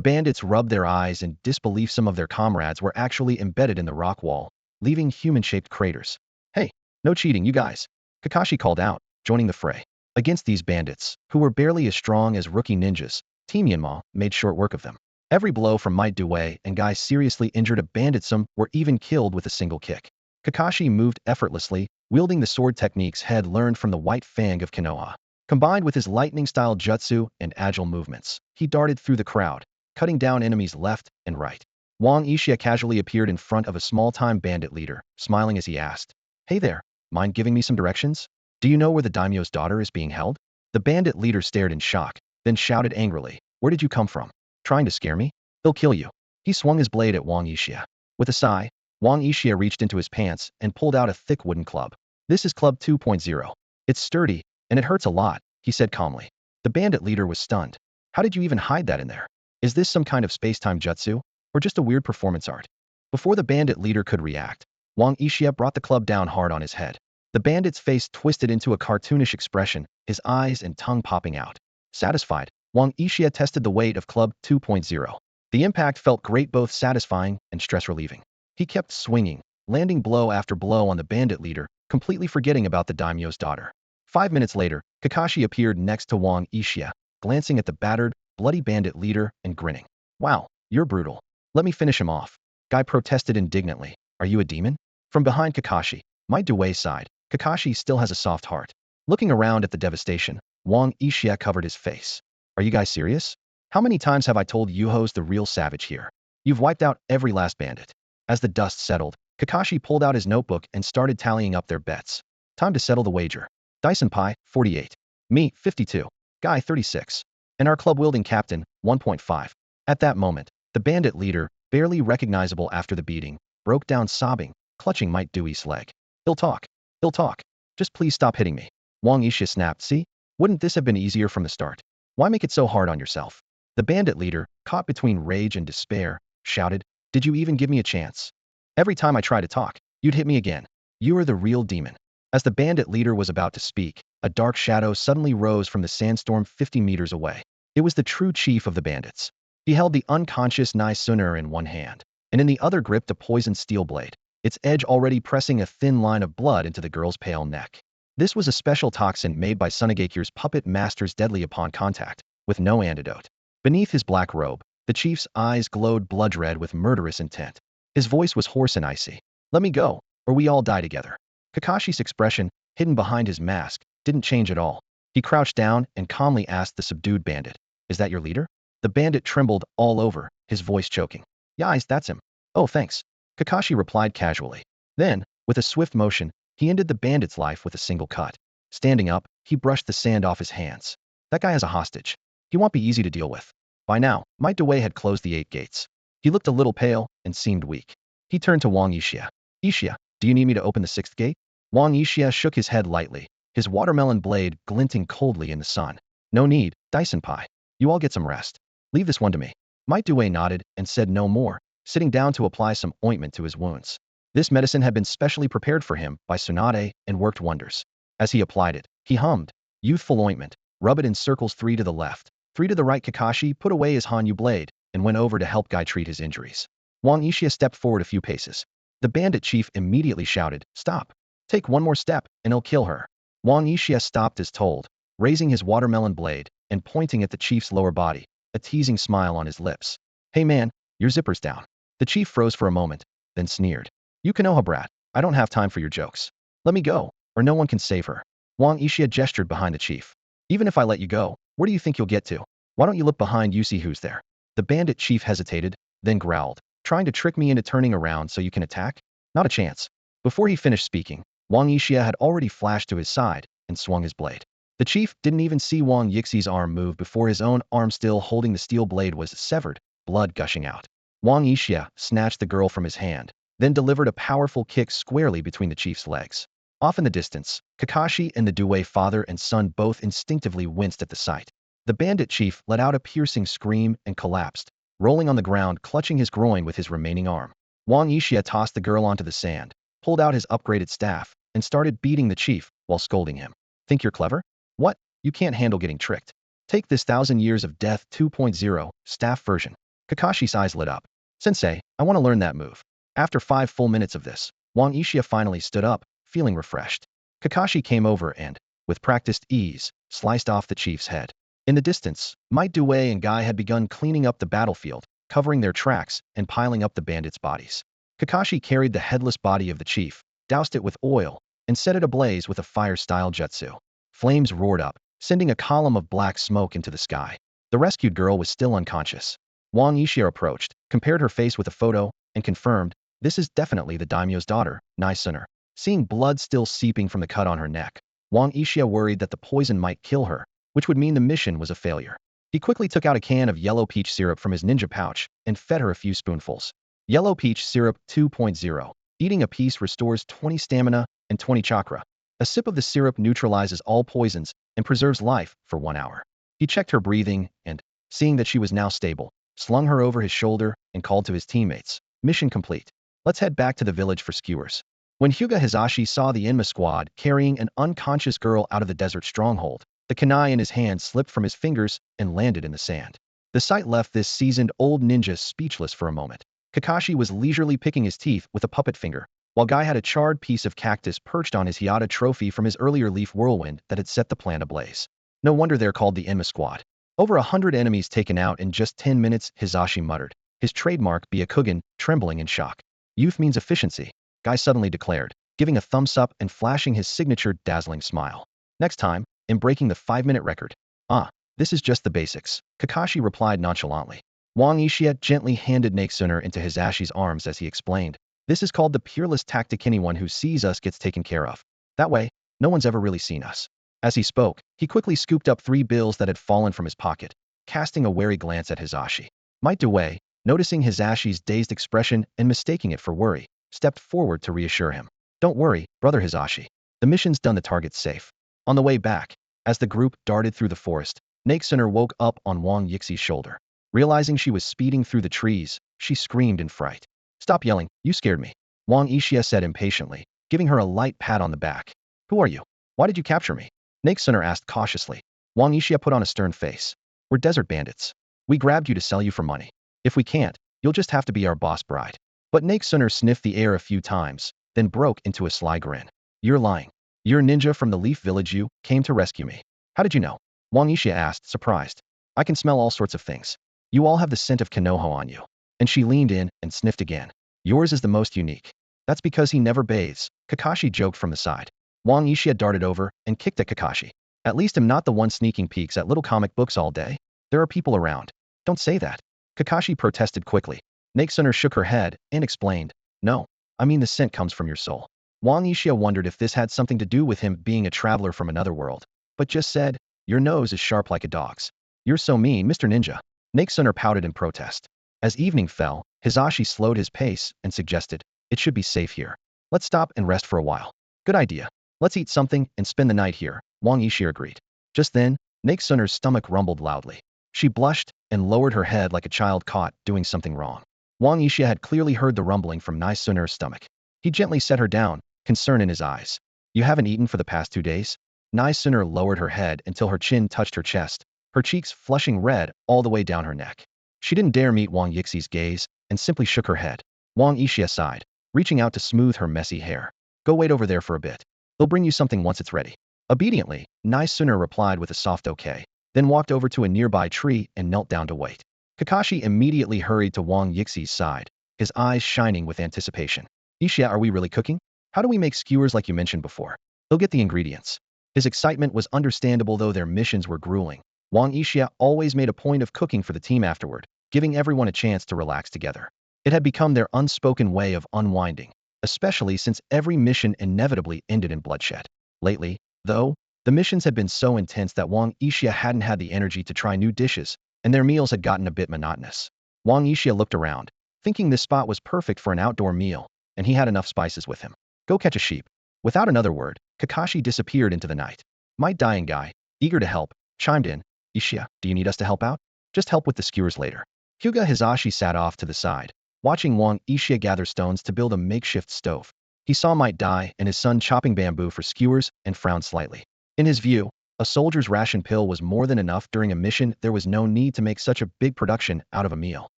bandits rubbed their eyes in disbelief. Some of their comrades were actually embedded in the rock wall, leaving human-shaped craters. "Hey, no cheating, you guys," Kakashi called out, joining the fray. Against these bandits, who were barely as strong as rookie ninjas, Team Yanma made short work of them. Every blow from Might Due and Guy seriously injured a bandit. Some were even killed with a single kick. Kakashi moved effortlessly, wielding the sword techniques he had learned from the White Fang of Konoha. Combined with his lightning-style jutsu and agile movements, he darted through the crowd, cutting down enemies left and right. Wang Yixia casually appeared in front of a small-time bandit leader, smiling as he asked, "Hey there, mind giving me some directions? Do you know where the daimyo's daughter is being held?" The bandit leader stared in shock, then shouted angrily, "Where did you come from? Trying to scare me? They'll kill you." He swung his blade at Wang Yixia. With a sigh, Wang Yixia reached into his pants and pulled out a thick wooden club. "This is Club 2.0. It's sturdy, and it hurts a lot," he said calmly. The bandit leader was stunned. "How did you even hide that in there? Is this some kind of space-time jutsu, or just a weird performance art?" Before the bandit leader could react, Wang Yixia brought the club down hard on his head. The bandit's face twisted into a cartoonish expression, his eyes and tongue popping out. Satisfied, Wang Yixia tested the weight of Club 2.0. The impact felt great, both satisfying and stress-relieving. He kept swinging, landing blow after blow on the bandit leader, completely forgetting about the daimyo's daughter. 5 minutes later, Kakashi appeared next to Wang Yixia, glancing at the battered, bloody bandit leader and grinning. "Wow, you're brutal. Let me finish him off." Guy protested indignantly. "Are you a demon?" From behind Kakashi, Might Due sighed. Kakashi still has a soft heart. Looking around at the devastation, Wang Yixia covered his face. "Are you guys serious? How many times have I told you who's the real savage here? You've wiped out every last bandit." As the dust settled, Kakashi pulled out his notebook and started tallying up their bets. "Time to settle the wager. Dyson Pie, 48. Me, 52. Guy, 36. And our club-wielding captain, 1.5. At that moment, the bandit leader, barely recognizable after the beating, broke down sobbing, clutching Might Dewey's leg. He'll talk. He'll talk. Just please stop hitting me." Wang Yixia snapped. "See? Wouldn't this have been easier from the start? Why make it so hard on yourself?" The bandit leader, caught between rage and despair, shouted, "Did you even give me a chance? Every time I try to talk, you'd hit me again. You are the real demon." As the bandit leader was about to speak, a dark shadow suddenly rose from the sandstorm 50 meters away. It was the true chief of the bandits. He held the unconscious Nai Sunur in one hand, and in the other gripped a poisoned steel blade, its edge already pressing a thin line of blood into the girl's pale neck. This was a special toxin made by Sunegakure's puppet masters, deadly upon contact, with no antidote. Beneath his black robe, the chief's eyes glowed blood red with murderous intent. His voice was hoarse and icy. "Let me go, or we all die together." Kakashi's expression, hidden behind his mask, didn't change at all. He crouched down and calmly asked the subdued bandit, "Is that your leader?" The bandit trembled all over, his voice choking. "Yes, that's him." "Oh, thanks," Kakashi replied casually. Then, with a swift motion, he ended the bandit's life with a single cut. Standing up, he brushed the sand off his hands. "That guy has a hostage. He won't be easy to deal with." By now, Might Due had closed the 8 gates. He looked a little pale and seemed weak. He turned to Wang Yixia. "Yixia, do you need me to open the 6th gate?" Wang Yixia shook his head lightly, his watermelon blade glinting coldly in the sun. "No need, Dyson Pie. You all get some rest. Leave this one to me." Might Due nodded and said no more, sitting down to apply some ointment to his wounds. This medicine had been specially prepared for him by Tsunade and worked wonders. As he applied it, he hummed, "Youthful ointment, rub it in circles 3 to the left, 3 to the right." Kakashi put away his Hanyu blade and went over to help Guy treat his injuries. Wang Yixia stepped forward a few paces. The bandit chief immediately shouted, "Stop! Take one more step, and he'll kill her." Wang Yixia stopped as told, raising his watermelon blade and pointing at the chief's lower body, a teasing smile on his lips. "Hey man, your zipper's down." The chief froze for a moment, then sneered. "You Konoha brat, I don't have time for your jokes. Let me go, or no one can save her." Wang Yixia gestured behind the chief. "Even if I let you go, where do you think you'll get to? Why don't you look behind you see who's there?" The bandit chief hesitated, then growled, "Trying to trick me into turning around so you can attack? Not a chance." Before he finished speaking, Wang Yixia had already flashed to his side and swung his blade. The chief didn't even see Wang Yixia's arm move before his own arm still holding the steel blade was severed, blood gushing out. Wang Yixia snatched the girl from his hand, then delivered a powerful kick squarely between the chief's legs. Off in the distance, Kakashi and the Due father and son both instinctively winced at the sight. The bandit chief let out a piercing scream and collapsed, rolling on the ground clutching his groin with his remaining arm. Wang Yixia tossed the girl onto the sand, pulled out his upgraded staff, and started beating the chief while scolding him. "Think you're clever? What? You can't handle getting tricked. Take this 1,000 Years of Death 2.0 staff version." Kakashi's eyes lit up. "Sensei, I want to learn that move." After 5 full minutes of this, Wang Yixia finally stood up, feeling refreshed. Kakashi came over and, with practiced ease, sliced off the chief's head. In the distance, Might Due and Guy had begun cleaning up the battlefield, covering their tracks and piling up the bandits' bodies. Kakashi carried the headless body of the chief, doused it with oil, and set it ablaze with a fire-style jutsu. Flames roared up, sending a column of black smoke into the sky. The rescued girl was still unconscious. Wang Yixia approached, compared her face with a photo, and confirmed, "This is definitely the daimyo's daughter, Nai-Suner." Seeing blood still seeping from the cut on her neck, Wang Yixia worried that the poison might kill her, which would mean the mission was a failure. He quickly took out a can of yellow peach syrup from his ninja pouch and fed her a few spoonfuls. Yellow peach syrup 2.0. Eating a piece restores 20 stamina and 20 chakra. A sip of the syrup neutralizes all poisons and preserves life for 1 hour. He checked her breathing and, seeing that she was now stable, slung her over his shoulder and called to his teammates, "Mission complete. Let's head back to the village for skewers." When Hyuga Hizashi saw the Enma squad carrying an unconscious girl out of the desert stronghold, the kunai in his hand slipped from his fingers and landed in the sand. The sight left this seasoned old ninja speechless for a moment. Kakashi was leisurely picking his teeth with a puppet finger, while Guy had a charred piece of cactus perched on his Hiata trophy from his earlier leaf whirlwind that had set the plant ablaze. No wonder they're called the Enma squad. Over 100 enemies taken out in just 10 minutes, Hizashi muttered, his trademark Byakugan trembling in shock. "Youth means efficiency," Guy suddenly declared, giving a thumbs up and flashing his signature dazzling smile. "Next time, in breaking the 5-minute record." "Ah, this is just the basics," Kakashi replied nonchalantly. Wang Yixia gently handed Nai-Suner into Hizashi's arms as he explained, "This is called the peerless tactic. Anyone who sees us gets taken care of. That way, no one's ever really seen us." As he spoke, he quickly scooped up 3 bills that had fallen from his pocket, casting a wary glance at Hizashi. Might Due, noticing Hizashi's dazed expression and mistaking it for worry, stepped forward to reassure him. "Don't worry, brother Hizashi. The mission's done, the target's safe." On the way back, as the group darted through the forest, Nai-Suner woke up on Wang Yixi's shoulder. Realizing she was speeding through the trees, she screamed in fright. "Stop yelling, you scared me," Wang Yixia said impatiently, giving her a light pat on the back. "Who are you? Why did you capture me?" Nai-Suner asked cautiously. Wang Yixia put on a stern face. "We're desert bandits. We grabbed you to sell you for money. If we can't, you'll just have to be our boss bride." But Nai-Suner sniffed the air a few times, then broke into a sly grin. "You're lying. You're a ninja from the Leaf Village. You came to rescue me." "How did you know?" Wang Yixia asked, surprised. "I can smell all sorts of things. You all have the scent of Konoha on you." And she leaned in and sniffed again. "Yours is the most unique." "That's because he never bathes," Kakashi joked from the side. Wang Yixia darted over and kicked at Kakashi. "At least I'm not the one sneaking peeks at little comic books all day. There are people around." "Don't say that," Kakashi protested quickly. Nai-Suner shook her head and explained, "No, I mean the scent comes from your soul." Wang Yixia wondered if this had something to do with him being a traveler from another world, but just said, "Your nose is sharp like a dog's." "You're so mean, Mr. Ninja." Nai-Suner pouted in protest. As evening fell, Hizashi slowed his pace and suggested, "It should be safe here. Let's stop and rest for a while." "Good idea. Let's eat something and spend the night here," Wang Yixia agreed. Just then, Nai-Suner's stomach rumbled loudly. She blushed and lowered her head like a child caught doing something wrong. Wang Yixia had clearly heard the rumbling from Nai Sun'er's stomach. He gently set her down, concern in his eyes. You haven't eaten for the past 2 days? Nai Sun'er lowered her head until her chin touched her chest, her cheeks flushing red all the way down her neck. She didn't dare meet Wang Yixi's gaze and simply shook her head. Wang Yixia sighed, reaching out to smooth her messy hair. Go wait over there for a bit. They'll bring you something once it's ready. Obediently, Nai Sun'er replied with a soft okay, then walked over to a nearby tree and knelt down to wait. Kakashi immediately hurried to Wang Yixi's side, his eyes shining with anticipation. Yixia, are we really cooking? How do we make skewers like you mentioned before? They'll get the ingredients. His excitement was understandable though their missions were grueling. Wang Yixia always made a point of cooking for the team afterward, giving everyone a chance to relax together. It had become their unspoken way of unwinding, especially since every mission inevitably ended in bloodshed. Lately, though, the missions had been so intense that Wang Yixia hadn't had the energy to try new dishes, and their meals had gotten a bit monotonous. Wang Yixia looked around, thinking this spot was perfect for an outdoor meal, and he had enough spices with him. Go catch a sheep. Without another word, Kakashi disappeared into the night. Might dying guy, eager to help, chimed in. Yixia, do you need us to help out? Just help with the skewers later. Hyuga Hizashi sat off to the side, watching Wang Yixia gather stones to build a makeshift stove. He saw Might Dai and his son chopping bamboo for skewers and frowned slightly. In his view, a soldier's ration pill was more than enough during a mission. There was no need to make such a big production out of a meal.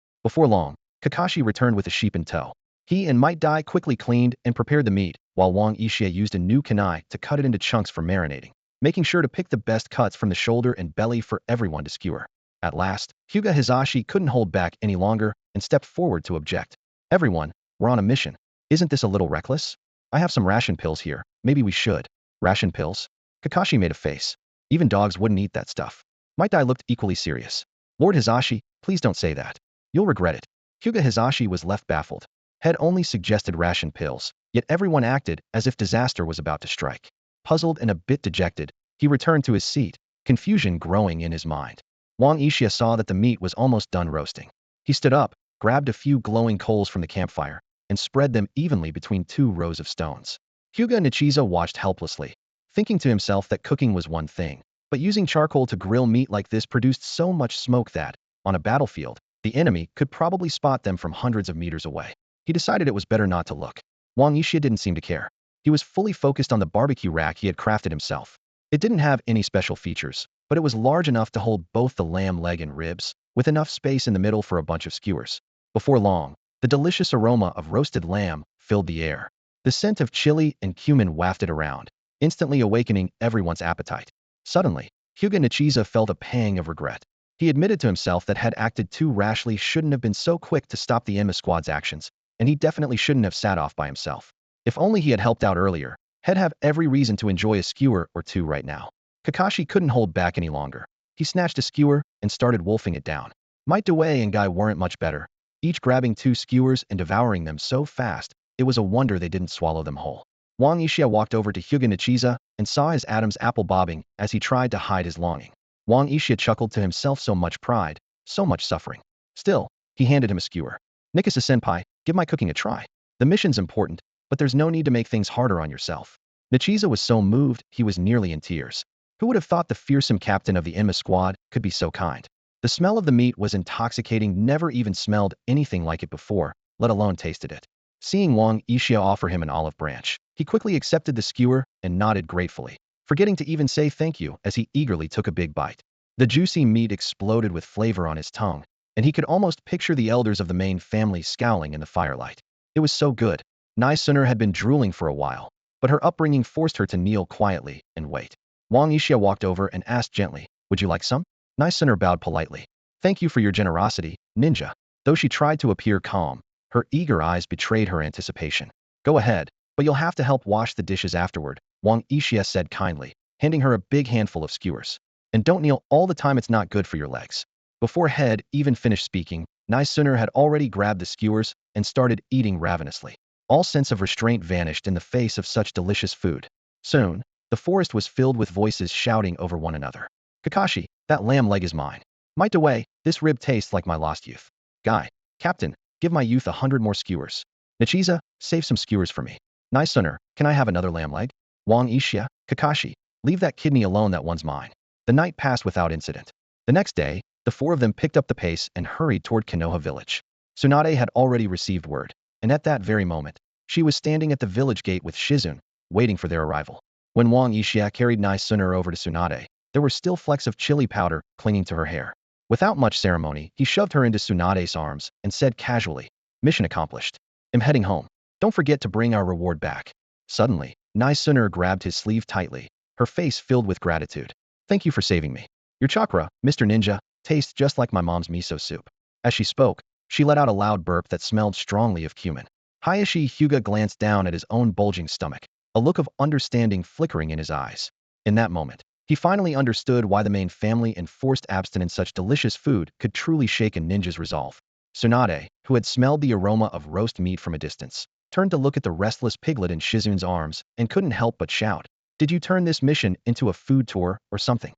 Before long, Kakashi returned with a sheep in tow. He and Might Dai quickly cleaned and prepared the meat, while Wang Yixia used a new kunai to cut it into chunks for marinating, making sure to pick the best cuts from the shoulder and belly for everyone to skewer. At last, Hyuga Hizashi couldn't hold back any longer and stepped forward to object. Everyone, we're on a mission. Isn't this a little reckless? I have some ration pills here. Maybe we should. Ration pills? Kakashi made a face. Even dogs wouldn't eat that stuff. Might Dai looked equally serious. Lord Hizashi, please don't say that. You'll regret it. Hyuga Hizashi was left baffled. Had only suggested ration pills, yet everyone acted as if disaster was about to strike. Puzzled and a bit dejected, he returned to his seat, confusion growing in his mind. Wang Yixia saw that the meat was almost done roasting. He stood up, grabbed a few glowing coals from the campfire, and spread them evenly between 2 rows of stones. Hyuga Nichiza watched helplessly, thinking to himself that cooking was one thing, but using charcoal to grill meat like this produced so much smoke that, on a battlefield, the enemy could probably spot them from hundreds of meters away. He decided it was better not to look. Wang Yixia didn't seem to care. He was fully focused on the barbecue rack he had crafted himself. It didn't have any special features, but it was large enough to hold both the lamb leg and ribs, with enough space in the middle for a bunch of skewers. Before long, the delicious aroma of roasted lamb filled the air. The scent of chili and cumin wafted around, instantly awakening everyone's appetite. Suddenly, Hyuga Nichiza felt a pang of regret. He admitted to himself that had acted too rashly, shouldn't have been so quick to stop the Enma squad's actions, and he definitely shouldn't have sat off by himself. If only he had helped out earlier, he'd have every reason to enjoy a skewer or two right now. Kakashi couldn't hold back any longer. He snatched a skewer and started wolfing it down. Might Dewey and Guy weren't much better, each grabbing 2 skewers and devouring them so fast, it was a wonder they didn't swallow them whole. Wang Yixia walked over to Hyuga Nichiza and saw his Adam's apple bobbing as he tried to hide his longing. Wang Yixia chuckled to himself, so much pride, so much suffering. Still, he handed him a skewer. Nikasa-senpai, give my cooking a try. The mission's important, but there's no need to make things harder on yourself. Nichiza was so moved, he was nearly in tears. Who would have thought the fearsome captain of the Enma squad could be so kind? The smell of the meat was intoxicating, never even smelled anything like it before, let alone tasted it. Seeing Wang Yixia offer him an olive branch, he quickly accepted the skewer and nodded gratefully, forgetting to even say thank you as he eagerly took a big bite. The juicy meat exploded with flavor on his tongue, and he could almost picture the elders of the main family scowling in the firelight. It was so good. Nai Sun'er had been drooling for a while, but her upbringing forced her to kneel quietly and wait. Wang Yixia walked over and asked gently, would you like some? Nai Sun'er bowed politely. Thank you for your generosity, ninja. Though she tried to appear calm, her eager eyes betrayed her anticipation. Go ahead, but you'll have to help wash the dishes afterward, Wang Yixia said kindly, handing her a big handful of skewers. And don't kneel all the time, it's not good for your legs. Before Head even finished speaking, Nai Sun'er had already grabbed the skewers and started eating ravenously. All sense of restraint vanished in the face of such delicious food. Soon, the forest was filled with voices shouting over one another. Kakashi, that lamb leg is mine. Might Dewey, this rib tastes like my lost youth. Guy, Captain, give my youth 100 more skewers. Nichiza, save some skewers for me. Nai Sun'er, can I have another lamb leg? Wang Yixia, Kakashi, leave that kidney alone, that one's mine. The night passed without incident. The next day, the 4 of them picked up the pace and hurried toward Konoha village. Tsunade had already received word, and at that very moment, she was standing at the village gate with Shizune, waiting for their arrival. When Wang Yixia carried Naisuner over to Tsunade, there were still flecks of chili powder clinging to her hair. Without much ceremony, he shoved her into Tsunade's arms and said casually, "Mission accomplished. I'm heading home. Don't forget to bring our reward back." Suddenly, Naisuner grabbed his sleeve tightly, her face filled with gratitude. "Thank you for saving me. Your chakra, Mr. Ninja, tastes just like my mom's miso soup." As she spoke, she let out a loud burp that smelled strongly of cumin. Hayashi Hyuga glanced down at his own bulging stomach, a look of understanding flickering in his eyes. In that moment, he finally understood why the main family enforced abstinence. Such delicious food could truly shake a ninja's resolve. Tsunade, who had smelled the aroma of roast meat from a distance, turned to look at the restless piglet in Shizune's arms and couldn't help but shout, "Did you turn this mission into a food tour or something?"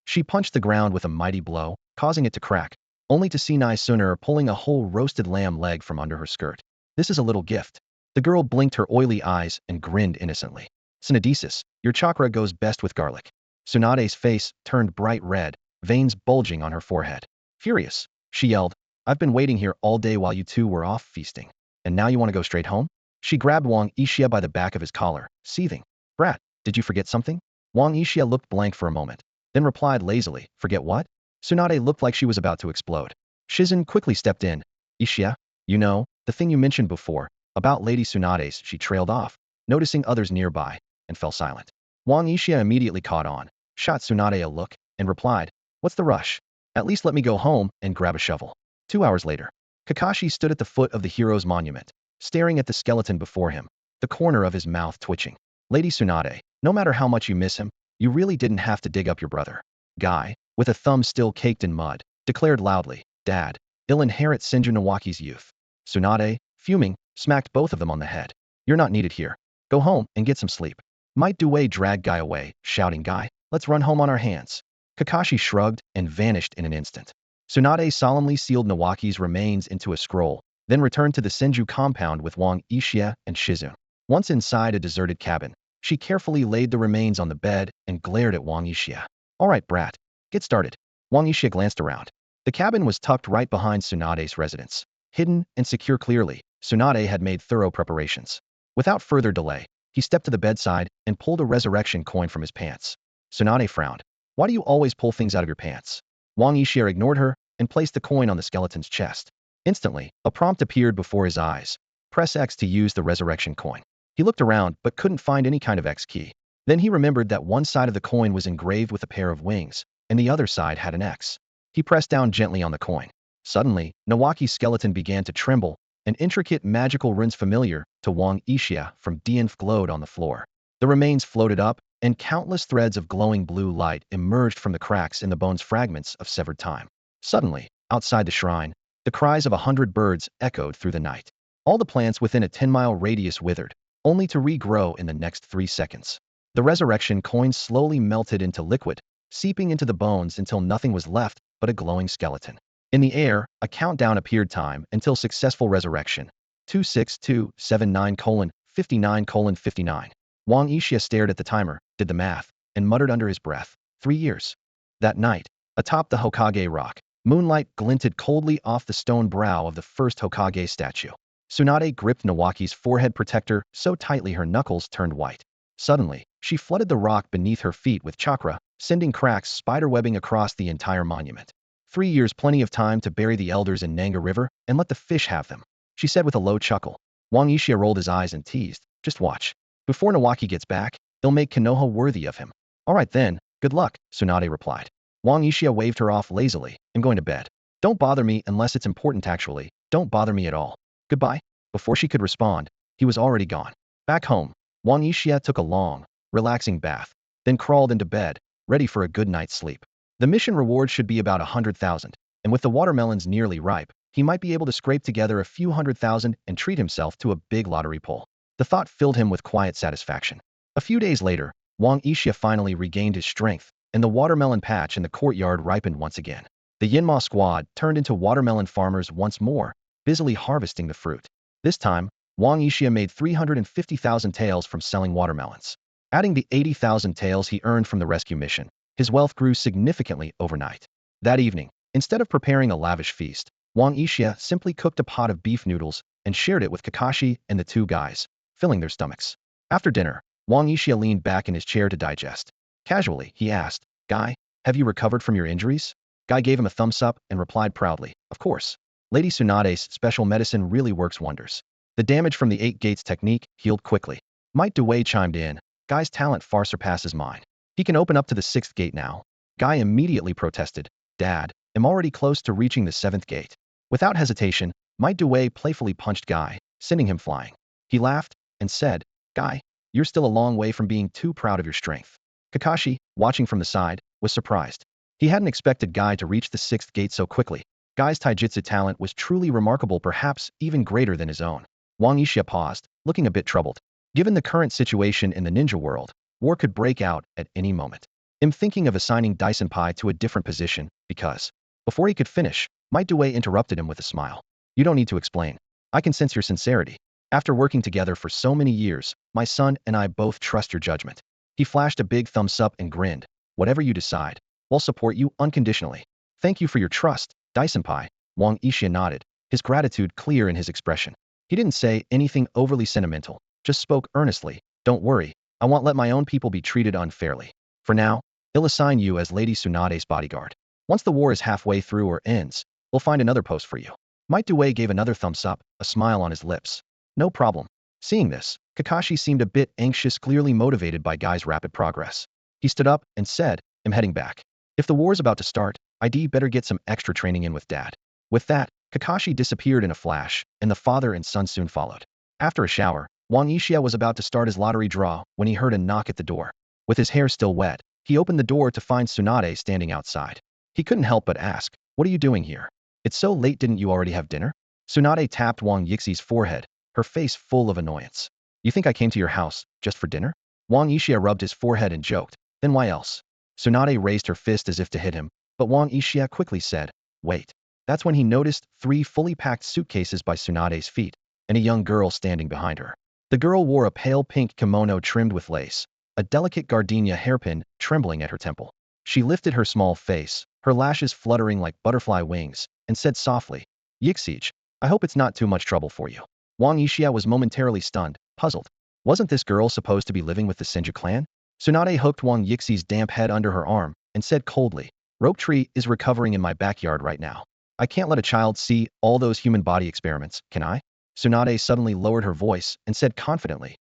She punched the ground with a mighty blow, causing it to crack, only to see Naisuner pulling a whole roasted lamb leg from under her skirt. "This is a little gift." The girl blinked her oily eyes and grinned innocently. "Synodesis, your chakra goes best with garlic." Tsunade's face turned bright red, veins bulging on her forehead. Furious, she yelled, "I've been waiting here all day while you two were off feasting. And now you want to go straight home?" She grabbed Wang Yixia by the back of his collar, seething. "Brat, did you forget something?" Wang Yixia looked blank for a moment, then replied lazily, "Forget what?" Tsunade looked like she was about to explode. Shizun quickly stepped in. "Yixia, you know, the thing you mentioned before, about Lady Tsunade's." She trailed off, noticing others nearby, and fell silent. Wang Yixia immediately caught on, shot Tsunade a look, and replied, "What's the rush? At least let me go home and grab a shovel." 2 hours later, Kakashi stood at the foot of the hero's monument, staring at the skeleton before him, the corner of his mouth twitching. "Lady Tsunade, no matter how much you miss him, you really didn't have to dig up your brother." Guy, with a thumb still caked in mud, declared loudly, "Dad, he'll inherit Senju Nawaki's youth." Tsunade, fuming, smacked both of them on the head. "You're not needed here. Go home and get some sleep." Might Due dragged Guy away, shouting, "Guy, let's run home on our hands." Kakashi shrugged and vanished in an instant. Tsunade solemnly sealed Nawaki's remains into a scroll, then returned to the Senju compound with Wang Yixia and Shizune. Once inside a deserted cabin, she carefully laid the remains on the bed and glared at Wang Yixia. "All right, brat. Get started." Wang Yixia glanced around. The cabin was tucked right behind Tsunade's residence. Hidden and secure clearly, Tsunade had made thorough preparations. Without further delay, he stepped to the bedside and pulled a resurrection coin from his pants. Tsunade frowned. "Why do you always pull things out of your pants?" Wang Yixia ignored her and placed the coin on the skeleton's chest. Instantly, a prompt appeared before his eyes. "Press X to use the resurrection coin." He looked around but couldn't find any kind of X key. Then he remembered that one side of the coin was engraved with a pair of wings, and the other side had an X. He pressed down gently on the coin. Suddenly, Nawaki's skeleton began to tremble, an intricate magical runes familiar to Wang Yixia from Dianf glowed on the floor. The remains floated up, and countless threads of glowing blue light emerged from the cracks in the bones, fragments of severed time. Suddenly, outside the shrine, the cries of 100 birds echoed through the night. All the plants within a 10-mile radius withered, only to regrow in the next 3 seconds. The resurrection coin slowly melted into liquid, seeping into the bones until nothing was left but a glowing skeleton. In the air, a countdown appeared, time until successful resurrection. 26279:59:59. Wang Yixia stared at the timer, did the math, and muttered under his breath, 3 years. That night, atop the Hokage rock, moonlight glinted coldly off the stone brow of the first Hokage statue. Tsunade gripped Nawaki's forehead protector so tightly her knuckles turned white. Suddenly, she flooded the rock beneath her feet with chakra, sending cracks spiderwebbing across the entire monument. 3 years, plenty of time to bury the elders in Nanga River and let the fish have them, she said with a low chuckle. Wang Yixia rolled his eyes and teased, "Just watch. Before Nawaki gets back, they'll make Konoha worthy of him." "All right then, good luck," Tsunade replied. Wang Yixia waved her off lazily. "I'm going to bed. Don't bother me unless it's important, actually. Don't bother me at all. Goodbye." Before she could respond, he was already gone. Back home, Wang Yixia took a long, relaxing bath, then crawled into bed, ready for a good night's sleep. The mission reward should be about 100,000, and with the watermelons nearly ripe, he might be able to scrape together a few 100,000 and treat himself to a big lottery pull. The thought filled him with quiet satisfaction. A few days later, Wang Yixia finally regained his strength, and the watermelon patch in the courtyard ripened once again. The Yinma squad turned into watermelon farmers once more, busily harvesting the fruit. This time, Wang Yixia made 350,000 taels from selling watermelons. Adding the 80,000 taels he earned from the rescue mission, his wealth grew significantly overnight. That evening, instead of preparing a lavish feast, Wang Yixia simply cooked a pot of beef noodles and shared it with Kakashi and the two guys, filling their stomachs. After dinner, Wang Yixia leaned back in his chair to digest. Casually, he asked, Guy, have you recovered from your injuries? Guy gave him a thumbs up and replied proudly, Of course. Lady Tsunade's special medicine really works wonders. The damage from the 8 gates technique healed quickly. Might Dewey chimed in, Guy's talent far surpasses mine. He can open up to the 6th gate now. Guy immediately protested, Dad, I'm already close to reaching the 7th gate. Without hesitation, Might Dewey playfully punched Guy, sending him flying. He laughed and said, Guy, you're still a long way from being too proud of your strength. Kakashi, watching from the side, was surprised. He hadn't expected Guy to reach the 6th gate so quickly. Guy's taijutsu talent was truly remarkable, perhaps even greater than his own. Wang Yixia paused, looking a bit troubled. Given the current situation in the ninja world, war could break out at any moment. I'm thinking of assigning Dyson Pai to a different position, because... Before he could finish, Might Dewey interrupted him with a smile. You don't need to explain. I can sense your sincerity. After working together for so many years, my son and I both trust your judgment. He flashed a big thumbs up and grinned. Whatever you decide, we'll support you unconditionally. Thank you for your trust, Dyson Pai. Wang Yixia nodded, his gratitude clear in his expression. He didn't say anything overly sentimental, just spoke earnestly. Don't worry, I won't let my own people be treated unfairly. For now, I'll assign you as Lady Tsunade's bodyguard. Once the war is halfway through or ends, we'll find another post for you. Might Dewey gave another thumbs up, a smile on his lips. No problem. Seeing this, Kakashi seemed a bit anxious, clearly motivated by Guy's rapid progress. He stood up and said, I'm heading back. If the war's about to start, I'd better get some extra training in with Dad. With that, Kakashi disappeared in a flash, and the father and son soon followed. After a shower, Wang Yixia was about to start his lottery draw when he heard a knock at the door. With his hair still wet, he opened the door to find Tsunade standing outside. He couldn't help but ask, What are you doing here? It's so late, didn't you already have dinner? Tsunade tapped Wang Yixi's forehead, her face full of annoyance. You think I came to your house just for dinner? Wang Yixia rubbed his forehead and joked, Then why else? Tsunade raised her fist as if to hit him, but Wang Yixia quickly said, Wait. That's when he noticed 3 fully packed suitcases by Tsunade's feet, and a young girl standing behind her. The girl wore a pale pink kimono trimmed with lace, a delicate gardenia hairpin trembling at her temple. She lifted her small face, her lashes fluttering like butterfly wings, and said softly, Yixij, I hope it's not too much trouble for you. Wang Yixia was momentarily stunned, puzzled. Wasn't this girl supposed to be living with the Senju clan? Tsunade hooked Wang Yixi's damp head under her arm and said coldly, Rope Tree is recovering in my backyard right now. I can't let a child see all those human body experiments, can I? Tsunade suddenly lowered her voice and said confidently,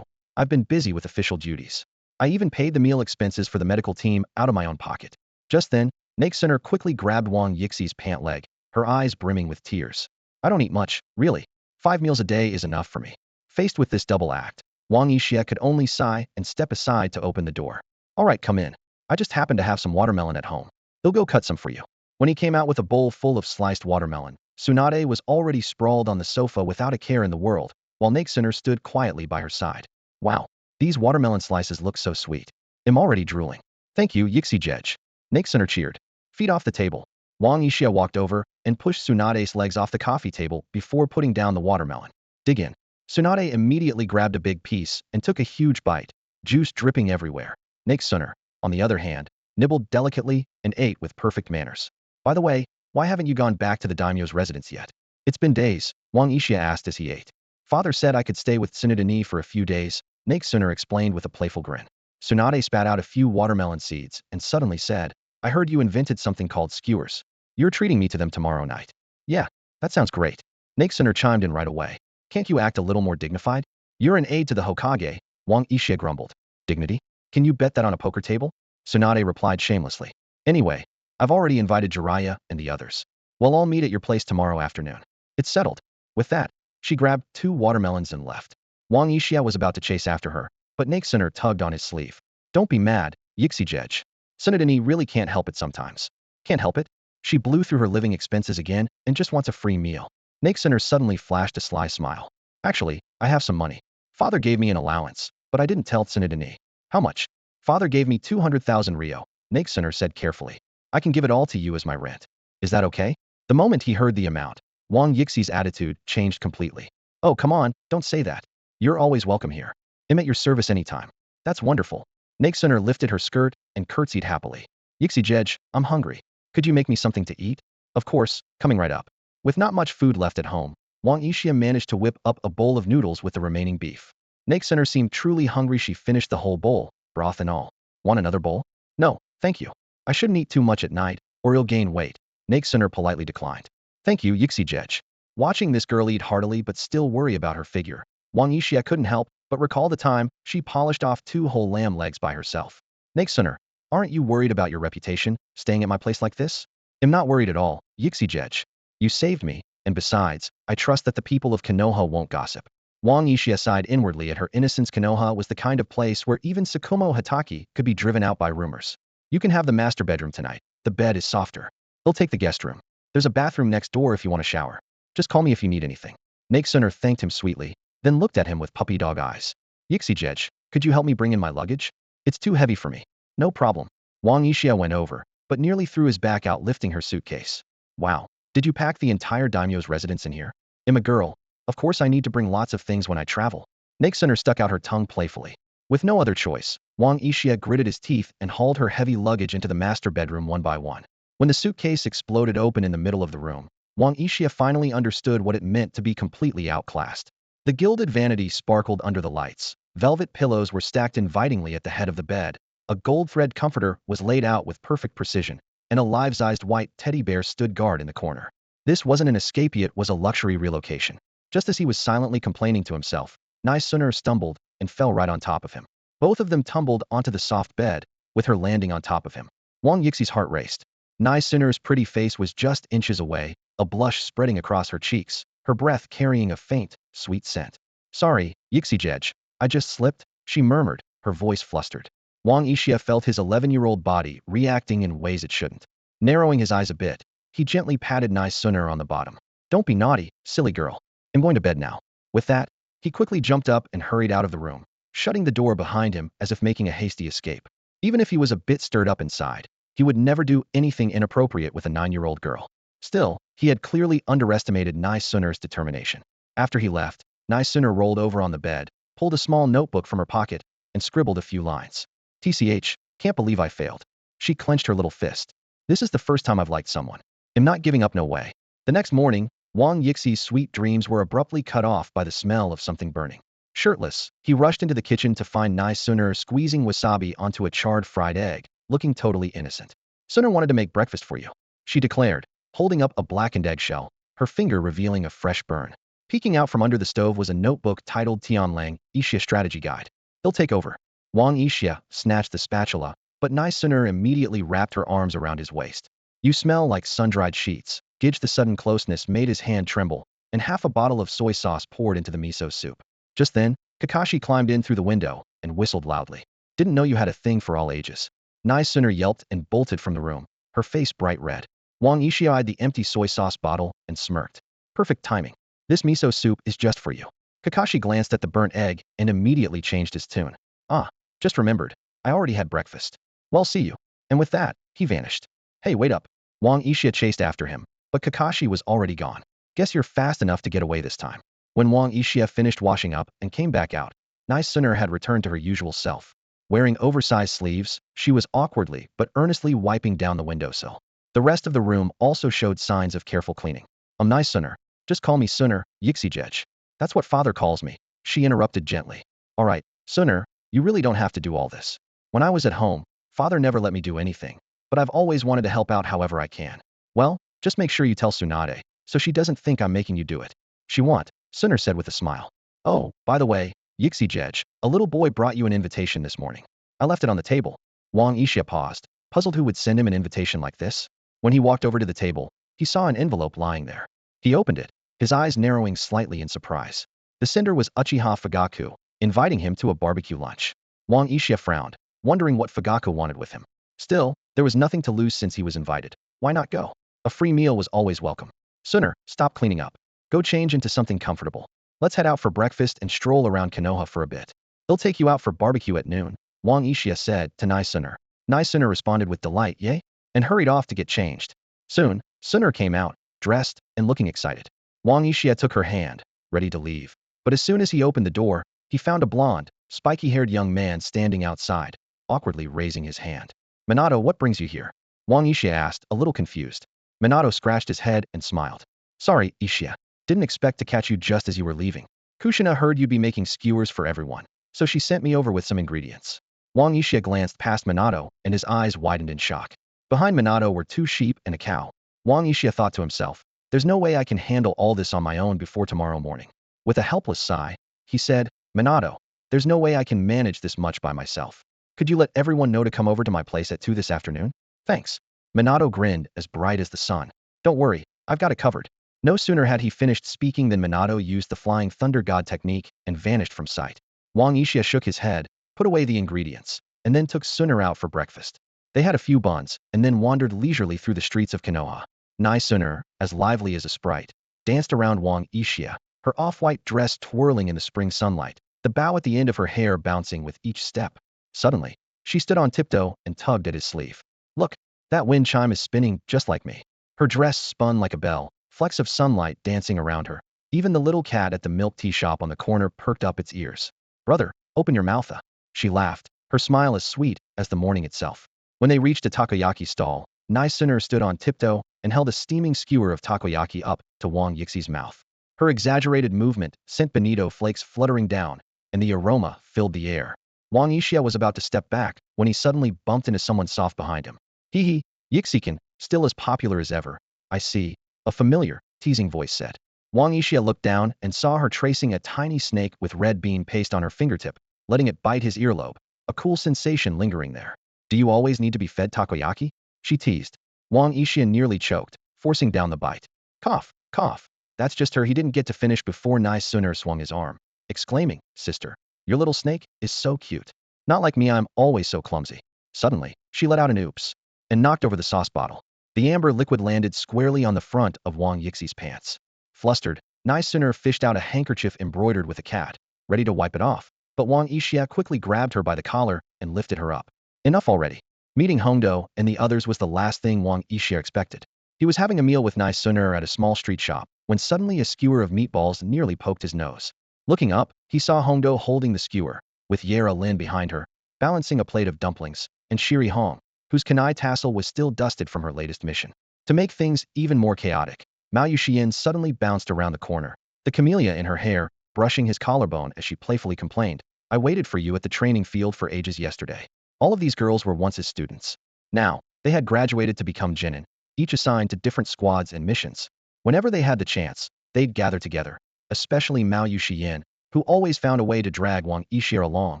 I've been busy with official duties. I even paid the meal expenses for the medical team out of my own pocket. Just then, Nakesuna quickly grabbed Wang Yixi's pant leg, her eyes brimming with tears. I don't eat much, really. 5 meals a day is enough for me. Faced with this double act, Wang Yixia could only sigh and step aside to open the door. All right, come in. I just happen to have some watermelon at home. They'll go cut some for you. When he came out with a bowl full of sliced watermelon, Tsunade was already sprawled on the sofa without a care in the world, while Nakesuna stood quietly by her side. Wow, these watermelon slices look so sweet. I'm already drooling. Thank you, Yixijej. Nakesuna cheered. Feet off the table. Wang Yixia walked over and pushed Tsunade's legs off the coffee table before putting down the watermelon. Dig in. Tsunade immediately grabbed a big piece and took a huge bite, juice dripping everywhere. Nakesuna, on the other hand, nibbled delicately and ate with perfect manners. By the way, why haven't you gone back to the daimyo's residence yet? It's been days, Wang Yixia asked as he ate. Father said I could stay with Tsunade for a few days, Nakesuna explained with a playful grin. Tsunade spat out a few watermelon seeds and suddenly said, I heard you invented something called skewers. You're treating me to them tomorrow night. Yeah, that sounds great. Nakesuna chimed in right away. Can't you act a little more dignified? You're an aide to the Hokage, Wang Yixia grumbled. Dignity? Can you bet that on a poker table? Tsunade replied shamelessly. Anyway, I've already invited Jiraiya and the others. We'll all meet at your place tomorrow afternoon. It's settled. With that, she grabbed 2 watermelons and left. Wang Yixia was about to chase after her, but Nakesuna tugged on his sleeve. Don't be mad, Yixijej. Tsunade really can't help it sometimes. Can't help it? She blew through her living expenses again and just wants a free meal. Nakesuna suddenly flashed a sly smile. Actually, I have some money. Father gave me an allowance, but I didn't tell Tsunade. How much? Father gave me 200,000 Rio, Nakesuna said carefully. I can give it all to you as my rent. Is that okay? The moment he heard the amount, Wang Yixi's attitude changed completely. Oh, come on, don't say that. You're always welcome here. I'm at your service anytime. That's wonderful. Nakesuna lifted her skirt and curtsied happily. Yixijej, I'm hungry. Could you make me something to eat? Of course, coming right up. With not much food left at home, Wang Yixia managed to whip up a bowl of noodles with the remaining beef. Nexuner seemed truly hungry. She finished the whole bowl, broth and all. Want another bowl? No, thank you. I shouldn't eat too much at night, or you'll gain weight. Nexuner politely declined. Thank you, Yixijej. Watching this girl eat heartily but still worry about her figure, Wang Yixia couldn't help but recall the time she polished off 2 whole lamb legs by herself. Nexuner, aren't you worried about your reputation, staying at my place like this? I'm not worried at all, Yixijej. You saved me, and besides, I trust that the people of Konoha won't gossip. Wang Yixia sighed inwardly at her innocence. Konoha was the kind of place where even Tsukumo Hatake could be driven out by rumors. You can have the master bedroom tonight. The bed is softer. They'll take the guest room. There's a bathroom next door if you want to shower. Just call me if you need anything. Nexuner thanked him sweetly, then looked at him with puppy dog eyes. Yixijej, could you help me bring in my luggage? It's too heavy for me. No problem. Wang Yixia went over, but nearly threw his back out lifting her suitcase. Wow. Did you pack the entire daimyo's residence in here? I'm a girl. Of course I need to bring lots of things when I travel. Nexuner stuck out her tongue playfully. With no other choice, Wang Yixia gritted his teeth and hauled her heavy luggage into the master bedroom one by one. When the suitcase exploded open in the middle of the room, Wang Yixia finally understood what it meant to be completely outclassed. The gilded vanity sparkled under the lights. Velvet pillows were stacked invitingly at the head of the bed. A gold thread comforter was laid out with perfect precision, and a life-sized white teddy bear stood guard in the corner. This wasn't an escape, it was a luxury relocation. Just as he was silently complaining to himself, Nai-Suner stumbled and fell right on top of him. Both of them tumbled onto the soft bed, with her landing on top of him. Wang Yixi's heart raced. Nai-Suner's pretty face was just inches away, a blush spreading across her cheeks, her breath carrying a faint, sweet scent. Sorry, Yixijej, I just slipped, she murmured, her voice flustered. Wang Yixia felt his 11-year-old body reacting in ways it shouldn't. Narrowing his eyes a bit, he gently patted Nai-Suner on the bottom. Don't be naughty, silly girl. I'm going to bed now. With that, he quickly jumped up and hurried out of the room, shutting the door behind him as if making a hasty escape. Even if he was a bit stirred up inside, he would never do anything inappropriate with a 9-year-old girl. Still, he had clearly underestimated Nai-Suner's determination. After he left, Nai-Suner rolled over on the bed, pulled a small notebook from her pocket, and scribbled a few lines. TCH, can't believe I failed. She clenched her little fist. This is the first time I've liked someone. I'm not giving up, no way. The next morning, Wang Yixi's sweet dreams were abruptly cut off by the smell of something burning. Shirtless, he rushed into the kitchen to find Nai-Suner squeezing wasabi onto a charred fried egg, looking totally innocent. Suner wanted to make breakfast for you, she declared, holding up a blackened eggshell, her finger revealing a fresh burn. Peeking out from under the stove was a notebook titled Tianlang, Yixia Strategy Guide. He'll take over. Wang Yixia snatched the spatula, but Nai-Suner immediately wrapped her arms around his waist. You smell like sun-dried sheets. Gidge, the sudden closeness made his hand tremble, and half a bottle of soy sauce poured into the miso soup. Just then, Kakashi climbed in through the window and whistled loudly. Didn't know you had a thing for all ages. Nai-Suner yelped and bolted from the room, her face bright red. Wang Yixia eyed the empty soy sauce bottle and smirked. Perfect timing. This miso soup is just for you. Kakashi glanced at the burnt egg and immediately changed his tune. Ah, just remembered. I already had breakfast. Well, see you. And with that, he vanished. Hey, wait up. Wang Yixia chased after him, but Kakashi was already gone. Guess you're fast enough to get away this time. When Wang Yixia finished washing up and came back out, Nai-Suner had returned to her usual self. Wearing oversized sleeves, she was awkwardly but earnestly wiping down the windowsill. The rest of the room also showed signs of careful cleaning. Nai-Suner. Just call me Suner, Yixijej. That's what father calls me, she interrupted gently. All right, Suner, you really don't have to do all this. When I was at home, father never let me do anything, but I've always wanted to help out however I can. Well, just make sure you tell Tsunade, so she doesn't think I'm making you do it. She won't, Suner said with a smile. Oh, by the way, Yixijej, a little boy brought you an invitation this morning. I left it on the table. Wang Yixia paused, puzzled who would send him an invitation like this. When he walked over to the table, he saw an envelope lying there. He opened it, his eyes narrowing slightly in surprise. The sender was Uchiha Fugaku, inviting him to a barbecue lunch. Wang Yixia frowned, wondering what Fugaku wanted with him. Still, there was nothing to lose since he was invited. Why not go? A free meal was always welcome. Suner, stop cleaning up. Go change into something comfortable. Let's head out for breakfast and stroll around Konoha for a bit. He'll take you out for barbecue at noon, Wang Yixia said to Nai-Suner. Nai-Suner responded with delight, yay, and hurried off to get changed. Soon, Suner came out, dressed and looking excited. Wang Yixia took her hand, ready to leave. But as soon as he opened the door, he found a blonde, spiky-haired young man standing outside, awkwardly raising his hand. Minato, what brings you here? Wang Yixia asked, a little confused. Minato scratched his head and smiled. Sorry, Uchiha. Didn't expect to catch you just as you were leaving. Kushina heard you'd be making skewers for everyone, so she sent me over with some ingredients. Wang Uchiha glanced past Minato, and his eyes widened in shock. Behind Minato were 2 sheep and a cow. Wang Uchiha thought to himself, there's no way I can handle all this on my own before tomorrow morning. With a helpless sigh, he said, Minato, there's no way I can manage this much by myself. Could you let everyone know to come over to my place at 2 this afternoon? Thanks. Minato grinned, as bright as the sun. Don't worry, I've got it covered. No sooner had he finished speaking than Minato used the flying thunder god technique and vanished from sight. Wang Uchiha shook his head, put away the ingredients, and then took Sooner out for breakfast. They had a few buns, and then wandered leisurely through the streets of Konoha. Nai Sooner, as lively as a sprite, danced around Wang Uchiha, her off-white dress twirling in the spring sunlight, the bow at the end of her hair bouncing with each step. Suddenly, she stood on tiptoe and tugged at his sleeve. Look, that wind chime is spinning just like me. Her dress spun like a bell, flecks of sunlight dancing around her. Even the little cat at the milk tea shop on the corner perked up its ears. Brother, open your mouth. She laughed, her smile as sweet as the morning itself. When they reached a takoyaki stall, Nai Sooner stood on tiptoe and held a steaming skewer of takoyaki up to Wang Uchiha's mouth. Her exaggerated movement sent bonito flakes fluttering down, and the aroma filled the air. Wang Uchiha was about to step back when he suddenly bumped into someone soft behind him. Hee hee, Yixiken, still as popular as ever. I see. A familiar, teasing voice said. Wang Uchiha looked down and saw her tracing a tiny snake with red bean paste on her fingertip, letting it bite his earlobe, a cool sensation lingering there. Do you always need to be fed takoyaki? She teased. Wang Uchiha nearly choked, forcing down the bite. Cough, cough. That's just her. He didn't get to finish before Nai Sooner swung his arm, exclaiming, Sister, your little snake is so cute. Not like me, I'm always so clumsy. Suddenly, she let out an oops and knocked over the sauce bottle. The amber liquid landed squarely on the front of Wang Uchiha's pants. Flustered, Nai Sooner fished out a handkerchief embroidered with a cat, ready to wipe it off, but Wang Uchiha quickly grabbed her by the collar and lifted her up. Enough already. Meeting Hongdo and the others was the last thing Wang Uchiha expected. He was having a meal with Nai Sooner at a small street shop, when suddenly a skewer of meatballs nearly poked his nose. Looking up, he saw Hongdo holding the skewer, with Yara Lin behind her, balancing a plate of dumplings, and Shiri Hong, whose kunai tassel was still dusted from her latest mission. To make things even more chaotic, Mao Yuxian suddenly bounced around the corner, the camellia in her hair, brushing his collarbone as she playfully complained, I waited for you at the training field for ages yesterday. All of these girls were once his students. Now, they had graduated to become genin, each assigned to different squads and missions. Whenever they had the chance, they'd gather together, especially Mao Yuxian, who always found a way to drag Wang Uchiha along,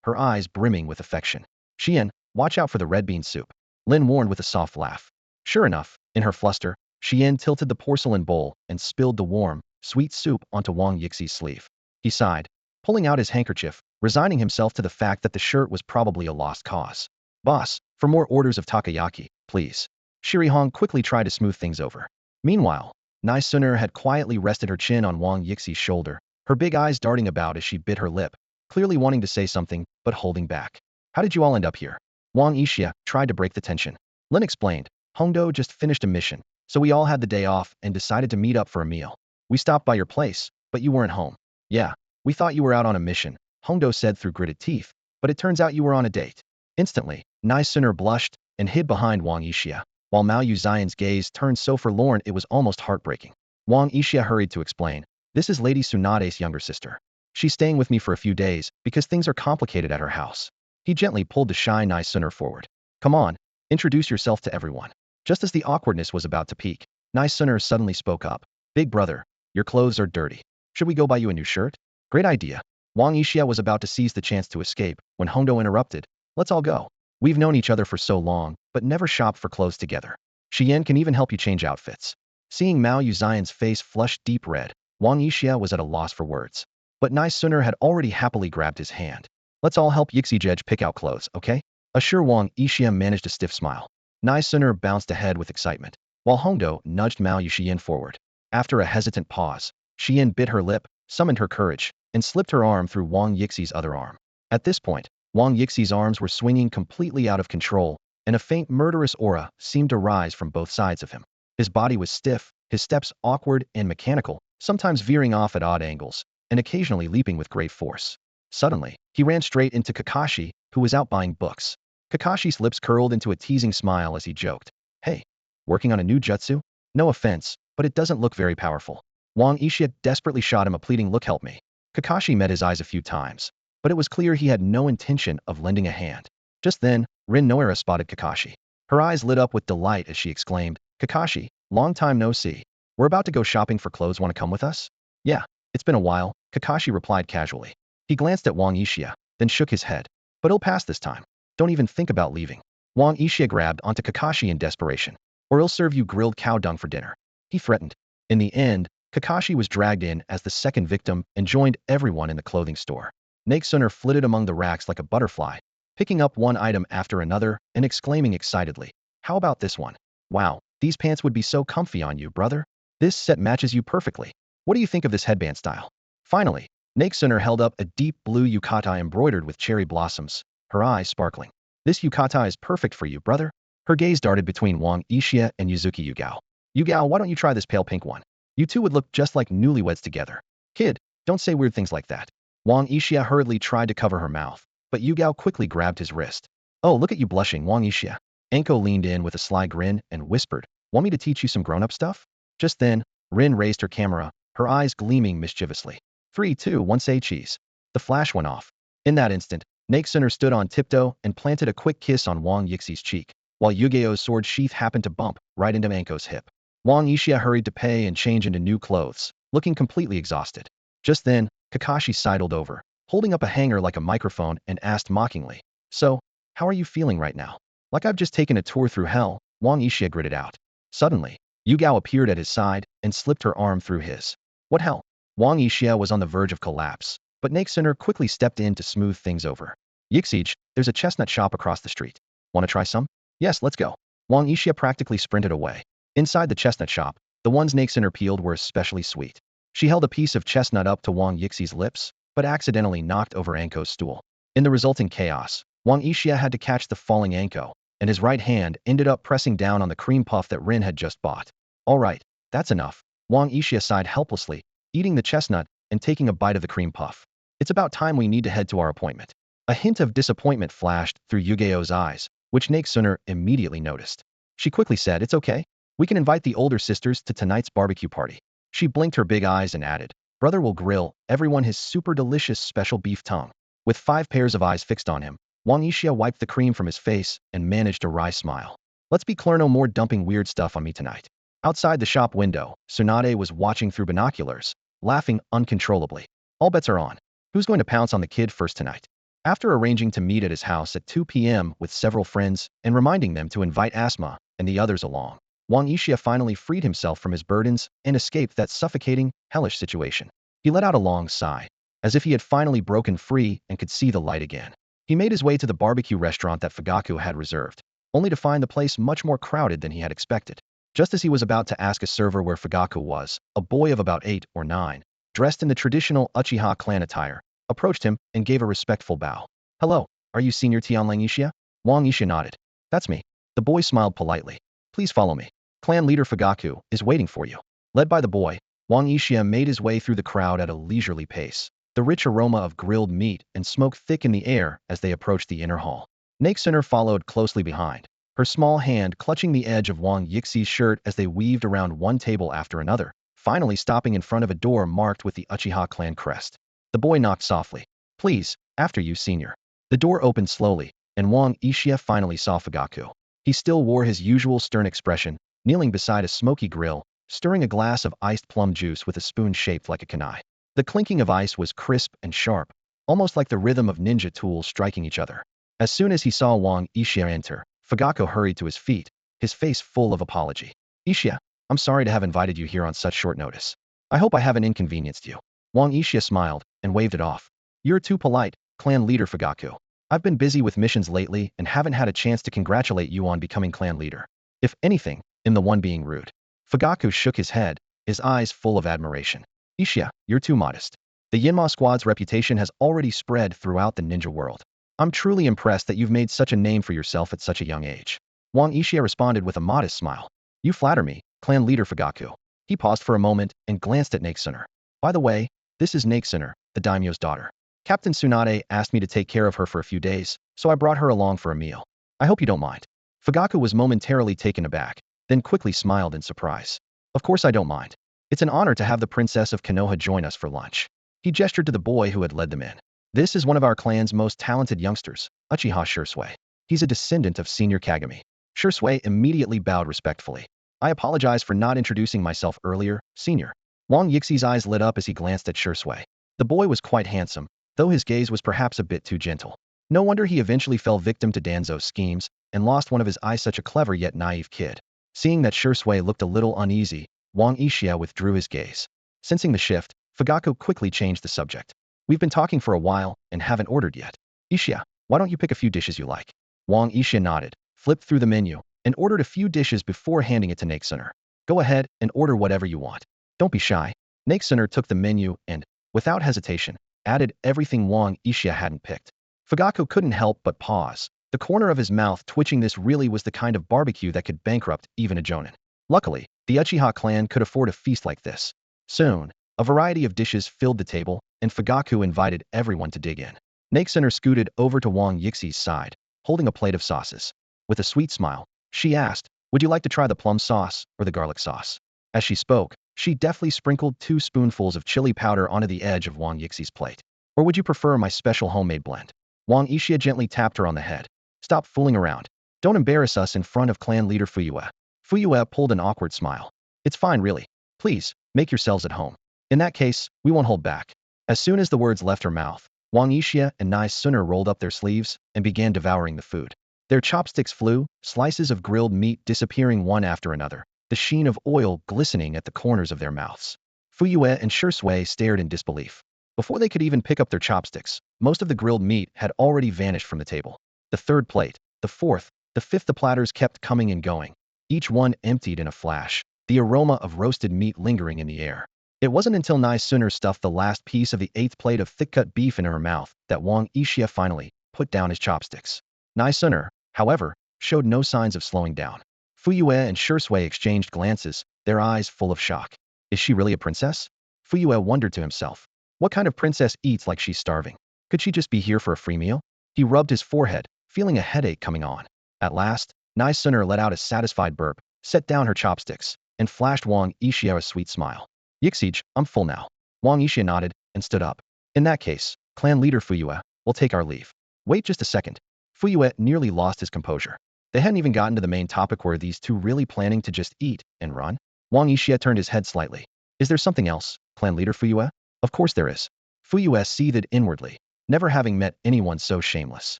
her eyes brimming with affection. Xian, watch out for the red bean soup. Lin warned with a soft laugh. Sure enough, in her fluster, Xian tilted the porcelain bowl and spilled the warm, sweet soup onto Wang Uchiha's sleeve. He sighed, pulling out his handkerchief, resigning himself to the fact that the shirt was probably a lost cause. Boss, for more orders of takoyaki, please. Shiri Hong quickly tried to smooth things over. Meanwhile, Nai Sooner had quietly rested her chin on Wang Uchiha's shoulder, her big eyes darting about as she bit her lip, clearly wanting to say something, but holding back. How did you all end up here? Wang Uchiha tried to break the tension. Lin explained, Hongdo just finished a mission, so we all had the day off and decided to meet up for a meal. We stopped by your place, but you weren't home. Yeah, we thought you were out on a mission, Hongdo said through gritted teeth, but it turns out you were on a date. Instantly, Nai Sooner blushed and hid behind Wang Uchiha, while Mao Yuxian's gaze turned so forlorn it was almost heartbreaking. Wang Uchiha hurried to explain, this is Lady Tsunade's younger sister. She's staying with me for a few days because things are complicated at her house. He gently pulled the shy Nai Sooner forward. Come on, introduce yourself to everyone. Just as the awkwardness was about to peak, Nai Sooner suddenly spoke up. Big brother, your clothes are dirty. Should we go buy you a new shirt? Great idea. Wang Uchiha was about to seize the chance to escape when Hongdo interrupted. Let's all go. We've known each other for so long, but never shopped for clothes together. Xian can even help you change outfits. Seeing Mao Yuxian's face flush deep red, Wang Uchiha was at a loss for words. But Nai Sooner had already happily grabbed his hand. Let's all help Yixijej pick out clothes, okay? Assure Wang Uchiha managed a stiff smile. Nai Sooner bounced ahead with excitement, while Hongdo nudged Mao Yuxian forward. After a hesitant pause, Xian bit her lip, summoned her courage, and slipped her arm through Wang Yixi's other arm. At this point, Wang Yixi's arms were swinging completely out of control, and a faint murderous aura seemed to rise from both sides of him. His body was stiff, his steps awkward and mechanical, sometimes veering off at odd angles, and occasionally leaping with great force. Suddenly, he ran straight into Kakashi, who was out buying books. Kakashi's lips curled into a teasing smile as he joked, Hey, working on a new jutsu? No offense, but it doesn't look very powerful. Wang Yixia desperately shot him a pleading look, help me. Kakashi met his eyes a few times, but it was clear he had no intention of lending a hand. Just then, Rin Noira spotted Kakashi. Her eyes lit up with delight as she exclaimed, Kakashi, long time no see. We're about to go shopping for clothes, want to come with us? Yeah, it's been a while, Kakashi replied casually. He glanced at Wang Yixia, then shook his head. But it'll pass this time. Don't even think about leaving. Wang Yixia grabbed onto Kakashi in desperation. Or he'll serve you grilled cow dung for dinner, he threatened. In the end, Kakashi was dragged in as the second victim and joined everyone in the clothing store. Nakesuner flitted among the racks like a butterfly, picking up one item after another and exclaiming excitedly, how about this one? Wow, these pants would be so comfy on you, brother. This set matches you perfectly. What do you think of this headband style? Finally, Nakesuner held up a deep blue yukata embroidered with cherry blossoms, her eyes sparkling. This yukata is perfect for you, brother. Her gaze darted between Wang Yixia and Yuzuki Yugao. Yugao, why don't you try this pale pink one? You two would look just like newlyweds together. Kid, don't say weird things like that. Wang Yixia hurriedly tried to cover her mouth, but Yugao quickly grabbed his wrist. Oh, look at you blushing, Wang Yixia. Anko leaned in with a sly grin and whispered, want me to teach you some grown-up stuff? Just then, Rin raised her camera, her eyes gleaming mischievously. 3, 2, 1, say cheese. The flash went off. In that instant, Nakesuner stood on tiptoe and planted a quick kiss on Wang Yixi's cheek, while Yugeo's sword sheath happened to bump right into Anko's hip. Wang Yixia hurried to pay and change into new clothes, looking completely exhausted. Just then, Kakashi sidled over, holding up a hanger like a microphone and asked mockingly, so, how are you feeling right now? Like I've just taken a tour through hell, Wang Yixia gritted out. Suddenly, Yugao appeared at his side and slipped her arm through his. What hell? Wang Yixia was on the verge of collapse, but Nakesuner quickly stepped in to smooth things over. Yixij, there's a chestnut shop across the street. Want to try some? Yes, let's go. Wang Yixia practically sprinted away. Inside the chestnut shop, the ones Nakesuner peeled were especially sweet. She held a piece of chestnut up to Wang Yixi's lips, but accidentally knocked over Anko's stool. In the resulting chaos, Wang Yixia had to catch the falling Anko, and his right hand ended up pressing down on the cream puff that Rin had just bought. All right, that's enough. Wang Yixia sighed helplessly, eating the chestnut and taking a bite of the cream puff. It's about time we need to head to our appointment. A hint of disappointment flashed through Yugeo's eyes, which Nakesuner immediately noticed. She quickly said, it's okay. We can invite the older sisters to tonight's barbecue party. She blinked her big eyes and added, brother will grill everyone his super delicious special beef tongue. With 5 pairs of eyes fixed on him, Wang Yixia wiped the cream from his face and managed a wry smile. Let's be clear, no more dumping weird stuff on me tonight. Outside the shop window, Tsunade was watching through binoculars, laughing uncontrollably. All bets are on. Who's going to pounce on the kid first tonight? After arranging to meet at his house at 2 p.m. with several friends and reminding them to invite Asma and the others along, Wang Yixia finally freed himself from his burdens and escaped that suffocating, hellish situation. He let out a long sigh, as if he had finally broken free and could see the light again. He made his way to the barbecue restaurant that Fugaku had reserved, only to find the place much more crowded than he had expected. Just as he was about to ask a server where Fugaku was, a boy of about 8 or 9, dressed in the traditional Uchiha clan attire, approached him and gave a respectful bow. Hello, are you Senior Tianlang Yixia? Wang Yixia nodded. That's me. The boy smiled politely. Please follow me. Clan leader Fugaku is waiting for you. Led by the boy, Wang Yixia made his way through the crowd at a leisurely pace, the rich aroma of grilled meat and smoke thick in the air as they approached the inner hall. Nakesuner followed closely behind, her small hand clutching the edge of Wang Yixi's shirt as they weaved around one table after another, finally stopping in front of a door marked with the Uchiha clan crest. The boy knocked softly. Please, after you, senior. The door opened slowly, and Wang Yixia finally saw Fugaku. He still wore his usual stern expression, kneeling beside a smoky grill, stirring a glass of iced plum juice with a spoon shaped like a kunai. The clinking of ice was crisp and sharp, almost like the rhythm of ninja tools striking each other. As soon as he saw Wang Yixia enter, Fugaku hurried to his feet, his face full of apology. Yixia, I'm sorry to have invited you here on such short notice. I hope I haven't inconvenienced you. Wang Yixia smiled and waved it off. You're too polite, clan leader Fugaku. I've been busy with missions lately and haven't had a chance to congratulate you on becoming clan leader. If anything, I'm the one being rude. Fugaku shook his head, his eyes full of admiration. Yixia, you're too modest. The Yinma squad's reputation has already spread throughout the ninja world. I'm truly impressed that you've made such a name for yourself at such a young age. Wang Yixia responded with a modest smile. You flatter me, clan leader Fugaku. He paused for a moment and glanced at Nakesuner. By the way, this is Nakesuner, the daimyo's daughter. Captain Tsunade asked me to take care of her for a few days, so I brought her along for a meal. I hope you don't mind. Fugaku was momentarily taken aback, then quickly smiled in surprise. Of course I don't mind. It's an honor to have the Princess of Konoha join us for lunch. He gestured to the boy who had led them in. This is one of our clan's most talented youngsters, Uchiha Shursui. He's a descendant of Senior Kagami. Shursui immediately bowed respectfully. I apologize for not introducing myself earlier, Senior. Wang Yixi's eyes lit up as he glanced at Shursui. The boy was quite handsome, though his gaze was perhaps a bit too gentle. No wonder he eventually fell victim to Danzo's schemes and lost one of his eyes. Such a clever yet naive kid. Seeing that Shursui looked a little uneasy, Wang Yixia withdrew his gaze. Sensing the shift, Fugaku quickly changed the subject. We've been talking for a while and haven't ordered yet. Yixia, why don't you pick a few dishes you like? Wang Yixia nodded, flipped through the menu, and ordered a few dishes before handing it to Nakesuna. Go ahead and order whatever you want. Don't be shy. Nakesuna took the menu and, without hesitation, added everything Wang Yixia hadn't picked. Fugaku couldn't help but pause, the corner of his mouth twitching. This really was the kind of barbecue that could bankrupt even a jonin. Luckily, the Uchiha clan could afford a feast like this. Soon, a variety of dishes filled the table, and Fugaku invited everyone to dig in. Nakesuna scooted over to Wang Yixi's side, holding a plate of sauces. With a sweet smile, she asked, would you like to try the plum sauce or the garlic sauce? As she spoke, she deftly sprinkled 2 spoonfuls of chili powder onto the edge of Wang Yixi's plate. Or would you prefer my special homemade blend? Wang Yixia gently tapped her on the head. Stop fooling around. Don't embarrass us in front of clan leader Fuyue. Fuyue pulled an awkward smile. It's fine really. Please, make yourselves at home. In that case, we won't hold back. As soon as the words left her mouth, Wang Yixia and Nakesuna rolled up their sleeves and began devouring the food. Their chopsticks flew, slices of grilled meat disappearing one after another, the sheen of oil glistening at the corners of their mouths. Fuyue and Shursui stared in disbelief. Before they could even pick up their chopsticks, most of the grilled meat had already vanished from the table. The third plate, the fourth, the fifth, the platters kept coming and going. Each one emptied in a flash, the aroma of roasted meat lingering in the air. It wasn't until Nakesuna stuffed the last piece of the 8th plate of thick-cut beef into her mouth that Wang Yixia finally put down his chopsticks. Nakesuna, however, showed no signs of slowing down. Fuyue and Shursui exchanged glances, their eyes full of shock. Is she really a princess? Fuyue wondered to himself. What kind of princess eats like she's starving? Could she just be here for a free meal? He rubbed his forehead, feeling a headache coming on. At last, Nakesuna let out a satisfied burp, set down her chopsticks, and flashed Wang Yixia a sweet smile. Yixij, I'm full now. Wang Yixia nodded and stood up. In that case, clan leader Fuyue, we'll take our leave. Wait just a second. Fuyue nearly lost his composure. They hadn't even gotten to the main topic. Were these two really planning to just eat and run? Wang Yixia turned his head slightly. Is there something else, clan leader Fuyue? Of course there is. Fuyue seethed inwardly, never having met anyone so shameless.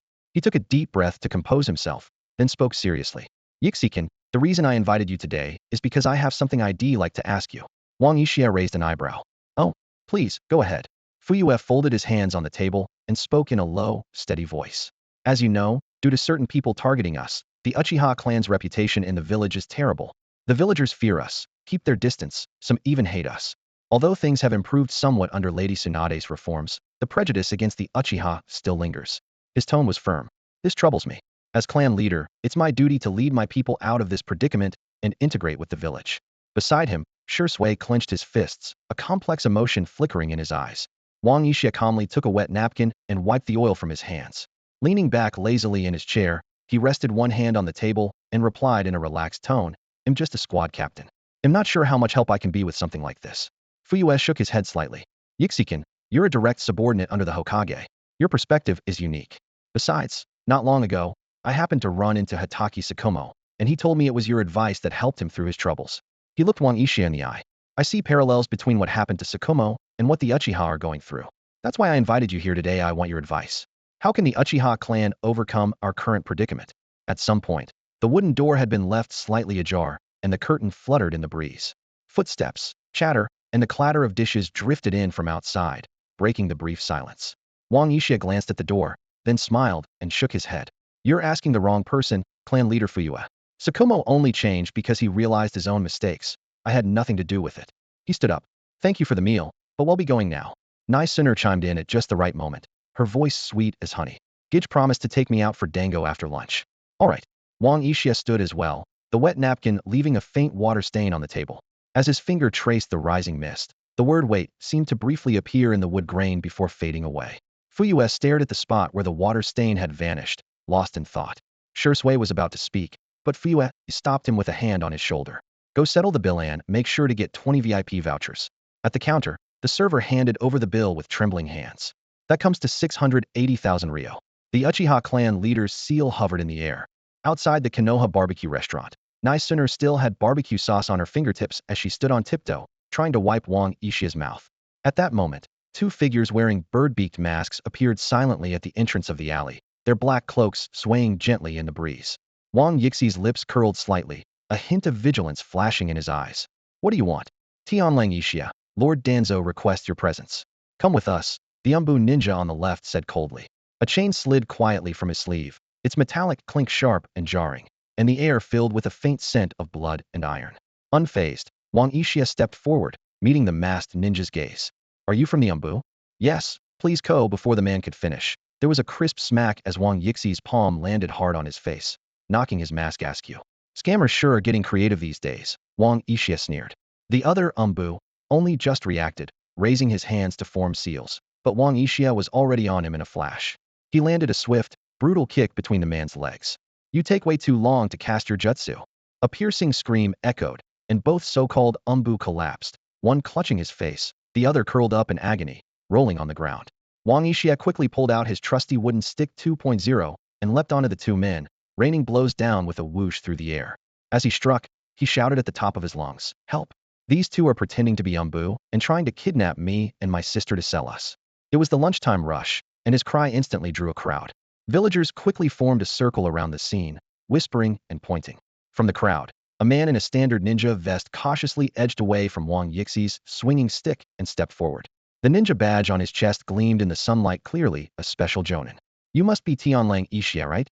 He took a deep breath to compose himself, then spoke seriously. Yixikin, the reason I invited you today is because I have something I'd like to ask you. Wang Yixia raised an eyebrow. Oh, please, go ahead. Fuyue folded his hands on the table and spoke in a low, steady voice. As you know, due to certain people targeting us, the Uchiha clan's reputation in the village is terrible. The villagers fear us, keep their distance, some even hate us. Although things have improved somewhat under Lady Tsunade's reforms, the prejudice against the Uchiha still lingers. His tone was firm. This troubles me. As clan leader, it's my duty to lead my people out of this predicament and integrate with the village. Beside him, Shursui clenched his fists, a complex emotion flickering in his eyes. Wang Yixia calmly took a wet napkin and wiped the oil from his hands. Leaning back lazily in his chair, he rested one hand on the table and replied in a relaxed tone, I'm just a squad captain. I'm not sure how much help I can be with something like this. Fuyue shook his head slightly. Yixikin, you're a direct subordinate under the Hokage. Your perspective is unique. Besides, not long ago, I happened to run into Hatake Sakomo, and he told me it was your advice that helped him through his troubles. He looked Wang Yixia in the eye. I see parallels between what happened to Sakomo and what the Uchiha are going through. That's why I invited you here today. I want your advice. How can the Uchiha clan overcome our current predicament? At some point, the wooden door had been left slightly ajar, and the curtain fluttered in the breeze. Footsteps, chatter, and the clatter of dishes drifted in from outside, breaking the brief silence. Wang Yixia glanced at the door, then smiled and shook his head. You're asking the wrong person, clan leader Fuyue. Sakomo only changed because he realized his own mistakes. I had nothing to do with it. He stood up. Thank you for the meal, but we'll be going now. Nakesuna chimed in at just the right moment, her voice sweet as honey. Gij promised to take me out for dango after lunch. All right. Wang Yixia stood as well, the wet napkin leaving a faint water stain on the table. As his finger traced the rising mist, the word wait seemed to briefly appear in the wood grain before fading away. Fuyue stared at the spot where the water stain had vanished, lost in thought. Shursui was about to speak, but Fuyue stopped him with a hand on his shoulder. Go settle the bill and make sure to get 20 VIP vouchers. At the counter, the server handed over the bill with trembling hands. That comes to 680,000 Rio. The Uchiha clan leader's seal hovered in the air. Outside the Konoha barbecue restaurant, Naisuner still had barbecue sauce on her fingertips as she stood on tiptoe, trying to wipe Wang Ishia's mouth. At that moment, two figures wearing bird-beaked masks appeared silently at the entrance of the alley, their black cloaks swaying gently in the breeze. Wang Yixie's lips curled slightly, a hint of vigilance flashing in his eyes. What do you want? Tianlang Ishia, Lord Danzo requests your presence. Come with us, the Umbu ninja on the left said coldly. A chain slid quietly from his sleeve, its metallic clink sharp and jarring, and the air filled with a faint scent of blood and iron. Unfazed, Wang Ishia stepped forward, meeting the masked ninja's gaze. Are you from the Umbu? Yes, please go. Before the man could finish, there was a crisp smack as Wang Yixie's palm landed hard on his face, knocking his mask askew. Scammers sure are getting creative these days, Wang Ishia sneered. The other Umbu only just reacted, raising his hands to form seals, but Wang Ishia was already on him in a flash. He landed a swift, brutal kick between the man's legs. You take way too long to cast your jutsu. A piercing scream echoed, and both so-called Umbu collapsed, one clutching his face, the other curled up in agony, rolling on the ground. Wang Ishia quickly pulled out his trusty wooden stick 2.0 and leapt onto the two men, raining blows down with a whoosh through the air. As he struck, he shouted at the top of his lungs, "Help! These two are pretending to be Umbu and trying to kidnap me and my sister to sell us." It was the lunchtime rush, and his cry instantly drew a crowd. Villagers quickly formed a circle around the scene, whispering and pointing. From the crowd, a man in a standard ninja vest cautiously edged away from Wang Yixie's swinging stick and stepped forward. The ninja badge on his chest gleamed in the sunlight clearly, a special jonin. You must be Tianlang Ishia, right?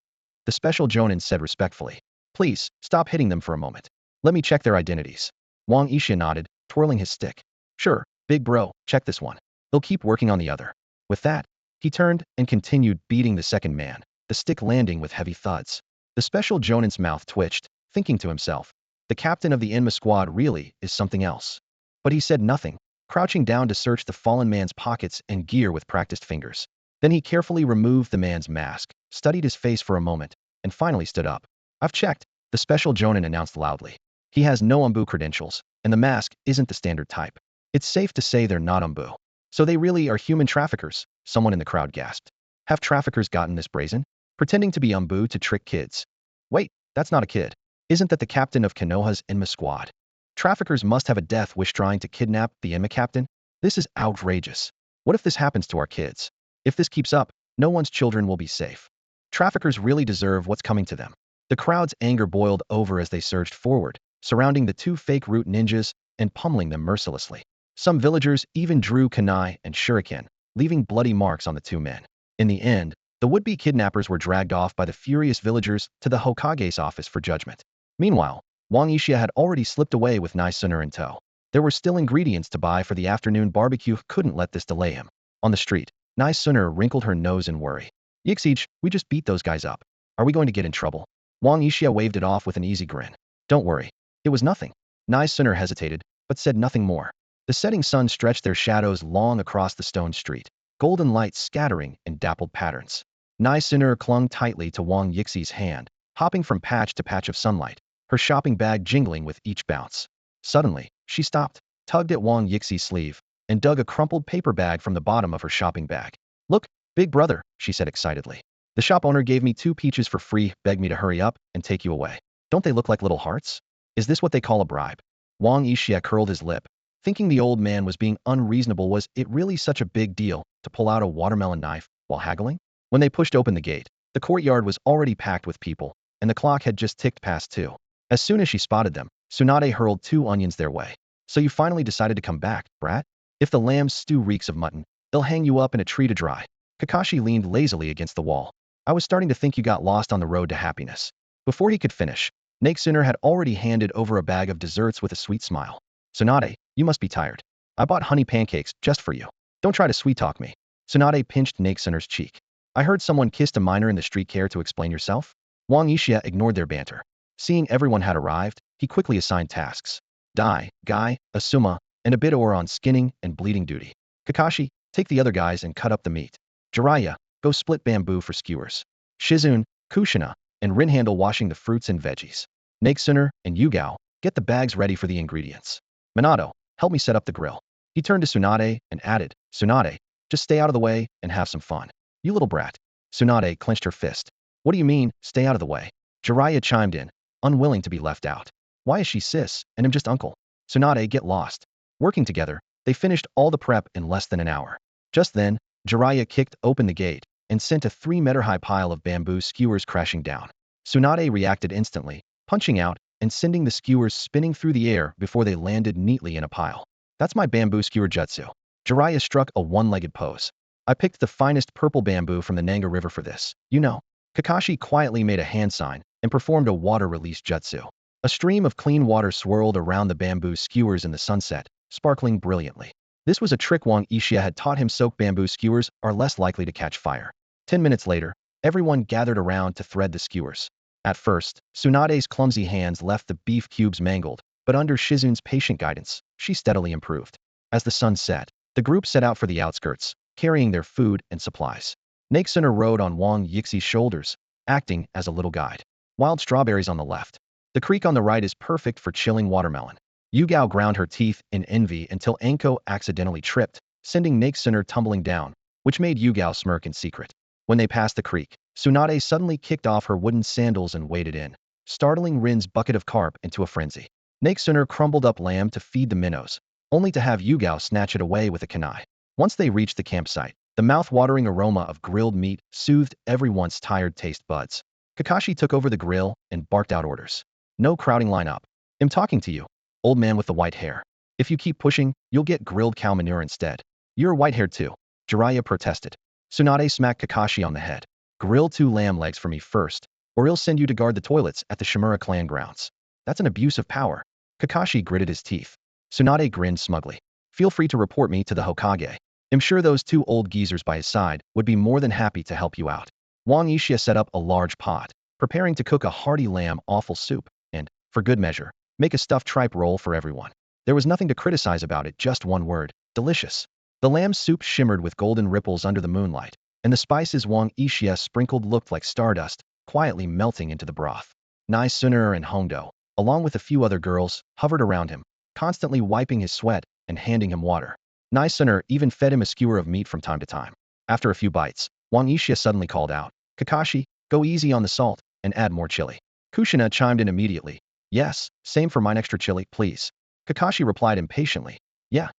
The special jonin said respectfully. Please, stop hitting them for a moment. Let me check their identities. Wang Ishia nodded, twirling his stick. Sure, big bro, check this one. They'll keep working on the other. With that, he turned and continued beating the second man, the stick landing with heavy thuds. The special jonin's mouth twitched, thinking to himself, the captain of the Enma squad really is something else. But he said nothing, crouching down to search the fallen man's pockets and gear with practiced fingers. Then he carefully removed the man's mask, studied his face for a moment, and finally stood up. I've checked, the special jonin announced loudly. He has no Umbu credentials, and the mask isn't the standard type. It's safe to say they're not Umbu. So they really are human traffickers, someone in the crowd gasped. Have traffickers gotten this brazen? Pretending to be Umbu to trick kids. Wait, that's not a kid. Isn't that the captain of Konoha's Enma squad? Traffickers must have a death wish trying to kidnap the Enma captain? This is outrageous. What if this happens to our kids? If this keeps up, no one's children will be safe. Traffickers really deserve what's coming to them. The crowd's anger boiled over as they surged forward, surrounding the two fake root ninjas and pummeling them mercilessly. Some villagers even drew kunai and shuriken, leaving bloody marks on the two men. In the end, the would-be kidnappers were dragged off by the furious villagers to the Hokage's office for judgment. Meanwhile, Wang Ishia had already slipped away with Naisuner in tow. There were still ingredients to buy for the afternoon barbecue, couldn't let this delay him. On the street, Naisuner wrinkled her nose in worry. Yixich, we just beat those guys up. Are we going to get in trouble? Wang Ishia waved it off with an easy grin. Don't worry. It was nothing. Naisuner hesitated, but said nothing more. The setting sun stretched their shadows long across the stone street, golden light scattering in dappled patterns. Naisuner clung tightly to Wang Yixie's hand, hopping from patch to patch of sunlight, her shopping bag jingling with each bounce. Suddenly, she stopped, tugged at Wang Yixie's sleeve, and dug a crumpled paper bag from the bottom of her shopping bag. Look, big brother, she said excitedly. The shop owner gave me 2 peaches for free, begged me to hurry up and take you away. Don't they look like little hearts? Is this what they call a bribe? Wang Ishia curled his lip, thinking the old man was being unreasonable. Was it really such a big deal to pull out a watermelon knife while haggling? When they pushed open the gate, the courtyard was already packed with people, and the clock had just ticked past 2. As soon as she spotted them, Tsunade hurled 2 onions their way. So you finally decided to come back, brat? If the lamb stew reeks of mutton, they'll hang you up in a tree to dry. Kakashi leaned lazily against the wall. I was starting to think you got lost on the road to happiness. Before he could finish, Naisuner had already handed over a bag of desserts with a sweet smile. Tsunade, you must be tired. I bought honey pancakes just for you. Don't try to sweet-talk me. Tsunade pinched Naisuner's cheek. I heard someone kissed a miner in the street. Care to explain yourself? Wang Ishia ignored their banter. Seeing everyone had arrived, he quickly assigned tasks. Dai, Guy, Asuma, and a bit of ore on skinning and bleeding duty. Kakashi, take the other guys and cut up the meat. Jiraiya, go split bamboo for skewers. Shizune, Kushina, and Rinhandle washing the fruits and veggies. Naisuner and Yugao, Get the bags ready for the ingredients. Minato, help me set up the grill. He turned to Tsunade and added, Tsunade, just stay out of the way and have some fun. You little brat. Tsunade clenched her fist. What do you mean, stay out of the way? Jiraiya chimed in, unwilling to be left out. Why is she sis, and I'm just uncle? Tsunade, get lost. Working together, they finished all the prep in less than an hour. Just then, Jiraiya kicked open the gate and sent a 3-meter-high pile of bamboo skewers crashing down. Tsunade reacted instantly, punching out and sending the skewers spinning through the air before they landed neatly in a pile. That's my bamboo skewer jutsu. Jiraiya struck a one-legged pose. I picked the finest purple bamboo from the Nanga River for this, you know. Kakashi quietly made a hand sign and performed a water-release jutsu. A stream of clean water swirled around the bamboo skewers in the sunset, sparkling brilliantly. This was a trick Wang Uchiha had taught him. Soaked bamboo skewers are less likely to catch fire. 10 minutes later, everyone gathered around to thread the skewers. At first, Tsunade's clumsy hands left the beef cubes mangled, but under Shizun's patient guidance, she steadily improved. As the sun set, the group set out for the outskirts, carrying their food and supplies. Nakesuna rode on Wang Yixi's shoulders, acting as a little guide. Wild strawberries on the left. The creek on the right is perfect for chilling watermelon. Yugao ground her teeth in envy until Anko accidentally tripped, sending Nakesuna tumbling down, which made Yugao smirk in secret. When they passed the creek, Tsunade suddenly kicked off her wooden sandals and waded in, startling Rin's bucket of carp into a frenzy. Nakesuna crumbled up lamb to feed the minnows, only to have Yugao snatch it away with a kunai. Once they reached the campsite, the mouth-watering aroma of grilled meat soothed everyone's tired taste buds. Kakashi took over the grill and barked out orders. No crowding line up. I'm talking to you, old man with the white hair. If you keep pushing, you'll get grilled cow manure instead. You're white-haired too. Jiraiya protested. Tsunade smacked Kakashi on the head. Grill 2 lamb legs for me first, or he'll send you to guard the toilets at the Shimura clan grounds. That's an abuse of power. Kakashi gritted his teeth. Tsunade grinned smugly. Feel free to report me to the Hokage. I'm sure those 2 old geezers by his side would be more than happy to help you out. Wang Uchiha set up a large pot, preparing to cook a hearty lamb offal soup, and, for good measure, make a stuffed tripe roll for everyone. There was nothing to criticize about it, just one word: delicious. The lamb soup shimmered with golden ripples under the moonlight, and the spices Wang Uchiha sprinkled looked like stardust, quietly melting into the broth. Naisuna and Hondo, along with a few other girls, hovered around him, constantly wiping his sweat and handing him water. Naisuna even fed him a skewer of meat from time to time. After a few bites, Wang Uchiha suddenly called out, Kakashi, go easy on the salt, and add more chili. Kushina chimed in immediately. Yes, same for mine, extra chili, please. Kakashi replied impatiently. Yeah,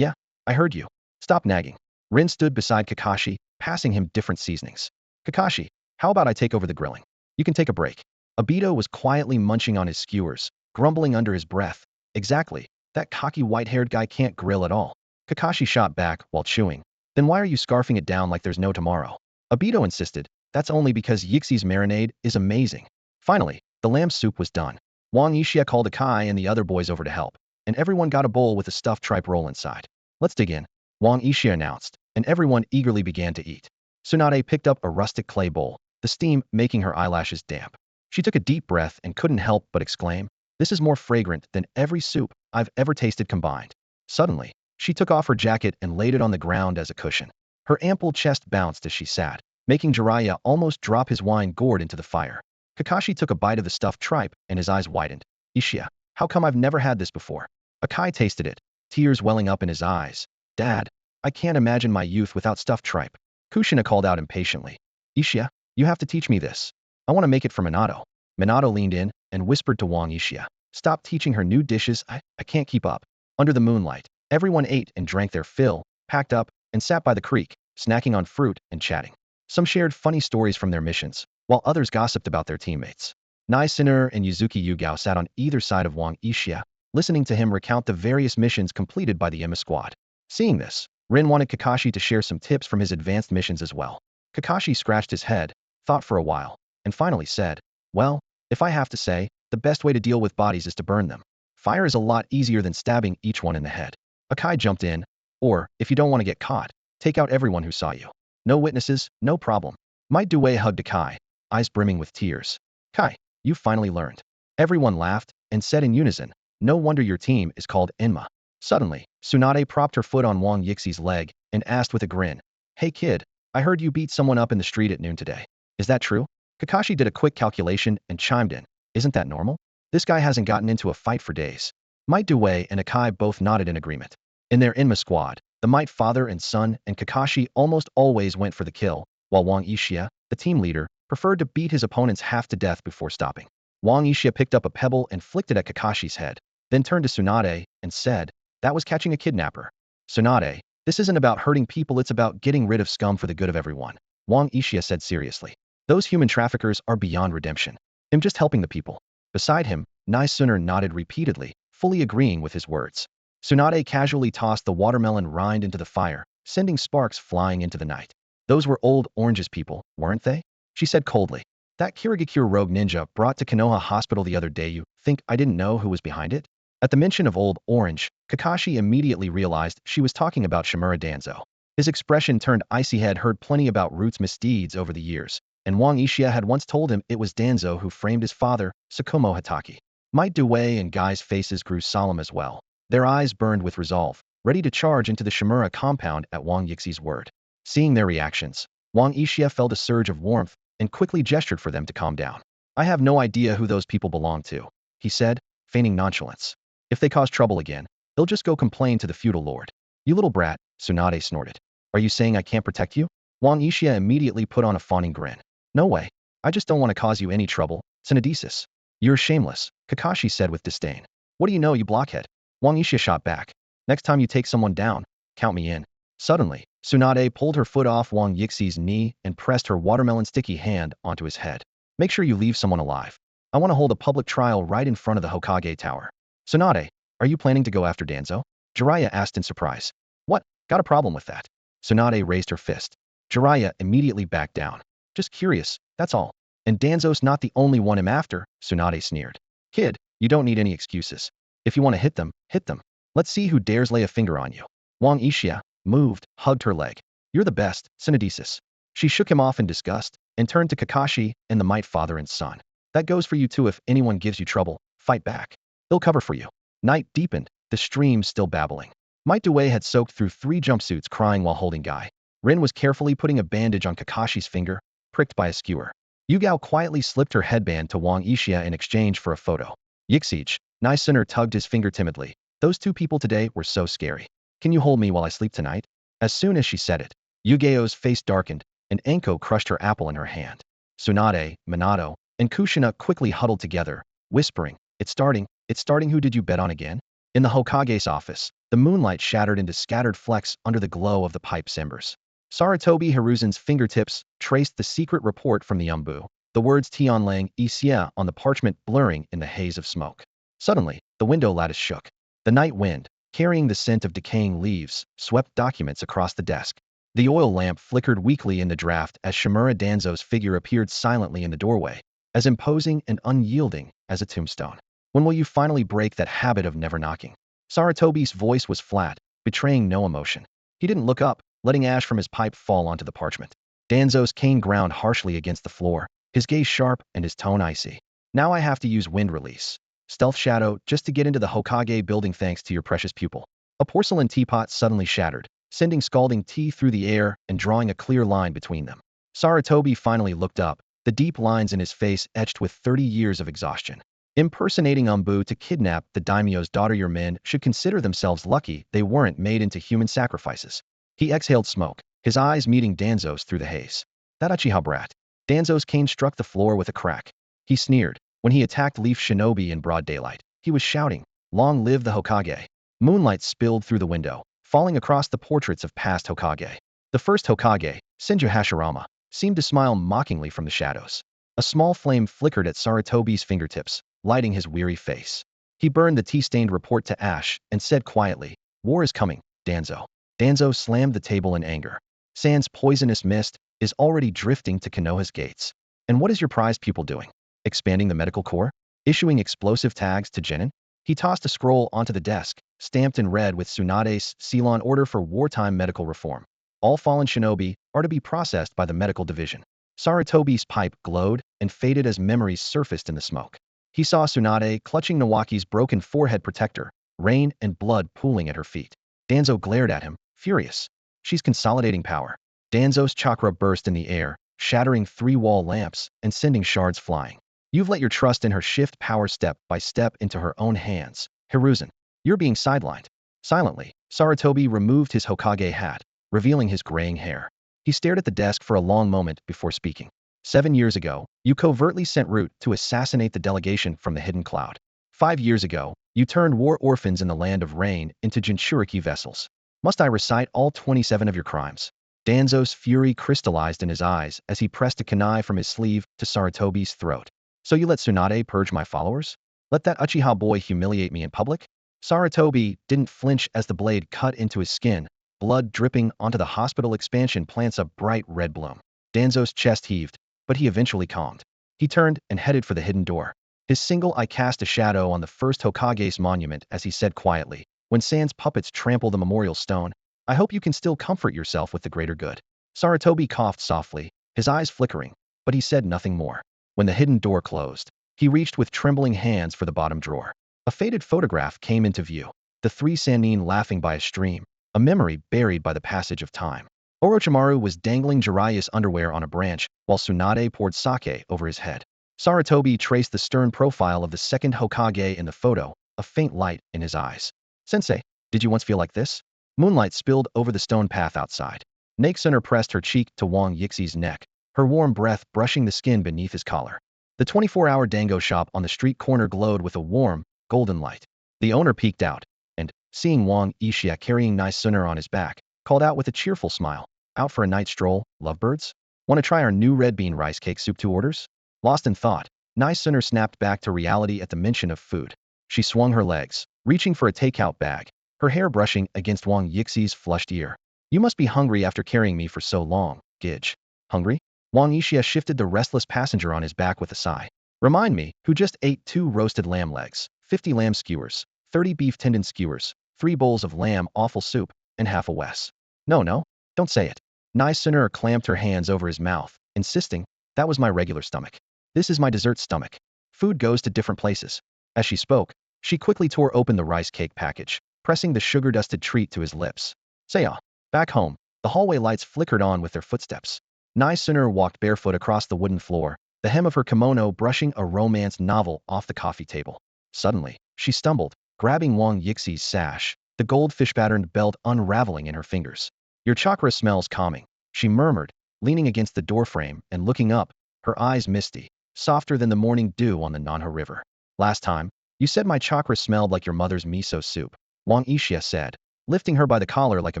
I heard you. Stop nagging. Rin stood beside Kakashi, passing him different seasonings. Kakashi, how about I take over the grilling? You can take a break. Obito was quietly munching on his skewers, grumbling under his breath. Exactly, that cocky white-haired guy can't grill at all. Kakashi shot back while chewing. Then why are you scarfing it down like there's no tomorrow? Obito insisted. That's only because Yixi's marinade is amazing. Finally, the lamb soup was done. Wang Uchiha called Akai and the other boys over to help, and everyone got a bowl with a stuffed tripe roll inside. Let's dig in, Wang Uchiha announced, and everyone eagerly began to eat. Tsunade picked up a rustic clay bowl, the steam making her eyelashes damp. She took a deep breath and couldn't help but exclaim, this is more fragrant than every soup I've ever tasted combined. Suddenly, she took off her jacket and laid it on the ground as a cushion. Her ample chest bounced as she sat, making Jiraiya almost drop his wine gourd into the fire. Kakashi took a bite of the stuffed tripe and his eyes widened. Uchiha, how come I've never had this before? Akai tasted it, tears welling up in his eyes. Dad, I can't imagine my youth without stuffed tripe. Kushina called out impatiently. Uchiha, you have to teach me this. I want to make it for Minato. Minato leaned in and whispered to Wang Uchiha. Stop teaching her new dishes, I can't keep up. Under the moonlight, everyone ate and drank their fill, packed up, and sat by the creek, snacking on fruit and chatting. Some shared funny stories from their missions, while others gossiped about their teammates. Naisuna and Yuzuki Yugao sat on either side of Wang Uchiha, listening to him recount the various missions completed by the Emma squad. Seeing this, Rin wanted Kakashi to share some tips from his advanced missions as well. Kakashi scratched his head, thought for a while, and finally said, well, if I have to say, the best way to deal with bodies is to burn them. Fire is a lot easier than stabbing each one in the head. Akai jumped in, or, if you don't want to get caught, take out everyone who saw you. No witnesses, no problem. Might Due hugged Akai, eyes brimming with tears. Kai, you finally learned. Everyone laughed and said in unison, no wonder your team is called Enma. Suddenly, Tsunade propped her foot on Wang Yixi's leg and asked with a grin, hey kid, I heard you beat someone up in the street at noon today. Is that true? Kakashi did a quick calculation and chimed in, isn't that normal? This guy hasn't gotten into a fight for days. Might Due and Akai both nodded in agreement. In their Enma squad, the Might father and son and Kakashi almost always went for the kill, while Wang Ishia, the team leader, preferred to beat his opponents half to death before stopping. Wang Ishia picked up a pebble and flicked it at Kakashi's head, then turned to Tsunade and said, "That was catching a kidnapper. Tsunade, this isn't about hurting people, it's about getting rid of scum for the good of everyone," Wang Ishia said seriously. "Those human traffickers are beyond redemption. I'm just helping the people." Beside him, Nai nodded repeatedly, fully agreeing with his words. Tsunade casually tossed the watermelon rind into the fire, sending sparks flying into the night. "Those were old Orange's people, weren't they?" she said coldly. "That Kirigakure rogue ninja brought to Konoha Hospital the other day, you think I didn't know who was behind it?" At the mention of Old Orange, Kakashi immediately realized she was talking about Shimura Danzo. His expression turned icy. He had heard plenty about Root's misdeeds over the years, and Wang Ishia had once told him it was Danzo who framed his father, Tsukumo Hatake. Might Due and Guy's faces grew solemn as well. Their eyes burned with resolve, ready to charge into the Shimura compound at Wang Yixi's word. Seeing their reactions, Wang Ishia felt a surge of warmth and quickly gestured for them to calm down. "I have no idea who those people belong to," he said, feigning nonchalance. "If they cause trouble again, they'll just go complain to the feudal lord." "You little brat," Tsunade snorted. "Are you saying I can't protect you?" Wang Ishia immediately put on a fawning grin. "No way. I just don't want to cause you any trouble, Tsunadesis." "You're shameless," Kakashi said with disdain. "What do you know, you blockhead?" Wang Ishia shot back. "Next time you take someone down, count me in." Suddenly, Tsunade pulled her foot off Wang Yixi's knee and pressed her watermelon sticky hand onto his head. "Make sure you leave someone alive. I want to hold a public trial right in front of the Hokage Tower." "Tsunade, are you planning to go after Danzo?" Jiraiya asked in surprise. "What? Got a problem with that?" Tsunade raised her fist. Jiraiya immediately backed down. "Just curious, that's all. And Danzo's not the only one I'm after," Tsunade sneered. "Kid, you don't need any excuses. If you want to hit them, hit them. Let's see who dares lay a finger on you." Wang Ishia, moved, hugged her leg. "You're the best, Tsunadesis." She shook him off in disgust and turned to Kakashi and the Might father and son. "That goes for you too. If anyone gives you trouble, fight back. They'll cover for you." Night deepened, the stream still babbling. Might Due had soaked through 3 jumpsuits crying while holding Guy. Rin was carefully putting a bandage on Kakashi's finger, pricked by a skewer. Yugao quietly slipped her headband to Wang Ishia in exchange for a photo. "Yixich," Nai tugged his finger timidly. "Those 2 people today were so scary. Can you hold me while I sleep tonight?" As soon as she said it, Yugao's face darkened, and Anko crushed her apple in her hand. Tsunade, Minato, and Kushina quickly huddled together, whispering, It's starting. Who did you bet on again?" In the Hokage's office, the moonlight shattered into scattered flecks under the glow of the pipe's embers. Sarutobi Hiruzen's fingertips traced the secret report from the Umbu, the words Tianlang Ixia on the parchment blurring in the haze of smoke. Suddenly, the window lattice shook. The night wind, carrying the scent of decaying leaves, swept documents across the desk. The oil lamp flickered weakly in the draft as Shimura Danzo's figure appeared silently in the doorway, as imposing and unyielding as a tombstone. "When will you finally break that habit of never knocking?" Sarutobi's voice was flat, betraying no emotion. He didn't look up, letting ash from his pipe fall onto the parchment. Danzo's cane ground harshly against the floor, his gaze sharp and his tone icy. "Now I have to use wind release. Stealth shadow just to get into the Hokage building thanks to your precious pupil." A porcelain teapot suddenly shattered, sending scalding tea through the air and drawing a clear line between them. Sarutobi finally looked up, the deep lines in his face etched with 30 years of exhaustion. "Impersonating Umbu to kidnap the daimyo's daughter. Your men should consider themselves lucky they weren't made into human sacrifices." He exhaled smoke, his eyes meeting Danzo's through the haze. "That Uchiha brat." Danzo's cane struck the floor with a crack. He sneered. When he attacked Leaf Shinobi in broad daylight, he was shouting, "Long live the Hokage." Moonlight spilled through the window, falling across the portraits of past Hokage. The first Hokage, Senju Hashirama, seemed to smile mockingly from the shadows. A small flame flickered at Sarutobi's fingertips, lighting his weary face. He burned the tea-stained report to ash and said quietly, "War is coming, Danzo." Danzo slammed the table in anger. "Sand's poisonous mist is already drifting to Konoha's gates. And what is your prize pupil doing? Expanding the medical corps? Issuing explosive tags to Genin?" He tossed a scroll onto the desk, stamped in red with Tsunade's seal on order for wartime medical reform. "All fallen shinobi are to be processed by the medical division." Sarutobi's pipe glowed and faded as memories surfaced in the smoke. He saw Tsunade clutching Nawaki's broken forehead protector, rain and blood pooling at her feet. Danzo glared at him, furious. "She's consolidating power." Danzo's chakra burst in the air, shattering 3 wall lamps and sending shards flying. You've let your trust in her shift power step by step into her own hands. Hiruzen, you're being sidelined. Silently, Sarutobi removed his Hokage hat, revealing his graying hair. He stared at the desk for a long moment before speaking. 7 years ago, you covertly sent Root to assassinate the delegation from the Hidden Cloud. 5 years ago, you turned war orphans in the Land of Rain into Jinchuriki vessels. Must I recite all 27 of your crimes? Danzo's fury crystallized in his eyes as he pressed a kunai from his sleeve to Sarutobi's throat. So you let Tsunade purge my followers? Let that Uchiha boy humiliate me in public? Sarutobi didn't flinch as the blade cut into his skin, blood dripping onto the hospital expansion plants a bright red bloom. Danzo's chest heaved, but he eventually calmed. He turned and headed for the hidden door. His single eye cast a shadow on the first Hokage's monument as he said quietly, when Sans puppets trample the memorial stone, I hope you can still comfort yourself with the greater good. Sarutobi coughed softly, his eyes flickering, but he said nothing more. When the hidden door closed, he reached with trembling hands for the bottom drawer. A faded photograph came into view, the three Sannin laughing by a stream, a memory buried by the passage of time. Orochimaru was dangling Jiraiya's underwear on a branch, while Tsunade poured sake over his head. Sarutobi traced the stern profile of the second Hokage in the photo, a faint light in his eyes. Sensei, did you once feel like this? Moonlight spilled over the stone path outside. Nakesuna pressed her cheek to Wang Yixi's neck, her warm breath brushing the skin beneath his collar. The 24-hour dango shop on the street corner glowed with a warm, golden light. The owner peeked out, and, seeing Wang Yixi'a carrying Nakesuna on his back, called out with a cheerful smile, out for a night stroll, lovebirds? Want to try our new red bean rice cake soup 2 orders? Lost in thought, Nakesuna snapped back to reality at the mention of food. She swung her legs, reaching for a takeout bag, her hair brushing against Wang Yixi's flushed ear. You must be hungry after carrying me for so long, Gidge. Hungry? Wang Yixia shifted the restless passenger on his back with a sigh. Remind me, who just ate 2 roasted lamb legs, 50 lamb skewers, 30 beef tendon skewers, 3 bowls of lamb offal soup, and half a Wes. No, don't say it. Nakesuna clamped her hands over his mouth, insisting, that was my regular stomach. This is my dessert stomach. Food goes to different places. As she spoke, she quickly tore open the rice cake package, pressing the sugar-dusted treat to his lips. Saya. Back home, the hallway lights flickered on with their footsteps. Nakesuna walked barefoot across the wooden floor, the hem of her kimono brushing a romance novel off the coffee table. Suddenly, she stumbled, grabbing Wang Yixi's sash, the goldfish-patterned belt unraveling in her fingers. Your chakra smells calming, she murmured, leaning against the doorframe and looking up, her eyes misty, softer than the morning dew on the Nanha River. Last time, you said my chakra smelled like your mother's miso soup, Wang Yixia said, lifting her by the collar like a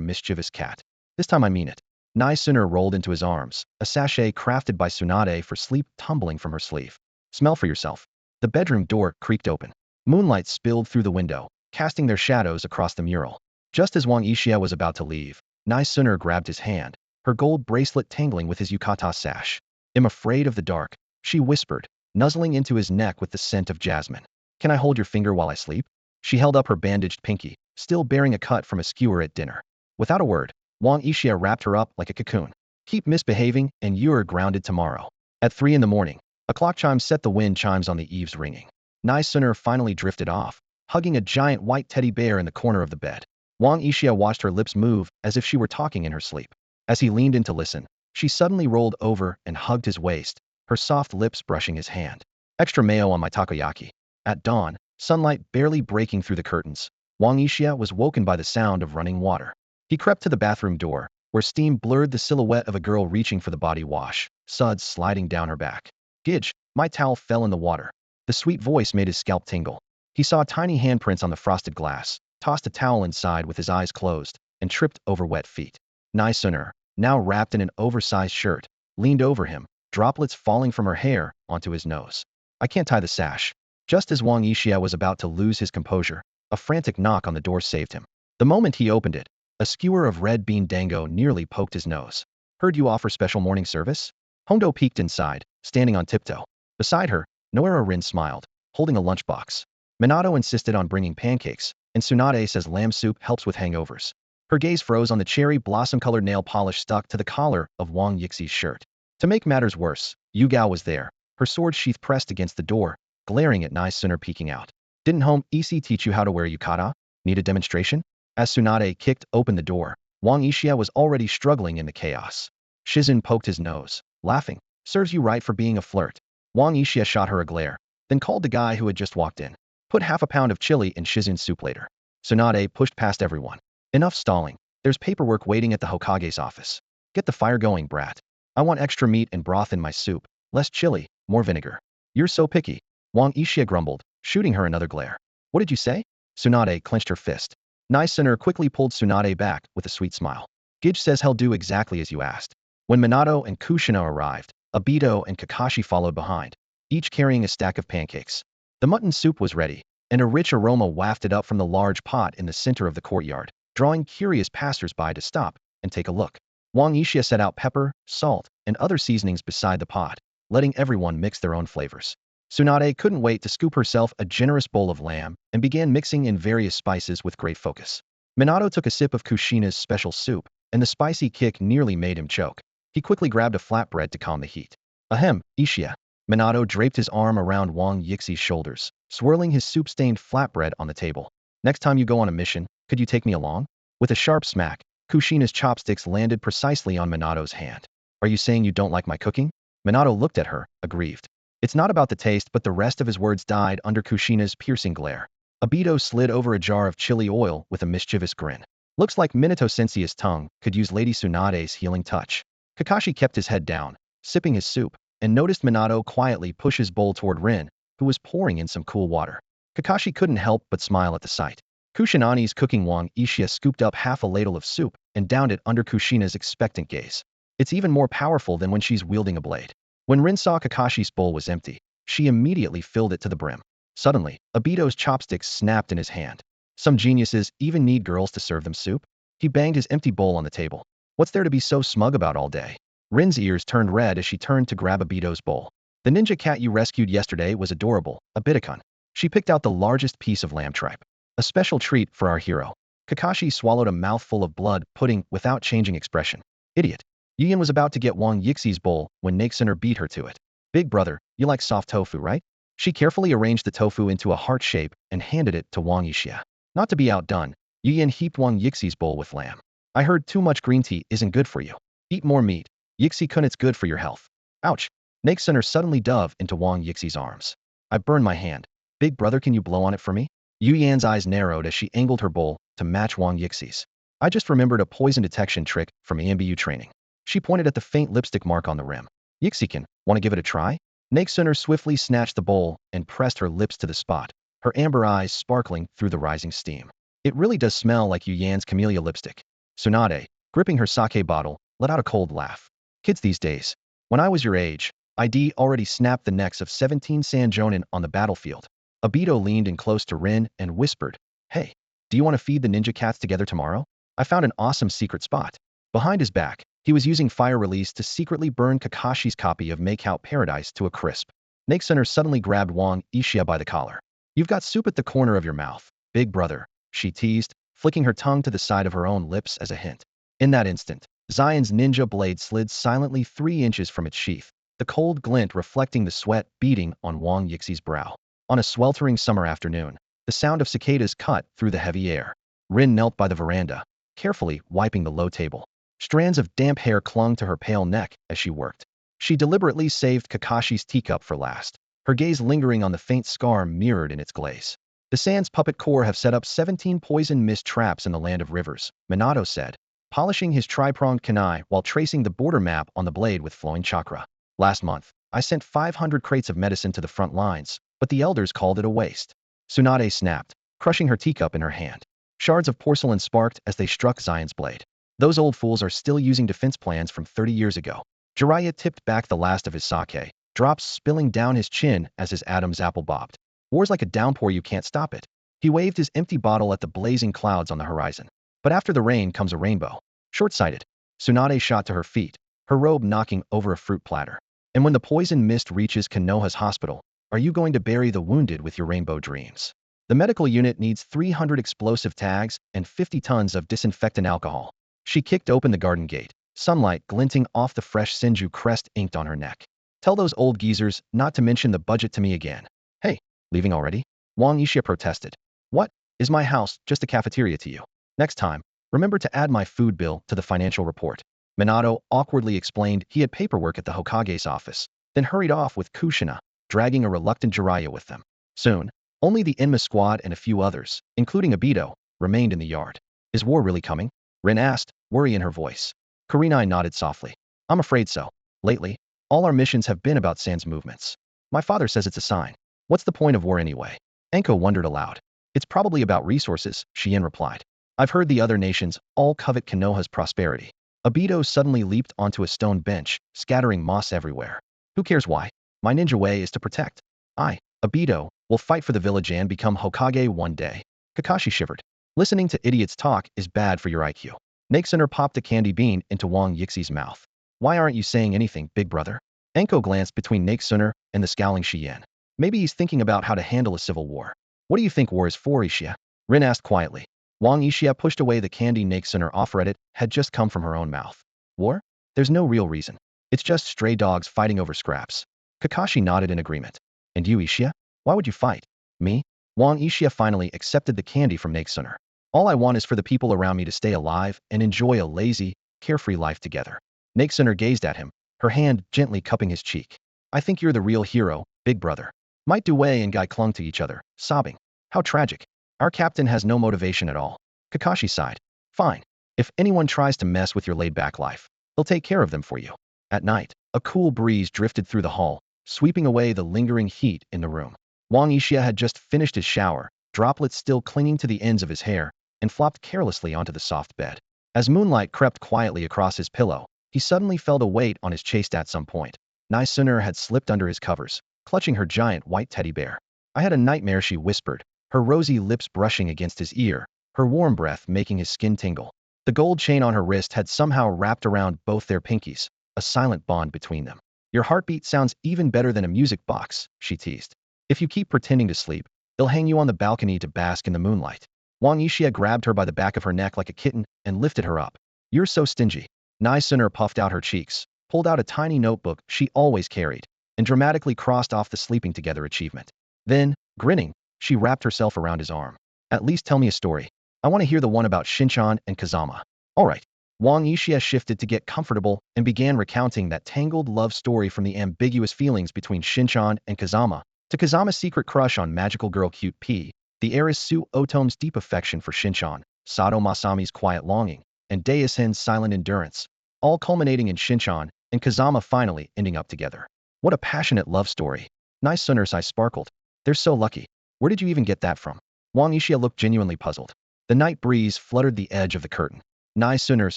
mischievous cat. This time I mean it. Nakesuna rolled into his arms, a sachet crafted by Tsunade for sleep tumbling from her sleeve. Smell for yourself. The bedroom door creaked open. Moonlight spilled through the window, casting their shadows across the mural. Just as Wang Yixia was about to leave, Nakesuna grabbed his hand, her gold bracelet tangling with his yukata sash. I'm afraid of the dark, she whispered, nuzzling into his neck with the scent of jasmine. Can I hold your finger while I sleep? She held up her bandaged pinky, still bearing a cut from a skewer at dinner. Without a word, Wang Yixia wrapped her up like a cocoon. Keep misbehaving and you're grounded tomorrow. At 3 in the morning, a clock chime set the wind chimes on the eaves ringing. Nakesuna finally drifted off, hugging a giant white teddy bear in the corner of the bed. Wang Yixia watched her lips move as if she were talking in her sleep. As he leaned in to listen, she suddenly rolled over and hugged his waist, her soft lips brushing his hand. Extra mayo on my takoyaki. At dawn, sunlight barely breaking through the curtains, Wang Yixia was woken by the sound of running water. He crept to the bathroom door, where steam blurred the silhouette of a girl reaching for the body wash, suds sliding down her back. Gidge, my towel fell in the water. The sweet voice made his scalp tingle. He saw tiny handprints on the frosted glass, tossed a towel inside with his eyes closed, and tripped over wet feet. Nakesuna, now wrapped in an oversized shirt, leaned over him, droplets falling from her hair onto his nose. I can't tie the sash. Just as Wang Yixia was about to lose his composure, a frantic knock on the door saved him. The moment he opened it, a skewer of red bean dango nearly poked his nose. Heard you offer special morning service? Hondo peeked inside, standing on tiptoe. Beside her, Noera Rin smiled, holding a lunchbox. Minato insisted on bringing pancakes, and Tsunade says lamb soup helps with hangovers. Her gaze froze on the cherry blossom-colored nail polish stuck to the collar of Wang Yixi's shirt. To make matters worse, Yugao was there, her sword sheath pressed against the door, glaring at Nakesuna peeking out. Didn't Home EC teach you how to wear yukata? Need a demonstration? As Tsunade kicked open the door, Wang Yixia was already struggling in the chaos. Shizen poked his nose, laughing. Serves you right for being a flirt. Wang Yixia shot her a glare, then called the guy who had just walked in. Put half a pound of chili in Shizun's soup later. Tsunade pushed past everyone. Enough stalling. There's paperwork waiting at the Hokage's office. Get the fire going, brat. I want extra meat and broth in my soup. Less chili, more vinegar. You're so picky. Wang Yixia grumbled, shooting her another glare. What did you say? Tsunade clenched her fist. Naisener quickly pulled Tsunade back with a sweet smile. Gage says he'll do exactly as you asked. When Minato and Kushina arrived, Obito and Kakashi followed behind, each carrying a stack of pancakes. The mutton soup was ready, and a rich aroma wafted up from the large pot in the center of the courtyard, drawing curious passers-by to stop and take a look. Wang Yixia set out pepper, salt, and other seasonings beside the pot, letting everyone mix their own flavors. Tsunade couldn't wait to scoop herself a generous bowl of lamb and began mixing in various spices with great focus. Minato took a sip of Kushina's special soup, and the spicy kick nearly made him choke. He quickly grabbed a flatbread to calm the heat. Ahem, Ishia. Minato draped his arm around Wang Yixi's shoulders, swirling his soup-stained flatbread on the table. Next time you go on a mission, could you take me along? With a sharp smack, Kushina's chopsticks landed precisely on Minato's hand. Are you saying you don't like my cooking? Minato looked at her, aggrieved. It's not about the taste, but the rest of his words died under Kushina's piercing glare. Obito slid over a jar of chili oil with a mischievous grin. Looks like Minato Sensei's tongue could use Lady Tsunade's healing touch. Kakashi kept his head down, sipping his soup, and noticed Minato quietly push his bowl toward Rin, who was pouring in some cool water. Kakashi couldn't help but smile at the sight. Kushinani's cooking Wang Yixia scooped up half a ladle of soup and downed it under Kushina's expectant gaze. It's even more powerful than when she's wielding a blade. When Rin saw Kakashi's bowl was empty, she immediately filled it to the brim. Suddenly, Obito's chopsticks snapped in his hand. Some geniuses even need girls to serve them soup? He banged his empty bowl on the table. What's there to be so smug about all day? Rin's ears turned red as she turned to grab Obito's bowl. The ninja cat you rescued yesterday was adorable, a Bitakun. She picked out the largest piece of lamb tripe. A special treat for our hero. Kakashi swallowed a mouthful of blood pudding without changing expression. Idiot. Yuyan was about to get Wang Yixi's bowl when Nakesuner beat her to it. Big brother, you like soft tofu, right? She carefully arranged the tofu into a heart shape and handed it to Wang Yixia. Not to be outdone, Yuyan heaped Wang Yixi's bowl with lamb. I heard too much green tea isn't good for you. Eat more meat. Yixi-kun, it's good for your health. Ouch. Nakesuner suddenly dove into Wang Yixi's arms. I burned my hand. Big brother, can you blow on it for me? Yuyan's eyes narrowed as she angled her bowl to match Wang Yixi's. I just remembered a poison detection trick from EMBU training. She pointed at the faint lipstick mark on the rim. Yixi-kun, want to give it a try? Nakesuner swiftly snatched the bowl and pressed her lips to the spot, her amber eyes sparkling through the rising steam. It really does smell like Yuyan's camellia lipstick. Tsunade, gripping her sake bottle, let out a cold laugh. Kids these days. When I was your age, I'd already snapped the necks of 17 Sanjonin on the battlefield. Obito leaned in close to Rin and whispered, Hey, do you want to feed the ninja cats together tomorrow? I found an awesome secret spot. Behind his back, he was using fire release to secretly burn Kakashi's copy of Makeout Paradise to a crisp. Nakesuner suddenly grabbed Wang Yixia by the collar. You've got soup at the corner of your mouth, big brother, she teased, flicking her tongue to the side of her own lips as a hint. In that instant, Zion's ninja blade slid silently 3 inches from its sheath, the cold glint reflecting the sweat beading on Wang Yixi's brow. On a sweltering summer afternoon, the sound of cicadas cut through the heavy air. Rin knelt by the veranda, carefully wiping the low table. Strands of damp hair clung to her pale neck as she worked. She deliberately saved Kakashi's teacup for last, her gaze lingering on the faint scar mirrored in its glaze. The Sans Puppet Corps have set up 17 poison mist traps in the Land of Rivers, Minato said, polishing his tri-pronged kunai while tracing the border map on the blade with flowing chakra. Last month, I sent 500 crates of medicine to the front lines, but the elders called it a waste. Tsunade snapped, crushing her teacup in her hand. Shards of porcelain sparked as they struck Zion's blade. Those old fools are still using defense plans from 30 years ago. Jiraiya tipped back the last of his sake, drops spilling down his chin as his Adam's apple bobbed. War's like a downpour, you can't stop it. He waved his empty bottle at the blazing clouds on the horizon. But after the rain comes a rainbow. Short-sighted. Tsunade shot to her feet, her robe knocking over a fruit platter. And when the poison mist reaches Konoha's hospital, are you going to bury the wounded with your rainbow dreams? The medical unit needs 300 explosive tags and 50 tons of disinfectant alcohol. She kicked open the garden gate, sunlight glinting off the fresh Senju crest inked on her neck. Tell those old geezers not to mention the budget to me again. Hey, leaving already? Wang Yixia protested. What? Is my house just a cafeteria to you? Next time, remember to add my food bill to the financial report. Minato awkwardly explained he had paperwork at the Hokage's office. then hurried off with Kushina, dragging a reluctant Jiraiya with them. Soon, only the Enma squad and a few others, including Obito, remained in the yard. Is war really coming? Rin asked, worry in her voice. Kurenai nodded softly. I'm afraid so. Lately, all our missions have been about Sans movements. My father says it's a sign. What's the point of war anyway? Enko wondered aloud. It's probably about resources, Shien replied. I've heard the other nations all covet Konoha's prosperity. Obito suddenly leaped onto a stone bench, scattering moss everywhere. Who cares why? My ninja way is to protect. Obito, will fight for the village and become Hokage one day. Kakashi shivered. Listening to idiots talk is bad for your IQ. Nakesner popped a candy bean into Wang Yixi's mouth. Why aren't you saying anything, big brother? Enko glanced between Nakesner and the scowling Shien. Maybe he's thinking about how to handle a civil war. What do you think war is for, Uchiha? Rin asked quietly. Wang Uchiha pushed away the candy Nakesner offered it had just come from her own mouth. War? There's no real reason. It's just stray dogs fighting over scraps. Kakashi nodded in agreement. And you, Uchiha? Why would you fight? Me? Wang Uchiha finally accepted the candy from Nakesner. All I want is for the people around me to stay alive and enjoy a lazy, carefree life together. Nakesner gazed at him, her hand gently cupping his cheek. I think you're the real hero, big brother. Might Due and Guy clung to each other, sobbing. How tragic. Our captain has no motivation at all. Kakashi sighed. Fine. If anyone tries to mess with your laid-back life, he'll take care of them for you. At night, a cool breeze drifted through the hall, sweeping away the lingering heat in the room. Wang Uchiha had just finished his shower, droplets still clinging to the ends of his hair, and flopped carelessly onto the soft bed. As moonlight crept quietly across his pillow, he suddenly felt a weight on his chest at some point. Naisuner had slipped under his covers, clutching her giant white teddy bear. I had a nightmare, she whispered, her rosy lips brushing against his ear, her warm breath making his skin tingle. The gold chain on her wrist had somehow wrapped around both their pinkies, a silent bond between them. Your heartbeat sounds even better than a music box, she teased. If you keep pretending to sleep, they'll hang you on the balcony to bask in the moonlight. Wang Uchiha grabbed her by the back of her neck like a kitten and lifted her up. You're so stingy. Naisuner puffed out her cheeks, pulled out a tiny notebook she always carried, and dramatically crossed off the sleeping together achievement. Then, grinning, she wrapped herself around his arm. At least tell me a story. I want to hear the one about Shinchan and Kazama. All right. Wang Uchiha shifted to get comfortable and began recounting that tangled love story from the ambiguous feelings between Shinchan and Kazama to Kazama's secret crush on magical girl Cute P, the heiress Su Otome's deep affection for Shinchan, Sato Masami's quiet longing, and Daishin's silent endurance, all culminating in Shinchan and Kazama finally ending up together. What a passionate love story. Naisuner's eyes sparkled. They're so lucky. Where did you even get that from? Wang Uchiha looked genuinely puzzled. The night breeze fluttered the edge of the curtain. Naisuner's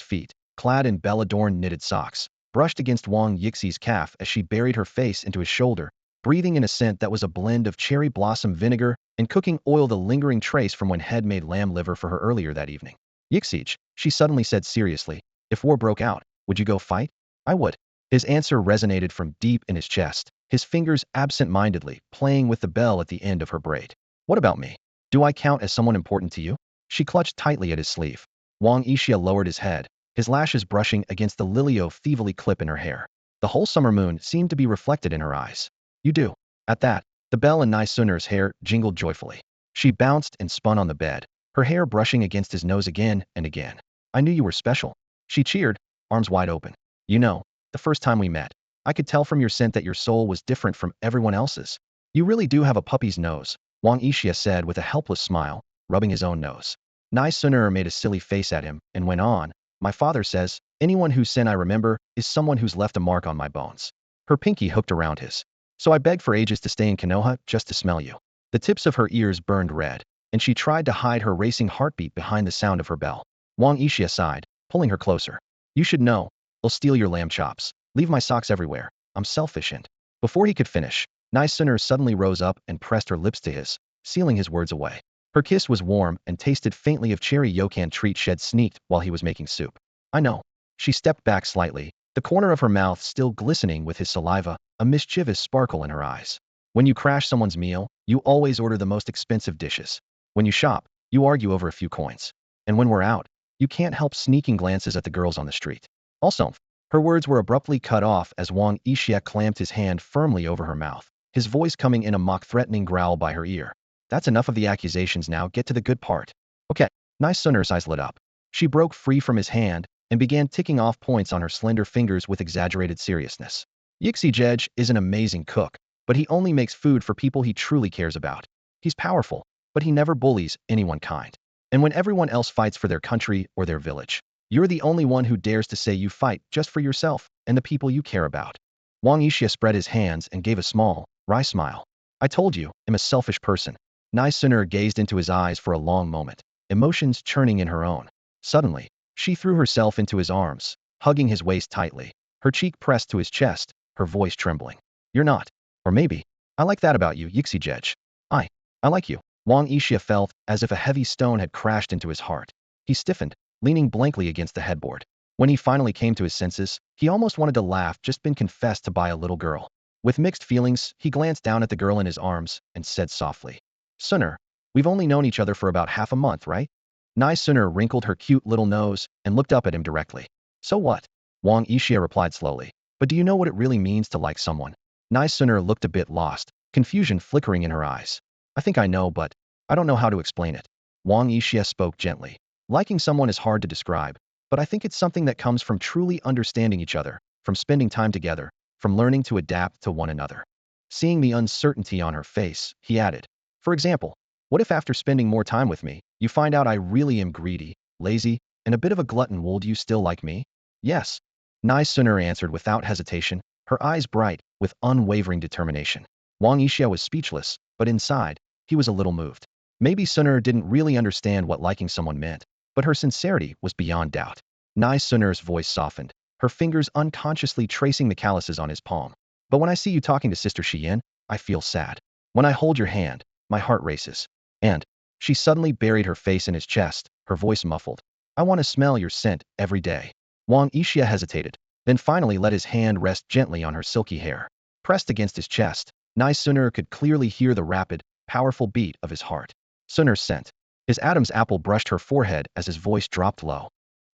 feet, clad in bell-adorned knitted socks, brushed against Wang Yixi's calf as she buried her face into his shoulder, breathing in a scent that was a blend of cherry blossom vinegar and cooking oil, the lingering trace from when Head made lamb liver for her earlier that evening. Yixich, she suddenly said seriously, if war broke out, would you go fight? I would. His answer resonated from deep in his chest, his fingers absent-mindedly playing with the bell at the end of her braid. What about me? Do I count as someone important to you? She clutched tightly at his sleeve. Wang Uchiha lowered his head, his lashes brushing against the lily-o-thievelly clip in her hair. The whole summer moon seemed to be reflected in her eyes. You do. At that, the bell in Naisuner's hair jingled joyfully. She bounced and spun on the bed, her hair brushing against his nose again and again. I knew you were special. She cheered, arms wide open. You know, the first time we met, I could tell from your scent that your soul was different from everyone else's. You really do have a puppy's nose, Wang Uchiha said with a helpless smile, rubbing his own nose. Naisuner made a silly face at him and went on, my father says, anyone whose scent I remember is someone who's left a mark on my bones. Her pinky hooked around his. So I begged for ages to stay in Konoha just to smell you. The tips of her ears burned red, and she tried to hide her racing heartbeat behind the sound of her bell. Wang Uchiha sighed, pulling her closer. You should know. They'll steal your lamb chops. Leave my socks everywhere. I'm selfish and... Before he could finish, Naisuner suddenly rose up and pressed her lips to his, sealing his words away. Her kiss was warm and tasted faintly of cherry yokan treat Shed sneaked while he was making soup. I know. She stepped back slightly, the corner of her mouth still glistening with his saliva, a mischievous sparkle in her eyes. When you crash someone's meal, you always order the most expensive dishes. When you shop, you argue over a few coins. And when we're out, you can't help sneaking glances at the girls on the street. Also, her words were abruptly cut off as Wang Uchiha clamped his hand firmly over her mouth, his voice coming in a mock-threatening growl by her ear. That's enough of the accusations now, get to the good part. Okay. Naisuner's eyes lit up. She broke free from his hand and began ticking off points on her slender fingers with exaggerated seriousness. Yixi is an amazing cook, but he only makes food for people he truly cares about. He's powerful, but he never bullies anyone kind. And when everyone else fights for their country or their village, you're the only one who dares to say you fight just for yourself and the people you care about. Wang Yixia spread his hands and gave a small, wry smile. I told you, I'm a selfish person. Nai Suner gazed into his eyes for a long moment, emotions churning in her own. Suddenly, she threw herself into his arms, hugging his waist tightly, her cheek pressed to his chest, her voice trembling. You're not. Or maybe. I like that about you, Yixi. I. I like you. Wang Yixia felt as if a heavy stone had crashed into his heart. He stiffened, leaning blankly against the headboard. When he finally came to his senses, he almost wanted to laugh, just been confessed to by a little girl. With mixed feelings, he glanced down at the girl in his arms and said softly, Suner, we've only known each other for about half a month, right? Nai Suner wrinkled her cute little nose and looked up at him directly. So what? Wang Yixia replied slowly. But do you know what it really means to like someone? Nai Suner looked a bit lost, confusion flickering in her eyes. I think I know, but I don't know how to explain it. Wang Yixia spoke gently. Liking someone is hard to describe, but I think it's something that comes from truly understanding each other, from spending time together, from learning to adapt to one another. Seeing the uncertainty on her face, he added, for example, what if after spending more time with me, you find out I really am greedy, lazy, and a bit of a glutton? Would you still like me? Yes. Nai Suner answered without hesitation, her eyes bright, with unwavering determination. Wang Yixia was speechless, but inside, he was a little moved. Maybe Suner didn't really understand what liking someone meant, but her sincerity was beyond doubt. Nai Suner's voice softened, her fingers unconsciously tracing the calluses on his palm. But when I see you talking to Sister Xian, I feel sad. When I hold your hand, my heart races. And she suddenly buried her face in his chest, her voice muffled. I want to smell your scent every day. Wang Yixia hesitated, then finally let his hand rest gently on her silky hair. Pressed against his chest, Nai Suner could clearly hear the rapid, powerful beat of his heart. Suner's scent. His Adam's apple brushed her forehead as his voice dropped low.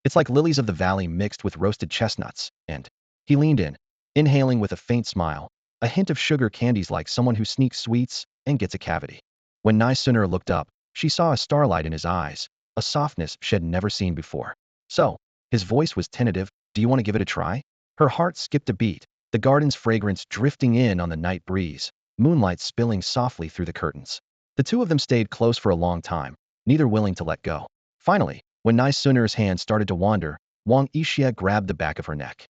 It's like lilies of the valley mixed with roasted chestnuts, and he leaned in, inhaling with a faint smile, a hint of sugar candies like someone who sneaks sweets and gets a cavity. When Nai Suner looked up, she saw a starlight in his eyes, a softness she had never seen before. So, his voice was tentative, do you want to give it a try? Her heart skipped a beat, the garden's fragrance drifting in on the night breeze, moonlight spilling softly through the curtains. The two of them stayed close for a long time, neither willing to let go. Finally, when Nai Suner's hand started to wander, Wang Yixia grabbed the back of her neck.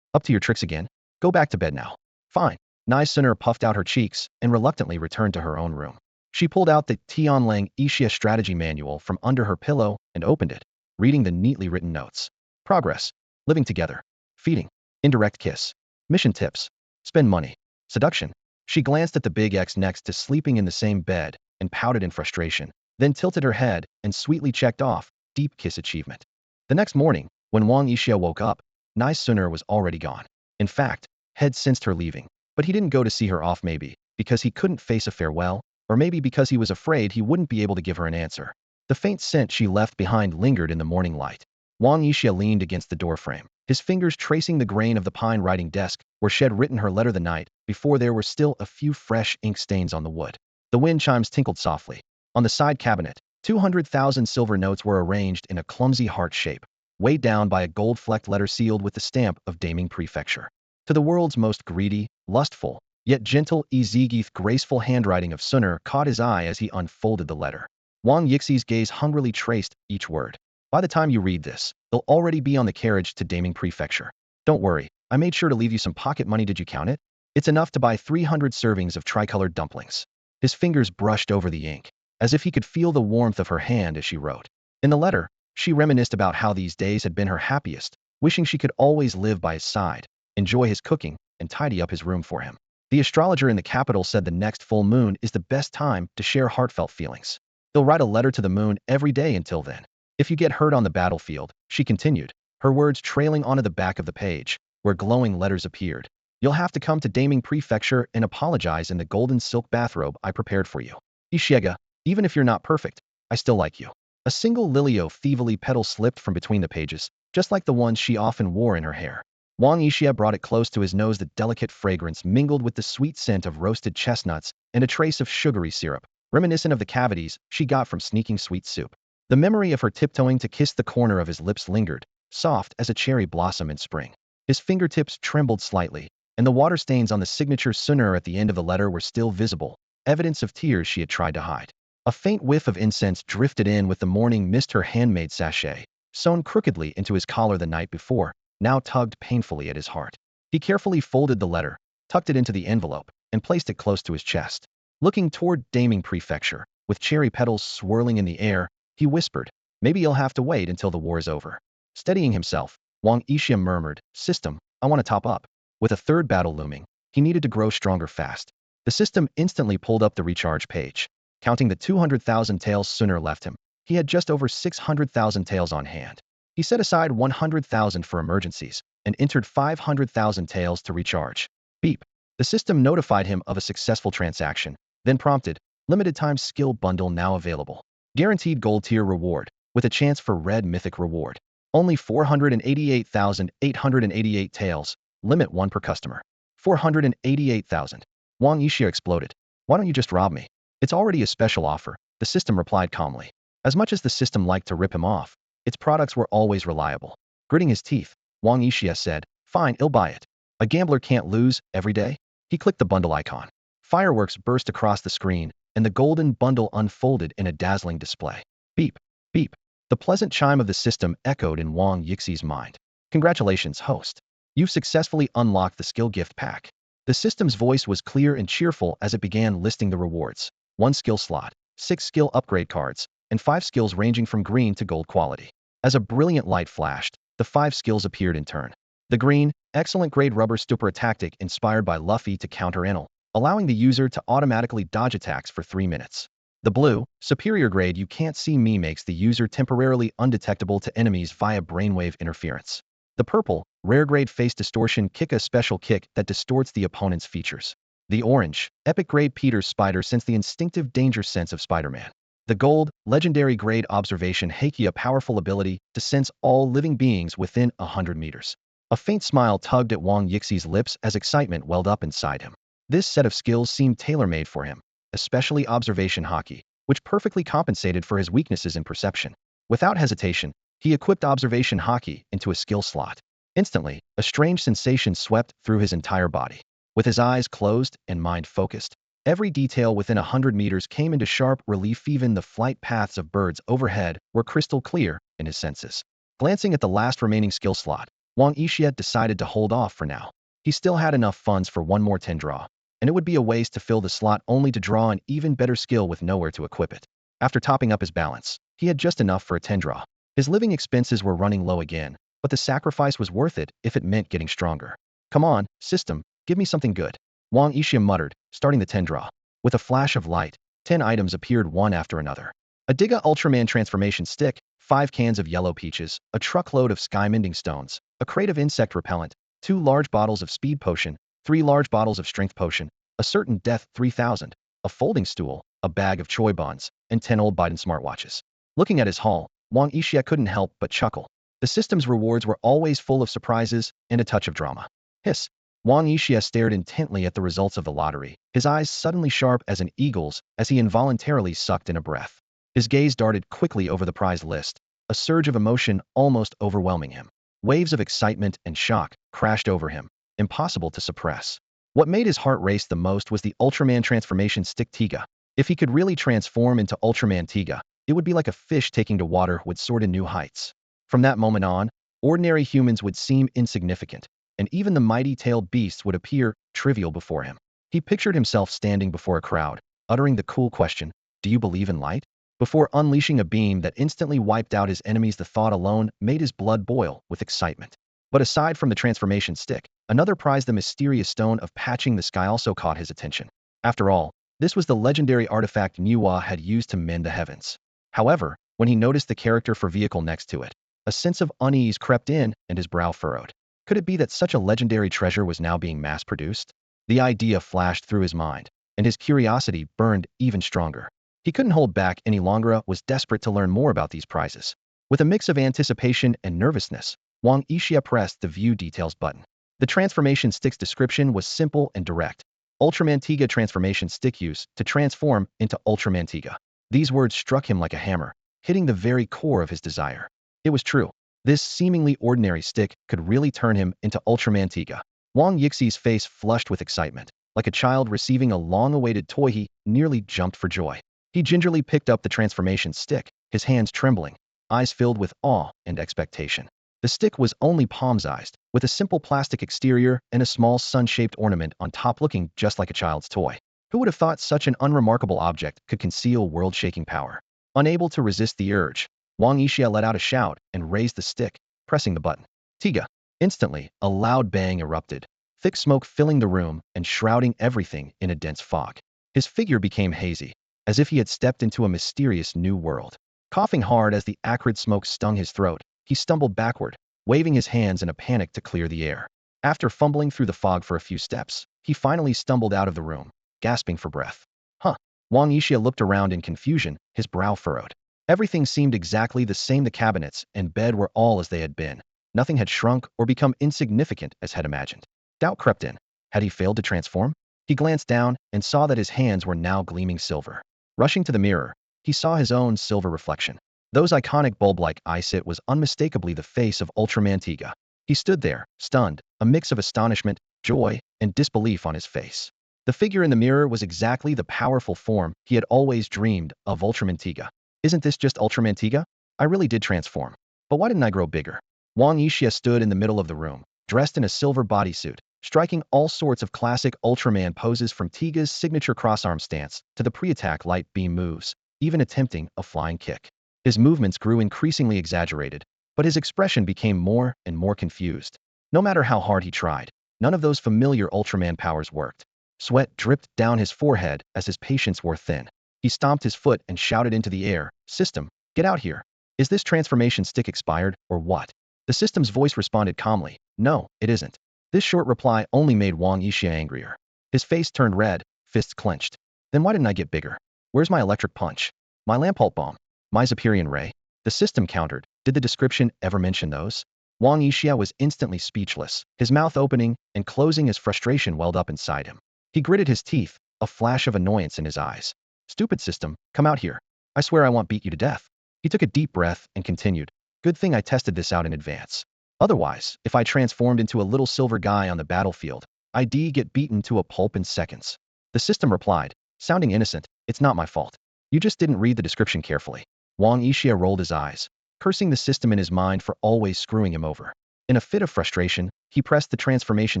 Up to your tricks again? Go back to bed now. Fine. Nai Suner puffed out her cheeks and reluctantly returned to her own room. She pulled out the Tianlang Yixia strategy manual from under her pillow and opened it, reading the neatly written notes. Progress. Living together. Feeding. Indirect kiss. Mission tips. Spend money. Seduction. She glanced at the big X next to sleeping in the same bed and pouted in frustration, then tilted her head and sweetly checked off, deep kiss achievement. The next morning, when Wang Yixia woke up, Nai Suner was already gone. In fact, Head sensed her leaving, but he didn't go to see her off, maybe because he couldn't face a farewell, or maybe because he was afraid he wouldn't be able to give her an answer. The faint scent she left behind lingered in the morning light. Wang Yixia leaned against the doorframe, his fingers tracing the grain of the pine writing desk where she had written her letter the night before. There were still a few fresh ink stains on the wood. The wind chimes tinkled softly. On the side cabinet, 200,000 silver notes were arranged in a clumsy heart shape, weighed down by a gold-flecked letter sealed with the stamp of Daming Prefecture. To the world's most greedy, lustful, yet gentle Ezegith graceful handwriting of Suner caught his eye as he unfolded the letter. Wang Yixi's gaze hungrily traced each word. By the time you read this, they'll already be on the carriage to Daming Prefecture. Don't worry, I made sure to leave you some pocket money. Did you count it? It's enough to buy 300 servings of tricolored dumplings. His fingers brushed over the ink, as if he could feel the warmth of her hand as she wrote. In the letter, she reminisced about how these days had been her happiest, wishing she could always live by his side, enjoy his cooking, and tidy up his room for him. The astrologer in the capital said the next full moon is the best time to share heartfelt feelings. He'll write a letter to the moon every day until then. If you get hurt on the battlefield, she continued, her words trailing onto the back of the page, where glowing letters appeared, you'll have to come to Daming Prefecture and apologize in the golden silk bathrobe I prepared for you. Ishiega, even if you're not perfect, I still like you. A single lilio-thievely petal slipped from between the pages, just like the ones she often wore in her hair. Wang Yixia brought it close to his nose. The delicate fragrance mingled with the sweet scent of roasted chestnuts and a trace of sugary syrup, reminiscent of the cavities she got from sneaking sweet soup. The memory of her tiptoeing to kiss the corner of his lips lingered, soft as a cherry blossom in spring. His fingertips trembled slightly, and the water stains on the signature suner at the end of the letter were still visible, evidence of tears she had tried to hide. A faint whiff of incense drifted in with the morning mist. Her handmade sachet, sewn crookedly into his collar the night before, now tugged painfully at his heart. He carefully folded the letter, tucked it into the envelope, and placed it close to his chest. Looking toward Daming Prefecture, with cherry petals swirling in the air, he whispered, "Maybe you'll have to wait until the war is over." Steadying himself, Wang Yixia murmured, "System, I want to top up." With a third battle looming, he needed to grow stronger fast. The system instantly pulled up the recharge page. Counting the 200,000 taels sooner left him, he had just over 600,000 taels on hand. He set aside 100,000 for emergencies and entered 500,000 taels to recharge. Beep. The system notified him of a successful transaction, then prompted, "Limited time skill bundle now available. Guaranteed gold tier reward, with a chance for red mythic reward. Only 488,888 taels, limit 1 per customer." 488,000. Wang Yixia exploded. "Why don't you just rob me? It's already a special offer," the system replied calmly. As much as the system liked to rip him off, its products were always reliable. Gritting his teeth, Wang Yixia said, "Fine, I'll buy it. A gambler can't lose every day." He clicked the bundle icon. Fireworks burst across the screen, and the golden bundle unfolded in a dazzling display. Beep, beep. The pleasant chime of the system echoed in Wang Yixi's mind. "Congratulations, host. You've successfully unlocked the skill gift pack." The system's voice was clear and cheerful as it began listing the rewards. 1 skill slot, 6 skill upgrade cards, and 5 skills ranging from green to gold quality. As a brilliant light flashed, the 5 skills appeared in turn. The green, excellent grade rubber stupor tactic inspired by Luffy to counter Enel, allowing the user to automatically dodge attacks for 3 minutes. The blue, superior grade you can't see me makes the user temporarily undetectable to enemies via brainwave interference. The purple, rare grade face distortion kick, a special kick that distorts the opponent's features. The orange, epic grade Peter's spider sense, the instinctive danger sense of Spider-Man. The gold, legendary grade observation Haki, a powerful ability to sense all living beings within 100 meters. A faint smile tugged at Wang Yixi's lips as excitement welled up inside him. This set of skills seemed tailor-made for him, especially observation Haki, which perfectly compensated for his weaknesses in perception. Without hesitation, he equipped observation Haki into a skill slot. Instantly, a strange sensation swept through his entire body. With his eyes closed and mind focused, every detail within 100 meters came into sharp relief. Even the flight paths of birds overhead were crystal clear in his senses. Glancing at the last remaining skill slot, Wang Yixia decided to hold off for now. He still had enough funds for 1 more 10 draw, and it would be a waste to fill the slot only to draw an even better skill with nowhere to equip it. After topping up his balance, he had just enough for a 10 draw. His living expenses were running low again, but the sacrifice was worth it if it meant getting stronger. "Come on, system, give me something good," Wang Yixia muttered, starting the 10 draw. With a flash of light, 10 items appeared one after another. A Diga Ultraman transformation stick, 5 cans of yellow peaches, a truckload of sky mending stones, a crate of insect repellent, 2 large bottles of speed potion, 3 large bottles of strength potion, a certain death 3000, a folding stool, a bag of choy buns, and 10 old Biden smartwatches. Looking at his haul, Wang Yixia couldn't help but chuckle. The system's rewards were always full of surprises and a touch of drama. Hiss. Wang Yixia stared intently at the results of the lottery, his eyes suddenly sharp as an eagle's as he involuntarily sucked in a breath. His gaze darted quickly over the prize list, a surge of emotion almost overwhelming him. Waves of excitement and shock crashed over him, impossible to suppress. What made his heart race the most was the Ultraman transformation stick Tiga. If he could really transform into Ultraman Tiga, it would be like a fish taking to water would soar to new heights. From that moment on, ordinary humans would seem insignificant, and even the mighty-tailed beasts would appear trivial before him. He pictured himself standing before a crowd, uttering the cool question, "Do you believe in light?" before unleashing a beam that instantly wiped out his enemies. The thought alone made his blood boil with excitement. But aside from the transformation stick, another prize, the mysterious stone of patching the sky, also caught his attention. After all, this was the legendary artifact Nuwa had used to mend the heavens. However, when he noticed the character for vehicle next to it, a sense of unease crept in and his brow furrowed. Could it be that such a legendary treasure was now being mass-produced? The idea flashed through his mind, and his curiosity burned even stronger. He couldn't hold back any longer, was desperate to learn more about these prizes. With a mix of anticipation and nervousness, Wang Yixia pressed the View Details button. The transformation stick's description was simple and direct. Ultraman Tiga transformation stick use to transform into Ultraman Tiga. These words struck him like a hammer, hitting the very core of his desire. It was true. This seemingly ordinary stick could really turn him into Ultraman Tiga. Wang Yixi's face flushed with excitement. Like a child receiving a long-awaited toy, he nearly jumped for joy. He gingerly picked up the transformation stick, his hands trembling, eyes filled with awe and expectation. The stick was only palm-sized, with a simple plastic exterior and a small sun-shaped ornament on top looking just like a child's toy. Who would have thought such an unremarkable object could conceal world-shaking power? Unable to resist the urge, Wang Yixia let out a shout and raised the stick, pressing the button. Tiga. Instantly, a loud bang erupted, thick smoke filling the room and shrouding everything in a dense fog. His figure became hazy, as if he had stepped into a mysterious new world. Coughing hard as the acrid smoke stung his throat, he stumbled backward, waving his hands in a panic to clear the air. After fumbling through the fog for a few steps, he finally stumbled out of the room, gasping for breath. Huh. Wang Yixia looked around in confusion, his brow furrowed. Everything seemed exactly the same. The cabinets and bed were all as they had been. Nothing had shrunk or become insignificant as had imagined. Doubt crept in. Had he failed to transform? He glanced down and saw that his hands were now gleaming silver. Rushing to the mirror, he saw his own silver reflection. Those iconic bulb-like eyes. It was unmistakably the face of Ultraman Tiga. He stood there, stunned, a mix of astonishment, joy, and disbelief on his face. The figure in the mirror was exactly the powerful form he had always dreamed of. Ultraman Tiga. Isn't this just Ultraman Tiga? I really did transform. But why didn't I grow bigger? Wang Yixia stood in the middle of the room, dressed in a silver bodysuit, striking all sorts of classic Ultraman poses from Tiga's signature cross-arm stance to the pre-attack light beam moves, even attempting a flying kick. His movements grew increasingly exaggerated, but his expression became more and more confused. No matter how hard he tried, none of those familiar Ultraman powers worked. Sweat dripped down his forehead as his patience wore thin. He stomped his foot and shouted into the air, "System, get out here. Is this transformation stick expired, or what?" The system's voice responded calmly, "No, it isn't." This short reply only made Wang Yixia angrier. His face turned red, fists clenched. Then why didn't I get bigger? Where's my electric punch? My lampult bomb? My Zapirian ray? The system countered. Did the description ever mention those? Wang Yixia was instantly speechless, his mouth opening and closing as frustration welled up inside him. He gritted his teeth, a flash of annoyance in his eyes. "Stupid system, come out here. I swear I won't beat you to death." He took a deep breath and continued. "Good thing I tested this out in advance. Otherwise, if I transformed into a little silver guy on the battlefield, I'd get beaten to a pulp in seconds." The system replied, sounding innocent, "It's not my fault. You just didn't read the description carefully." Wang Yixia rolled his eyes, cursing the system in his mind for always screwing him over. In a fit of frustration, he pressed the transformation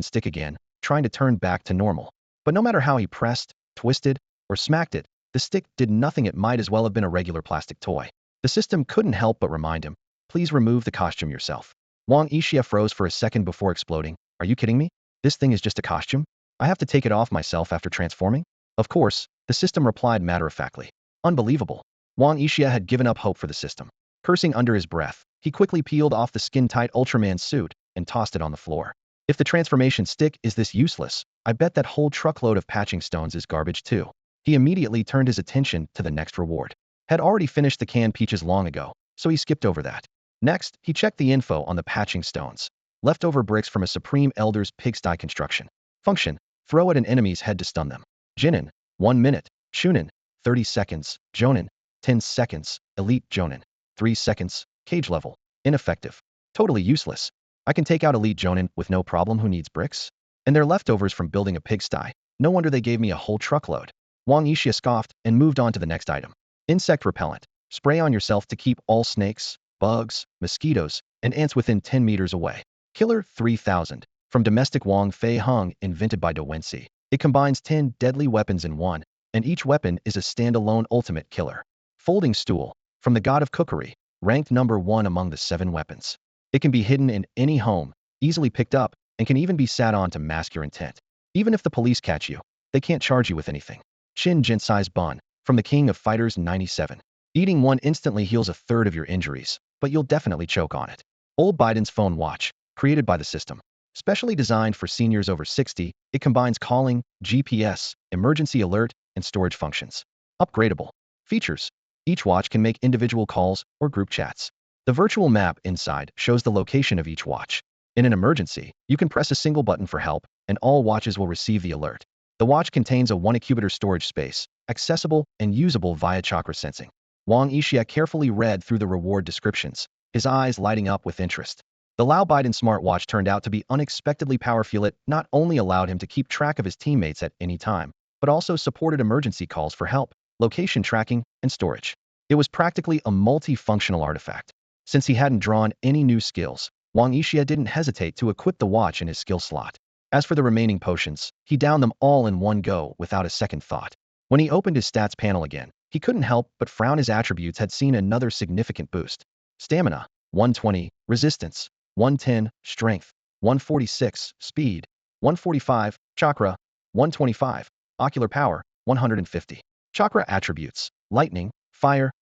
stick again, trying to turn back to normal. But no matter how he pressed, twisted, or smacked it, the stick did nothing. It might as well have been a regular plastic toy. The system couldn't help but remind him, "Please remove the costume yourself." Wang Yixia froze for a second before exploding. "Are you kidding me? This thing is just a costume? I have to take it off myself after transforming?" "Of course," the system replied matter-of-factly. Unbelievable. Wang Yixia had given up hope for the system. Cursing under his breath, he quickly peeled off the skin-tight Ultraman suit and tossed it on the floor. If the transformation stick is this useless, I bet that whole truckload of patching stones is garbage too. He immediately turned his attention to the next reward. Had already finished the canned peaches long ago, so he skipped over that. Next, he checked the info on the patching stones. Leftover bricks from a Supreme Elder's pigsty construction. Function: throw at an enemy's head to stun them. Jinin: 1 minute. Chunin: 30 seconds. Jonin: 10 seconds. Elite Jonin: 3 seconds. Cage level: ineffective. Totally useless. I can take out Elite Jonin with no problem. Who needs bricks? And they're leftovers from building a pigsty. No wonder they gave me a whole truckload. Wang Yixia scoffed and moved on to the next item. Insect repellent. Spray on yourself to keep all snakes, bugs, mosquitoes, and ants within 10 meters away. Killer 3000. From domestic Wang Fei Hung, invented by Wensi. It combines 10 deadly weapons in one, and each weapon is a standalone ultimate killer. Folding stool. From the god of cookery, ranked number 1 among the 7 weapons. It can be hidden in any home, easily picked up, and can even be sat on to mask your intent. Even if the police catch you, they can't charge you with anything. Chin Jinsai's Bun. From the King of Fighters 97. Eating one instantly heals a third of your injuries, but you'll definitely choke on it. Old Biden's phone watch. Created by the system. Specially designed for seniors over 60, it combines calling, GPS, emergency alert, and storage functions. Upgradable. Features. Each watch can make individual calls or group chats. The virtual map inside shows the location of each watch. In an emergency, you can press a single button for help, and all watches will receive the alert. The watch contains a 1-incubator storage space, accessible and usable via chakra sensing. Wang Yixia carefully read through the reward descriptions, his eyes lighting up with interest. The Lao Biden smartwatch turned out to be unexpectedly powerful. It not only allowed him to keep track of his teammates at any time, but also supported emergency calls for help, location tracking, and storage. It was practically a multifunctional artifact. Since he hadn't drawn any new skills, Wang Yixia didn't hesitate to equip the watch in his skill slot. As for the remaining potions, he downed them all in one go without a second thought. When he opened his stats panel again, he couldn't help but frown. His attributes had seen another significant boost. Stamina, 120, resistance, 110, strength, 146, speed, 145, chakra, 125, ocular power, 150. Chakra attributes, lightning, fire,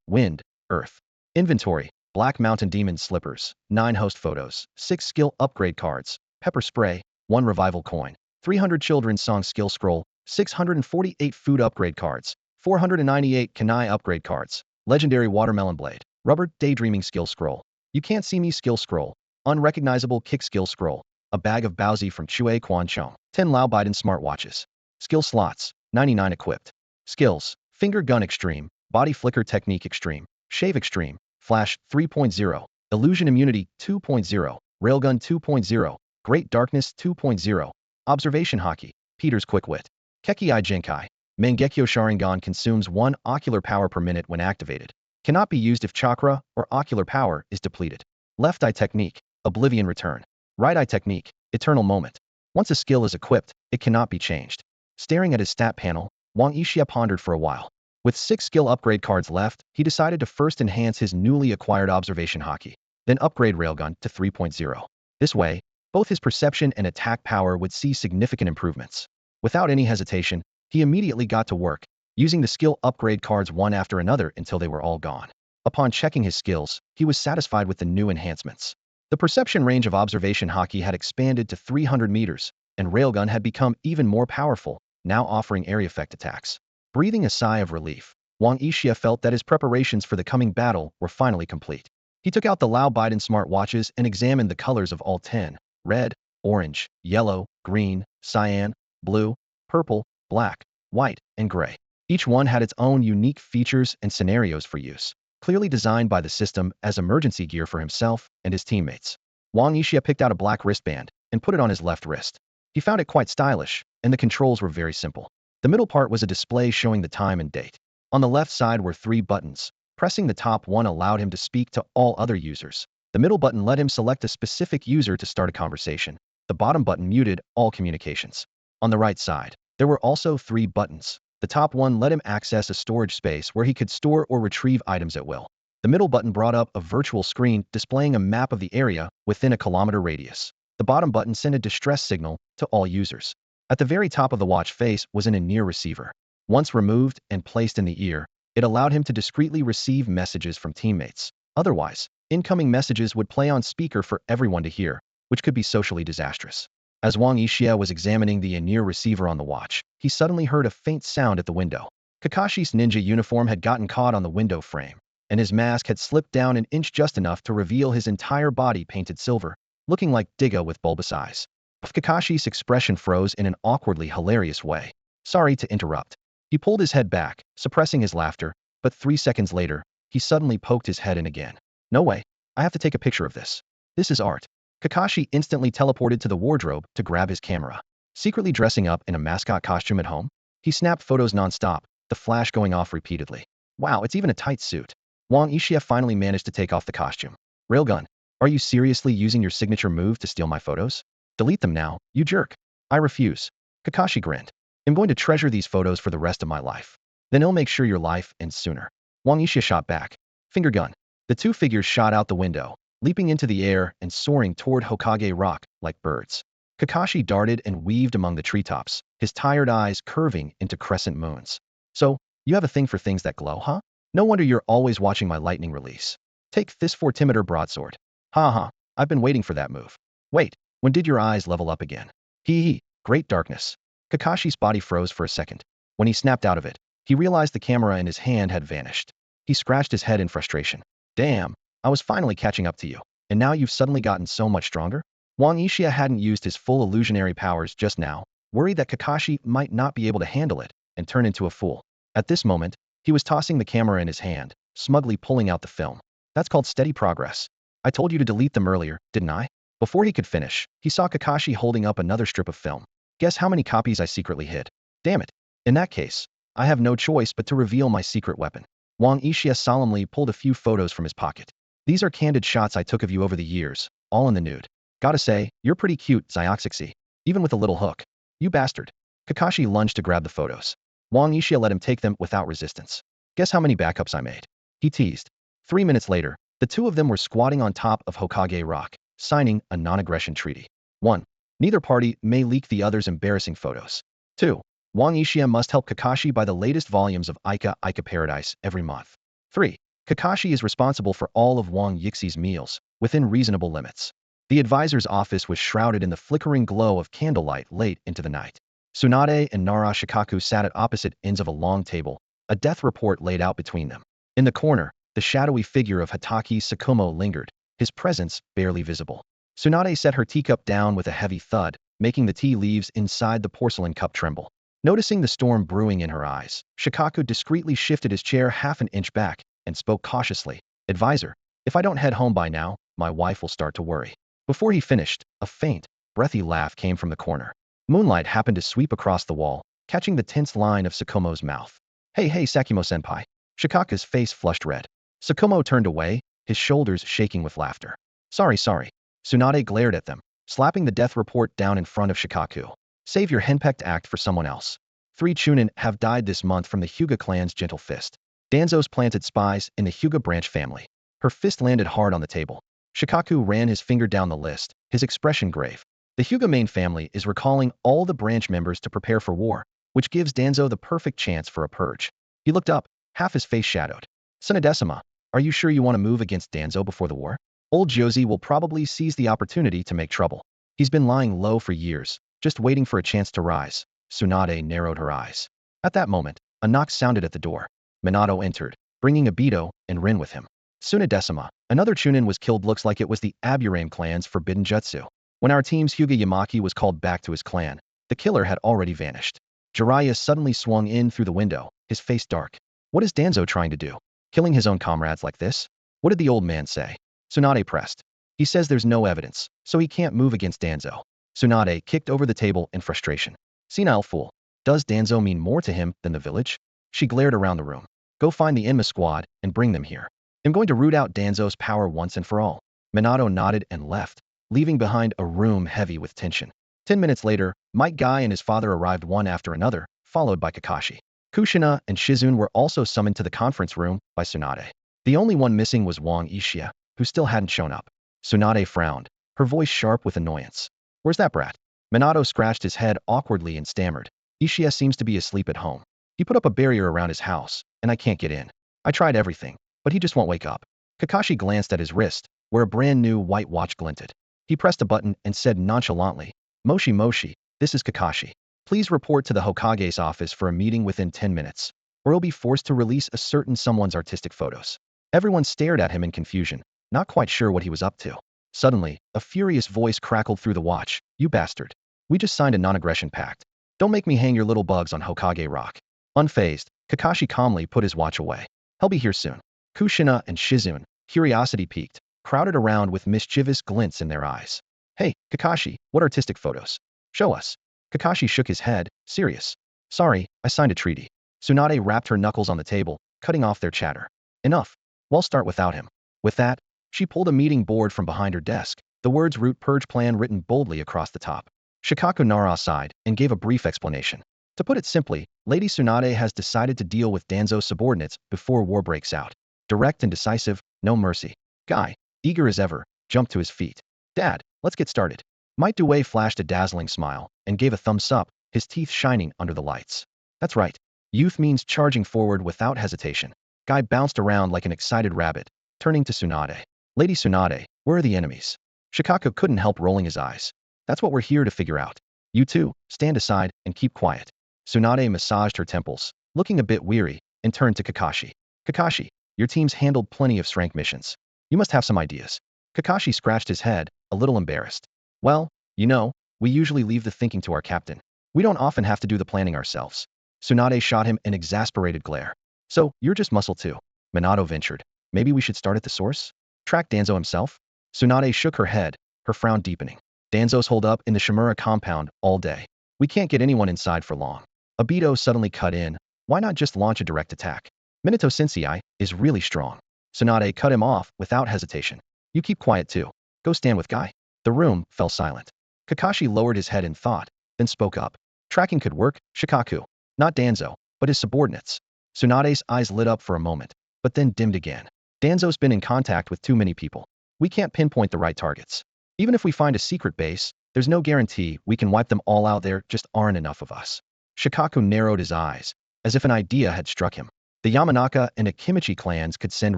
wind, earth. Inventory, Black Mountain Demon Slippers, 9 host photos, 6 skill upgrade cards, pepper spray, 1 revival coin, 300 children's song skill scroll, 648 food upgrade cards, 498 kanai upgrade cards, legendary watermelon blade, rubber daydreaming skill scroll, you can't see me skill scroll, unrecognizable kick skill scroll, a bag of Baozi from Chue Quanchong, 10 Lao Biden smartwatches. Skill slots, 99 equipped. Skills, finger gun extreme, body flicker technique extreme, shave extreme, flash 3.0, illusion immunity 2.0, railgun 2.0, great darkness 2.0, observation haki, Peter's quick wit. Kekki Jinkai, Mangekyo Sharingan consumes 1 ocular power per minute when activated. Cannot be used if chakra or ocular power is depleted. Left eye technique, oblivion return. Right eye technique, eternal moment. Once a skill is equipped, it cannot be changed. Staring at his stat panel, Wang Yixia pondered for a while. With 6 skill upgrade cards left, he decided to first enhance his newly acquired observation haki, then upgrade railgun to 3.0. This way, both his perception and attack power would see significant improvements. Without any hesitation, he immediately got to work, using the skill upgrade cards one after another until they were all gone. Upon checking his skills, he was satisfied with the new enhancements. The perception range of observation haki had expanded to 300 meters, and railgun had become even more powerful, now offering area effect attacks. Breathing a sigh of relief, Wang Yixia felt that his preparations for the coming battle were finally complete. He took out the Lao Biden smartwatches and examined the colors of all 10: red, orange, yellow, green, cyan, blue, purple, black, white, and gray. Each one had its own unique features and scenarios for use, clearly designed by the system as emergency gear for himself and his teammates. Wang Yixia picked out a black wristband and put it on his left wrist. He found it quite stylish, and the controls were very simple. The middle part was a display showing the time and date. On the left side were 3 buttons. Pressing the top one allowed him to speak to all other users. The middle button let him select a specific user to start a conversation. The bottom button muted all communications. On the right side, there were also 3 buttons. The top one let him access a storage space where he could store or retrieve items at will. The middle button brought up a virtual screen displaying a map of the area within a kilometer radius. The bottom button sent a distress signal to all users. At the very top of the watch face was an in-ear receiver. Once removed and placed in the ear, it allowed him to discreetly receive messages from teammates. Otherwise, incoming messages would play on speaker for everyone to hear, which could be socially disastrous. As Wang Yixia was examining the in-ear receiver on the watch, he suddenly heard a faint sound at the window. Kakashi's ninja uniform had gotten caught on the window frame, and his mask had slipped down an inch just enough to reveal his entire body painted silver, looking like Digga with bulbous eyes. Kakashi's expression froze in an awkwardly hilarious way. Sorry to interrupt. He pulled his head back, suppressing his laughter, but 3 seconds later, he suddenly poked his head in again. No way. I have to take a picture of this. This is art. Kakashi instantly teleported to the wardrobe to grab his camera. Secretly dressing up in a mascot costume at home, he snapped photos non-stop, the flash going off repeatedly. Wow, it's even a tight suit. Wang Yixia finally managed to take off the costume. Railgun, are you seriously using your signature move to steal my photos? Delete them now, you jerk. I refuse. Kakashi grinned. I'm going to treasure these photos for the rest of my life. Then I'll make sure your life ends sooner. Wang Yixia shot back. Finger gun. The 2 figures shot out the window, leaping into the air and soaring toward Hokage Rock like birds. Kakashi darted and weaved among the treetops, his tired eyes curving into crescent moons. So, you have a thing for things that glow, huh? No wonder you're always watching my lightning release. Take this 4-timeter broadsword. Ha ha, I've been waiting for that move. Wait, when did your eyes level up again? Hee hee, great darkness. Kakashi's body froze for a second. When he snapped out of it, he realized the camera in his hand had vanished. He scratched his head in frustration. Damn, I was finally catching up to you, and now you've suddenly gotten so much stronger? Wang Yixia hadn't used his full illusionary powers just now, worried that Kakashi might not be able to handle it and turn into a fool. At this moment, he was tossing the camera in his hand, smugly pulling out the film. That's called steady progress. I told you to delete them earlier, didn't I? Before he could finish, he saw Kakashi holding up another strip of film. Guess how many copies I secretly hid? Damn it. In that case, I have no choice but to reveal my secret weapon. Wang Yixia solemnly pulled a few photos from his pocket. These are candid shots I took of you over the years, all in the nude. Gotta say, you're pretty cute, Xioxixi. Even with a little hook. You bastard. Kakashi lunged to grab the photos. Wang Yixia let him take them without resistance. Guess how many backups I made? He teased. 3 minutes later, the two of them were squatting on top of Hokage Rock, signing a non-aggression treaty. 1. Neither party may leak the other's embarrassing photos. 2. Wang Yixia must help Kakashi buy the latest volumes of Ica Paradise every month. 3. Kakashi is responsible for all of Wang Yixi's meals, within reasonable limits. The advisor's office was shrouded in the flickering glow of candlelight late into the night. Tsunade and Nara Shikaku sat at opposite ends of a long table, a death report laid out between them. In the corner, the shadowy figure of Hatake Sakumo lingered, his presence barely visible. Tsunade set her teacup down with a heavy thud, making the tea leaves inside the porcelain cup tremble. Noticing the storm brewing in her eyes, Shikaku discreetly shifted his chair half an inch back and spoke cautiously. Advisor, if I don't head home by now, my wife will start to worry. Before he finished, a faint, breathy laugh came from the corner. Moonlight happened to sweep across the wall, catching the tense line of Sakumo's mouth. Hey, Sakumo-senpai. Shikaku's face flushed red. Sakumo turned away, his shoulders shaking with laughter. Sorry. Tsunade glared at them, slapping the death report down in front of Shikaku. Save your henpecked act for someone else. 3 Chunin have died this month from the Hyuga clan's gentle fist. Danzo's planted spies in the Hyuga branch family. Her fist landed hard on the table. Shikaku ran his finger down the list, his expression grave. The Hyuga main family is recalling all the branch members to prepare for war, which gives Danzo the perfect chance for a purge. He looked up, half his face shadowed. Sunadesima, are you sure you want to move against Danzo before the war? Old Josie will probably seize the opportunity to make trouble. He's been lying low for years, just waiting for a chance to rise. Tsunade narrowed her eyes. At that moment, a knock sounded at the door. Minato entered, bringing Obito and Rin with him. Tsunadesima, another Chunin was killed. Looks like it was the Aburame clan's forbidden jutsu. When our team's Hyuga Yamaki was called back to his clan, the killer had already vanished. Jiraiya suddenly swung in through the window, his face dark. What is Danzo trying to do? Killing his own comrades like this? What did the old man say? Tsunade pressed. He says there's no evidence, so he can't move against Danzo. Tsunade kicked over the table in frustration. Senile fool. Does Danzo mean more to him than the village? She glared around the room. Go find the Enma squad and bring them here. I'm going to root out Danzo's power once and for all. Minato nodded and left, leaving behind a room heavy with tension. 10 minutes later, Might Guy and his father arrived one after another, followed by Kakashi. Kushina and Shizune were also summoned to the conference room by Tsunade. The only one missing was Wang Yixia, who still hadn't shown up. Tsunade frowned, her voice sharp with annoyance. Where's that brat? Minato scratched his head awkwardly and stammered. Yixia seems to be asleep at home. He put up a barrier around his house, and I can't get in. I tried everything, but he just won't wake up. Kakashi glanced at his wrist, where a brand new white watch glinted. He pressed a button and said nonchalantly, Moshi, this is Kakashi. Please report to the Hokage's office for a meeting within 10 minutes, or he'll be forced to release a certain someone's artistic photos. Everyone stared at him in confusion, not quite sure what he was up to. Suddenly, a furious voice crackled through the watch. You bastard. We just signed a non-aggression pact. Don't make me hang your little bugs on Hokage Rock. Unfazed, Kakashi calmly put his watch away. He'll be here soon. Kushina and Shizune, curiosity piqued, crowded around with mischievous glints in their eyes. Hey, Kakashi, what artistic photos? Show us. Kakashi shook his head, serious. Sorry, I signed a treaty. Tsunade rapped her knuckles on the table, cutting off their chatter. Enough. We'll start without him. With that, she pulled a meeting board from behind her desk, the words Root Purge Plan written boldly across the top. Shikaku Nara sighed and gave a brief explanation. To put it simply, Lady Tsunade has decided to deal with Danzo's subordinates before war breaks out. Direct and decisive, no mercy. Guy, eager as ever, jumped to his feet. Dad, let's get started. Might Due flashed a dazzling smile and gave a thumbs up, his teeth shining under the lights. That's right. Youth means charging forward without hesitation. Guy bounced around like an excited rabbit, turning to Tsunade. Lady Tsunade, where are the enemies? Shikaku couldn't help rolling his eyes. That's what we're here to figure out. You two, stand aside and keep quiet. Tsunade massaged her temples, looking a bit weary, and turned to Kakashi. Kakashi, your team's handled plenty of strength missions. You must have some ideas. Kakashi scratched his head, a little embarrassed. Well, we usually leave the thinking to our captain. We don't often have to do the planning ourselves. Tsunade shot him an exasperated glare. So, you're just muscle too. Minato ventured. Maybe we should start at the source? Track Danzo himself? Tsunade shook her head, her frown deepening. Danzo's holed up in the Shimura compound all day. We can't get anyone inside for long. Obito suddenly cut in. Why not just launch a direct attack? Minato Sensei is really strong. Tsunade cut him off without hesitation. You keep quiet too. Go stand with Guy. The room fell silent. Kakashi lowered his head in thought, then spoke up. Tracking could work, Shikaku. Not Danzo, but his subordinates. Tsunade's eyes lit up for a moment, but then dimmed again. Danzo's been in contact with too many people. We can't pinpoint the right targets. Even if we find a secret base, there's no guarantee we can wipe them all out. There just aren't enough of us. Shikaku narrowed his eyes, as if an idea had struck him. The Yamanaka and Akimichi clans could send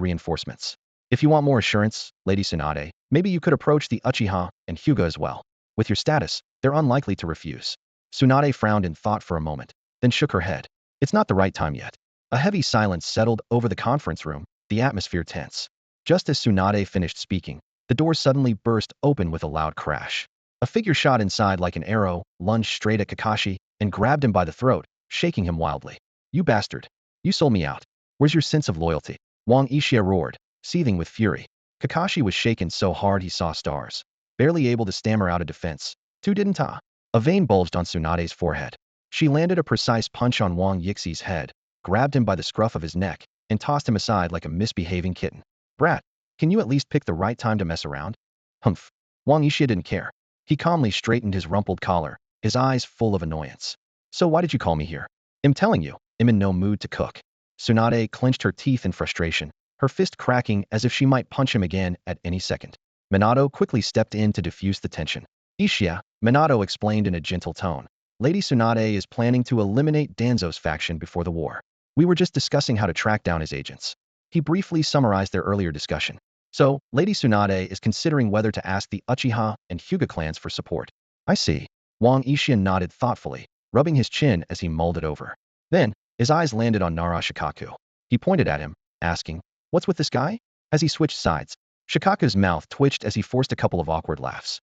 reinforcements. If you want more assurance, Lady Tsunade, maybe you could approach the Uchiha and Hyuga as well. With your status, they're unlikely to refuse. Tsunade frowned in thought for a moment, then shook her head. It's not the right time yet. A heavy silence settled over the conference room, the atmosphere tense. Just as Tsunade finished speaking, the door suddenly burst open with a loud crash. A figure shot inside like an arrow, lunged straight at Kakashi, and grabbed him by the throat, shaking him wildly. You bastard. You sold me out. Where's your sense of loyalty? Wang Ishia roared, seething with fury. Kakashi was shaken so hard he saw stars. Barely able to stammer out a defense. Tu didn't I? A vein bulged on Tsunade's forehead. She landed a precise punch on Wang Yixi's head, grabbed him by the scruff of his neck, and tossed him aside like a misbehaving kitten. Brat, can you at least pick the right time to mess around? Humph. Wang Yixia didn't care. He calmly straightened his rumpled collar, his eyes full of annoyance. So why did you call me here? I'm telling you, I'm in no mood to cook. Tsunade clenched her teeth in frustration, her fist cracking as if she might punch him again at any second. Minato quickly stepped in to diffuse the tension. Ishia, Minato explained in a gentle tone. Lady Tsunade is planning to eliminate Danzo's faction before the war. We were just discussing how to track down his agents. He briefly summarized their earlier discussion. So, Lady Tsunade is considering whether to ask the Uchiha and Hyuga clans for support. I see. Wang Ishian nodded thoughtfully, rubbing his chin as he mulled it over. Then, his eyes landed on Nara Shikaku. He pointed at him, asking, What's with this guy? As he switched sides, Shikaku's mouth twitched as he forced a couple of awkward laughs.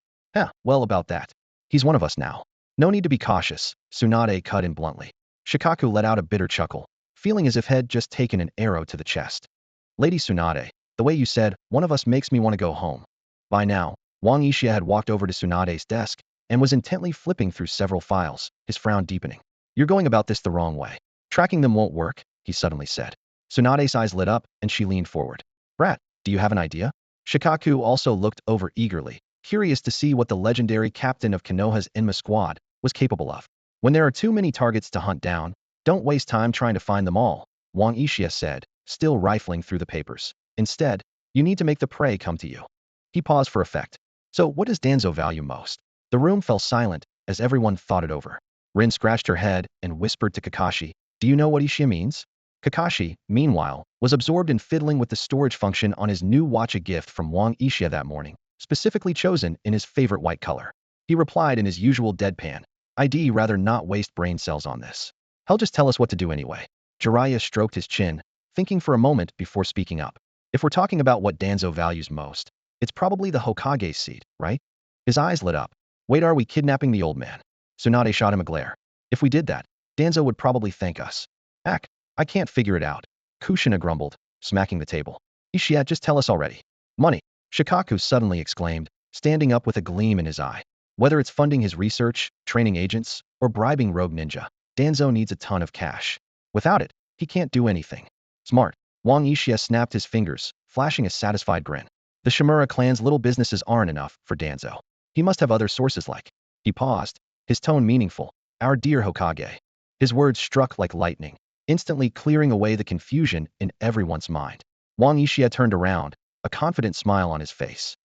Well about that. He's one of us now. No need to be cautious, Tsunade cut in bluntly. Shikaku let out a bitter chuckle, feeling as if he'd just taken an arrow to the chest. Lady Tsunade, the way you said, one of us makes me want to go home. By now, Wang Ishia had walked over to Tsunade's desk and was intently flipping through several files, his frown deepening. You're going about this the wrong way. Tracking them won't work, he suddenly said. Tsunade's eyes lit up and she leaned forward. Brat, do you have an idea? Shikaku also looked over eagerly, curious to see what the legendary captain of Konoha's Enma squad was capable of. When there are too many targets to hunt down, don't waste time trying to find them all, Wang Ishia said, still rifling through the papers. Instead, you need to make the prey come to you. He paused for effect. So what does Danzo value most? The room fell silent as everyone thought it over. Rin scratched her head and whispered to Kakashi, Do you know what Ishia means? Kakashi, meanwhile, was absorbed in fiddling with the storage function on his new watch, a gift from Wang Ishia that morning, specifically chosen in his favorite white color. He replied in his usual deadpan, I'd rather not waste brain cells on this. He'll just tell us what to do anyway. Jiraiya stroked his chin, thinking for a moment before speaking up. If we're talking about what Danzo values most, it's probably the Hokage's seat, right? His eyes lit up. Wait, are we kidnapping the old man? Tsunade shot him a glare. If we did that, Danzo would probably thank us. I can't figure it out. Kushina grumbled, smacking the table. Ishia, just tell us already. Money, Shikaku suddenly exclaimed, standing up with a gleam in his eye. Whether it's funding his research, training agents, or bribing rogue ninja, Danzo needs a ton of cash. Without it, he can't do anything. Smart. Wang Ishia snapped his fingers, flashing a satisfied grin. The Shimura clan's little businesses aren't enough for Danzo. He must have other sources like. He paused, his tone meaningful. Our dear Hokage. His words struck like lightning, instantly clearing away the confusion in everyone's mind. Wang Ishia turned around, a confident smile on his face.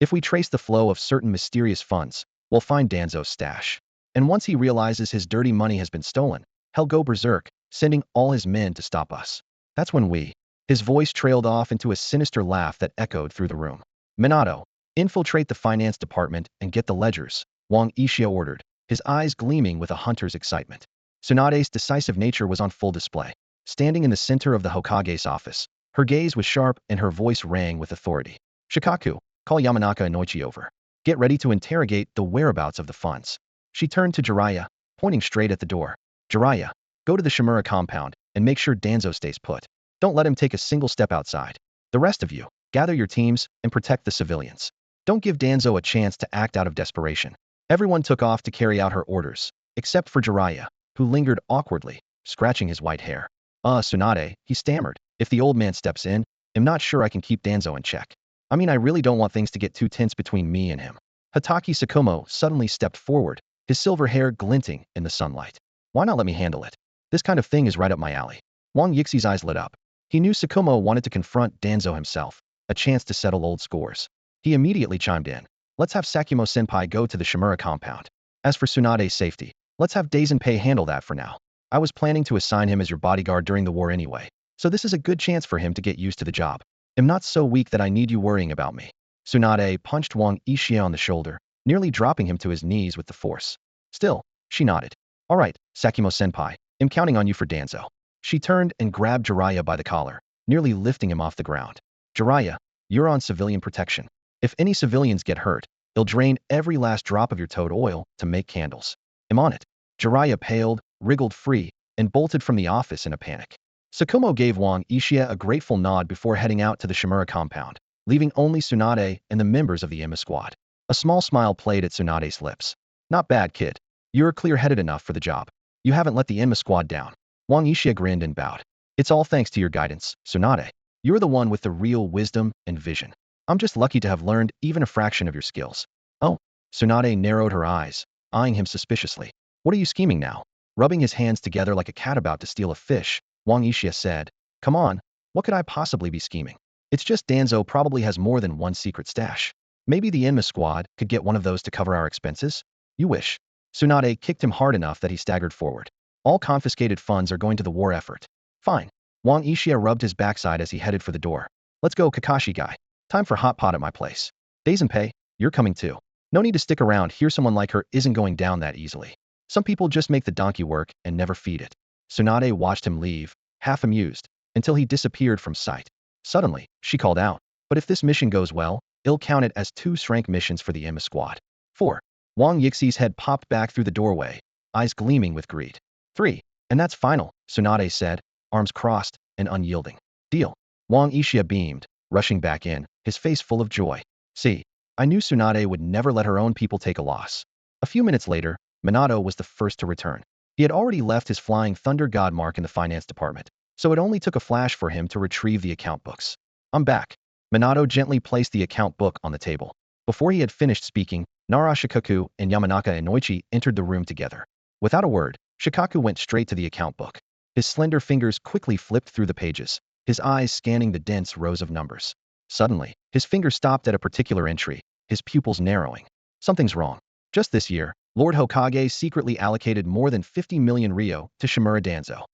If we trace the flow of certain mysterious funds, we'll find Danzo's stash. And once he realizes his dirty money has been stolen, he'll go berserk, sending all his men to stop us. That's when we. His voice trailed off into a sinister laugh that echoed through the room. Minato, infiltrate the finance department and get the ledgers, Wang Ishia ordered, his eyes gleaming with a hunter's excitement. Tsunade's decisive nature was on full display. Standing in the center of the Hokage's office, her gaze was sharp and her voice rang with authority. Shikaku, call Yamanaka and Noichi over. Get ready to interrogate the whereabouts of the funds. She turned to Jiraiya, pointing straight at the door. Jiraiya, go to the Shimura compound and make sure Danzo stays put. Don't let him take a single step outside. The rest of you, gather your teams and protect the civilians. Don't give Danzo a chance to act out of desperation. Everyone took off to carry out her orders, except for Jiraiya, who lingered awkwardly, scratching his white hair. Tsunade, he stammered. If the old man steps in, I'm not sure I can keep Danzo in check. I mean, I really don't want things to get too tense between me and him. Hatake Sakumo suddenly stepped forward, his silver hair glinting in the sunlight. Why not let me handle it? This kind of thing is right up my alley. Wang Yixi's eyes lit up. He knew Sakumo wanted to confront Danzo himself, a chance to settle old scores. He immediately chimed in. Let's have Sakumo-senpai go to the Shimura compound. As for Tsunade's safety, let's have Daizenpai handle that for now. I was planning to assign him as your bodyguard during the war anyway, so this is a good chance for him to get used to the job. I'm not so weak that I need you worrying about me. Tsunade punched Wang Yixi's on the shoulder, nearly dropping him to his knees with the force. Still, she nodded. All right, Sakumo-senpai, I'm counting on you for Danzo. She turned and grabbed Jiraiya by the collar, nearly lifting him off the ground. Jiraiya, you're on civilian protection. If any civilians get hurt, they'll drain every last drop of your toad oil to make candles. I'm on it. Jiraiya paled, wriggled free, and bolted from the office in a panic. Sakumo gave Wang Yixi's a grateful nod before heading out to the Shimura compound, leaving only Tsunade and the members of the Emma squad. A small smile played at Tsunade's lips. Not bad, kid. You're clear-headed enough for the job. You haven't let the Emma squad down. Wang Yixi's grinned and bowed. It's all thanks to your guidance, Tsunade. You're the one with the real wisdom and vision. I'm just lucky to have learned even a fraction of your skills. Oh, Tsunade narrowed her eyes, eyeing him suspiciously. What are you scheming now? Rubbing his hands together like a cat about to steal a fish, Wang Yixi's said, Come on, what could I possibly be scheming? It's just Danzo probably has more than one secret stash. Maybe the Enma squad could get one of those to cover our expenses? You wish. Tsunade kicked him hard enough that he staggered forward. All confiscated funds are going to the war effort. Fine. Wang Yixi's rubbed his backside as he headed for the door. Let's go, Kakashi guy. Time for hot pot at my place. Daizenpai, you're coming too. No need to stick around here, someone like her isn't going down that easily. Some people just make the donkey work and never feed it. Tsunade watched him leave, half amused, until he disappeared from sight. Suddenly, she called out, but if this mission goes well, it'll count it as 2 rank missions for the Emma squad. 4. Wang Yixi's head popped back through the doorway, eyes gleaming with greed. 3. And that's final, Tsunade said, arms crossed and unyielding. Deal. Wang Yixia beamed, rushing back in, his face full of joy. See, I knew Tsunade would never let her own people take a loss. A few minutes later, Minato was the first to return. He had already left his flying thunder god mark in the finance department, so it only took a flash for him to retrieve the account books. I'm back. Minato gently placed the account book on the table. Before he had finished speaking, Nara Shikaku and Yamanaka Inoichi entered the room together. Without a word, Shikaku went straight to the account book. His slender fingers quickly flipped through the pages, his eyes scanning the dense rows of numbers. Suddenly, his finger stopped at a particular entry, his pupils narrowing. Something's wrong. Just this year, Lord Hokage secretly allocated more than 50 million ryo to Shimura Danzo.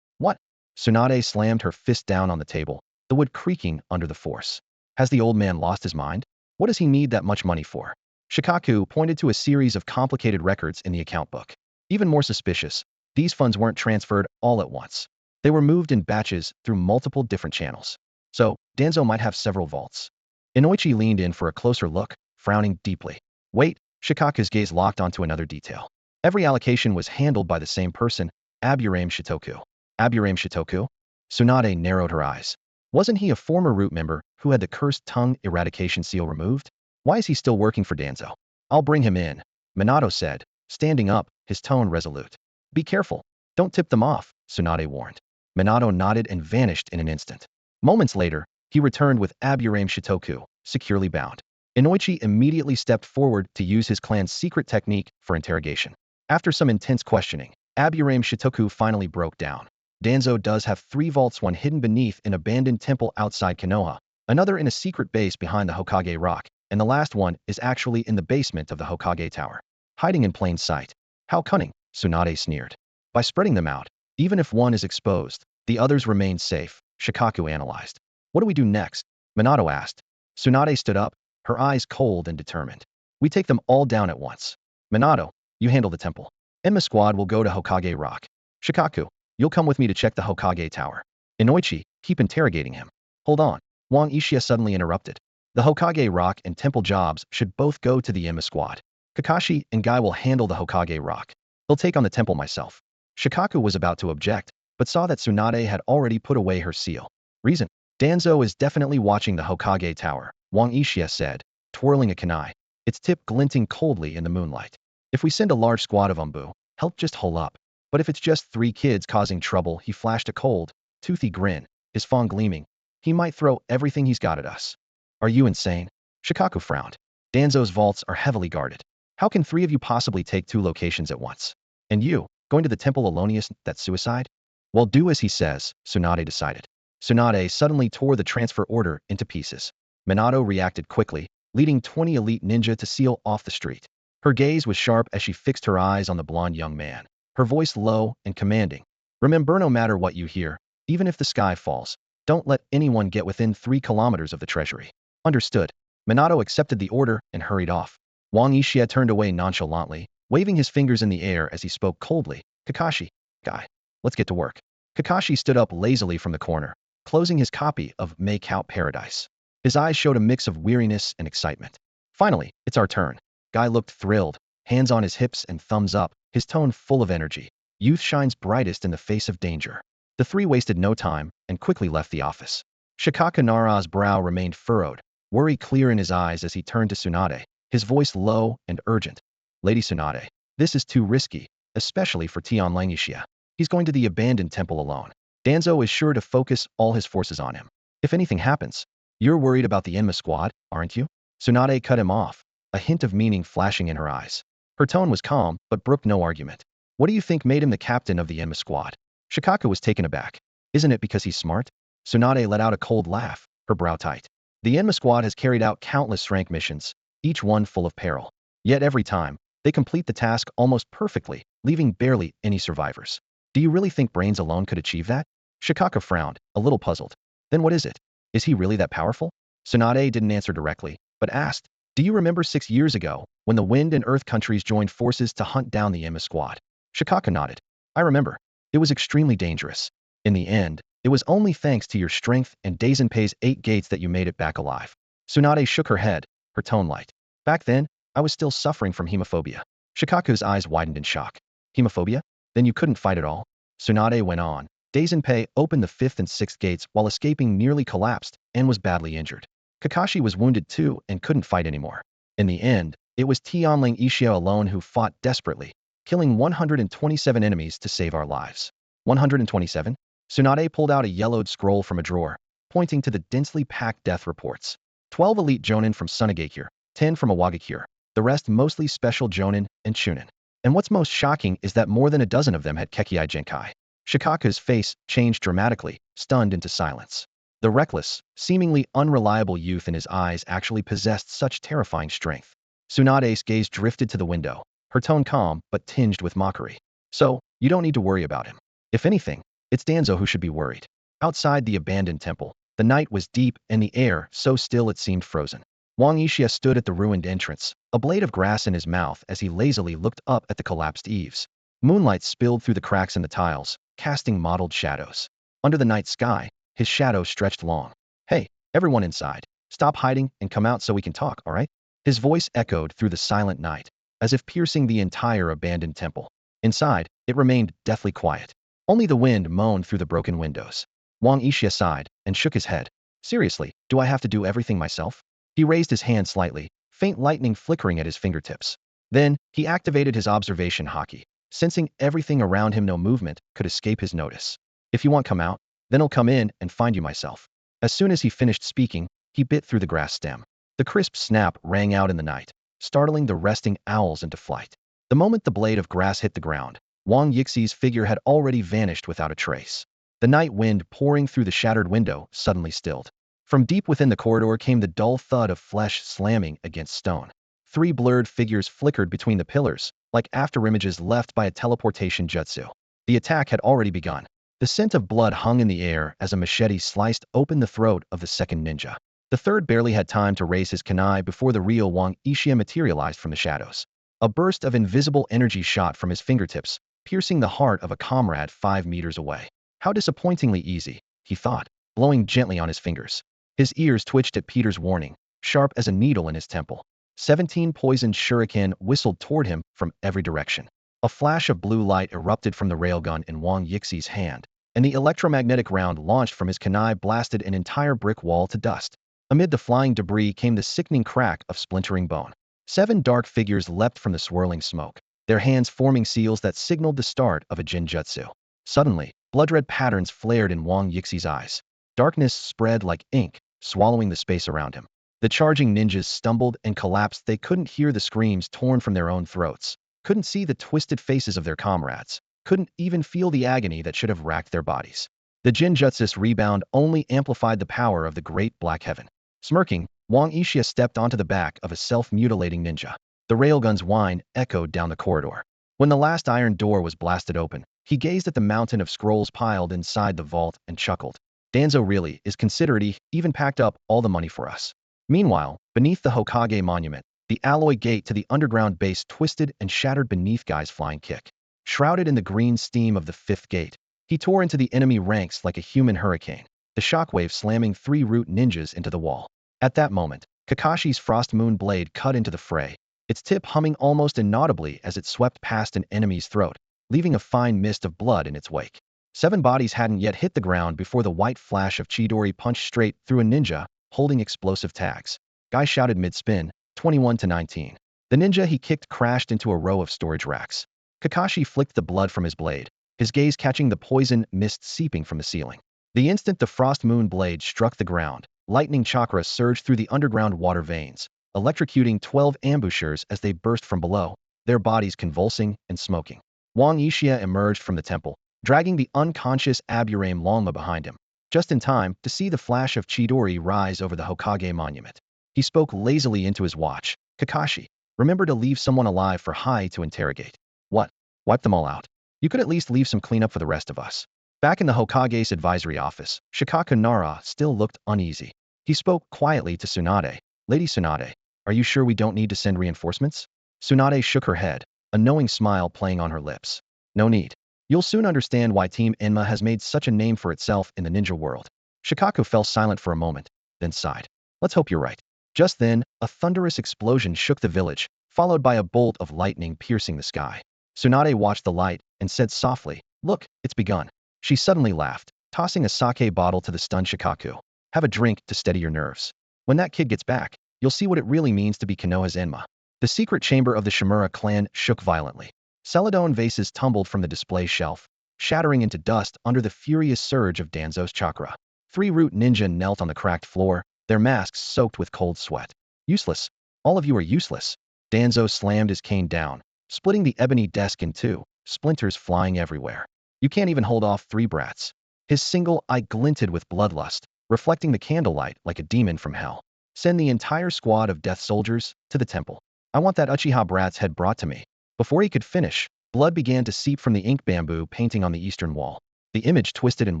What? Tsunade slammed her fist down on the table, the wood creaking under the force. Has the old man lost his mind? What does he need that much money for? Shikaku pointed to a series of complicated records in the account book. Even more suspicious, these funds weren't transferred all at once. They were moved in batches through multiple different channels. So, Danzo might have several vaults. Inoichi leaned in for a closer look, frowning deeply. Wait, Shikaku's gaze locked onto another detail. Every allocation was handled by the same person, Aburame Shitoku. Aburame Shitoku? Tsunade narrowed her eyes. Wasn't he a former root member who had the cursed tongue eradication seal removed? Why is he still working for Danzo? I'll bring him in, Minato said, standing up, his tone resolute. Be careful. Don't tip them off, Tsunade warned. Minato nodded and vanished in an instant. Moments later, he returned with Aburame Shitoku, securely bound. Inoichi immediately stepped forward to use his clan's secret technique for interrogation. After some intense questioning, Aburame Shitoku finally broke down. Danzo does have 3 vaults, one hidden beneath an abandoned temple outside Konoha, another in a secret base behind the Hokage Rock, and the last one is actually in the basement of the Hokage Tower. Hiding in plain sight. How cunning, Tsunade sneered. By spreading them out, even if one is exposed, the others remain safe, Shikaku analyzed. What do we do next? Minato asked. Tsunade stood up, her eyes cold and determined. We take them all down at once. Minato, you handle the temple. Enma squad will go to Hokage Rock. Shikaku, you'll come with me to check the Hokage Tower. Inoichi, keep interrogating him. Hold on. Wang Yixi's suddenly interrupted. The Hokage Rock and temple jobs should both go to the Enma squad. Kakashi and Guy will handle the Hokage Rock. They'll take on the temple myself. Shikaku was about to object, but saw that Tsunade had already put away her seal. Reason. Danzo is definitely watching the Hokage Tower, Wang Yixi's said, twirling a kunai, its tip glinting coldly in the moonlight. If we send a large squad of umbu, help just hole up. But if it's just 3 kids causing trouble, he flashed a cold, toothy grin, his fang gleaming. He might throw everything he's got at us. Are you insane? Shikaku frowned. Danzo's vaults are heavily guarded. How can 3 of you possibly take 2 locations at once? And you, going to the temple alone, that's suicide? Well, do as he says, Tsunade decided. Tsunade suddenly tore the transfer order into pieces. Minato reacted quickly, leading 20 elite ninja to seal off the street. Her gaze was sharp as she fixed her eyes on the blonde young man, her voice low and commanding. Remember, no matter what you hear, even if the sky falls, don't let anyone get within 3 kilometers of the treasury. Understood. Minato accepted the order and hurried off. Wang Yixia turned away nonchalantly, waving his fingers in the air as he spoke coldly. Kakashi, guy, let's get to work. Kakashi stood up lazily from the corner, closing his copy of Make Out Paradise. His eyes showed a mix of weariness and excitement. Finally, it's our turn. Guy looked thrilled, hands on his hips and thumbs up, his tone full of energy. Youth shines brightest in the face of danger. The 3 wasted no time and quickly left the office. Shikaka Nara's brow remained furrowed, worry clear in his eyes as he turned to Tsunade, his voice low and urgent. Lady Tsunade, this is too risky, especially for Tianlang Yixia. He's going to the abandoned temple alone. Danzo is sure to focus all his forces on him. If anything happens, you're worried about the Enma squad, aren't you? Tsunade cut him off, a hint of meaning flashing in her eyes. Her tone was calm, but brooked no argument. What do you think made him the captain of the Enma squad? Shikaka was taken aback. Isn't it because he's smart? Tsunade let out a cold laugh, her brow tight. The Enma squad has carried out countless rank missions, each one full of peril. Yet every time, they complete the task almost perfectly, leaving barely any survivors. Do you really think brains alone could achieve that? Shikaka frowned, a little puzzled. Then what is it? Is he really that powerful? Tsunade didn't answer directly, but asked, do you remember 6 years ago, when the Wind and Earth countries joined forces to hunt down the Enma squad? Shikaka nodded. I remember. It was extremely dangerous. In the end, it was only thanks to your strength and Daizenpei's 8 gates that you made it back alive. Tsunade shook her head, her tone light. Back then, I was still suffering from hemophobia. Shikaku's eyes widened in shock. Hemophobia? Then you couldn't fight at all? Tsunade went on. Daizenpei opened the 5th and 6th gates while escaping nearly collapsed and was badly injured. Kakashi was wounded too and couldn't fight anymore. In the end, it was Tianlang Yixia alone who fought desperately, killing 127 enemies to save our lives. 127? Tsunade pulled out a yellowed scroll from a drawer, pointing to the densely packed death reports. 12 elite jonin from Sunagakure, 10 from Awagakure, the rest mostly special jonin and chunin. And what's most shocking is that more than a dozen of them had Kekkei Genkai. Shikaku's face changed dramatically, stunned into silence. The reckless, seemingly unreliable youth in his eyes actually possessed such terrifying strength. Tsunade's gaze drifted to the window, her tone calm but tinged with mockery. So, you don't need to worry about him. If anything, it's Danzo who should be worried. Outside the abandoned temple, the night was deep and the air so still it seemed frozen. Wang Yixia stood at the ruined entrance, a blade of grass in his mouth as he lazily looked up at the collapsed eaves. Moonlight spilled through the cracks in the tiles, casting mottled shadows. Under the night sky, his shadow stretched long. Hey, everyone inside, stop hiding and come out so we can talk, all right? His voice echoed through the silent night, as if piercing the entire abandoned temple. Inside, it remained deathly quiet. Only the wind moaned through the broken windows. Wang Yixia sighed and shook his head. Seriously, do I have to do everything myself? He raised his hand slightly, faint lightning flickering at his fingertips. Then, he activated his observation haki, sensing everything around him. No movement could escape his notice. If you want come out, then I'll come in and find you myself. As soon as he finished speaking, he bit through the grass stem. The crisp snap rang out in the night, startling the resting owls into flight. The moment the blade of grass hit the ground, Wang Yixi's figure had already vanished without a trace. The night wind pouring through the shattered window suddenly stilled. From deep within the corridor came the dull thud of flesh slamming against stone. 3 blurred figures flickered between the pillars, like afterimages left by a teleportation jutsu. The attack had already begun. The scent of blood hung in the air as a machete sliced open the throat of the second ninja. The third barely had time to raise his kunai before the real Wang Yixia materialized from the shadows. A burst of invisible energy shot from his fingertips, piercing the heart of a comrade 5 meters away. How disappointingly easy, he thought, blowing gently on his fingers. His ears twitched at Peter's warning, sharp as a needle in his temple. 17 poisoned shuriken whistled toward him from every direction. A flash of blue light erupted from the railgun in Wang Yixi's hand, and the electromagnetic round launched from his kunai blasted an entire brick wall to dust. Amid the flying debris came the sickening crack of splintering bone. 7 dark figures leapt from the swirling smoke, their hands forming seals that signaled the start of a jinjutsu. Suddenly, blood-red patterns flared in Wang Yixi's eyes. Darkness spread like ink, swallowing the space around him. The charging ninjas stumbled and collapsed. They couldn't hear the screams torn from their own throats, couldn't see the twisted faces of their comrades, couldn't even feel the agony that should have racked their bodies. The Jinjutsu's rebound only amplified the power of the great black heaven. Smirking, Wang Yixia stepped onto the back of a self-mutilating ninja. The railgun's whine echoed down the corridor. When the last iron door was blasted open, he gazed at the mountain of scrolls piled inside the vault and chuckled. Danzo really is considerate. He even packed up all the money for us. Meanwhile, beneath the Hokage monument, the alloy gate to the underground base twisted and shattered beneath Guy's flying kick. Shrouded in the green steam of the 5th gate, he tore into the enemy ranks like a human hurricane, the shockwave slamming 3 root ninjas into the wall. At that moment, Kakashi's frost moon blade cut into the fray, its tip humming almost inaudibly as it swept past an enemy's throat, leaving a fine mist of blood in its wake. 7 bodies hadn't yet hit the ground before the white flash of Chidori punched straight through a ninja holding explosive tags. Guy shouted mid-spin, 21-19. The ninja he kicked crashed into a row of storage racks. Kakashi flicked the blood from his blade, his gaze catching the poison mist seeping from the ceiling. The instant the frost moon blade struck the ground, lightning chakra surged through the underground water veins, electrocuting 12 ambushers as they burst from below, their bodies convulsing and smoking. Wang Yixia emerged from the temple, dragging the unconscious Aburame Longma behind him, just in time to see the flash of Chidori rise over the Hokage monument. He spoke lazily into his watch. Kakashi, remember to leave someone alive for Hai to interrogate. What? Wipe them all out. You could at least leave some cleanup for the rest of us. Back in the Hokage's advisory office, Shikaku Nara still looked uneasy. He spoke quietly to Tsunade. Lady Tsunade, are you sure we don't need to send reinforcements? Tsunade shook her head, a knowing smile playing on her lips. No need. You'll soon understand why Team Enma has made such a name for itself in the ninja world. Shikaku fell silent for a moment, then sighed. Let's hope you're right. Just then, a thunderous explosion shook the village, followed by a bolt of lightning piercing the sky. Tsunade watched the light and said softly, Look, it's begun. She suddenly laughed, tossing a sake bottle to the stunned Shikaku. Have a drink to steady your nerves. When that kid gets back, you'll see what it really means to be Konoha's Enma. The secret chamber of the Shimura clan shook violently. Celadon vases tumbled from the display shelf, shattering into dust under the furious surge of Danzo's chakra. 3 root ninja knelt on the cracked floor, their masks soaked with cold sweat. Useless. All of you are useless. Danzo slammed his cane down, splitting the ebony desk in 2, splinters flying everywhere. You can't even hold off 3 brats. His single eye glinted with bloodlust, reflecting the candlelight like a demon from hell. Send the entire squad of death soldiers to the temple. I want that Uchiha brat's head brought to me. Before he could finish, blood began to seep from the ink bamboo painting on the eastern wall. The image twisted and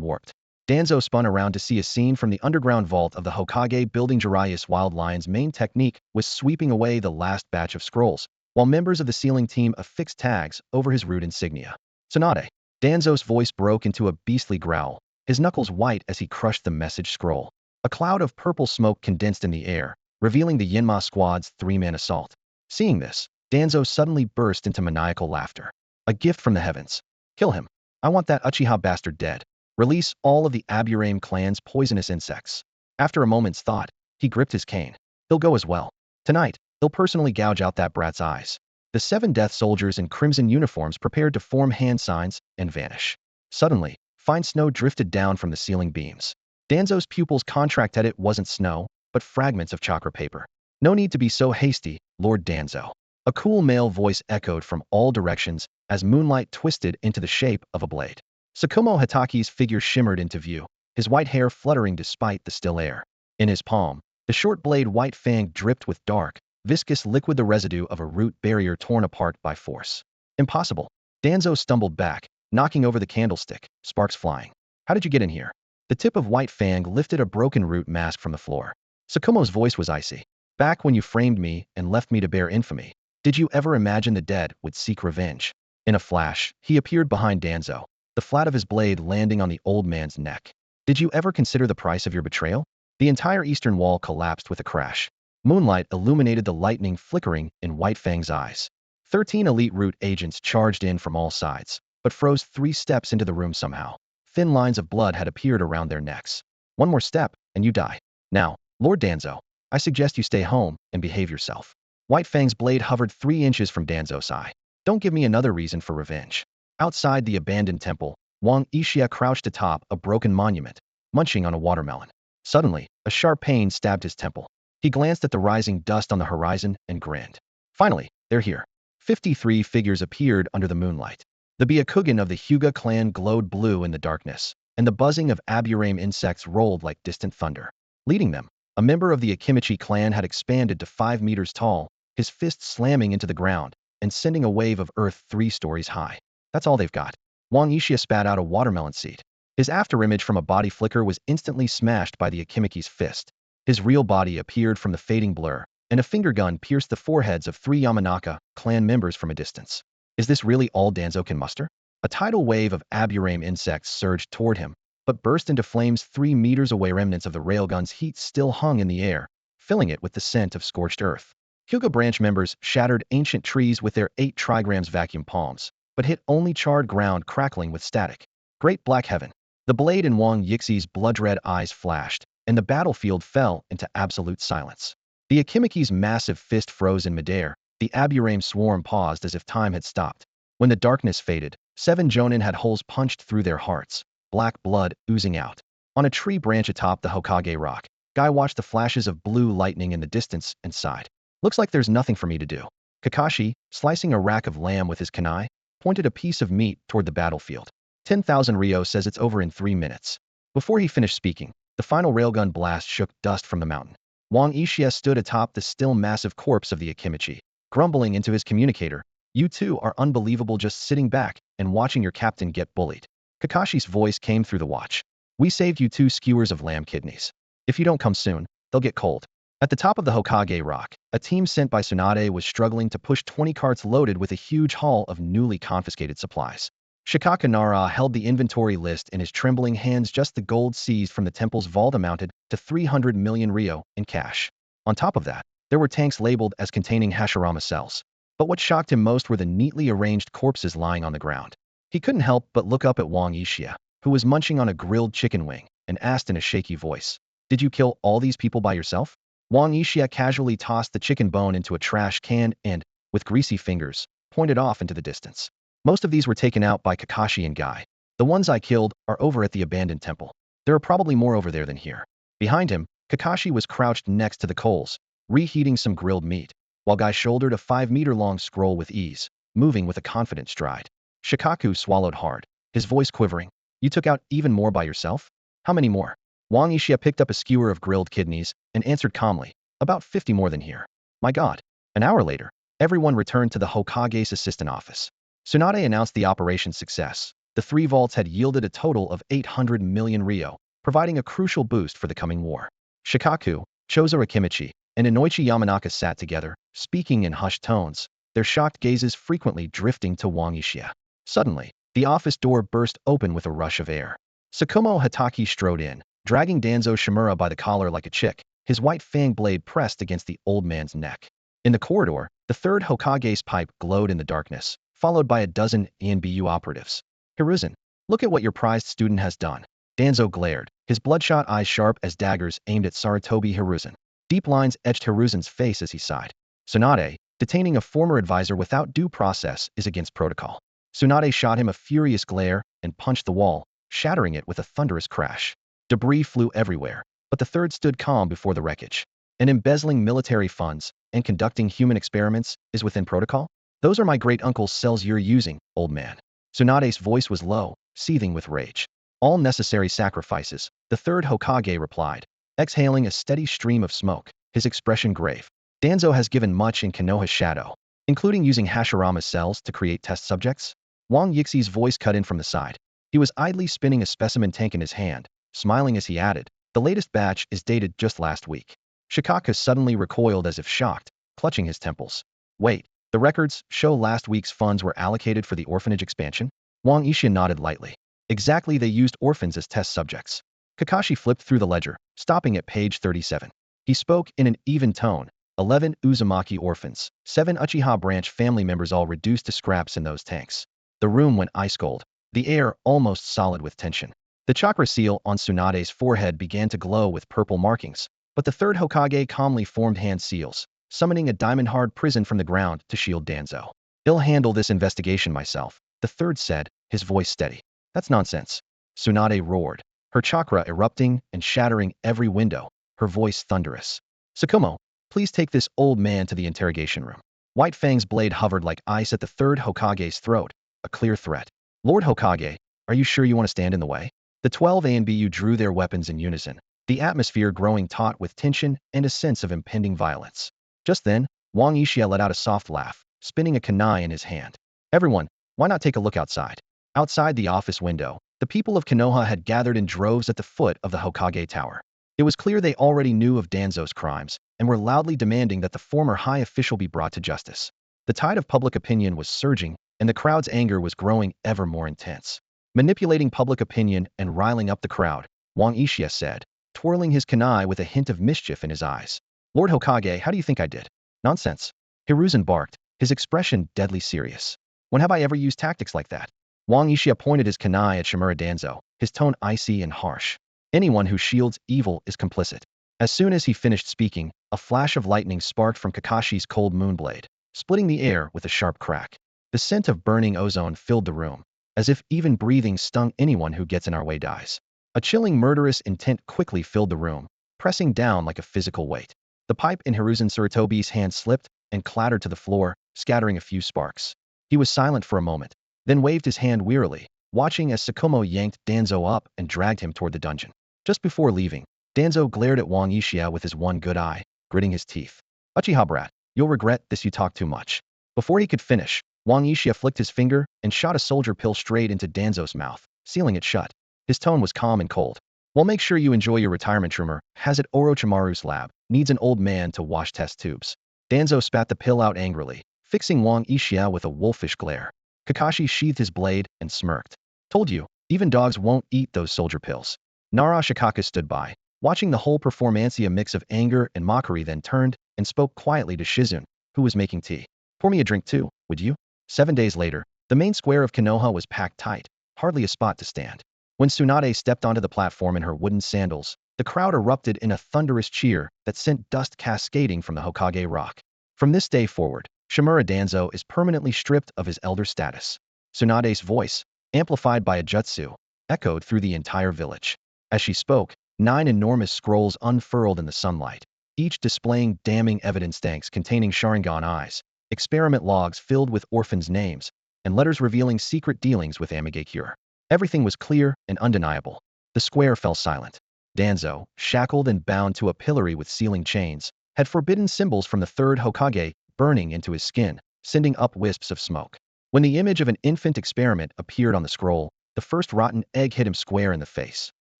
warped. Danzo spun around to see a scene from the underground vault of the Hokage building. Jiraiya's Wild Lion's main technique was sweeping away the last batch of scrolls, while members of the sealing team affixed tags over his root insignia. Tsunade. Danzo's voice broke into a beastly growl, his knuckles white as he crushed the message scroll. A cloud of purple smoke condensed in the air, revealing the Yinma squad's 3-man assault. Seeing this, Danzo suddenly burst into maniacal laughter. A gift from the heavens. Kill him. I want that Uchiha bastard dead. Release all of the Aburame clan's poisonous insects. After a moment's thought, he gripped his cane. He'll go as well. Tonight, he'll personally gouge out that brat's eyes. The 7 death soldiers in crimson uniforms prepared to form hand signs and vanish. Suddenly, fine snow drifted down from the ceiling beams. Danzo's pupils contracted. It wasn't snow, but fragments of chakra paper. No need to be so hasty, Lord Danzo. A cool male voice echoed from all directions as moonlight twisted into the shape of a blade. Tsukumo Hatake's figure shimmered into view, his white hair fluttering despite the still air. In his palm, the short blade white fang dripped with dark, viscous liquid, the residue of a root barrier torn apart by force. Impossible. Danzo stumbled back, knocking over the candlestick, sparks flying. How did you get in here? The tip of white fang lifted a broken root mask from the floor. Tsukumo's voice was icy. Back when you framed me and left me to bear infamy, did you ever imagine the dead would seek revenge? In a flash, he appeared behind Danzo, the flat of his blade landing on the old man's neck. Did you ever consider the price of your betrayal? The entire eastern wall collapsed with a crash. Moonlight illuminated the lightning flickering in White Fang's eyes. 13 elite root agents charged in from all sides, but froze 3 steps into the room somehow. Thin lines of blood had appeared around their necks. One more step, and you die. Now, Lord Danzo, I suggest you stay home and behave yourself. White Fang's blade hovered 3 inches from Danzo's eye. Don't give me another reason for revenge. Outside the abandoned temple, Wang Yixia crouched atop a broken monument, munching on a watermelon. Suddenly, a sharp pain stabbed his temple. He glanced at the rising dust on the horizon and grinned. Finally, they're here. 53 figures appeared under the moonlight. The Byakugan of the Hyuga clan glowed blue in the darkness, and the buzzing of aburame insects rolled like distant thunder. Leading them, a member of the Akimichi clan had expanded to 5 meters tall, his fists slamming into the ground and sending a wave of earth 3 stories high. That's all they've got. Wang Yixia spat out a watermelon seed. His afterimage from a body flicker was instantly smashed by the Akimichi's fist. His real body appeared from the fading blur, and a finger gun pierced the foreheads of 3 Yamanaka clan members from a distance. Is this really all Danzo can muster? A tidal wave of aburame insects surged toward him, but burst into flames 3 meters away. Remnants of the railgun's heat still hung in the air, filling it with the scent of scorched earth. Hyuga branch members shattered ancient trees with their 8 trigrams vacuum palms, but hit only charred ground crackling with static. Great black heaven! The blade in Wang Yixi's blood-red eyes flashed, and the battlefield fell into absolute silence. The Akimichi's massive fist froze in midair. The aburame swarm paused as if time had stopped. When the darkness faded, 7 jonin had holes punched through their hearts, black blood oozing out. On a tree branch atop the Hokage rock, Guy watched the flashes of blue lightning in the distance and sighed. Looks like there's nothing for me to do. Kakashi, slicing a rack of lamb with his kunai, pointed a piece of meat toward the battlefield. 10,000 Ryo says it's over in 3 minutes. Before he finished speaking, the final railgun blast shook dust from the mountain. Wang Yixia stood atop the still massive corpse of the Akimichi, grumbling into his communicator. You two are unbelievable, just sitting back and watching your captain get bullied. Kakashi's voice came through the watch. We saved you 2 skewers of lamb kidneys. If you don't come soon, they'll get cold. At the top of the Hokage rock, a team sent by Tsunade was struggling to push 20 carts loaded with a huge haul of newly confiscated supplies. Shikaka Nara held the inventory list in his trembling hands. Just the gold seized from the temple's vault amounted to 300 million Ryo in cash. On top of that, there were tanks labeled as containing Hashirama cells. But what shocked him most were the neatly arranged corpses lying on the ground. He couldn't help but look up at Wang Yixia, who was munching on a grilled chicken wing, and asked in a shaky voice, "Did you kill all these people by yourself?" Wang Yixia casually tossed the chicken bone into a trash can and, with greasy fingers, pointed off into the distance. Most of these were taken out by Kakashi and Guy. The ones I killed are over at the abandoned temple. There are probably more over there than here. Behind him, Kakashi was crouched next to the coals, reheating some grilled meat, while Guy shouldered a 5-meter-long scroll with ease, moving with a confident stride. Shikaku swallowed hard, his voice quivering. You took out even more by yourself? How many more? Wang Yixia picked up a skewer of grilled kidneys and answered calmly, about 50 more than here. My god. An hour later, everyone returned to the Hokage's assistant office. Tsunade announced the operation's success. The 3 vaults had yielded a total of 800 million Ryo, providing a crucial boost for the coming war. Shikaku, Chozo Akimichi, and Inoichi Yamanaka sat together, speaking in hushed tones, their shocked gazes frequently drifting to Wang Yixia. Suddenly, the office door burst open with a rush of air. Tsukumo Hatake strode in, dragging Danzo Shimura by the collar like a chick, his white fang blade pressed against the old man's neck. In the corridor, the 3rd Hokage's pipe glowed in the darkness, followed by a dozen ENBU operatives. Hiruzen, look at what your prized student has done. Danzo glared, his bloodshot eyes sharp as daggers aimed at Sarutobi Hiruzen. Deep lines etched Hiruzen's face as he sighed. Tsunade, detaining a former advisor without due process is against protocol. Tsunade shot him a furious glare and punched the wall, shattering it with a thunderous crash. Debris flew everywhere, but the 3rd stood calm before the wreckage. And embezzling military funds and conducting human experiments is within protocol? Those are my great-uncle's cells you're using, old man. Tsunade's voice was low, seething with rage. All necessary sacrifices, the 3rd Hokage replied, exhaling a steady stream of smoke, his expression grave. Danzo has given much in Konoha's shadow, including using Hashirama's cells to create test subjects. Wang Yixi's voice cut in from the side. He was idly spinning a specimen tank in his hand, smiling as he added, the latest batch is dated just last week. Shikaka suddenly recoiled as if shocked, clutching his temples. Wait, the records show last week's funds were allocated for the orphanage expansion? Wang Yixia nodded lightly. Exactly, they used orphans as test subjects. Kakashi flipped through the ledger, stopping at page 37. He spoke in an even tone. 11 Uzumaki orphans, 7 Uchiha branch family members, all reduced to scraps in those tanks. The room went ice cold, the air almost solid with tension. The chakra seal on Tsunade's forehead began to glow with purple markings, But the third Hokage calmly formed hand seals, summoning a diamond-hard prison from the ground to shield Danzo. "I'll handle this investigation myself," the third said, his voice steady. "That's nonsense," Tsunade roared, her chakra erupting and shattering every window, her voice thunderous. "Tsukumo, please take this old man to the interrogation room." White Fang's blade hovered like ice at the third Hokage's throat, a clear threat. "Lord Hokage, are you sure you want to stand in the way?" The 12 ANBU drew their weapons in unison, the atmosphere growing taut with tension and a sense of impending violence. Just then, Wang Yixia let out a soft laugh, spinning a kunai in his hand. "Everyone, why not take a look outside?" Outside the office window, the people of Konoha had gathered in droves at the foot of the Hokage Tower. It was clear they already knew of Danzo's crimes and were loudly demanding that the former high official be brought to justice. The tide of public opinion was surging, and the crowd's anger was growing ever more intense. Manipulating public opinion and riling up the crowd, Wang Yixia said, twirling his kunai with a hint of mischief in his eyes. "Lord Hokage, how do you think I did?" "Nonsense." Hiruzen barked, his expression deadly serious. "When have I ever used tactics like that?" Wang Yixia pointed his kunai at Shimura Danzo, his tone icy and harsh. "Anyone who shields evil is complicit." As soon as he finished speaking, a flash of lightning sparked from Kakashi's cold moonblade, splitting the air with a sharp crack. The scent of burning ozone filled the room, as if even breathing stung. "Anyone who gets in our way dies." A chilling murderous intent quickly filled the room, pressing down like a physical weight. The pipe in Hiruzen Sarutobi's hand slipped and clattered to the floor, scattering a few sparks. He was silent for a moment, then waved his hand wearily, watching as Tsukumo yanked Danzo up and dragged him toward the dungeon. Just before leaving, Danzo glared at Wang Yixia with his one good eye, gritting his teeth. "Uchiha brat, you'll regret this, you talk too much." Before he could finish, Wang Yixia flicked his finger and shot a soldier pill straight into Danzo's mouth, sealing it shut. His tone was calm and cold. "Well, make sure you enjoy your retirement, Trumer. Has it Orochimaru's lab. Needs an old man to wash test tubes." Danzo spat the pill out angrily, fixing Wang Yixia with a wolfish glare. Kakashi sheathed his blade and smirked. "Told you, even dogs won't eat those soldier pills." Nara Shikaka stood by, watching the whole performance a mix of anger and mockery, then turned and spoke quietly to Shizune, who was making tea. "Pour me a drink too, would you?" 7 days later, the main square of Konoha was packed tight, hardly a spot to stand. When Tsunade stepped onto the platform in her wooden sandals, the crowd erupted in a thunderous cheer that sent dust cascading from the Hokage rock. From this day forward, Shimura Danzo is permanently stripped of his elder status. Tsunade's voice, amplified by a jutsu, echoed through the entire village. As she spoke, 9 enormous scrolls unfurled in the sunlight, each displaying damning evidence tanks containing sharingan eyes, experiment logs filled with orphans' names, and letters revealing secret dealings with Amigakure. Everything was clear and undeniable. The square fell silent. Danzo, shackled and bound to a pillory with sealing chains, had forbidden symbols from the third Hokage burning into his skin, sending up wisps of smoke. When the image of an infant experiment appeared on the scroll, the first rotten egg hit him square in the face.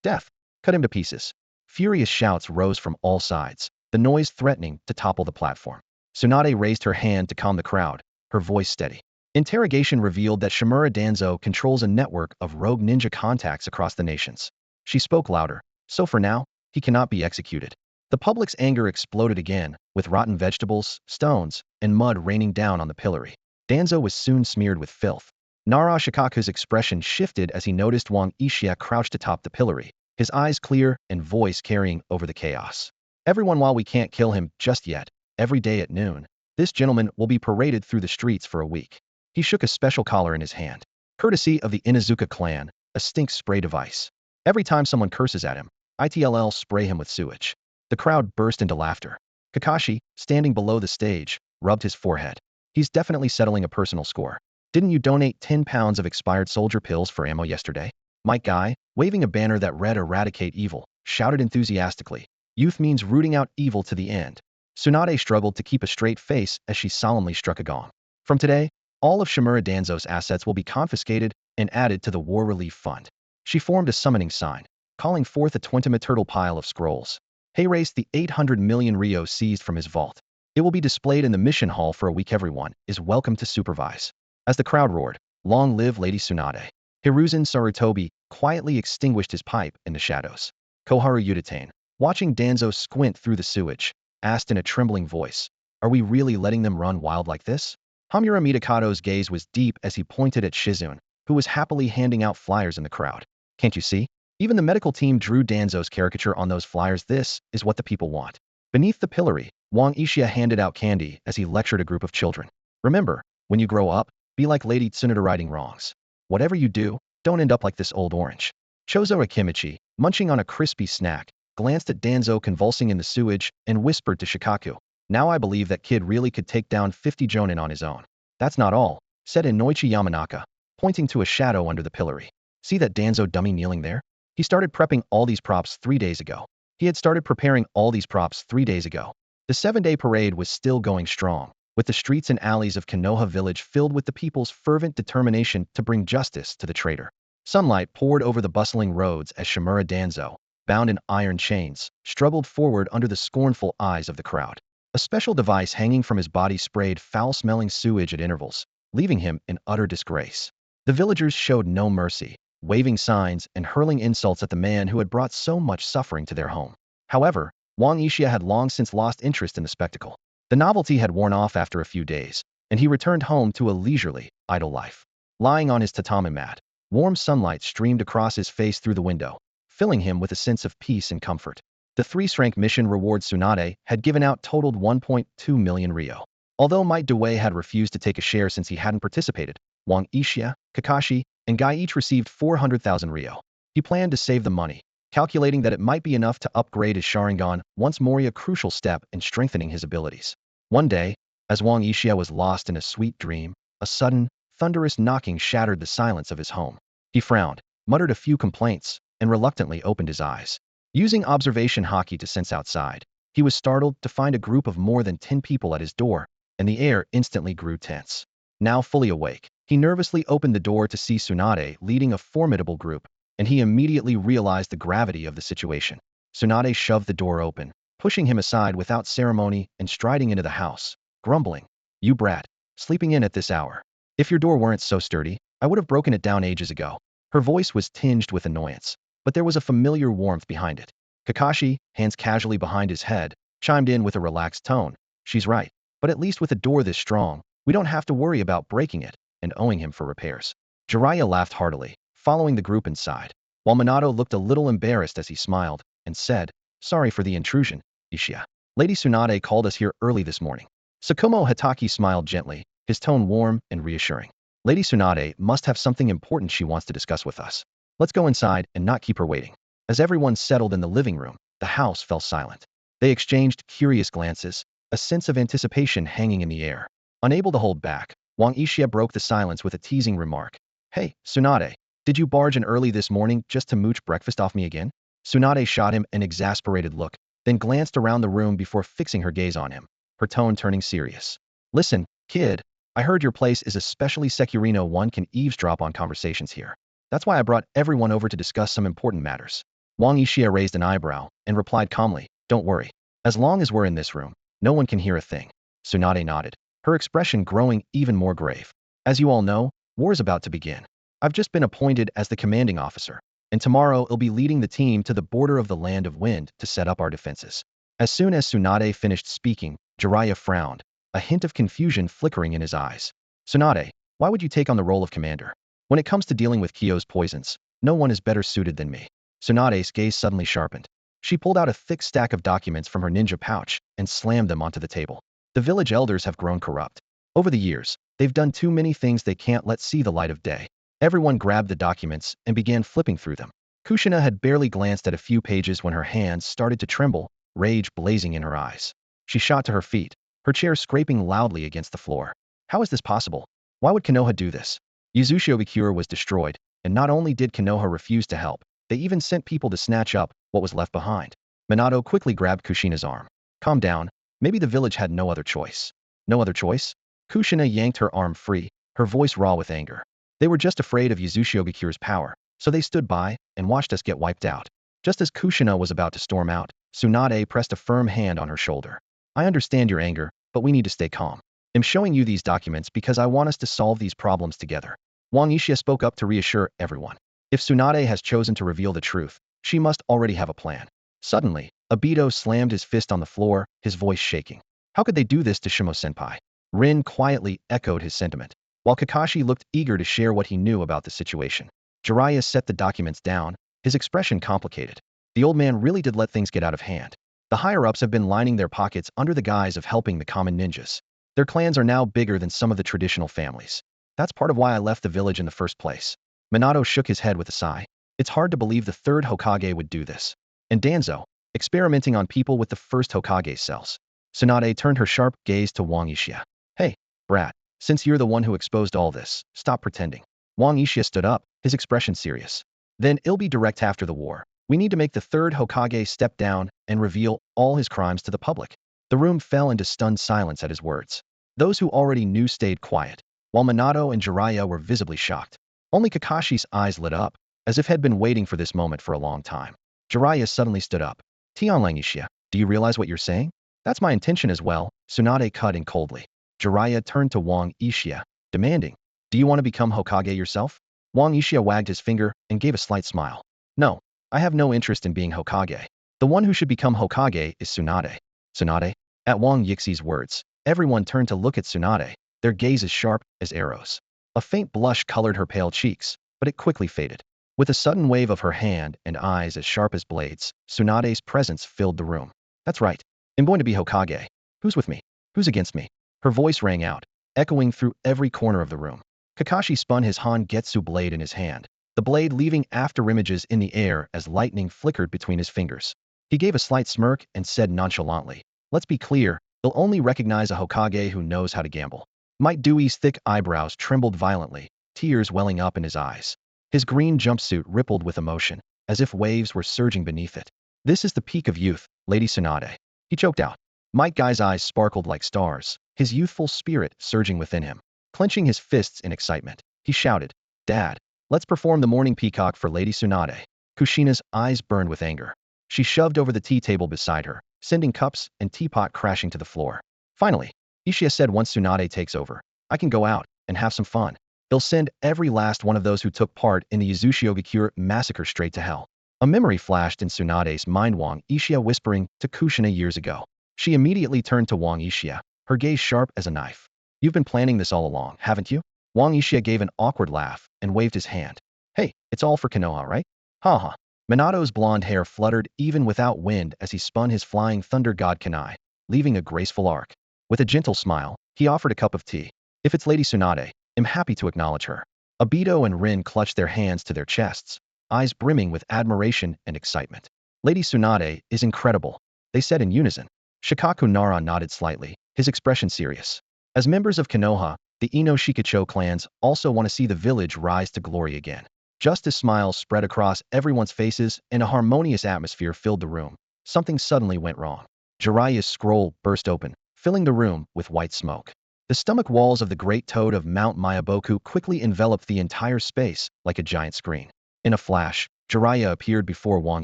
"Death! Cut him to pieces!" Furious shouts rose from all sides, the noise threatening to topple the platform. Tsunade raised her hand to calm the crowd, her voice steady. Interrogation revealed that Shimura Danzo controls a network of rogue ninja contacts across the nations. She spoke louder. "So for now, he cannot be executed." The public's anger exploded again, with rotten vegetables, stones, and mud raining down on the pillory. Danzo was soon smeared with filth. Nara Shikaku's expression shifted as he noticed Wang Yixia crouched atop the pillory, his eyes clear and voice carrying over the chaos. "Everyone, while we can't kill him just yet, every day at noon, this gentleman will be paraded through the streets for a week." He shook a special collar in his hand. "Courtesy of the Inazuka clan, a stink spray device. Every time someone curses at him, ITLL spray him with sewage." The crowd burst into laughter. Kakashi, standing below the stage, rubbed his forehead. "He's definitely settling a personal score. Didn't you donate 10 pounds of expired soldier pills for ammo yesterday?" Mike Guy, waving a banner that read "Eradicate Evil," shouted enthusiastically. "Youth means rooting out evil to the end." Tsunade struggled to keep a straight face as she solemnly struck a gong. "From today, all of Shimura Danzo's assets will be confiscated and added to the War Relief Fund." She formed a summoning sign, calling forth a 20-turtle pile of scrolls. Heirase the 800 million Rio seized from his vault. It will be displayed in the mission hall for a week. Everyone is welcome to supervise. As the crowd roared, "Long live Lady Tsunade!" Hiruzen Sarutobi quietly extinguished his pipe in the shadows. Koharu Udatane, watching Danzo squint through the sewage, asked in a trembling voice, "Are we really letting them run wild like this?" Hamura Mitakado's gaze was deep as he pointed at Shizune, who was happily handing out flyers in the crowd. "Can't you see? Even the medical team drew Danzo's caricature on those flyers. This is what the people want. Beneath the pillory, Wang Yixia handed out candy as he lectured a group of children. Remember, when you grow up, be like Lady Tsunade righting wrongs. Whatever you do, don't end up like this old orange. Chozo Akimichi, munching on a crispy snack, glanced at Danzo convulsing in the sewage and whispered to Shikaku, "Now I believe that kid really could take down 50 jonin on his own." "That's not all," said Inoichi Yamanaka, pointing to a shadow under the pillory. "See that Danzo dummy kneeling there? He started prepping all these props 3 days ago. He had started preparing all these props 3 days ago." The 7-day parade was still going strong, with the streets and alleys of Konoha village filled with the people's fervent determination to bring justice to the traitor. Sunlight poured over the bustling roads as Shimura Danzo, bound in iron chains, struggled forward under the scornful eyes of the crowd. A special device hanging from his body sprayed foul-smelling sewage at intervals, leaving him in utter disgrace. The villagers showed no mercy, waving signs and hurling insults at the man who had brought so much suffering to their home. However, Wang Yixia had long since lost interest in the spectacle. The novelty had worn off after a few days, and he returned home to a leisurely, idle life. Lying on his tatami mat, warm sunlight streamed across his face through the window, filling him with a sense of peace and comfort. The 3-rank mission reward Tsunade had given out totaled 1.2 million ryo. Although Might Dewey had refused to take a share since he hadn't participated, Wang Yixia, Kakashi, and Guy each received 400,000 ryo. He planned to save the money, calculating that it might be enough to upgrade his sharingan once more, a crucial step in strengthening his abilities. One day, as Wang Yixia was lost in a sweet dream, a sudden, thunderous knocking shattered the silence of his home. He frowned, muttered a few complaints, and reluctantly opened his eyes. Using observation haki to sense outside, he was startled to find a group of more than 10 people at his door, and the air instantly grew tense. Now fully awake, he nervously opened the door to see Tsunade leading a formidable group, and he immediately realized the gravity of the situation. Tsunade shoved the door open, pushing him aside without ceremony and striding into the house, grumbling, "You brat, sleeping in at this hour. If your door weren't so sturdy, I would have broken it down ages ago." Her voice was tinged with annoyance, but there was a familiar warmth behind it. Kakashi, hands casually behind his head, chimed in with a relaxed tone, "She's right, but at least with a door this strong, we don't have to worry about breaking it and owing him for repairs." Jiraiya laughed heartily, following the group inside, while Minato looked a little embarrassed as he smiled and said, "Sorry for the intrusion, Uchiha. Lady Tsunade called us here early this morning." Tsukumo Hatake smiled gently, his tone warm and reassuring. "Lady Tsunade must have something important she wants to discuss with us. Let's go inside and not keep her waiting." As everyone settled in the living room, the house fell silent. They exchanged curious glances, a sense of anticipation hanging in the air. Unable to hold back, Wang Yixia broke the silence with a teasing remark. "Hey, Tsunade, did you barge in early this morning just to mooch breakfast off me again?" Tsunade shot him an exasperated look, then glanced around the room before fixing her gaze on him, her tone turning serious. "Listen, kid, I heard your place is especially secure. No one can eavesdrop on conversations here. That's why I brought everyone over to discuss some important matters." Wang Yixia raised an eyebrow and replied calmly, "Don't worry. As long as we're in this room, no one can hear a thing." Tsunade nodded, her expression growing even more grave. "As you all know, war is about to begin. I've just been appointed as the commanding officer, and tomorrow I'll be leading the team to the border of the Land of Wind to set up our defenses." As soon as Tsunade finished speaking, Jiraiya frowned, a hint of confusion flickering in his eyes. "Tsunade, why would you take on the role of commander? When it comes to dealing with Kyo's poisons, no one is better suited than me." Tsunade's gaze suddenly sharpened. She pulled out a thick stack of documents from her ninja pouch and slammed them onto the table. "The village elders have grown corrupt. Over the years, they've done too many things they can't let see the light of day." Everyone grabbed the documents and began flipping through them. Kushina had barely glanced at a few pages when her hands started to tremble, rage blazing in her eyes. She shot to her feet, her chair scraping loudly against the floor. "How is this possible? Why would Konoha do this?" Yuzushiobikure was destroyed, and not only did Konoha refuse to help, they even sent people to snatch up what was left behind. Minato quickly grabbed Kushina's arm. "Calm down, maybe the village had no other choice." "No other choice?" Kushina yanked her arm free, her voice raw with anger. "They were just afraid of Yuzushiobikure's power, so they stood by and watched us get wiped out." Just as Kushina was about to storm out, Tsunade pressed a firm hand on her shoulder. "I understand your anger, but we need to stay calm. I'm showing you these documents because I want us to solve these problems together." Wang Yixia spoke up to reassure everyone. If Tsunade has chosen to reveal the truth, she must already have a plan. Suddenly, Obito slammed his fist on the floor, his voice shaking. "How could they do this to Shimo-senpai?" Rin quietly echoed his sentiment, while Kakashi looked eager to share what he knew about the situation. Jiraiya set the documents down, his expression complicated. The old man really did let things get out of hand. The higher-ups have been lining their pockets under the guise of helping the common ninjas. Their clans are now bigger than some of the traditional families. That's part of why I left the village in the first place. Minato shook his head with a sigh. It's hard to believe the third Hokage would do this. And Danzo, experimenting on people with the first Hokage's cells. Tsunade turned her sharp gaze to Wang Yixia. Hey, brat, since you're the one who exposed all this, stop pretending. Wang Yixia stood up, his expression serious. Then it'll be direct after the war. We need to make the third Hokage step down and reveal all his crimes to the public. The room fell into stunned silence at his words. Those who already knew stayed quiet, while Minato and Jiraiya were visibly shocked. Only Kakashi's eyes lit up, as if had been waiting for this moment for a long time. Jiraiya suddenly stood up. Tianlang Yixia, do you realize what you're saying? That's my intention as well, Tsunade cut in coldly. Jiraiya turned to Wang Yixia, demanding, do you want to become Hokage yourself? Wang Yixia wagged his finger and gave a slight smile. No, I have no interest in being Hokage. The one who should become Hokage is Tsunade. Tsunade? At Wang Yixi's words, everyone turned to look at Tsunade, their gazes sharp as arrows. A faint blush colored her pale cheeks, but it quickly faded. With a sudden wave of her hand and eyes as sharp as blades, Tsunade's presence filled the room. That's right. I'm going to be Hokage. Who's with me? Who's against me? Her voice rang out, echoing through every corner of the room. Kakashi spun his Hangetsu blade in his hand, the blade leaving afterimages in the air as lightning flickered between his fingers. He gave a slight smirk and said nonchalantly, let's be clear, they'll only recognize a Hokage who knows how to gamble. Might Dewey's thick eyebrows trembled violently, tears welling up in his eyes. His green jumpsuit rippled with emotion, as if waves were surging beneath it. This is the peak of youth, Lady Tsunade. He choked out. Might Guy's eyes sparkled like stars, his youthful spirit surging within him. Clenching his fists in excitement, he shouted, Dad, let's perform the morning peacock for Lady Tsunade. Kushina's eyes burned with anger. She shoved over the tea table beside her, sending cups and teapot crashing to the floor. Finally, Uchiha said once Tsunade takes over, I can go out and have some fun. They'll send every last one of those who took part in the Yuzushiogakure massacre straight to hell. A memory flashed in Tsunade's mind, Wang Yixia whispering to Kushina years ago. She immediately turned to Wang Yixia, her gaze sharp as a knife. You've been planning this all along, haven't you? Wang Yixia gave an awkward laugh and waved his hand. Hey, it's all for Konoha, right? Ha ha. Minato's blonde hair fluttered even without wind as he spun his flying thunder god kunai, leaving a graceful arc. With a gentle smile, he offered a cup of tea. If it's Lady Tsunade, I'm happy to acknowledge her. Obito and Rin clutched their hands to their chests, eyes brimming with admiration and excitement. Lady Tsunade is incredible, they said in unison. Shikaku Nara nodded slightly, his expression serious. As members of Konoha, the Ino Shikacho clans also want to see the village rise to glory again. Just as smiles spread across everyone's faces and a harmonious atmosphere filled the room, something suddenly went wrong. Jiraiya's scroll burst open, filling the room with white smoke. The stomach walls of the great toad of Mount Mayaboku quickly enveloped the entire space like a giant screen. In a flash, Jiraiya appeared before Wang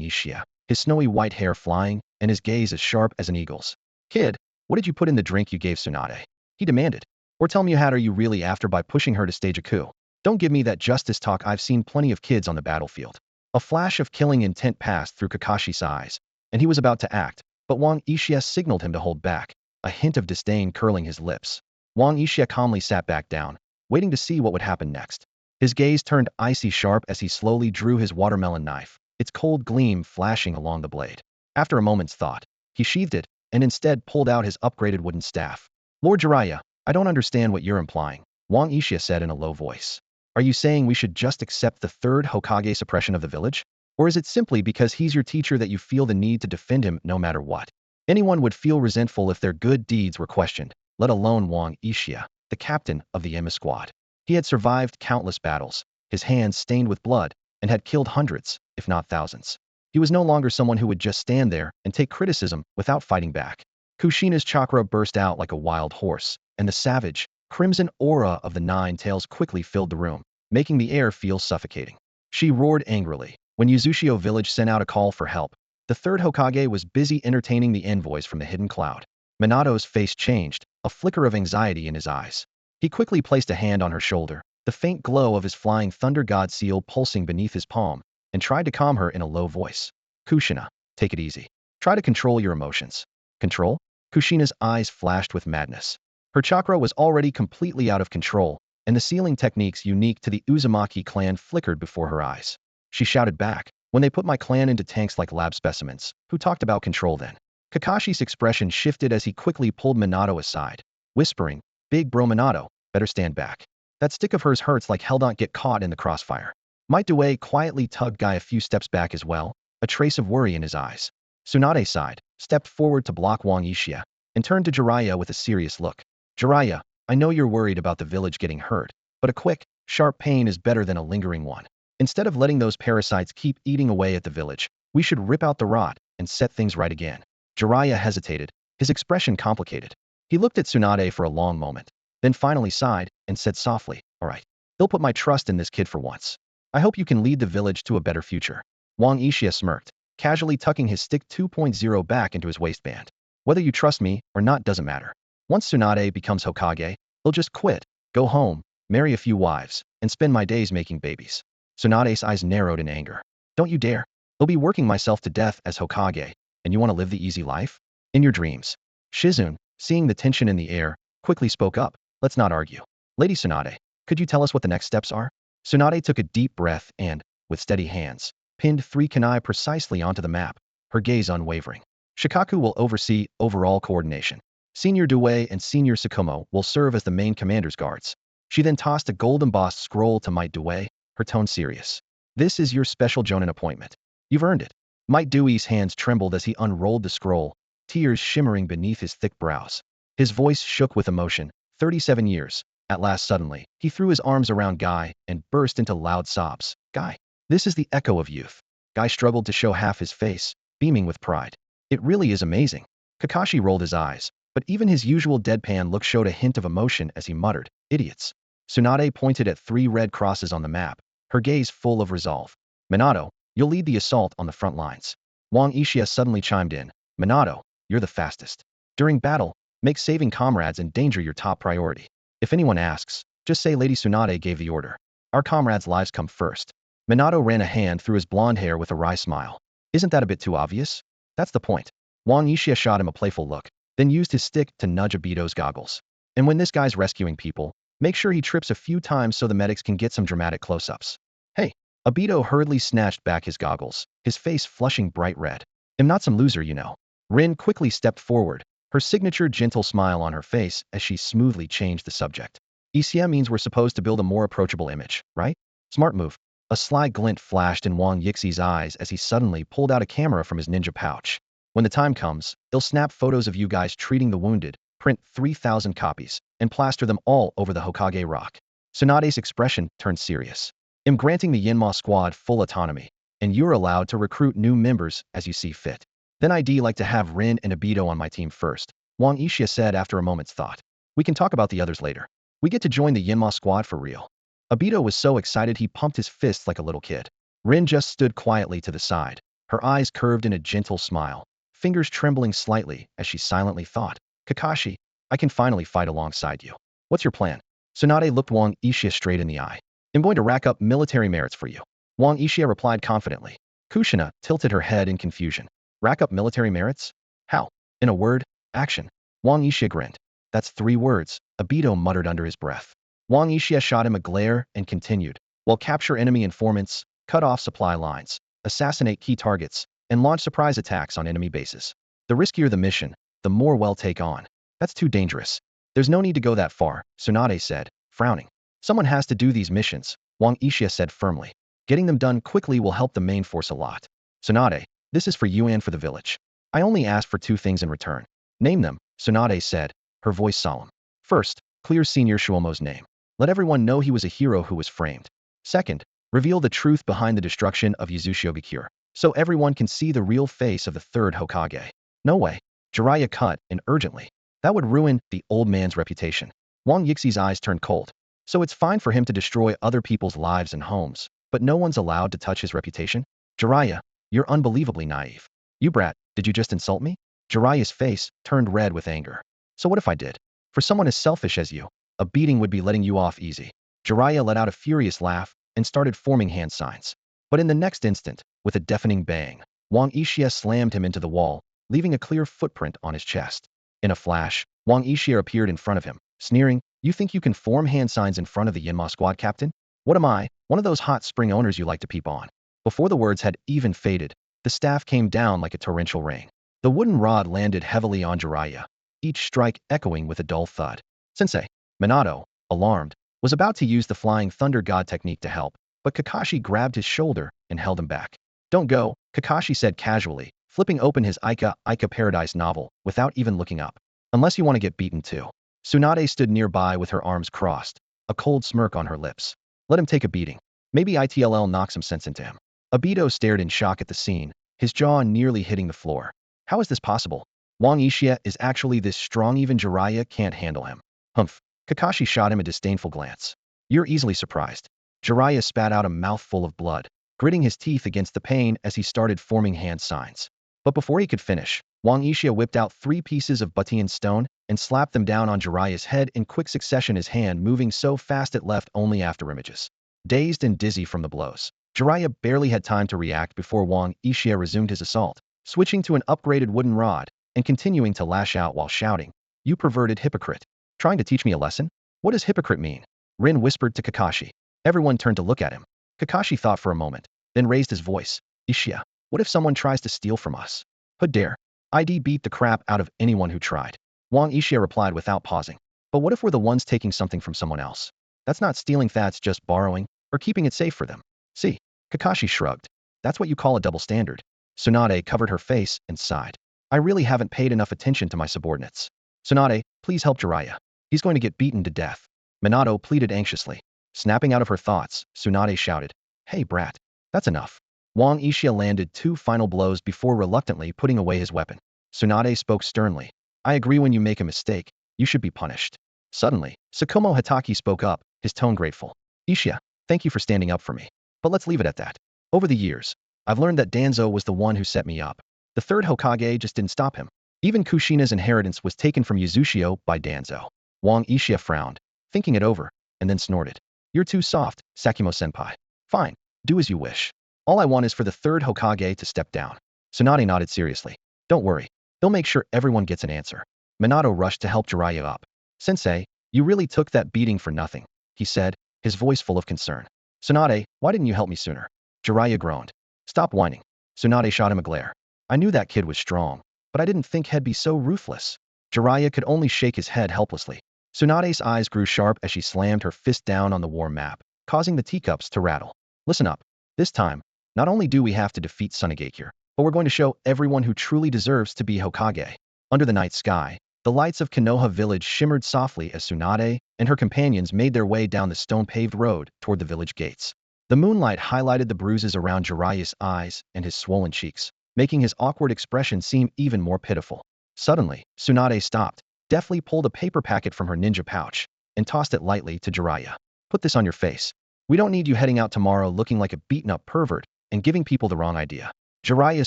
Yixia, his snowy white hair flying and his gaze as sharp as an eagle's. Kid, what did you put in the drink you gave Tsunade? He demanded. Or tell me how are you really after by pushing her to stage a coup? Don't give me that justice talk. I've seen plenty of kids on the battlefield. A flash of killing intent passed through Kakashi's eyes, and he was about to act, but Wang Yixia signaled him to hold back, a hint of disdain curling his lips. Wang Yixia calmly sat back down, waiting to see what would happen next. His gaze turned icy sharp as he slowly drew his watermelon knife, its cold gleam flashing along the blade. After a moment's thought, he sheathed it, and instead pulled out his upgraded wooden staff. Lord Jiraiya, I don't understand what you're implying, Wang Yixia said in a low voice. Are you saying we should just accept the third Hokage suppression of the village? Or is it simply because he's your teacher that you feel the need to defend him no matter what? Anyone would feel resentful if their good deeds were questioned, let alone Wang Yixia, the captain of the Emma squad. He had survived countless battles, his hands stained with blood, and had killed hundreds, if not thousands. He was no longer someone who would just stand there and take criticism without fighting back. Kushina's chakra burst out like a wild horse, and the savage, crimson aura of the Nine Tails quickly filled the room, making the air feel suffocating. She roared angrily. When Yuzushio village sent out a call for help, the third Hokage was busy entertaining the envoys from the hidden cloud. Minato's face changed, a flicker of anxiety in his eyes. He quickly placed a hand on her shoulder, the faint glow of his flying thunder god seal pulsing beneath his palm, and tried to calm her in a low voice. Kushina, take it easy. Try to control your emotions. Control? Kushina's eyes flashed with madness. Her chakra was already completely out of control, and the sealing techniques unique to the Uzumaki clan flickered before her eyes. She shouted back, When they put my clan into tanks like lab specimens, who talked about control then? Kakashi's expression shifted as he quickly pulled Minato aside, whispering, "Big bro Minato, better stand back. That stick of hers hurts like hell, don't get caught in the crossfire." Might Due quietly tugged Guy a few steps back as well, a trace of worry in his eyes. Tsunade sighed, stepped forward to block Wang Yixia, and turned to Jiraiya with a serious look. "Jiraiya, I know you're worried about the village getting hurt, but a quick, sharp pain is better than a lingering one. Instead of letting those parasites keep eating away at the village, we should rip out the rot and set things right again." Jiraiya hesitated, his expression complicated. He looked at Tsunade for a long moment, then finally sighed and said softly, "All right. They'll put my trust in this kid for once. I hope you can lead the village to a better future." Wang Yixia smirked, casually tucking his stick 2.0 back into his waistband. "Whether you trust me or not doesn't matter. Once Tsunade becomes Hokage, he'll just quit, go home, marry a few wives, and spend my days making babies." Tsunade's eyes narrowed in anger. "Don't you dare. He'll be working myself to death as Hokage, and you want to live the easy life? In your dreams." Shizune, seeing the tension in the air, quickly spoke up, "Let's not argue. Lady Tsunade, could you tell us what the next steps are?" Tsunade took a deep breath and, with steady hands, pinned 3 kunai precisely onto the map, her gaze unwavering. "Shikaku will oversee overall coordination. Senior Due and Senior Tsukumo will serve as the main commander's guards." She then tossed a gold-embossed scroll to Might Due, her tone serious. "This is your special Jonin appointment. You've earned it." Might Dewey's hands trembled as he unrolled the scroll, tears shimmering beneath his thick brows. His voice shook with emotion. 37 years. At last suddenly, he threw his arms around Guy and burst into loud sobs. "Guy, this is the echo of youth." Guy struggled to show half his face, beaming with pride. "It really is amazing." Kakashi rolled his eyes, but even his usual deadpan look showed a hint of emotion as he muttered, "Idiots." Tsunade pointed at 3 red crosses on the map, her gaze full of resolve. "Minato, you'll lead the assault on the front lines." Wang Yixia suddenly chimed in, "Minato, you're the fastest. During battle, make saving comrades and danger your top priority. If anyone asks, just say Lady Tsunade gave the order. Our comrades' lives come first." Minato ran a hand through his blonde hair with a wry smile. "Isn't that a bit too obvious?" "That's the point." Wang Yixia shot him a playful look, then used his stick to nudge Obito's goggles. "And when this guy's rescuing people, make sure he trips a few times so the medics can get some dramatic close-ups." "Hey." Obito hurriedly snatched back his goggles, his face flushing bright red. "I'm not some loser, you know." Rin quickly stepped forward, her signature gentle smile on her face as she smoothly changed the subject. "ECM means we're supposed to build a more approachable image, right? Smart move." A sly glint flashed in Wang Yixi's eyes as he suddenly pulled out a camera from his ninja pouch. "When the time comes, he'll snap photos of you guys treating the wounded, print 3,000 copies, and plaster them all over the Hokage rock." Tsunade's expression turned serious. "I'm granting the Yinma squad full autonomy, and you're allowed to recruit new members as you see fit. Then I'd like to have Rin and Obito on my team first," Wang Yixia said after a moment's thought. "We can talk about the others later. We get to join the Yinma squad for real." Obito was so excited he pumped his fists like a little kid. Rin just stood quietly to the side, her eyes curved in a gentle smile, fingers trembling slightly as she silently thought, "Kakashi, I can finally fight alongside you. What's your plan?" Tsunade looked Wang Yixia straight in the eye. "I'm going to rack up military merits for you." Wang Yixia replied confidently. Kushina tilted her head in confusion. "Rack up military merits? How?" "In a word, action." Wang Yixia grinned. "That's 3 words," Obito muttered under his breath. Wang Yixia shot him a glare and continued, "Well, capture enemy informants, cut off supply lines, assassinate key targets, and launch surprise attacks on enemy bases. The riskier the mission, the more we'll take on." "That's too dangerous." "There's no need to go that far," Tsunade said, frowning. "Someone has to do these missions," Wang Yixia said firmly. "Getting them done quickly will help the main force a lot." "Tsunade, this is for you and for the village. I only ask for 2 things in return." "Name them," Tsunade said, her voice solemn. "First, clear Senior Shuomo's name. Let everyone know he was a hero who was framed. Second, reveal the truth behind the destruction of Yuzushiogakure, so everyone can see the real face of the 3rd Hokage." "No way." Jiraiya cut in urgently. "That would ruin the old man's reputation." Wang Yixi's eyes turned cold. "So it's fine for him to destroy other people's lives and homes, but no one's allowed to touch his reputation?" "Jiraiya, you're unbelievably naive. You brat, did you just insult me?" Jiraiya's face turned red with anger. "So what if I did? For someone as selfish as you, a beating would be letting you off easy." Jiraiya let out a furious laugh and started forming hand signs. But in the next instant, with a deafening bang, Wang Yixia slammed him into the wall, leaving a clear footprint on his chest. In a flash, Wang Yixia appeared in front of him, sneering, "You think you can form hand signs in front of the Yinma squad captain? What am I, one of those hot spring owners you like to peep on?" Before the words had even faded, the staff came down like a torrential rain. The wooden rod landed heavily on Jiraiya, each strike echoing with a dull thud. Sensei, Minato, alarmed, was about to use the flying thunder god technique to help, but Kakashi grabbed his shoulder and held him back. Don't go, Kakashi said casually, flipping open his Ica Paradise novel without even looking up. Unless you want to get beaten too. Tsunade stood nearby with her arms crossed, a cold smirk on her lips. Let him take a beating. Maybe ITLL knocks some sense into him. Obito stared in shock at the scene, his jaw nearly hitting the floor. How is this possible? Wang Uchiha is actually this strong, even Jiraiya can't handle him. Humph. Kakashi shot him a disdainful glance. You're easily surprised. Jiraiya spat out a mouthful of blood, gritting his teeth against the pain as he started forming hand signs. But before he could finish, Wang Uchiha whipped out 3 pieces of Batian stone and slapped them down on Jiraiya's head in quick succession, his hand moving so fast it left only afterimages. Dazed and dizzy from the blows, Jiraiya barely had time to react before Wang Uchiha resumed his assault, switching to an upgraded wooden rod and continuing to lash out while shouting, "You perverted hypocrite! Trying to teach me a lesson? What does hypocrite mean?" Rin whispered to Kakashi. Everyone turned to look at him. Kakashi thought for a moment, then raised his voice. "Uchiha, what if someone tries to steal from us? Who'd dare? I'd beat the crap out of anyone who tried." Wang Uchiha replied without pausing. "But what if we're the ones taking something from someone else? That's not stealing, that's just borrowing, or keeping it safe for them." "See?" Kakashi shrugged. "That's what you call a double standard." Tsunade covered her face and sighed. "I really haven't paid enough attention to my subordinates. Tsunade, please help Jiraiya. He's going to get beaten to death." Minato pleaded anxiously. Snapping out of her thoughts, Tsunade shouted, "Hey brat, that's enough." Wang Uchiha landed 2 final blows before reluctantly putting away his weapon. Tsunade spoke sternly. "I agree, when you make a mistake, you should be punished." Suddenly, Tsukumo Hatake spoke up, his tone grateful. "Uchiha, thank you for standing up for me. But let's leave it at that. Over the years, I've learned that Danzo was the one who set me up. The 3rd Hokage just didn't stop him. Even Kushina's inheritance was taken from Uzushio by Danzo." Wang Uchiha frowned, thinking it over, and then snorted. "You're too soft, Sakumo-senpai. Fine, do as you wish. All I want is for the 3rd Hokage to step down." Tsunade nodded seriously. "Don't worry, they'll make sure everyone gets an answer." Minato rushed to help Jiraiya up. "Sensei, you really took that beating for nothing," he said, his voice full of concern. "Tsunade, why didn't you help me sooner?" Jiraiya groaned. "Stop whining." Tsunade shot him a glare. "I knew that kid was strong, but I didn't think he'd be so ruthless." Jiraiya could only shake his head helplessly. Tsunade's eyes grew sharp as she slammed her fist down on the war map, causing the teacups to rattle. "Listen up. This time, not only do we have to defeat Sunagakure, but we're going to show everyone who truly deserves to be Hokage." Under the night sky, the lights of Konoha village shimmered softly as Tsunade and her companions made their way down the stone-paved road toward the village gates. The moonlight highlighted the bruises around Jiraiya's eyes and his swollen cheeks, making his awkward expression seem even more pitiful. Suddenly, Tsunade stopped, deftly pulled a paper packet from her ninja pouch, and tossed it lightly to Jiraiya. "Put this on your face. We don't need you heading out tomorrow looking like a beaten-up pervert and giving people the wrong idea." Jiraiya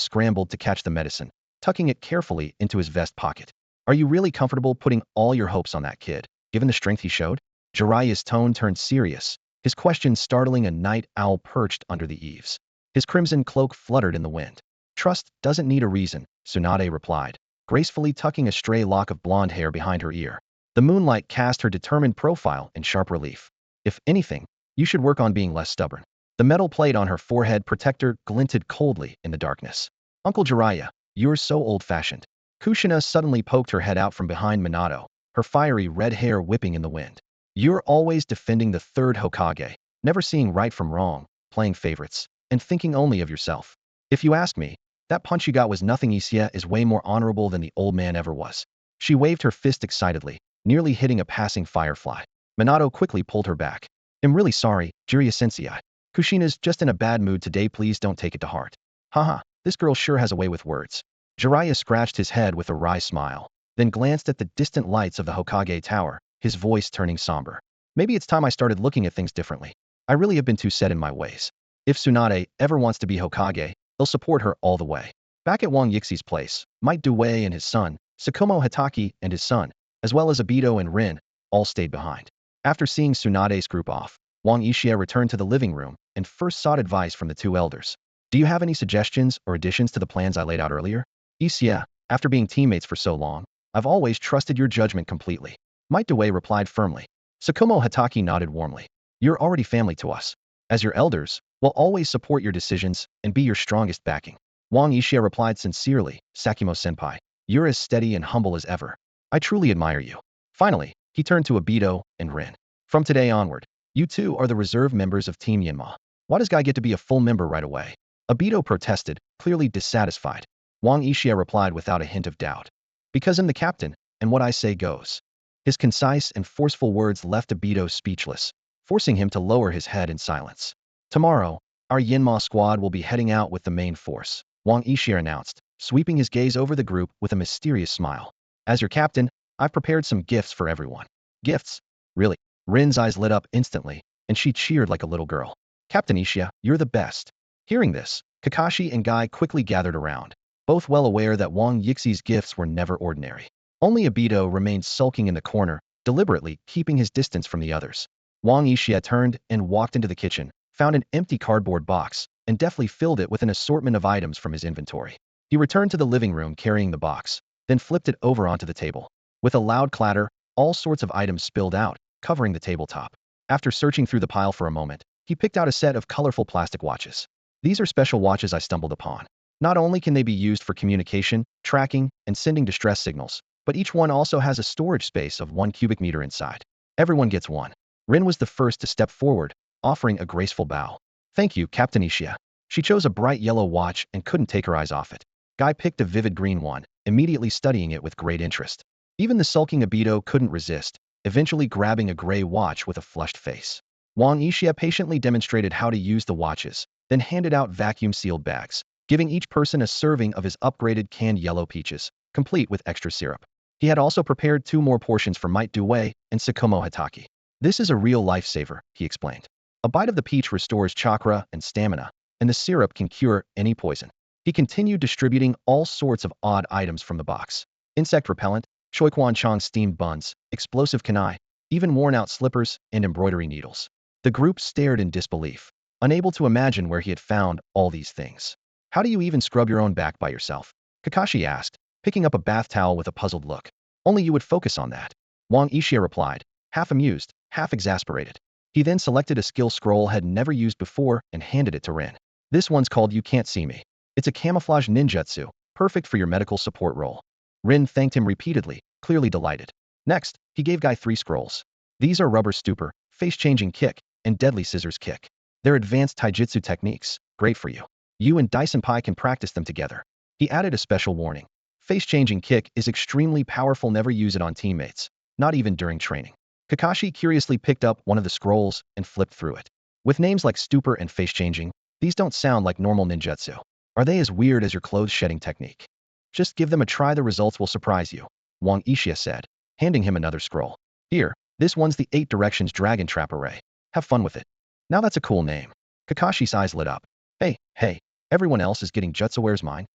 scrambled to catch the medicine, tucking it carefully into his vest pocket. "Are you really comfortable putting all your hopes on that kid, given the strength he showed?" Jiraiya's tone turned serious, his question startling a night owl perched under the eaves. His crimson cloak fluttered in the wind. "Trust doesn't need a reason," Tsunade replied, gracefully tucking a stray lock of blonde hair behind her ear. The moonlight cast her determined profile in sharp relief. "If anything, you should work on being less stubborn." The metal plate on her forehead protector glinted coldly in the darkness. "Uncle Jiraiya, you're so old-fashioned." Kushina suddenly poked her head out from behind Minato, her fiery red hair whipping in the wind. "You're always defending the 3rd Hokage, never seeing right from wrong, playing favorites, and thinking only of yourself. If you ask me, that punch you got was nothing. Isia is way more honorable than the old man ever was." She waved her fist excitedly, nearly hitting a passing firefly. Minato quickly pulled her back. "I'm really sorry, Jiraiya-sensei. Kushina's just in a bad mood today, please don't take it to heart." "Haha, this girl sure has a way with words." Jiraiya scratched his head with a wry smile, then glanced at the distant lights of the Hokage Tower, his voice turning somber. "Maybe it's time I started looking at things differently. I really have been too set in my ways. If Tsunade ever wants to be Hokage, they'll support her all the way." Back at Wang Yixi's place, Might Due and his son, Tsukumo Hatake and his son, as well as Obito and Rin, all stayed behind. After seeing Tsunade's group off, Wang Uchiha returned to the living room and first sought advice from the 2 elders. "Do you have any suggestions or additions to the plans I laid out earlier?" "Uchiha, after being teammates for so long, I've always trusted your judgment completely." Might Due replied firmly. Tsukumo Hatake nodded warmly. "You're already family to us. As your elders, will always support your decisions and be your strongest backing. Wang Yixia replied sincerely, Sakimo-senpai, you're as steady and humble as ever. I truly admire you. Finally, he turned to Obito and Rin. From today onward, you two are the reserve members of Team Yinma. Why does Guy get to be a full member right away? Obito protested, clearly dissatisfied. Wang Yixia replied without a hint of doubt. Because I'm the captain, and what I say goes. His concise and forceful words left Obito speechless, forcing him to lower his head in silence. Tomorrow, our Yinma squad will be heading out with the main force, Wang Yixia announced, sweeping his gaze over the group with a mysterious smile. As your captain, I've prepared some gifts for everyone. Gifts? Really? Rin's eyes lit up instantly, and she cheered like a little girl. Captain Ishia, you're the best. Hearing this, Kakashi and Guy quickly gathered around, both well aware that Wang Yixi's gifts were never ordinary. Only Obito remained sulking in the corner, deliberately keeping his distance from the others. Wang Yixia turned and walked into the kitchen, found an empty cardboard box, and deftly filled it with an assortment of items from his inventory. He returned to the living room carrying the box, then flipped it over onto the table. With a loud clatter, all sorts of items spilled out, covering the tabletop. After searching through the pile for a moment, he picked out a set of colorful plastic watches. These are special watches I stumbled upon. Not only can they be used for communication, tracking, and sending distress signals, but each one also has a storage space of 1 cubic meter inside. Everyone gets one. Rin was the first to step forward, offering a graceful bow. Thank you, Captain Ishia. She chose a bright yellow watch and couldn't take her eyes off it. Guy picked a vivid green one, immediately studying it with great interest. Even the sulking Obito couldn't resist, eventually grabbing a gray watch with a flushed face. Wang Yixia patiently demonstrated how to use the watches, then handed out vacuum-sealed bags, giving each person a serving of his upgraded canned yellow peaches, complete with extra syrup. He had also prepared 2 more portions for Might Due and Sakomo Hatake. This is a real lifesaver, he explained. A bite of the peach restores chakra and stamina, and the syrup can cure any poison. He continued distributing all sorts of odd items from the box. Insect repellent, Choikwan-chong steamed buns, explosive kunai, even worn-out slippers, and embroidery needles. The group stared in disbelief, unable to imagine where he had found all these things. How do you even scrub your own back by yourself? Kakashi asked, picking up a bath towel with a puzzled look. Only you would focus on that. Wang Yixia replied, half amused, half exasperated. He then selected a skill scroll had never used before and handed it to Rin. This one's called You Can't See Me. It's a camouflage ninjutsu, perfect for your medical support role. Rin thanked him repeatedly, clearly delighted. Next, he gave Guy 3 scrolls. These are Rubber Stupor, Face-Changing Kick, and Deadly Scissors Kick. They're advanced taijutsu techniques, great for you. You and Daisenpai can practice them together. He added a special warning. Face-Changing Kick is extremely powerful, never use it on teammates, not even during training. Kakashi curiously picked up one of the scrolls and flipped through it. With names like Stupor and Face-Changing, these don't sound like normal ninjutsu. Are they as weird as your clothes-shedding technique? Just give them a try, the results will surprise you, Wang Yixia said, handing him another scroll. Here, this one's the 8 Directions Dragon Trap Array. Have fun with it. Now that's a cool name. Kakashi's eyes lit up. Hey, everyone else is getting jutsu, where's mine?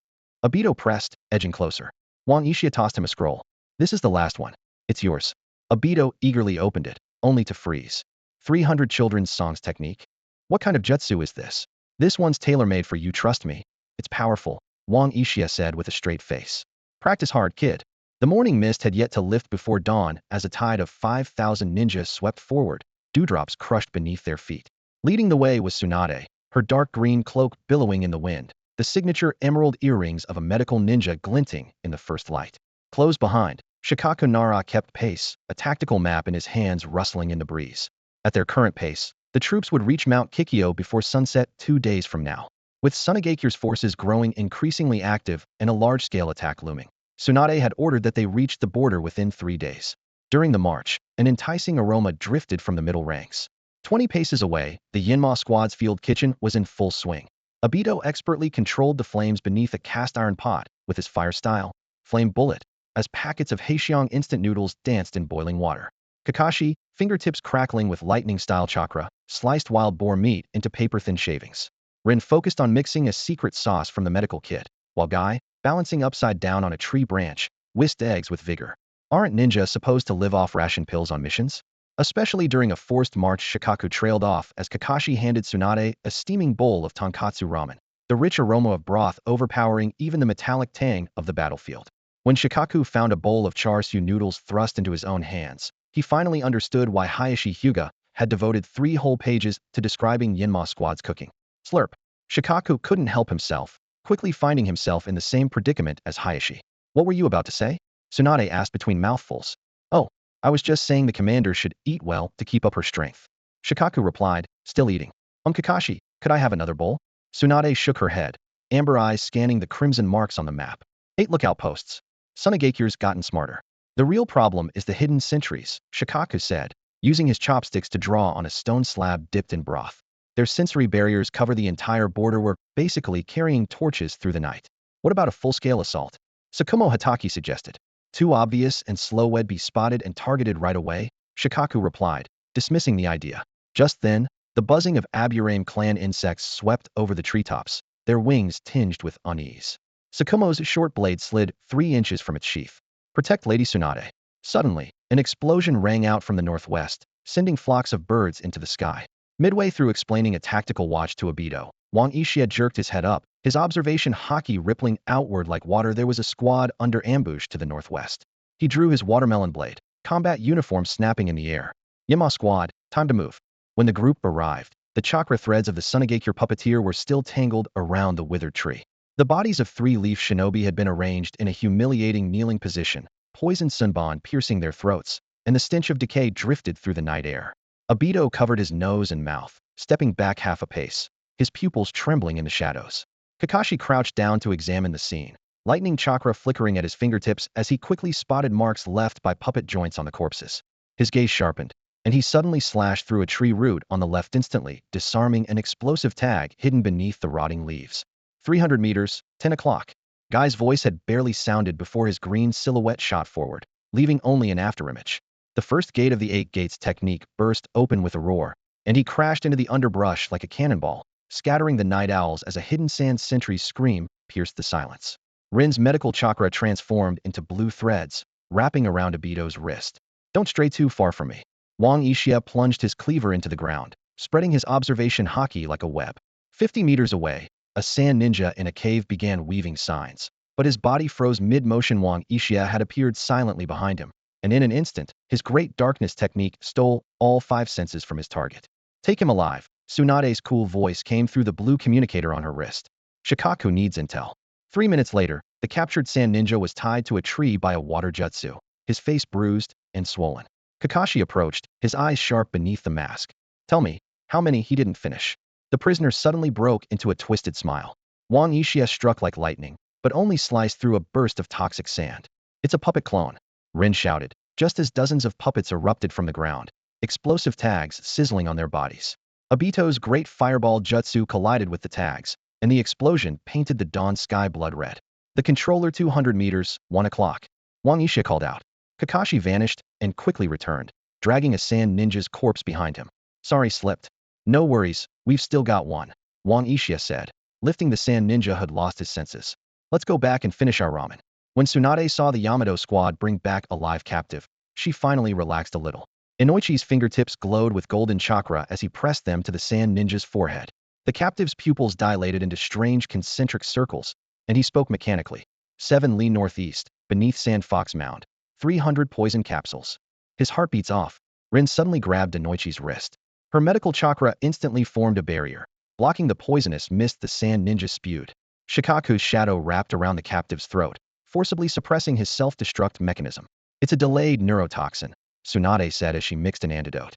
Obito pressed, edging closer. Wang Yixia tossed him a scroll. This is the last one. It's yours. Obito eagerly opened it, only to freeze. 300 Children's Songs Technique? What kind of jutsu is this? This one's tailor-made for you, trust me. It's powerful, Wang Yixia said with a straight face. Practice hard, kid. The morning mist had yet to lift before dawn as a tide of 5,000 ninjas swept forward, dewdrops crushed beneath their feet. Leading the way was Tsunade, her dark green cloak billowing in the wind, the signature emerald earrings of a medical ninja glinting in the first light. Close behind, Shikaku Nara kept pace, a tactical map in his hands rustling in the breeze. At their current pace, the troops would reach Mount Kikyo before sunset 2 days from now. With Tsunagekyu's forces growing increasingly active and a large-scale attack looming, Tsunade had ordered that they reach the border within 3 days. During the march, an enticing aroma drifted from the middle ranks. 20 paces away, the Yinma squad's field kitchen was in full swing. Obito expertly controlled the flames beneath a cast-iron pot with his fire-style flame bullet, as packets of Heixiang instant noodles danced in boiling water. Kakashi, fingertips crackling with lightning-style chakra, sliced wild boar meat into paper-thin shavings. Rin focused on mixing a secret sauce from the medical kit, while Guy, balancing upside down on a tree branch, whisked eggs with vigor. Aren't ninja supposed to live off ration pills on missions? Especially during a forced march, Shikaku trailed off as Kakashi handed Tsunade a steaming bowl of tonkatsu ramen, the rich aroma of broth overpowering even the metallic tang of the battlefield. When Shikaku found a bowl of char siu noodles thrust into his own hands, he finally understood why Hayashi Hyuga had devoted 3 whole pages to describing Yinma Squad's cooking. Slurp. Shikaku couldn't help himself, quickly finding himself in the same predicament as Hayashi. What were you about to say? Tsunade asked between mouthfuls. Oh, I was just saying the commander should eat well to keep up her strength. Shikaku replied, still eating. Kakashi, could I have another bowl? Tsunade shook her head, amber eyes scanning the crimson marks on the map. 8 lookout posts. Tsunagekyu's gotten smarter. The real problem is the hidden sentries, Shikaku said, using his chopsticks to draw on a stone slab dipped in broth. Their sensory barriers cover the entire border. We're basically carrying torches through the night. What about a full-scale assault? Tsukumo Hatake suggested. Too obvious and slow would be spotted and targeted right away, Shikaku replied, dismissing the idea. Just then, the buzzing of Aburame clan insects swept over the treetops, their wings tinged with unease. Tsukumo's short blade slid 3 inches from its sheath. Protect Lady Tsunade. Suddenly, an explosion rang out from the northwest, sending flocks of birds into the sky. Midway through explaining a tactical watch to Obito, Wang Ishia jerked his head up, his observation haki rippling outward like water. There was a squad under ambush to the northwest. He drew his watermelon blade, combat uniform snapping in the air. Yinma squad, time to move. When the group arrived, the chakra threads of the Tsunagakure puppeteer were still tangled around the withered tree. The bodies of 3-leaf shinobi had been arranged in a humiliating kneeling position, poisoned sunbon piercing their throats, and the stench of decay drifted through the night air. Obito covered his nose and mouth, stepping back half a pace, his pupils trembling in the shadows. Kakashi crouched down to examine the scene, lightning chakra flickering at his fingertips as he quickly spotted marks left by puppet joints on the corpses. His gaze sharpened, and he suddenly slashed through a tree root on the left, instantly disarming an explosive tag hidden beneath the rotting leaves. 300 meters, 10 o'clock. Guy's voice had barely sounded before his green silhouette shot forward, leaving only an afterimage. The first gate of the 8 gates technique burst open with a roar, and he crashed into the underbrush like a cannonball, scattering the night owls as a hidden sand sentry's scream pierced the silence. Rin's medical chakra transformed into blue threads, wrapping around Obito's wrist. Don't stray too far from me. Wang Ishia plunged his cleaver into the ground, spreading his observation haki like a web. 50 meters away, a sand ninja in a cave began weaving signs, but his body froze mid-motion. Wang Ishia had appeared silently behind him, and in an instant, his great darkness technique stole all 5 senses from his target. Take him alive. Tsunade's cool voice came through the blue communicator on her wrist. Shikaku needs intel. 3 minutes later, the captured sand ninja was tied to a tree by a water jutsu, his face bruised and swollen. Kakashi approached, his eyes sharp beneath the mask. Tell me, how many? He didn't finish. The prisoner suddenly broke into a twisted smile. Wang Ishia struck like lightning, but only sliced through a burst of toxic sand. It's a puppet clone, Rin shouted, just as dozens of puppets erupted from the ground, explosive tags sizzling on their bodies. Obito's great fireball jutsu collided with the tags, and the explosion painted the dawn sky blood red. The controller 200 meters, 1 o'clock. Wang Ishia called out. Kakashi vanished and quickly returned, dragging a sand ninja's corpse behind him. Sorry, slipped. No worries, we've still got one, Wang Ishia said, lifting the sand ninja who had lost his senses. Let's go back and finish our ramen. When Tsunade saw the Yamato squad bring back a live captive, she finally relaxed a little. Inoichi's fingertips glowed with golden chakra as he pressed them to the sand ninja's forehead. The captive's pupils dilated into strange concentric circles, and he spoke mechanically. 7 Li northeast, beneath Sand Fox Mound. 300 poison capsules. His heart beats off. Rin suddenly grabbed Inoichi's wrist. Her medical chakra instantly formed a barrier, blocking the poisonous mist the sand ninja spewed. Shikaku's shadow wrapped around the captive's throat, forcibly suppressing his self-destruct mechanism. It's a delayed neurotoxin, Tsunade said as she mixed an antidote.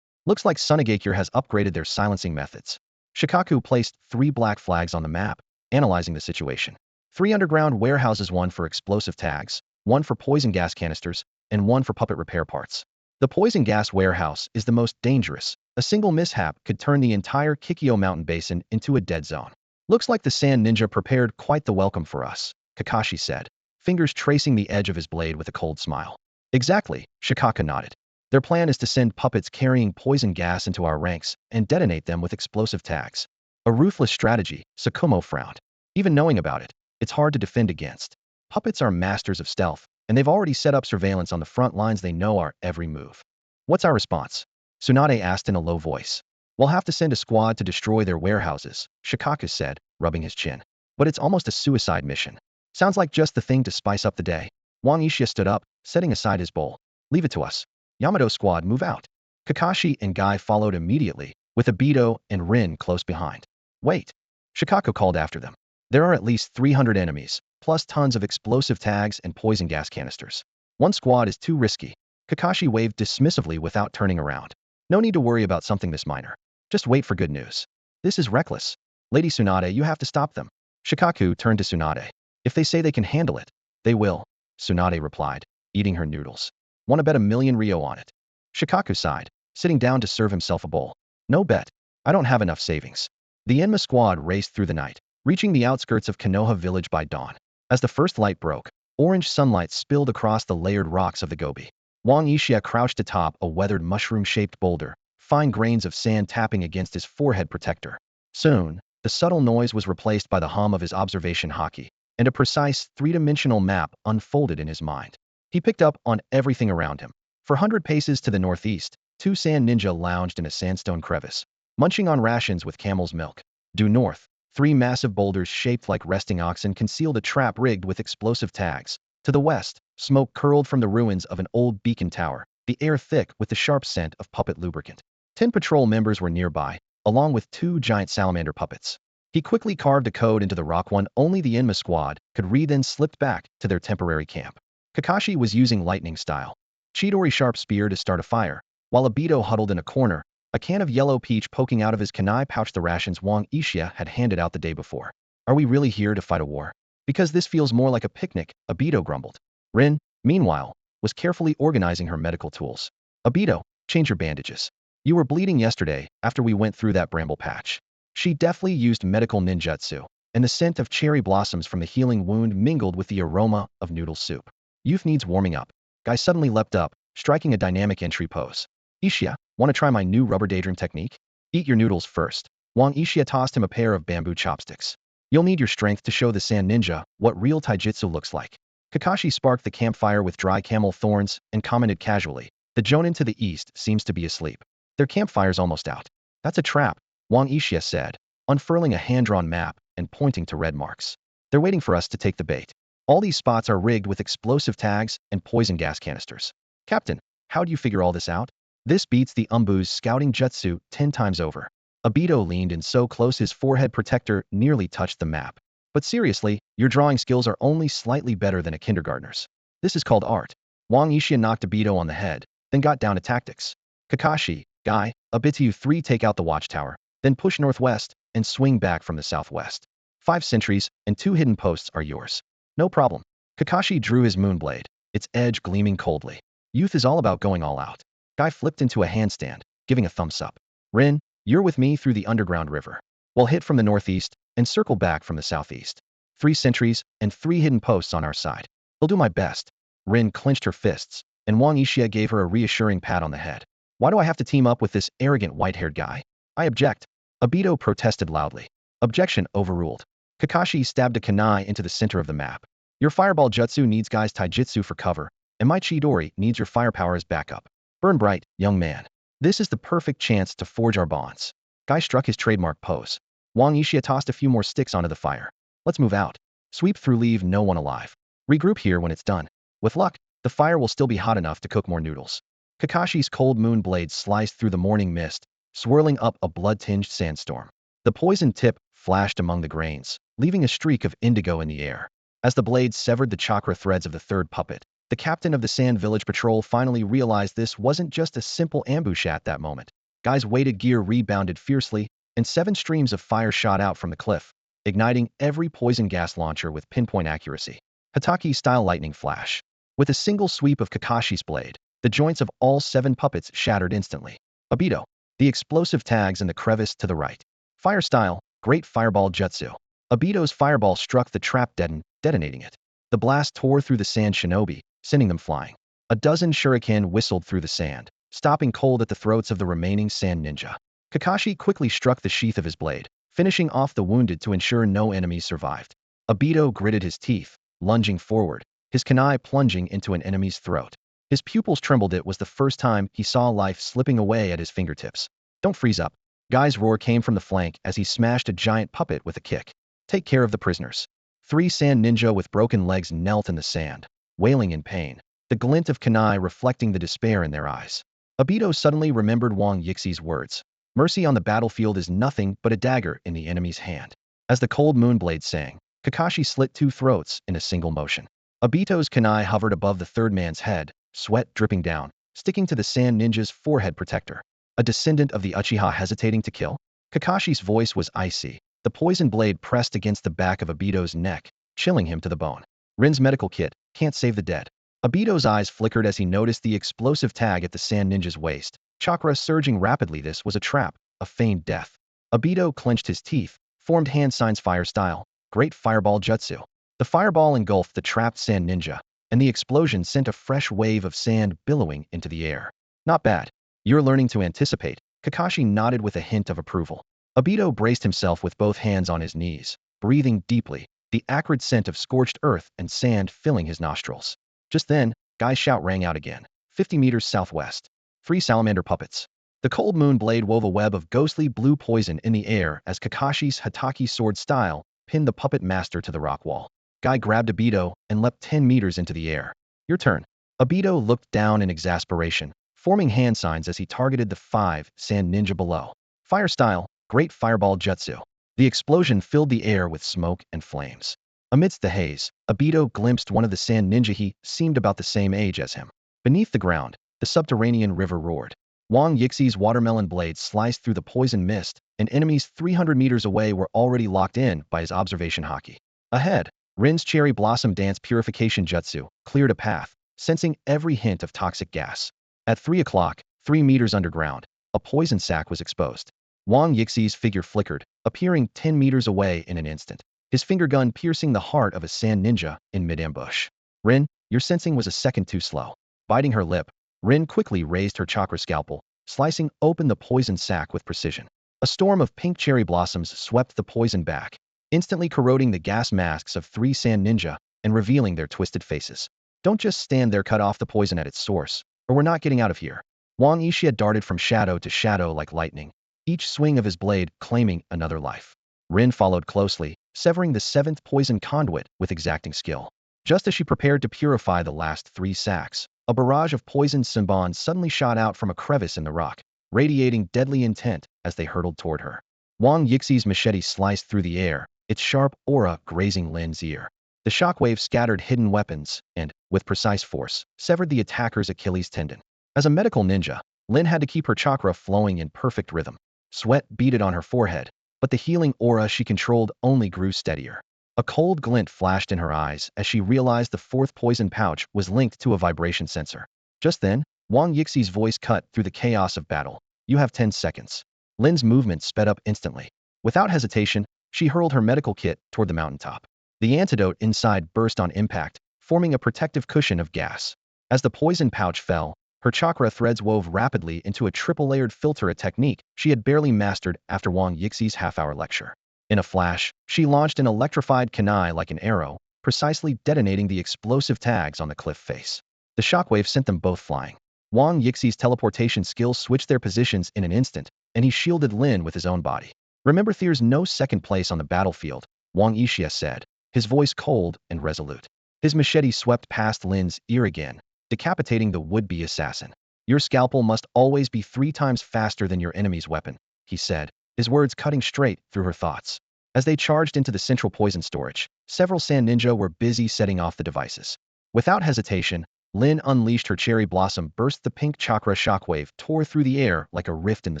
Looks like Tsunagakure has upgraded their silencing methods. Shikaku placed 3 black flags on the map, analyzing the situation. 3 underground warehouses, 1 for explosive tags, 1 for poison gas canisters, and 1 for puppet repair parts. The poison gas warehouse is the most dangerous. A single mishap could turn the entire Kikyo mountain basin into a dead zone. Looks like the sand ninja prepared quite the welcome for us, Kakashi said, fingers tracing the edge of his blade with a cold smile. Exactly, Shikaku nodded. Their plan is to send puppets carrying poison gas into our ranks and detonate them with explosive tags. A ruthless strategy, Tsukumo frowned. Even knowing about it, it's hard to defend against. Puppets are masters of stealth, and they've already set up surveillance on the front lines. They know our every move. What's our response? Tsunade asked in a low voice. We'll have to send a squad to destroy their warehouses, Shikaku said, rubbing his chin. But it's almost a suicide mission. Sounds like just the thing to spice up the day. Wang Ishia stood up, setting aside his bowl. Leave it to us. Yamato squad, move out. Kakashi and Guy followed immediately, with Obito and Rin close behind. Wait! Shikako called after them. There are at least 300 enemies, plus tons of explosive tags and poison gas canisters. One squad is too risky. Kakashi waved dismissively without turning around. No need to worry about something this minor. Just wait for good news. This is reckless. Lady Tsunade, you have to stop them. Shikaku turned to Tsunade. If they say they can handle it, they will, Tsunade replied, eating her noodles. Want to bet 1,000,000 Ryo on it? Shikaku sighed, sitting down to serve himself a bowl. No bet. I don't have enough savings. The Enma squad raced through the night, reaching the outskirts of Konoha village by dawn. As the first light broke, orange sunlight spilled across the layered rocks of the Gobi. Wang Yixia crouched atop a weathered mushroom-shaped boulder, fine grains of sand tapping against his forehead protector. Soon, the subtle noise was replaced by the hum of his observation haki, and a precise three-dimensional map unfolded in his mind. He picked up on everything around him. For 100 paces to the northeast, 2 sand ninja lounged in a sandstone crevice, munching on rations with camel's milk. Due north, 3 massive boulders shaped like resting oxen concealed a trap rigged with explosive tags. To the west, smoke curled from the ruins of an old beacon tower, the air thick with the sharp scent of puppet lubricant. 10 patrol members were nearby, along with 2 giant salamander puppets. He quickly carved a code into the rock one only the Enma squad could read, then slipped back to their temporary camp. Kakashi was using lightning style. Chidori sharp spear to start a fire, while Obito huddled in a corner, a can of yellow peach poking out of his kunai pouch, the rations Wang Yixia had handed out the day before. Are we really here to fight a war? Because this feels more like a picnic, Obito grumbled. Rin, meanwhile, was carefully organizing her medical tools. Obito, change your bandages. You were bleeding yesterday after we went through that bramble patch. She deftly used medical ninjutsu, and the scent of cherry blossoms from the healing wound mingled with the aroma of noodle soup. Youth needs warming up. Guy suddenly leapt up, striking a dynamic entry pose. Ishia, want to try my new rubber daydream technique? Eat your noodles first. Wang Ishia tossed him a pair of bamboo chopsticks. You'll need your strength to show the sand ninja what real taijutsu looks like. Kakashi sparked the campfire with dry camel thorns and commented casually, the jonin to the east seems to be asleep. Their campfire's almost out. That's a trap, Wang Yixia said, unfurling a hand-drawn map and pointing to red marks. They're waiting for us to take the bait. All these spots are rigged with explosive tags and poison gas canisters. Captain, how do you figure all this out? This beats the Umbu's scouting jutsu 10 times over. Obito leaned in so close his forehead protector nearly touched the map. But seriously, your drawing skills are only slightly better than a kindergartner's. This is called art. Wang Yixia knocked Obito on the head, then got down to tactics. Kakashi, Guy, Obito, you 3 take out the watchtower, then push northwest and swing back from the southwest. 5 sentries and 2 hidden posts are yours. No problem. Kakashi drew his moonblade, its edge gleaming coldly. Youth is all about going all out. Guy flipped into a handstand, giving a thumbs up. Rin, you're with me through the underground river. We'll hit from the northeast and circle back from the southeast. 3 sentries and 3 hidden posts on our side. I'll do my best. Rin clenched her fists, and Wang Yixia gave her a reassuring pat on the head. Why do I have to team up with this arrogant white-haired guy? I object. Obito protested loudly. Objection overruled. Kakashi stabbed a kunai into the center of the map. Your fireball jutsu needs Guy's taijutsu for cover, and my chidori needs your firepower as backup. Burn bright, young man. This is the perfect chance to forge our bonds. Guy struck his trademark pose. Wang Yixia tossed a few more sticks onto the fire. Let's move out. Sweep through, leave no one alive. Regroup here when it's done. With luck, the fire will still be hot enough to cook more noodles. Kakashi's cold moon blade sliced through the morning mist, swirling up a blood-tinged sandstorm. The poisoned tip flashed among the grains, leaving a streak of indigo in the air. As the blade severed the chakra threads of the third puppet, the captain of the Sand Village Patrol finally realized this wasn't just a simple ambush at that moment. Guy's weighted gear rebounded fiercely, and 7 streams of fire shot out from the cliff, igniting every poison gas launcher with pinpoint accuracy. Hatake-style lightning flash. With a single sweep of Kakashi's blade, the joints of all 7 puppets shattered instantly. Obito. The explosive tags in the crevice to the right. Fire style, great fireball jutsu. Obito's fireball struck the trap, detonating it. The blast tore through the sand shinobi, sending them flying. A dozen shuriken whistled through the sand, stopping cold at the throats of the remaining sand ninja. Kakashi quickly struck the sheath of his blade, finishing off the wounded to ensure no enemies survived. Obito gritted his teeth, lunging forward, his kunai plunging into an enemy's throat. His pupils trembled. It was the first time he saw life slipping away at his fingertips. Don't freeze up. Guy's roar came from the flank as he smashed a giant puppet with a kick. Take care of the prisoners. 3 sand ninja with broken legs knelt in the sand, wailing in pain, the glint of kunai reflecting the despair in their eyes. Obito suddenly remembered Wang Yixi's words. Mercy on the battlefield is nothing but a dagger in the enemy's hand. As the cold moonblade sang, Kakashi slit two throats in a single motion. Obito's kunai hovered above the third man's head, sweat dripping down, sticking to the sand ninja's forehead protector. A descendant of the Uchiha hesitating to kill? Kakashi's voice was icy. The poison blade pressed against the back of Obito's neck, chilling him to the bone. Rin's medical kit can't save the dead. Obito's eyes flickered as he noticed the explosive tag at the sand ninja's waist. Chakra surging rapidly. This was a trap, a feigned death. Obito clenched his teeth, formed hand signs fire style, great fireball jutsu. The fireball engulfed the trapped sand ninja, and the explosion sent a fresh wave of sand billowing into the air. Not bad. You're learning to anticipate. Kakashi nodded with a hint of approval. Obito braced himself with both hands on his knees, breathing deeply, the acrid scent of scorched earth and sand filling his nostrils. Just then, Guy's shout rang out again. 50 meters southwest. 3 salamander puppets. The cold moon blade wove a web of ghostly blue poison in the air as Kakashi's Hatake sword style pinned the puppet master to the rock wall. Guy grabbed Obito and leapt 10 meters into the air. Your turn. Obito looked down in exasperation, forming hand signs as he targeted the 5 sand ninja below. Fire style, great fireball jutsu. The explosion filled the air with smoke and flames. Amidst the haze, Obito glimpsed one of the sand ninja. He seemed about the same age as him. Beneath the ground, the subterranean river roared. Wang Yixi's watermelon blade sliced through the poison mist, and enemies 300 meters away were already locked in by his observation haki. Ahead, Rin's cherry blossom dance purification jutsu cleared a path, sensing every hint of toxic gas. At 3 o'clock, 3 meters underground, a poison sac was exposed. Wang Yixi's figure flickered, appearing 10 meters away in an instant, his finger gun piercing the heart of a sand ninja in mid-ambush. Rin, your sensing was a second too slow. Biting her lip, Rin quickly raised her chakra scalpel, slicing open the poison sac with precision. A storm of pink cherry blossoms swept the poison back, instantly corroding the gas masks of 3 sand ninja and revealing their twisted faces. Don't just stand there, cut off the poison at its source, or we're not getting out of here. Wang Yixi'a darted from shadow to shadow like lightning, each swing of his blade claiming another life. Rin followed closely, severing the 7th poison conduit with exacting skill. Just as she prepared to purify the last 3 sacs, a barrage of poisoned Senbon suddenly shot out from a crevice in the rock, radiating deadly intent as they hurtled toward her. Wang Yixi's machete sliced through the air, its sharp aura grazing Lin's ear. The shockwave scattered hidden weapons and, with precise force, severed the attacker's Achilles tendon. As a medical ninja, Lin had to keep her chakra flowing in perfect rhythm. Sweat beaded on her forehead, but the healing aura she controlled only grew steadier. A cold glint flashed in her eyes as she realized the 4th poison pouch was linked to a vibration sensor. Just then, Wang Yixi's voice cut through the chaos of battle. You have 10 seconds. Lin's movement sped up instantly. Without hesitation, she hurled her medical kit toward the mountaintop. The antidote inside burst on impact, forming a protective cushion of gas. As the poison pouch fell, her chakra threads wove rapidly into a triple-layered filter, a technique she had barely mastered after Wang Yixi's half-hour lecture. In a flash, she launched an electrified kunai like an arrow, precisely detonating the explosive tags on the cliff face. The shockwave sent them both flying. Wang Yixi's teleportation skills switched their positions in an instant, and he shielded Lin with his own body. Remember, there's no second place on the battlefield, Wang Yixi'a said, his voice cold and resolute. His machete swept past Lin's ear again, decapitating the would-be assassin. Your scalpel must always be 3 times faster than your enemy's weapon, he said, his words cutting straight through her thoughts. As they charged into the central poison storage, several sand ninja were busy setting off the devices. Without hesitation, Lin unleashed her cherry blossom burst. The pink chakra shockwave tore through the air like a rift in the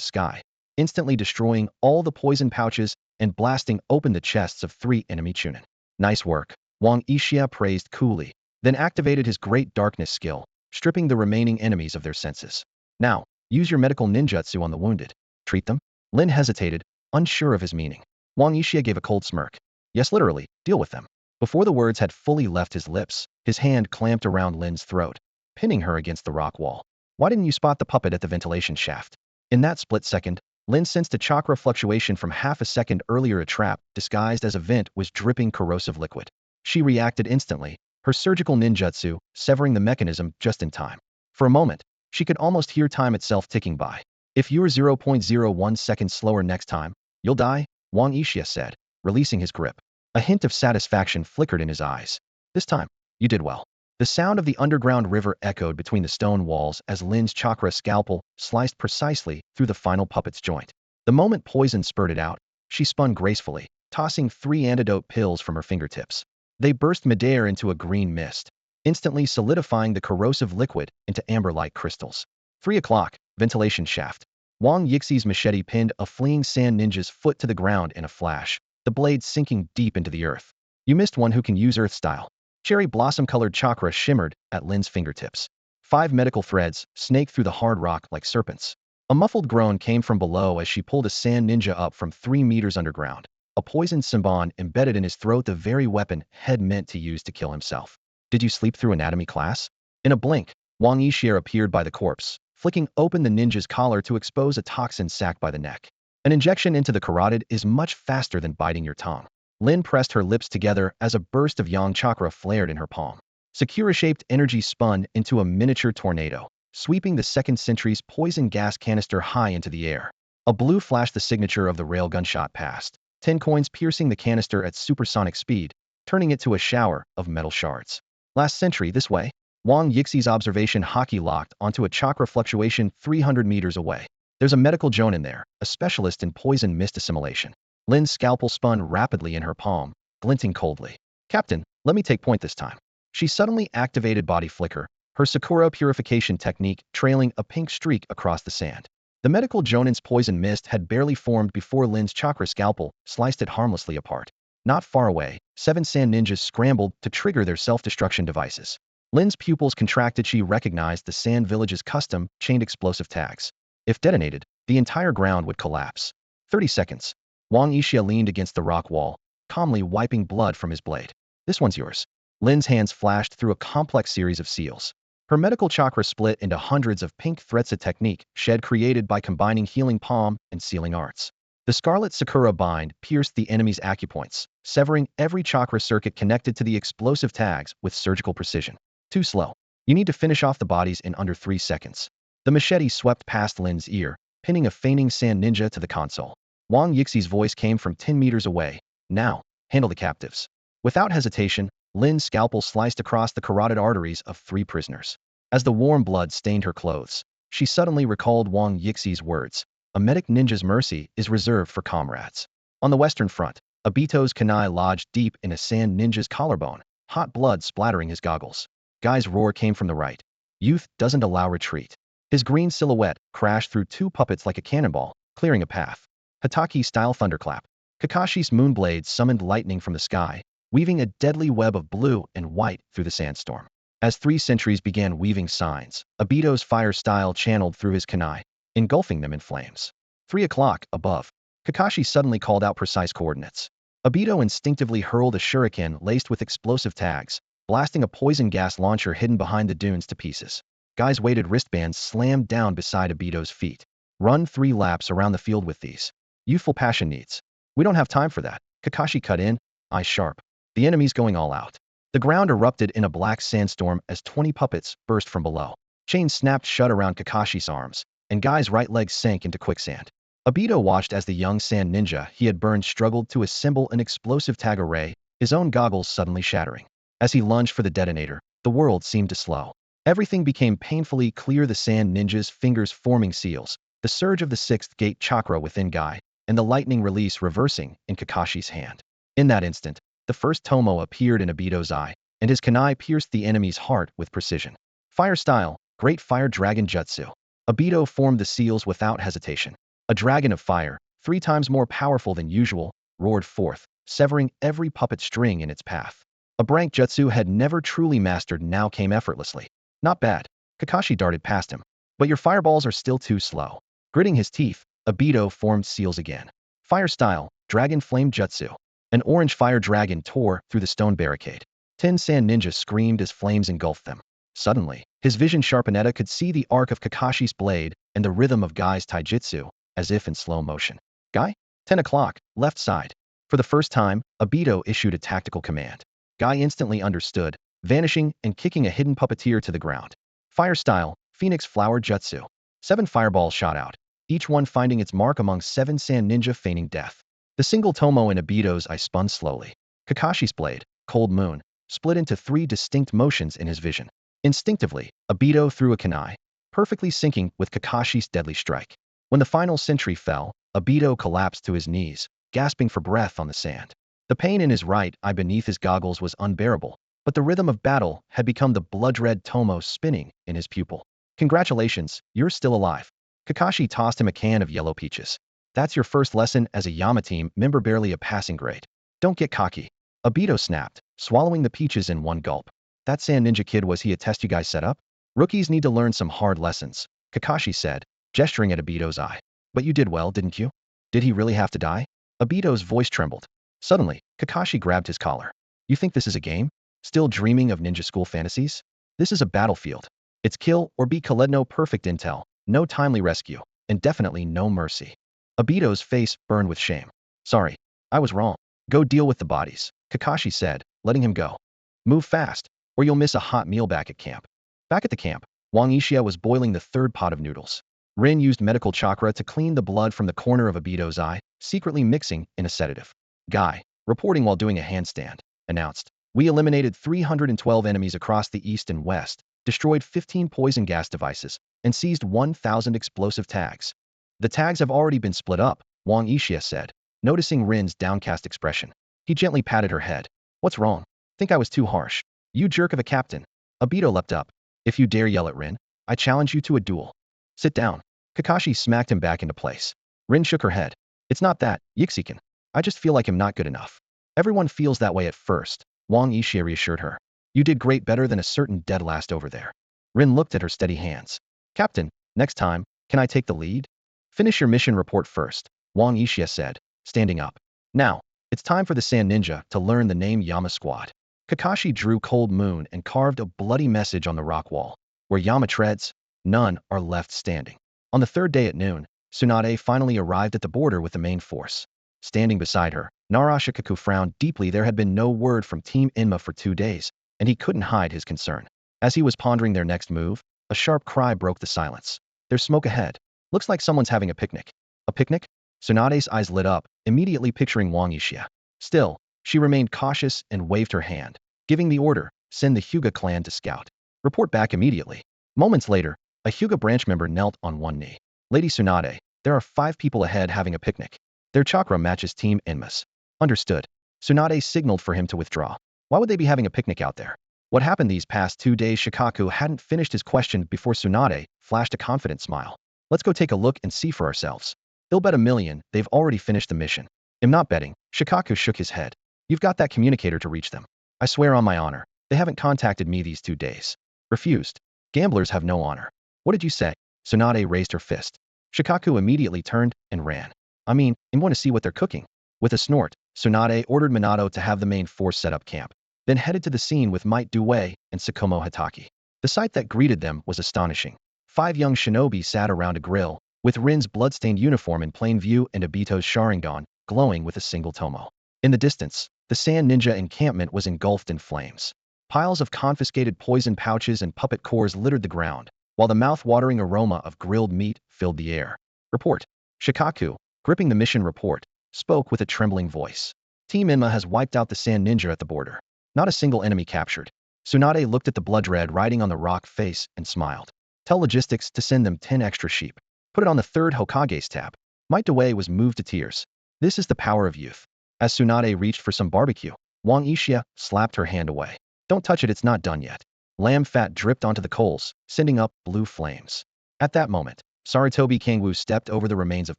sky, instantly destroying all the poison pouches and blasting open the chests of 3 enemy chunin. Nice work, Wang Yixi'a praised coolly, then activated his great darkness skill, stripping the remaining enemies of their senses. Now, use your medical ninjutsu on the wounded. Treat them? Lin hesitated, unsure of his meaning. Wang Yixi'a gave a cold smirk. Yes, literally, deal with them. Before the words had fully left his lips, his hand clamped around Lin's throat, pinning her against the rock wall. Why didn't you spot the puppet at the ventilation shaft? In that split second, Lin sensed a chakra fluctuation from half a second earlier. A trap, disguised as a vent, was dripping corrosive liquid. She reacted instantly, her surgical ninjutsu severing the mechanism just in time. For a moment, she could almost hear time itself ticking by. If you're 0.01 seconds slower next time, you'll die, Wang Yixi'a said, releasing his grip. A hint of satisfaction flickered in his eyes. This time, you did well. The sound of the underground river echoed between the stone walls as Lin's chakra scalpel sliced precisely through the final puppet's joint. The moment poison spurted out, she spun gracefully, tossing 3 antidote pills from her fingertips. They burst midair into a green mist, instantly solidifying the corrosive liquid into amber-like crystals. 3 o'clock, ventilation shaft. Wang Yixi's machete pinned a fleeing sand ninja's foot to the ground in a flash, the blade sinking deep into the earth. You missed one who can use earth style. Cherry blossom-colored chakra shimmered at Lin's fingertips. 5 medical threads snaked through the hard rock like serpents. A muffled groan came from below as she pulled a sand ninja up from 3 meters underground. A poisoned Simban embedded in his throat, the very weapon had meant to use to kill himself. Did you sleep through anatomy class? In a blink, Wang Yixia appeared by the corpse, flicking open the ninja's collar to expose a toxin sac by the neck. An injection into the carotid is much faster than biting your tongue. Lin pressed her lips together as a burst of yang chakra flared in her palm. Sakura-shaped energy spun into a miniature tornado, sweeping the second century's poison gas canister high into the air. A blue flashed, the signature of the railgun shot past, 10 coins piercing the canister at supersonic speed, turning it to a shower of metal shards. Last century, this way. Wang Yixi's observation hockey locked onto a chakra fluctuation 300 meters away. There's a medical Jonin there, a specialist in poison mist assimilation. Lin's scalpel spun rapidly in her palm, glinting coldly. Captain, let me take point this time. She suddenly activated body flicker, her Sakura purification technique trailing a pink streak across the sand. The medical Jonin's poison mist had barely formed before Lin's chakra scalpel sliced it harmlessly apart. Not far away, 7 sand ninjas scrambled to trigger their self-destruction devices. Lin's pupils contracted. She recognized the sand village's custom chained explosive tags. If detonated, the entire ground would collapse. 30 seconds. Wang Yixia leaned against the rock wall, calmly wiping blood from his blade. This one's yours. Lin's hands flashed through a complex series of seals. Her medical chakra split into hundreds of pink threads, a technique shed created by combining healing palm and sealing arts. The scarlet Sakura bind pierced the enemy's acupoints, severing every chakra circuit connected to the explosive tags with surgical precision. Too slow. You need to finish off the bodies in under 3 seconds. The machete swept past Lin's ear, pinning a feigning sand ninja to the console. Wang Yixi's voice came from 10 meters away. Now, handle the captives. Without hesitation, Lin's scalpel sliced across the carotid arteries of 3 prisoners. As the warm blood stained her clothes, she suddenly recalled Wang Yixi's words. A medic ninja's mercy is reserved for comrades. On the western front, Obito's kunai lodged deep in a sand ninja's collarbone, hot blood splattering his goggles. Guy's roar came from the right. Youth doesn't allow retreat. His green silhouette crashed through 2 puppets like a cannonball, clearing a path. Hatake-style thunderclap. Kakashi's moonblade summoned lightning from the sky, weaving a deadly web of blue and white through the sandstorm. As 3 sentries began weaving signs, Obito's fire style channeled through his kunai, engulfing them in flames. 3 o'clock, above. Kakashi suddenly called out precise coordinates. Obito instinctively hurled a shuriken laced with explosive tags, blasting a poison gas launcher hidden behind the dunes to pieces. Guy's weighted wristbands slammed down beside Obito's feet. Run 3 laps around the field with these. Youthful passion needs. We don't have time for that. Kakashi cut in, eyes sharp. The enemy's going all out. The ground erupted in a black sandstorm as 20 puppets burst from below. Chains snapped shut around Kakashi's arms, and Guy's right leg sank into quicksand. Obito watched as the young sand ninja he had burned struggled to assemble an explosive tag array, his own goggles suddenly shattering. As he lunged for the detonator, the world seemed to slow. Everything became painfully clear, the sand ninja's fingers forming seals, the surge of the 6th gate chakra within Guy, and the lightning release reversing in Kakashi's hand. In that instant, the first tomo appeared in Obito's eye, and his kunai pierced the enemy's heart with precision. Fire style, Great Fire Dragon Jutsu. Obito formed the seals without hesitation. A dragon of fire, 3 times more powerful than usual, roared forth, severing every puppet string in its path. A brank jutsu had never truly mastered now came effortlessly. Not bad. Kakashi darted past him. But your fireballs are still too slow. Gritting his teeth, Obito formed seals again. Fire style, Dragon Flame Jutsu. An orange fire dragon tore through the stone barricade. 10 sand ninjas screamed as flames engulfed them. Suddenly, his vision sharpened, could see the arc of Kakashi's blade and the rhythm of Guy's taijutsu, as if in slow motion. Guy? 10 o'clock, left side. For the first time, Obito issued a tactical command. Guy instantly understood, vanishing and kicking a hidden puppeteer to the ground. Fire style, Phoenix Flower Jutsu. 7 fireballs shot out, each one finding its mark among 7 sand ninja feigning death. The single tomo in Obito's eye spun slowly. Kakashi's blade, Cold Moon, split into three distinct motions in his vision. Instinctively, Obito threw a kunai, perfectly syncing with Kakashi's deadly strike. When the final sentry fell, Obito collapsed to his knees, gasping for breath on the sand. The pain in his right eye beneath his goggles was unbearable, but the rhythm of battle had become the blood-red tomo spinning in his pupil. Congratulations, you're still alive. Kakashi tossed him a can of yellow peaches. That's your first lesson as a Yama team member, barely a passing grade. Don't get cocky. Obito snapped, swallowing the peaches in one gulp. That sand ninja kid, was he a test you guys set up? Rookies need to learn some hard lessons, Kakashi said, gesturing at Obito's eye. But you did well, didn't you? Did he really have to die? Obito's voice trembled. Suddenly, Kakashi grabbed his collar. You think this is a game? Still dreaming of ninja school fantasies? This is a battlefield. It's kill or be killed. No perfect intel, no timely rescue, and definitely no mercy. Obito's face burned with shame. Sorry, I was wrong. Go deal with the bodies, Kakashi said, letting him go. Move fast, or you'll miss a hot meal back at camp. Back at the camp, Wang Uchiha was boiling the third pot of noodles. Rin used medical chakra to clean the blood from the corner of Obito's eye, secretly mixing in a sedative. Guy, reporting while doing a handstand, announced. We eliminated 312 enemies across the east and west, destroyed 15 poison gas devices, and seized 1,000 explosive tags. The tags have already been split up, Wang Uchiha said, noticing Rin's downcast expression. He gently patted her head. What's wrong? Think I was too harsh? You jerk of a captain. Obito leapt up. If you dare yell at Rin, I challenge you to a duel. Sit down. Kakashi smacked him back into place. Rin shook her head. It's not that, Yixiken. I just feel like I'm not good enough. Everyone feels that way at first, Wang Uchiha reassured her. You did great, better than a certain dead last over there. Rin looked at her steady hands. Captain, next time, can I take the lead? Finish your mission report first, Wang Uchiha said, standing up. Now, it's time for the Sand Ninja to learn the name Yama Squad. Kakashi drew Cold Moon and carved a bloody message on the rock wall. Where Yama treads, none are left standing. On the third day at noon, Tsunade finally arrived at the border with the main force. Standing beside her, Narashikaku frowned deeply. There had been no word from Team Inma for 2 days, and he couldn't hide his concern. As he was pondering their next move, a sharp cry broke the silence. There's smoke ahead. Looks like someone's having a picnic. A picnic? Tsunade's eyes lit up, immediately picturing Wang Uchiha. Still, she remained cautious and waved her hand, giving the order, send the Hyuga clan to scout. Report back immediately. Moments later, a Hyuga branch member knelt on one knee. Lady Tsunade, there are 5 people ahead having a picnic. Their chakra matches Team Inma's. Understood. Tsunade signaled for him to withdraw. Why would they be having a picnic out there? What happened these past 2 days? Shikaku hadn't finished his question before Tsunade flashed a confident smile. Let's go take a look and see for ourselves. They'll bet $1 million they've already finished the mission. I'm not betting. Shikaku shook his head. You've got that communicator to reach them. I swear on my honor, they haven't contacted me these 2 days. Refused. Gamblers have no honor. What did you say? Tsunade raised her fist. Shikaku immediately turned and ran. I want to see what they're cooking. With a snort, Tsunade ordered Minato to have the main force set up camp, then headed to the scene with Might Due and Tsukumo Hatake. The sight that greeted them was astonishing. 5 young shinobi sat around a grill, with Rin's bloodstained uniform in plain view and Obito's sharingan glowing with a single tomo. In the distance, the Sand Ninja encampment was engulfed in flames. Piles of confiscated poison pouches and puppet cores littered the ground, while the mouth-watering aroma of grilled meat filled the air. Report. Shikaku, gripping the mission report, spoke with a trembling voice. Team Inma has wiped out the Sand Ninja at the border. Not a single enemy captured. Tsunade looked at the blood-red writing on the rock face and smiled. Tell logistics to send them 10 extra sheep. Put it on the 3rd Hokage's tab. Might Due was moved to tears. This is the power of youth. As Tsunade reached for some barbecue, Wang Uchiha slapped her hand away. Don't touch it, it's not done yet. Lamb fat dripped onto the coals, sending up blue flames. At that moment, Sarutobi Kangwu stepped over the remains of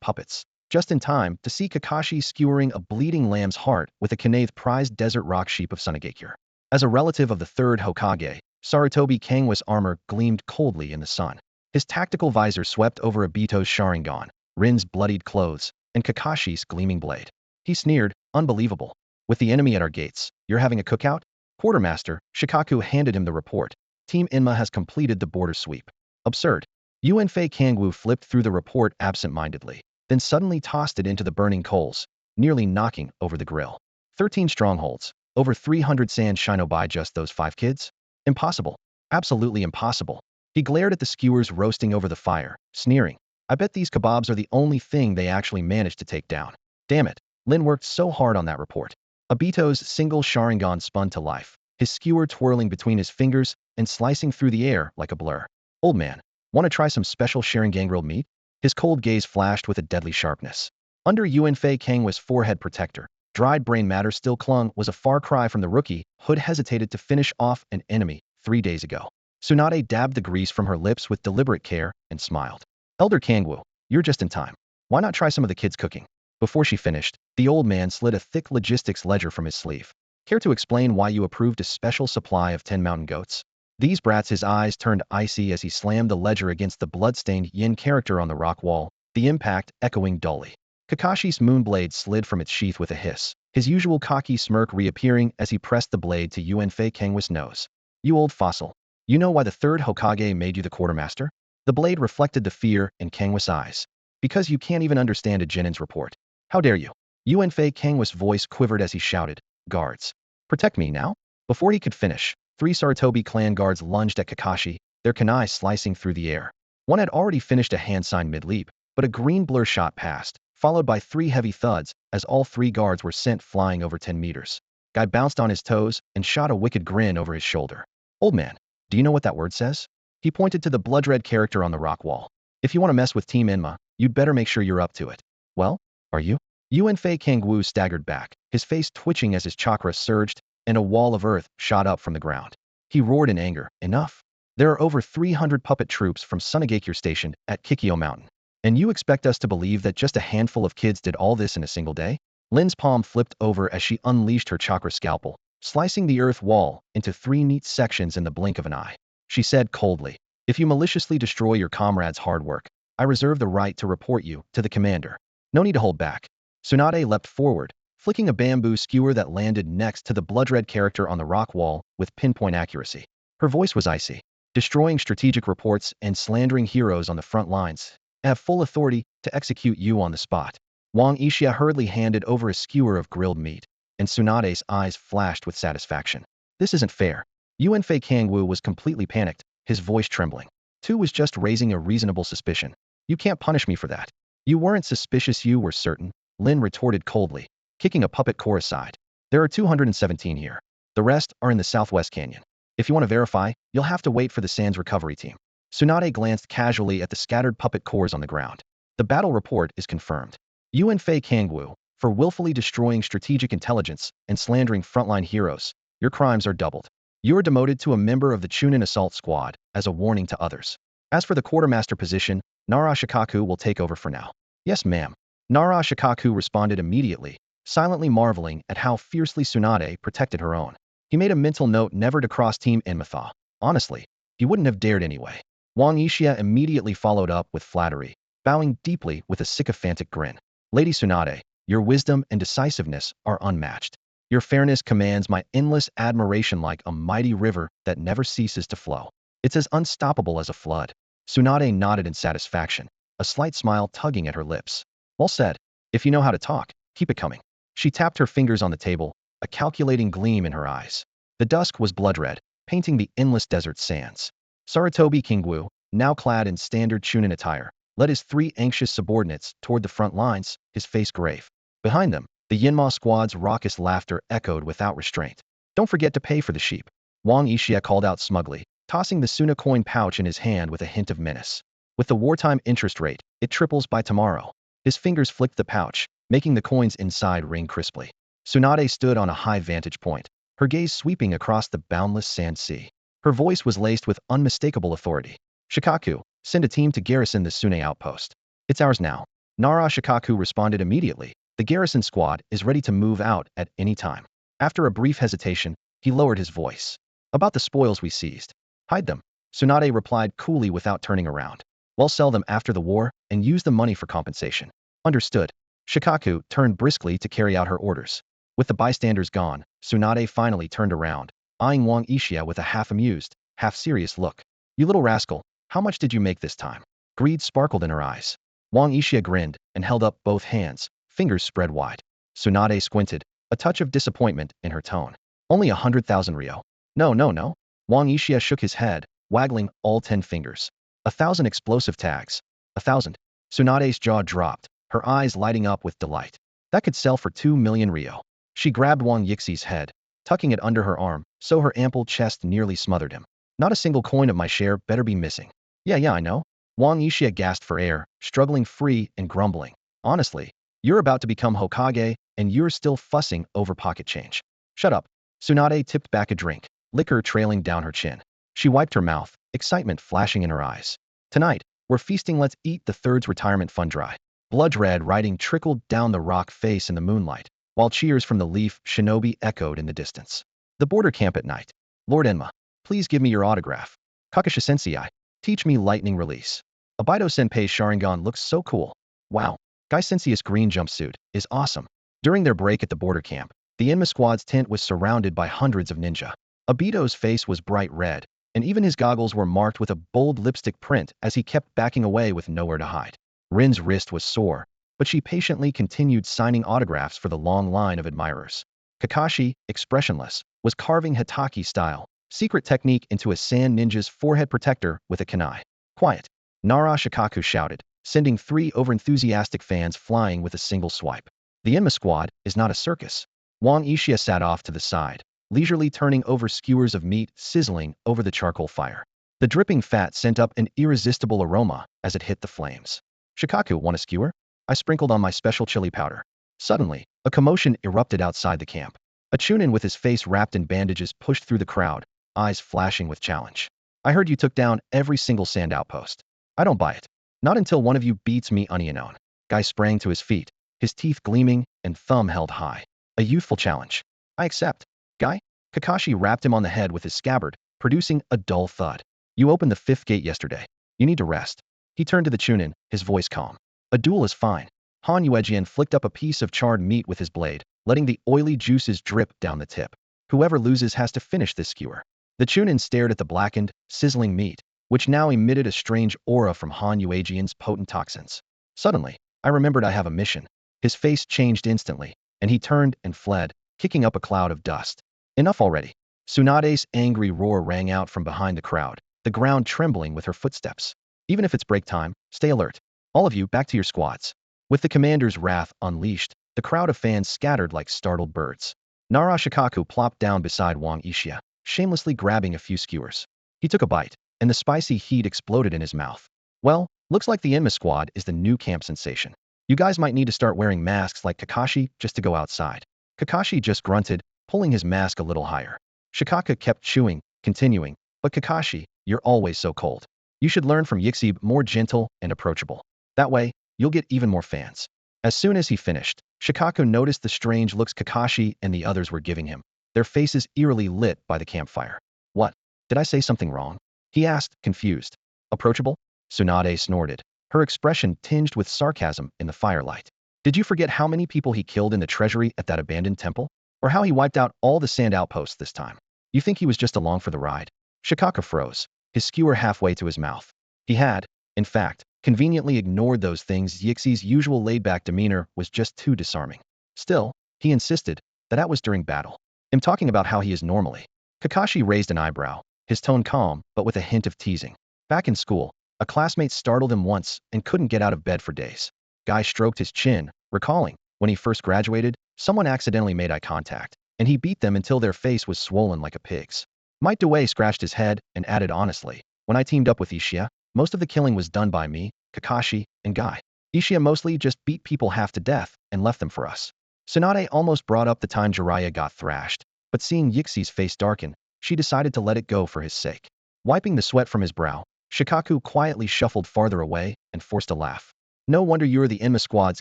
puppets, just in time to see Kakashi skewering a bleeding lamb's heart with a Kanathe prized desert rock sheep of Sunagakure. As a relative of the 3rd Hokage, Sarutobi Kangwa's armor gleamed coldly in the sun. His tactical visor swept over Obito's sharingan, Rin's bloodied clothes, and Kakashi's gleaming blade. He sneered, unbelievable. With the enemy at our gates, you're having a cookout? Quartermaster, Shikaku handed him the report. Team Inma has completed the border sweep. Absurd. Yuanfei Kangwu flipped through the report absent-mindedly, then suddenly tossed it into the burning coals, nearly knocking over the grill. 13 strongholds, over 300 sand shinobi, just those 5 kids? Impossible. Absolutely impossible. He glared at the skewers roasting over the fire, sneering. I bet these kebabs are the only thing they actually managed to take down. Damn it. Lin worked so hard on that report. Obito's single sharingan spun to life, his skewer twirling between his fingers and slicing through the air like a blur. Old man, want to try some special sharingan grilled meat? His cold gaze flashed with a deadly sharpness. Under Yuanfei Kangwa's forehead protector, dried brain matter still clung was a far cry from the rookie who'd hesitated to finish off an enemy 3 days ago. Tsunade dabbed the grease from her lips with deliberate care and smiled. Elder Kangwu, you're just in time. Why not try some of the kids' cooking? Before she finished, the old man slid a thick logistics ledger from his sleeve. Care to explain why you approved a special supply of 10 mountain goats? These brats. His eyes turned icy as he slammed the ledger against the blood-stained yin character on the rock wall, the impact echoing dully. Kakashi's moonblade slid from its sheath with a hiss, his usual cocky smirk reappearing as he pressed the blade to Yuanfei Kangwa's nose. You old fossil. You know why the third Hokage made you the quartermaster? The blade reflected the fear in Kangwa's eyes. Because you can't even understand a genin's report. How dare you? Yuanfei Kangwa's voice quivered as he shouted, guards. Protect me now? Before he could finish, 3 Sarutobi clan guards lunged at Kakashi, their kunai slicing through the air. One had already finished a hand sign mid-leap, but a green blur shot past, followed by 3 heavy thuds as all 3 guards were sent flying over 10 meters. Guy bounced on his toes and shot a wicked grin over his shoulder. Old man, do you know what that word says? He pointed to the blood-red character on the rock wall. If you want to mess with Team Enma, you'd better make sure you're up to it. Well, are you? Yuanfei Kangwu staggered back, his face twitching as his chakra surged, and a wall of earth shot up from the ground. He roared in anger, enough. There are over 300 puppet troops from Sunagakure stationed at Kikyo Mountain. And you expect us to believe that just a handful of kids did all this in a single day? Lin's palm flipped over as she unleashed her chakra scalpel, slicing the earth wall into 3 neat sections in the blink of an eye. She said coldly, if you maliciously destroy your comrades' hard work, I reserve the right to report you to the commander. No need to hold back. Tsunade leapt forward, flicking a bamboo skewer that landed next to the blood-red character on the rock wall with pinpoint accuracy. Her voice was icy. Destroying strategic reports and slandering heroes on the front lines. I have full authority to execute you on the spot. Wang Yixia hurriedly handed over a skewer of grilled meat, and Tsunade's eyes flashed with satisfaction. This isn't fair. Yuanfei Kangwu was completely panicked, his voice trembling. Tu was just raising a reasonable suspicion. You can't punish me for that. You weren't suspicious, you were certain, Lin retorted coldly, kicking a puppet core aside. There are 217 here. The rest are in the southwest canyon. If you want to verify, you'll have to wait for the Sands recovery team. Tsunade glanced casually at the scattered puppet cores on the ground. The battle report is confirmed. Yuanfei Kangwu, for willfully destroying strategic intelligence and slandering frontline heroes, your crimes are doubled. You are demoted to a member of the Chunin assault squad as a warning to others. As for the quartermaster position, Nara Shikaku will take over for now. Yes, ma'am. Nara Shikaku responded immediately, silently marveling at how fiercely Tsunade protected her own. He made a mental note never to cross Team Enma. Honestly, he wouldn't have dared anyway. Wang Yixia immediately followed up with flattery, bowing deeply with a sycophantic grin. Lady Tsunade, your wisdom and decisiveness are unmatched. Your fairness commands my endless admiration like a mighty river that never ceases to flow. It's as unstoppable as a flood. Tsunade nodded in satisfaction, a slight smile tugging at her lips. Well said. If you know how to talk, keep it coming. She tapped her fingers on the table, a calculating gleam in her eyes. The dusk was blood-red, painting the endless desert sands. Sarutobi Kangwu, now clad in standard Chunin attire, led his 3 anxious subordinates toward the front lines, his face grave. Behind them, the Yinma squad's raucous laughter echoed without restraint. Don't forget to pay for the sheep. Wang Yixia called out smugly, tossing the Suna coin pouch in his hand with a hint of menace. With the wartime interest rate, it triples by tomorrow. His fingers flicked the pouch, making the coins inside ring crisply. Tsunade stood on a high vantage point, her gaze sweeping across the boundless sand sea. Her voice was laced with unmistakable authority. Shikaku, send a team to garrison the Sune outpost. It's ours now. Nara Shikaku responded immediately. The garrison squad is ready to move out at any time. After a brief hesitation, he lowered his voice. About the spoils we seized. Hide them. Tsunade replied coolly without turning around. We'll sell them after the war and use the money for compensation. Understood. Shikaku turned briskly to carry out her orders. With the bystanders gone, Tsunade finally turned around, eyeing Wang Yixia with a half-amused, half-serious look. You little rascal, how much did you make this time? Greed sparkled in her eyes. Wang Yixia grinned and held up both hands, fingers spread wide. Tsunade squinted, a touch of disappointment in her tone. Only 100,000 ryo. No, no, no. Wang Yixia shook his head, waggling all 10 fingers. 1,000 explosive tags. 1,000. Tsunade's jaw dropped, her eyes lighting up with delight. That could sell for 2 million ryo. She grabbed Wang Yixi's head, tucking it under her arm, so her ample chest nearly smothered him. Not a single coin of my share better be missing. Yeah, I know. Wang Yixia gasped for air, struggling free and grumbling. Honestly, you're about to become Hokage, and you're still fussing over pocket change. Shut up. Tsunade tipped back a drink, liquor trailing down her chin. She wiped her mouth, excitement flashing in her eyes. Tonight, we're feasting. Let's eat the third's retirement fund dry. Blood red writing trickled down the rock face in the moonlight, while cheers from the leaf shinobi echoed in the distance. The border camp at night. Lord Enma, please give me your autograph. Kakashi Sensei, teach me lightning release. Abido Senpei's sharingan looks so cool. Wow, Guy Sensei's green jumpsuit is awesome. During their break at the border camp, the Enma squad's tent was surrounded by hundreds of ninja. Abido's face was bright red, and even his goggles were marked with a bold lipstick print as he kept backing away with nowhere to hide. Rin's wrist was sore, but she patiently continued signing autographs for the long line of admirers. Kakashi, expressionless, was carving Hatake-style secret technique into a sand ninja's forehead protector with a kunai. Quiet. Nara Shikaku shouted, sending 3 overenthusiastic fans flying with a single swipe. The Enma squad is not a circus. Wang Yixia sat off to the side, leisurely turning over skewers of meat sizzling over the charcoal fire. The dripping fat sent up an irresistible aroma as it hit the flames. Shikaku, want a skewer? I sprinkled on my special chili powder. Suddenly, a commotion erupted outside the camp. A chunin with his face wrapped in bandages pushed through the crowd, eyes flashing with challenge. I heard you took down every single sand outpost. I don't buy it. Not until one of you beats me unknown. Guy sprang to his feet, his teeth gleaming and thumb held high. A youthful challenge. I accept. Guy? Kakashi rapped him on the head with his scabbard, producing a dull thud. You opened the 5th gate yesterday. You need to rest. He turned to the chunin, his voice calm. A duel is fine. Han Yuejian flicked up a piece of charred meat with his blade, letting the oily juices drip down the tip. Whoever loses has to finish this skewer. The chunin stared at the blackened, sizzling meat, which now emitted a strange aura from Han Yuejian's potent toxins. Suddenly, I remembered I have a mission. His face changed instantly, and he turned and fled, kicking up a cloud of dust. Enough already. Tsunade's angry roar rang out from behind the crowd, the ground trembling with her footsteps. Even if it's break time, stay alert. All of you back to your squads. With the commander's wrath unleashed, the crowd of fans scattered like startled birds. Nara Shikaku plopped down beside Wang Yixia, shamelessly grabbing a few skewers. He took a bite, and the spicy heat exploded in his mouth. Well, looks like the Enma squad is the new camp sensation. You guys might need to start wearing masks like Kakashi just to go outside. Kakashi just grunted, pulling his mask a little higher. Shikaka kept chewing, continuing, but Kakashi, you're always so cold. You should learn from Yixi, more gentle and approachable. That way, you'll get even more fans. As soon as he finished, Shikaku noticed the strange looks Kakashi and the others were giving him, their faces eerily lit by the campfire. What? Did I say something wrong? He asked, confused. Approachable? Tsunade snorted, her expression tinged with sarcasm in the firelight. Did you forget how many people he killed in the treasury at that abandoned temple? Or how he wiped out all the sand outposts this time? You think he was just along for the ride? Shikaka froze, his skewer halfway to his mouth. He had, in fact, conveniently ignored those things. Yixi's usual laid-back demeanor was just too disarming. Still, he insisted that was during battle. I'm talking about how he is normally. Kakashi raised an eyebrow, his tone calm but with a hint of teasing. Back in school, a classmate startled him once and couldn't get out of bed for days. Guy stroked his chin, recalling, when he first graduated, someone accidentally made eye contact, and he beat them until their face was swollen like a pig's. Might Dewey scratched his head and added honestly, when I teamed up with Uchiha, most of the killing was done by me, Kakashi, and Guy. Uchiha mostly just beat people half to death and left them for us. Tsunade almost brought up the time Jiraiya got thrashed, but seeing Yixi's face darken, she decided to let it go for his sake. Wiping the sweat from his brow, Shikaku quietly shuffled farther away and forced a laugh. No wonder you're the Enma squad's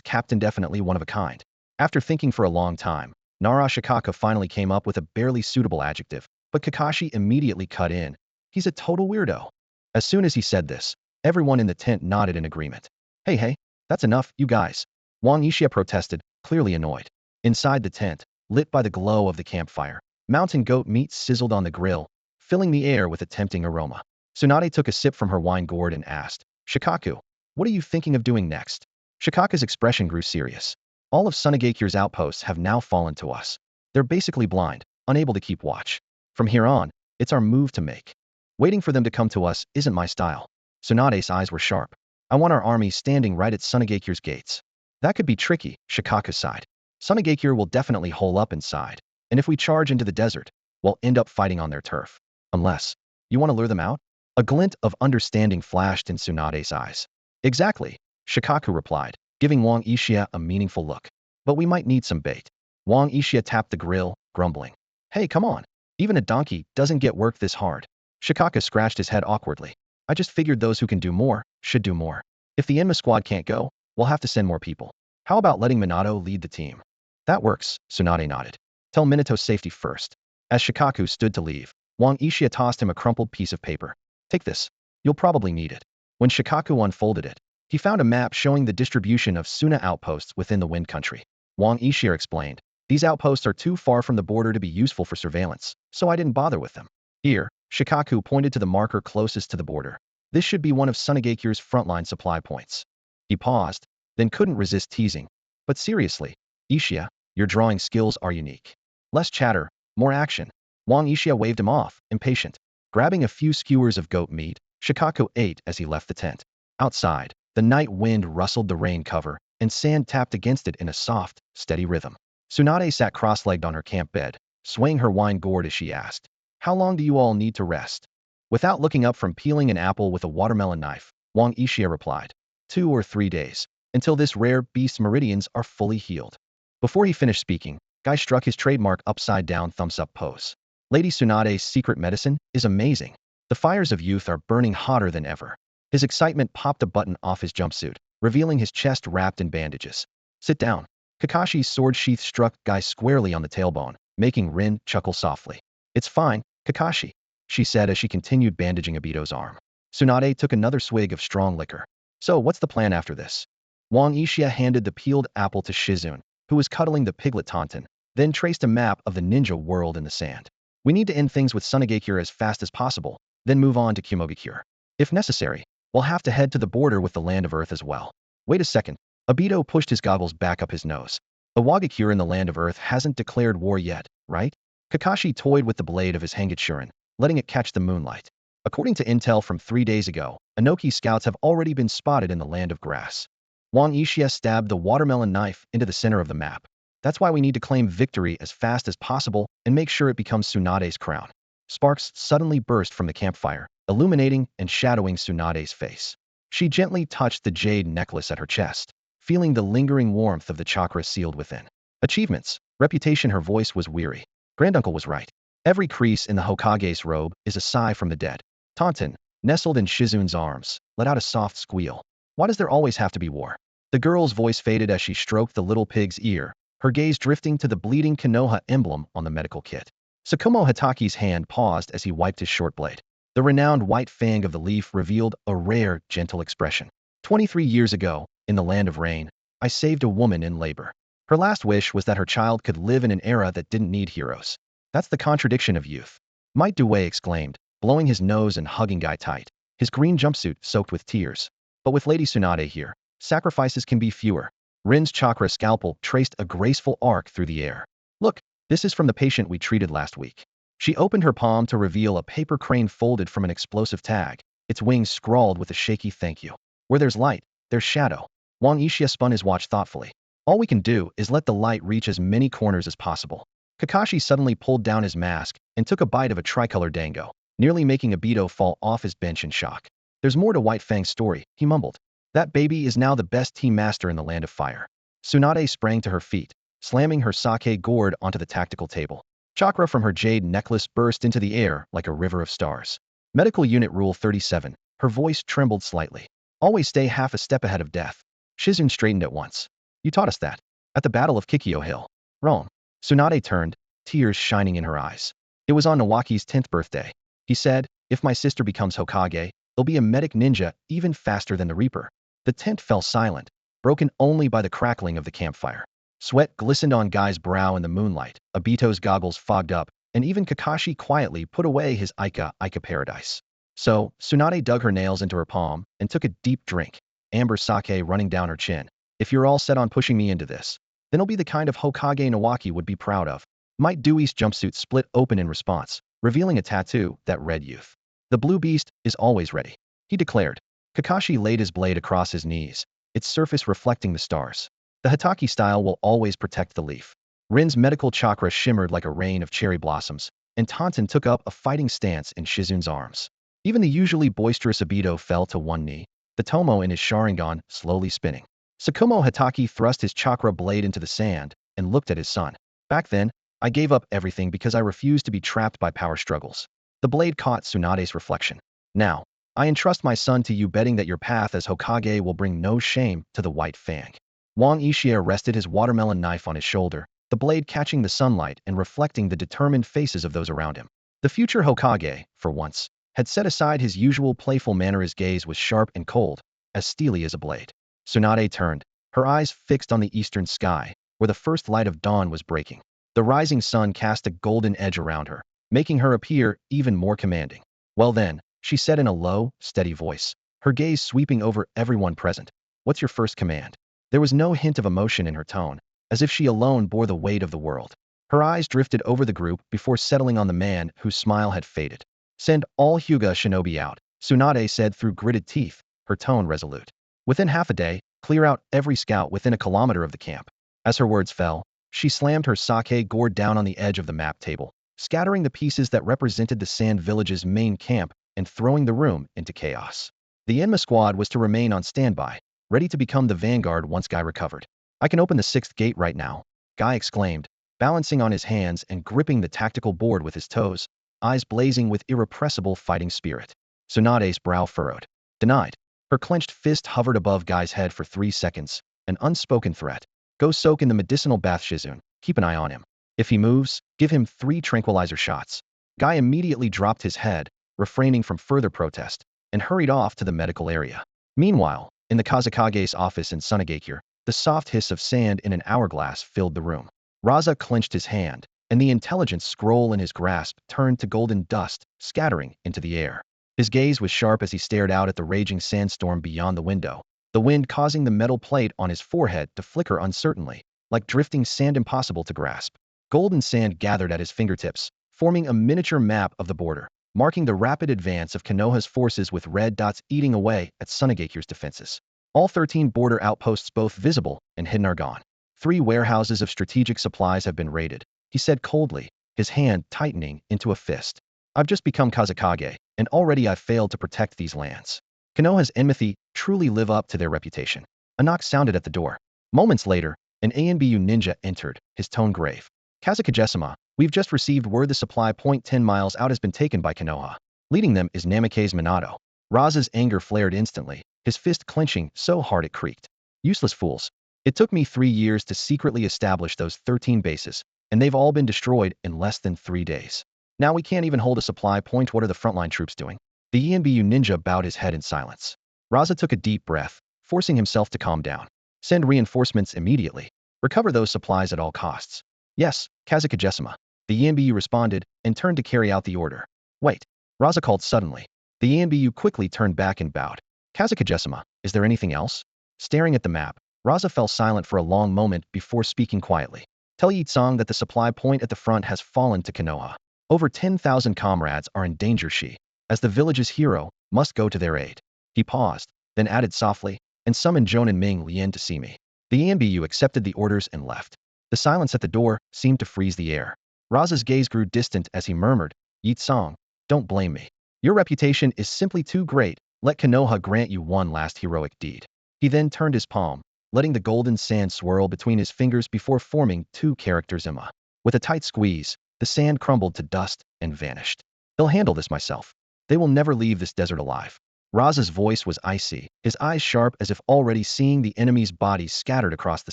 captain, definitely one of a kind. After thinking for a long time, Nara Shikaka finally came up with a barely suitable adjective, but Kakashi immediately cut in. He's a total weirdo. As soon as he said this, everyone in the tent nodded in agreement. Hey, that's enough, you guys. Wang Yixia protested, clearly annoyed. Inside the tent, lit by the glow of the campfire, mountain goat meat sizzled on the grill, filling the air with a tempting aroma. Tsunade took a sip from her wine gourd and asked, Shikaku, what are you thinking of doing next? Shikaka's expression grew serious. All of Sunagekyu's outposts have now fallen to us. They're basically blind, unable to keep watch. From here on, it's our move to make. Waiting for them to come to us isn't my style. Tsunade's eyes were sharp. I want our army standing right at Sunagekyu's gates. That could be tricky, Shikaka sighed. Sunagekure will definitely hole up inside. And if we charge into the desert, we'll end up fighting on their turf. Unless you want to lure them out? A glint of understanding flashed in Tsunade's eyes. Exactly, Shikaku replied, giving Wang Yixia a meaningful look. But we might need some bait. Wang Yixia tapped the grill, grumbling. Hey, come on. Even a donkey doesn't get work this hard. Shikaka scratched his head awkwardly. I just figured those who can do more should do more. If the Enma squad can't go, we'll have to send more people. How about letting Minato lead the team? That works, Tsunade nodded. Tell Minato's safety first. As Shikaku stood to leave, Wang Yixia tossed him a crumpled piece of paper. Take this. You'll probably need it. When Shikaku unfolded it, he found a map showing the distribution of Suna outposts within the Wind Country. Wang Yixia explained, these outposts are too far from the border to be useful for surveillance, so I didn't bother with them. Here, Shikaku pointed to the marker closest to the border. This should be one of Sunagekyu's frontline supply points. He paused, then couldn't resist teasing. But seriously, Ishia, your drawing skills are unique. Less chatter, more action. Wang Yixia waved him off, impatient. Grabbing a few skewers of goat meat, Shikaku ate as he left the tent. Outside, the night wind rustled the rain cover, and sand tapped against it in a soft, steady rhythm. Tsunade sat cross-legged on her camp bed, swaying her wine gourd as she asked, how long do you all need to rest? Without looking up from peeling an apple with a watermelon knife, Wang Yixia replied, 2 or 3 days, until this rare beast's meridians are fully healed. Before he finished speaking, Guy struck his trademark upside-down thumbs-up pose. Lady Tsunade's secret medicine is amazing. The fires of youth are burning hotter than ever. His excitement popped a button off his jumpsuit, revealing his chest wrapped in bandages. Sit down. Kakashi's sword sheath struck Guy squarely on the tailbone, making Rin chuckle softly. It's fine, Kakashi, she said as she continued bandaging Obito's arm. Tsunade took another swig of strong liquor. So what's the plan after this? Wang Yixia handed the peeled apple to Shizune, who was cuddling the piglet Taunton, then traced a map of the ninja world in the sand. We need to end things with Sunagakure as fast as possible, then move on to Kumogakure. If necessary, we'll have to head to the border with the Land of Earth as well. Wait a second. Obito pushed his goggles back up his nose. The Wagakure in the Land of Earth hasn't declared war yet, right? Kakashi toyed with the blade of his Hangitshurin, letting it catch the moonlight. According to intel from 3 days ago, Inoki scouts have already been spotted in the Land of Grass. Wang Yixia stabbed the watermelon knife into the center of the map. That's why we need to claim victory as fast as possible and make sure it becomes Tsunade's crown. Sparks suddenly burst from the campfire, illuminating and shadowing Tsunade's face. She gently touched the jade necklace at her chest, feeling the lingering warmth of the chakra sealed within. Achievements, reputation. Her voice was weary. Granduncle was right. Every crease in the Hokage's robe is a sigh from the dead. Taunton, nestled in Shizune's arms, let out a soft squeal. Why does there always have to be war? The girl's voice faded as she stroked the little pig's ear, her gaze drifting to the bleeding Konoha emblem on the medical kit. Tsukumo Hatake's hand paused as he wiped his short blade. The renowned white fang of the leaf revealed a rare, gentle expression. 23 years ago, in the Land of Rain, I saved a woman in labor. Her last wish was that her child could live in an era that didn't need heroes. That's the contradiction of youth. Might Due exclaimed, blowing his nose and hugging Guy tight, his green jumpsuit soaked with tears. But with Lady Tsunade here, sacrifices can be fewer. Rin's chakra scalpel traced a graceful arc through the air. Look, this is from the patient we treated last week. She opened her palm to reveal a paper crane folded from an explosive tag, its wings scrawled with a shaky thank you. Where there's light, there's shadow. Wang Yixia spun his watch thoughtfully. All we can do is let the light reach as many corners as possible. Kakashi suddenly pulled down his mask and took a bite of a tricolor dango, nearly making Obito fall off his bench in shock. There's more to White Fang's story, he mumbled. That baby is now the best team master in the Land of Fire. Tsunade sprang to her feet, slamming her sake gourd onto the tactical table. Chakra from her jade necklace burst into the air like a river of stars. Medical Unit Rule 37. Her voice trembled slightly. Always stay half a step ahead of death. Shizune straightened at once. You taught us that. At the Battle of Kikyo Hill. Wrong. Tsunade turned, tears shining in her eyes. It was on Nawaki's 10th birthday. He said, if my sister becomes Hokage, it'll be a medic ninja even faster than the Reaper. The tent fell silent, broken only by the crackling of the campfire. Sweat glistened on Guy's brow in the moonlight, Obito's goggles fogged up, and even Kakashi quietly put away his Ika paradise. So, Tsunade dug her nails into her palm and took a deep drink, amber sake running down her chin. If you're all set on pushing me into this, then it'll be the kind of Hokage Nawaki would be proud of. Might Dewey's jumpsuit split open in response, revealing a tattoo that read youth. The blue beast is always ready, he declared. Kakashi laid his blade across his knees, its surface reflecting the stars. The Hatake style will always protect the leaf. Rin's medical chakra shimmered like a rain of cherry blossoms, and Taunton took up a fighting stance in Shizun's arms. Even the usually boisterous Obito fell to one knee, the tomo in his sharingan slowly spinning. Tsukumo Hatake thrust his chakra blade into the sand and looked at his son. Back then, I gave up everything because I refused to be trapped by power struggles. The blade caught Tsunade's reflection. Now, I entrust my son to you, betting that your path as Hokage will bring no shame to the White Fang. Wang Yixia rested his watermelon knife on his shoulder, the blade catching the sunlight and reflecting the determined faces of those around him. The future Hokage, for once, had set aside his usual playful manner. His gaze was sharp and cold, as steely as a blade. Tsunade turned, her eyes fixed on the eastern sky, where the first light of dawn was breaking. The rising sun cast a golden edge around her, making her appear even more commanding. Well then, she said in a low, steady voice, her gaze sweeping over everyone present. What's your first command? There was no hint of emotion in her tone, as if she alone bore the weight of the world. Her eyes drifted over the group before settling on the man whose smile had faded. Send all Hyuga shinobi out, Tsunade said through gritted teeth, her tone resolute. Within half a day, clear out every scout within a kilometer of the camp. As her words fell, she slammed her sake gourd down on the edge of the map table, scattering the pieces that represented the Sand Village's main camp and throwing the room into chaos. The Enma squad was to remain on standby, ready to become the vanguard once Guy recovered. I can open the sixth gate right now, Guy exclaimed, balancing on his hands and gripping the tactical board with his toes, eyes blazing with irrepressible fighting spirit. Tsunade's brow furrowed. Denied. Her clenched fist hovered above Guy's head for 3 seconds, an unspoken threat. Go soak in the medicinal bath, Shizun. Keep an eye on him. If he moves, give him 3 tranquilizer shots. Guy immediately dropped his head, refraining from further protest, and hurried off to the medical area. Meanwhile, in the Kazakage's office in Sunagakure, the soft hiss of sand in an hourglass filled the room. Raza clenched his hand, and the intelligence scroll in his grasp turned to golden dust, scattering into the air. His gaze was sharp as he stared out at the raging sandstorm beyond the window, the wind causing the metal plate on his forehead to flicker uncertainly, like drifting sand impossible to grasp. Golden sand gathered at his fingertips, forming a miniature map of the border, marking the rapid advance of Konoha's forces with red dots eating away at Sunagakure's defenses. All 13 border outposts, both visible and hidden, are gone. 3 warehouses of strategic supplies have been raided, he said coldly, his hand tightening into a fist. I've just become Kazakage, and already I've failed to protect these lands. Konoha's enmity truly live up to their reputation. A knock sounded at the door. Moments later, an ANBU ninja entered, his tone grave. Kazakage-sama, we've just received word the supply point 10 miles out has been taken by Konoha. Leading them is Namikaze Minato. Raza's anger flared instantly, his fist clenching so hard it creaked. Useless fools. It took me 3 years to secretly establish those 13 bases, and they've all been destroyed in less than 3 days. Now we can't even hold a supply point. What are the frontline troops doing? The ENBU ninja bowed his head in silence. Raza took a deep breath, forcing himself to calm down. Send reinforcements immediately. Recover those supplies at all costs. Yes, Kazakage-sama. The ENBU responded and turned to carry out the order. Wait. Raza called suddenly. The ENBU quickly turned back and bowed. Kazakage-sama, is there anything else? Staring at the map, Raza fell silent for a long moment before speaking quietly. Tell Yitsong that the supply point at the front has fallen to Konoha. Over 10,000 comrades are in danger. She, as the village's hero, must go to their aid. He paused, then added softly, and summoned Jonin Ming Lien to see me. The ENBU accepted the orders and left. The silence at the door seemed to freeze the air. Raza's gaze grew distant as he murmured, Yitsong, don't blame me. Your reputation is simply too great. Let Konoha grant you one last heroic deed. He then turned his palm, letting the golden sand swirl between his fingers before forming 2 characters Imma. With a tight squeeze, the sand crumbled to dust and vanished. They'll handle this myself. They will never leave this desert alive. Raza's voice was icy, his eyes sharp as if already seeing the enemy's bodies scattered across the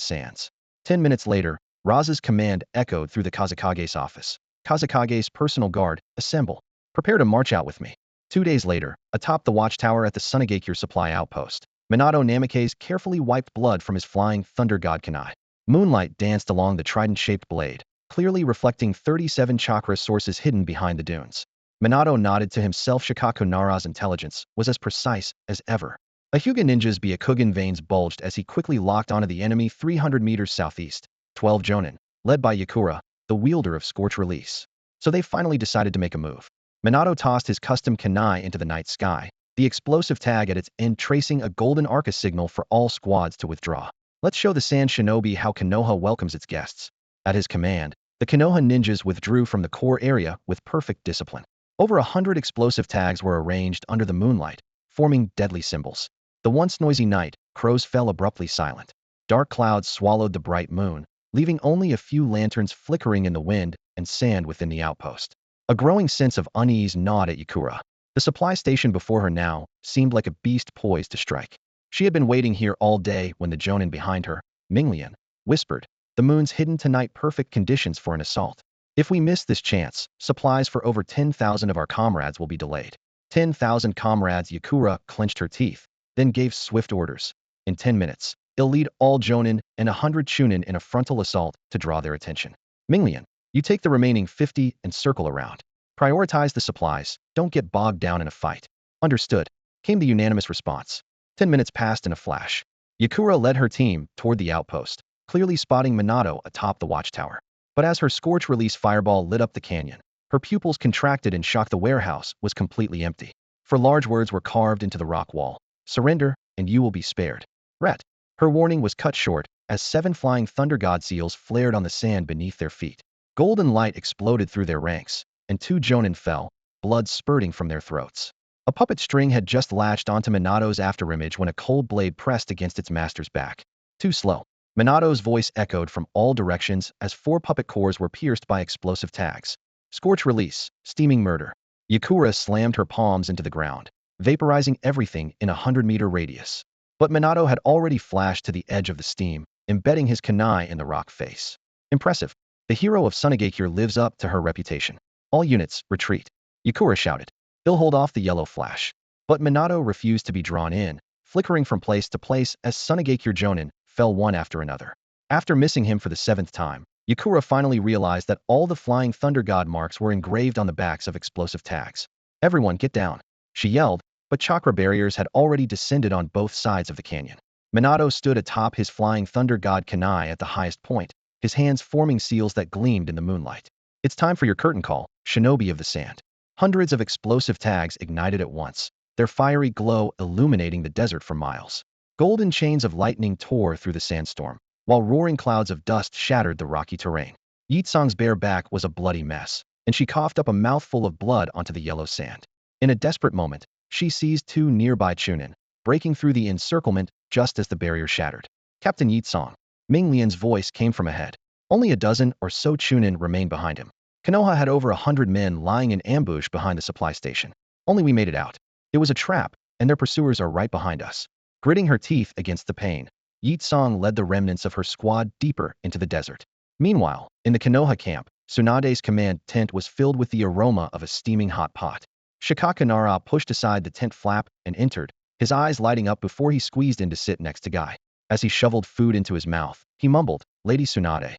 sands. 10 minutes later, Raza's command echoed through the Kazakage's office. Kazakage's personal guard, assemble. Prepare to march out with me. 2 days later, atop the watchtower at the Sunagakure supply outpost, Minato Namikaze carefully wiped blood from his flying thunder god kunai. Moonlight danced along the trident-shaped blade, clearly reflecting 37 chakra sources hidden behind the dunes. Minato nodded to himself. Shikaku Nara's intelligence was as precise as ever. A Hyuga ninja's Byakugan veins bulged as he quickly locked onto the enemy 300 meters southeast. 12 Jonin, led by Yakura, the wielder of Scorch Release. So they finally decided to make a move. Minato tossed his custom kunai into the night sky, the explosive tag at its end tracing a golden arca signal for all squads to withdraw. Let's show the Sand Shinobi how Konoha welcomes its guests. At his command, the Konoha ninjas withdrew from the core area with perfect discipline. Over 100 explosive tags were arranged under the moonlight, forming deadly symbols. The once noisy night, crows fell abruptly silent. Dark clouds swallowed the bright moon, leaving only a few lanterns flickering in the wind and sand within the outpost. A growing sense of unease gnawed at Yakura. The supply station before her now seemed like a beast poised to strike. She had been waiting here all day when the jonin behind her, Minglian, whispered, "The moon's hidden tonight perfect conditions for an assault. If we miss this chance, supplies for over 10,000 of our comrades will be delayed." 10,000 comrades. Yakura clenched her teeth, then gave swift orders. In 10 minutes, he'll lead all jonin and 100 chunin in a frontal assault to draw their attention. Minglian, you take the remaining 50 and circle around. Prioritize the supplies, don't get bogged down in a fight. Understood, came the unanimous response. 10 minutes passed in a flash. Yakura led her team toward the outpost, clearly spotting Minato atop the watchtower. But as her scorch release fireball lit up the canyon, her pupils contracted in shock. The warehouse was completely empty. For large words were carved into the rock wall. "Surrender, and you will be spared." Ret. Her warning was cut short as 7 flying thunder god seals flared on the sand beneath their feet. Golden light exploded through their ranks, and 2 jonin fell, blood spurting from their throats. A puppet string had just latched onto Minato's afterimage when a cold blade pressed against its master's back. Too slow. Minato's voice echoed from all directions as 4 puppet cores were pierced by explosive tags. Scorch release, steaming murder. Yakura slammed her palms into the ground, vaporizing everything in a 100-meter radius. But Minato had already flashed to the edge of the steam, embedding his kunai in the rock face. Impressive. The hero of Sunagakure lives up to her reputation. All units, retreat. Yakura shouted. He'll hold off the yellow flash. But Minato refused to be drawn in, flickering from place to place as Sunagakure jonin fell one after another. After missing him for the 7th time, Yakura finally realized that all the flying thunder god marks were engraved on the backs of explosive tags. "Everyone get down," she yelled, but chakra barriers had already descended on both sides of the canyon. Minato stood atop his flying thunder god kunai at the highest point, his hands forming seals that gleamed in the moonlight. "It's time for your curtain call, shinobi of the sand." Hundreds of explosive tags ignited at once, their fiery glow illuminating the desert for miles. Golden chains of lightning tore through the sandstorm, while roaring clouds of dust shattered the rocky terrain. Yitsong's bare back was a bloody mess, and she coughed up a mouthful of blood onto the yellow sand. In a desperate moment, she seized 2 nearby chunin, breaking through the encirclement just as the barrier shattered. "Captain Yitsong." Minglian's voice came from ahead. Only a dozen or so chunin remained behind him. Konoha had over 100 men lying in ambush behind the supply station. "Only we made it out. It was a trap, and their pursuers are right behind us." Gritting her teeth against the pain, Yitsong led the remnants of her squad deeper into the desert. Meanwhile, in the Konoha camp, Tsunade's command tent was filled with the aroma of a steaming hot pot. Shikaka Nara pushed aside the tent flap and entered, his eyes lighting up before he squeezed in to sit next to Guy. As he shoveled food into his mouth, he mumbled, "Lady Tsunade.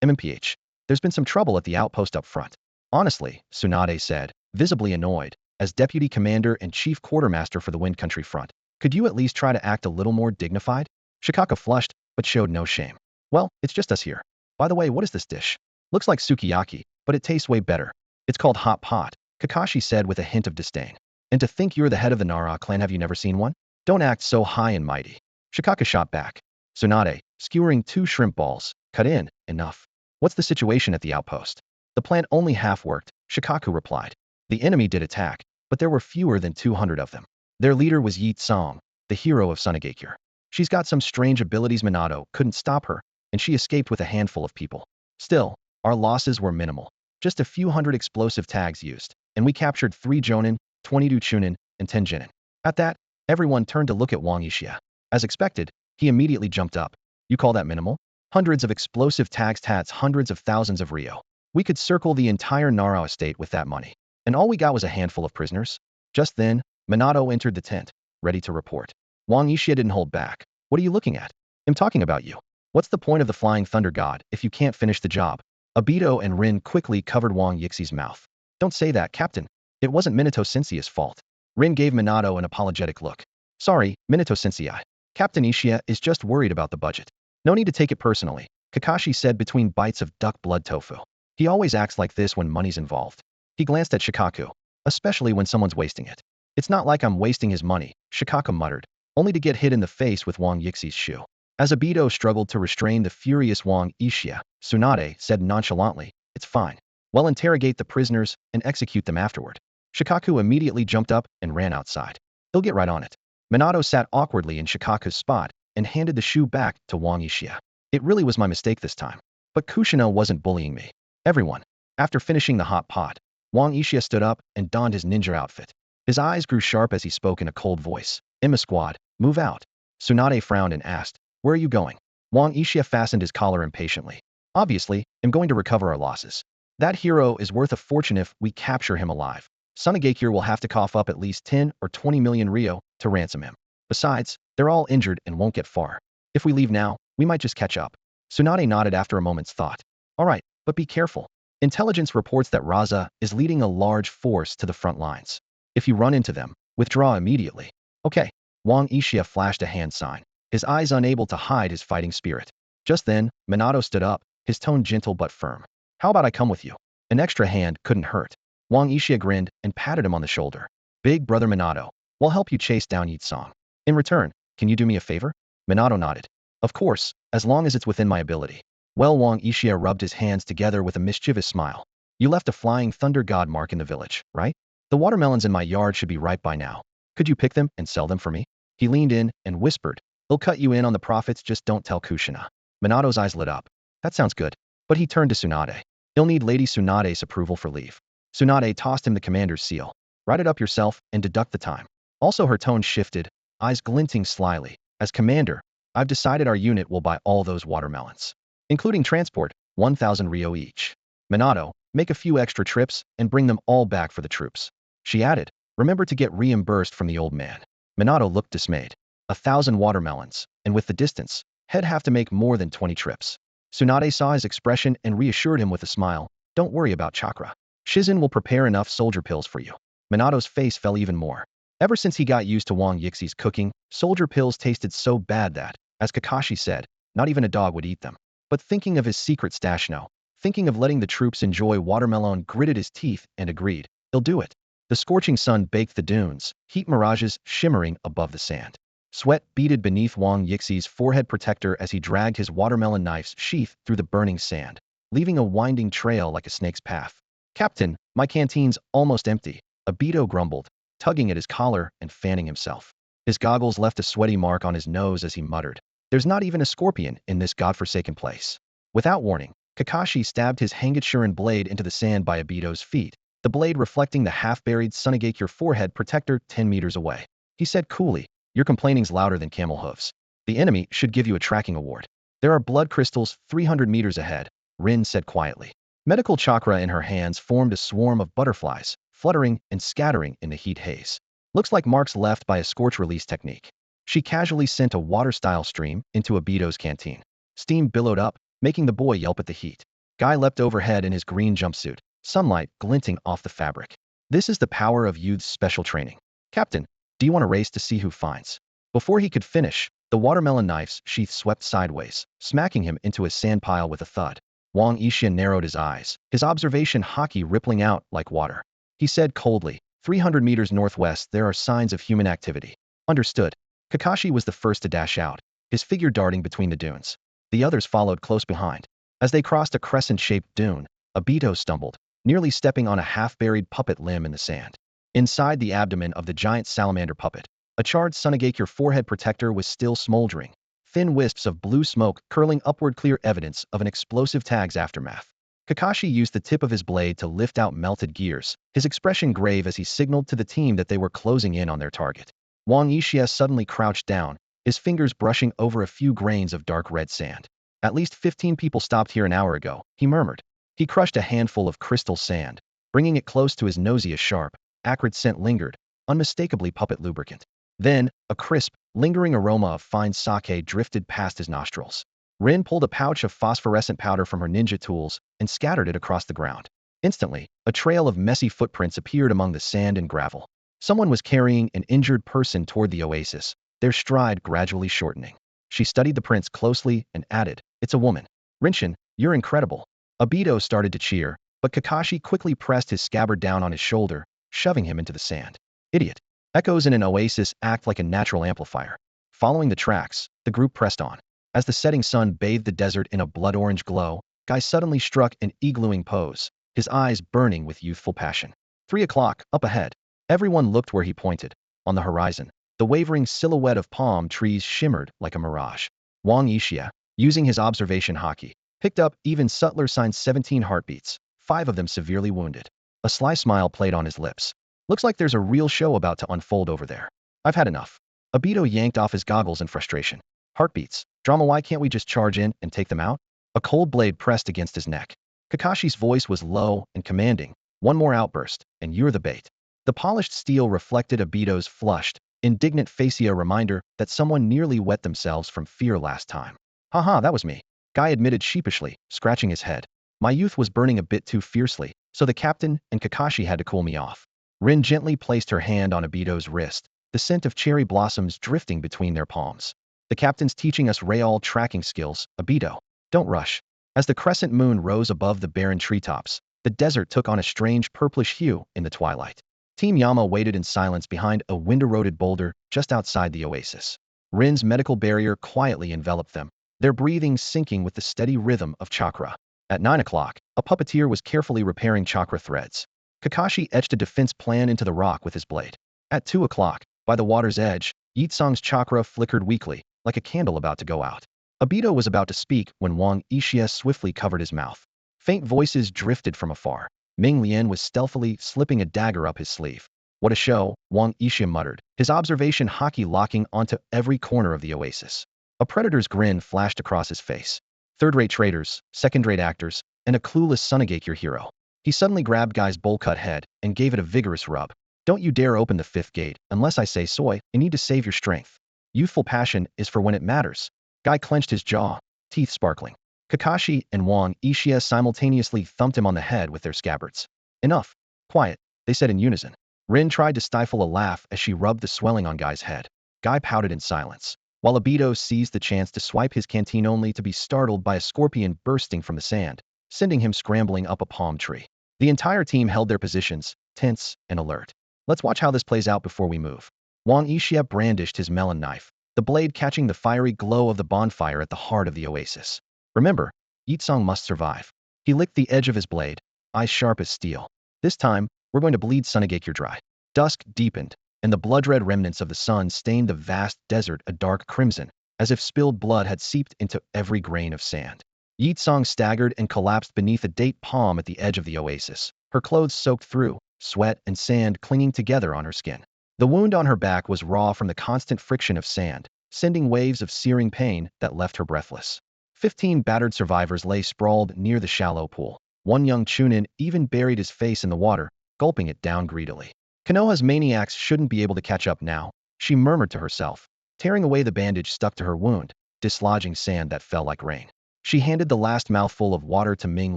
MMPH. There's been some trouble at the outpost up front." "Honestly," Tsunade said, visibly annoyed, "as deputy commander and chief quartermaster for the Wind Country front, could you at least try to act a little more dignified?" Shikaka flushed, but showed no shame. "Well, it's just us here. By the way, what is this dish?" "Looks like sukiyaki, but it tastes way better. It's called hot pot," Kakashi said with a hint of disdain. "And to think you're the head of the Nara clan, have you never seen one? Don't act so high and mighty." Shikaka shot back. Tsunade, skewering 2 shrimp balls, cut in, "Enough. What's the situation at the outpost?" "The plan only half worked," Shikaku replied. "The enemy did attack, but there were fewer than 200 of them. Their leader was Yitsong, the hero of Sunagakure. She's got some strange abilities. Minato couldn't stop her, and she escaped with a handful of people. Still, our losses were minimal. Just a few hundred explosive tags used, and we captured 3 jonin, 22 chunin, and 10 genin." At that, everyone turned to look at Wang Uchiha. As expected, he immediately jumped up. "You call that minimal? Hundreds of explosive tags, tats, hundreds of thousands of Rio. We could circle the entire Nara estate with that money. And all we got was a handful of prisoners." Just then, Minato entered the tent, ready to report. Wang Uchiha didn't hold back. "What are you looking at?" "I'm talking about you. What's the point of the Flying Thunder God if you can't finish the job?" Obito and Rin quickly covered Wang Yixi's mouth. "Don't say that, Captain. It wasn't Minato Sensei's fault." Rin gave Minato an apologetic look. "Sorry, Minato Sensei. Captain Uchiha is just worried about the budget." "No need to take it personally," Kakashi said between bites of duck blood tofu. "He always acts like this when money's involved." He glanced at Shikaku. "Especially when someone's wasting it." "It's not like I'm wasting his money," Shikaku muttered, only to get hit in the face with Wang Yixi's shoe. As Obito struggled to restrain the furious Wang Uchiha, Tsunade said nonchalantly. It's fine. Well, interrogate the prisoners and execute them afterward. Shikaku immediately jumped up and ran outside. He'll get right on it. Minato sat awkwardly in Shikaku's spot and handed the shoe back to Wang Ishia. It really was my mistake this time. But Kushina wasn't bullying me. Everyone. After finishing the hot pot, Wang Ishia stood up and donned his ninja outfit. His eyes grew sharp as he spoke in a cold voice. Emma squad, move out. Tsunade frowned and asked, where are you going? Wang Ishia fastened his collar impatiently. Obviously, I'm going to recover our losses. That hero is worth a fortune if we capture him alive. Sunagakure will have to cough up at least 10 or 20 million ryo to ransom him. Besides, they're all injured and won't get far. If we leave now, we might just catch up. Tsunade nodded after a moment's thought. All right, but be careful. Intelligence reports that Raza is leading a large force to the front lines. If you run into them, withdraw immediately. Okay. Wang Ishia flashed a hand sign, his eyes unable to hide his fighting spirit. Just then, Minato stood up, his tone gentle but firm. How about I come with you? An extra hand couldn't hurt. Wang Ishia grinned and patted him on the shoulder. Big brother Minato, we'll help you chase down Yi Song. In return, can you do me a favor? Minato nodded. Of course, as long as it's within my ability. Well, Wang Ishia rubbed his hands together with a mischievous smile. You left a flying thunder god mark in the village, right? The watermelons in my yard should be ripe by now. Could you pick them and sell them for me? He leaned in and whispered, he'll cut you in on the profits, just don't tell Kushina. Minato's eyes lit up. That sounds good. But he turned to Tsunade. He'll need Lady Tsunade's approval for leave. Tsunade tossed him the commander's seal. Write it up yourself and deduct the time. Also her tone shifted, eyes glinting slyly. As commander, I've decided our unit will buy all those watermelons. Including transport, 1,000 ryo each. Minato, make a few extra trips and bring them all back for the troops. She added, remember to get reimbursed from the old man. Minato looked dismayed. 1,000 watermelons, and with the distance, he'd have to make more than 20 trips. Tsunade saw his expression and reassured him with a smile. Don't worry about chakra. Shizen will prepare enough soldier pills for you. Minato's face fell even more. Ever since he got used to Wang Yixi's cooking, soldier pills tasted so bad that, as Kakashi said, not even a dog would eat them. But thinking of his secret stash now, thinking of letting the troops enjoy watermelon, gritted his teeth and agreed, he'll do it. The scorching sun baked the dunes, heat mirages shimmering above the sand. Sweat beaded beneath Wang Yixi's forehead protector as he dragged his watermelon knife's sheath through the burning sand, leaving a winding trail like a snake's path. Captain, my canteen's almost empty, Obito grumbled, tugging at his collar and fanning himself. His goggles left a sweaty mark on his nose as he muttered, there's not even a scorpion in this godforsaken place. Without warning, Kakashi stabbed his Hangetsuren blade into the sand by Obito's feet, the blade reflecting the half-buried Sunagakure forehead protector 10 meters away. He said coolly, your complaining's louder than camel hooves. The enemy should give you a tracking award. There are blood crystals 300 meters ahead, Rin said quietly. Medical chakra in her hands formed a swarm of butterflies, fluttering and scattering in the heat haze. Looks like marks left by a scorch release technique. She casually sent a water-style stream into Obito's canteen. Steam billowed up, making the boy yelp at the heat. Guy leapt overhead in his green jumpsuit, sunlight glinting off the fabric. This is the power of youth's special training. Captain, do you want to race to see who finds? Before he could finish, the watermelon knife's sheath swept sideways, smacking him into a sand pile with a thud. Wang Ishia narrowed his eyes, his observation haki rippling out like water. He said coldly, 300 meters northwest there are signs of human activity. Understood. Kakashi was the first to dash out, his figure darting between the dunes. The others followed close behind. As they crossed a crescent-shaped dune, Obito stumbled, nearly stepping on a half-buried puppet limb in the sand. Inside the abdomen of the giant salamander puppet, a charred Sunagakure forehead protector was still smoldering, thin wisps of blue smoke curling upward, clear evidence of an explosive tag's aftermath. Kakashi used the tip of his blade to lift out melted gears, his expression grave as he signaled to the team that they were closing in on their target. Wang Ishia suddenly crouched down, his fingers brushing over a few grains of dark red sand. At least 15 people stopped here an hour ago, he murmured. He crushed a handful of crystal sand, bringing it close to his nose. A sharp, acrid scent lingered, unmistakably puppet lubricant. Then, a crisp, lingering aroma of fine sake drifted past his nostrils. Rin pulled a pouch of phosphorescent powder from her ninja tools and scattered it across the ground. Instantly, a trail of messy footprints appeared among the sand and gravel. Someone was carrying an injured person toward the oasis, their stride gradually shortening. She studied the prints closely and added, it's a woman. Rinshin, you're incredible. Obito started to cheer, but Kakashi quickly pressed his scabbard down on his shoulder, shoving him into the sand. Idiot. Echoes in an oasis act like a natural amplifier. Following the tracks, the group pressed on. As the setting sun bathed the desert in a blood-orange glow, Guy suddenly struck an iglooing pose, his eyes burning with youthful passion. 3 o'clock, up ahead. Everyone looked where he pointed. On the horizon, the wavering silhouette of palm trees shimmered like a mirage. Wang Yixia, using his observation haki, picked up even subtler signs: 17 heartbeats, 5 of them severely wounded. A sly smile played on his lips. Looks like there's a real show about to unfold over there. I've had enough. Obito yanked off his goggles in frustration. Heartbeats. Drama, why can't we just charge in and take them out? A cold blade pressed against his neck. Kakashi's voice was low and commanding. One more outburst, and you're the bait. The polished steel reflected Obito's flushed, indignant face, a reminder that someone nearly wet themselves from fear last time. Haha, that was me. Guy admitted sheepishly, scratching his head. My youth was burning a bit too fiercely, so the captain and Kakashi had to cool me off. Rin gently placed her hand on Obito's wrist, the scent of cherry blossoms drifting between their palms. The captain's teaching us real tracking skills, Obito. Don't rush. As the crescent moon rose above the barren treetops, the desert took on a strange purplish hue in the twilight. Team Yama waited in silence behind a wind-eroded boulder just outside the oasis. Rin's medical barrier quietly enveloped them, their breathing syncing with the steady rhythm of chakra. At 9 o'clock, a puppeteer was carefully repairing chakra threads. Kakashi etched a defense plan into the rock with his blade. At 2 o'clock, by the water's edge, Yitsong's chakra flickered weakly, like a candle about to go out. Obito was about to speak when Wang Yixia swiftly covered his mouth. Faint voices drifted from afar. Ming Lian was stealthily slipping a dagger up his sleeve. What a show, Wang Yixia muttered, his observation haki locking onto every corner of the oasis. A predator's grin flashed across his face. Third-rate traitors, second-rate actors, and a clueless Sunagake, your hero. He suddenly grabbed Guy's bowl-cut head and gave it a vigorous rub. Don't you dare open the 5th gate unless I say so. I need to save your strength. Youthful passion is for when it matters. Guy clenched his jaw, teeth sparkling. Kakashi and Wang Yixia simultaneously thumped him on the head with their scabbards. Enough. Quiet, they said in unison. Rin tried to stifle a laugh as she rubbed the swelling on Guy's head. Guy pouted in silence, while Obito seized the chance to swipe his canteen, only to be startled by a scorpion bursting from the sand, sending him scrambling up a palm tree. The entire team held their positions, tense and alert. Let's watch how this plays out before we move. Wang Yixia brandished his melon knife, the blade catching the fiery glow of the bonfire at the heart of the oasis. Remember, Yitsong must survive. He licked the edge of his blade, eyes sharp as steel. This time, we're going to bleed Sunagake dry. Dusk deepened, and the blood-red remnants of the sun stained the vast desert a dark crimson, as if spilled blood had seeped into every grain of sand. Yitsong staggered and collapsed beneath a date palm at the edge of the oasis, her clothes soaked through, sweat and sand clinging together on her skin. The wound on her back was raw from the constant friction of sand, sending waves of searing pain that left her breathless. 15 battered survivors lay sprawled near the shallow pool. One young Chunin even buried his face in the water, gulping it down greedily. Konoha's maniacs shouldn't be able to catch up now, she murmured to herself, tearing away the bandage stuck to her wound, dislodging sand that fell like rain. She handed the last mouthful of water to Ming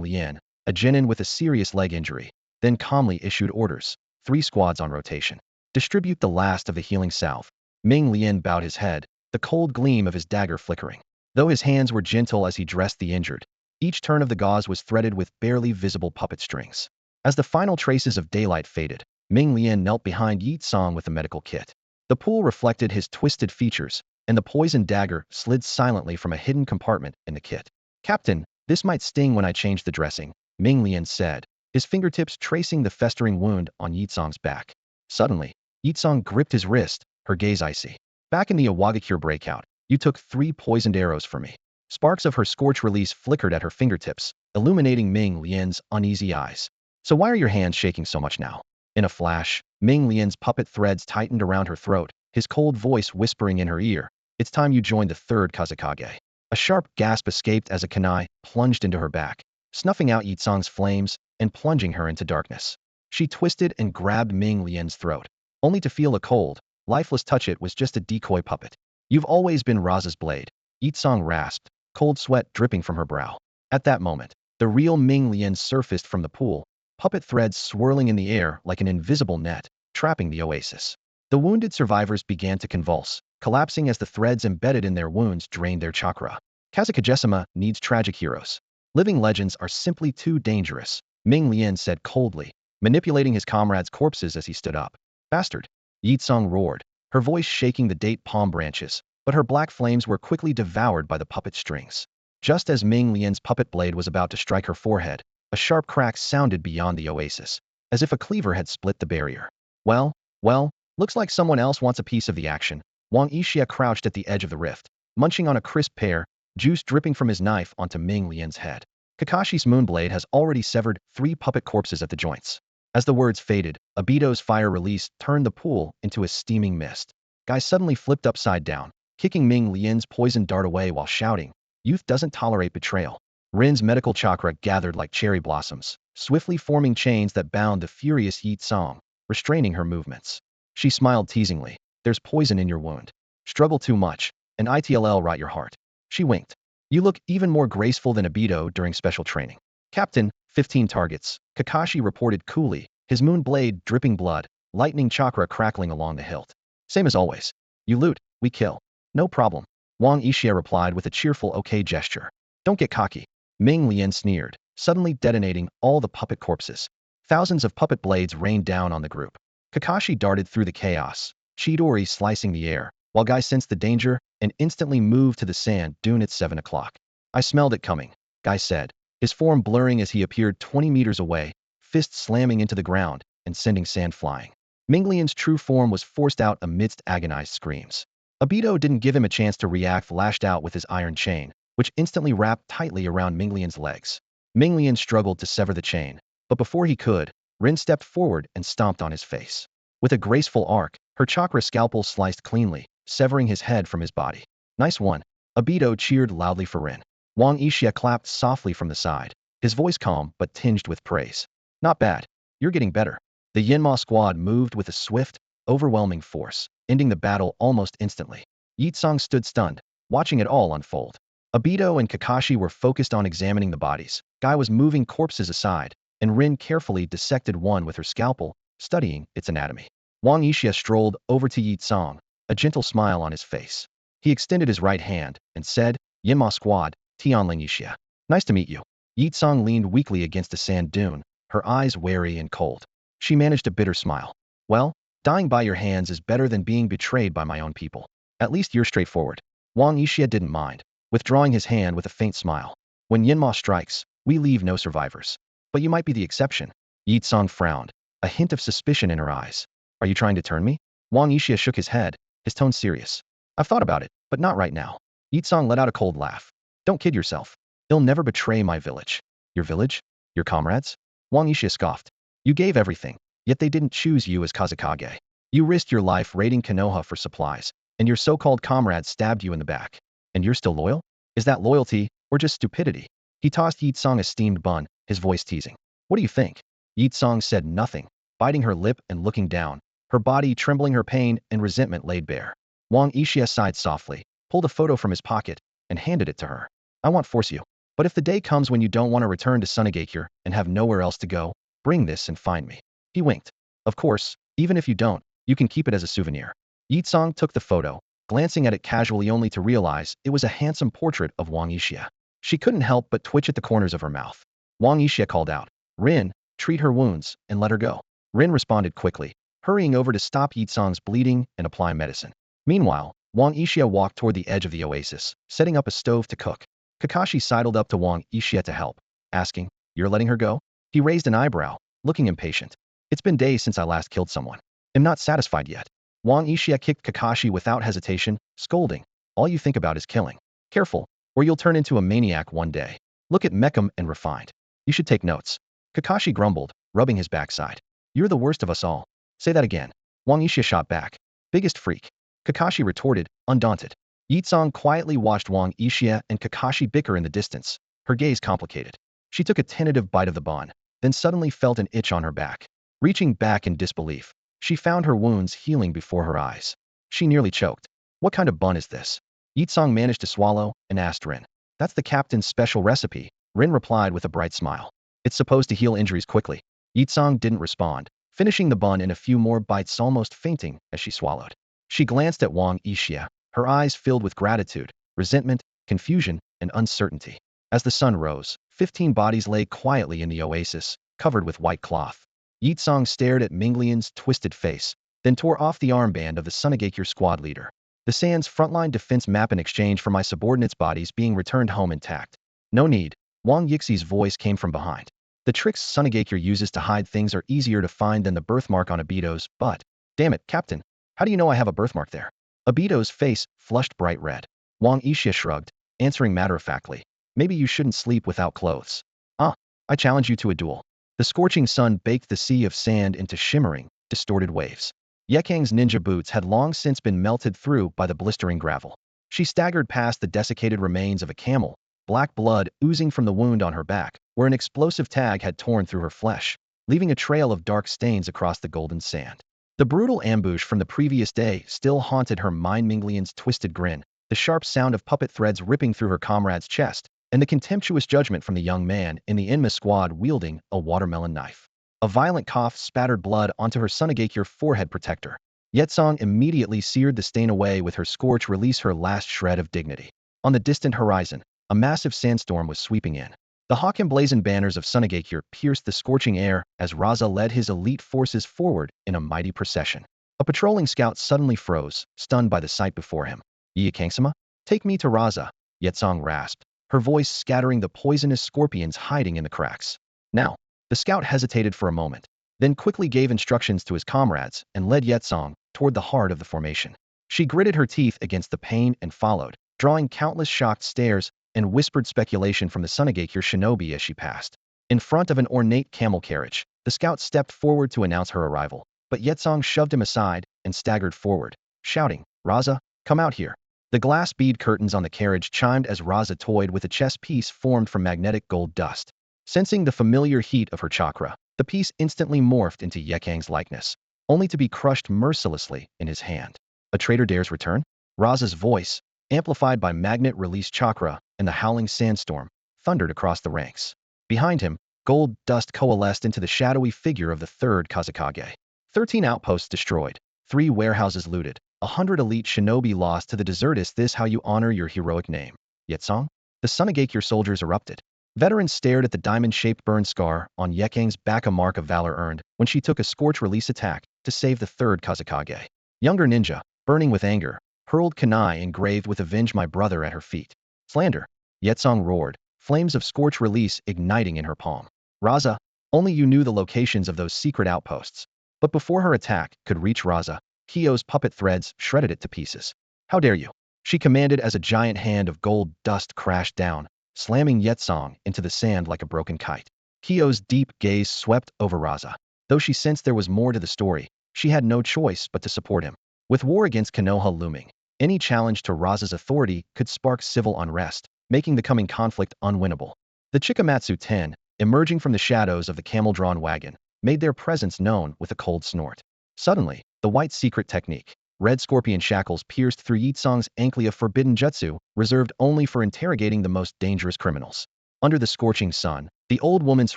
Lian, a genin with a serious leg injury, then calmly issued orders. 3 squads on rotation. Distribute the last of the healing salve. Ming Lian bowed his head, the cold gleam of his dagger flickering. Though his hands were gentle as he dressed the injured, each turn of the gauze was threaded with barely visible puppet strings. As the final traces of daylight faded, Ming Lian knelt behind Yitsong with the medical kit. The pool reflected his twisted features, and the poisoned dagger slid silently from a hidden compartment in the kit. Captain, this might sting when I change the dressing, Ming Lian said, his fingertips tracing the festering wound on Yitsong's back. Suddenly, Yitsong gripped his wrist, her gaze icy. Back in the Awagakure breakout, you took 3 poisoned arrows for me. Sparks of her scorch release flickered at her fingertips, illuminating Ming Lian's uneasy eyes. So why are your hands shaking so much now? In a flash, Ming Lian's puppet threads tightened around her throat, his cold voice whispering in her ear, it's time you joined the 3rd Kazekage. A sharp gasp escaped as a kunai plunged into her back, snuffing out Yitsong's flames and plunging her into darkness. She twisted and grabbed Ming Lian's throat, only to feel a cold, lifeless touch. It was just a decoy puppet. You've always been Raza's blade, Yitsong rasped, cold sweat dripping from her brow. At that moment, the real Ming Lian surfaced from the pool, puppet threads swirling in the air like an invisible net, trapping the oasis. The wounded survivors began to convulse, collapsing as the threads embedded in their wounds drained their chakra. Kazekage-sama needs tragic heroes. Living legends are simply too dangerous, Ming Lian said coldly, manipulating his comrades' corpses as he stood up. Bastard! Yitsong roared, her voice shaking the date palm branches, but her black flames were quickly devoured by the puppet strings. Just as Ming Lian's puppet blade was about to strike her forehead, a sharp crack sounded beyond the oasis, as if a cleaver had split the barrier. Well, well, looks like someone else wants a piece of the action. Wang Yixia crouched at the edge of the rift, munching on a crisp pear, juice dripping from his knife onto Ming Lian's head. Kakashi's moonblade has already severed 3 puppet corpses at the joints. As the words faded, Obito's fire release turned the pool into a steaming mist. Guy suddenly flipped upside down, kicking Ming Lian's poison dart away while shouting, "Youth doesn't tolerate betrayal." Rin's medical chakra gathered like cherry blossoms, swiftly forming chains that bound the furious Yi Tsong, restraining her movements. She smiled teasingly. "There's poison in your wound. Struggle too much, and it'll rot your heart." She winked. "You look even more graceful than Obito during special training." "Captain, 15 targets," Kakashi reported coolly, his moon blade dripping blood, lightning chakra crackling along the hilt. "Same as always. You loot, we kill. No problem." Wang Yixia replied with a cheerful okay gesture. "Don't get cocky." Ming Lian sneered, suddenly detonating all the puppet corpses. Thousands of puppet blades rained down on the group. Kakashi darted through the chaos, Chidori slicing the air, while Guy sensed the danger and instantly moved to the sand dune at 7 o'clock. "I smelled it coming," Guy said, his form blurring as he appeared 20 meters away, fists slamming into the ground and sending sand flying. Ming Lian's true form was forced out amidst agonized screams. Obito didn't give him a chance to react, lashed out with his iron chain, which instantly wrapped tightly around Ming Lian's legs. Ming Lian struggled to sever the chain, but before he could, Rin stepped forward and stomped on his face. With a graceful arc, her chakra scalpel sliced cleanly, severing his head from his body. "Nice one." Obito cheered loudly for Rin. Wang Yixia clapped softly from the side, his voice calm but tinged with praise. "Not bad. You're getting better." The Yinma squad moved with a swift, overwhelming force, ending the battle almost instantly. Yi Tsong stood stunned, watching it all unfold. Obito and Kakashi were focused on examining the bodies. Guy was moving corpses aside, and Rin carefully dissected one with her scalpel, studying its anatomy. Wang Yixia strolled over to Yi Tsong, a gentle smile on his face. He extended his right hand and said, "Yinma squad, Tianling Yixia. Nice to meet you." Yi Tsong leaned weakly against a sand dune, her eyes wary and cold. She managed a bitter smile. "Well, dying by your hands is better than being betrayed by my own people. At least you're straightforward." Wang Yixia didn't mind, withdrawing his hand with a faint smile. "When Yinma strikes, we leave no survivors. But you might be the exception." Yi Tsong frowned, a hint of suspicion in her eyes. "Are you trying to turn me?" Wang Yixia shook his head, his tone serious. "I've thought about it, but not right now." Yi Tsong let out a cold laugh. "Don't kid yourself. He'll never betray my village." "Your village? Your comrades?" Wang Yixia scoffed. "You gave everything, yet they didn't choose you as Kazekage. You risked your life raiding Konoha for supplies, and your so-called comrades stabbed you in the back. And you're still loyal? Is that loyalty, or just stupidity?" He tossed Yi Tsong a steamed bun, his voice teasing. "What do you think?" Yi Tsong said nothing, biting her lip and looking down, her body trembling, her pain and resentment laid bare. Wang Yixia sighed softly, pulled a photo from his pocket, and handed it to her. "I won't force you. But if the day comes when you don't want to return to Sunagakure and have nowhere else to go, bring this and find me." He winked. "Of course, even if you don't, you can keep it as a souvenir." Yi Tsong took the photo, glancing at it casually only to realize it was a handsome portrait of Wang Yixia. She couldn't help but twitch at the corners of her mouth. Wang Yixia called out, "Rin, treat her wounds and let her go." Rin responded quickly, hurrying over to stop Yi Tsong's bleeding and apply medicine. Meanwhile, Wang Yixia walked toward the edge of the oasis, setting up a stove to cook. Kakashi sidled up to Wang Yixia to help, asking, "You're letting her go?" He raised an eyebrow, looking impatient. "It's been days since I last killed someone. I'm not satisfied yet." Wang Yixia kicked Kakashi without hesitation, scolding, "All you think about is killing. Careful, or you'll turn into a maniac one day. Look at Mecham and refined. You should take notes." Kakashi grumbled, rubbing his backside. "You're the worst of us all." "Say that again." Wang Yixia shot back. "Biggest freak." Kakashi retorted, undaunted. Yi Tsong quietly watched Wang Yixia and Kakashi bicker in the distance, her gaze complicated. She took a tentative bite of the bun, then suddenly felt an itch on her back. Reaching back in disbelief, she found her wounds healing before her eyes. She nearly choked. "What kind of bun is this?" Yi Tsong managed to swallow and asked Rin. "That's the captain's special recipe," Rin replied with a bright smile. "It's supposed to heal injuries quickly." Yi Tsong didn't respond, finishing the bun in a few more bites, almost fainting as she swallowed. She glanced at Wang Yixia, her eyes filled with gratitude, resentment, confusion, and uncertainty. As the sun rose, 15 bodies lay quietly in the oasis, covered with white cloth. Yi Tsong stared at Ming Lian's twisted face, then tore off the armband of the Sunagakure squad leader. The Sand's frontline defense map in exchange for my subordinates' bodies being returned home intact. No need. Wang Yixi's voice came from behind. The tricks Sunagakure uses to hide things are easier to find than the birthmark on Obito's, but… Damn it, Captain. How do you know I have a birthmark there? Obito's face flushed bright red. Wang Yixia shrugged, answering matter-of-factly. Maybe you shouldn't sleep without clothes. Ah, I challenge you to a duel. The scorching sun baked the sea of sand into shimmering, distorted waves. Yekang's ninja boots had long since been melted through by the blistering gravel. She staggered past the desiccated remains of a camel, black blood oozing from the wound on her back, where an explosive tag had torn through her flesh, leaving a trail of dark stains across the golden sand. The brutal ambush from the previous day still haunted her mind. Minglian's twisted grin, the sharp sound of puppet threads ripping through her comrade's chest, and the contemptuous judgment from the young man in the Enma squad wielding a watermelon knife. A violent cough spattered blood onto her Sunagakure forehead protector. Yetsong immediately seared the stain away with her scorch release, her last shred of dignity. On the distant horizon, a massive sandstorm was sweeping in. The hawk emblazoned banners of Sunagakure pierced the scorching air as Raza led his elite forces forward in a mighty procession. A patrolling scout suddenly froze, stunned by the sight before him. Yikangsama? Take me to Raza, Yetsong rasped, her voice scattering the poisonous scorpions hiding in the cracks. Now. The scout hesitated for a moment, then quickly gave instructions to his comrades and led Yetsong toward the heart of the formation. She gritted her teeth against the pain and followed, drawing countless shocked stares and whispered speculation from the Sunagakure shinobi as she passed. In front of an ornate camel carriage, the scout stepped forward to announce her arrival, but Yetsong shoved him aside and staggered forward, shouting, Raza, come out here. The glass bead curtains on the carriage chimed as Raza toyed with a chess piece formed from magnetic gold dust. Sensing the familiar heat of her chakra, the piece instantly morphed into Yekang's likeness, only to be crushed mercilessly in his hand. A traitor dares return? Raza's voice, amplified by magnet-release chakra and the howling sandstorm, thundered across the ranks. Behind him, gold dust coalesced into the shadowy figure of the third Kazekage. 13 outposts destroyed, 3 warehouses looted, 100 elite shinobi lost to the desert. Is this how you honor your heroic name? Yetsong? The Sunagakure soldiers erupted. Veterans stared at the diamond-shaped burn scar on Yekang's back, a mark of valor earned when she took a scorch release attack to save the third Kazekage. Younger ninja, burning with anger, hurled kunai engraved with avenge my brother at her feet. Slander! Yetsong roared, flames of scorch release igniting in her palm. Raza, only you knew the locations of those secret outposts. But before her attack could reach Raza, Kyo's puppet threads shredded it to pieces. How dare you? She commanded as a giant hand of gold dust crashed down, slamming Yetsong into the sand like a broken kite. Kyo's deep gaze swept over Raza. Though she sensed there was more to the story, she had no choice but to support him. With war against Konoha looming, any challenge to Raza's authority could spark civil unrest, making the coming conflict unwinnable. The Chikamatsu 10, emerging from the shadows of the camel-drawn wagon, made their presence known with a cold snort. Suddenly, the white secret technique, red scorpion shackles pierced through Yitsong's ankle, a forbidden jutsu, reserved only for interrogating the most dangerous criminals. Under the scorching sun, the old woman's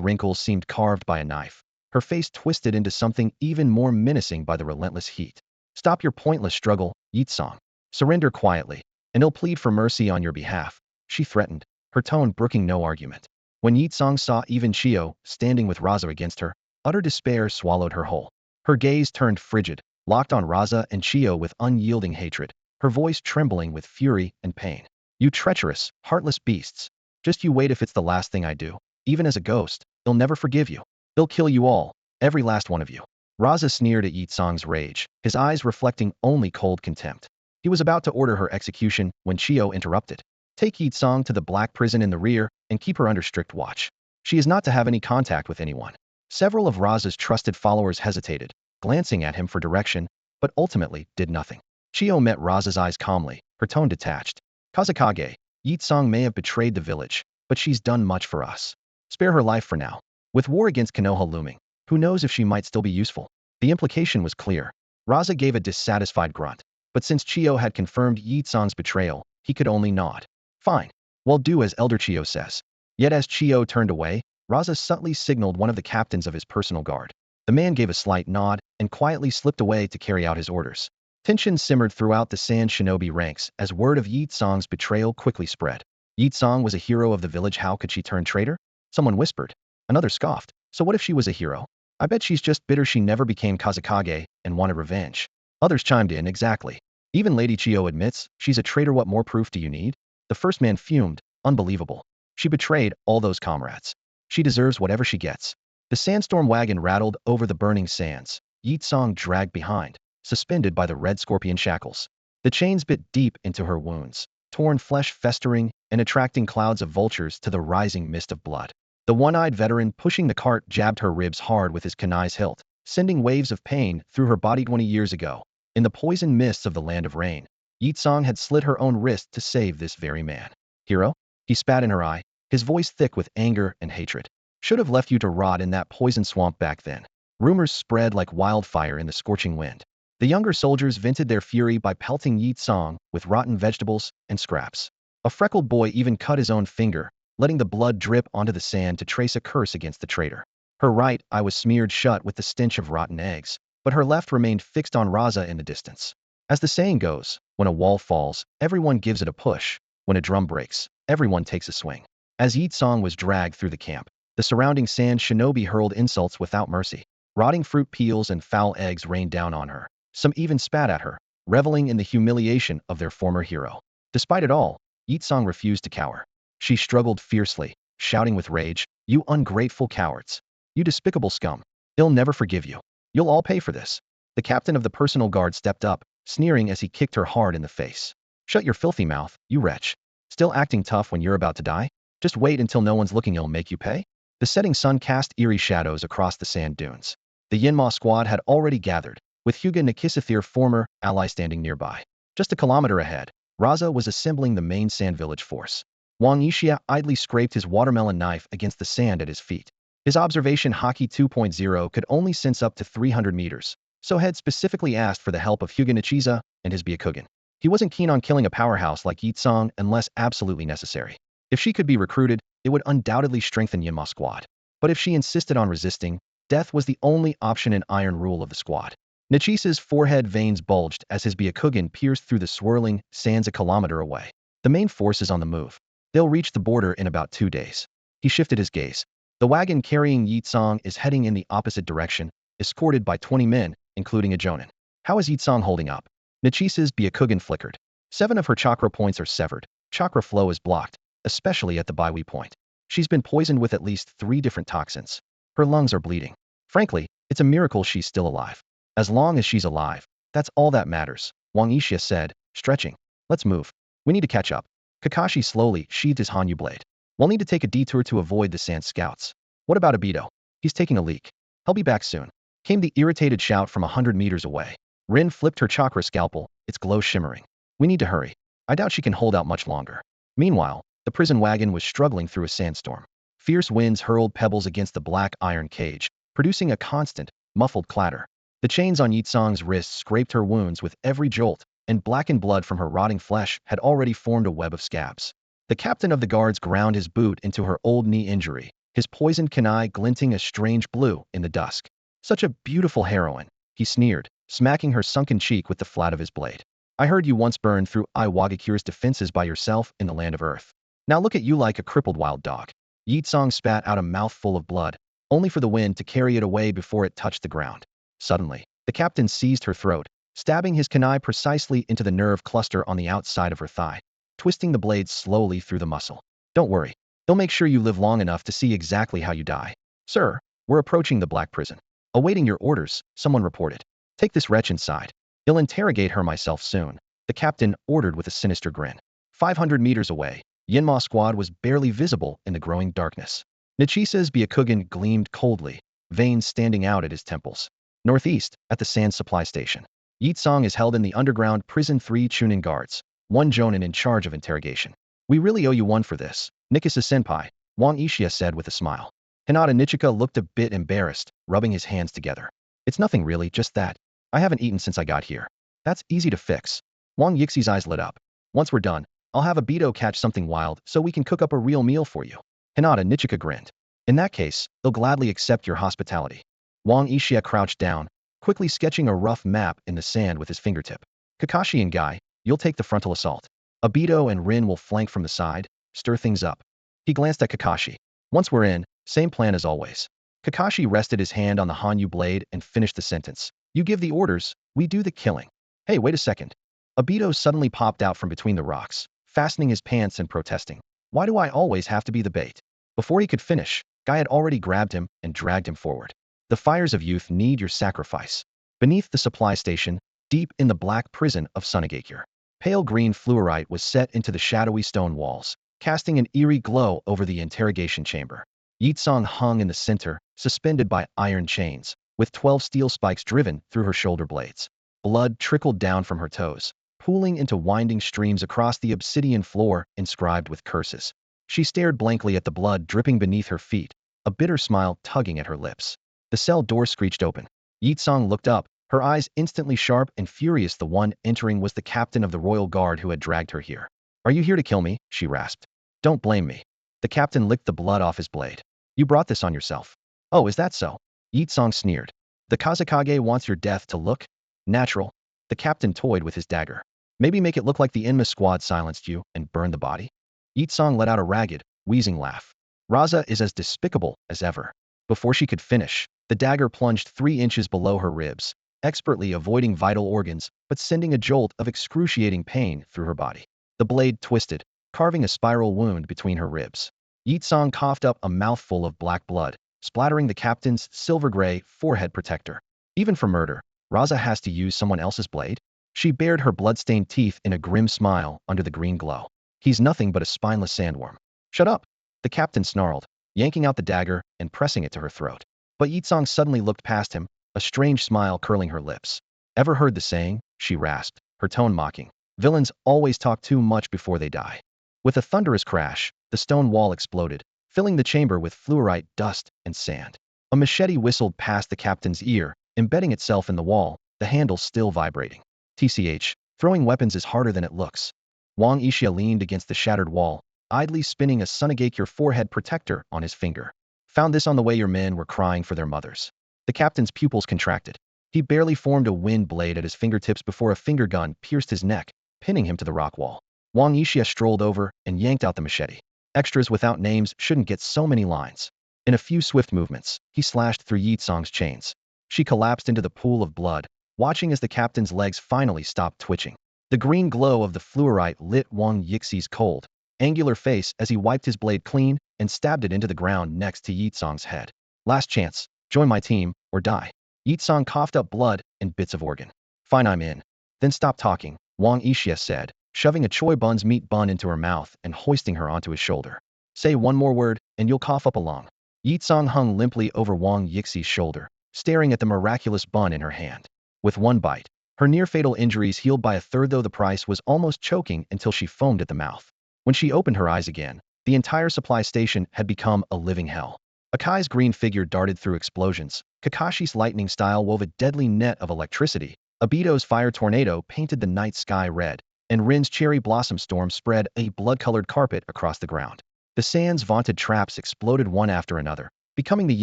wrinkles seemed carved by a knife, her face twisted into something even more menacing by the relentless heat. Stop your pointless struggle, Yitsong. Surrender quietly, and I'll plead for mercy on your behalf, she threatened, her tone brooking no argument. When Yitsong saw even Chio standing with Raza against her, utter despair swallowed her whole. Her gaze turned frigid, locked on Raza and Chio with unyielding hatred, her voice trembling with fury and pain. You treacherous, heartless beasts. Just you wait if it's the last thing I do. Even as a ghost, they'll never forgive you. They'll kill you all, every last one of you. Raza sneered at Yitsong's rage, his eyes reflecting only cold contempt. He was about to order her execution when Chio interrupted. Take Yitsong to the black prison in the rear and keep her under strict watch. She is not to have any contact with anyone. Several of Raza's trusted followers hesitated, glancing at him for direction, but ultimately did nothing. Chio met Raza's eyes calmly, her tone detached. Kazekage, Yitsong may have betrayed the village, but she's done much for us. Spare her life for now. With war against Konoha looming, who knows if she might still be useful? The implication was clear. Raza gave a dissatisfied grunt, but since Chio had confirmed Yitsong's betrayal, he could only nod. Fine. Well, do as Elder Chio says. Yet as Chio turned away, Raza subtly signaled one of the captains of his personal guard. The man gave a slight nod and quietly slipped away to carry out his orders. Tension simmered throughout the Sand Shinobi ranks as word of Yitsong's betrayal quickly spread. Yitsong was a hero of the village. How could she turn traitor? Someone whispered. Another scoffed. So what if she was a hero? I bet she's just bitter she never became Kazekage and wanted revenge. Others chimed in. Exactly. Even Lady Chio admits she's a traitor. What more proof do you need? The first man fumed. Unbelievable. She betrayed all those comrades. She deserves whatever she gets. The sandstorm wagon rattled over the burning sands. Yi Tsong dragged behind, suspended by the red scorpion shackles. The chains bit deep into her wounds, torn flesh festering and attracting clouds of vultures to the rising mist of blood. The one-eyed veteran pushing the cart jabbed her ribs hard with his kunai's hilt, sending waves of pain through her body. 20 years ago, in the poisoned mists of the land of rain, Yi Tsong had slit her own wrist to save this very man. Hero? He spat in her eye, his voice thick with anger and hatred. Should have left you to rot in that poison swamp back then. Rumors spread like wildfire in the scorching wind. The younger soldiers vented their fury by pelting Yi Tsong with rotten vegetables and scraps. A freckled boy even cut his own finger, letting the blood drip onto the sand to trace a curse against the traitor. Her right eye was smeared shut with the stench of rotten eggs, but her left remained fixed on Raza in the distance. As the saying goes, when a wall falls, everyone gives it a push. When a drum breaks, everyone takes a swing. As Yi Tsong was dragged through the camp, the surrounding sand shinobi hurled insults without mercy. Rotting fruit peels and foul eggs rained down on her. Some even spat at her, reveling in the humiliation of their former hero. Despite it all, Yi Tsong refused to cower. She struggled fiercely, shouting with rage, "You ungrateful cowards! You despicable scum! They'll never forgive you. You'll all pay for this." The captain of the personal guard stepped up, sneering as he kicked her hard in the face. "Shut your filthy mouth, you wretch. Still acting tough when you're about to die? Just wait until no one's looking. It'll make you pay." The setting sun cast eerie shadows across the sand dunes. The Yinma squad had already gathered, with Hyuga Nikisithir, former ally, standing nearby. Just a kilometer ahead, Raza was assembling the main sand village force. Wang Yixia idly scraped his watermelon knife against the sand at his feet. His observation Haki 2.0 could only sense up to 300 meters, so had specifically asked for the help of Hyuga Nichiza and his Byakugan. He wasn't keen on killing a powerhouse like Yi Tsong unless absolutely necessary. If she could be recruited, it would undoubtedly strengthen Yinma's squad. But if she insisted on resisting, death was the only option in iron rule of the squad. Nichisa's forehead veins bulged as his Byakugan pierced through the swirling sands a kilometer away. The main force is on the move. They'll reach the border in about 2 days. He shifted his gaze. The wagon carrying Yi Tsong is heading in the opposite direction, escorted by 20 men, including a Jonin. How is Yi Tsong holding up? Nichisa's Byakugan flickered. 7 of her chakra points are severed. Chakra flow is blocked, especially at the Baiwi point. She's been poisoned with at least 3 different toxins. Her lungs are bleeding. Frankly, it's a miracle she's still alive. As long as she's alive, that's all that matters, Wang Yixia said, stretching. Let's move. We need to catch up. Kakashi slowly sheathed his Hanyu blade. We'll need to take a detour to avoid the sand scouts. What about Obito? He's taking a leak. He'll be back soon. Came the irritated shout from 100 meters away. Rin flipped her chakra scalpel, its glow shimmering. We need to hurry. I doubt she can hold out much longer. Meanwhile, the prison wagon was struggling through a sandstorm. Fierce winds hurled pebbles against the black iron cage, producing a constant, muffled clatter. The chains on Yi Tsong's wrists scraped her wounds with every jolt, and blackened blood from her rotting flesh had already formed a web of scabs. The captain of the guards ground his boot into her old knee injury, his poisoned kunai glinting a strange blue in the dusk. Such a beautiful heroine, he sneered, smacking her sunken cheek with the flat of his blade. I heard you once burned through Iwagakure's defenses by yourself in the land of Earth. Now look at you like a crippled wild dog. Yi Tsong spat out a mouthful of blood, only for the wind to carry it away before it touched the ground. Suddenly, the captain seized her throat, stabbing his kunai precisely into the nerve cluster on the outside of her thigh, twisting the blade slowly through the muscle. Don't worry. They'll make sure you live long enough to see exactly how you die. Sir, we're approaching the black prison. Awaiting your orders, someone reported. Take this wretch inside. I'll interrogate her myself soon, the captain ordered with a sinister grin. 500 meters away, Yinma squad was barely visible in the growing darkness. Nichisa's Byakugan gleamed coldly, veins standing out at his temples. Northeast, at the sand supply station. Yi Tsong is held in the underground prison. 3 Chunin guards, 1 Jonin in charge of interrogation. We really owe you one for this, Nikisa-senpai, Wang Yixia said with a smile. Hinata Nichika looked a bit embarrassed, rubbing his hands together. It's nothing really, just that. I haven't eaten since I got here. That's easy to fix. Wang Yixi's eyes lit up. Once we're done, I'll have Obito catch something wild so we can cook up a real meal for you. Hinata Nichika grinned. In that case, they'll gladly accept your hospitality. Wang Yixia crouched down, quickly sketching a rough map in the sand with his fingertip. Kakashi and Guy, you'll take the frontal assault. Obito and Rin will flank from the side, stir things up. He glanced at Kakashi. Once we're in, same plan as always. Kakashi rested his hand on the Hanyu blade and finished the sentence. You give the orders, we do the killing. Hey, wait a second. Abito suddenly popped out from between the rocks, fastening his pants and protesting. Why do I always have to be the bait? Before he could finish, Guy had already grabbed him and dragged him forward. The fires of youth need your sacrifice. Beneath the supply station, deep in the black prison of Sunagakure, pale green fluorite was set into the shadowy stone walls, casting an eerie glow over the interrogation chamber. Yitsong hung in the center, suspended by iron chains, with 12 steel spikes driven through her shoulder blades. Blood trickled down from her toes, pooling into winding streams across the obsidian floor inscribed with curses. She stared blankly at the blood dripping beneath her feet, a bitter smile tugging at her lips. The cell door screeched open. Yitsong looked up, her eyes instantly sharp and furious. The one entering was the captain of the royal guard who had dragged her here. Are you here to kill me? She rasped. Don't blame me. The captain licked the blood off his blade. You brought this on yourself. Oh, is that so? Yitsong sneered. The Kazakage wants your death to look natural. The captain toyed with his dagger. Maybe make it look like the Enma squad silenced you and burned the body? Yitsong let out a ragged, wheezing laugh. Raza is as despicable as ever. Before she could finish, the dagger plunged 3 inches below her ribs, expertly avoiding vital organs, but sending a jolt of excruciating pain through her body. The blade twisted, carving a spiral wound between her ribs. Yitsong coughed up a mouthful of black blood, splattering the captain's silver-gray forehead protector. Even for murder, Raza has to use someone else's blade? She bared her blood-stained teeth in a grim smile under the green glow. He's nothing but a spineless sandworm. Shut up! The captain snarled, yanking out the dagger and pressing it to her throat. But Yitsong suddenly looked past him, a strange smile curling her lips. Ever heard the saying? She rasped, her tone mocking. Villains always talk too much before they die. With a thunderous crash, the stone wall exploded, filling the chamber with fluorite, dust, and sand. A machete whistled past the captain's ear, embedding itself in the wall, the handle still vibrating. TCH, throwing weapons is harder than it looks. Wang Yixia leaned against the shattered wall, idly spinning a Sunagakure forehead protector on his finger. Found this on the way your men were crying for their mothers. The captain's pupils contracted. He barely formed a wind blade at his fingertips before a finger gun pierced his neck, pinning him to the rock wall. Wang Yixia strolled over and yanked out the machete. Extras without names shouldn't get so many lines. In a few swift movements, he slashed through Yitsong's chains. She collapsed into the pool of blood, watching as the captain's legs finally stopped twitching. The green glow of the fluorite lit Wang Yixi's cold, angular face as he wiped his blade clean and stabbed it into the ground next to Yitsong's head. Last chance. Join my team, or die. Yitsong coughed up blood and bits of organ. Fine, I'm in. Then stop talking, Wang Yixia said, shoving a Choi Bun's meat bun into her mouth and hoisting her onto his shoulder. Say one more word, and you'll cough up a lung. Yitsong hung limply over Wang Yixi's shoulder, staring at the miraculous bun in her hand. With one bite, her near-fatal injuries healed by a third, though the price was almost choking until she foamed at the mouth. When she opened her eyes again, the entire supply station had become a living hell. Akai's green figure darted through explosions, Kakashi's lightning style wove a deadly net of electricity, Abito's fire tornado painted the night sky red, and Rin's cherry blossom storm spread a blood-colored carpet across the ground. The Sand's vaunted traps exploded one after another, becoming the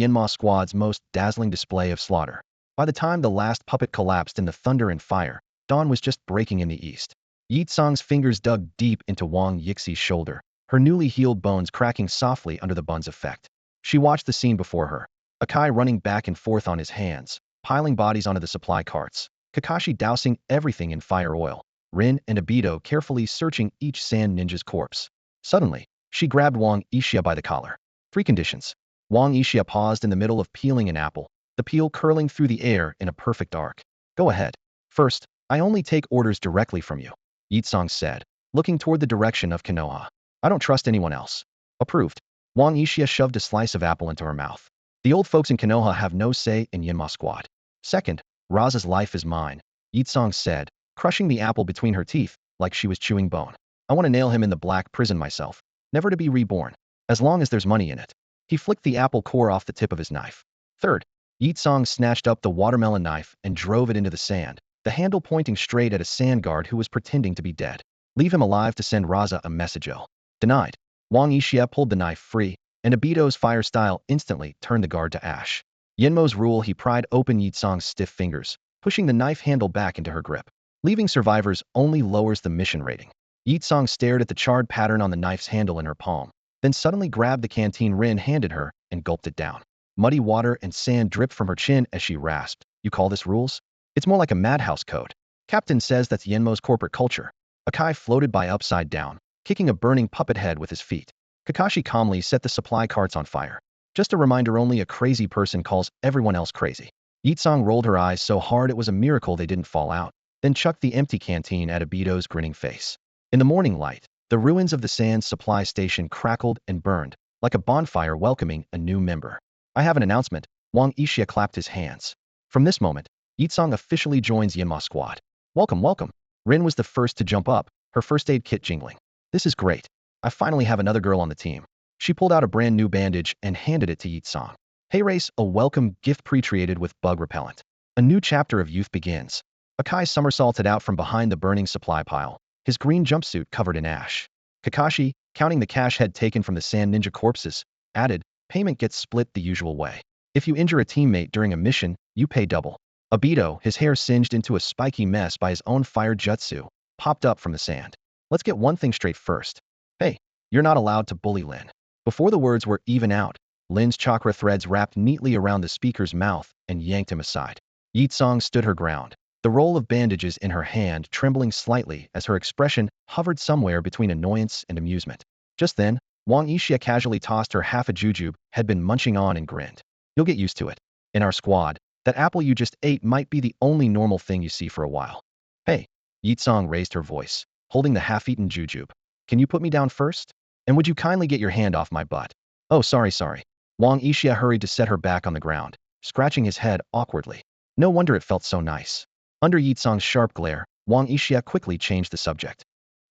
Yinma squad's most dazzling display of slaughter. By the time the last puppet collapsed in the thunder and fire, dawn was just breaking in the east. Yitsong's fingers dug deep into Wang Yixi's shoulder, her newly healed bones cracking softly under the bun's effect. She watched the scene before her, Akai running back and forth on his hands, piling bodies onto the supply carts, Kakashi dousing everything in fire oil, Rin and Abito carefully searching each sand ninja's corpse. Suddenly, she grabbed Wang Yixia by the collar. 3 conditions. Wang Yixia paused in the middle of peeling an apple, the peel curling through the air in a perfect arc. Go ahead. First, I only take orders directly from you, Yitsong said, looking toward the direction of Konoha. I don't trust anyone else. Approved. Wang Yixia shoved a slice of apple into her mouth. The old folks in Konoha have no say in Yinma squad. Second, Raza's life is mine, Yitsong said, crushing the apple between her teeth like she was chewing bone. I want to nail him in the black prison myself, never to be reborn, as long as there's money in it. He flicked the apple core off the tip of his knife. Third, Yitsong snatched up the watermelon knife and drove it into the sand, the handle pointing straight at a sand guard who was pretending to be dead. Leave him alive to send Raza a message. Denied. Wang Yixia pulled the knife free, and Abito's fire style instantly turned the guard to ash. Yenmo's rule, he pried open Yitsong's stiff fingers, pushing the knife handle back into her grip. Leaving survivors only lowers the mission rating. Yitsong stared at the charred pattern on the knife's handle in her palm, then suddenly grabbed the canteen Rin handed her and gulped it down. Muddy water and sand dripped from her chin as she rasped. You call this rules? It's more like a madhouse code. Captain says that's Yenmo's corporate culture. Akai floated by upside down, kicking a burning puppet head with his feet. Kakashi calmly set the supply carts on fire. Just a reminder, only a crazy person calls everyone else crazy. Yitsong rolled her eyes so hard it was a miracle they didn't fall out, then chucked the empty canteen at Obito's grinning face. In the morning light, the ruins of the sand supply station crackled and burned, like a bonfire welcoming a new member. I have an announcement. Wang Yixia clapped his hands. From this moment, Yitsong officially joins Yenma squad. Welcome, welcome. Rin was the first to jump up, her first aid kit jingling. This is great. I finally have another girl on the team. She pulled out a brand new bandage and handed it to Yitsong. Hey Race, a welcome gift pre-treated with bug repellent. A new chapter of youth begins. Akai somersaulted out from behind the burning supply pile, his green jumpsuit covered in ash. Kakashi, counting the cash head taken from the sand ninja corpses, added, payment gets split the usual way. If you injure a teammate during a mission, you pay double. Obito, his hair singed into a spiky mess by his own fire jutsu, popped up from the sand. Let's get one thing straight first. Hey, you're not allowed to bully Lin. Before the words were even out, Lin's chakra threads wrapped neatly around the speaker's mouth and yanked him aside. Yitsong stood her ground, the roll of bandages in her hand trembling slightly as her expression hovered somewhere between annoyance and amusement. Just then, Wang Yixia casually tossed her half a jujube had been munching on and grinned. You'll get used to it. In our squad, that apple you just ate might be the only normal thing you see for a while. Hey, Yitsong raised her voice, holding the half-eaten jujube. Can you put me down first? And would you kindly get your hand off my butt? Oh, sorry. Wang Yixia hurried to set her back on the ground, scratching his head awkwardly. No wonder it felt so nice. Under Yitsong's sharp glare, Wang Yixia quickly changed the subject.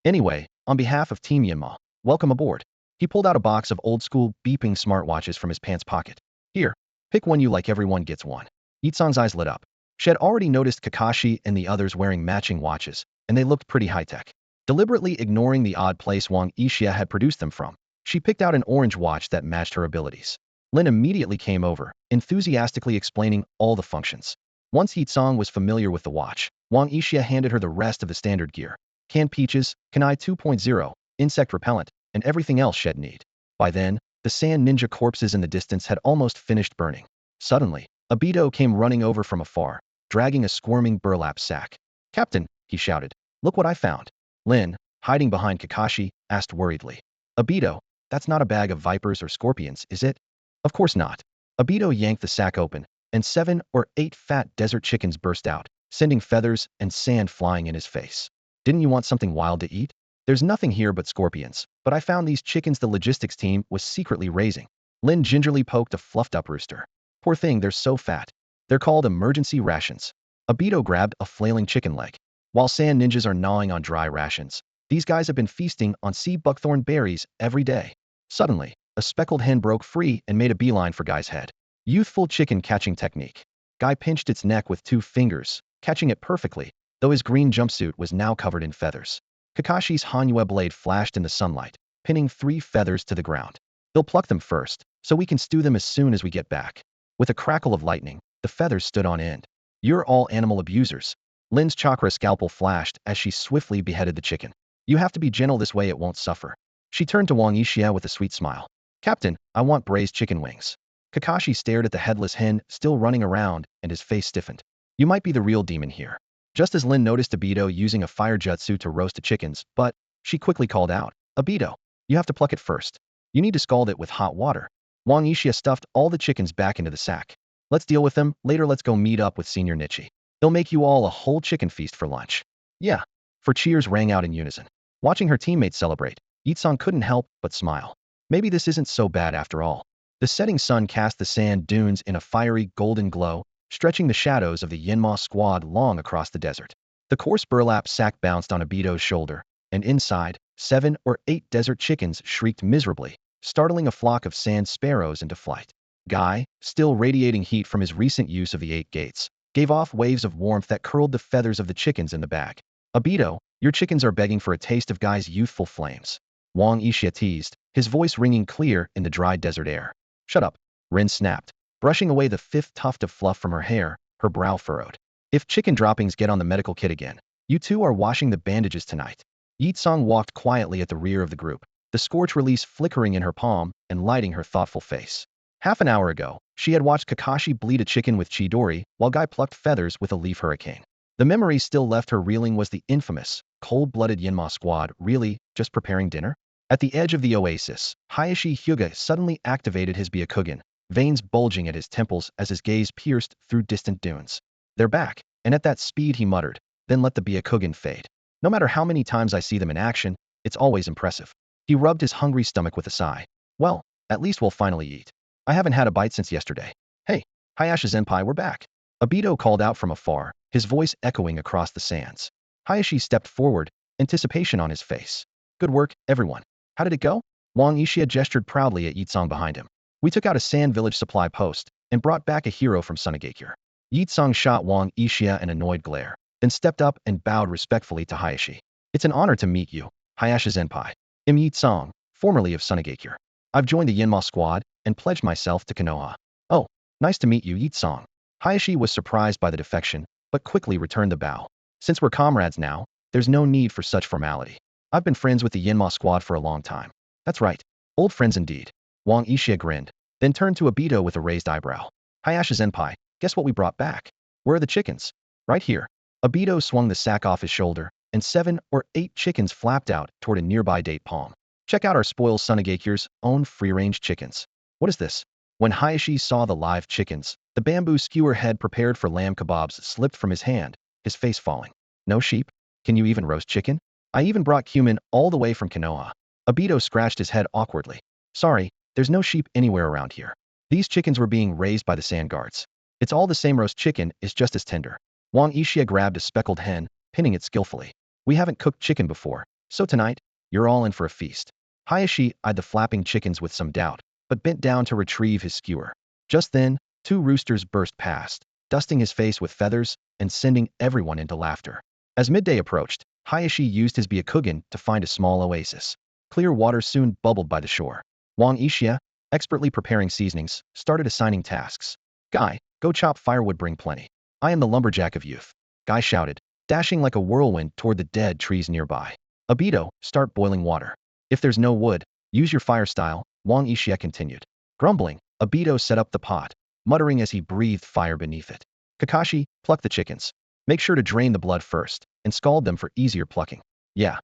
Anyway, on behalf of Team Yenma, welcome aboard. He pulled out a box of old-school beeping smartwatches from his pants pocket. Here, pick one you like, everyone gets one. Yitsong's eyes lit up. She had already noticed Kakashi and the others wearing matching watches, and they looked pretty high-tech. Deliberately ignoring the odd place Wang Yixia had produced them from, she picked out an orange watch that matched her abilities. Lin immediately came over, enthusiastically explaining all the functions. Once Yitsong was familiar with the watch, Wang Yixia handed her the rest of the standard gear. Canned peaches, Kanai 2.0, insect repellent, and everything else she'd need. By then, the sand ninja corpses in the distance had almost finished burning. Suddenly, Obito came running over from afar, dragging a squirming burlap sack. Captain, he shouted, look what I found. Lin, hiding behind Kakashi, asked worriedly. Obito, that's not a bag of vipers or scorpions, is it? Of course not. Obito yanked the sack open, and 7 or 8 fat desert chickens burst out, sending feathers and sand flying in his face. Didn't you want something wild to eat? There's nothing here but scorpions, but I found these chickens the logistics team was secretly raising. Lin gingerly poked a fluffed-up rooster. Poor thing, they're so fat. They're called emergency rations. Obito grabbed a flailing chicken leg. While sand ninjas are gnawing on dry rations, these guys have been feasting on sea buckthorn berries every day. Suddenly, a speckled hen broke free and made a beeline for Guy's head. Youthful chicken catching technique. Guy pinched its neck with 2 fingers, catching it perfectly, though his green jumpsuit was now covered in feathers. Kakashi's Hanyu blade flashed in the sunlight, pinning 3 feathers to the ground. They'll pluck them first, so we can stew them as soon as we get back. With a crackle of lightning, the feathers stood on end. You're all animal abusers. Lin's chakra scalpel flashed as she swiftly beheaded the chicken. You have to be gentle, this way it won't suffer. She turned to Wang Yixia with a sweet smile. Captain, I want braised chicken wings. Kakashi stared at the headless hen still running around, and his face stiffened. You might be the real demon here. Just as Lin noticed Obito using a fire jutsu to roast the chickens, but she quickly called out, Obito, you have to pluck it first. You need to scald it with hot water. Wang Yixia stuffed all the chickens back into the sack. Let's deal with them, later let's go meet up with Senior Nichi. They'll make you all a whole chicken feast for lunch. Yeah. For cheers rang out in unison. Watching her teammates celebrate, Yitsong couldn't help but smile. Maybe this isn't so bad after all. The setting sun cast the sand dunes in a fiery golden glow, stretching the shadows of the Yenma squad long across the desert. The coarse burlap sack bounced on Obito's shoulder, and inside, 7 or 8 desert chickens shrieked miserably, startling a flock of sand sparrows into flight. Guy, still radiating heat from his recent use of the 8 gates, gave off waves of warmth that curled the feathers of the chickens in the bag. Obito, your chickens are begging for a taste of Guy's youthful flames. Wang Yixia teased, his voice ringing clear in the dry desert air. Shut up, Rin snapped, brushing away the 5th tuft of fluff from her hair, her brow furrowed. If chicken droppings get on the medical kit again, you 2 are washing the bandages tonight. Yitsong walked quietly at the rear of the group, the scorch release flickering in her palm and lighting her thoughtful face. Half an hour ago, she had watched Kakashi bleed a chicken with Chidori while Guy plucked feathers with a leaf hurricane. The memory still left her reeling was the infamous, cold-blooded Yinma squad really just preparing dinner? At the edge of the oasis, Hayashi Hyuga suddenly activated his Byakugan, veins bulging at his temples as his gaze pierced through distant dunes. They're back, and at that speed he muttered, then let the Byakugan fade. No matter how many times I see them in action, it's always impressive. He rubbed his hungry stomach with a sigh. Well, at least we'll finally eat. I haven't had a bite since yesterday. Hey, Hayashi-senpai, we're back. Obito called out from afar, his voice echoing across the sands. Hayashi stepped forward, anticipation on his face. Good work, everyone. How did it go? Wang Ishia gestured proudly at Yitsong behind him. We took out a sand village supply post and brought back a hero from Sunagakure. Yitsong shot Wang Ishia an annoyed glare, then stepped up and bowed respectfully to Hayashi. It's an honor to meet you, Hayashi-senpai. I'm Yitsong, formerly of Sunagakure. I've joined the Yinma squad and pledged myself to Konoha. Oh, nice to meet you, Yitsong. Hayashi was surprised by the defection, but quickly returned the bow. Since we're comrades now, there's no need for such formality. I've been friends with the Yinma squad for a long time. That's right. Old friends indeed. Wang Ishia grinned, then turned to Obito with a raised eyebrow. Hayashi-senpai, guess what we brought back? Where are the chickens? Right here. Obito swung the sack off his shoulder, and 7 or 8 chickens flapped out toward a nearby date palm. Check out our spoiled Sunagakure's own free-range chickens. What is this? When Hayashi saw the live chickens, the bamboo skewer head prepared for lamb kebabs slipped from his hand, his face falling. No sheep? Can you even roast chicken? I even brought cumin all the way from Konoha. Obito scratched his head awkwardly. Sorry, there's no sheep anywhere around here. These chickens were being raised by the sand guards. It's all the same, roast chicken is just as tender. Wang Ishia grabbed a speckled hen, pinning it skillfully. We haven't cooked chicken before, so tonight, you're all in for a feast. Hayashi eyed the flapping chickens with some doubt, but bent down to retrieve his skewer. Just then, 2 roosters burst past, dusting his face with feathers and sending everyone into laughter. As midday approached, Hayashi used his Byakugan to find a small oasis. Clear water soon bubbled by the shore. Wang Ishia, expertly preparing seasonings, started assigning tasks. Guy, go chop firewood, bring plenty. I am the lumberjack of youth. Guy shouted, dashing like a whirlwind toward the dead trees nearby. Obito, start boiling water. If there's no wood, use your fire style, Wang Ishia continued. Grumbling, Obito set up the pot, muttering as he breathed fire beneath it. Kakashi, pluck the chickens. Make sure to drain the blood first, and scald them for easier plucking. Yeah,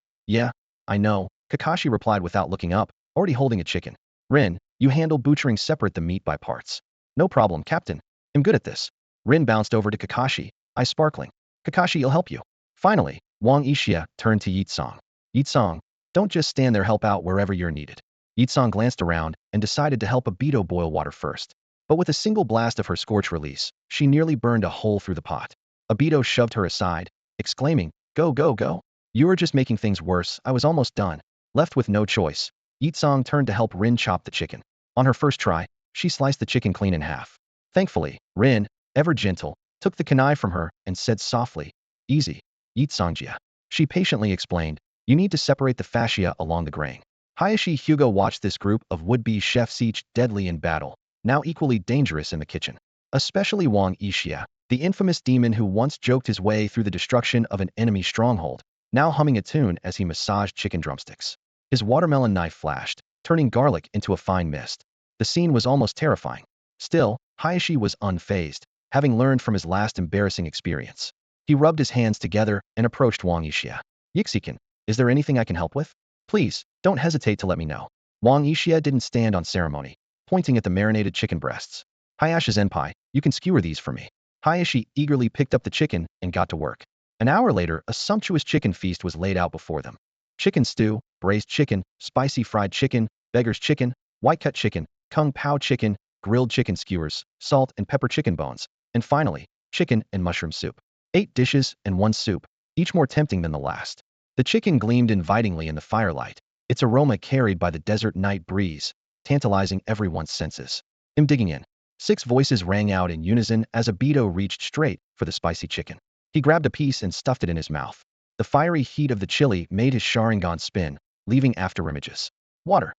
I know, Kakashi replied without looking up, already holding a chicken. Rin, you handle butchering separate the meat by parts. No problem, Captain. I'm good at this. Rin bounced over to Kakashi, eyes sparkling. Kakashi, I'll help you. Finally, Wang Ishia turned to Yitsong. Yitsong, don't just stand there, help out wherever you're needed. Yitsong glanced around and decided to help Obito boil water first. But with a single blast of her scorch release, she nearly burned a hole through the pot. Obito shoved her aside, exclaiming, Go, go, go. You are just making things worse, I was almost done. Left with no choice, Yitsong turned to help Rin chop the chicken. On her first try, she sliced the chicken clean in half. Thankfully, Rin, ever gentle, took the kunai from her and said softly, Easy, Yitsongjia. She patiently explained, you need to separate the fascia along the grain. Hayashi Hyuga watched this group of would-be chefs, each deadly in battle, now equally dangerous in the kitchen. Especially Wang Ishia, the infamous demon who once joked his way through the destruction of an enemy stronghold, now humming a tune as he massaged chicken drumsticks. His watermelon knife flashed, turning garlic into a fine mist. The scene was almost terrifying. Still, Hayashi was unfazed, having learned from his last embarrassing experience. He rubbed his hands together and approached Wang Ishia. Yixiken, is there anything I can help with? Please, don't hesitate to let me know. Wang Ishia didn't stand on ceremony, pointing at the marinated chicken breasts. Hayashi-senpai, you can skewer these for me. Hayashi eagerly picked up the chicken and got to work. An hour later, a sumptuous chicken feast was laid out before them. Chicken stew, braised chicken, spicy fried chicken, beggar's chicken, white-cut chicken, kung pao chicken, grilled chicken skewers, salt and pepper chicken bones, and finally, chicken and mushroom soup. 8 dishes and 1 soup, each more tempting than the last. The chicken gleamed invitingly in the firelight, its aroma carried by the desert night breeze, tantalizing everyone's senses. I'm digging in. 6 voices rang out in unison as Obito reached straight for the spicy chicken. He grabbed a piece and stuffed it in his mouth. The fiery heat of the chili made his sharingan spin, leaving afterimages. Water.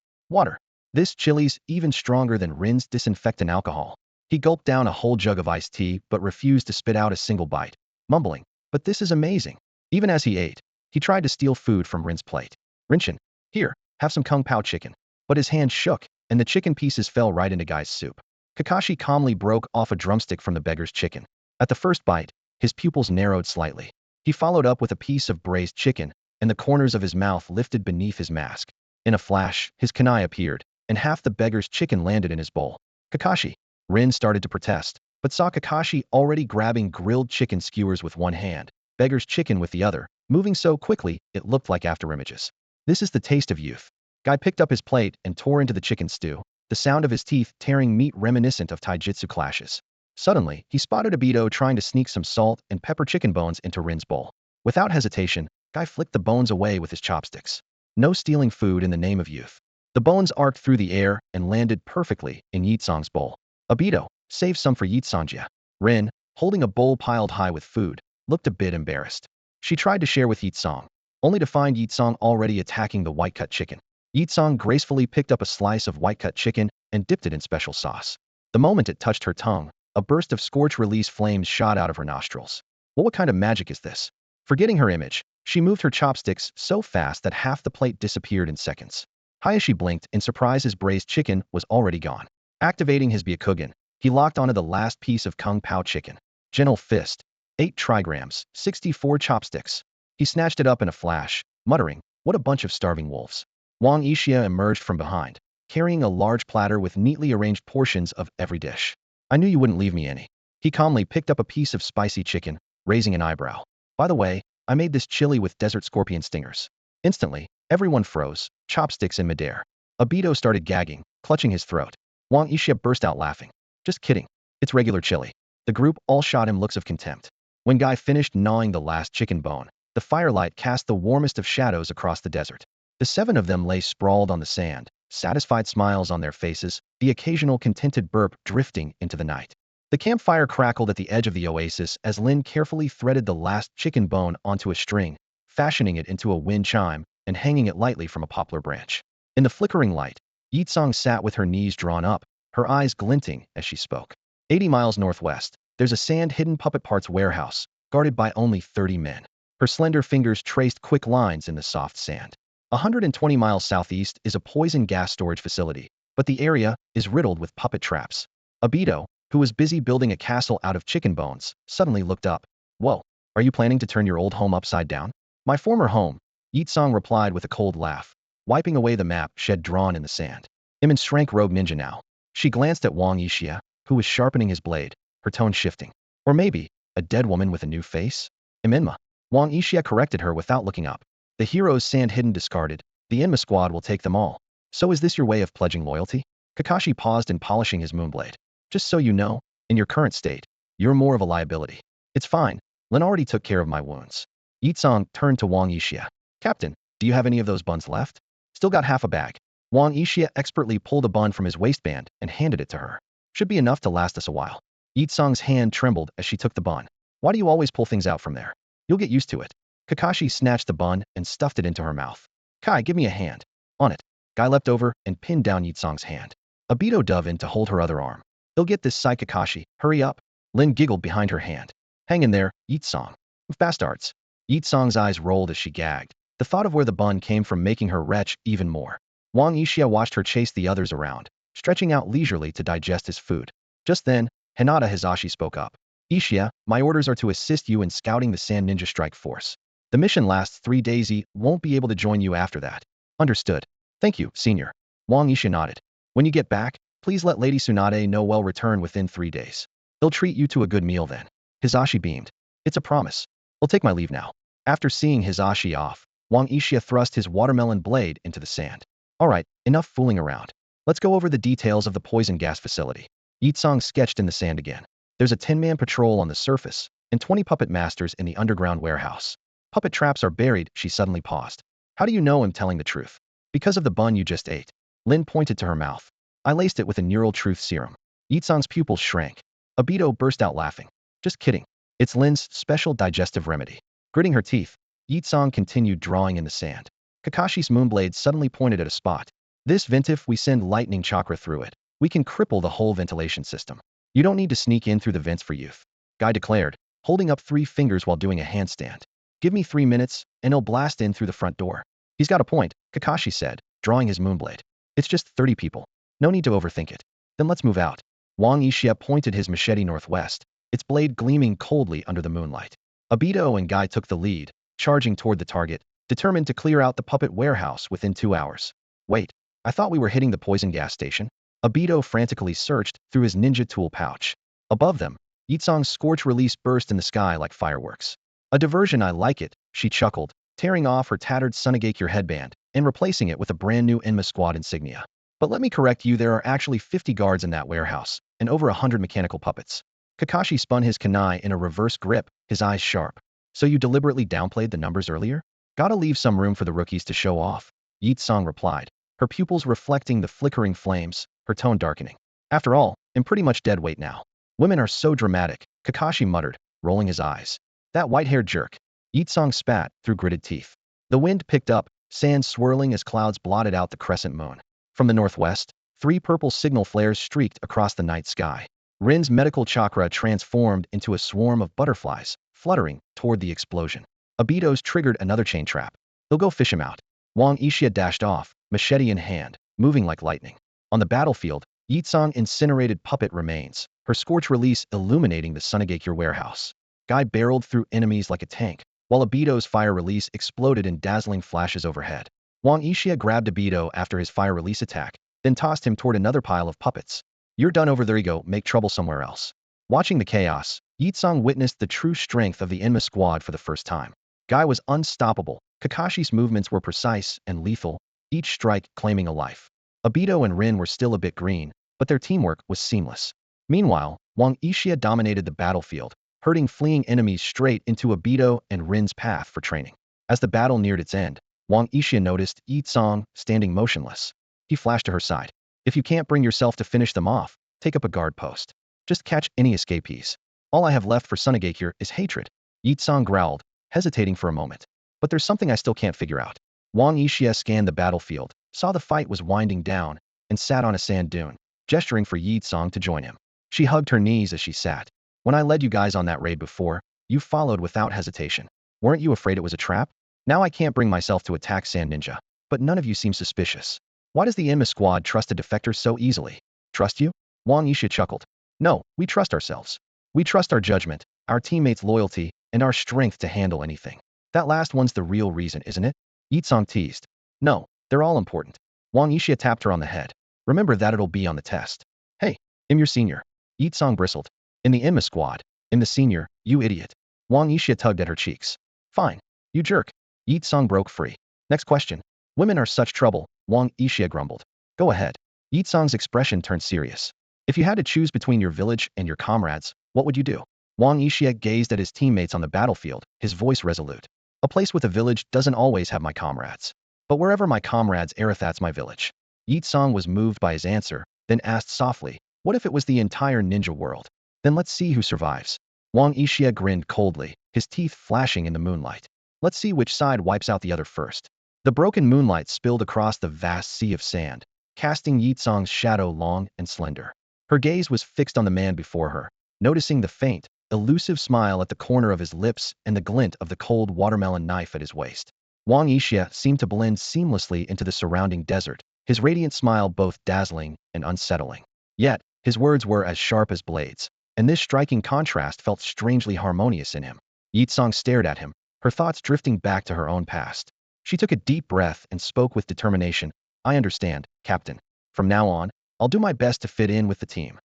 This chili's even stronger than Rin's disinfectant alcohol. He gulped down a whole jug of iced tea but refused to spit out a single bite, mumbling, but this is amazing. Even as he ate, he tried to steal food from Rin's plate. Rinshin, here, have some kung pao chicken. But his hand shook, and the chicken pieces fell right into Guy's soup. Kakashi calmly broke off a drumstick from the beggar's chicken. At the first bite, His pupils narrowed slightly. He followed up with a piece of braised chicken, and the corners of his mouth lifted beneath his mask. In a flash, his kunai appeared, and half the beggar's chicken landed in his bowl. Kakashi. Rin started to protest, but saw Kakashi already grabbing grilled chicken skewers with one hand, beggar's chicken with the other, moving so quickly it looked like afterimages. This is the taste of youth. Guy picked up his plate and tore into the chicken stew, the sound of his teeth tearing meat reminiscent of taijutsu clashes. Suddenly, he spotted Obito trying to sneak some salt and pepper chicken bones into Rin's bowl. Without hesitation, Guy flicked the bones away with his chopsticks. No stealing food in the name of youth. The bones arced through the air and landed perfectly in Yitsong's bowl. Obito, save some for Yitsongja. Rin, holding a bowl piled high with food, looked a bit embarrassed. She tried to share with Yitsong, only to find Yitsong already attacking the white-cut chicken. Yitsong gracefully picked up a slice of white-cut chicken and dipped it in special sauce. The moment it touched her tongue, a burst of scorch-release flames shot out of her nostrils. Well, what kind of magic is this? Forgetting her image, she moved her chopsticks so fast that half the plate disappeared in seconds. Hayashi blinked in surprise. His braised chicken was already gone. Activating his Byakugan, he locked onto the last piece of Kung Pao chicken. Gentle fist. 8 trigrams, 64 chopsticks. He snatched it up in a flash, muttering, "What a bunch of starving wolves." Wang Yixia emerged from behind, carrying a large platter with neatly arranged portions of every dish. "I knew you wouldn't leave me any." He calmly picked up a piece of spicy chicken, raising an eyebrow. "By the way, I made this chili with desert scorpion stingers." Instantly, everyone froze, chopsticks in midair. Obito started gagging, clutching his throat. Wang Yixia burst out laughing. "Just kidding. It's regular chili." The group all shot him looks of contempt. When Guy finished gnawing the last chicken bone, the firelight cast the warmest of shadows across the desert. The 7 of them lay sprawled on the sand, satisfied smiles on their faces, the occasional contented burp drifting into the night. The campfire crackled at the edge of the oasis as Lin carefully threaded the last chicken bone onto a string, fashioning it into a wind chime and hanging it lightly from a poplar branch. In the flickering light, Yitsong sat with her knees drawn up, her eyes glinting as she spoke. 80 miles northwest, there's a sand-hidden puppet parts warehouse, guarded by only 30 men. Her slender fingers traced quick lines in the soft sand. 120 miles southeast is a poison gas storage facility, but the area is riddled with puppet traps. Obito, who was busy building a castle out of chicken bones, suddenly looked up. "Whoa, are you planning to turn your old home upside down?" "My former home," Yitsong replied with a cold laugh, wiping away the map she had drawn in the sand. "I'm in rank rogue ninja now." She glanced at Wang Yixia, who was sharpening his blade, her tone shifting. "Or maybe, a dead woman with a new face?" "Imenma." Wang Yixia corrected her without looking up. "The heroes sand-hidden discarded. The Enma squad will take them all." "So is this your way of pledging loyalty?" Kakashi paused in polishing his moonblade. "Just so you know, in your current state, you're more of a liability." "It's fine. Lin already took care of my wounds." Yitsong turned to Wang Yixia. "Captain, do you have any of those buns left?" "Still got half a bag." Wang Yixia expertly pulled a bun from his waistband and handed it to her. "Should be enough to last us a while." Yitsong's hand trembled as she took the bun. "Why do you always pull things out from there?" "You'll get used to it." Kakashi snatched the bun and stuffed it into her mouth. "Kai, give me a hand." "On it." Guy leapt over and pinned down Yitsong's hand. Obito dove in to hold her other arm. "He'll get this side, Kakashi. Hurry up." Lin giggled behind her hand. "Hang in there, Yitsong." "Bastards." Yitsong's eyes rolled as she gagged. The thought of where the bun came from making her retch even more. Wang Yixia watched her chase the others around, stretching out leisurely to digest his food. Just then, Hinata Hizashi spoke up. "Ishia, my orders are to assist you in scouting the Sand Ninja Strike Force. The mission lasts 3 days. Won't be able to join you after that." "Understood. Thank you, senior." Wang Yixia nodded. "When you get back, please let Lady Tsunade know we'll return within 3 days. They'll treat you to a good meal then." Hizashi beamed. "It's a promise. I'll take my leave now." After seeing Hizashi off, Wang Yixia thrust his watermelon blade into the sand. "All right, enough fooling around. Let's go over the details of the poison gas facility." Yitsong sketched in the sand again. "There's a 10-man patrol on the surface, and 20 puppet masters in the underground warehouse. Puppet traps are buried." She suddenly paused. "How do you know I'm telling the truth?" "Because of the bun you just ate." Lin pointed to her mouth. "I laced it with a neural truth serum." Yitsong's pupils shrank. Obito burst out laughing. "Just kidding. It's Lin's special digestive remedy." Gritting her teeth, Yitsong continued drawing in the sand. Kakashi's moonblade suddenly pointed at a spot. "This vent, if we send lightning chakra through it, we can cripple the whole ventilation system. You don't need to sneak in through the vents for youth," Guy declared, holding up 3 fingers while doing a handstand. "Give me 3 minutes, and he'll blast in through the front door." "He's got a point," Kakashi said, drawing his moonblade. "It's just 30 people. No need to overthink it." "Then let's move out." Wang Yixia pointed his machete northwest. its blade gleaming coldly under the moonlight. Obito and Guy took the lead, charging toward the target, determined to clear out the puppet warehouse within 2 hours. Wait, I thought we were hitting the poison gas station? Obito frantically searched through his ninja tool pouch. Above them, Yitsong's scorch release burst in the sky like fireworks. A diversion, I like it, she chuckled, tearing off her tattered Sunagakure headband and replacing it with a brand new Enma squad insignia. But let me correct you, there are actually 50 guards in that warehouse, and over 100 mechanical puppets. Kakashi spun his kunai in a reverse grip, his eyes sharp. So you deliberately downplayed the numbers earlier? Gotta leave some room for the rookies to show off, Yitsong replied, her pupils reflecting the flickering flames, her tone darkening. After all, I'm pretty much dead weight now. Women are so dramatic, Kakashi muttered, rolling his eyes. That white-haired jerk. Yitsong spat through gritted teeth. The wind picked up, sand swirling as clouds blotted out the crescent moon. From the northwest, 3 purple signal flares streaked across the night sky. Rin's medical chakra transformed into a swarm of butterflies, fluttering toward the explosion. Obito's triggered another chain trap. They'll go fish him out. Wang Yixia dashed off, machete in hand, moving like lightning. On the battlefield, Yitsong incinerated puppet remains, her scorch release illuminating the Sunagakure warehouse. Guy barreled through enemies like a tank, while Obito's fire release exploded in dazzling flashes overhead. Wang Yixia grabbed Obito after his fire release attack, then tossed him toward another pile of puppets. You're done over there, you go, make trouble somewhere else. Watching the chaos, Yitsong witnessed the true strength of the Enma squad for the first time. Guy was unstoppable, Kakashi's movements were precise and lethal, each strike claiming a life. Obito and Rin were still a bit green, but their teamwork was seamless. Meanwhile, Wang Yixia dominated the battlefield, herding fleeing enemies straight into Obito and Rin's path for training. As the battle neared its end, Wang Yixia noticed Yitsong standing motionless. He flashed to her side. If you can't bring yourself to finish them off, take up a guard post. Just catch any escapees. All I have left for Sunagakure is hatred. Yitsong growled, hesitating for a moment. But there's something I still can't figure out. Wang Yixia scanned the battlefield, saw the fight was winding down, and sat on a sand dune, gesturing for Yitsong to join him. She hugged her knees as she sat. When I led you guys on that raid before, you followed without hesitation. Weren't you afraid it was a trap? Now I can't bring myself to attack Sand Ninja, but none of you seem suspicious. Why does the Enma squad trust a defector so easily? Trust you? Wang Yixia chuckled. No, we trust ourselves. We trust our judgment, our teammates' loyalty, and our strength to handle anything. That last one's the real reason, isn't it? Yitsong teased. No, they're all important. Wang Yixia tapped her on the head. Remember that it'll be on the test. Hey, I'm your senior. Yitsong bristled. In the Enma squad. In the senior, you idiot. Wang Yixia tugged at her cheeks. Fine. You jerk. Yitsong broke free. Next question. Women are such trouble, Wang Yixia grumbled. Go ahead. Yitsong's expression turned serious. If you had to choose between your village and your comrades, what would you do? Wang Yixia gazed at his teammates on the battlefield, his voice resolute. A place with a village doesn't always have my comrades. But wherever my comrades are, that's my village. Yitsong was moved by his answer, then asked softly, what if it was the entire ninja world? Then let's see who survives. Wang Yixia grinned coldly, his teeth flashing in the moonlight. Let's see which side wipes out the other first. The broken moonlight spilled across the vast sea of sand, casting Yitsong's shadow long and slender. Her gaze was fixed on the man before her, noticing the faint, elusive smile at the corner of his lips and the glint of the cold watermelon knife at his waist. Wang Yixia seemed to blend seamlessly into the surrounding desert, his radiant smile both dazzling and unsettling. Yet, his words were as sharp as blades, and this striking contrast felt strangely harmonious in him. Yitsong stared at him, her thoughts drifting back to her own past. She took a deep breath and spoke with determination. I understand, Captain. From now on, I'll do my best to fit in with the team.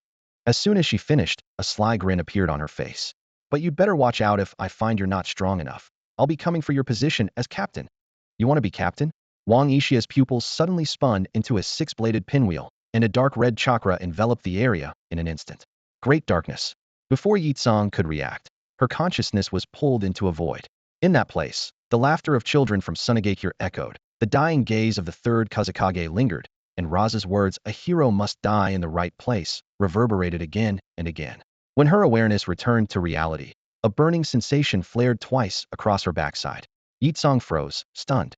As soon as she finished, a sly grin appeared on her face. But you'd better watch out if I find you're not strong enough. I'll be coming for your position as captain. You want to be captain? Wang Yixia's pupils suddenly spun into a six-bladed pinwheel, and a dark red chakra enveloped the area in an instant. Great darkness. Before Yitsong could react, her consciousness was pulled into a void. In that place, the laughter of children from Sunagakure echoed, the dying gaze of the third Kazakage lingered, and Raza's words, a hero must die in the right place, reverberated again and again. When her awareness returned to reality, a burning sensation flared twice across her backside. Yitsong froze, stunned.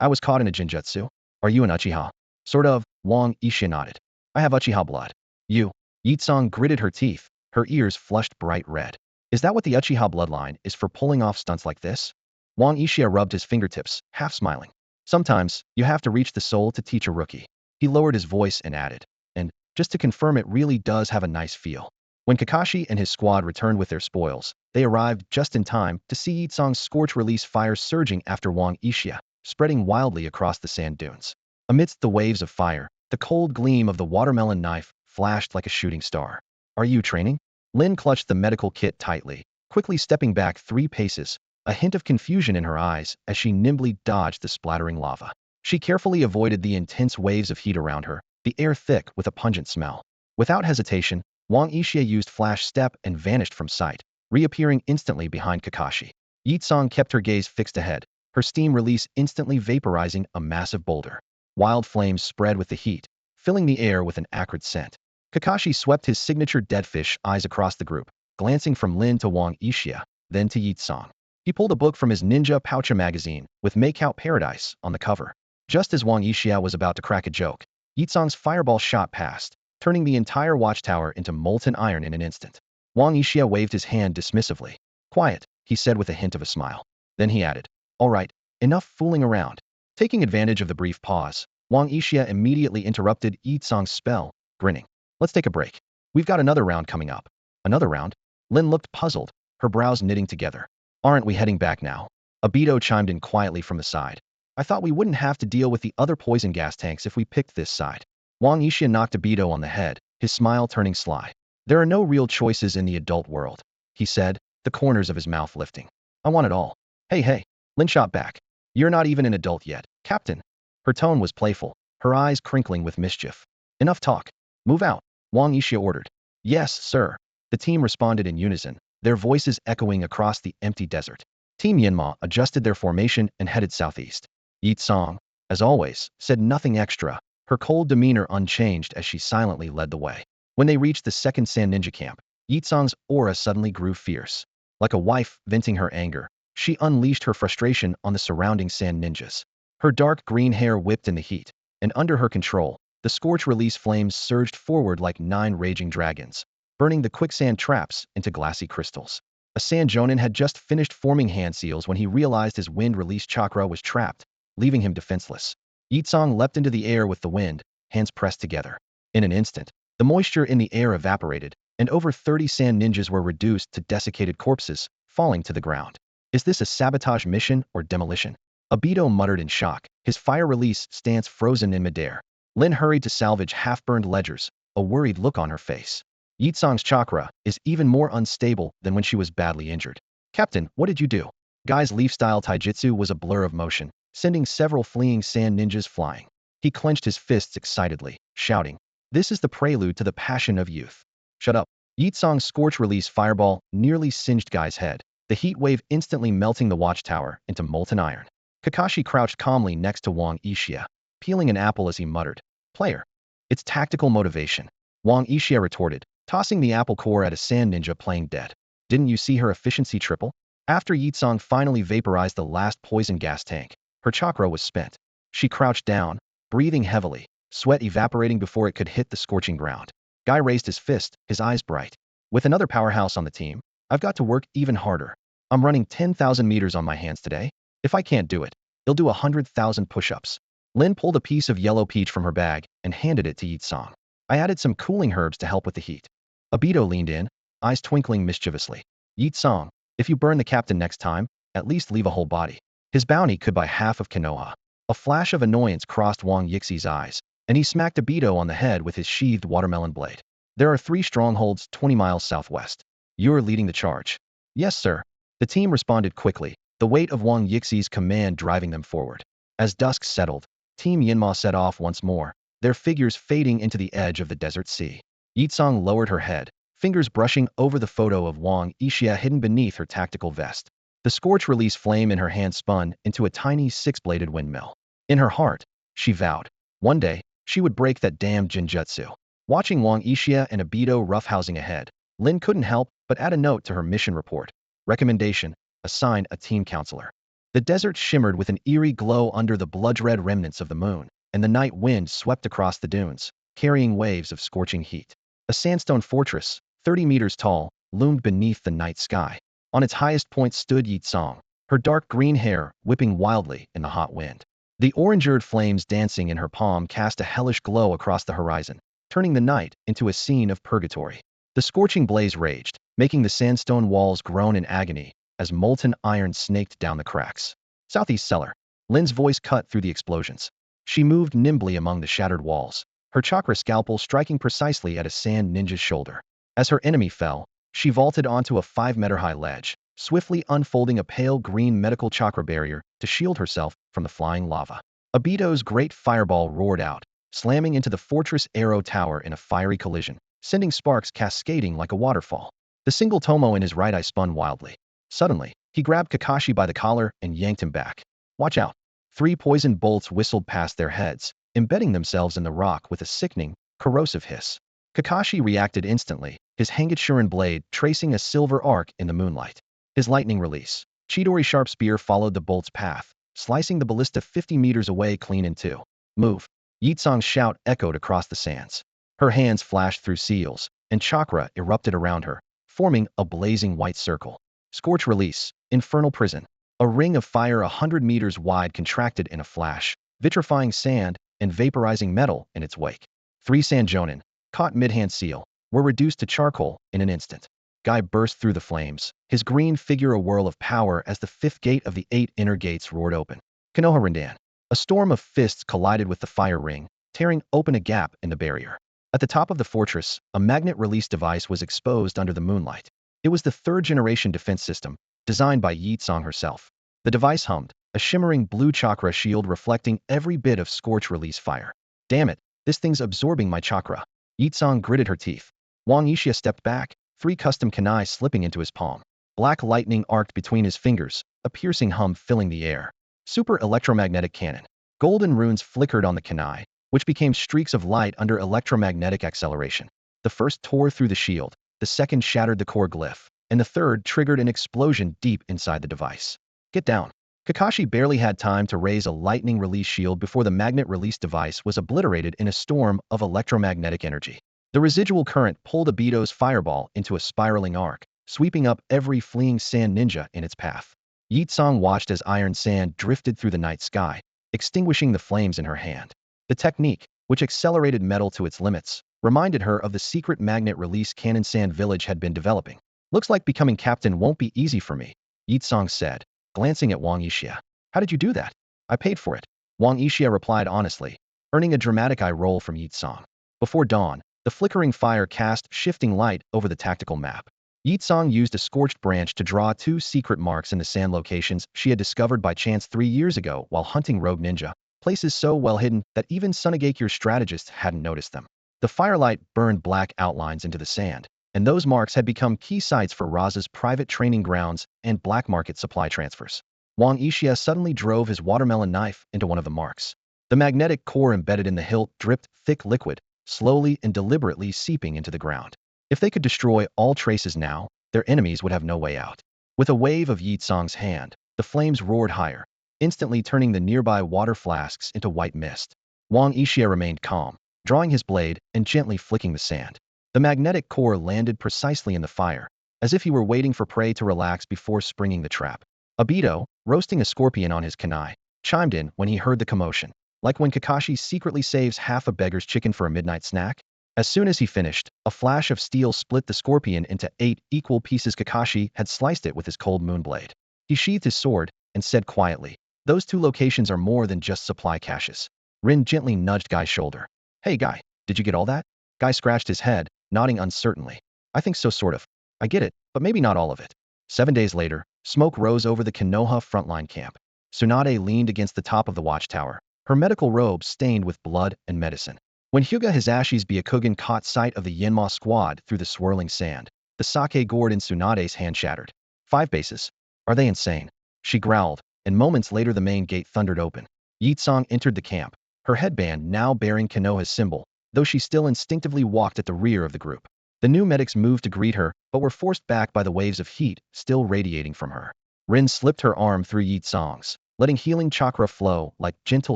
I was caught in a jinjutsu. Are you an Uchiha? Sort of, Wang Yixia nodded. I have Uchiha blood. You. Yitsong gritted her teeth, her ears flushed bright red. Is that what the Uchiha bloodline is for, pulling off stunts like this? Wang Yixia rubbed his fingertips, half smiling. Sometimes, you have to reach the soul to teach a rookie. He lowered his voice and added, and, just to confirm, it really does have a nice feel. When Kakashi and his squad returned with their spoils, they arrived just in time to see Itsong's scorch release fire surging after Wang Yixia, spreading wildly across the sand dunes. Amidst the waves of fire, the cold gleam of the watermelon knife flashed like a shooting star. Are you training? Lin clutched the medical kit tightly, quickly stepping back 3 paces, a hint of confusion in her eyes as she nimbly dodged the splattering lava. She carefully avoided the intense waves of heat around her, the air thick with a pungent smell. Without hesitation, Wang Yixia used Flash Step and vanished from sight, reappearing instantly behind Kakashi. Yitsong kept her gaze fixed ahead, her steam release instantly vaporizing a massive boulder. Wild flames spread with the heat, filling the air with an acrid scent. Kakashi swept his signature deadfish eyes across the group, glancing from Lin to Wang Yixia, then to Yitsong. He pulled a book from his ninja poucha magazine with Make Out Paradise on the cover. Just as Wang Yixia was about to crack a joke, Yitsong's fireball shot past, turning the entire watchtower into molten iron in an instant. Wang Yixia waved his hand dismissively. Quiet, he said with a hint of a smile. Then he added, all right, enough fooling around. Taking advantage of the brief pause, Wang Yixia immediately interrupted Yitsong's spell, grinning. Let's take a break. We've got another round coming up. Another round? Lin looked puzzled, her brows knitting together. Aren't we heading back now? Abito chimed in quietly from the side. I thought we wouldn't have to deal with the other poison gas tanks if we picked this side. Wang Yixia knocked Abito on the head, his smile turning sly. There are no real choices in the adult world, he said, the corners of his mouth lifting. I want it all. Hey, Lin shot back. You're not even an adult yet, Captain. Her tone was playful, her eyes crinkling with mischief. Enough talk. Move out, Wang Yixia ordered. Yes, sir. The team responded in unison, their voices echoing across the empty desert. Team Yinma adjusted their formation and headed southeast. Yitsong, as always, said nothing extra, her cold demeanor unchanged as she silently led the way. When they reached the second Sand Ninja camp, Yitsong's aura suddenly grew fierce. Like a wife venting her anger, she unleashed her frustration on the surrounding Sand Ninjas. Her dark green hair whipped in the heat, and under her control, the scorch release flames surged forward like 9 raging dragons, burning the quicksand traps into glassy crystals. A Sand Jonin had just finished forming hand seals when he realized his wind release chakra was trapped, leaving him defenseless. Yitsong leapt into the air with the wind, hands pressed together. In an instant, the moisture in the air evaporated, and over 30 Sand Ninjas were reduced to desiccated corpses, falling to the ground. Is this a sabotage mission or demolition? Abito muttered in shock, his fire release stance frozen in midair. Lin hurried to salvage half-burned ledgers, a worried look on her face. Yitsong's chakra is even more unstable than when she was badly injured. Captain, what did you do? Guy's leaf-style taijutsu was a blur of motion, sending several fleeing Sand Ninjas flying. He clenched his fists excitedly, shouting, this is the prelude to the passion of youth. Shut up. Yitsong's scorch release fireball nearly singed Guy's head, the heat wave instantly melting the watchtower into molten iron. Kakashi crouched calmly next to Wang Yixia, peeling an apple as he muttered, player. It's tactical motivation. Wang Yixia retorted, tossing the apple core at a Sand Ninja playing dead. Didn't you see her efficiency triple? After Yitsong finally vaporized the last poison gas tank, her chakra was spent. She crouched down, breathing heavily, sweat evaporating before it could hit the scorching ground. Guy raised his fist, his eyes bright. With another powerhouse on the team, I've got to work even harder. I'm running 10,000 meters on my hands today. If I can't do it, he'll do 100,000 push-ups. Lin pulled a piece of yellow peach from her bag and handed it to Yitsong. I added some cooling herbs to help with the heat. Abito leaned in, eyes twinkling mischievously. Yitsong, if you burn the captain next time, at least leave a whole body. His bounty could buy half of Konoha. A flash of annoyance crossed Wang Yixi's eyes, and he smacked Abito on the head with his sheathed watermelon blade. There are 3 strongholds 20 miles southwest. You're leading the charge. Yes, sir. The team responded quickly, the weight of Wang Yixi's command driving them forward. As dusk settled, Team Yinma set off once more, their figures fading into the edge of the desert sea. Yitsong lowered her head, fingers brushing over the photo of Wang Yixia hidden beneath her tactical vest. The scorch release flame in her hand spun into a tiny 6-bladed windmill. In her heart, she vowed, one day, she would break that damned genjutsu. Watching Wang Yixia and Abito roughhousing ahead, Lin couldn't help but add a note to her mission report. Recommendation, assign a team counselor. The desert shimmered with an eerie glow under the blood-red remnants of the moon, and the night wind swept across the dunes, carrying waves of scorching heat. A sandstone fortress, 30 meters tall, loomed beneath the night sky. On its highest point stood Yitsong, her dark green hair whipping wildly in the hot wind. The orange-eared flames dancing in her palm cast a hellish glow across the horizon, turning the night into a scene of purgatory. The scorching blaze raged, making the sandstone walls groan in agony as molten iron snaked down the cracks. Southeast cellar. Lin's voice cut through the explosions. She moved nimbly among the shattered walls, her chakra scalpel striking precisely at a sand ninja's shoulder. As her enemy fell, she vaulted onto a 5-meter-high ledge, swiftly unfolding a pale green medical chakra barrier to shield herself from the flying lava. Obito's great fireball roared out, slamming into the fortress arrow tower in a fiery collision, sending sparks cascading like a waterfall. The single tomo in his right eye spun wildly. Suddenly, he grabbed Kakashi by the collar and yanked him back. Watch out. 3 poison bolts whistled past their heads, embedding themselves in the rock with a sickening, corrosive hiss. Kakashi reacted instantly, his Hangetshuren blade tracing a silver arc in the moonlight. His lightning release. Chidori sharp spear followed the bolt's path, slicing the ballista 50 meters away clean in two. Move. Yitsong's shout echoed across the sands. Her hands flashed through seals, and chakra erupted around her, forming a blazing white circle. Scorch release. Infernal prison. A ring of fire 100 meters wide contracted in a flash, vitrifying sand and vaporizing metal in its wake. 3 sand jonin, caught mid-hand seal, were reduced to charcoal in an instant. Guy burst through the flames, his green figure a whirl of power as the 5th gate of the 8 inner gates roared open. Konoha Rindan. A storm of fists collided with the fire ring, tearing open a gap in the barrier. At the top of the fortress, a magnet release device was exposed under the moonlight. It was the 3rd-generation defense system, designed by Yitsong herself. The device hummed, a shimmering blue chakra shield reflecting every bit of scorch release fire. Damn it, this thing's absorbing my chakra. Yitsong gritted her teeth. Wang Yixia stepped back, 3 custom kunai slipping into his palm. Black lightning arced between his fingers, a piercing hum filling the air. Super electromagnetic cannon. Golden runes flickered on the kunai, which became streaks of light under electromagnetic acceleration. The first tore through the shield, the second shattered the core glyph, and the third triggered an explosion deep inside the device. Get down. Kakashi barely had time to raise a lightning release shield before the magnet release device was obliterated in a storm of electromagnetic energy. The residual current pulled Obito's fireball into a spiraling arc, sweeping up every fleeing sand ninja in its path. Yitsong watched as iron sand drifted through the night sky, extinguishing the flames in her hand. The technique, which accelerated metal to its limits, reminded her of the secret magnet release cannon Sand Village had been developing. Looks like becoming captain won't be easy for me, Yitsong said, glancing at Wang Yixia. How did you do that? I paid for it. Wang Yixia replied honestly, earning a dramatic eye roll from Yitsong. Before dawn, the flickering fire cast shifting light over the tactical map. Yitsong used a scorched branch to draw 2 secret marks in the sand locations she had discovered by chance 3 years ago while hunting rogue ninja, places so well hidden that even Sunegakure's strategists hadn't noticed them. The firelight burned black outlines into the sand, and those marks had become key sites for Raza's private training grounds and black market supply transfers. Wang Yixia suddenly drove his watermelon knife into one of the marks. The magnetic core embedded in the hilt dripped thick liquid, slowly and deliberately seeping into the ground. If they could destroy all traces now, their enemies would have no way out. With a wave of Yitsong's hand, the flames roared higher, instantly turning the nearby water flasks into white mist. Wang Yixia remained calm, drawing his blade and gently flicking the sand. The magnetic core landed precisely in the fire, as if he were waiting for prey to relax before springing the trap. Obito, roasting a scorpion on his kunai, chimed in when he heard the commotion, like when Kakashi secretly saves half a beggar's chicken for a midnight snack. As soon as he finished, a flash of steel split the scorpion into 8 equal pieces. Kakashi had sliced it with his cold moon blade. He sheathed his sword and said quietly, "Those 2 locations are more than just supply caches." Rin gently nudged Guy's shoulder. "Hey Guy, did you get all that?" Guy scratched his head, nodding uncertainly. "I think so sort of. I get it, but maybe not all of it." 7 days later, smoke rose over the Konoha frontline camp. Tsunade leaned against the top of the watchtower, her medical robe stained with blood and medicine. When Hyuga Hisashi's Byakugan caught sight of the Yenma squad through the swirling sand, the sake gourd in Tsunade's hand shattered. 5 bases. Are they insane? She growled, and moments later the main gate thundered open. Yitsong entered the camp, her headband now bearing Konoha's symbol, though she still instinctively walked at the rear of the group. The new medics moved to greet her, but were forced back by the waves of heat still radiating from her. Rin slipped her arm through Yitsong's, letting healing chakra flow like gentle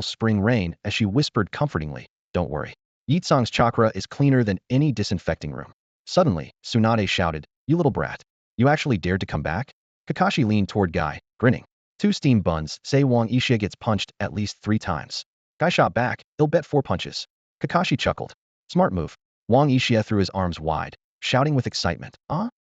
spring rain as she whispered comfortingly, "Don't worry. Yitsong's chakra is cleaner than any disinfecting room." Suddenly, Tsunade shouted, "You little brat. You actually dared to come back?" Kakashi leaned toward Guy, grinning. 2 steam buns say Wang Yixia gets punched at least 3 times. Guy shot back, "He'll bet 4 punches." Kakashi chuckled. "Smart move." Wang Yixia threw his arms wide, shouting with excitement.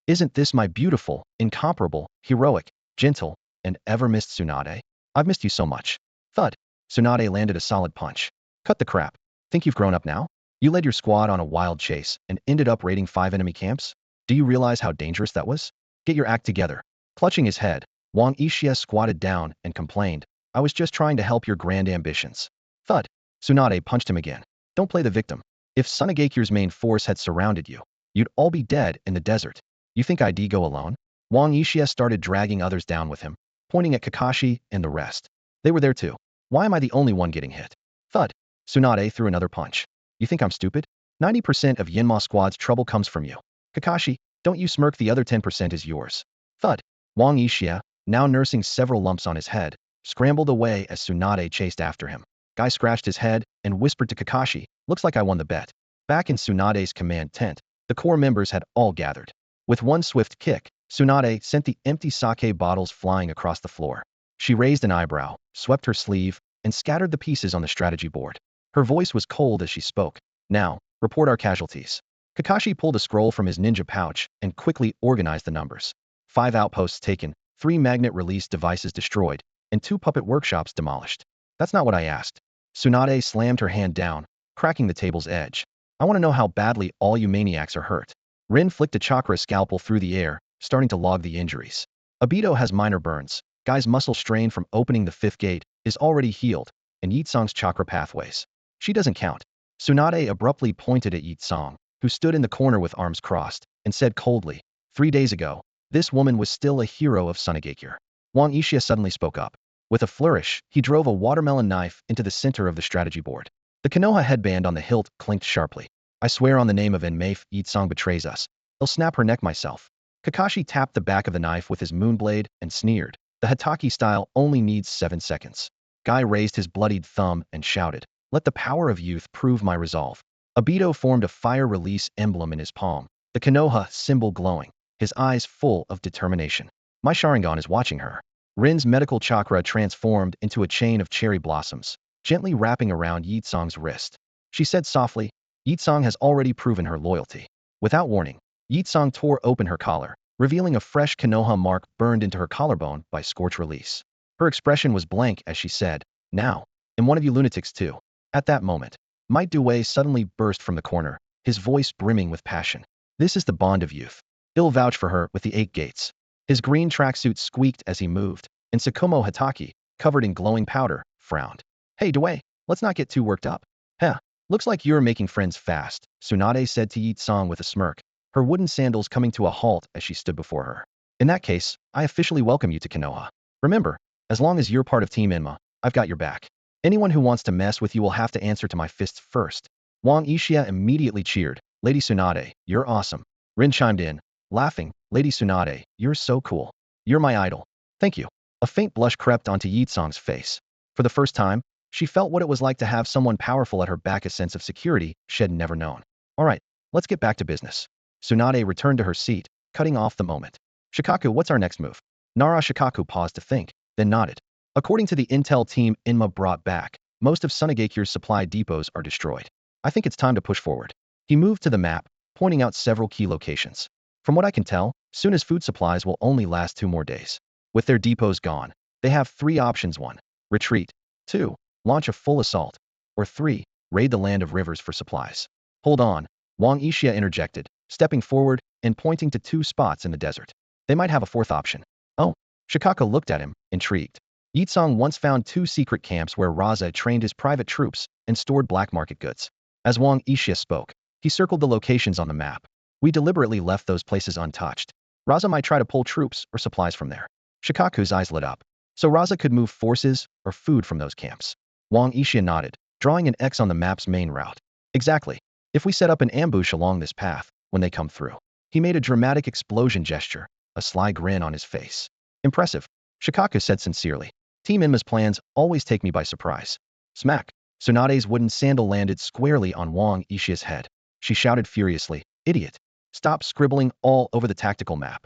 Isn't this my beautiful, incomparable, heroic, gentle, and ever-missed Tsunade? I've missed you so much. Thud. Tsunade landed a solid punch. Cut the crap. Think you've grown up now? You led your squad on a wild chase and ended up raiding 5 enemy camps? Do you realize how dangerous that was? Get your act together. Clutching his head, Wang Yixia squatted down and complained, I was just trying to help your grand ambitions. Thud. Tsunade punched him again. Don't play the victim. If Sunagekyu's main force had surrounded you, you'd all be dead in the desert. You think I'd go alone? Wang Yixia started dragging others down with him, pointing at Kakashi and the rest. They were there too. Why am I the only one getting hit? Thud. Tsunade threw another punch. You think I'm stupid? 90% of Yinma squad's trouble comes from you. Kakashi, don't you smirk, the other 10% is yours. Thud. Wang Yixia, now nursing several lumps on his head, scrambled away as Tsunade chased after him. Guy scratched his head and whispered to Kakashi, looks like I won the bet. Back in Tsunade's command tent, the core members had all gathered. With one swift kick, Tsunade sent the empty sake bottles flying across the floor. She raised an eyebrow, swept her sleeve, and scattered the pieces on the strategy board. Her voice was cold as she spoke. Now, report our casualties. Kakashi pulled a scroll from his ninja pouch and quickly organized the numbers. 5 outposts taken, 3 magnet release devices destroyed, and 2 puppet workshops demolished. That's not what I asked. Tsunade slammed her hand down, cracking the table's edge. I want to know how badly all you maniacs are hurt. Rin flicked a chakra scalpel through the air, starting to log the injuries. Obito has minor burns. Guy's muscle strain from opening the 5th gate is already healed, and Yitsong's chakra pathways. She doesn't count. Tsunade abruptly pointed at Yitsong, who stood in the corner with arms crossed, and said coldly, 3 days ago, this woman was still a hero of Sunagakure. Wang Yixia suddenly spoke up. With a flourish, he drove a watermelon knife into the center of the strategy board. The Konoha headband on the hilt clinked sharply. I swear on the name of Enmaif, Yitsong betrays us. I'll snap her neck myself. Kakashi tapped the back of the knife with his moonblade and sneered. The Hatake style only needs 7 seconds. Guy raised his bloodied thumb and shouted, let the power of youth prove my resolve. Obito formed a fire release emblem in his palm, the Konoha symbol glowing, his eyes full of determination. My Sharingan is watching her. Rin's medical chakra transformed into a chain of cherry blossoms, gently wrapping around Yitsong's wrist. She said softly, Yitsong has already proven her loyalty. Without warning, Yitsong tore open her collar, revealing a fresh Konoha mark burned into her collarbone by scorch release. Her expression was blank as she said, now, am one of you lunatics too. At that moment, Might Dewey suddenly burst from the corner, his voice brimming with passion. This is the bond of youth. He'll vouch for her with the 8 gates. His green tracksuit squeaked as he moved, and Tsukumo Hatake, covered in glowing powder, frowned. Hey Dewey, let's not get too worked up. Heh, looks like you're making friends fast, Tsunade said to Yitsong with a smirk, her wooden sandals coming to a halt as she stood before her. In that case, I officially welcome you to Konoha. Remember, as long as you're part of Team Enma, I've got your back. Anyone who wants to mess with you will have to answer to my fists first. Wang Yixia immediately cheered. Lady Tsunade, you're awesome. Rin chimed in, laughing. Lady Tsunade, you're so cool. You're my idol. Thank you. A faint blush crept onto Yitsong's face. For the first time, she felt what it was like to have someone powerful at her back, a sense of security she'd never known. All right, let's get back to business. Tsunade returned to her seat, cutting off the moment. Shikaku, what's our next move? Nara Shikaku paused to think, then nodded. According to the intel team Inma brought back, most of Sunagakure's supply depots are destroyed. I think it's time to push forward. He moved to the map, pointing out several key locations. From what I can tell, soon as food supplies will only last 2 more days. With their depots gone, they have 3 options: 1. Retreat. 2. Launch a full assault. Or 3. Raid the land of rivers for supplies. Hold on, Wang Yixia interjected, stepping forward and pointing to 2 spots in the desert. They might have a 4th option. Oh, Shikaka looked at him, intrigued. Yitsong once found 2 secret camps where Raza trained his private troops and stored black market goods. As Wang Yixia spoke, he circled the locations on the map. We deliberately left those places untouched. Raza might try to pull troops or supplies from there. Shikaku's eyes lit up. So Raza could move forces or food from those camps. Wang Yixia nodded, drawing an X on the map's main route. Exactly. If we set up an ambush along this path, when they come through. He made a dramatic explosion gesture, a sly grin on his face. Impressive, Shikaku said sincerely. Team Enma's plans always take me by surprise. Smack! Tsunade's wooden sandal landed squarely on Wang Yixhia's head. She shouted furiously, idiot! Stop scribbling all over the tactical map.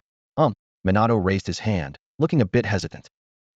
Minato raised his hand, looking a bit hesitant.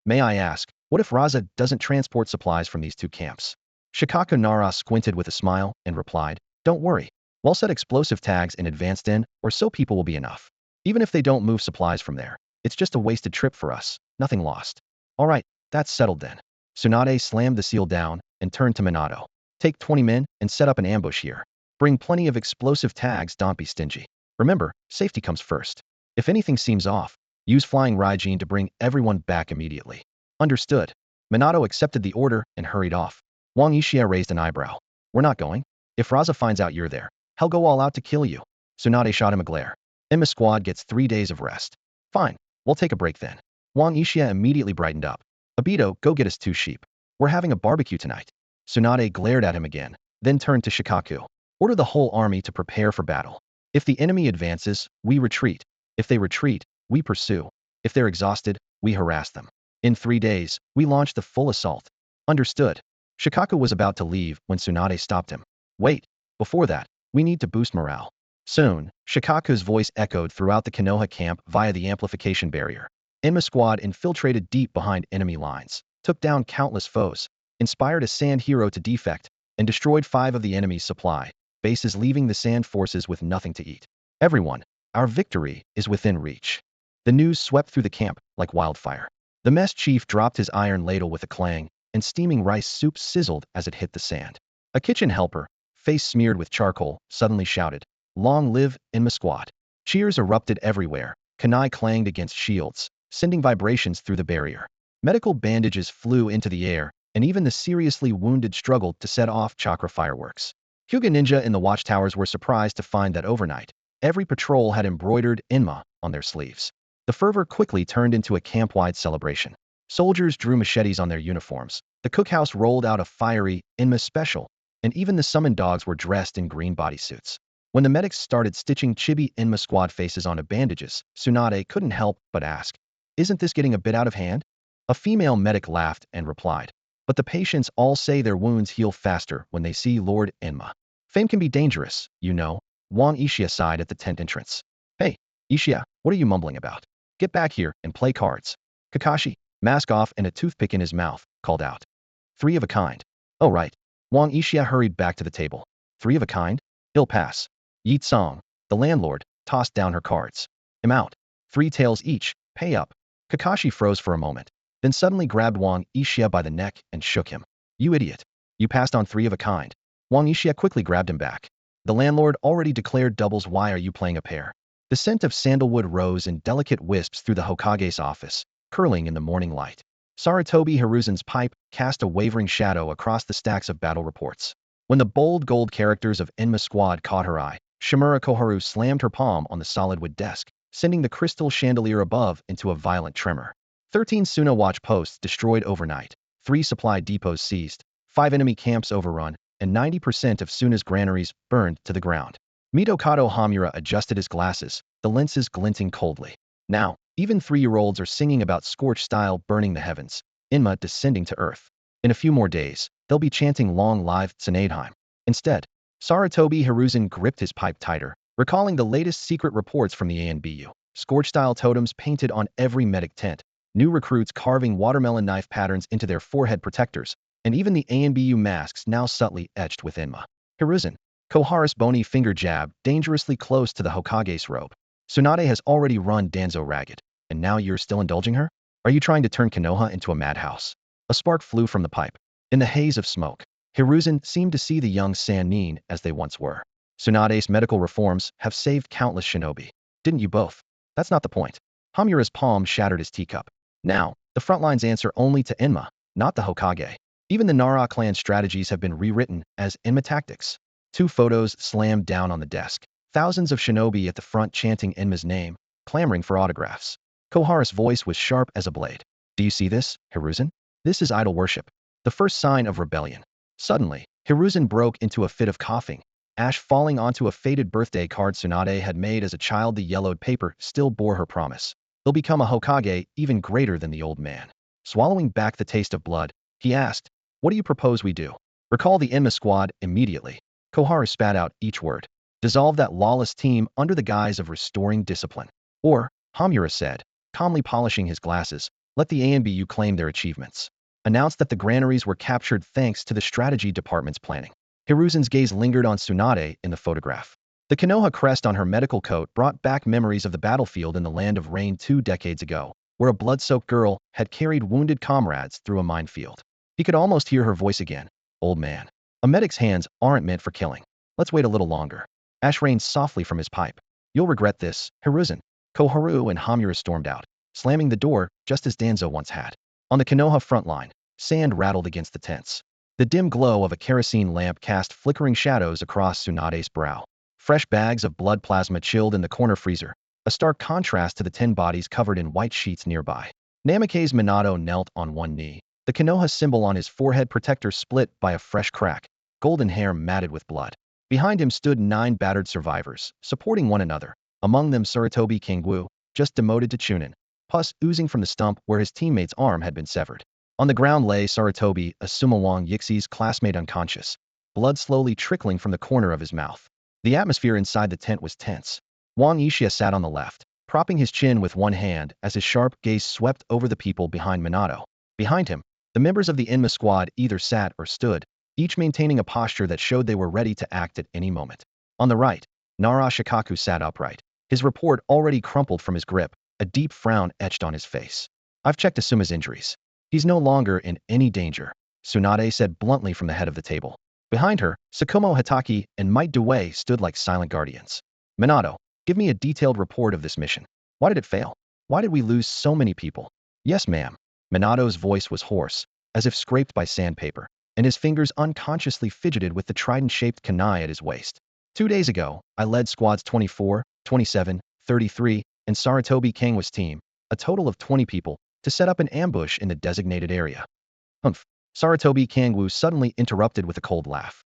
May I ask, what if Raza doesn't transport supplies from these 2 camps? Shikaku Nara squinted with a smile and replied, don't worry. We'll set explosive tags in advanced in, or so people will be enough. Even if they don't move supplies from there, it's just a wasted trip for us, nothing lost. All right, that's settled then. Tsunade slammed the seal down and turned to Minato. Take 20 men and set up an ambush here. Bring plenty of explosive tags, don't be stingy. Remember, safety comes first. If anything seems off, use flying Raijin to bring everyone back immediately. Understood. Minato accepted the order and hurried off. Wang Yixia raised an eyebrow. We're not going? If Raza finds out you're there, he'll go all out to kill you. Tsunade shot him a glare. Emma's squad gets 3 days of rest. Fine, we'll take a break then. Wang Yixia immediately brightened up. Abito, go get us 2 sheep. We're having a barbecue tonight. Tsunade glared at him again, then turned to Shikaku. Order the whole army to prepare for battle. If the enemy advances, we retreat. If they retreat, we pursue. If they're exhausted, we harass them. In 3 days, we launch the full assault. Understood. Shikaku was about to leave when Tsunade stopped him. Wait, before that, we need to boost morale. Soon, Shikaku's voice echoed throughout the Konoha camp via the amplification barrier. Enma squad infiltrated deep behind enemy lines, took down countless foes, inspired a sand hero to defect, and destroyed 5 of the enemy's supply bases, leaving the sand forces with nothing to eat. Everyone, our victory is within reach. The news swept through the camp like wildfire. The mess chief dropped his iron ladle with a clang, and steaming rice soup sizzled as it hit the sand. A kitchen helper, face smeared with charcoal, suddenly shouted, "Long live Enma squad." Cheers erupted everywhere, kunai clanged against shields, sending vibrations through the barrier. Medical bandages flew into the air, and even the seriously wounded struggled to set off chakra fireworks. Hyuga ninja in the watchtowers were surprised to find that overnight, every patrol had embroidered Enma on their sleeves. The fervor quickly turned into a camp-wide celebration. Soldiers drew machetes on their uniforms, the cookhouse rolled out a fiery Enma special, and even the summoned dogs were dressed in green bodysuits. When the medics started stitching chibi Enma squad faces onto bandages, Tsunade couldn't help but ask, "Isn't this getting a bit out of hand?" A female medic laughed and replied, "But the patients all say their wounds heal faster when they see Lord Enma. Fame can be dangerous, you know." Wang Yixia sighed at the tent entrance. "Hey, Yixia, what are you mumbling about? Get back here and play cards." Kakashi, mask off and a toothpick in his mouth, called out. 3 of a kind. Oh right. Wang Yixia hurried back to the table. 3 of a kind? Ill pass. Yi Song, the landlord, tossed down her cards. "I'm out. 3 taels each, pay up." Kakashi froze for a moment, then suddenly grabbed Wang Yixia by the neck and shook him. "You idiot. You passed on 3 of a kind." Wang Yixia quickly grabbed him back. "The landlord already declared doubles, why are you playing a pair?" The scent of sandalwood rose in delicate wisps through the Hokage's office, curling in the morning light. Sarutobi Hiruzen's pipe cast a wavering shadow across the stacks of battle reports. When the bold gold characters of Enma squad caught her eye, Shimura Koharu slammed her palm on the solid wood desk, sending the crystal chandelier above into a violent tremor. 13 Suna watch posts destroyed overnight, 3 supply depots seized, 5 enemy camps overrun, and 90% of Suna's granaries burned to the ground. Mitokado Hamura adjusted his glasses, the lenses glinting coldly. Now, even 3-year-olds are singing about scorched style burning the heavens, Enma descending to earth. In a few more days, they'll be chanting long live Tsunadeheim. Instead, Sarutobi Hiruzen gripped his pipe tighter, recalling the latest secret reports from the ANBU. Scorch-style totems painted on every medic tent, new recruits carving watermelon knife patterns into their forehead protectors, and even the ANBU masks now subtly etched with Enma. Hiruzen, Koharu's bony finger jabbed dangerously close to the Hokage's robe. "Tsunade has already run Danzo ragged, and now you're still indulging her? Are you trying to turn Konoha into a madhouse?" A spark flew from the pipe. In the haze of smoke, Hiruzen seemed to see the young Sannin as they once were. "Tsunade's medical reforms have saved countless shinobi. Didn't you both?" "That's not the point." Hamura's palm shattered his teacup. "Now, the front lines answer only to Enma, not the Hokage. Even the Nara clan strategies have been rewritten as Enma tactics." 2 photos slammed down on the desk. Thousands of shinobi at the front chanting Enma's name, clamoring for autographs. Koharu's voice was sharp as a blade. "Do you see this, Hiruzen? This is idol worship. The first sign of rebellion." Suddenly, Hiruzen broke into a fit of coughing, ash falling onto a faded birthday card Tsunade had made as a child. The yellowed paper still bore her promise. "He'll become a Hokage even greater than the old man." Swallowing back the taste of blood, he asked, "What do you propose we do?" "Recall the Enma squad immediately." Koharu spat out each word. "Dissolve that lawless team under the guise of restoring discipline." "Or," Hamura said, calmly polishing his glasses, "let the ANBU claim their achievements. Announce that the granaries were captured thanks to the strategy department's planning." Hiruzen's gaze lingered on Tsunade in the photograph. The Konoha crest on her medical coat brought back memories of the battlefield in the Land of Rain 2 decades ago, where a blood-soaked girl had carried wounded comrades through a minefield. He could almost hear her voice again. Old man. A medic's hands aren't meant for killing. Let's wait a little longer. Ash rained softly from his pipe. You'll regret this, Hiruzen. Koharu and Hamura stormed out, slamming the door just as Danzo once had. On the Konoha front line, sand rattled against the tents. The dim glow of a kerosene lamp cast flickering shadows across Tsunade's brow. Fresh bags of blood plasma chilled in the corner freezer, a stark contrast to the 10 bodies covered in white sheets nearby. Namake's Minato knelt on one knee, the Konoha symbol on his forehead protector split by a fresh crack, golden hair matted with blood. Behind him stood 9 battered survivors, supporting one another, among them Sarutobi Kingwu, just demoted to Chunin, pus oozing from the stump where his teammate's arm had been severed. On the ground lay Sarutobi, a Sumawang Yixi's classmate unconscious, blood slowly trickling from the corner of his mouth. The atmosphere inside the tent was tense. Wang Uchiha sat on the left, propping his chin with one hand as his sharp gaze swept over the people behind Minato. Behind him, the members of the Enma squad either sat or stood, each maintaining a posture that showed they were ready to act at any moment. On the right, Nara Shikaku sat upright, his report already crumpled from his grip, a deep frown etched on his face. I've checked Asuma's injuries. He's no longer in any danger, Tsunade said bluntly from the head of the table. Behind her, Sakumo Hatake and Might Due stood like silent guardians. Minato, give me a detailed report of this mission. Why did it fail? Why did we lose so many people? Yes, ma'am. Minato's voice was hoarse, as if scraped by sandpaper, and his fingers unconsciously fidgeted with the trident-shaped kunai at his waist. 2 days ago, I led squads 24, 27, 33, and Sarutobi Kangwa's team, a total of 20 people, to set up an ambush in the designated area. Humph. Sarutobi Kangwu suddenly interrupted with a cold laugh.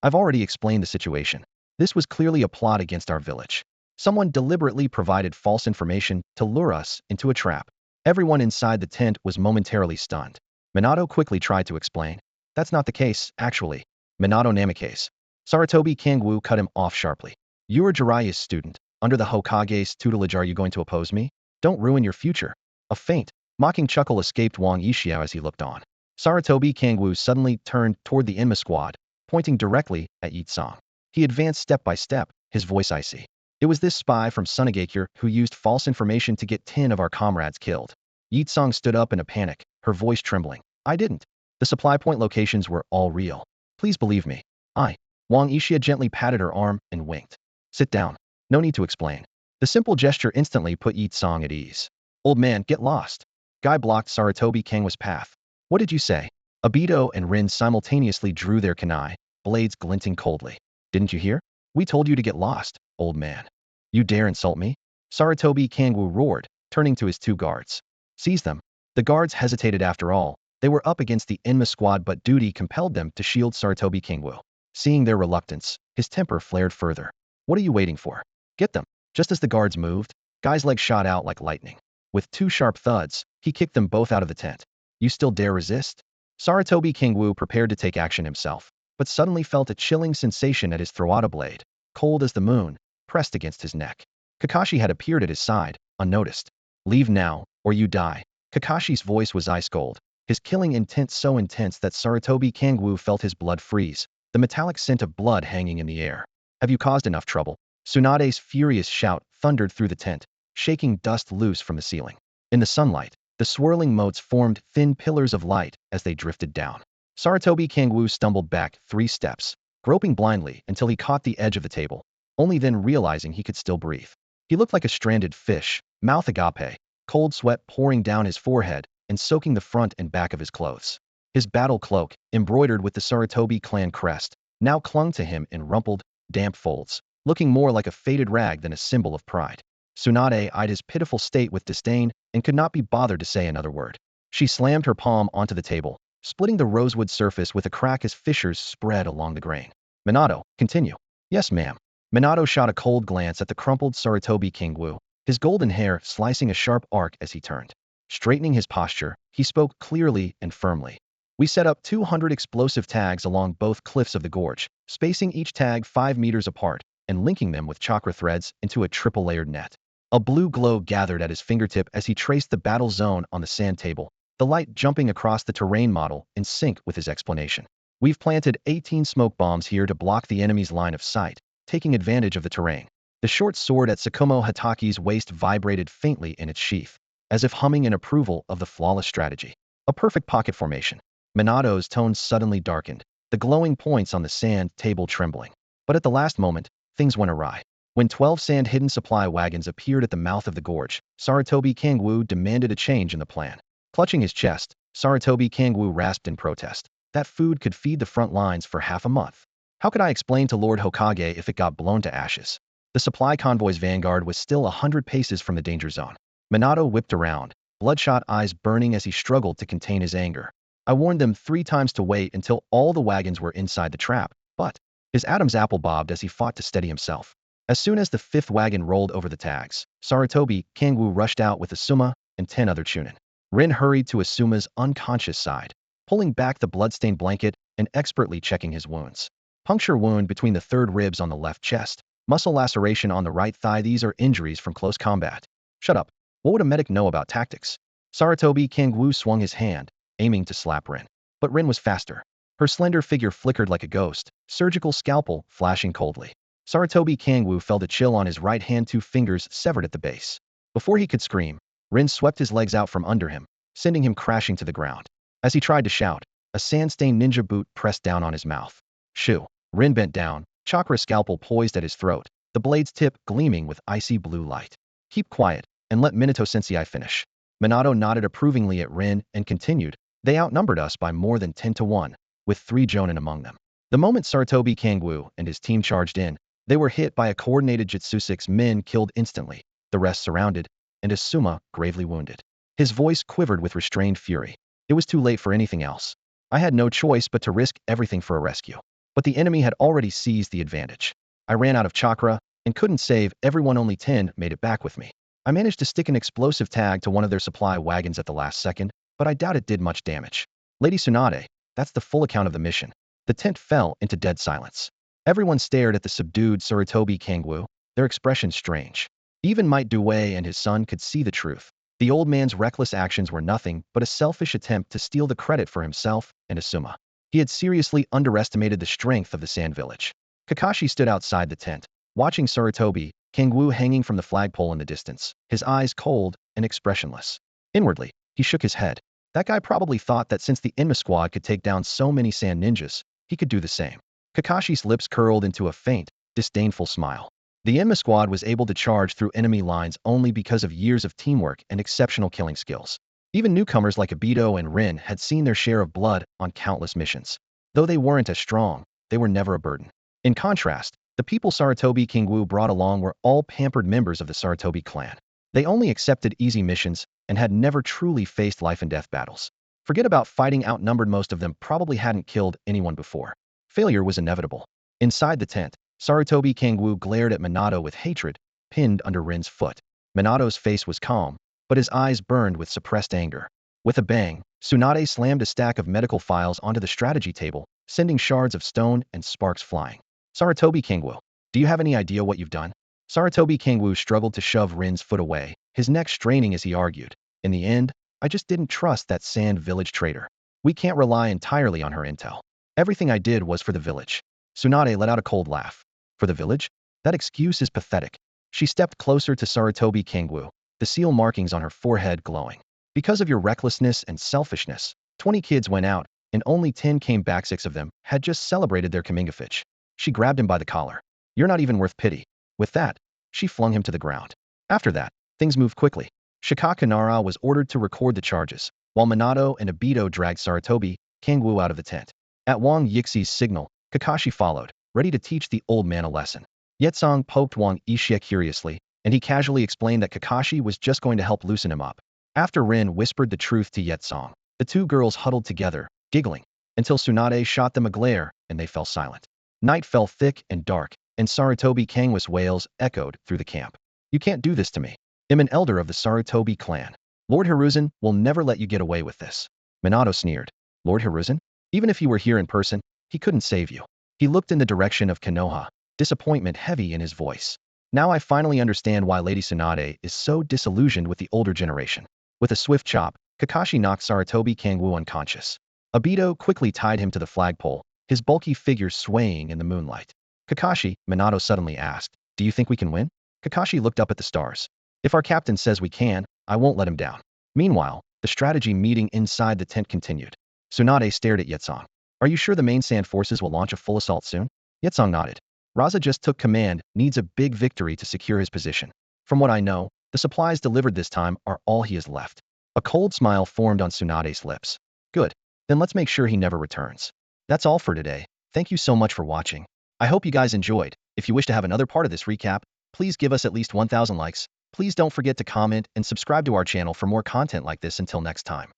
I've already explained the situation. This was clearly a plot against our village. Someone deliberately provided false information to lure us into a trap. Everyone inside the tent was momentarily stunned. Minato quickly tried to explain. That's not the case, actually. Minato Namake's. Sarutobi Kangwu cut him off sharply. You're Jiraiya's student. Under the Hokage's tutelage, are you going to oppose me? Don't ruin your future. A faint, mocking chuckle escaped Wang Uchiha as he looked on. Sarutobi Kangwu suddenly turned toward the Enma squad, pointing directly at Yi Tsang. He advanced step by step, his voice icy. It was this spy from Sunagakure who used false information to get 10 of our comrades killed. Yi Tsang stood up in a panic, her voice trembling. I didn't. The supply point locations were all real. Please believe me. Wang Uchiha gently patted her arm and winked. Sit down. No need to explain. The simple gesture instantly put Yi Tsang at ease. Old man, get lost. Guy blocked Sarutobi Kangwa's path. What did you say? Obito and Rin simultaneously drew their kunai, blades glinting coldly. Didn't you hear? We told you to get lost, old man. You dare insult me? Sarutobi Kangwu roared, turning to his 2 guards. Seize them. The guards hesitated after all. They were up against the Enma squad, but duty compelled them to shield Sarutobi Kangwu. Seeing their reluctance, his temper flared further. What are you waiting for? Get them. Just as the guards moved, Guy's leg shot out like lightning. With 2 sharp thuds, he kicked them both out of the tent. You still dare resist? Sarutobi Kangwu prepared to take action himself, but suddenly felt a chilling sensation at his throata blade, cold as the moon, pressed against his neck. Kakashi had appeared at his side, unnoticed. Leave now, or you die. Kakashi's voice was ice cold, his killing intent so intense that Sarutobi Kangwu felt his blood freeze, the metallic scent of blood hanging in the air. Have you caused enough trouble? Tsunade's furious shout thundered through the tent, shaking dust loose from the ceiling. In the sunlight, the swirling motes formed thin pillars of light as they drifted down. Sarutobi Kangwu stumbled back 3 steps, groping blindly until he caught the edge of the table, only then realizing he could still breathe. He looked like a stranded fish, mouth agape, cold sweat pouring down his forehead and soaking the front and back of his clothes. His battle cloak, embroidered with the Sarutobi clan crest, now clung to him in rumpled, damp folds, looking more like a faded rag than a symbol of pride. Tsunade eyed his pitiful state with disdain and could not be bothered to say another word. She slammed her palm onto the table, splitting the rosewood surface with a crack as fissures spread along the grain. Minato, continue. Yes, ma'am. Minato shot a cold glance at the crumpled Sarutobi Kangwu, his golden hair slicing a sharp arc as he turned. Straightening his posture, he spoke clearly and firmly. We set up 200 explosive tags along both cliffs of the gorge, spacing each tag 5 meters apart and linking them with chakra threads into a triple-layered net. A blue glow gathered at his fingertip as he traced the battle zone on the sand table, the light jumping across the terrain model in sync with his explanation. We've planted 18 smoke bombs here to block the enemy's line of sight, taking advantage of the terrain. The short sword at Tsukumo Hatake's waist vibrated faintly in its sheath, as if humming in approval of the flawless strategy. A perfect pocket formation. Minato's tone suddenly darkened, the glowing points on the sand table trembling. But at the last moment, things went awry. When 12 sand-hidden supply wagons appeared at the mouth of the gorge, Sarutobi Kangwoo demanded a change in the plan. Clutching his chest, Sarutobi Kangwoo rasped in protest. That food could feed the front lines for half a month. How could I explain to Lord Hokage if it got blown to ashes? The supply convoy's vanguard was still 100 paces from the danger zone. Minato whipped around, bloodshot eyes burning as he struggled to contain his anger. I warned them 3 times to wait until all the wagons were inside the trap, but his Adam's apple bobbed as he fought to steady himself. As soon as the 5th wagon rolled over the tags, Sarutobi Kangwoo rushed out with Asuma and 10 other Chunin. Rin hurried to Asuma's unconscious side, pulling back the bloodstained blanket and expertly checking his wounds. Puncture wound between the 3rd ribs on the left chest, muscle laceration on the right thigh. These are injuries from close combat. Shut up. What would a medic know about tactics? Sarutobi Kangwoo swung his hand, aiming to slap Rin. But Rin was faster. Her slender figure flickered like a ghost, surgical scalpel flashing coldly. Sarutobi Kangwoo felt a chill on his right hand, 2 fingers severed at the base. Before he could scream, Rin swept his legs out from under him, sending him crashing to the ground. As he tried to shout, a sand-stained ninja boot pressed down on his mouth. Shoo! Rin bent down, chakra scalpel poised at his throat, the blade's tip gleaming with icy blue light. Keep quiet, and let Minato-sensei finish. Minato nodded approvingly at Rin and continued, they outnumbered us by more than 10 to 1, with 3 Jonin among them. The moment Sarutobi Kangwoo and his team charged in, they were hit by a coordinated jutsu. 6 men killed instantly, the rest surrounded, and Asuma gravely wounded. His voice quivered with restrained fury. It was too late for anything else. I had no choice but to risk everything for a rescue. But the enemy had already seized the advantage. I ran out of chakra and couldn't save everyone. Only 10 made it back with me. I managed to stick an explosive tag to one of their supply wagons at the last second, but I doubt it did much damage. Lady Tsunade, that's the full account of the mission. The tent fell into dead silence. Everyone stared at the subdued Sarutobi Kangwoo, their expressions strange. Even Might Due and his son could see the truth. The old man's reckless actions were nothing but a selfish attempt to steal the credit for himself and Asuma. He had seriously underestimated the strength of the Sand Village. Kakashi stood outside the tent, watching Sarutobi Kangwoo hanging from the flagpole in the distance, his eyes cold and expressionless. Inwardly, he shook his head. That guy probably thought that since the Enma squad could take down so many sand ninjas, he could do the same. Kakashi's lips curled into a faint, disdainful smile. The Enma squad was able to charge through enemy lines only because of years of teamwork and exceptional killing skills. Even newcomers like Obito and Rin had seen their share of blood on countless missions. Though they weren't as strong, they were never a burden. In contrast, the people Sarutobi Kangwoo brought along were all pampered members of the Sarutobi clan. They only accepted easy missions and had never truly faced life-and-death battles. Forget about fighting outnumbered, most of them probably hadn't killed anyone before. Failure was inevitable. Inside the tent, Sarutobi Kangwoo glared at Minato with hatred, pinned under Rin's foot. Minato's face was calm, but his eyes burned with suppressed anger. With a bang, Tsunade slammed a stack of medical files onto the strategy table, sending shards of stone and sparks flying. Sarutobi Kangwoo, do you have any idea what you've done? Sarutobi Kangwoo struggled to shove Rin's foot away, his neck straining as he argued. In the end, I just didn't trust that Sand Village traitor. We can't rely entirely on her intel. Everything I did was for the village. Tsunade let out a cold laugh. For the village? That excuse is pathetic. She stepped closer to Sarutobi Kangwoo, the seal markings on her forehead glowing. Because of your recklessness and selfishness, 20 kids went out, and only 10 came back. 6 of them had just celebrated their comingafage. She grabbed him by the collar. You're not even worth pity. With that, she flung him to the ground. After that, things moved quickly. Shikaka Nara was ordered to record the charges, while Minato and Obito dragged Sarutobi Kangwoo out of the tent. At Wang Yixi's signal, Kakashi followed, ready to teach the old man a lesson. Yetsong poked Wang Yixia curiously, and he casually explained that Kakashi was just going to help loosen him up. After Rin whispered the truth to Yetsong, the 2 girls huddled together, giggling, until Tsunade shot them a glare, and they fell silent. Night fell thick and dark, and Sarutobi Kangwoo's wails echoed through the camp. You can't do this to me. I'm an elder of the Sarutobi clan. Lord Hiruzen will never let you get away with this. Minato sneered. Lord Hiruzen? Even if he were here in person, he couldn't save you. He looked in the direction of Konoha, disappointment heavy in his voice. Now I finally understand why Lady Tsunade is so disillusioned with the older generation. With a swift chop, Kakashi knocked Sarutobi Kangwoo unconscious. Obito quickly tied him to the flagpole, his bulky figure swaying in the moonlight. Kakashi, Minato suddenly asked, "Do you think we can win?" Kakashi looked up at the stars. "If our captain says we can, I won't let him down." Meanwhile, the strategy meeting inside the tent continued. Tsunade stared at Yetsong. "Are you sure the main sand forces will launch a full assault soon?" Yetsong nodded. "Raza just took command, needs a big victory to secure his position. From what I know, the supplies delivered this time are all he has left." A cold smile formed on Tsunade's lips. "Good. Then let's make sure he never returns." That's all for today. Thank you so much for watching. I hope you guys enjoyed. If you wish to have another part of this recap, please give us at least 1,000 likes. Please don't forget to comment and subscribe to our channel for more content like this. Until next time.